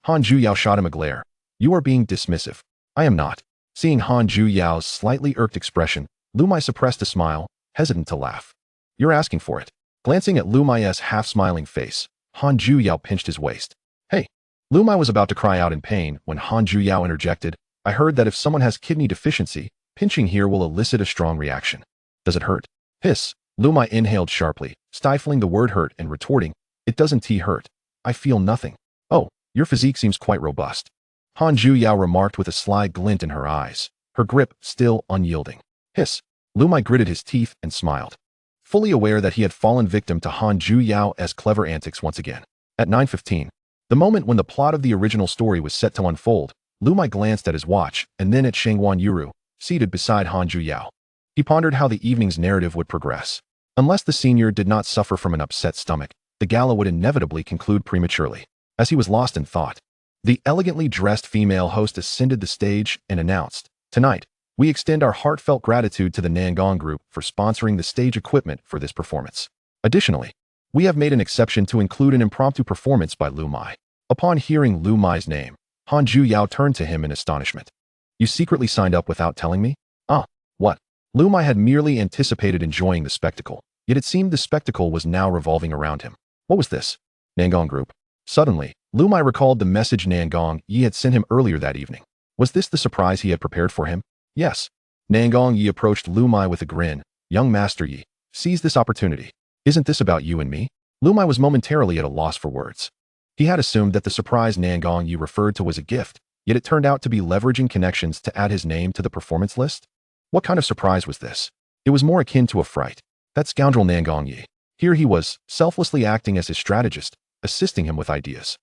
Han Juyao shot him a glare. "You are being dismissive." "I am not." Seeing Han Juyao's slightly irked expression, Liu Muye suppressed a smile, hesitant to laugh. "You're asking for it." Glancing at Liu Muye's half-smiling face, Han Juyao pinched his waist. "Hey." Liu Muye was about to cry out in pain when Han Juyao interjected, "I heard that if someone has kidney deficiency, pinching here will elicit a strong reaction. Does it hurt?" "Hiss." Liu Muye inhaled sharply, stifling the word hurt and retorting, "It doesn't hurt. I feel nothing." "Oh, your physique seems quite robust." Han Juyao remarked with a sly glint in her eyes, her grip still unyielding. "Hiss." Liu Muye gritted his teeth and smiled, fully aware that he had fallen victim to Han Juyao's clever antics once again. At 9:15, the moment when the plot of the original story was set to unfold, Liu Muye glanced at his watch and then at Shangguan Yuru, seated beside Han Juyao. He pondered how the evening's narrative would progress. Unless the senior did not suffer from an upset stomach, the gala would inevitably conclude prematurely. As he was lost in thought, the elegantly dressed female host ascended the stage and announced, "Tonight, we extend our heartfelt gratitude to the Nangong Group for sponsoring the stage equipment for this performance. Additionally, we have made an exception to include an impromptu performance by Liu Muye." Upon hearing Liu Muye's name, Han Zhuyao turned to him in astonishment. "You secretly signed up without telling me?" "Ah, what?" Liu Muye had merely anticipated enjoying the spectacle, yet it seemed the spectacle was now revolving around him. What was this? Nangong Group. Suddenly, Liu Muye recalled the message Nangong Yi had sent him earlier that evening. Was this the surprise he had prepared for him? Yes. Nangong Yi approached Liu Muye with a grin. "Young Master Yi, seize this opportunity. Isn't this about you and me?" Liu Muye was momentarily at a loss for words. He had assumed that the surprise Nangong Yi referred to was a gift, yet it turned out to be leveraging connections to add his name to the performance list. What kind of surprise was this? It was more akin to a fright. That scoundrel Nangong Yi. Here he was, selflessly acting as his strategist, assisting him with ideas.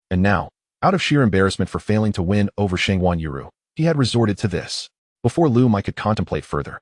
And now, out of sheer embarrassment for failing to win over Shengwan Yuru, he had resorted to this. Before Liu Muye could contemplate further,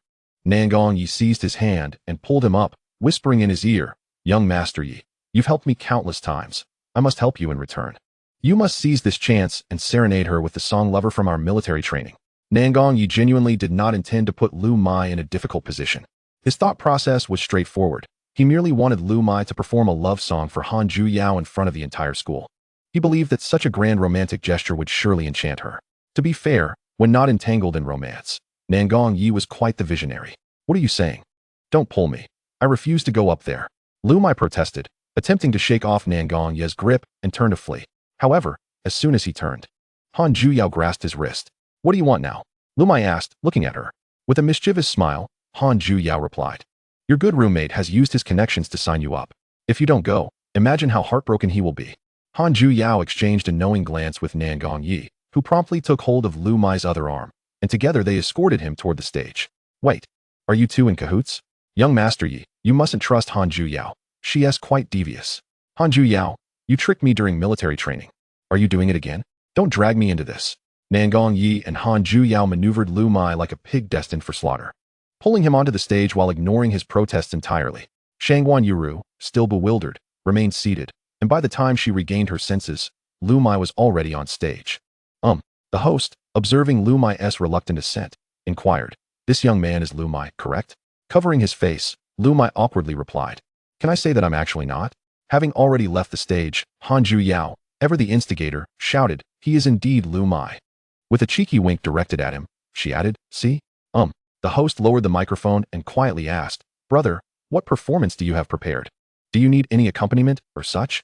Nangong Yi seized his hand and pulled him up, whispering in his ear, "Young Master Yi, you've helped me countless times. I must help you in return. You must seize this chance and serenade her with the song Lover from our military training." Nangong Yi genuinely did not intend to put Liu Muye in a difficult position. His thought process was straightforward. He merely wanted Liu Muye to perform a love song for Han Zhuyao in front of the entire school. He believed that such a grand romantic gesture would surely enchant her. To be fair, when not entangled in romance, Nangong Yi was quite the visionary. "What are you saying? Don't pull me. I refuse to go up there." Liu Muye protested, attempting to shake off Nangong Yi's grip and turn to flee. However, as soon as he turned, Han Zhuyao grasped his wrist. "What do you want now?" Liu Muye asked, looking at her. With a mischievous smile, Han Zhuyao replied, "Your good roommate has used his connections to sign you up. If you don't go, imagine how heartbroken he will be." Han Zhuyao exchanged a knowing glance with Nangong Yi, who promptly took hold of Liu Muye's other arm, and together they escorted him toward the stage. "Wait, are you two in cahoots?" "Young Master Yi, you mustn't trust Han Zhuyao. She is quite devious." "Han Zhuyao, you tricked me during military training. Are you doing it again? Don't drag me into this." Nangong Yi and Han Zhuyao maneuvered Liu Muye like a pig destined for slaughter, pulling him onto the stage while ignoring his protests entirely. Shangguan Yuru, still bewildered, remained seated, and by the time she regained her senses, Liu Muye was already on stage. The host, observing Liu Muye's reluctant assent, inquired, "This young man is Liu Muye, correct?" Covering his face, Liu Muye awkwardly replied, "Can I say that I'm actually not?" Having already left the stage, Han Zhuyao, ever the instigator, shouted, "He is indeed Liu Muye." With a cheeky wink directed at him, she added, "See? The host lowered the microphone and quietly asked, "Brother, what performance do you have prepared? Do you need any accompaniment or such?"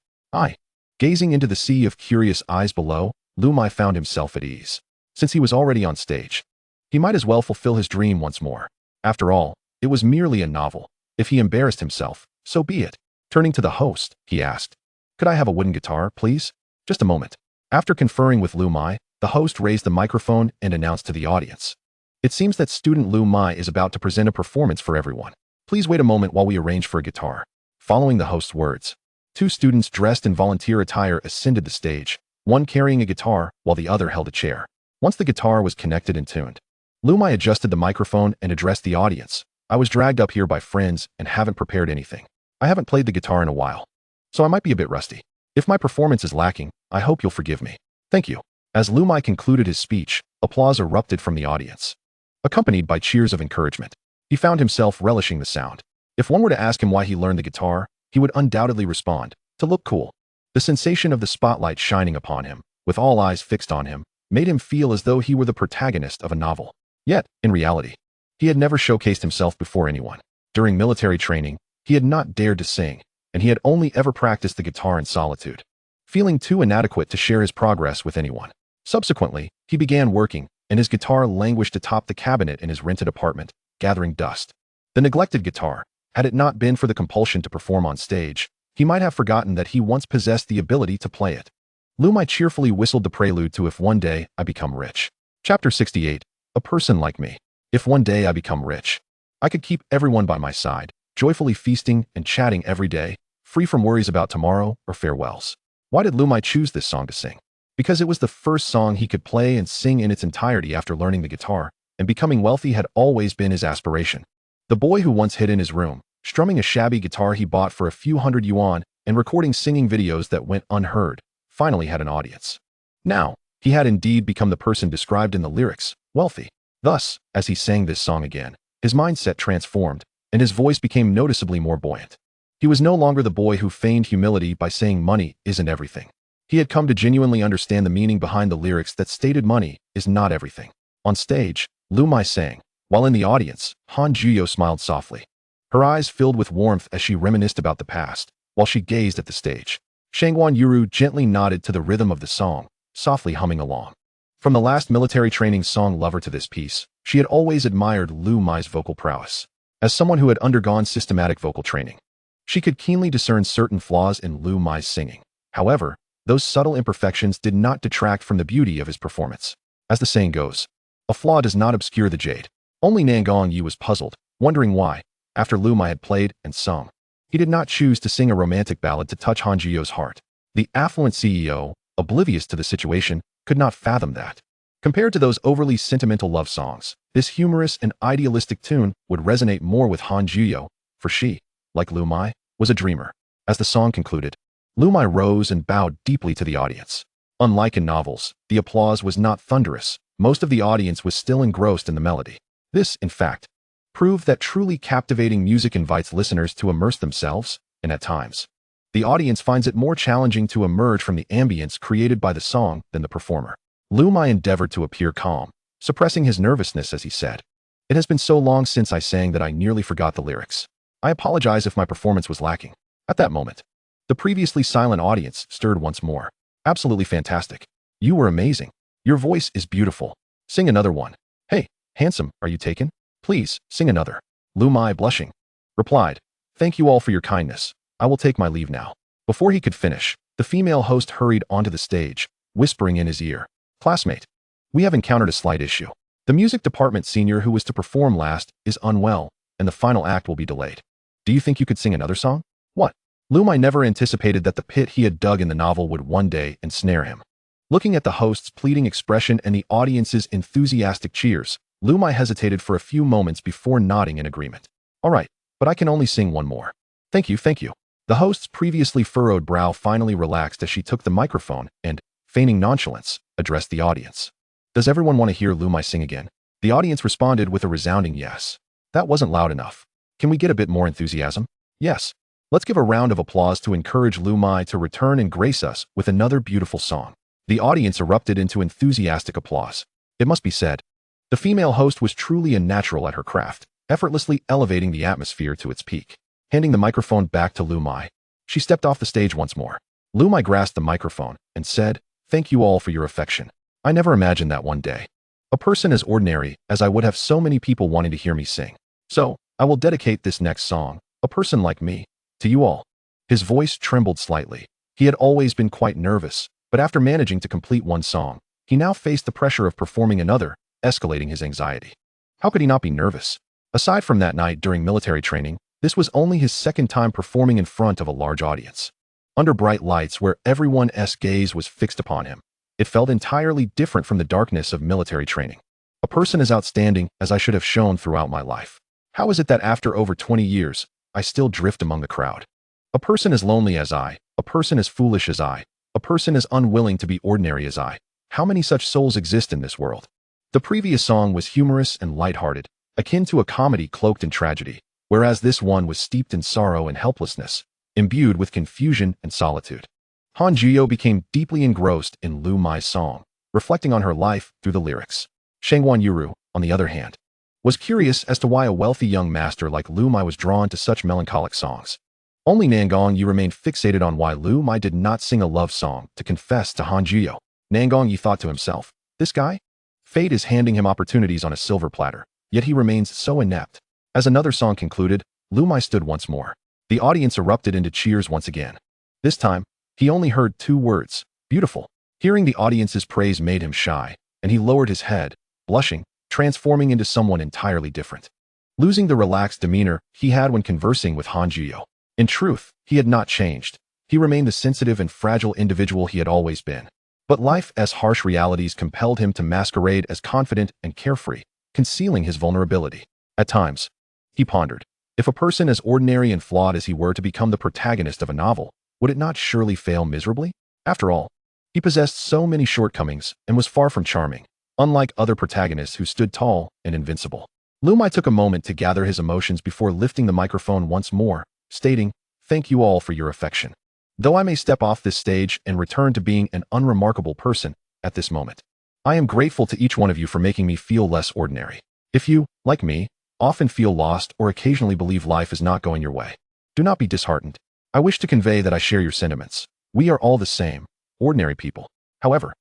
Gazing into the sea of curious eyes below, Liu Muye found himself at ease. Since he was already on stage, he might as well fulfill his dream once more. After all, it was merely a novel. If he embarrassed himself, so be it. Turning to the host, he asked, "Could I have a wooden guitar, please?" "Just a moment." After conferring with Liu Muye, the host raised the microphone and announced to the audience, "It seems that student Liu Muye is about to present a performance for everyone. Please wait a moment while we arrange for a guitar." Following the host's words, two students dressed in volunteer attire ascended the stage, one carrying a guitar while the other held a chair. Once the guitar was connected and tuned, Liu Muye adjusted the microphone and addressed the audience. "I was dragged up here by friends and haven't prepared anything. I haven't played the guitar in a while, so I might be a bit rusty. If my performance is lacking, I hope you'll forgive me. Thank you." As Liu Muye concluded his speech, applause erupted from the audience, accompanied by cheers of encouragement. He found himself relishing the sound. If one were to ask him why he learned the guitar, he would undoubtedly respond, "To look cool." The sensation of the spotlight shining upon him, with all eyes fixed on him, made him feel as though he were the protagonist of a novel. Yet, in reality, he had never showcased himself before anyone. During military training, he had not dared to sing, and he had only ever practiced the guitar in solitude, feeling too inadequate to share his progress with anyone. Subsequently, he began working, and his guitar languished atop the cabinet in his rented apartment, gathering dust. The neglected guitar, had it not been for the compulsion to perform on stage, he might have forgotten that he once possessed the ability to play it. Liu Muye cheerfully whistled the prelude to If One Day I Become Rich. Chapter 68. A person like me. If one day I become rich, I could keep everyone by my side, joyfully feasting and chatting every day, free from worries about tomorrow or farewells. Why did Liu Muye choose this song to sing? Because it was the first song he could play and sing in its entirety after learning the guitar, and becoming wealthy had always been his aspiration. The boy who once hid in his room, strumming a shabby guitar he bought for a few hundred yuan and recording singing videos that went unheard, finally had an audience. Now, he had indeed become the person described in the lyrics, wealthy. Thus, as he sang this song again, his mindset transformed, and his voice became noticeably more buoyant. He was no longer the boy who feigned humility by saying money isn't everything. He had come to genuinely understand the meaning behind the lyrics that stated money is not everything. On stage, Liu Muye sang, while in the audience, Han Juyo smiled softly. Her eyes filled with warmth as she reminisced about the past, while she gazed at the stage. Shangguan Yuru gently nodded to the rhythm of the song, softly humming along. From the last military training song Lover to this piece, she had always admired Liu Muye's vocal prowess. As someone who had undergone systematic vocal training, she could keenly discern certain flaws in Liu Muye's singing. However, those subtle imperfections did not detract from the beauty of his performance. As the saying goes, a flaw does not obscure the jade. Only Nangong Yu was puzzled, wondering why, after Liu Muye had played and sung, he did not choose to sing a romantic ballad to touch Han Jiyo's heart. The affluent CEO, oblivious to the situation, could not fathom that. Compared to those overly sentimental love songs, this humorous and idealistic tune would resonate more with Han Jiyo, for she, like Liu Muye, was a dreamer. As the song concluded, Liu Muye rose and bowed deeply to the audience. Unlike in novels, the applause was not thunderous. Most of the audience was still engrossed in the melody. This, in fact, proved that truly captivating music invites listeners to immerse themselves, and at times, the audience finds it more challenging to emerge from the ambience created by the song than the performer. Liu Muye endeavored to appear calm, suppressing his nervousness as he said, "It has been so long since I sang that I nearly forgot the lyrics. I apologize if my performance was lacking." At that moment, the previously silent audience stirred once more. "Absolutely fantastic. You were amazing. Your voice is beautiful. Sing another one. Hey, handsome, are you taken? Please, sing another." Liu Muye, blushing, replied, "Thank you all for your kindness. I will take my leave now." Before he could finish, the female host hurried onto the stage, whispering in his ear, "Classmate, we have encountered a slight issue. The music department senior who was to perform last is unwell, and the final act will be delayed. Do you think you could sing another song?" "What?" Liu Muye never anticipated that the pit he had dug in the novel would one day ensnare him. Looking at the host's pleading expression and the audience's enthusiastic cheers, Liu Muye hesitated for a few moments before nodding in agreement. "All right, but I can only sing one more." Thank you, thank you." The host's previously furrowed brow finally relaxed as she took the microphone and, feigning nonchalance, addressed the audience. "Does everyone want to hear Liu Muye sing again?" The audience responded with a resounding yes. "That wasn't loud enough. Can we get a bit more enthusiasm?" "Yes. Let's give a round of applause to encourage Liu Muye to return and grace us with another beautiful song." The audience erupted into enthusiastic applause. It must be said, the female host was truly a natural at her craft, effortlessly elevating the atmosphere to its peak. Handing the microphone back to Liu Muye, she stepped off the stage once more. Liu Muye grasped the microphone and said, "Thank you all for your affection. I never imagined that one day, a person as ordinary as I would have so many people wanting to hear me sing. So, I will dedicate this next song, A Person Like Me, to you all." His voice trembled slightly. He had always been quite nervous, but after managing to complete one song, he now faced the pressure of performing another, escalating his anxiety. How could he not be nervous? Aside from that night during military training, this was only his second time performing in front of a large audience. Under bright lights where everyone's gaze was fixed upon him, it felt entirely different from the darkness of military training. A person as outstanding as I should have shown throughout my life. How is it that after over 20 years, I still drift among the crowd? A person as lonely as I, a person as foolish as I, a person as unwilling to be ordinary as I. How many such souls exist in this world? The previous song was humorous and lighthearted, akin to a comedy cloaked in tragedy, whereas this one was steeped in sorrow and helplessness, imbued with confusion and solitude. Han Jiyo became deeply engrossed in Liu Muye's song, reflecting on her life through the lyrics. Shangguan Yuru, on the other hand, was curious as to why a wealthy young master like Liu Muye was drawn to such melancholic songs. Only Nangong Yu remained fixated on why Liu Muye did not sing a love song to confess to Han Jiyo. Nangong Yu thought to himself, "This guy? Fate is handing him opportunities on a silver platter, yet he remains so inept." As another song concluded, Liu Muye stood once more. The audience erupted into cheers once again. This time, he only heard two words, "Beautiful." Hearing the audience's praise made him shy, and he lowered his head, blushing, transforming into someone entirely different, losing the relaxed demeanor he had when conversing with Han Jiyo. In truth, he had not changed. He remained the sensitive and fragile individual he had always been. But life's harsh realities compelled him to masquerade as confident and carefree, concealing his vulnerability. At times, he pondered, If a person as ordinary and flawed as he were to become the protagonist of a novel, would it not surely fail miserably? After all, he possessed so many shortcomings and was far from charming, unlike other protagonists who stood tall and invincible. Liu Muye took a moment to gather his emotions before lifting the microphone once more, stating, "Thank you all for your affection. Though I may step off this stage and return to being an unremarkable person at this moment, I am grateful to each one of you for making me feel less ordinary. If you, like me, often feel lost or occasionally believe life is not going your way, do not be disheartened. I wish to convey that I share your sentiments. We are all the same, ordinary people. However,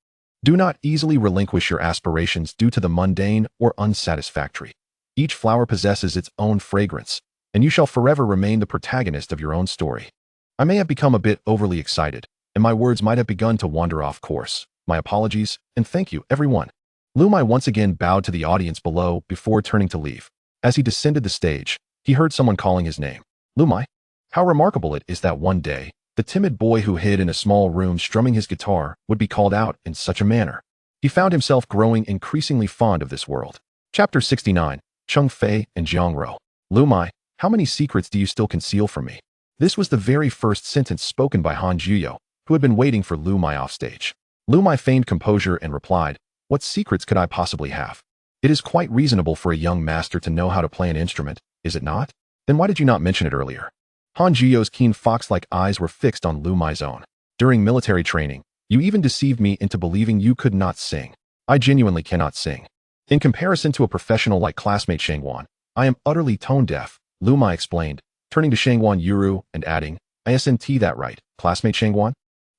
do not easily relinquish your aspirations due to the mundane or unsatisfactory. Each flower possesses its own fragrance, and you shall forever remain the protagonist of your own story." I may have become a bit overly excited, and my words might have begun to wander off course. My apologies, and thank you, everyone. Liu Muye once again bowed to the audience below before turning to leave. As he descended the stage, he heard someone calling his name. Liu Muye. How remarkable it is that one day, the timid boy who hid in a small room strumming his guitar would be called out in such a manner. He found himself growing increasingly fond of this world. Chapter 69, Cheng Fei and Jiangro. Liu Muye, how many secrets do you still conceal from me? This was the very first sentence spoken by Han Juyo, who had been waiting for Liu Muye offstage. Liu Muye feigned composure and replied, "What secrets could I possibly have? It is quite reasonable for a young master to know how to play an instrument, is it not? Then why did you not mention it earlier?" Han Juyo's keen fox-like eyes were fixed on Liu Muye's own. "During military training, you even deceived me into believing you could not sing. I genuinely cannot sing. In comparison to a professional like classmate Shangwan, I am utterly tone-deaf," Liu Muye explained, turning to Shangwan Yuru and adding, "Isn't that right, classmate Shangwan?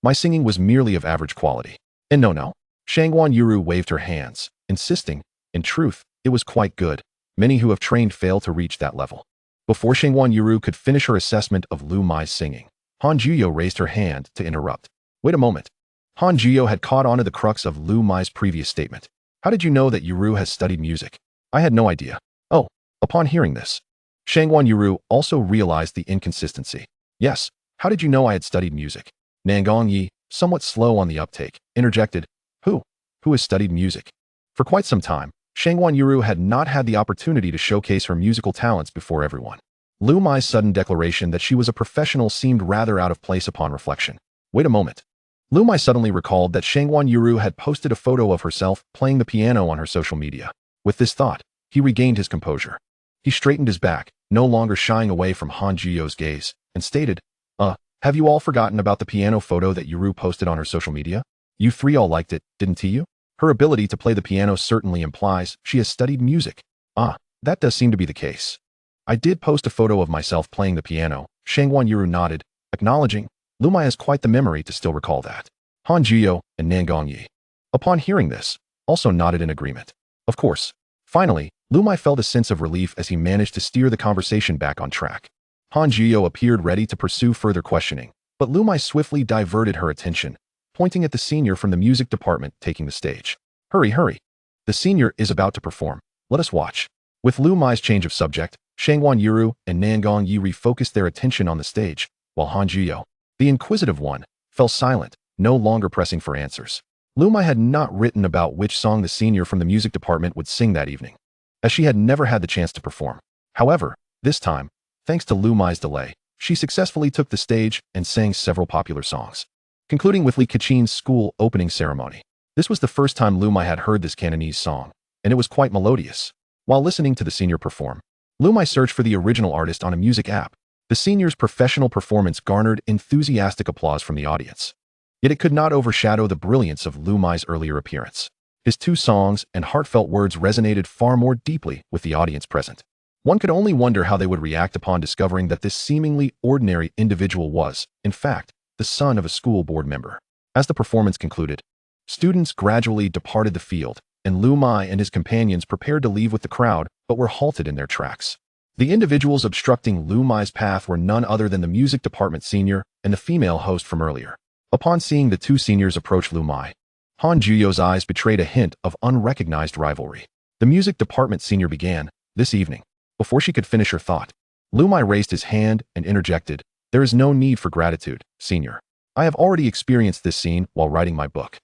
My singing was merely of average quality." "And no. Shangwan Yuru waved her hands, insisting, "In truth, it was quite good. Many who have trained fail to reach that level." Before Shangwan Yuru could finish her assessment of Liu Muye's singing, Han Juyo raised her hand to interrupt. "Wait a moment." Han Juyo had caught on to the crux of Liu Muye's previous statement. "How did you know that Yuru has studied music? I had no idea." "Oh." Upon hearing this, Shangwan Yuru also realized the inconsistency. "Yes, how did you know I had studied music?" Nangong Yi, somewhat slow on the uptake, interjected, Who has studied music?" For quite some time, Shangwan Yuru had not had the opportunity to showcase her musical talents before everyone. Liu Muye's sudden declaration that she was a professional seemed rather out of place upon reflection. "Wait a moment." Liu Muye suddenly recalled that Shangwan Yuru had posted a photo of herself playing the piano on her social media. With this thought, he regained his composure. He straightened his back, no longer shying away from Han Juyo's gaze, and stated, Have you all forgotten about the piano photo that Yuru posted on her social media? You three all liked it, didn't you? Her ability to play the piano certainly implies she has studied music." That does seem to be the case. I did post a photo of myself playing the piano." Shangwan Yuru nodded, acknowledging, Liu Muye has quite the memory to still recall that. Han Juyo and Nangong Yi, upon hearing this, also nodded in agreement. Of course. Finally, Liu Muye felt a sense of relief as he managed to steer the conversation back on track. Han Juyo appeared ready to pursue further questioning, but Liu Muye swiftly diverted her attention, pointing at the senior from the music department taking the stage. Hurry. The senior is about to perform. Let us watch." With Liu Muye's change of subject, Shangwan Yuru and Nangong Yi refocused their attention on the stage, while Han Juyo, the inquisitive one, fell silent, no longer pressing for answers. Liu Muye had not written about which song the senior from the music department would sing that evening, as she had never had the chance to perform. However, this time, thanks to Liu Muye's delay, she successfully took the stage and sang several popular songs, concluding with Li Kachin's school opening ceremony. This was the first time Liu Muye had heard this Cantonese song, and it was quite melodious. While listening to the senior perform, Liu Muye searched for the original artist on a music app. The senior's professional performance garnered enthusiastic applause from the audience. Yet it could not overshadow the brilliance of Liu Muye's earlier appearance. His two songs and heartfelt words resonated far more deeply with the audience present. One could only wonder how they would react upon discovering that this seemingly ordinary individual was, in fact, the son of a school board member. As the performance concluded, students gradually departed the field, and Liu Muye and his companions prepared to leave with the crowd, but were halted in their tracks. The individuals obstructing Liu Muye's path were none other than the music department senior and the female host from earlier. Upon seeing the two seniors approach Liu Muye, Han Juyo's eyes betrayed a hint of unrecognized rivalry. The music department senior began, "This evening." Before she could finish her thought, Liu Muye raised his hand and interjected, "There is no need for gratitude, senior. I have already experienced this scene while writing my book.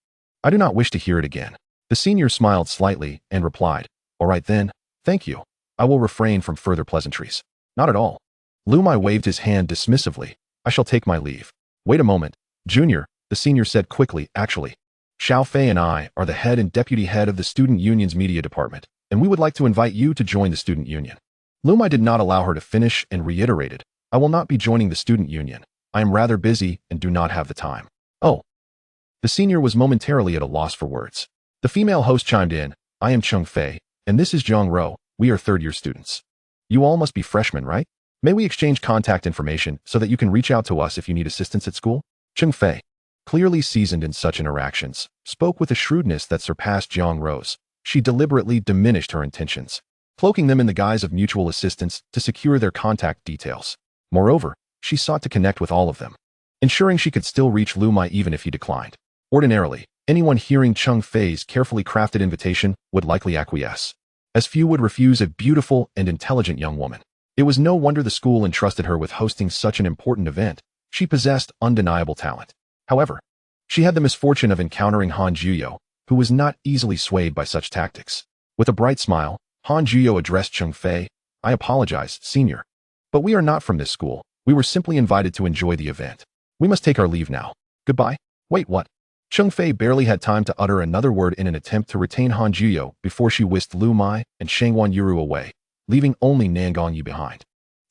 I do not wish to hear it again." The senior smiled slightly and replied, "All right then, thank you. I will refrain from further pleasantries." "Not at all. Liu Muye waved his hand dismissively. I shall take my leave. Wait a moment, Junior, the senior said quickly. Actually, Xiao Fei and I are the head and deputy head of the student union's media department, and we would like to invite you to join the student union. Liu Muye did not allow her to finish and reiterated, I will not be joining the student union. I am rather busy and do not have the time. Oh. The senior was momentarily at a loss for words. The female host chimed in, I am Cheng Fei, and this is Zhang Rou. We are third-year students. You all must be freshmen, right? May we exchange contact information so that you can reach out to us if you need assistance at school? Cheng Fei, clearly seasoned in such interactions, spoke with a shrewdness that surpassed Zhang Rou's. She deliberately diminished her intentions, cloaking them in the guise of mutual assistance to secure their contact details. Moreover, she sought to connect with all of them, ensuring she could still reach Liu Muye even if he declined. Ordinarily, anyone hearing Cheng Fei's carefully crafted invitation would likely acquiesce, as few would refuse a beautiful and intelligent young woman. It was no wonder the school entrusted her with hosting such an important event. She possessed undeniable talent. However, she had the misfortune of encountering Han Juyo, who was not easily swayed by such tactics. With a bright smile, Han Juyo addressed Cheng Fei, I apologize, senior. But we are not from this school. We were simply invited to enjoy the event. We must take our leave now. Goodbye. Wait, what? Cheng Fei barely had time to utter another word in an attempt to retain Han Juyo before she whisked Liu Muye and Shangwan Yuru away, leaving only Nan Gongyi behind.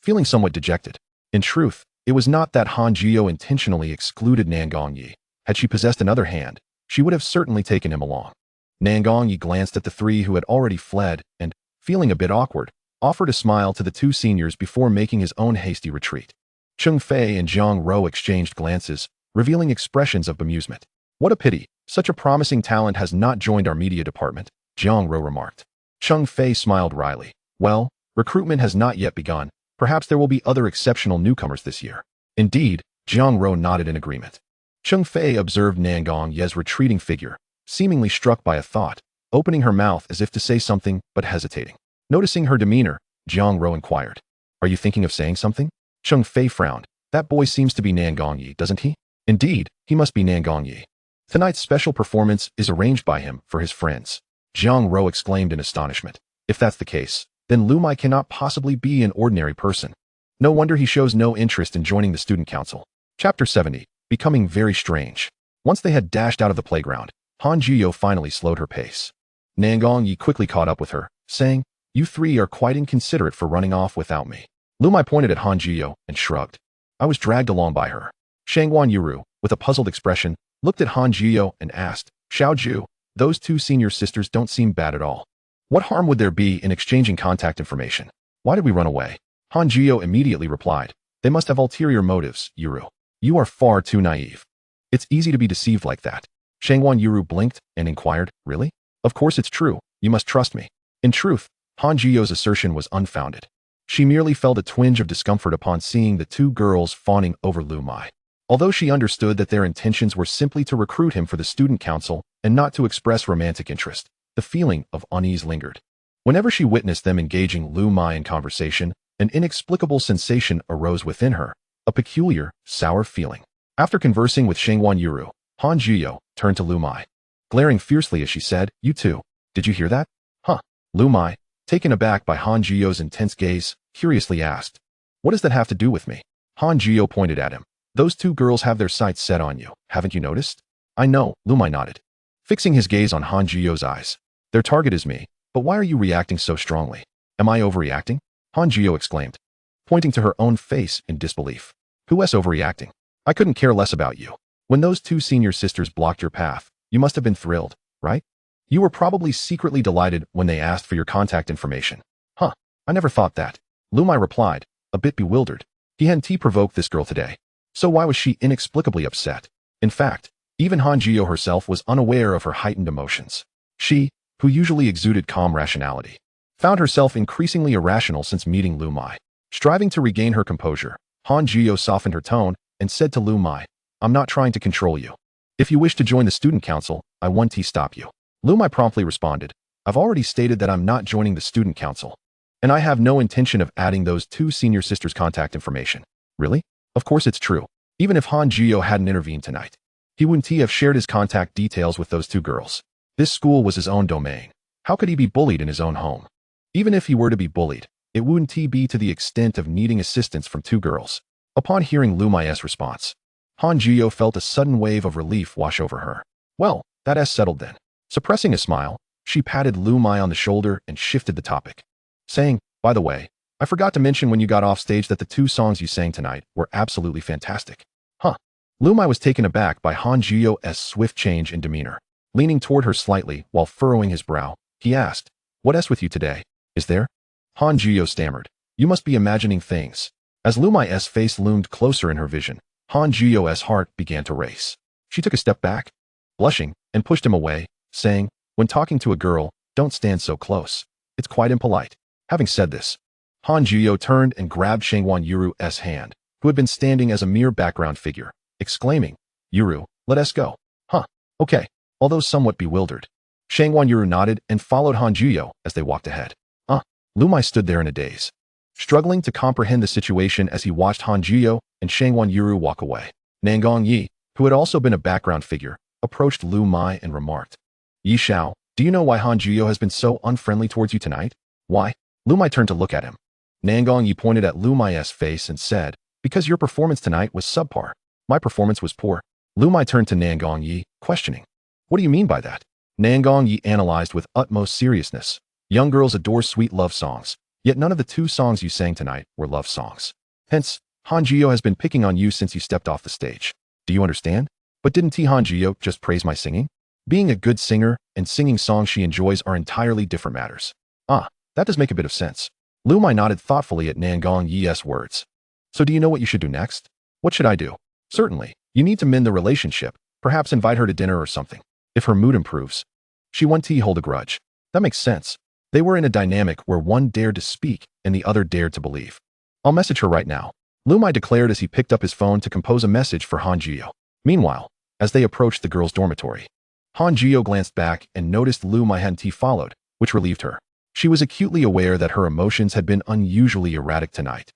Feeling somewhat dejected. In truth, it was not that Han Juyo intentionally excluded Nan Gongyi. Had she possessed another hand, she would have certainly taken him along. Nan Gongyi glanced at the three who had already fled and, feeling a bit awkward, offered a smile to the two seniors before making his own hasty retreat. Cheng Fei and Zhang Rou exchanged glances, revealing expressions of bemusement. What a pity, such a promising talent has not joined our media department, Zhang Rou remarked. Cheng Fei smiled wryly. Well, recruitment has not yet begun. Perhaps there will be other exceptional newcomers this year. Indeed, Zhang Rou nodded in agreement. Cheng Fei observed Nan Gongyi's retreating figure, seemingly struck by a thought, opening her mouth as if to say something but hesitating. Noticing her demeanor, Zhang Rou inquired, Are you thinking of saying something? Cheng Fei frowned. That boy seems to be Nan Gongyi, doesn't he? Indeed, he must be Nan Gongyi. Tonight's special performance is arranged by him for his friends. Zhang Rou exclaimed in astonishment. If that's the case, then Liu Muye cannot possibly be an ordinary person. No wonder he shows no interest in joining the student council. Chapter 70, Becoming Very Strange. Once they had dashed out of the playground, Han Juyo finally slowed her pace. Nan Gongyi quickly caught up with her, saying, You three are quite inconsiderate for running off without me. Liu Muye pointed at Han Juyo and shrugged. I was dragged along by her. Shangwan Yuru, with a puzzled expression, looked at Han Juyo and asked, Xiao Ju, those two senior sisters don't seem bad at all. What harm would there be in exchanging contact information? Why did we run away? Han Juyo immediately replied, They must have ulterior motives, Yuru. You are far too naive. It's easy to be deceived like that. Shangwan Yuru blinked and inquired, Really? Of course it's true. You must trust me. In truth, Han Juyo's assertion was unfounded. She merely felt a twinge of discomfort upon seeing the two girls fawning over Liu Muye. Although she understood that their intentions were simply to recruit him for the student council and not to express romantic interest, the feeling of unease lingered. Whenever she witnessed them engaging Liu Muye in conversation, an inexplicable sensation arose within her, a peculiar, sour feeling. After conversing with Shangwan Yuru, Han Juyo turned to Liu Muye, glaring fiercely as she said, You too. Did you hear that? Huh. Liu Muye, taken aback by Han Juyo's intense gaze, curiously asked, What does that have to do with me? Han Juyo pointed at him. Those two girls have their sights set on you, haven't you noticed? I know, Liu Muye nodded, fixing his gaze on Han Juyo's eyes. Their target is me, but why are you reacting so strongly? Am I overreacting? Han Juyo exclaimed, pointing to her own face in disbelief. Who is overreacting? I couldn't care less about you. When those two senior sisters blocked your path, you must have been thrilled, right? You were probably secretly delighted when they asked for your contact information. Huh, I never thought that. Liu Muye replied, a bit bewildered. He hadn't provoked this girl today. So why was she inexplicably upset? In fact, even Han Juyo herself was unaware of her heightened emotions. She, who usually exuded calm rationality, found herself increasingly irrational since meeting Liu Muye. Striving to regain her composure, Han Juyo softened her tone and said to Liu Muye, I'm not trying to control you. If you wish to join the student council, I won't stop you. Liu Muye promptly responded, I've already stated that I'm not joining the student council, and I have no intention of adding those two senior sisters' contact information. Really? Of course it's true. Even if Han Juyo hadn't intervened tonight, he wouldn't have shared his contact details with those two girls. This school was his own domain. How could he be bullied in his own home? Even if he were to be bullied, It wouldn't be to the extent of needing assistance from two girls. Upon hearing Liu Muye's response, Han Jiyo felt a sudden wave of relief wash over her. Well, that's settled then. Suppressing a smile, she patted Liu Muye on the shoulder and shifted the topic, saying, by the way, I forgot to mention when you got off stage that the 2 songs you sang tonight were absolutely fantastic. Huh. Liu Muye was taken aback by Han Jiyo's swift change in demeanor. Leaning toward her slightly while furrowing his brow, he asked, what's with you today? Is there? Han Jiyo stammered, you must be imagining things. As Liu Muye's face loomed closer in her vision, Han Jiyo's heart began to race. She took a step back, blushing, and pushed him away, saying, when talking to a girl, don't stand so close. It's quite impolite. Having said this, Han Jiyo turned and grabbed Shangwan Yuru's hand, who had been standing as a mere background figure, exclaiming, Yuru, let us go. Huh, okay. Although somewhat bewildered, Shangwan Yuru nodded and followed Han Jiyo as they walked ahead. Liu Muye stood there in a daze, struggling to comprehend the situation as he watched Han Jiyo and Shangwan Yuru walk away. Nangong Yi, who had also been a background figure, approached Liu Muye and remarked, Yi Xiao, do you know why Han Jiyo has been so unfriendly towards you tonight? Why? Liu Muye turned to look at him. Nangong Yi pointed at Liu Muye's face and said, because your performance tonight was subpar. My performance was poor. Liu Muye turned to Nangong Yi, questioning, what do you mean by that? Nangong Yi analyzed with utmost seriousness. Young girls adore sweet love songs, yet none of the 2 songs you sang tonight were love songs. Hence, Han Jiyo has been picking on you since you stepped off the stage. Do you understand? But didn't Han Jiyo just praise my singing? Being a good singer and singing songs she enjoys are entirely different matters. That does make a bit of sense. Liu Muye nodded thoughtfully at Nangong Yi's words. So do you know what you should do next? What should I do? Certainly, you need to mend the relationship, perhaps invite her to dinner or something. If her mood improves, she won't hold a grudge. That makes sense. They were in a dynamic where one dared to speak and the other dared to believe. I'll message her right now, Liu Muye declared as he picked up his phone to compose a message for Han Jiyo. Meanwhile, as they approached the girls' dormitory, Han Jiyo glanced back and noticed Liu Muye hadn't followed, which relieved her. She was acutely aware that her emotions had been unusually erratic tonight,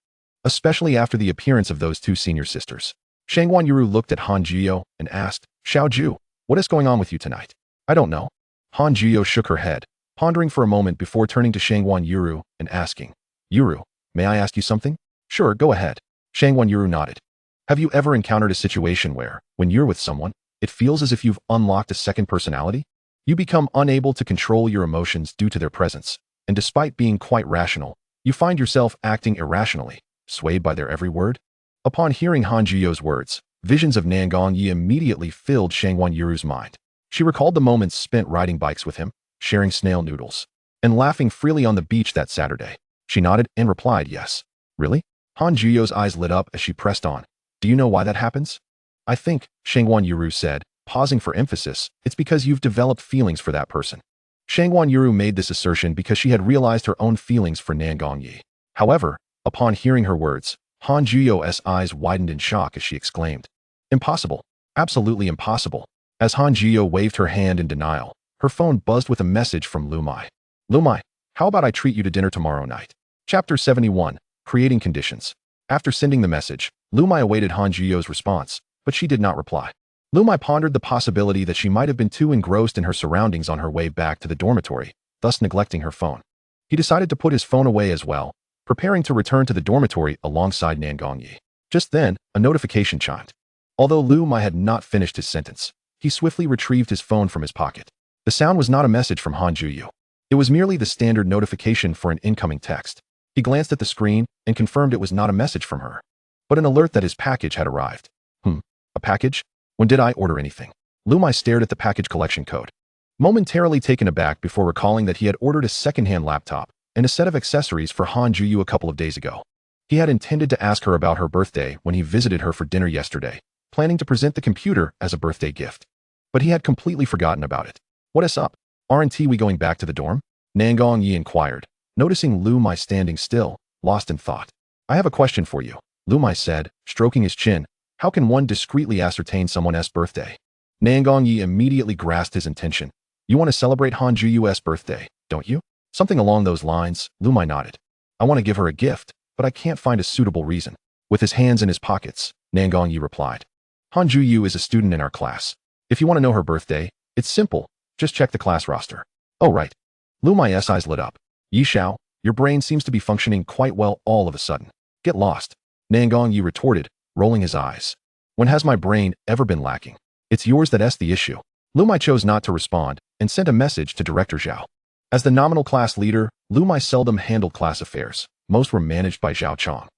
especially after the appearance of those 2 senior sisters. Shangwan Yuru looked at Han Jiyo and asked, Xiao Ju, what is going on with you tonight? I don't know. Han Jiyo shook her head, pondering for a moment before turning to Shangwan Yuru and asking, Yuru, may I ask you something? Sure, go ahead. Shangwan Yuru nodded. Have you ever encountered a situation where, when you're with someone, it feels as if you've unlocked a second personality? You become unable to control your emotions due to their presence, and despite being quite rational, you find yourself acting irrationally, swayed by their every word? Upon hearing Han Jiyo's words, visions of Nangong Yi immediately filled Shangwan Yuru's mind. She recalled the moments spent riding bikes with him, sharing snail noodles, and laughing freely on the beach that Saturday. She nodded and replied, yes. Really? Han Jiyo's eyes lit up as she pressed on. Do you know why that happens? I think, Shangwan Yuru said, pausing for emphasis, it's because you've developed feelings for that person. Shangwan Yuru made this assertion because she had realized her own feelings for Nangong Yi. However, upon hearing her words, Han Jiyo's eyes widened in shock as she exclaimed, impossible, absolutely impossible. As Han Jiyo waved her hand in denial, her phone buzzed with a message from Liu Muye. Liu Muye, how about I treat you to dinner tomorrow night? Chapter 71, Creating Conditions. After sending the message, Liu Muye awaited Han Jiyo's response, but she did not reply. Liu Muye pondered the possibility that she might have been too engrossed in her surroundings on her way back to the dormitory, thus neglecting her phone. He decided to put his phone away as well, preparing to return to the dormitory alongside Nangong Yi. Just then, a notification chimed. Although Liu Muye had not finished his sentence, he swiftly retrieved his phone from his pocket. The sound was not a message from Han Jiyo. It was merely the standard notification for an incoming text. He glanced at the screen and confirmed it was not a message from her, but an alert that his package had arrived. A package? When did I order anything? Liu Muye stared at the package collection code, momentarily taken aback before recalling that he had ordered a second-hand laptop and a set of accessories for Han Jiyo a couple of days ago. He had intended to ask her about her birthday when he visited her for dinner yesterday, planning to present the computer as a birthday gift. But he had completely forgotten about it. What is up? Aren't we going back to the dorm? Nangong Yi inquired, noticing Liu Muye standing still, lost in thought. I have a question for you, Liu Muye said, stroking his chin. How can one discreetly ascertain someone's birthday? Nangong Yi immediately grasped his intention. You want to celebrate Han Jiyo's birthday, don't you? Something along those lines, Liu Muye nodded. I want to give her a gift, but I can't find a suitable reason. With his hands in his pockets, Nangong Yi replied. Han Jiyo is a student in our class. If you want to know her birthday, it's simple. Just check the class roster. Oh right. Liu Muye's eyes lit up. Yi Xiao, Your brain seems to be functioning quite well all of a sudden. Get lost. Nangong Yi retorted, rolling his eyes. When has my brain ever been lacking? It's yours that's the issue. Liu Muye chose not to respond and sent a message to Director Zhao. As the nominal class leader, Liu Muye seldom handled class affairs. Most were managed by Zhao Chong.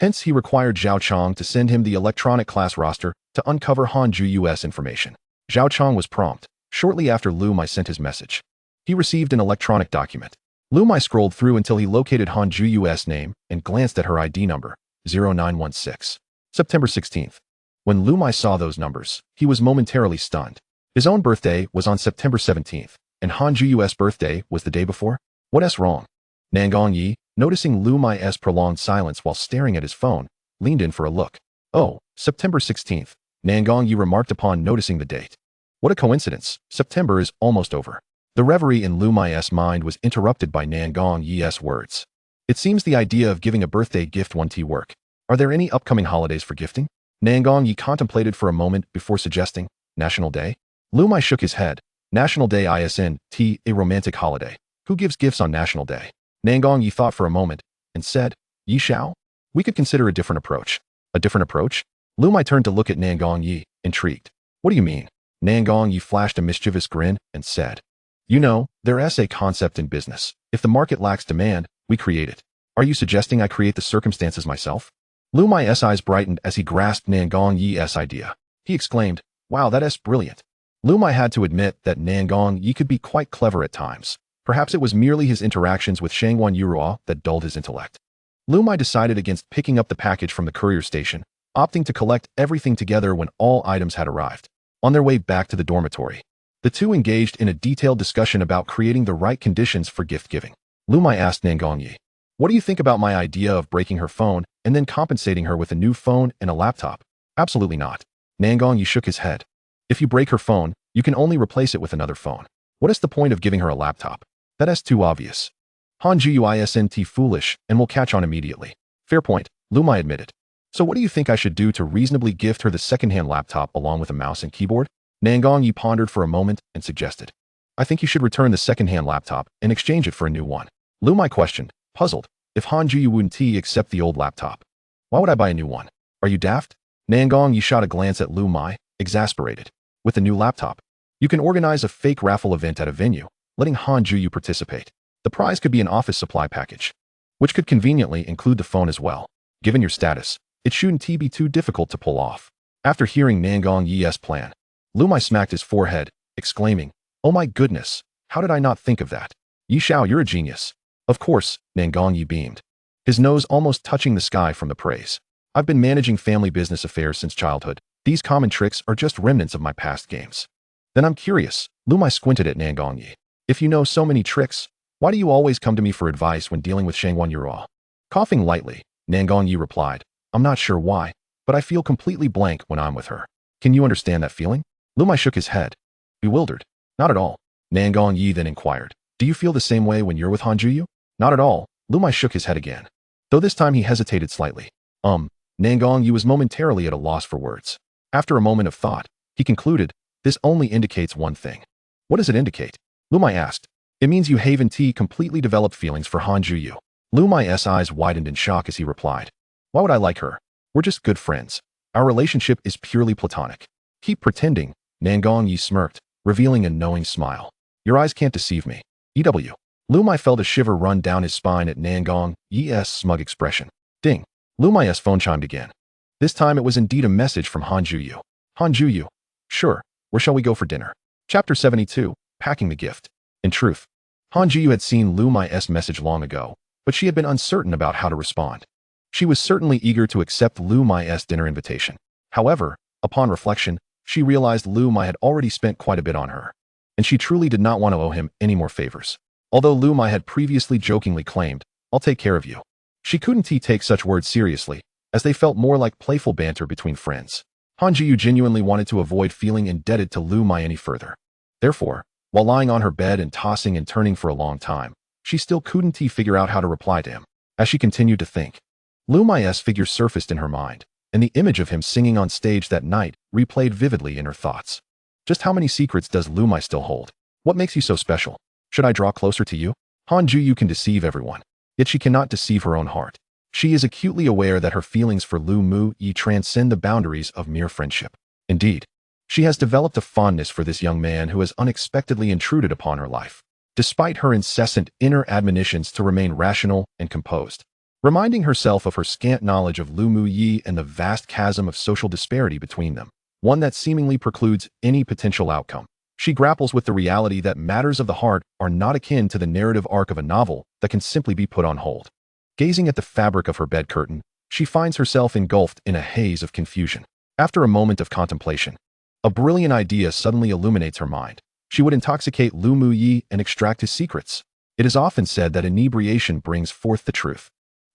Hence, he required Zhao Chong to send him the electronic class roster to uncover Hanju US information. Zhao Chong was prompt. Shortly after Liu Muye sent his message, he received an electronic document. Liu Muye scrolled through until he located Hanju US name and glanced at her ID number, 0916. September 16th. When Liu Muye saw those numbers, he was momentarily stunned. His own birthday was on September 17th, and Hanju US birthday was the day before? What's wrong? Nangong Yi, noticing Liu Muye's prolonged silence while staring at his phone, leaned in for a look. Oh, September 16th. Nangong Yi remarked upon noticing the date. What a coincidence. September is almost over. The reverie in Liu Muye's mind was interrupted by Nangong Yi's words. It seems the idea of giving a birthday gift won't work. Are there any upcoming holidays for gifting? Nangong Yi contemplated for a moment before suggesting, National Day? Liu Muye shook his head. National Day isn't a romantic holiday. Who gives gifts on National Day? Nangong Yi thought for a moment and said, Yi Xiao? We could consider a different approach. A different approach? Liu Muye turned to look at Nangong Yi, intrigued. What do you mean? Nangong Yi flashed a mischievous grin and said, You know, there's a concept in business. If the market lacks demand, we create it. Are you suggesting I create the circumstances myself? Liu Muye's eyes brightened as he grasped Nangong Yi's idea. He exclaimed, Wow, that's brilliant. Liu Muye had to admit that Nangong Yi could be quite clever at times. Perhaps it was merely his interactions with Shangwan Yurua that dulled his intellect. Liu Muye decided against picking up the package from the courier station, opting to collect everything together when all items had arrived. On their way back to the dormitory, the two engaged in a detailed discussion about creating the right conditions for gift-giving. Liu Muye asked Nangong Yi, What do you think about my idea of breaking her phone and then compensating her with a new phone and a laptop? Absolutely not. Nangong Yi shook his head. If you break her phone, you can only replace it with another phone. What is the point of giving her a laptop? That's too obvious. Hanju isn't foolish and will catch on immediately. Fair point, Liu Muye admitted. So what do you think I should do to reasonably gift her the second-hand laptop along with a mouse and keyboard? Nangong Yi pondered for a moment and suggested. I think you should return the second-hand laptop and exchange it for a new one. Liu Muye questioned, puzzled, if Hanju wouldn't accept the old laptop. Why would I buy a new one? Are you daft? Nangong Yi shot a glance at Liu Muye, exasperated. With a new laptop, you can organize a fake raffle event at a venue, letting Hanju participate. The prize could be an office supply package, which could conveniently include the phone as well. Given your status, it shouldn't be too difficult to pull off. After hearing Nangong Yi's plan, Liu Muye smacked his forehead, exclaiming, Oh my goodness, how did I not think of that? Yi Xiao, you're a genius. Of course, Nangong Yi beamed, his nose almost touching the sky from the praise. I've been managing family business affairs since childhood. These common tricks are just remnants of my past games. Then I'm curious, Liu Muye squinted at Nangong Yi. If you know so many tricks, why do you always come to me for advice when dealing with Shangwan Yurua? Coughing lightly, Nangong Yi replied, I'm not sure why, but I feel completely blank when I'm with her. Can you understand that feeling? Liu Muye shook his head, bewildered. Not at all. Nangong Yi then inquired, Do you feel the same way when you're with Hanju? Not at all. Liu Muye shook his head again, though this time he hesitated slightly. Nangong Yi was momentarily at a loss for words. After a moment of thought, he concluded, This only indicates one thing. What does it indicate? Liu Muye asked. It means you haven't completely developed feelings for Hanju. Liu Muye's eyes widened in shock as he replied. Why would I like her? We're just good friends. Our relationship is purely platonic. Keep pretending, Nangong Yi smirked, revealing a knowing smile. Your eyes can't deceive me. EW. Liu Muye felt a shiver run down his spine at Nangong Yi's smug expression. Ding. Liu Muye's phone chimed again. This time it was indeed a message from Hanju. Hanju. Sure, where shall we go for dinner? Chapter 72, Packing the Gift. In truth, Hanju had seen Liu Muye's message long ago, but she had been uncertain about how to respond. She was certainly eager to accept Liu Muye's dinner invitation. However, upon reflection, she realized Liu Muye had already spent quite a bit on her, and she truly did not want to owe him any more favors. Although Liu Muye had previously jokingly claimed, I'll take care of you, she couldn't take such words seriously, as they felt more like playful banter between friends. Hanju genuinely wanted to avoid feeling indebted to Liu Muye any further. Therefore, while lying on her bed and tossing and turning for a long time, she still couldn't figure out how to reply to him. As she continued to think, Liu Muye's figure surfaced in her mind, and the image of him singing on stage that night replayed vividly in her thoughts. Just how many secrets does Liu Muye still hold? What makes you so special? Should I draw closer to you? Hanju can deceive everyone. Yet she cannot deceive her own heart. She is acutely aware that her feelings for Liu Muye transcend the boundaries of mere friendship. Indeed, she has developed a fondness for this young man who has unexpectedly intruded upon her life, despite her incessant inner admonitions to remain rational and composed. Reminding herself of her scant knowledge of Liu Muye and the vast chasm of social disparity between them, one that seemingly precludes any potential outcome, she grapples with the reality that matters of the heart are not akin to the narrative arc of a novel that can simply be put on hold. Gazing at the fabric of her bed curtain, she finds herself engulfed in a haze of confusion. After a moment of contemplation, a brilliant idea suddenly illuminates her mind. She would intoxicate Liu Muye and extract his secrets. It is often said that inebriation brings forth the truth.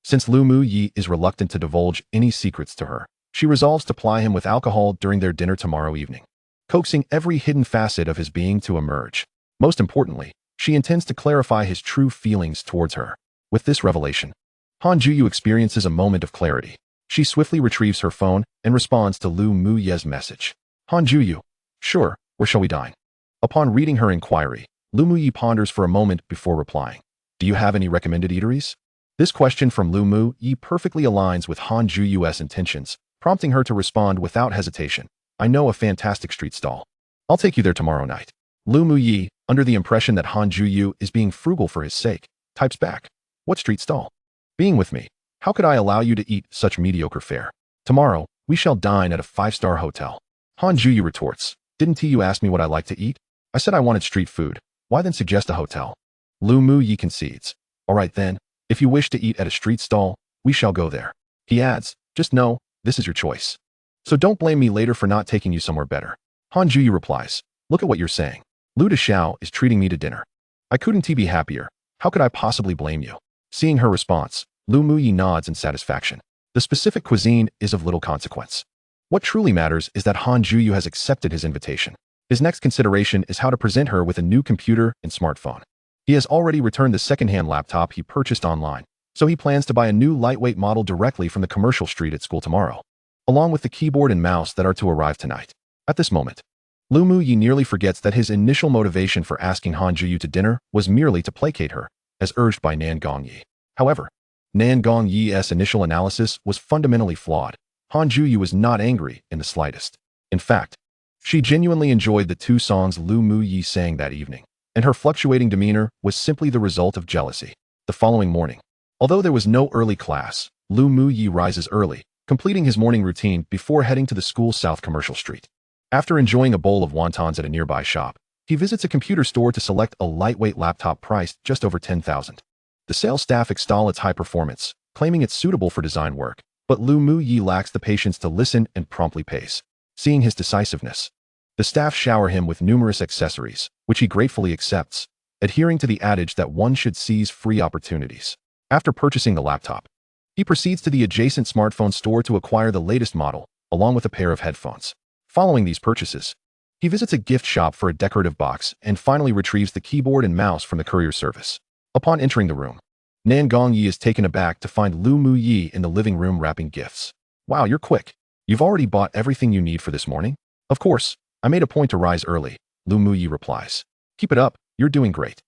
Since Liu Muye is reluctant to divulge any secrets to her, she resolves to ply him with alcohol during their dinner tomorrow evening, coaxing every hidden facet of his being to emerge. Most importantly, she intends to clarify his true feelings towards her. With this revelation, Han Juyu experiences a moment of clarity. She swiftly retrieves her phone and responds to Liu Muye's message. Han Juyu, sure, where shall we dine? Upon reading her inquiry, Liu Muye ponders for a moment before replying. Do you have any recommended eateries? This question from Liu Muye perfectly aligns with Han Juyu's intentions, prompting her to respond without hesitation. I know a fantastic street stall. I'll take you there tomorrow night. Liu Muye, under the impression that Han Juyu is being frugal for his sake, types back. What street stall? Being with me, how could I allow you to eat such mediocre fare? Tomorrow, we shall dine at a 5-star hotel. Han Juyu retorts, didn't you ask me what I like to eat? I said I wanted street food. Why then suggest a hotel? Liu Muye concedes. All right then, if you wish to eat at a street stall, we shall go there. He adds, just know, this is your choice. So don't blame me later for not taking you somewhere better. Han Juyu replies, look at what you're saying. Liu Deshao is treating me to dinner. I couldn't be happier. How could I possibly blame you? Seeing her response, Liu Muye nods in satisfaction. The specific cuisine is of little consequence. What truly matters is that Han Juyu has accepted his invitation. His next consideration is how to present her with a new computer and smartphone. He has already returned the second-hand laptop he purchased online, so he plans to buy a new lightweight model directly from the commercial street at school tomorrow, along with the keyboard and mouse that are to arrive tonight. At this moment, Liu Muye nearly forgets that his initial motivation for asking Han Juyu to dinner was merely to placate her, as urged by Nan Gongyi. However, Nan Gongyi's initial analysis was fundamentally flawed. Han Juyu was not angry in the slightest. In fact, she genuinely enjoyed the 2 songs Liu Muye sang that evening, and her fluctuating demeanor was simply the result of jealousy. The following morning, although there was no early class, Liu Muye rises early, completing his morning routine before heading to the school's South Commercial Street. After enjoying a bowl of wontons at a nearby shop, he visits a computer store to select a lightweight laptop priced just over 10,000. The sales staff extol its high performance, claiming it's suitable for design work, but Liu Muye lacks the patience to listen and promptly pays. Seeing his decisiveness, the staff shower him with numerous accessories, which he gratefully accepts, adhering to the adage that one should seize free opportunities. After purchasing the laptop, he proceeds to the adjacent smartphone store to acquire the latest model, along with a pair of headphones. Following these purchases, he visits a gift shop for a decorative box and finally retrieves the keyboard and mouse from the courier service. Upon entering the room, Nan Gongyi is taken aback to find Liu Muye in the living room wrapping gifts. Wow, you're quick. You've already bought everything you need for this morning? Of course, I made a point to rise early, Liu Muye replies. Keep it up, you're doing great.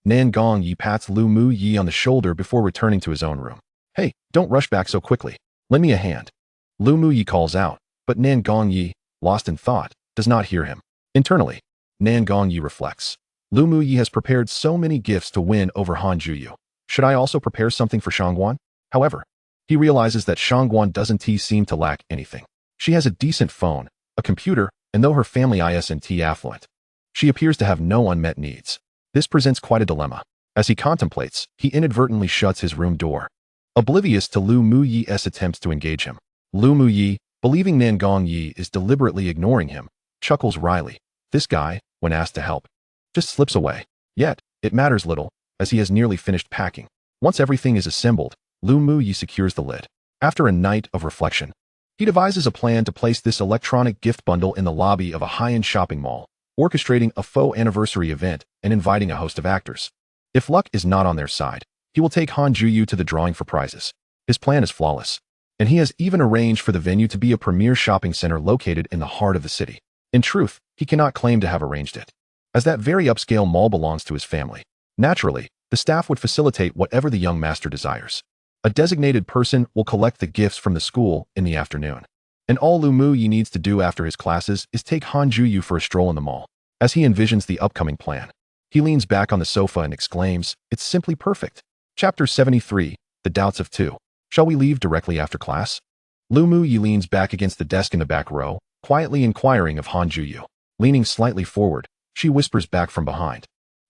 Nan Gongyi pats Liu Muye on the shoulder before returning to his own room. Hey, don't rush back so quickly. Lend me a hand. Liu Muye calls out, but Nan Gongyi, lost in thought, does not hear him. Internally, Nan Gongyi reflects. Liu Muye has prepared so many gifts to win over Han Juyu. Should I also prepare something for Shangguan? However, he realizes that Shangguan doesn't seem to lack anything. She has a decent phone, a computer, and though her family isn't affluent, she appears to have no unmet needs. This presents quite a dilemma. As he contemplates, he inadvertently shuts his room door, oblivious to Liu Muye's attempts to engage him. Liu Muye, believing Nan Gongyi is deliberately ignoring him, chuckles wryly. This guy, when asked to help, just slips away. Yet, it matters little, as he has nearly finished packing. Once everything is assembled, Liu Muye secures the lid. After a night of reflection, he devises a plan to place this electronic gift bundle in the lobby of a high-end shopping mall, orchestrating a faux anniversary event and inviting a host of actors. If luck is not on their side, he will take Han Juyu to the drawing for prizes. His plan is flawless, and he has even arranged for the venue to be a premier shopping center located in the heart of the city. In truth, he cannot claim to have arranged it, as that very upscale mall belongs to his family. Naturally, The staff would facilitate whatever the young master desires. A designated person will collect the gifts from the school in the afternoon. And all Liu Muye needs to do after his classes is take Han Juyu for a stroll in the mall. As he envisions the upcoming plan, he leans back on the sofa and exclaims, "It's simply perfect." Chapter 73, The Doubts of Two. Shall we leave directly after class? Liu Muye leans back against the desk in the back row, quietly inquiring of Han Juyu. Leaning slightly forward, she whispers back from behind.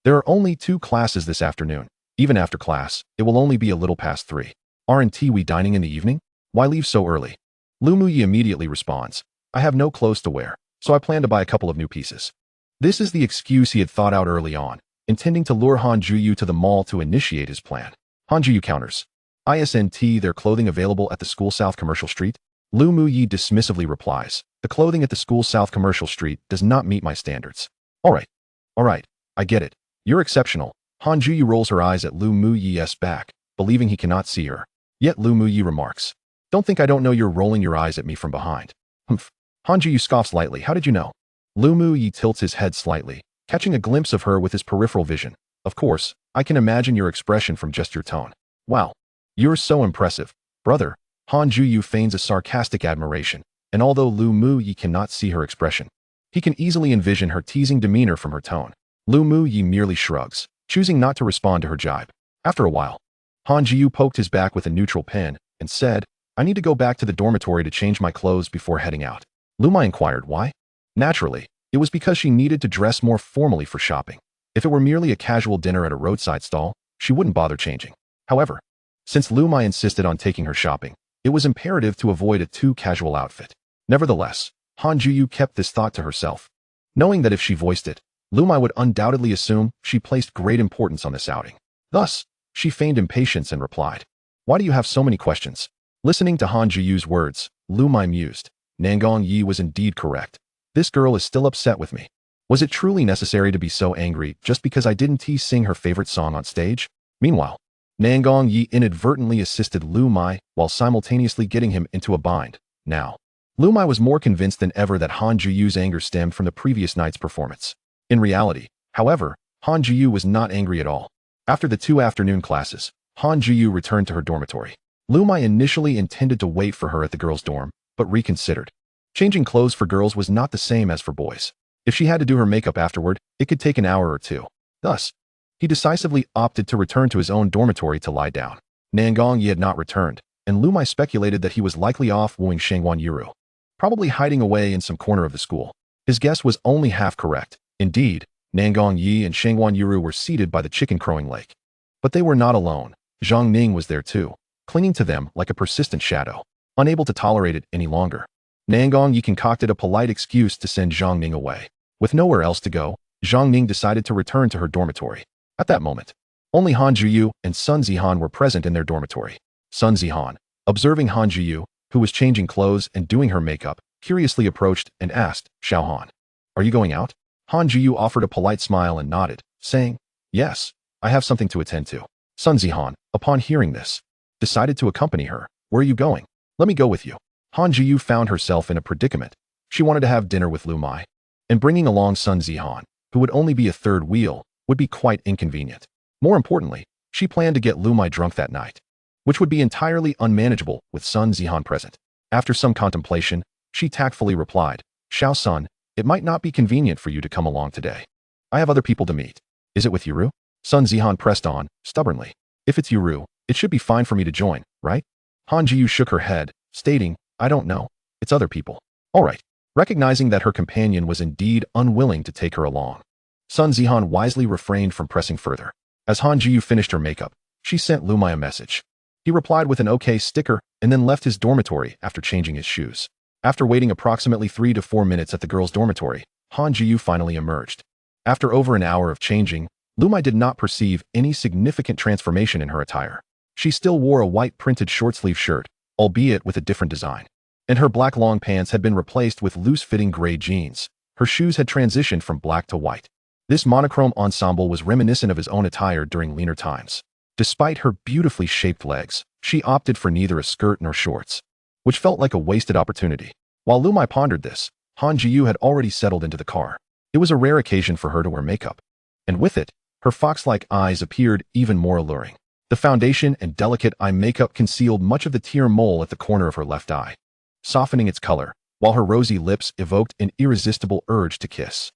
There are only 2 classes this afternoon. Even after class, it will only be a little past 3. Aren't we dining in the evening? Why leave so early? Liu Muye immediately responds, "I have no clothes to wear, so I plan to buy a couple of new pieces." This is the excuse he had thought out early on, intending to lure Han Juyu to the mall to initiate his plan. Han Juyu counters, "Isn't there clothing available at the school South Commercial Street?" Liu Muye dismissively replies, "The clothing at the school South Commercial Street does not meet my standards." All right, I get it. You're exceptional. Han Juyu rolls her eyes at Liu Muye's back, believing he cannot see her. Yet Liu Muye remarks, "Don't think I don't know you're rolling your eyes at me from behind." Humph. Han Juyu scoffs lightly. "How did you know?" Liu Muye tilts his head slightly, catching a glimpse of her with his peripheral vision. "Of course, I can imagine your expression from just your tone." "Wow. You're so impressive, brother." Han Juyu feigns a sarcastic admiration, and although Liu Muye cannot see her expression, he can easily envision her teasing demeanor from her tone. Liu Muye merely shrugs, choosing not to respond to her jibe. After a while, Han Juyu poked his back with a neutral pen and said, "I need to go back to the dormitory to change my clothes before heading out." Liu Muye inquired why. Naturally, it was because she needed to dress more formally for shopping. If it were merely a casual dinner at a roadside stall, she wouldn't bother changing. However, since Liu Muye insisted on taking her shopping, it was imperative to avoid a too casual outfit. Nevertheless, Han Juyu kept this thought to herself, knowing that if she voiced it, Liu Muye would undoubtedly assume she placed great importance on this outing. Thus, she feigned impatience and replied, "Why do you have so many questions?" Listening to Han Juyu's words, Liu Muye mused, "Nangong Yi was indeed correct. This girl is still upset with me. Was it truly necessary to be so angry just because I didn't sing her favorite song on stage?" Meanwhile, Nangong Yi inadvertently assisted Liu Muye while simultaneously getting him into a bind. Now, Liu Muye was more convinced than ever that Han Juyu's anger stemmed from the previous night's performance. In reality, however, Han Juyu was not angry at all. After the 2 afternoon classes, Han Juyu returned to her dormitory. Liu Muye initially intended to wait for her at the girls' dorm, but reconsidered. Changing clothes for girls was not the same as for boys. If she had to do her makeup afterward, it could take an hour or 2. Thus, he decisively opted to return to his own dormitory to lie down. Nangong Yi had not returned, and Liu Muye speculated that he was likely off wooing Shangwan Yuru, probably hiding away in some corner of the school. His guess was only half correct. Indeed, Nangong Yi and Shangwan Yuru were seated by the chicken crowing lake. But they were not alone. Zhang Ning was there too, clinging to them like a persistent shadow, unable to tolerate it any longer. Nangong Yi concocted a polite excuse to send Zhang Ning away. With nowhere else to go, Zhang Ning decided to return to her dormitory. At that moment, only Han Juyu and Sun Zihan were present in their dormitory. Sun Zihan, observing Han Juyu, who was changing clothes and doing her makeup, curiously approached and asked, "Xiao Han, are you going out?" Han Juyu offered a polite smile and nodded, saying, "Yes, I have something to attend to." Sun Zihan, upon hearing this, decided to accompany her. "Where are you going?" "Let me go with you." Han Juyu found herself in a predicament. She wanted to have dinner with Liu Muye, and bringing along Sun Zihan, who would only be a third wheel, would be quite inconvenient. More importantly, she planned to get Liu Muye drunk that night, which would be entirely unmanageable with Sun Zihan present. After some contemplation, she tactfully replied, "Xiao Sun, it might not be convenient for you to come along today. I have other people to meet." "Is it with Yuru?" Sun Zihan pressed on, stubbornly. "If it's Yuru, it should be fine for me to join, right?" Han Jiyu shook her head, stating, "I don't know. It's other people." "All right." Recognizing that her companion was indeed unwilling to take her along, Sun Zihan wisely refrained from pressing further. As Han Jiyu finished her makeup, she sent Liu Muye a message. He replied with an OK sticker and then left his dormitory after changing his shoes. After waiting approximately 3 to 4 minutes at the girls' dormitory, Han Jiyu finally emerged. After over an hour of changing, Liu Muye did not perceive any significant transformation in her attire. She still wore a white printed short-sleeve shirt, albeit with a different design, and her black long pants had been replaced with loose-fitting gray jeans. Her shoes had transitioned from black to white. This monochrome ensemble was reminiscent of his own attire during leaner times. Despite her beautifully shaped legs, she opted for neither a skirt nor shorts, which felt like a wasted opportunity. While Liu Muye pondered this, Han Jiyu had already settled into the car. It was a rare occasion for her to wear makeup, and with it, Her fox-like eyes appeared even more alluring. The foundation and delicate eye makeup concealed much of the tear mole at the corner of her left eye, softening its color, while her rosy lips evoked an irresistible urge to kiss.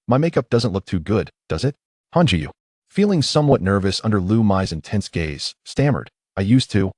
My makeup doesn't look too good, does it? Han Jiyu, feeling somewhat nervous under Liu Muye's intense gaze, stammered, I used to,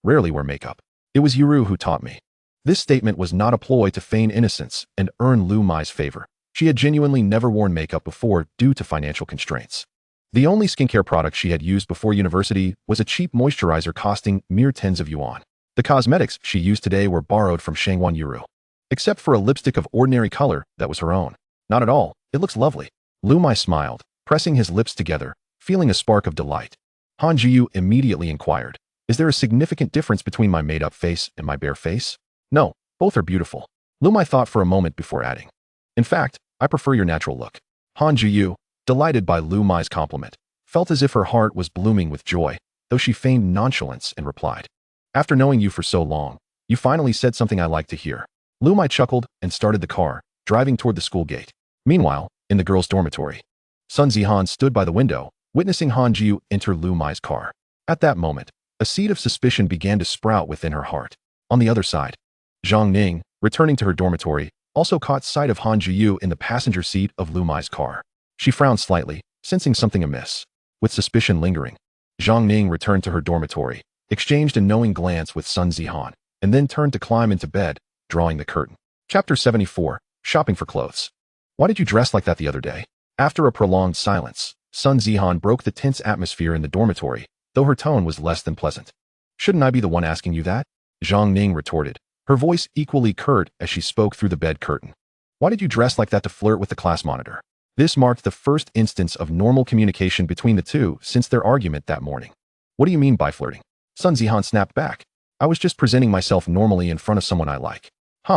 rarely wear makeup. It was Yuru who taught me. This statement was not a ploy to feign innocence and earn Liu Muye's favor. She had genuinely never worn makeup before due to financial constraints. The only skincare product she had used before university was a cheap moisturizer costing mere tens of yuan. The cosmetics she used today were borrowed from Shangwan Yuru. Except for a lipstick of ordinary color that was her own. Not at all, it looks lovely. Liu Muye smiled, pressing his lips together, feeling a spark of delight. Han Jiyu immediately inquired, is there a significant difference between my made-up face and my bare face? No, both are beautiful. Liu Muye thought for a moment before adding. In fact, I prefer your natural look. Han Jiyu, delighted by Liu Muye's compliment, felt as if her heart was blooming with joy, though she feigned nonchalance and replied, after knowing you for so long, you finally said something I like to hear. Liu Muye chuckled and started the car, driving toward the school gate. Meanwhile, in the girls' dormitory, Sun Zihan stood by the window, witnessing Han Jiyu enter Liu Muye's car. At that moment, a seed of suspicion began to sprout within her heart. On the other side, Zhang Ning, returning to her dormitory, also caught sight of Han Jiyu in the passenger seat of Liu Muye's car. She frowned slightly, sensing something amiss. With suspicion lingering, Zhang Ning returned to her dormitory, exchanged a knowing glance with Sun Zihan, and then turned to climb into bed, drawing the curtain. Chapter 74, Shopping for Clothes. Why did you dress like that the other day? After a prolonged silence, Sun Zihan broke the tense atmosphere in the dormitory, though her tone was less than pleasant. Shouldn't I be the one asking you that? Zhang Ning retorted, her voice equally curt as she spoke through the bed curtain. Why did you dress like that to flirt with the class monitor? This marked the first instance of normal communication between the two since their argument that morning. What do you mean by flirting? Sun Zihan snapped back. I was just presenting myself normally in front of someone I like.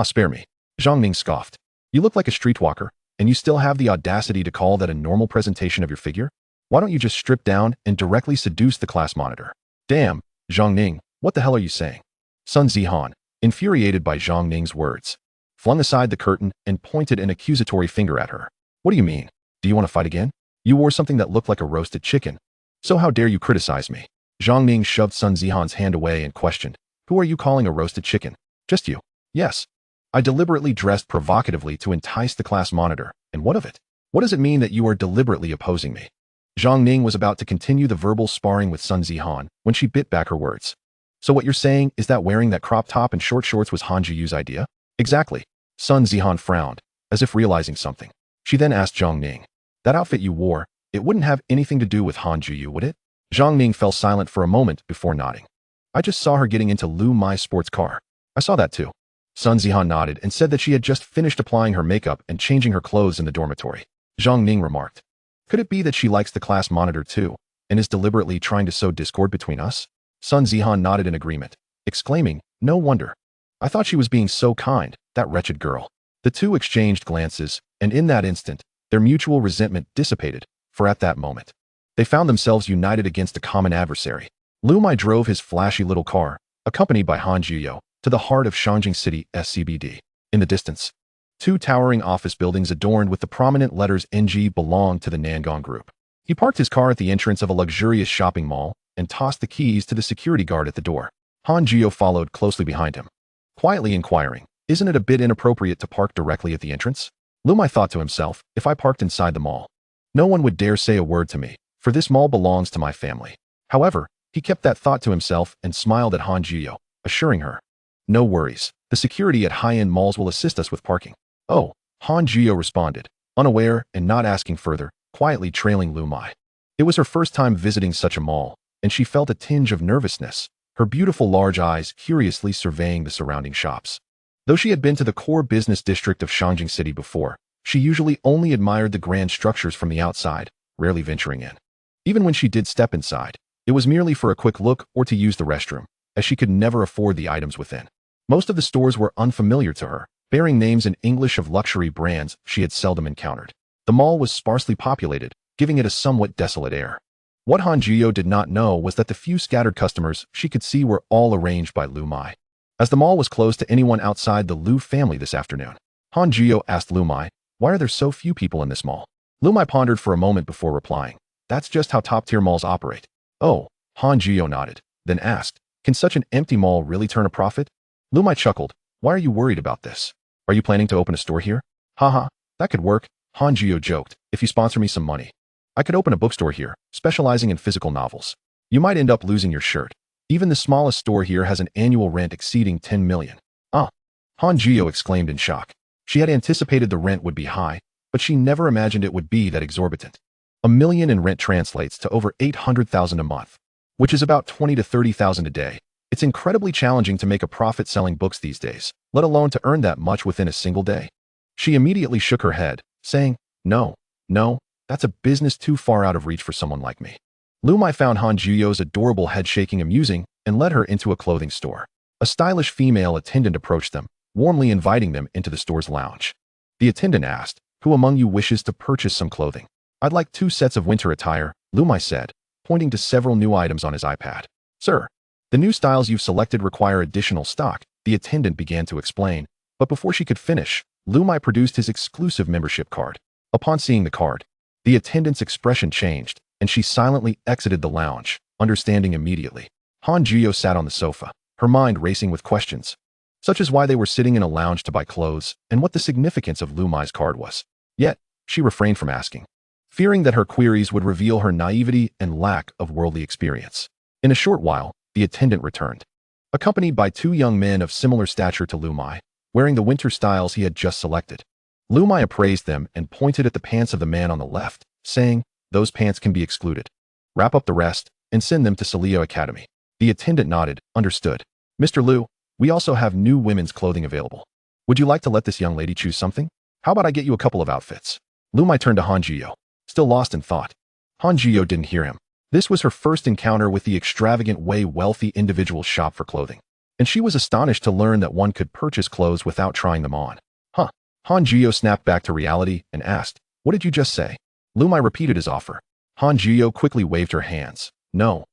Spare me. Zhang Ning scoffed. You look like a streetwalker, and you still have the audacity to call that a normal presentation of your figure? Why don't you just strip down and directly seduce the class monitor? Damn, Zhang Ning, what the hell are you saying? Sun Zihan, infuriated by Zhang Ning's words, flung aside the curtain and pointed an accusatory finger at her. What do you mean? Do you want to fight again? You wore something that looked like a roasted chicken. So how dare you criticize me? Zhang Ning shoved Sun Zihan's hand away and questioned, who are you calling a roasted chicken? Just you. Yes. I deliberately dressed provocatively to entice the class monitor, and what of it? What does it mean that you are deliberately opposing me? Zhang Ning was about to continue the verbal sparring with Sun Zihan when she bit back her words. So what you're saying is that wearing that crop top and short shorts was Han Jiyu's idea? Exactly. Sun Zihan frowned, as if realizing something. She then asked Zhang Ning, that outfit you wore, it wouldn't have anything to do with Han Jiyu, would it? Zhang Ning fell silent for a moment before nodding. I just saw her getting into Liu Muye's sports car. I saw that too. Sun Zihan nodded and said that she had just finished applying her makeup and changing her clothes in the dormitory. Zhang Ning remarked, could it be that she likes the class monitor too, and is deliberately trying to sow discord between us? Sun Zihan nodded in agreement, exclaiming, no wonder. I thought she was being so kind, that wretched girl. The two exchanged glances, and in that instant, their mutual resentment dissipated, for at that moment, they found themselves united against a common adversary. Liu Muye drove his flashy little car, accompanied by Han Jiyu, to the heart of Shangjing City SCBD. In the distance, two towering office buildings adorned with the prominent letters NG belonged to the Nangong Group. He parked his car at the entrance of a luxurious shopping mall and tossed the keys to the security guard at the door. Han Jiyu followed closely behind him, quietly inquiring, isn't it a bit inappropriate to park directly at the entrance? Liu Muye thought to himself, if I parked inside the mall, no one would dare say a word to me, for this mall belongs to my family. However, he kept that thought to himself and smiled at Han Jiyu, assuring her, no worries, the security at high-end malls will assist us with parking. Oh, Han Jiyu responded, unaware and not asking further, quietly trailing Liu Muye. It was her first time visiting such a mall, and she felt a tinge of nervousness, her beautiful large eyes curiously surveying the surrounding shops. Though she had been to the core business district of Shangjing City before, she usually only admired the grand structures from the outside, rarely venturing in. Even when she did step inside, it was merely for a quick look or to use the restroom, as she could never afford the items within. Most of the stores were unfamiliar to her, bearing names in English of luxury brands she had seldom encountered. The mall was sparsely populated, giving it a somewhat desolate air. What Han Jiyu did not know was that the few scattered customers she could see were all arranged by Liu Muye. As the mall was closed to anyone outside the Liu family this afternoon, Han Jiyu asked Liu Muye, why are there so few people in this mall? Liu Muye pondered for a moment before replying. That's just how top-tier malls operate. Oh, Han Jiyo nodded, then asked, can such an empty mall really turn a profit? Liu Muye chuckled. Why are you worried about this? Are you planning to open a store here? Haha, that could work, Han Jiyo joked, if you sponsor me some money. I could open a bookstore here, specializing in physical novels. You might end up losing your shirt. Even the smallest store here has an annual rent exceeding 10 million. Ah, Han Jiyo exclaimed in shock. She had anticipated the rent would be high, but she never imagined it would be that exorbitant. 1 million in rent translates to over 800,000 a month, which is about 20 to 30,000 a day. It's incredibly challenging to make a profit selling books these days, let alone to earn that much within a single day. She immediately shook her head, saying, No, that's a business too far out of reach for someone like me. Liu Muye found Han Jiyo's adorable head shaking amusing and led her into a clothing store. A stylish female attendant approached them, warmly inviting them into the store's lounge. The attendant asked, Who among you wishes to purchase some clothing? I'd like 2 sets of winter attire, Liu Muye said, pointing to several new items on his iPad. Sir, the new styles you've selected require additional stock, the attendant began to explain, but before she could finish, Liu Muye produced his exclusive membership card. Upon seeing the card, the attendant's expression changed, and she silently exited the lounge, understanding immediately. Han Jiyo sat on the sofa, her mind racing with questions, such as why they were sitting in a lounge to buy clothes and what the significance of Liu Muye's card was. Yet, she refrained from asking, fearing that her queries would reveal her naivety and lack of worldly experience. In a short while, the attendant returned, accompanied by 2 young men of similar stature to Liu Muye, wearing the winter styles he had just selected. Liu Muye appraised them and pointed at the pants of the man on the left, saying, Those pants can be excluded. Wrap up the rest and send them to Salio Academy. The attendant nodded, understood. Mr. Liu, we also have new women's clothing available. Would you like to let this young lady choose something? How about I get you a couple of outfits? Liu Muye turned to Han Jiyo, still lost in thought. Han Jiyo didn't hear him. This was her first encounter with the extravagant way wealthy individuals shop for clothing, and she was astonished to learn that one could purchase clothes without trying them on. Huh. Han Jiyo snapped back to reality and asked, What did you just say? Liu Muye repeated his offer. Han Jiyo quickly waved her hands. No,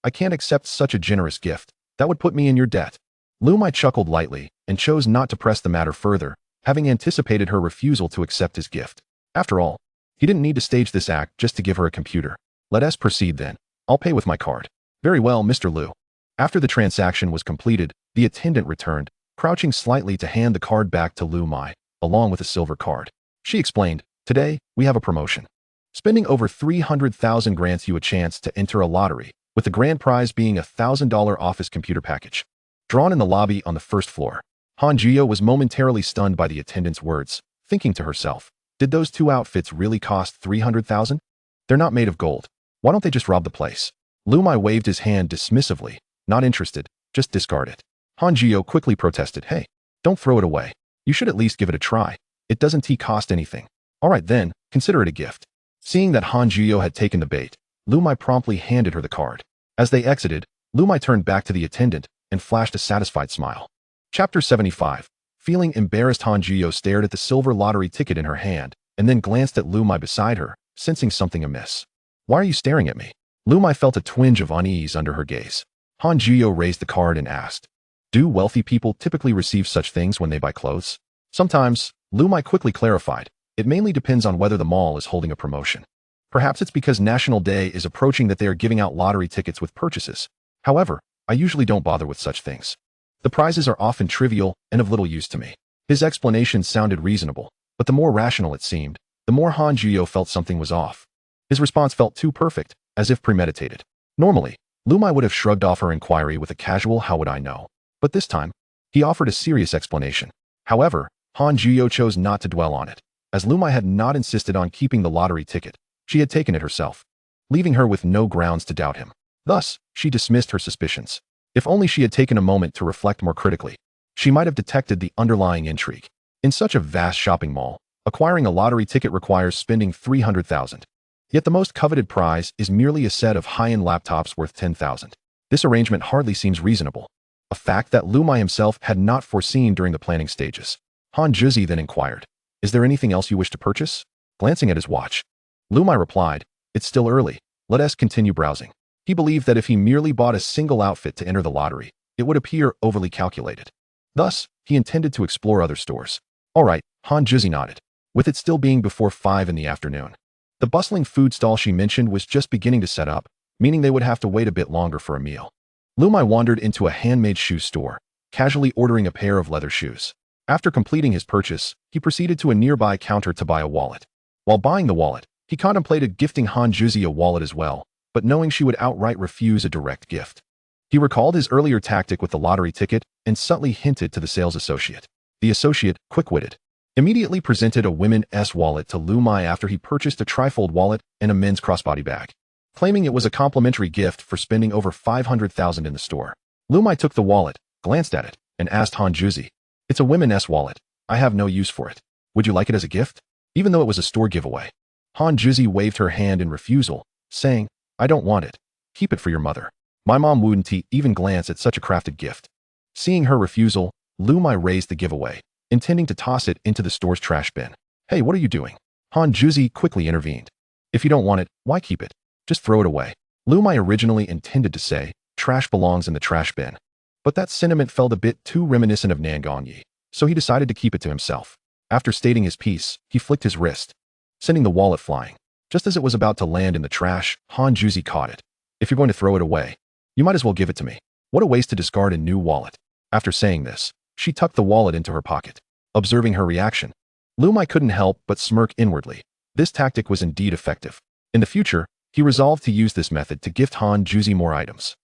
I can't accept such a generous gift. That would put me in your debt. Liu Muye chuckled lightly and chose not to press the matter further, having anticipated her refusal to accept his gift. After all, he didn't need to stage this act just to give her a computer. Let us proceed then. I'll pay with my card. Very well, Mr. Liu. After the transaction was completed, the attendant returned, crouching slightly to hand the card back to Liu Muye, along with a silver card. She explained, Today, we have a promotion. Spending over 300,000 grants you a chance to enter a lottery, with the grand prize being a $1,000 office computer package. Drawn in the lobby on the first floor, Han Jiyo was momentarily stunned by the attendant's words, thinking to herself, Did those 2 outfits really cost 300,000? They're not made of gold. Why don't they just rob the place? Liu Muye waved his hand dismissively, not interested, just discard it. Han Jiyo quickly protested, Hey, don't throw it away. You should at least give it a try. It doesn't cost anything. All right then, consider it a gift. Seeing that Han Jiyo had taken the bait, Liu Muye promptly handed her the card. As they exited, Liu Muye turned back to the attendant and flashed a satisfied smile. Chapter 75. Feeling embarrassed, Han Jiyo stared at the silver lottery ticket in her hand and then glanced at Liu Muye beside her, sensing something amiss. Why are you staring at me? Liu Muye felt a twinge of unease under her gaze. Han Jiyo raised the card and asked, Do wealthy people typically receive such things when they buy clothes? Sometimes, Liu Muye quickly clarified. It mainly depends on whether the mall is holding a promotion. Perhaps it's because National Day is approaching that they are giving out lottery tickets with purchases. However, I usually don't bother with such things. The prizes are often trivial and of little use to me. His explanation sounded reasonable, but the more rational it seemed, the more Han Jiyo felt something was off. His response felt too perfect, as if premeditated. Normally, Liu Muye would have shrugged off her inquiry with a casual "How would I know?" But this time, he offered a serious explanation. However, Han Jiyo chose not to dwell on it. As Liu Muye had not insisted on keeping the lottery ticket, she had taken it herself, leaving her with no grounds to doubt him. Thus, she dismissed her suspicions. If only she had taken a moment to reflect more critically, she might have detected the underlying intrigue. In such a vast shopping mall, acquiring a lottery ticket requires spending 300,000. Yet the most coveted prize is merely a set of high-end laptops worth 10,000. This arrangement hardly seems reasonable, a fact that Liu Muye himself had not foreseen during the planning stages. Han Jiyo then inquired, Is there anything else you wish to purchase? Glancing at his watch, Liu Muye replied, It's still early. Let us continue browsing. He believed that if he merely bought a single outfit to enter the lottery, it would appear overly calculated. Thus, he intended to explore other stores. All right, Han Jiyo nodded. with it still being before 5 in the afternoon. The bustling food stall she mentioned was just beginning to set up, meaning they would have to wait a bit longer for a meal. Liu Muye wandered into a handmade shoe store, casually ordering a pair of leather shoes. After completing his purchase, he proceeded to a nearby counter to buy a wallet. While buying the wallet, he contemplated gifting Han Juzi a wallet as well, but knowing she would outright refuse a direct gift. He recalled his earlier tactic with the lottery ticket and subtly hinted to the sales associate. The associate, quick-witted, immediately presented a women's wallet to Liu Muye after he purchased a trifold wallet and a men's crossbody bag, claiming it was a complimentary gift for spending over 500,000 in the store. Liu Muye took the wallet, glanced at it, and asked Han Juzi, "It's a women's wallet. I have no use for it. Would you like it as a gift?" Even though it was a store giveaway. Han Juzi waved her hand in refusal, saying, "I don't want it. Keep it for your mother. My mom wouldn't even glance at such a crafted gift." Seeing her refusal, Liu Muye raised the giveaway, intending to toss it into the store's trash bin. "Hey, what are you doing?" Han Juzi quickly intervened. "If you don't want it, why keep it? Just throw it away." Liu Muye originally intended to say, "Trash belongs in the trash bin." But that sentiment felt a bit too reminiscent of Nangonyi, so he decided to keep it to himself. After stating his piece, he flicked his wrist, sending the wallet flying. Just as it was about to land in the trash, Han Juzi caught it. "If you're going to throw it away, you might as well give it to me. What a waste to discard a new wallet." After saying this, she tucked the wallet into her pocket. Observing her reaction, Liu Muye couldn't help but smirk inwardly. This tactic was indeed effective. In the future, he resolved to use this method to gift Han Juzi more items.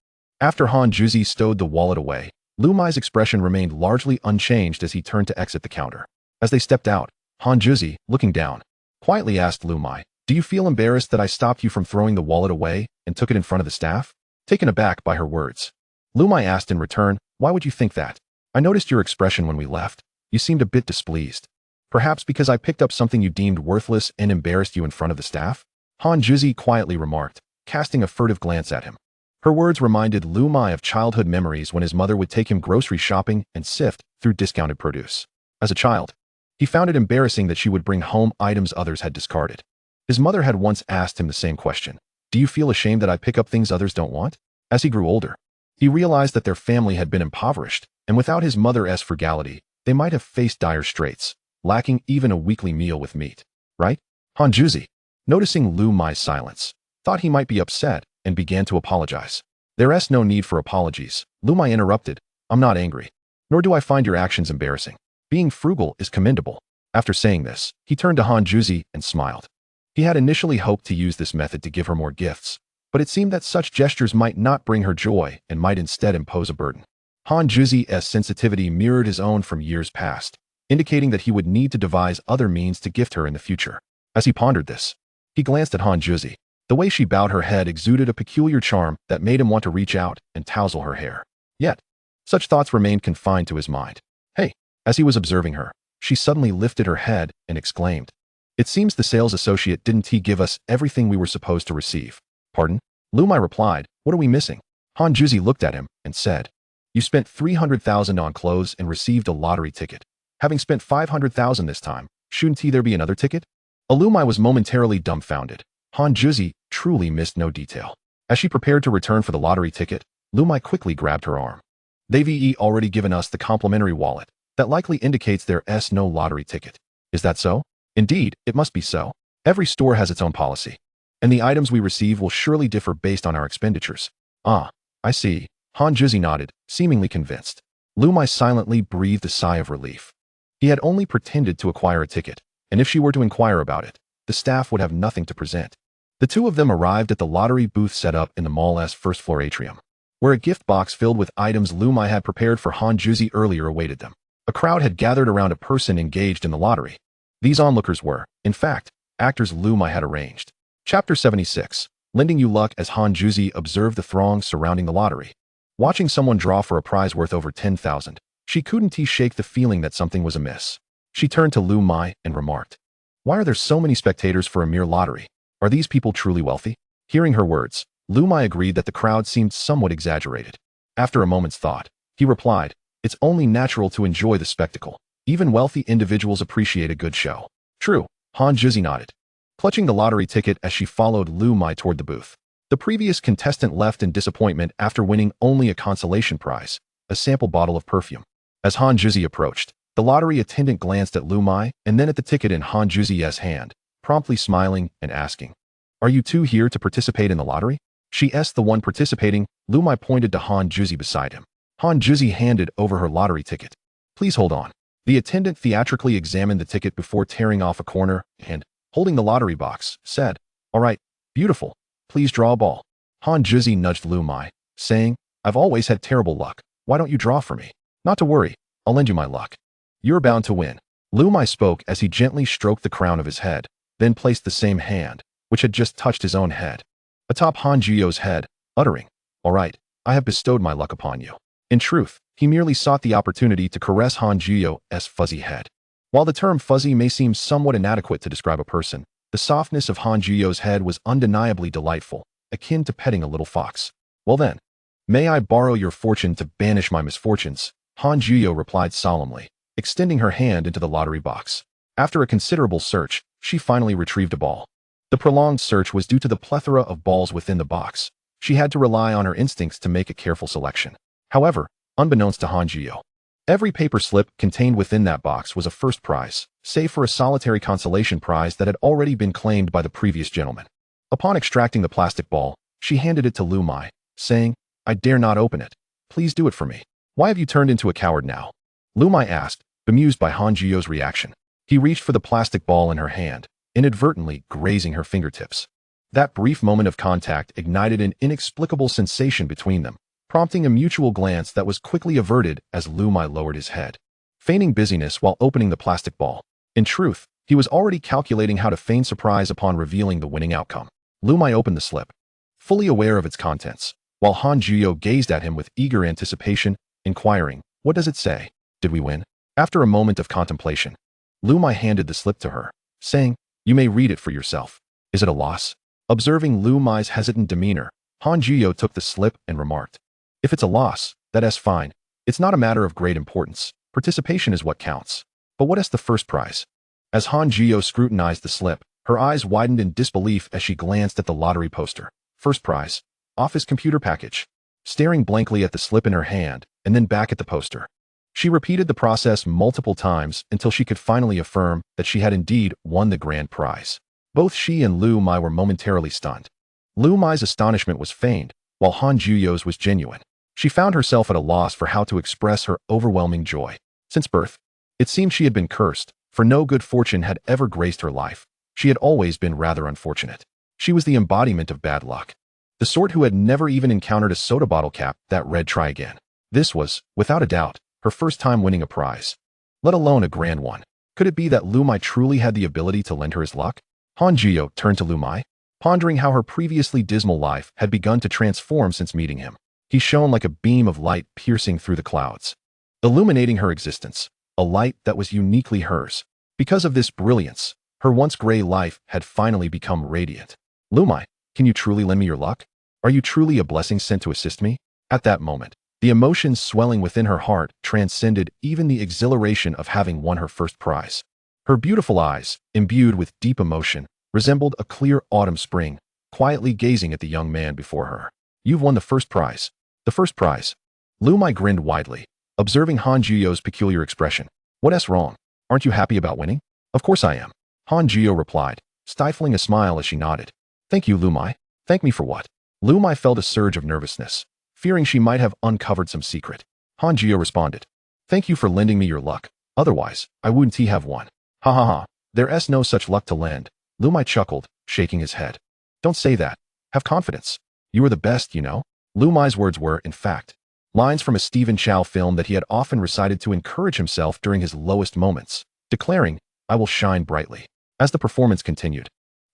After Han Juzi stowed the wallet away, Liu Muye's expression remained largely unchanged as he turned to exit the counter. As they stepped out, Han Juzi, looking down, quietly asked Liu Muye, "Do you feel embarrassed that I stopped you from throwing the wallet away and took it in front of the staff?" Taken aback by her words, Liu Muye asked in return, "Why would you think that? I noticed your expression when we left. You seemed a bit displeased. Perhaps because I picked up something you deemed worthless and embarrassed you in front of the staff?" Han Juzi quietly remarked, casting a furtive glance at him. Her words reminded Liu Muye of childhood memories when his mother would take him grocery shopping and sift through discounted produce. As a child, he found it embarrassing that she would bring home items others had discarded. His mother had once asked him the same question. "Do you feel ashamed that I pick up things others don't want?" As he grew older, he realized that their family had been impoverished, and without his mother's frugality, they might have faced dire straits, lacking even a weekly meal with meat. Right? Han Juzi, noticing Liu Muye's silence, thought he might be upset and began to apologize. "There's no need for apologies," Liu Muye interrupted. "I'm not angry, nor do I find your actions embarrassing. Being frugal is commendable." After saying this, he turned to Han Juzi and smiled. He had initially hoped to use this method to give her more gifts, but it seemed that such gestures might not bring her joy and might instead impose a burden. Han Juzi's sensitivity mirrored his own from years past, indicating that he would need to devise other means to gift her in the future. As he pondered this, he glanced at Han Juzi. The way she bowed her head exuded a peculiar charm that made him want to reach out and tousle her hair. Yet, such thoughts remained confined to his mind. "Hey," as he was observing her, she suddenly lifted her head and exclaimed, "It seems the sales associate didn't give us everything we were supposed to receive." "Pardon?" Liu Muye replied, "What are we missing?" Han Juzi looked at him and said, "You spent 300,000 on clothes and received a lottery ticket. Having spent 500,000 this time, shouldn't there be another ticket?" Liu Muye was momentarily dumbfounded. Han Juzi truly missed no detail. As she prepared to return for the lottery ticket, Liu Muye quickly grabbed her arm. "They've already given us the complimentary wallet. That likely indicates there's no lottery ticket. Is that so?" "Indeed, it must be so. Every store has its own policy, and the items we receive will surely differ based on our expenditures." "Ah, I see." Han Juzi nodded, seemingly convinced. Liu Muye silently breathed a sigh of relief. He had only pretended to acquire a ticket, and if she were to inquire about it, the staff would have nothing to present. The two of them arrived at the lottery booth set up in the mall's first-floor atrium, where a gift box filled with items Liu Muye had prepared for Han Juzi earlier awaited them. A crowd had gathered around a person engaged in the lottery. These onlookers were, in fact, actors Liu Muye had arranged. Chapter 76, Lending You Luck. As Han Juzi observed the throng surrounding the lottery, watching someone draw for a prize worth over 10,000, she couldn't shake the feeling that something was amiss. She turned to Liu Muye and remarked, "Why are there so many spectators for a mere lottery? Are these people truly wealthy?" Hearing her words, Liu Muye agreed that the crowd seemed somewhat exaggerated. After a moment's thought, he replied, "It's only natural to enjoy the spectacle. Even wealthy individuals appreciate a good show." "True," Han Juzi nodded, clutching the lottery ticket as she followed Liu Muye toward the booth. The previous contestant left in disappointment after winning only a consolation prize, a sample bottle of perfume. As Han Juzi approached, The lottery attendant glanced at Liu Muye and then at the ticket in Han Juzi's hand, promptly smiling and asking, "Are you two here to participate in the lottery?" She asked the one participating. Liu Muye pointed to Han Juzi beside him. Han Juzi handed over her lottery ticket. "Please hold on." The attendant theatrically examined the ticket before tearing off a corner and, holding the lottery box, said, "All right, beautiful. Please draw a ball." Han Juzi nudged Liu Muye, saying, "I've always had terrible luck. Why don't you draw for me?" "Not to worry. I'll lend you my luck. You're bound to win." Liu Muye spoke as he gently stroked the crown of his head, then placed the same hand, which had just touched his own head, atop Han Juyo's head, uttering, "All right, I have bestowed my luck upon you." In truth, he merely sought the opportunity to caress Han Juyo's fuzzy head. While the term fuzzy may seem somewhat inadequate to describe a person, the softness of Han Juyo's head was undeniably delightful, akin to petting a little fox. "Well then, may I borrow your fortune to banish my misfortunes?" Han Juyo replied solemnly, extending her hand into the lottery box. After a considerable search, she finally retrieved a ball. The prolonged search was due to the plethora of balls within the box. She had to rely on her instincts to make a careful selection. However, unbeknownst to Han Juyo, every paper slip contained within that box was a first prize, save for a solitary consolation prize that had already been claimed by the previous gentleman. Upon extracting the plastic ball, she handed it to Liu Muye, saying, "I dare not open it. Please do it for me." "Why have you turned into a coward now?" Liu Muye asked, bemused by Han Juyo's reaction. He reached for the plastic ball in her hand, inadvertently grazing her fingertips. That brief moment of contact ignited an inexplicable sensation between them, prompting a mutual glance that was quickly averted as Liu Muye lowered his head, feigning busyness while opening the plastic ball. In truth, he was already calculating how to feign surprise upon revealing the winning outcome. Liu Muye opened the slip, fully aware of its contents, while Han Juyo gazed at him with eager anticipation, inquiring, "What does it say? Did we win?" After a moment of contemplation, Liu Muye handed the slip to her, saying, "You may read it for yourself." "Is it a loss?" Observing Liu Muye's hesitant demeanor, Han Juyo took the slip and remarked, "If it's a loss, that's fine. It's not a matter of great importance. Participation is what counts. But what is the first prize?" As Han Juyo scrutinized the slip, her eyes widened in disbelief as she glanced at the lottery poster. "First prize, office computer package." Staring blankly at the slip in her hand, and then back at the poster, she repeated the process multiple times until she could finally affirm that she had indeed won the grand prize. Both she and Liu Muye were momentarily stunned. Liu Muye's astonishment was feigned, while Han Juyo's was genuine. She found herself at a loss for how to express her overwhelming joy. Since birth, it seemed she had been cursed, for no good fortune had ever graced her life. She had always been rather unfortunate. She was the embodiment of bad luck, the sort who had never even encountered a soda bottle cap that read "Try again." This was, without a doubt, her first time winning a prize, let alone a grand one. Could it be that Liu Muye truly had the ability to lend her his luck? Han Juyo turned to Liu Muye, pondering how her previously dismal life had begun to transform since meeting him. He shone like a beam of light piercing through the clouds, illuminating her existence, a light that was uniquely hers. Because of this brilliance, her once gray life had finally become radiant. "Liu Muye, can you truly lend me your luck? Are you truly a blessing sent to assist me?" At that moment, the emotions swelling within her heart transcended even the exhilaration of having won her first prize. Her beautiful eyes, imbued with deep emotion, resembled a clear autumn spring, quietly gazing at the young man before her. "You've won the first prize." "The first prize?" Liu Muye grinned widely, observing Han Juyo's peculiar expression. "What's wrong? Aren't you happy about winning?" "Of course I am," Han Juyo replied, stifling a smile as she nodded. "Thank you, Liu Muye." "Thank me for what?" Liu Muye felt a surge of nervousness, fearing she might have uncovered some secret. Han Juyo responded, "Thank you for lending me your luck. Otherwise, I wouldn't have won." "Ha ha ha, there's no such luck to lend." Liu Muye chuckled, shaking his head. "Don't say that. Have confidence. You are the best, you know." Liu Muye's words were, in fact, lines from a Stephen Chow film that he had often recited to encourage himself during his lowest moments, declaring, "I will shine brightly." As the performance continued,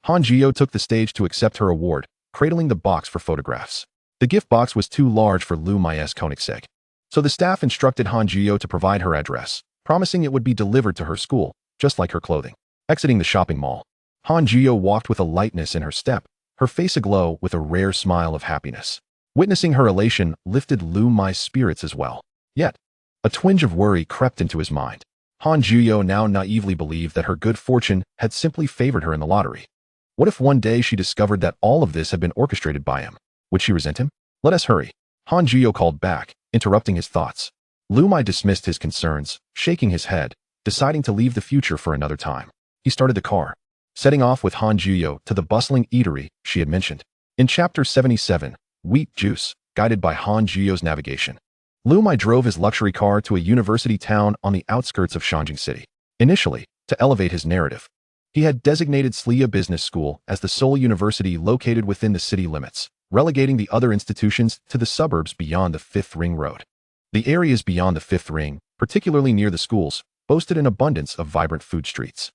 Han Juyo took the stage to accept her award, cradling the box for photographs. The gift box was too large for Liu Muye's Koenigsegg, so the staff instructed Han Juyo to provide her address, promising it would be delivered to her school, just like her clothing. Exiting the shopping mall, Han Juyo walked with a lightness in her step, her face aglow with a rare smile of happiness. Witnessing her elation lifted Liu Muye's spirits as well. Yet, a twinge of worry crept into his mind. Han Juyo now naively believed that her good fortune had simply favored her in the lottery. What if one day she discovered that all of this had been orchestrated by him? Would she resent him? "Let us hurry," Han Juyo called back, interrupting his thoughts. Liu Muye dismissed his concerns, shaking his head, deciding to leave the future for another time. He started the car, setting off with Han Juyo to the bustling eatery she had mentioned. In Chapter 77, Wheat Juice, guided by Han Juyo's navigation, Liu Muye drove his luxury car to a university town on the outskirts of Shanjing City. Initially, to elevate his narrative, he had designated Slia Business School as the sole university located within the city limits, relegating the other institutions to the suburbs beyond the Fifth Ring Road. The areas beyond the Fifth Ring, particularly near the schools, boasted an abundance of vibrant food streets.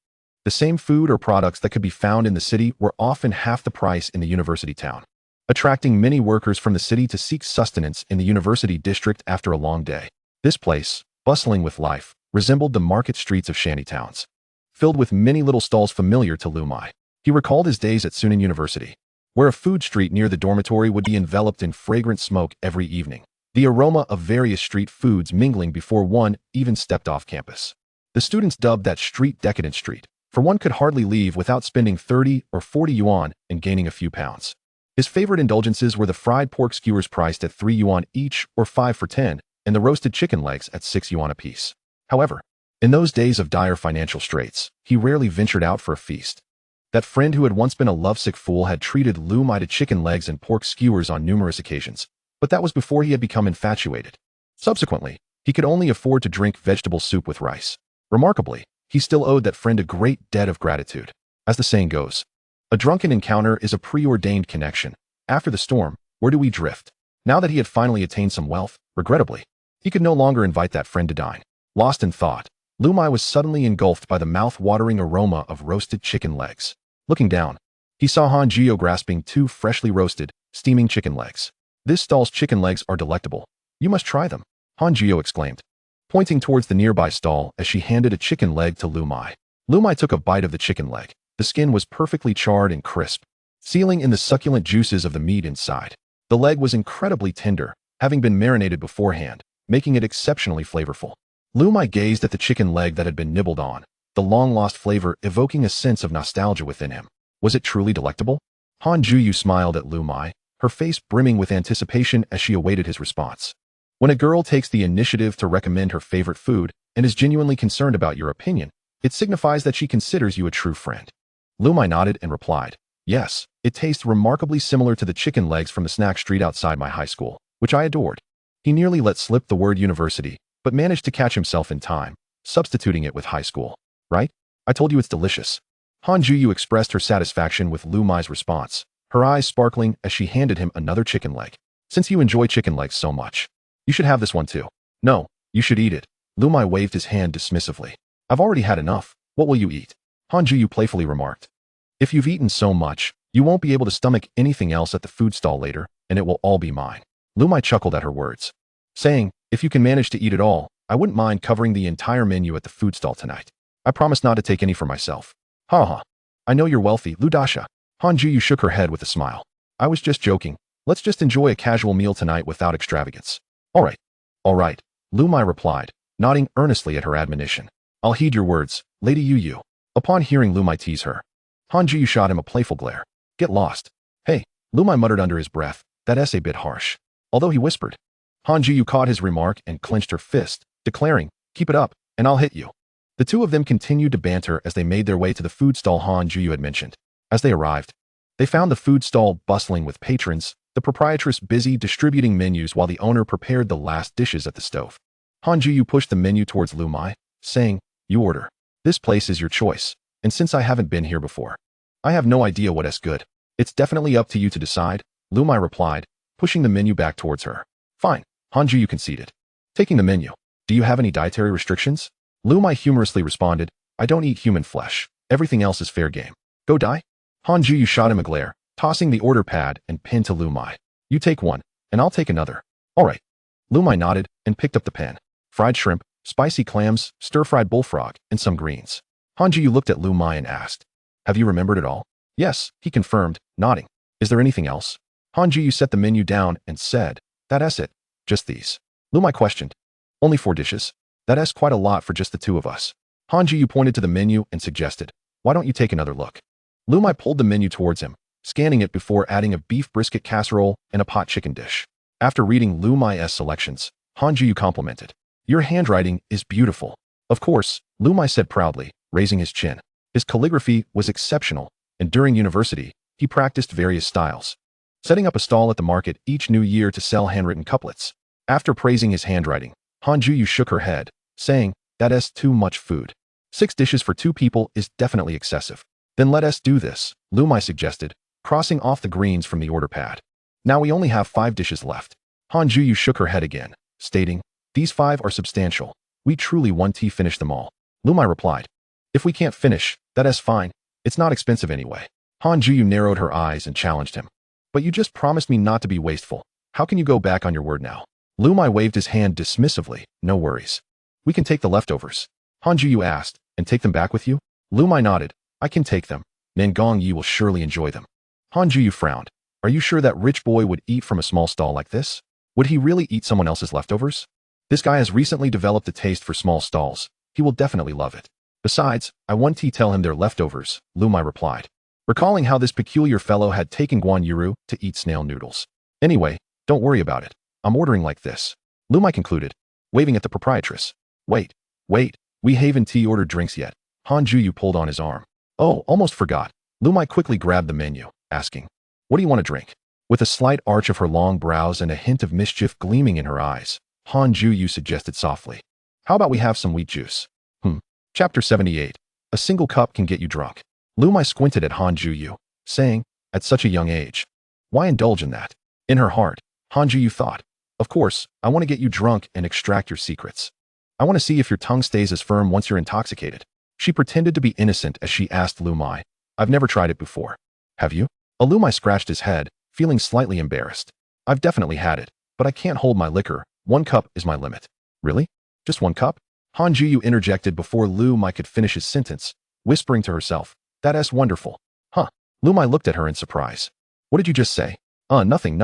The same food or products that could be found in the city were often half the price in the university town, attracting many workers from the city to seek sustenance in the university district after a long day. This place, bustling with life, resembled the market streets of shanty towns, filled with many little stalls familiar to Liu Muye. He recalled his days at Sunan University, where a food street near the dormitory would be enveloped in fragrant smoke every evening, the aroma of various street foods mingling before one even stepped off campus. The students dubbed that street Decadent Street, for one could hardly leave without spending 30 or 40 yuan and gaining a few pounds. His favorite indulgences were the fried pork skewers priced at 3 yuan each or 5 for 10, and the roasted chicken legs at 6 yuan apiece. However, in those days of dire financial straits, he rarely ventured out for a feast. That friend who had once been a lovesick fool had treated Liu Muye to chicken legs and pork skewers on numerous occasions, but that was before he had become infatuated. Subsequently, he could only afford to drink vegetable soup with rice. Remarkably, he still owed that friend a great debt of gratitude. As the saying goes, a drunken encounter is a preordained connection. After the storm, where do we drift? Now that he had finally attained some wealth, regrettably, he could no longer invite that friend to dine. Lost in thought, Liu Muye was suddenly engulfed by the mouth-watering aroma of roasted chicken legs. Looking down, he saw Han Juyo grasping 2 freshly roasted, steaming chicken legs. This stall's chicken legs are delectable. You must try them, Han Juyo exclaimed, pointing towards the nearby stall as she handed a chicken leg to Liu Muye. Liu Muye took a bite of the chicken leg. The skin was perfectly charred and crisp, sealing in the succulent juices of the meat inside. The leg was incredibly tender, having been marinated beforehand, making it exceptionally flavorful. Liu Muye gazed at the chicken leg that had been nibbled on, the long-lost flavor evoking a sense of nostalgia within him. Was it truly delectable? Han Juyu smiled at Liu Muye, her face brimming with anticipation as she awaited his response. When a girl takes the initiative to recommend her favorite food and is genuinely concerned about your opinion, it signifies that she considers you a true friend. Liu Muye nodded and replied, yes, it tastes remarkably similar to the chicken legs from the snack street outside my high school, which I adored. He nearly let slip the word university, but managed to catch himself in time, substituting it with high school. Right? I told you it's delicious. Han Juyu expressed her satisfaction with Liu Muye's response, her eyes sparkling as she handed him another chicken leg. Since you enjoy chicken legs so much, you should have this one too. No, you should eat it. Liu Muye waved his hand dismissively. I've already had enough. What will you eat? Han Juyu playfully remarked. If you've eaten so much, you won't be able to stomach anything else at the food stall later, and it will all be mine. Liu Muye chuckled at her words, saying, if you can manage to eat it all, I wouldn't mind covering the entire menu at the food stall tonight. I promise not to take any for myself. Ha ha. I know you're wealthy, Lu Dasha. Han Juyu shook her head with a smile. I was just joking. Let's just enjoy a casual meal tonight without extravagance. All right. All right, Liu Muye replied, nodding earnestly at her admonition. I'll heed your words, Lady Yu. Upon hearing Liu Muye tease her, Han Juyu shot him a playful glare. Get lost. Hey, Liu Muye muttered under his breath, that's a bit harsh. Although he whispered. Han Juyu caught his remark and clenched her fist, declaring, keep it up, and I'll hit you. The two of them continued to banter as they made their way to the food stall Han Juyu had mentioned. As they arrived, they found the food stall bustling with patrons, the proprietress busy distributing menus while the owner prepared the last dishes at the stove. Han Juyu pushed the menu towards Liu Muye, saying, you order. This place is your choice, and since I haven't been here before, I have no idea what's good. It's definitely up to you to decide, Liu Muye replied, pushing the menu back towards her. Fine, Han Juyu conceded. Taking the menu. Do you have any dietary restrictions? Liu Muye humorously responded, I don't eat human flesh. Everything else is fair game. Go die? Han Juyu shot him a glare, tossing the order pad and pen to Liu Muye. You take one, and I'll take another. All right. Liu Muye nodded and picked up the pen. Fried shrimp, spicy clams, stir-fried bullfrog, and some greens. Han Juyu looked at Liu Muye and asked, have you remembered it all? Yes, he confirmed, nodding. Is there anything else? Han Juyu set the menu down and said, that's it. Just these. Liu Muye questioned. Only 4 dishes? That's quite a lot for just the two of us. Han Juyu pointed to the menu and suggested, why don't you take another look? Liu Muye pulled the menu towards him, scanning it before adding a beef brisket casserole and a pot chicken dish. After reading Liu Muye's selections, Han Juyu complimented. Your handwriting is beautiful. Of course, Liu Muye said proudly, raising his chin. His calligraphy was exceptional, and during university, he practiced various styles, setting up a stall at the market each new year to sell handwritten couplets. After praising his handwriting, Han Juyu shook her head, saying, "That's too much food. 6 dishes for 2 people is definitely excessive." "Then let us do this," Liu Muye suggested, crossing off the greens from the order pad. "Now we only have 5 dishes left." Han Juyu shook her head again, stating, "These 5 are substantial. We truly want to finish them all." Liu Muye replied, "If we can't finish, that's fine. It's not expensive anyway." Han Juyu narrowed her eyes and challenged him. "But you just promised me not to be wasteful. How can you go back on your word now?" Liu Muye waved his hand dismissively. "No worries. We can take the leftovers." Han Juyu asked, "And take them back with you?" Liu Muye nodded. "I can take them. Nangong Yi will surely enjoy them." Han Juyu frowned. "Are you sure that rich boy would eat from a small stall like this? Would he really eat someone else's leftovers? This guy has recently developed a taste for small stalls. He will definitely love it. Besides, I want to tell him they're leftovers," Liu Muye replied, recalling how this peculiar fellow had taken Guan Yiru to eat snail noodles. "Anyway, don't worry about it. I'm ordering like this," Liu Muye concluded, waving at the proprietress. Wait, we haven't ordered drinks yet." Han Juyu pulled on his arm. "Oh, almost forgot." Liu Muye quickly grabbed the menu, asking, "What do you want to drink?" With a slight arch of her long brows and a hint of mischief gleaming in her eyes, Han Juyu suggested softly, "How about we have some wheat juice?" Chapter 78. A single cup can get you drunk. Liu Muye squinted at Han Juyu, saying, "At such a young age, why indulge in that?" In her heart, Han Juyu thought, "Of course, I want to get you drunk and extract your secrets. I want to see if your tongue stays as firm once you're intoxicated." She pretended to be innocent as she asked Liu Muye, "I've never tried it before. Have you?" Liu Muye scratched his head, feeling slightly embarrassed. "I've definitely had it, but I can't hold my liquor. 1 cup is my limit." "Really? Just 1 cup?" Han Juyu interjected before Liu Muye could finish his sentence, whispering to herself, "That's wonderful." "Huh?" Liu Muye looked at her in surprise. "What did you just say?" Nothing.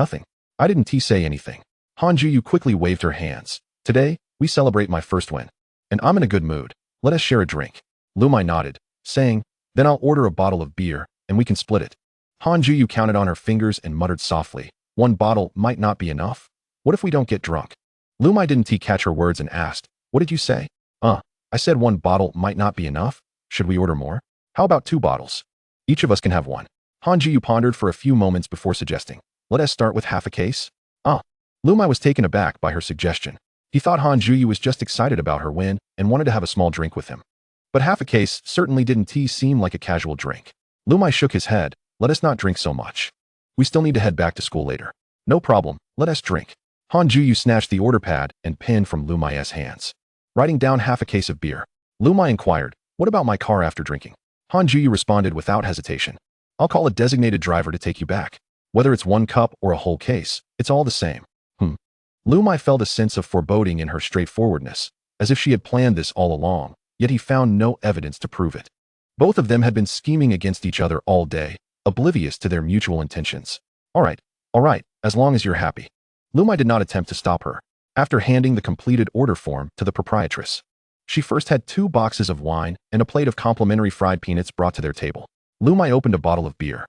I didn't say anything." Han Juyu quickly waved her hands. "Today, we celebrate my first win. And I'm in a good mood. Let us share a drink." Liu Muye nodded, saying, "Then I'll order a bottle of beer, and we can split it." Han Juyu counted on her fingers and muttered softly, "1 bottle might not be enough. What if we don't get drunk?" Liu Muye didn't catch her words and asked, "What did you say?" I said 1 bottle might not be enough. Should we order more? How about 2 bottles? Each of us can have 1. Han Juyu pondered for a few moments before suggesting, "Let us start with half a case." Liu Muye was taken aback by her suggestion. He thought Han Juyu was just excited about her win and wanted to have a small drink with him. But half a case certainly didn't seem like a casual drink. Liu Muye shook his head. "Let us not drink so much. We still need to head back to school later." "No problem, let us drink." Han Juyu snatched the order pad and pen from Liu Muye's hands. Writing down half a case of beer, Liu Muye inquired, "What about my car after drinking?" Han Juyu responded without hesitation, "I'll call a designated driver to take you back. Whether it's 1 cup or a whole case, it's all the same." Liu Muye felt a sense of foreboding in her straightforwardness, as if she had planned this all along, yet he found no evidence to prove it. Both of them had been scheming against each other all day, oblivious to their mutual intentions. All right, as long as you're happy." Liu Muye did not attempt to stop her. After handing the completed order form to the proprietress, she first had 2 boxes of wine and a plate of complimentary fried peanuts brought to their table. Liu Muye opened a bottle of beer,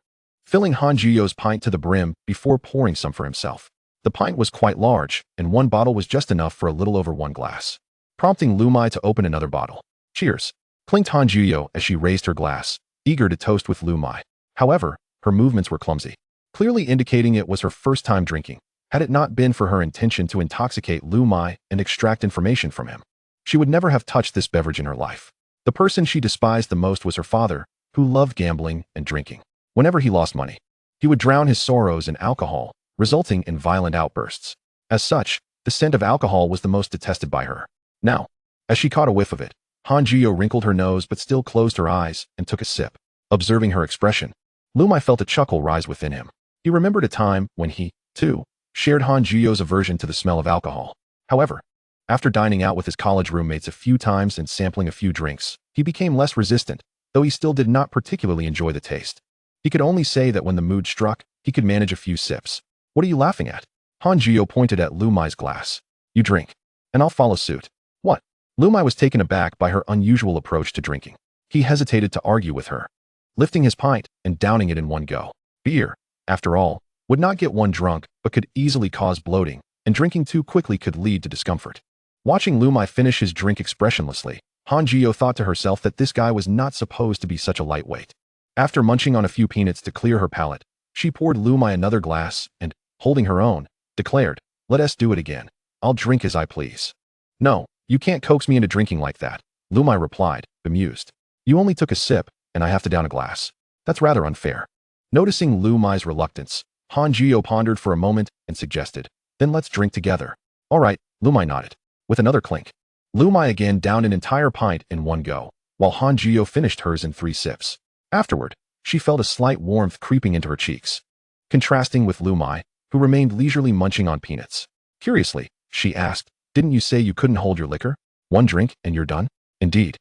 filling Han Juyu's pint to the brim before pouring some for himself. The pint was quite large, and 1 bottle was just enough for a little over 1 glass, prompting Liu Muye to open another bottle. "Cheers," clinked Han Juyu as she raised her glass, eager to toast with Liu Muye. However, her movements were clumsy, clearly indicating it was her first time drinking. Had it not been for her intention to intoxicate Liu Muye and extract information from him, she would never have touched this beverage in her life. The person she despised the most was her father, who loved gambling and drinking. Whenever he lost money, he would drown his sorrows in alcohol, resulting in violent outbursts. As such, the scent of alcohol was the most detested by her. Now, as she caught a whiff of it, Han Juyu wrinkled her nose but still closed her eyes and took a sip. Observing her expression, Liu Muye felt a chuckle rise within him. He remembered a time when he, too, shared Han Juyu's aversion to the smell of alcohol. However, after dining out with his college roommates a few times and sampling a few drinks, he became less resistant, though he still did not particularly enjoy the taste. He could only say that when the mood struck, he could manage a few sips. "What are you laughing at?" Han Juyu pointed at Liu Muye's glass. "You drink, and I'll follow suit." "What?" Liu Muye was taken aback by her unusual approach to drinking. He hesitated to argue with her, lifting his pint and downing it in one go. Beer, after all, would not get one drunk but could easily cause bloating, and drinking too quickly could lead to discomfort. Watching Liu Muye finish his drink expressionlessly, Han Jiyo thought to herself that this guy was not supposed to be such a lightweight. After munching on a few peanuts to clear her palate, she poured Liu Muye another glass and, holding her own, declared, "Let us do it again. I'll drink as I please." "No, you can't coax me into drinking like that," Liu Muye replied, bemused. "You only took a sip, and I have to down a glass. That's rather unfair." Noticing Liu Muye's reluctance, Han Jiyo pondered for a moment and suggested, "Then let's drink together." "All right," Liu Muye nodded. With another clink, Liu Muye again downed an entire pint in one go, while Han Jiyo finished hers in 3 sips. Afterward, she felt a slight warmth creeping into her cheeks, contrasting with Liu Muye, who remained leisurely munching on peanuts. Curiously, she asked, "Didn't you say you couldn't hold your liquor? One drink and you're done?" "Indeed.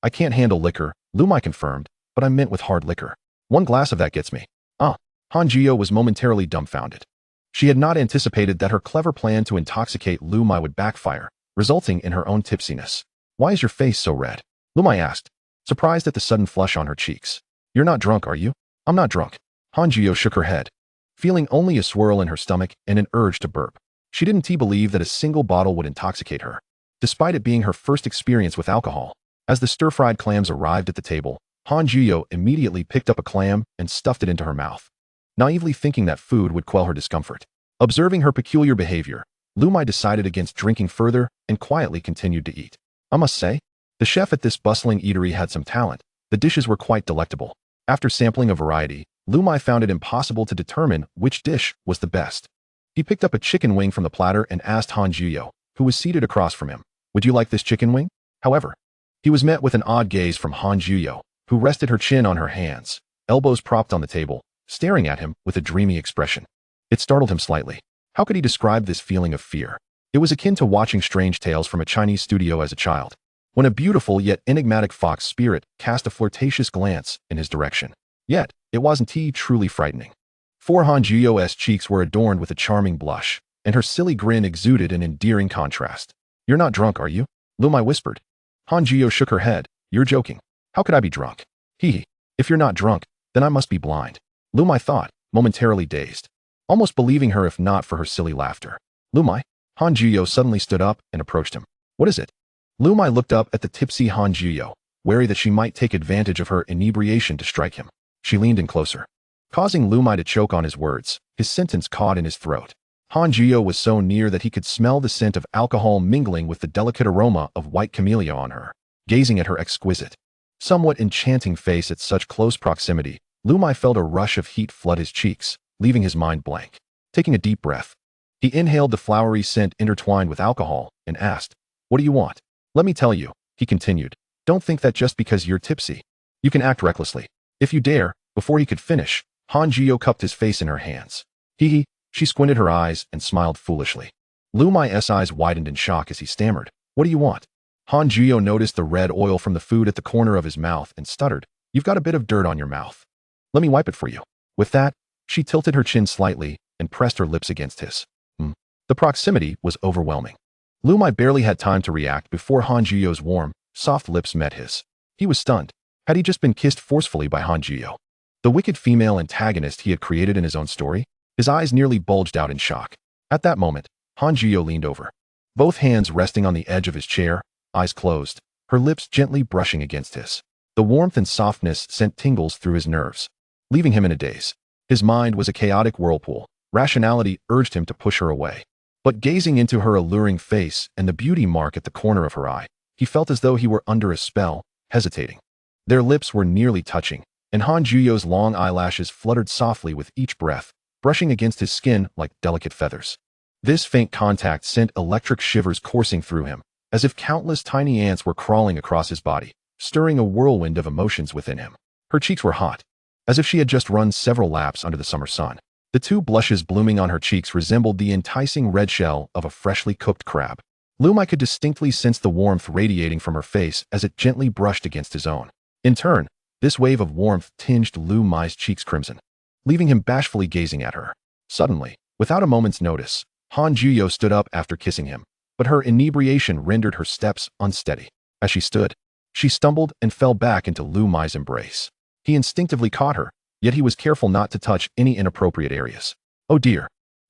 I can't handle liquor," Liu Muye confirmed, "but I meant with hard liquor. One glass of that gets me." "Ah." Han Jiyo was momentarily dumbfounded. She had not anticipated that her clever plan to intoxicate Liu Muye would backfire, resulting in her own tipsiness. "Why is your face so red?" Liu Muye asked, surprised at the sudden flush on her cheeks. "You're not drunk, are you?" "I'm not drunk." Han Jiyo shook her head, feeling only a swirl in her stomach and an urge to burp. She didn't believe that a single bottle would intoxicate her, despite it being her first experience with alcohol. As the stir-fried clams arrived at the table, Han Jiyo immediately picked up a clam and stuffed it into her mouth, naively thinking that food would quell her discomfort. Observing her peculiar behavior, Liu Muye decided against drinking further and quietly continued to eat. I must say, the chef at this bustling eatery had some talent. The dishes were quite delectable. After sampling a variety, Liu Muye found it impossible to determine which dish was the best. He picked up a chicken wing from the platter and asked Han Jiyo, who was seated across from him, "Would you like this chicken wing?" However, he was met with an odd gaze from Han Jiyo, who rested her chin on her hands, elbows propped on the table, staring at him with a dreamy expression. It startled him slightly. How could he describe this feeling of fear? It was akin to watching strange tales from a Chinese studio as a child, when a beautiful yet enigmatic fox spirit cast a flirtatious glance in his direction. Yet, it wasn't truly frightening. For Han Jiyo's cheeks were adorned with a charming blush, and her silly grin exuded an endearing contrast. "You're not drunk, are you?" Liu Muye whispered. Han Jiyo shook her head. "You're joking. How could I be drunk?" "Hee. If you're not drunk, then I must be blind," Liu Muye thought, momentarily dazed, almost believing her if not for her silly laughter. "Liu Muye?" Han Jiyo suddenly stood up and approached him. "What is it?" Liu Muye looked up at the tipsy Han Jiyo, wary that she might take advantage of her inebriation to strike him. She leaned in closer, causing Liu Muye to choke on his words, his sentence caught in his throat. Han Jiyo was so near that he could smell the scent of alcohol mingling with the delicate aroma of white camellia on her. Gazing at her exquisite, somewhat enchanting face at such close proximity, Liu Muye felt a rush of heat flood his cheeks, leaving his mind blank. Taking a deep breath, he inhaled the flowery scent intertwined with alcohol and asked, "What do you want?" "Let me tell you," he continued, "don't think that just because you're tipsy, you can act recklessly. If you dare." Before he could finish, Han Jiyo cupped his face in her hands. Hee. She squinted her eyes and smiled foolishly. Liu Muye's eyes widened in shock as he stammered, "What do you want?" Han Jiyo noticed the red oil from the food at the corner of his mouth and stuttered, "You've got a bit of dirt on your mouth. Let me wipe it for you." With that, she tilted her chin slightly and pressed her lips against his. The proximity was overwhelming. Liu Muye barely had time to react before Han Jiyo's warm, soft lips met his. He was stunned. Had he just been kissed forcefully by Han Jiyo, the wicked female antagonist he had created in his own story? His eyes nearly bulged out in shock. At that moment, Han Jiyo leaned over, both hands resting on the edge of his chair, eyes closed, her lips gently brushing against his. The warmth and softness sent tingles through his nerves, leaving him in a daze. His mind was a chaotic whirlpool. Rationality urged him to push her away. But gazing into her alluring face and the beauty mark at the corner of her eye, he felt as though he were under a spell, hesitating. Their lips were nearly touching, and Han Jiyo's long eyelashes fluttered softly with each breath, brushing against his skin like delicate feathers. This faint contact sent electric shivers coursing through him, as if countless tiny ants were crawling across his body, stirring a whirlwind of emotions within him. Her cheeks were hot, as if she had just run several laps under the summer sun. The 2 blushes blooming on her cheeks resembled the enticing red shell of a freshly cooked crab. Liu Muye could distinctly sense the warmth radiating from her face as it gently brushed against his own. In turn, this wave of warmth tinged Liu Muye's cheeks crimson, leaving him bashfully gazing at her. Suddenly, without a moment's notice, Han Jiyo stood up after kissing him, but her inebriation rendered her steps unsteady. As she stood, she stumbled and fell back into Liu Muye's embrace. He instinctively caught her, yet he was careful not to touch any inappropriate areas. "Oh dear!"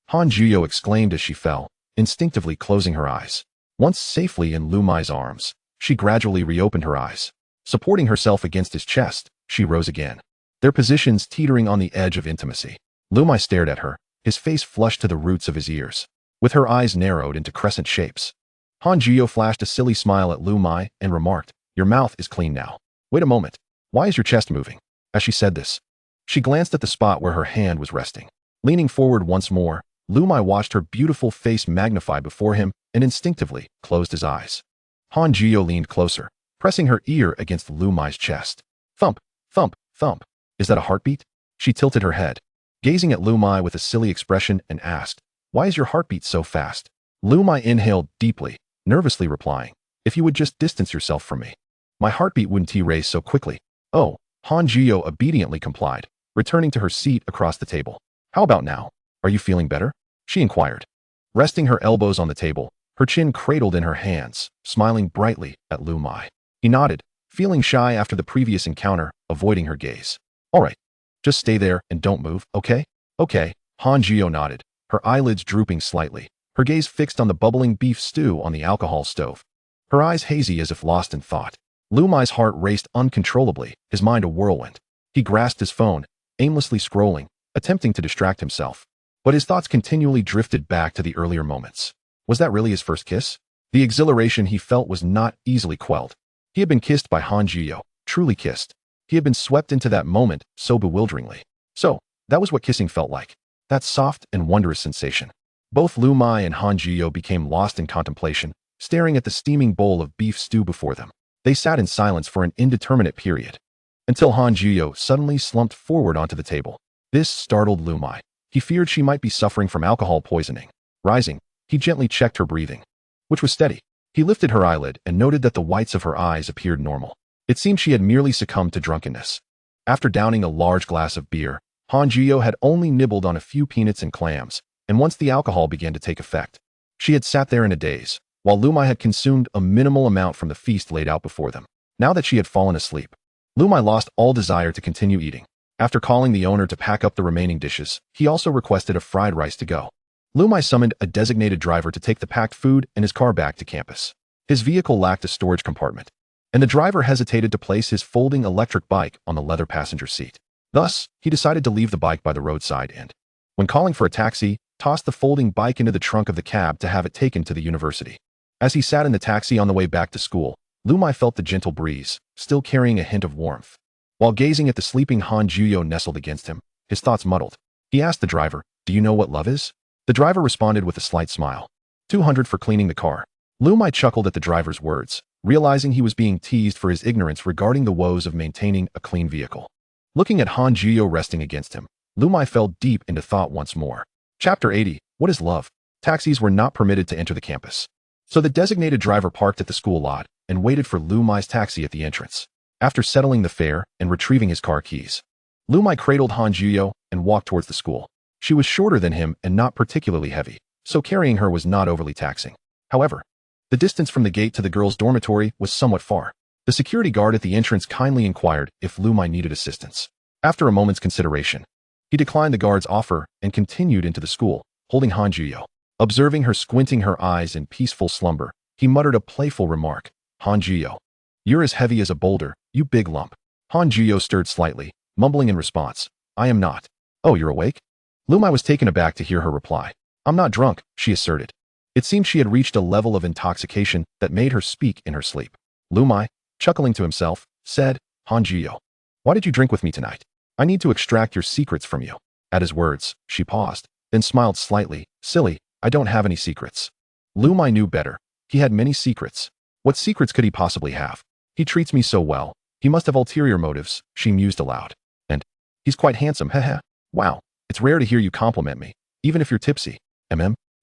Han Jiyo exclaimed as she fell, instinctively closing her eyes. Once safely in Liu Muye's arms, she gradually reopened her eyes. Supporting herself against his chest, she rose again, their positions teetering on the edge of intimacy. Liu Muye stared at her, his face flushed to the roots of his ears, with her eyes narrowed into crescent shapes. Han Jiyo flashed a silly smile at Liu Muye and remarked, "Your mouth is clean now. Wait a moment. Why is your chest moving?" As she said this, she glanced at the spot where her hand was resting. Leaning forward once more, Liu Muye watched her beautiful face magnify before him and instinctively closed his eyes. Han Jiyo leaned closer, pressing her ear against Liu Muye's chest. Thump, thump, thump. Is that a heartbeat? She tilted her head, gazing at Liu Muye with a silly expression and asked, "Why is your heartbeat so fast?" Liu Muye inhaled deeply, nervously replying, "If you would just distance yourself from me, my heartbeat wouldn't race so quickly." "Oh," Han Jiyo obediently complied, returning to her seat across the table. "How about now? Are you feeling better?" she inquired. Resting her elbows on the table, her chin cradled in her hands, smiling brightly at Liu Muye. He nodded, feeling shy after the previous encounter, avoiding her gaze. "All right. Just stay there and don't move, okay?" "Okay." Han Jiyo nodded, her eyelids drooping slightly, her gaze fixed on the bubbling beef stew on the alcohol stove, her eyes hazy as if lost in thought. Liu Muye's heart raced uncontrollably, his mind a whirlwind. He grasped his phone, aimlessly scrolling, attempting to distract himself. But his thoughts continually drifted back to the earlier moments. Was that really his first kiss? The exhilaration he felt was not easily quelled. He had been kissed by Han Jiyo, truly kissed. He had been swept into that moment so bewilderingly. So, that was what kissing felt like. That soft and wondrous sensation. Both Liu Muye and Han Jiyo became lost in contemplation, staring at the steaming bowl of beef stew before them. They sat in silence for an indeterminate period, until Han Jiyo suddenly slumped forward onto the table. This startled Liu Muye. He feared she might be suffering from alcohol poisoning. Rising, he gently checked her breathing, which was steady. He lifted her eyelid and noted that the whites of her eyes appeared normal. It seemed she had merely succumbed to drunkenness. After downing a large glass of beer, Han Jiyo had only nibbled on a few peanuts and clams, and once the alcohol began to take effect, she had sat there in a daze, while Liu Muye had consumed a minimal amount from the feast laid out before them. Now that she had fallen asleep, Liu Muye lost all desire to continue eating. After calling the owner to pack up the remaining dishes, he also requested a fried rice to go. Liu Muye summoned a designated driver to take the packed food and his car back to campus. His vehicle lacked a storage compartment, and the driver hesitated to place his folding electric bike on the leather passenger seat. Thus, he decided to leave the bike by the roadside and, when calling for a taxi, tossed the folding bike into the trunk of the cab to have it taken to the university. As he sat in the taxi on the way back to school, Liu Muye felt the gentle breeze, still carrying a hint of warmth. While gazing at the sleeping Han Jiyo nestled against him, his thoughts muddled. He asked the driver, "Do you know what love is?" The driver responded with a slight smile. 200 for cleaning the car. Liu Muye chuckled at the driver's words, realizing he was being teased for his ignorance regarding the woes of maintaining a clean vehicle. Looking at Han Jiyo resting against him, Liu Muye fell deep into thought once more. Chapter 80. What is love? Taxis were not permitted to enter the campus, so the designated driver parked at the school lot and waited for Liu Muye's taxi at the entrance. After settling the fare and retrieving his car keys, Liu Muye cradled Han Jiyo and walked towards the school. She was shorter than him and not particularly heavy, so carrying her was not overly taxing. However, the distance from the gate to the girls' dormitory was somewhat far. The security guard at the entrance kindly inquired if Liu Muye needed assistance. After a moment's consideration, he declined the guard's offer and continued into the school, holding Han Jiyo. Observing her squinting her eyes in peaceful slumber, he muttered a playful remark. "Han Jiyo, you're as heavy as a boulder, you big lump." Han Jiyo stirred slightly, mumbling in response, "I am not." "Oh, you're awake?" Liu Muye was taken aback to hear her reply. "I'm not drunk," she asserted. It seemed she had reached a level of intoxication that made her speak in her sleep. Liu Muye, chuckling to himself, said, "Han Jiyo, why did you drink with me tonight? I need to extract your secrets from you." At his words, she paused, then smiled slightly. "Silly, I don't have any secrets." Liu Muye knew better. He had many secrets. What secrets could he possibly have? He treats me so well. He must have ulterior motives, she mused aloud. And he's quite handsome, heh. Wow, it's rare to hear you compliment me, even if you're tipsy.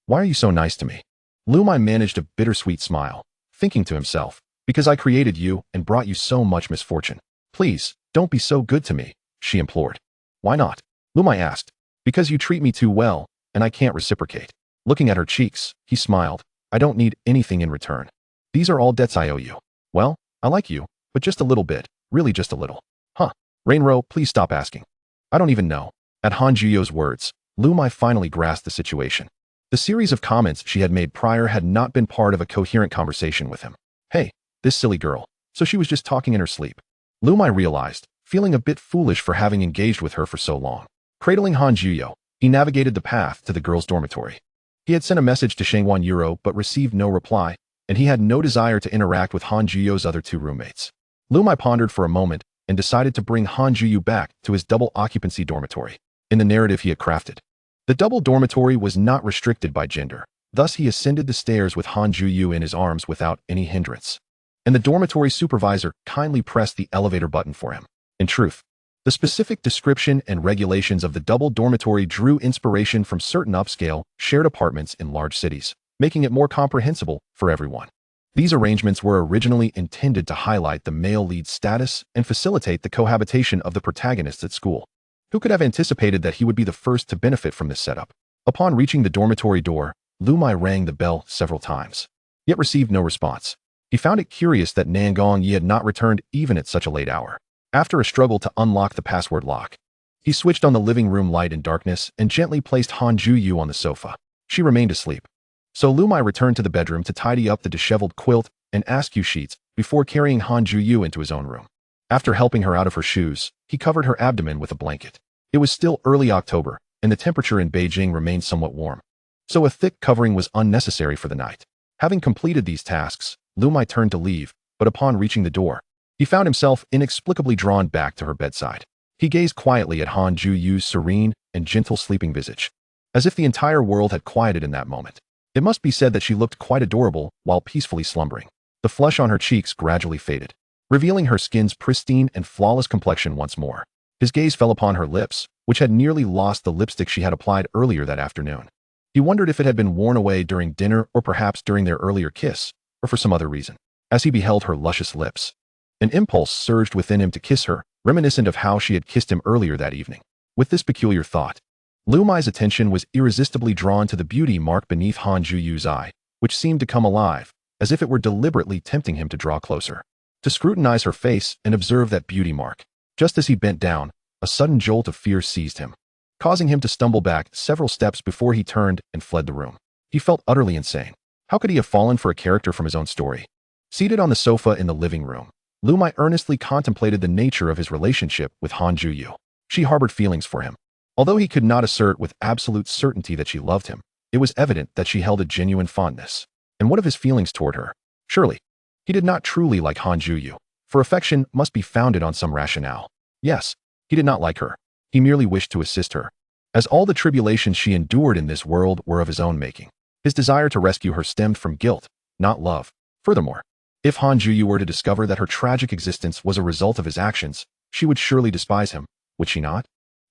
Why are you so nice to me? Liu Muye managed a bittersweet smile, thinking to himself, because I created you and brought you so much misfortune. Please, don't be so good to me, she implored. Why not? Liu Muye asked. Because you treat me too well, and I can't reciprocate. Looking at her cheeks, he smiled. I don't need anything in return. These are all debts I owe you. Well, I like you, but just a little bit, really just a little. Huh. Rainrow, please stop asking. I don't even know. At Han Jiyo's words, Liu Muye finally grasped the situation. The series of comments she had made prior had not been part of a coherent conversation with him. Hey, this silly girl. So she was just talking in her sleep. Liu Muye realized, feeling a bit foolish for having engaged with her for so long. Cradling Han Juyo, he navigated the path to the girls' dormitory. He had sent a message to Shangwan Yuro but received no reply, and he had no desire to interact with Han Juyo's other two roommates. Liu Muye pondered for a moment and decided to bring Han Juyu back to his double-occupancy dormitory. In the narrative he had crafted, the double dormitory was not restricted by gender. Thus he ascended the stairs with Han Juyu in his arms without any hindrance. And the dormitory supervisor kindly pressed the elevator button for him. In truth, the specific description and regulations of the double dormitory drew inspiration from certain upscale, shared apartments in large cities, making it more comprehensible for everyone. These arrangements were originally intended to highlight the male lead status and facilitate the cohabitation of the protagonists at school. Who could have anticipated that he would be the first to benefit from this setup? Upon reaching the dormitory door, Liu Muye rang the bell several times, yet received no response. He found it curious that Nangong Yi had not returned even at such a late hour. After a struggle to unlock the password lock, he switched on the living room light in darkness and gently placed Han Juyu on the sofa. She remained asleep. So Liu Muye returned to the bedroom to tidy up the disheveled quilt and askew sheets before carrying Han Juyu into his own room. After helping her out of her shoes, he covered her abdomen with a blanket. It was still early October, and the temperature in Beijing remained somewhat warm. So a thick covering was unnecessary for the night. Having completed these tasks, Liu Muye turned to leave, but upon reaching the door, he found himself inexplicably drawn back to her bedside. He gazed quietly at Han Juyu's serene and gentle sleeping visage, as if the entire world had quieted in that moment. It must be said that she looked quite adorable while peacefully slumbering. The flush on her cheeks gradually faded, revealing her skin's pristine and flawless complexion once more. His gaze fell upon her lips, which had nearly lost the lipstick she had applied earlier that afternoon. He wondered if it had been worn away during dinner or perhaps during their earlier kiss, or for some other reason. As he beheld her luscious lips, an impulse surged within him to kiss her, reminiscent of how she had kissed him earlier that evening. With this peculiar thought, Liu Muye's attention was irresistibly drawn to the beauty mark beneath Han Juyu's eye, which seemed to come alive, as if it were deliberately tempting him to draw closer, to scrutinize her face and observe that beauty mark. Just as he bent down, a sudden jolt of fear seized him, causing him to stumble back several steps before he turned and fled the room. He felt utterly insane. How could he have fallen for a character from his own story? Seated on the sofa in the living room, Liu Muye earnestly contemplated the nature of his relationship with Han Juyu. She harbored feelings for him. Although he could not assert with absolute certainty that she loved him, it was evident that she held a genuine fondness. And what of his feelings toward her? Surely, he did not truly like Han Juyu, for affection must be founded on some rationale. Yes, he did not like her. He merely wished to assist her, as all the tribulations she endured in this world were of his own making. His desire to rescue her stemmed from guilt, not love. Furthermore, if Han Juyu were to discover that her tragic existence was a result of his actions, she would surely despise him, would she not?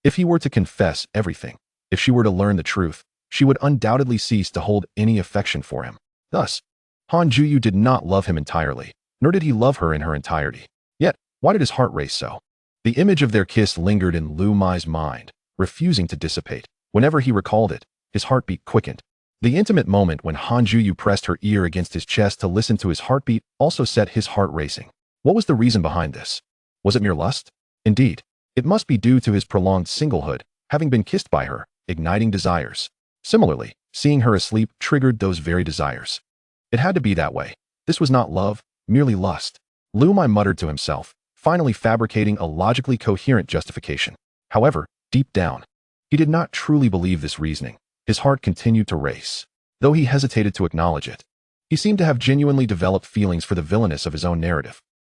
If he were to confess everything, if she were to learn the truth, she would undoubtedly cease to hold any affection for him. Thus, Han Juyu did not love him entirely, nor did he love her in her entirety. Yet, why did his heart race so? The image of their kiss lingered in Liu Muye's mind, refusing to dissipate. Whenever he recalled it, his heartbeat quickened. The intimate moment when Han Juyu pressed her ear against his chest to listen to his heartbeat also set his heart racing. What was the reason behind this? Was it mere lust? Indeed, it must be due to his prolonged singlehood, having been kissed by her, igniting desires. Similarly, seeing her asleep triggered those very desires. It had to be that way. This was not love, merely lust. Liu Muye muttered to himself, finally fabricating a logically coherent justification. However, deep down, he did not truly believe this reasoning. His heart continued to race, though he hesitated to acknowledge it. He seemed to have genuinely developed feelings for the villainess of his own narrative.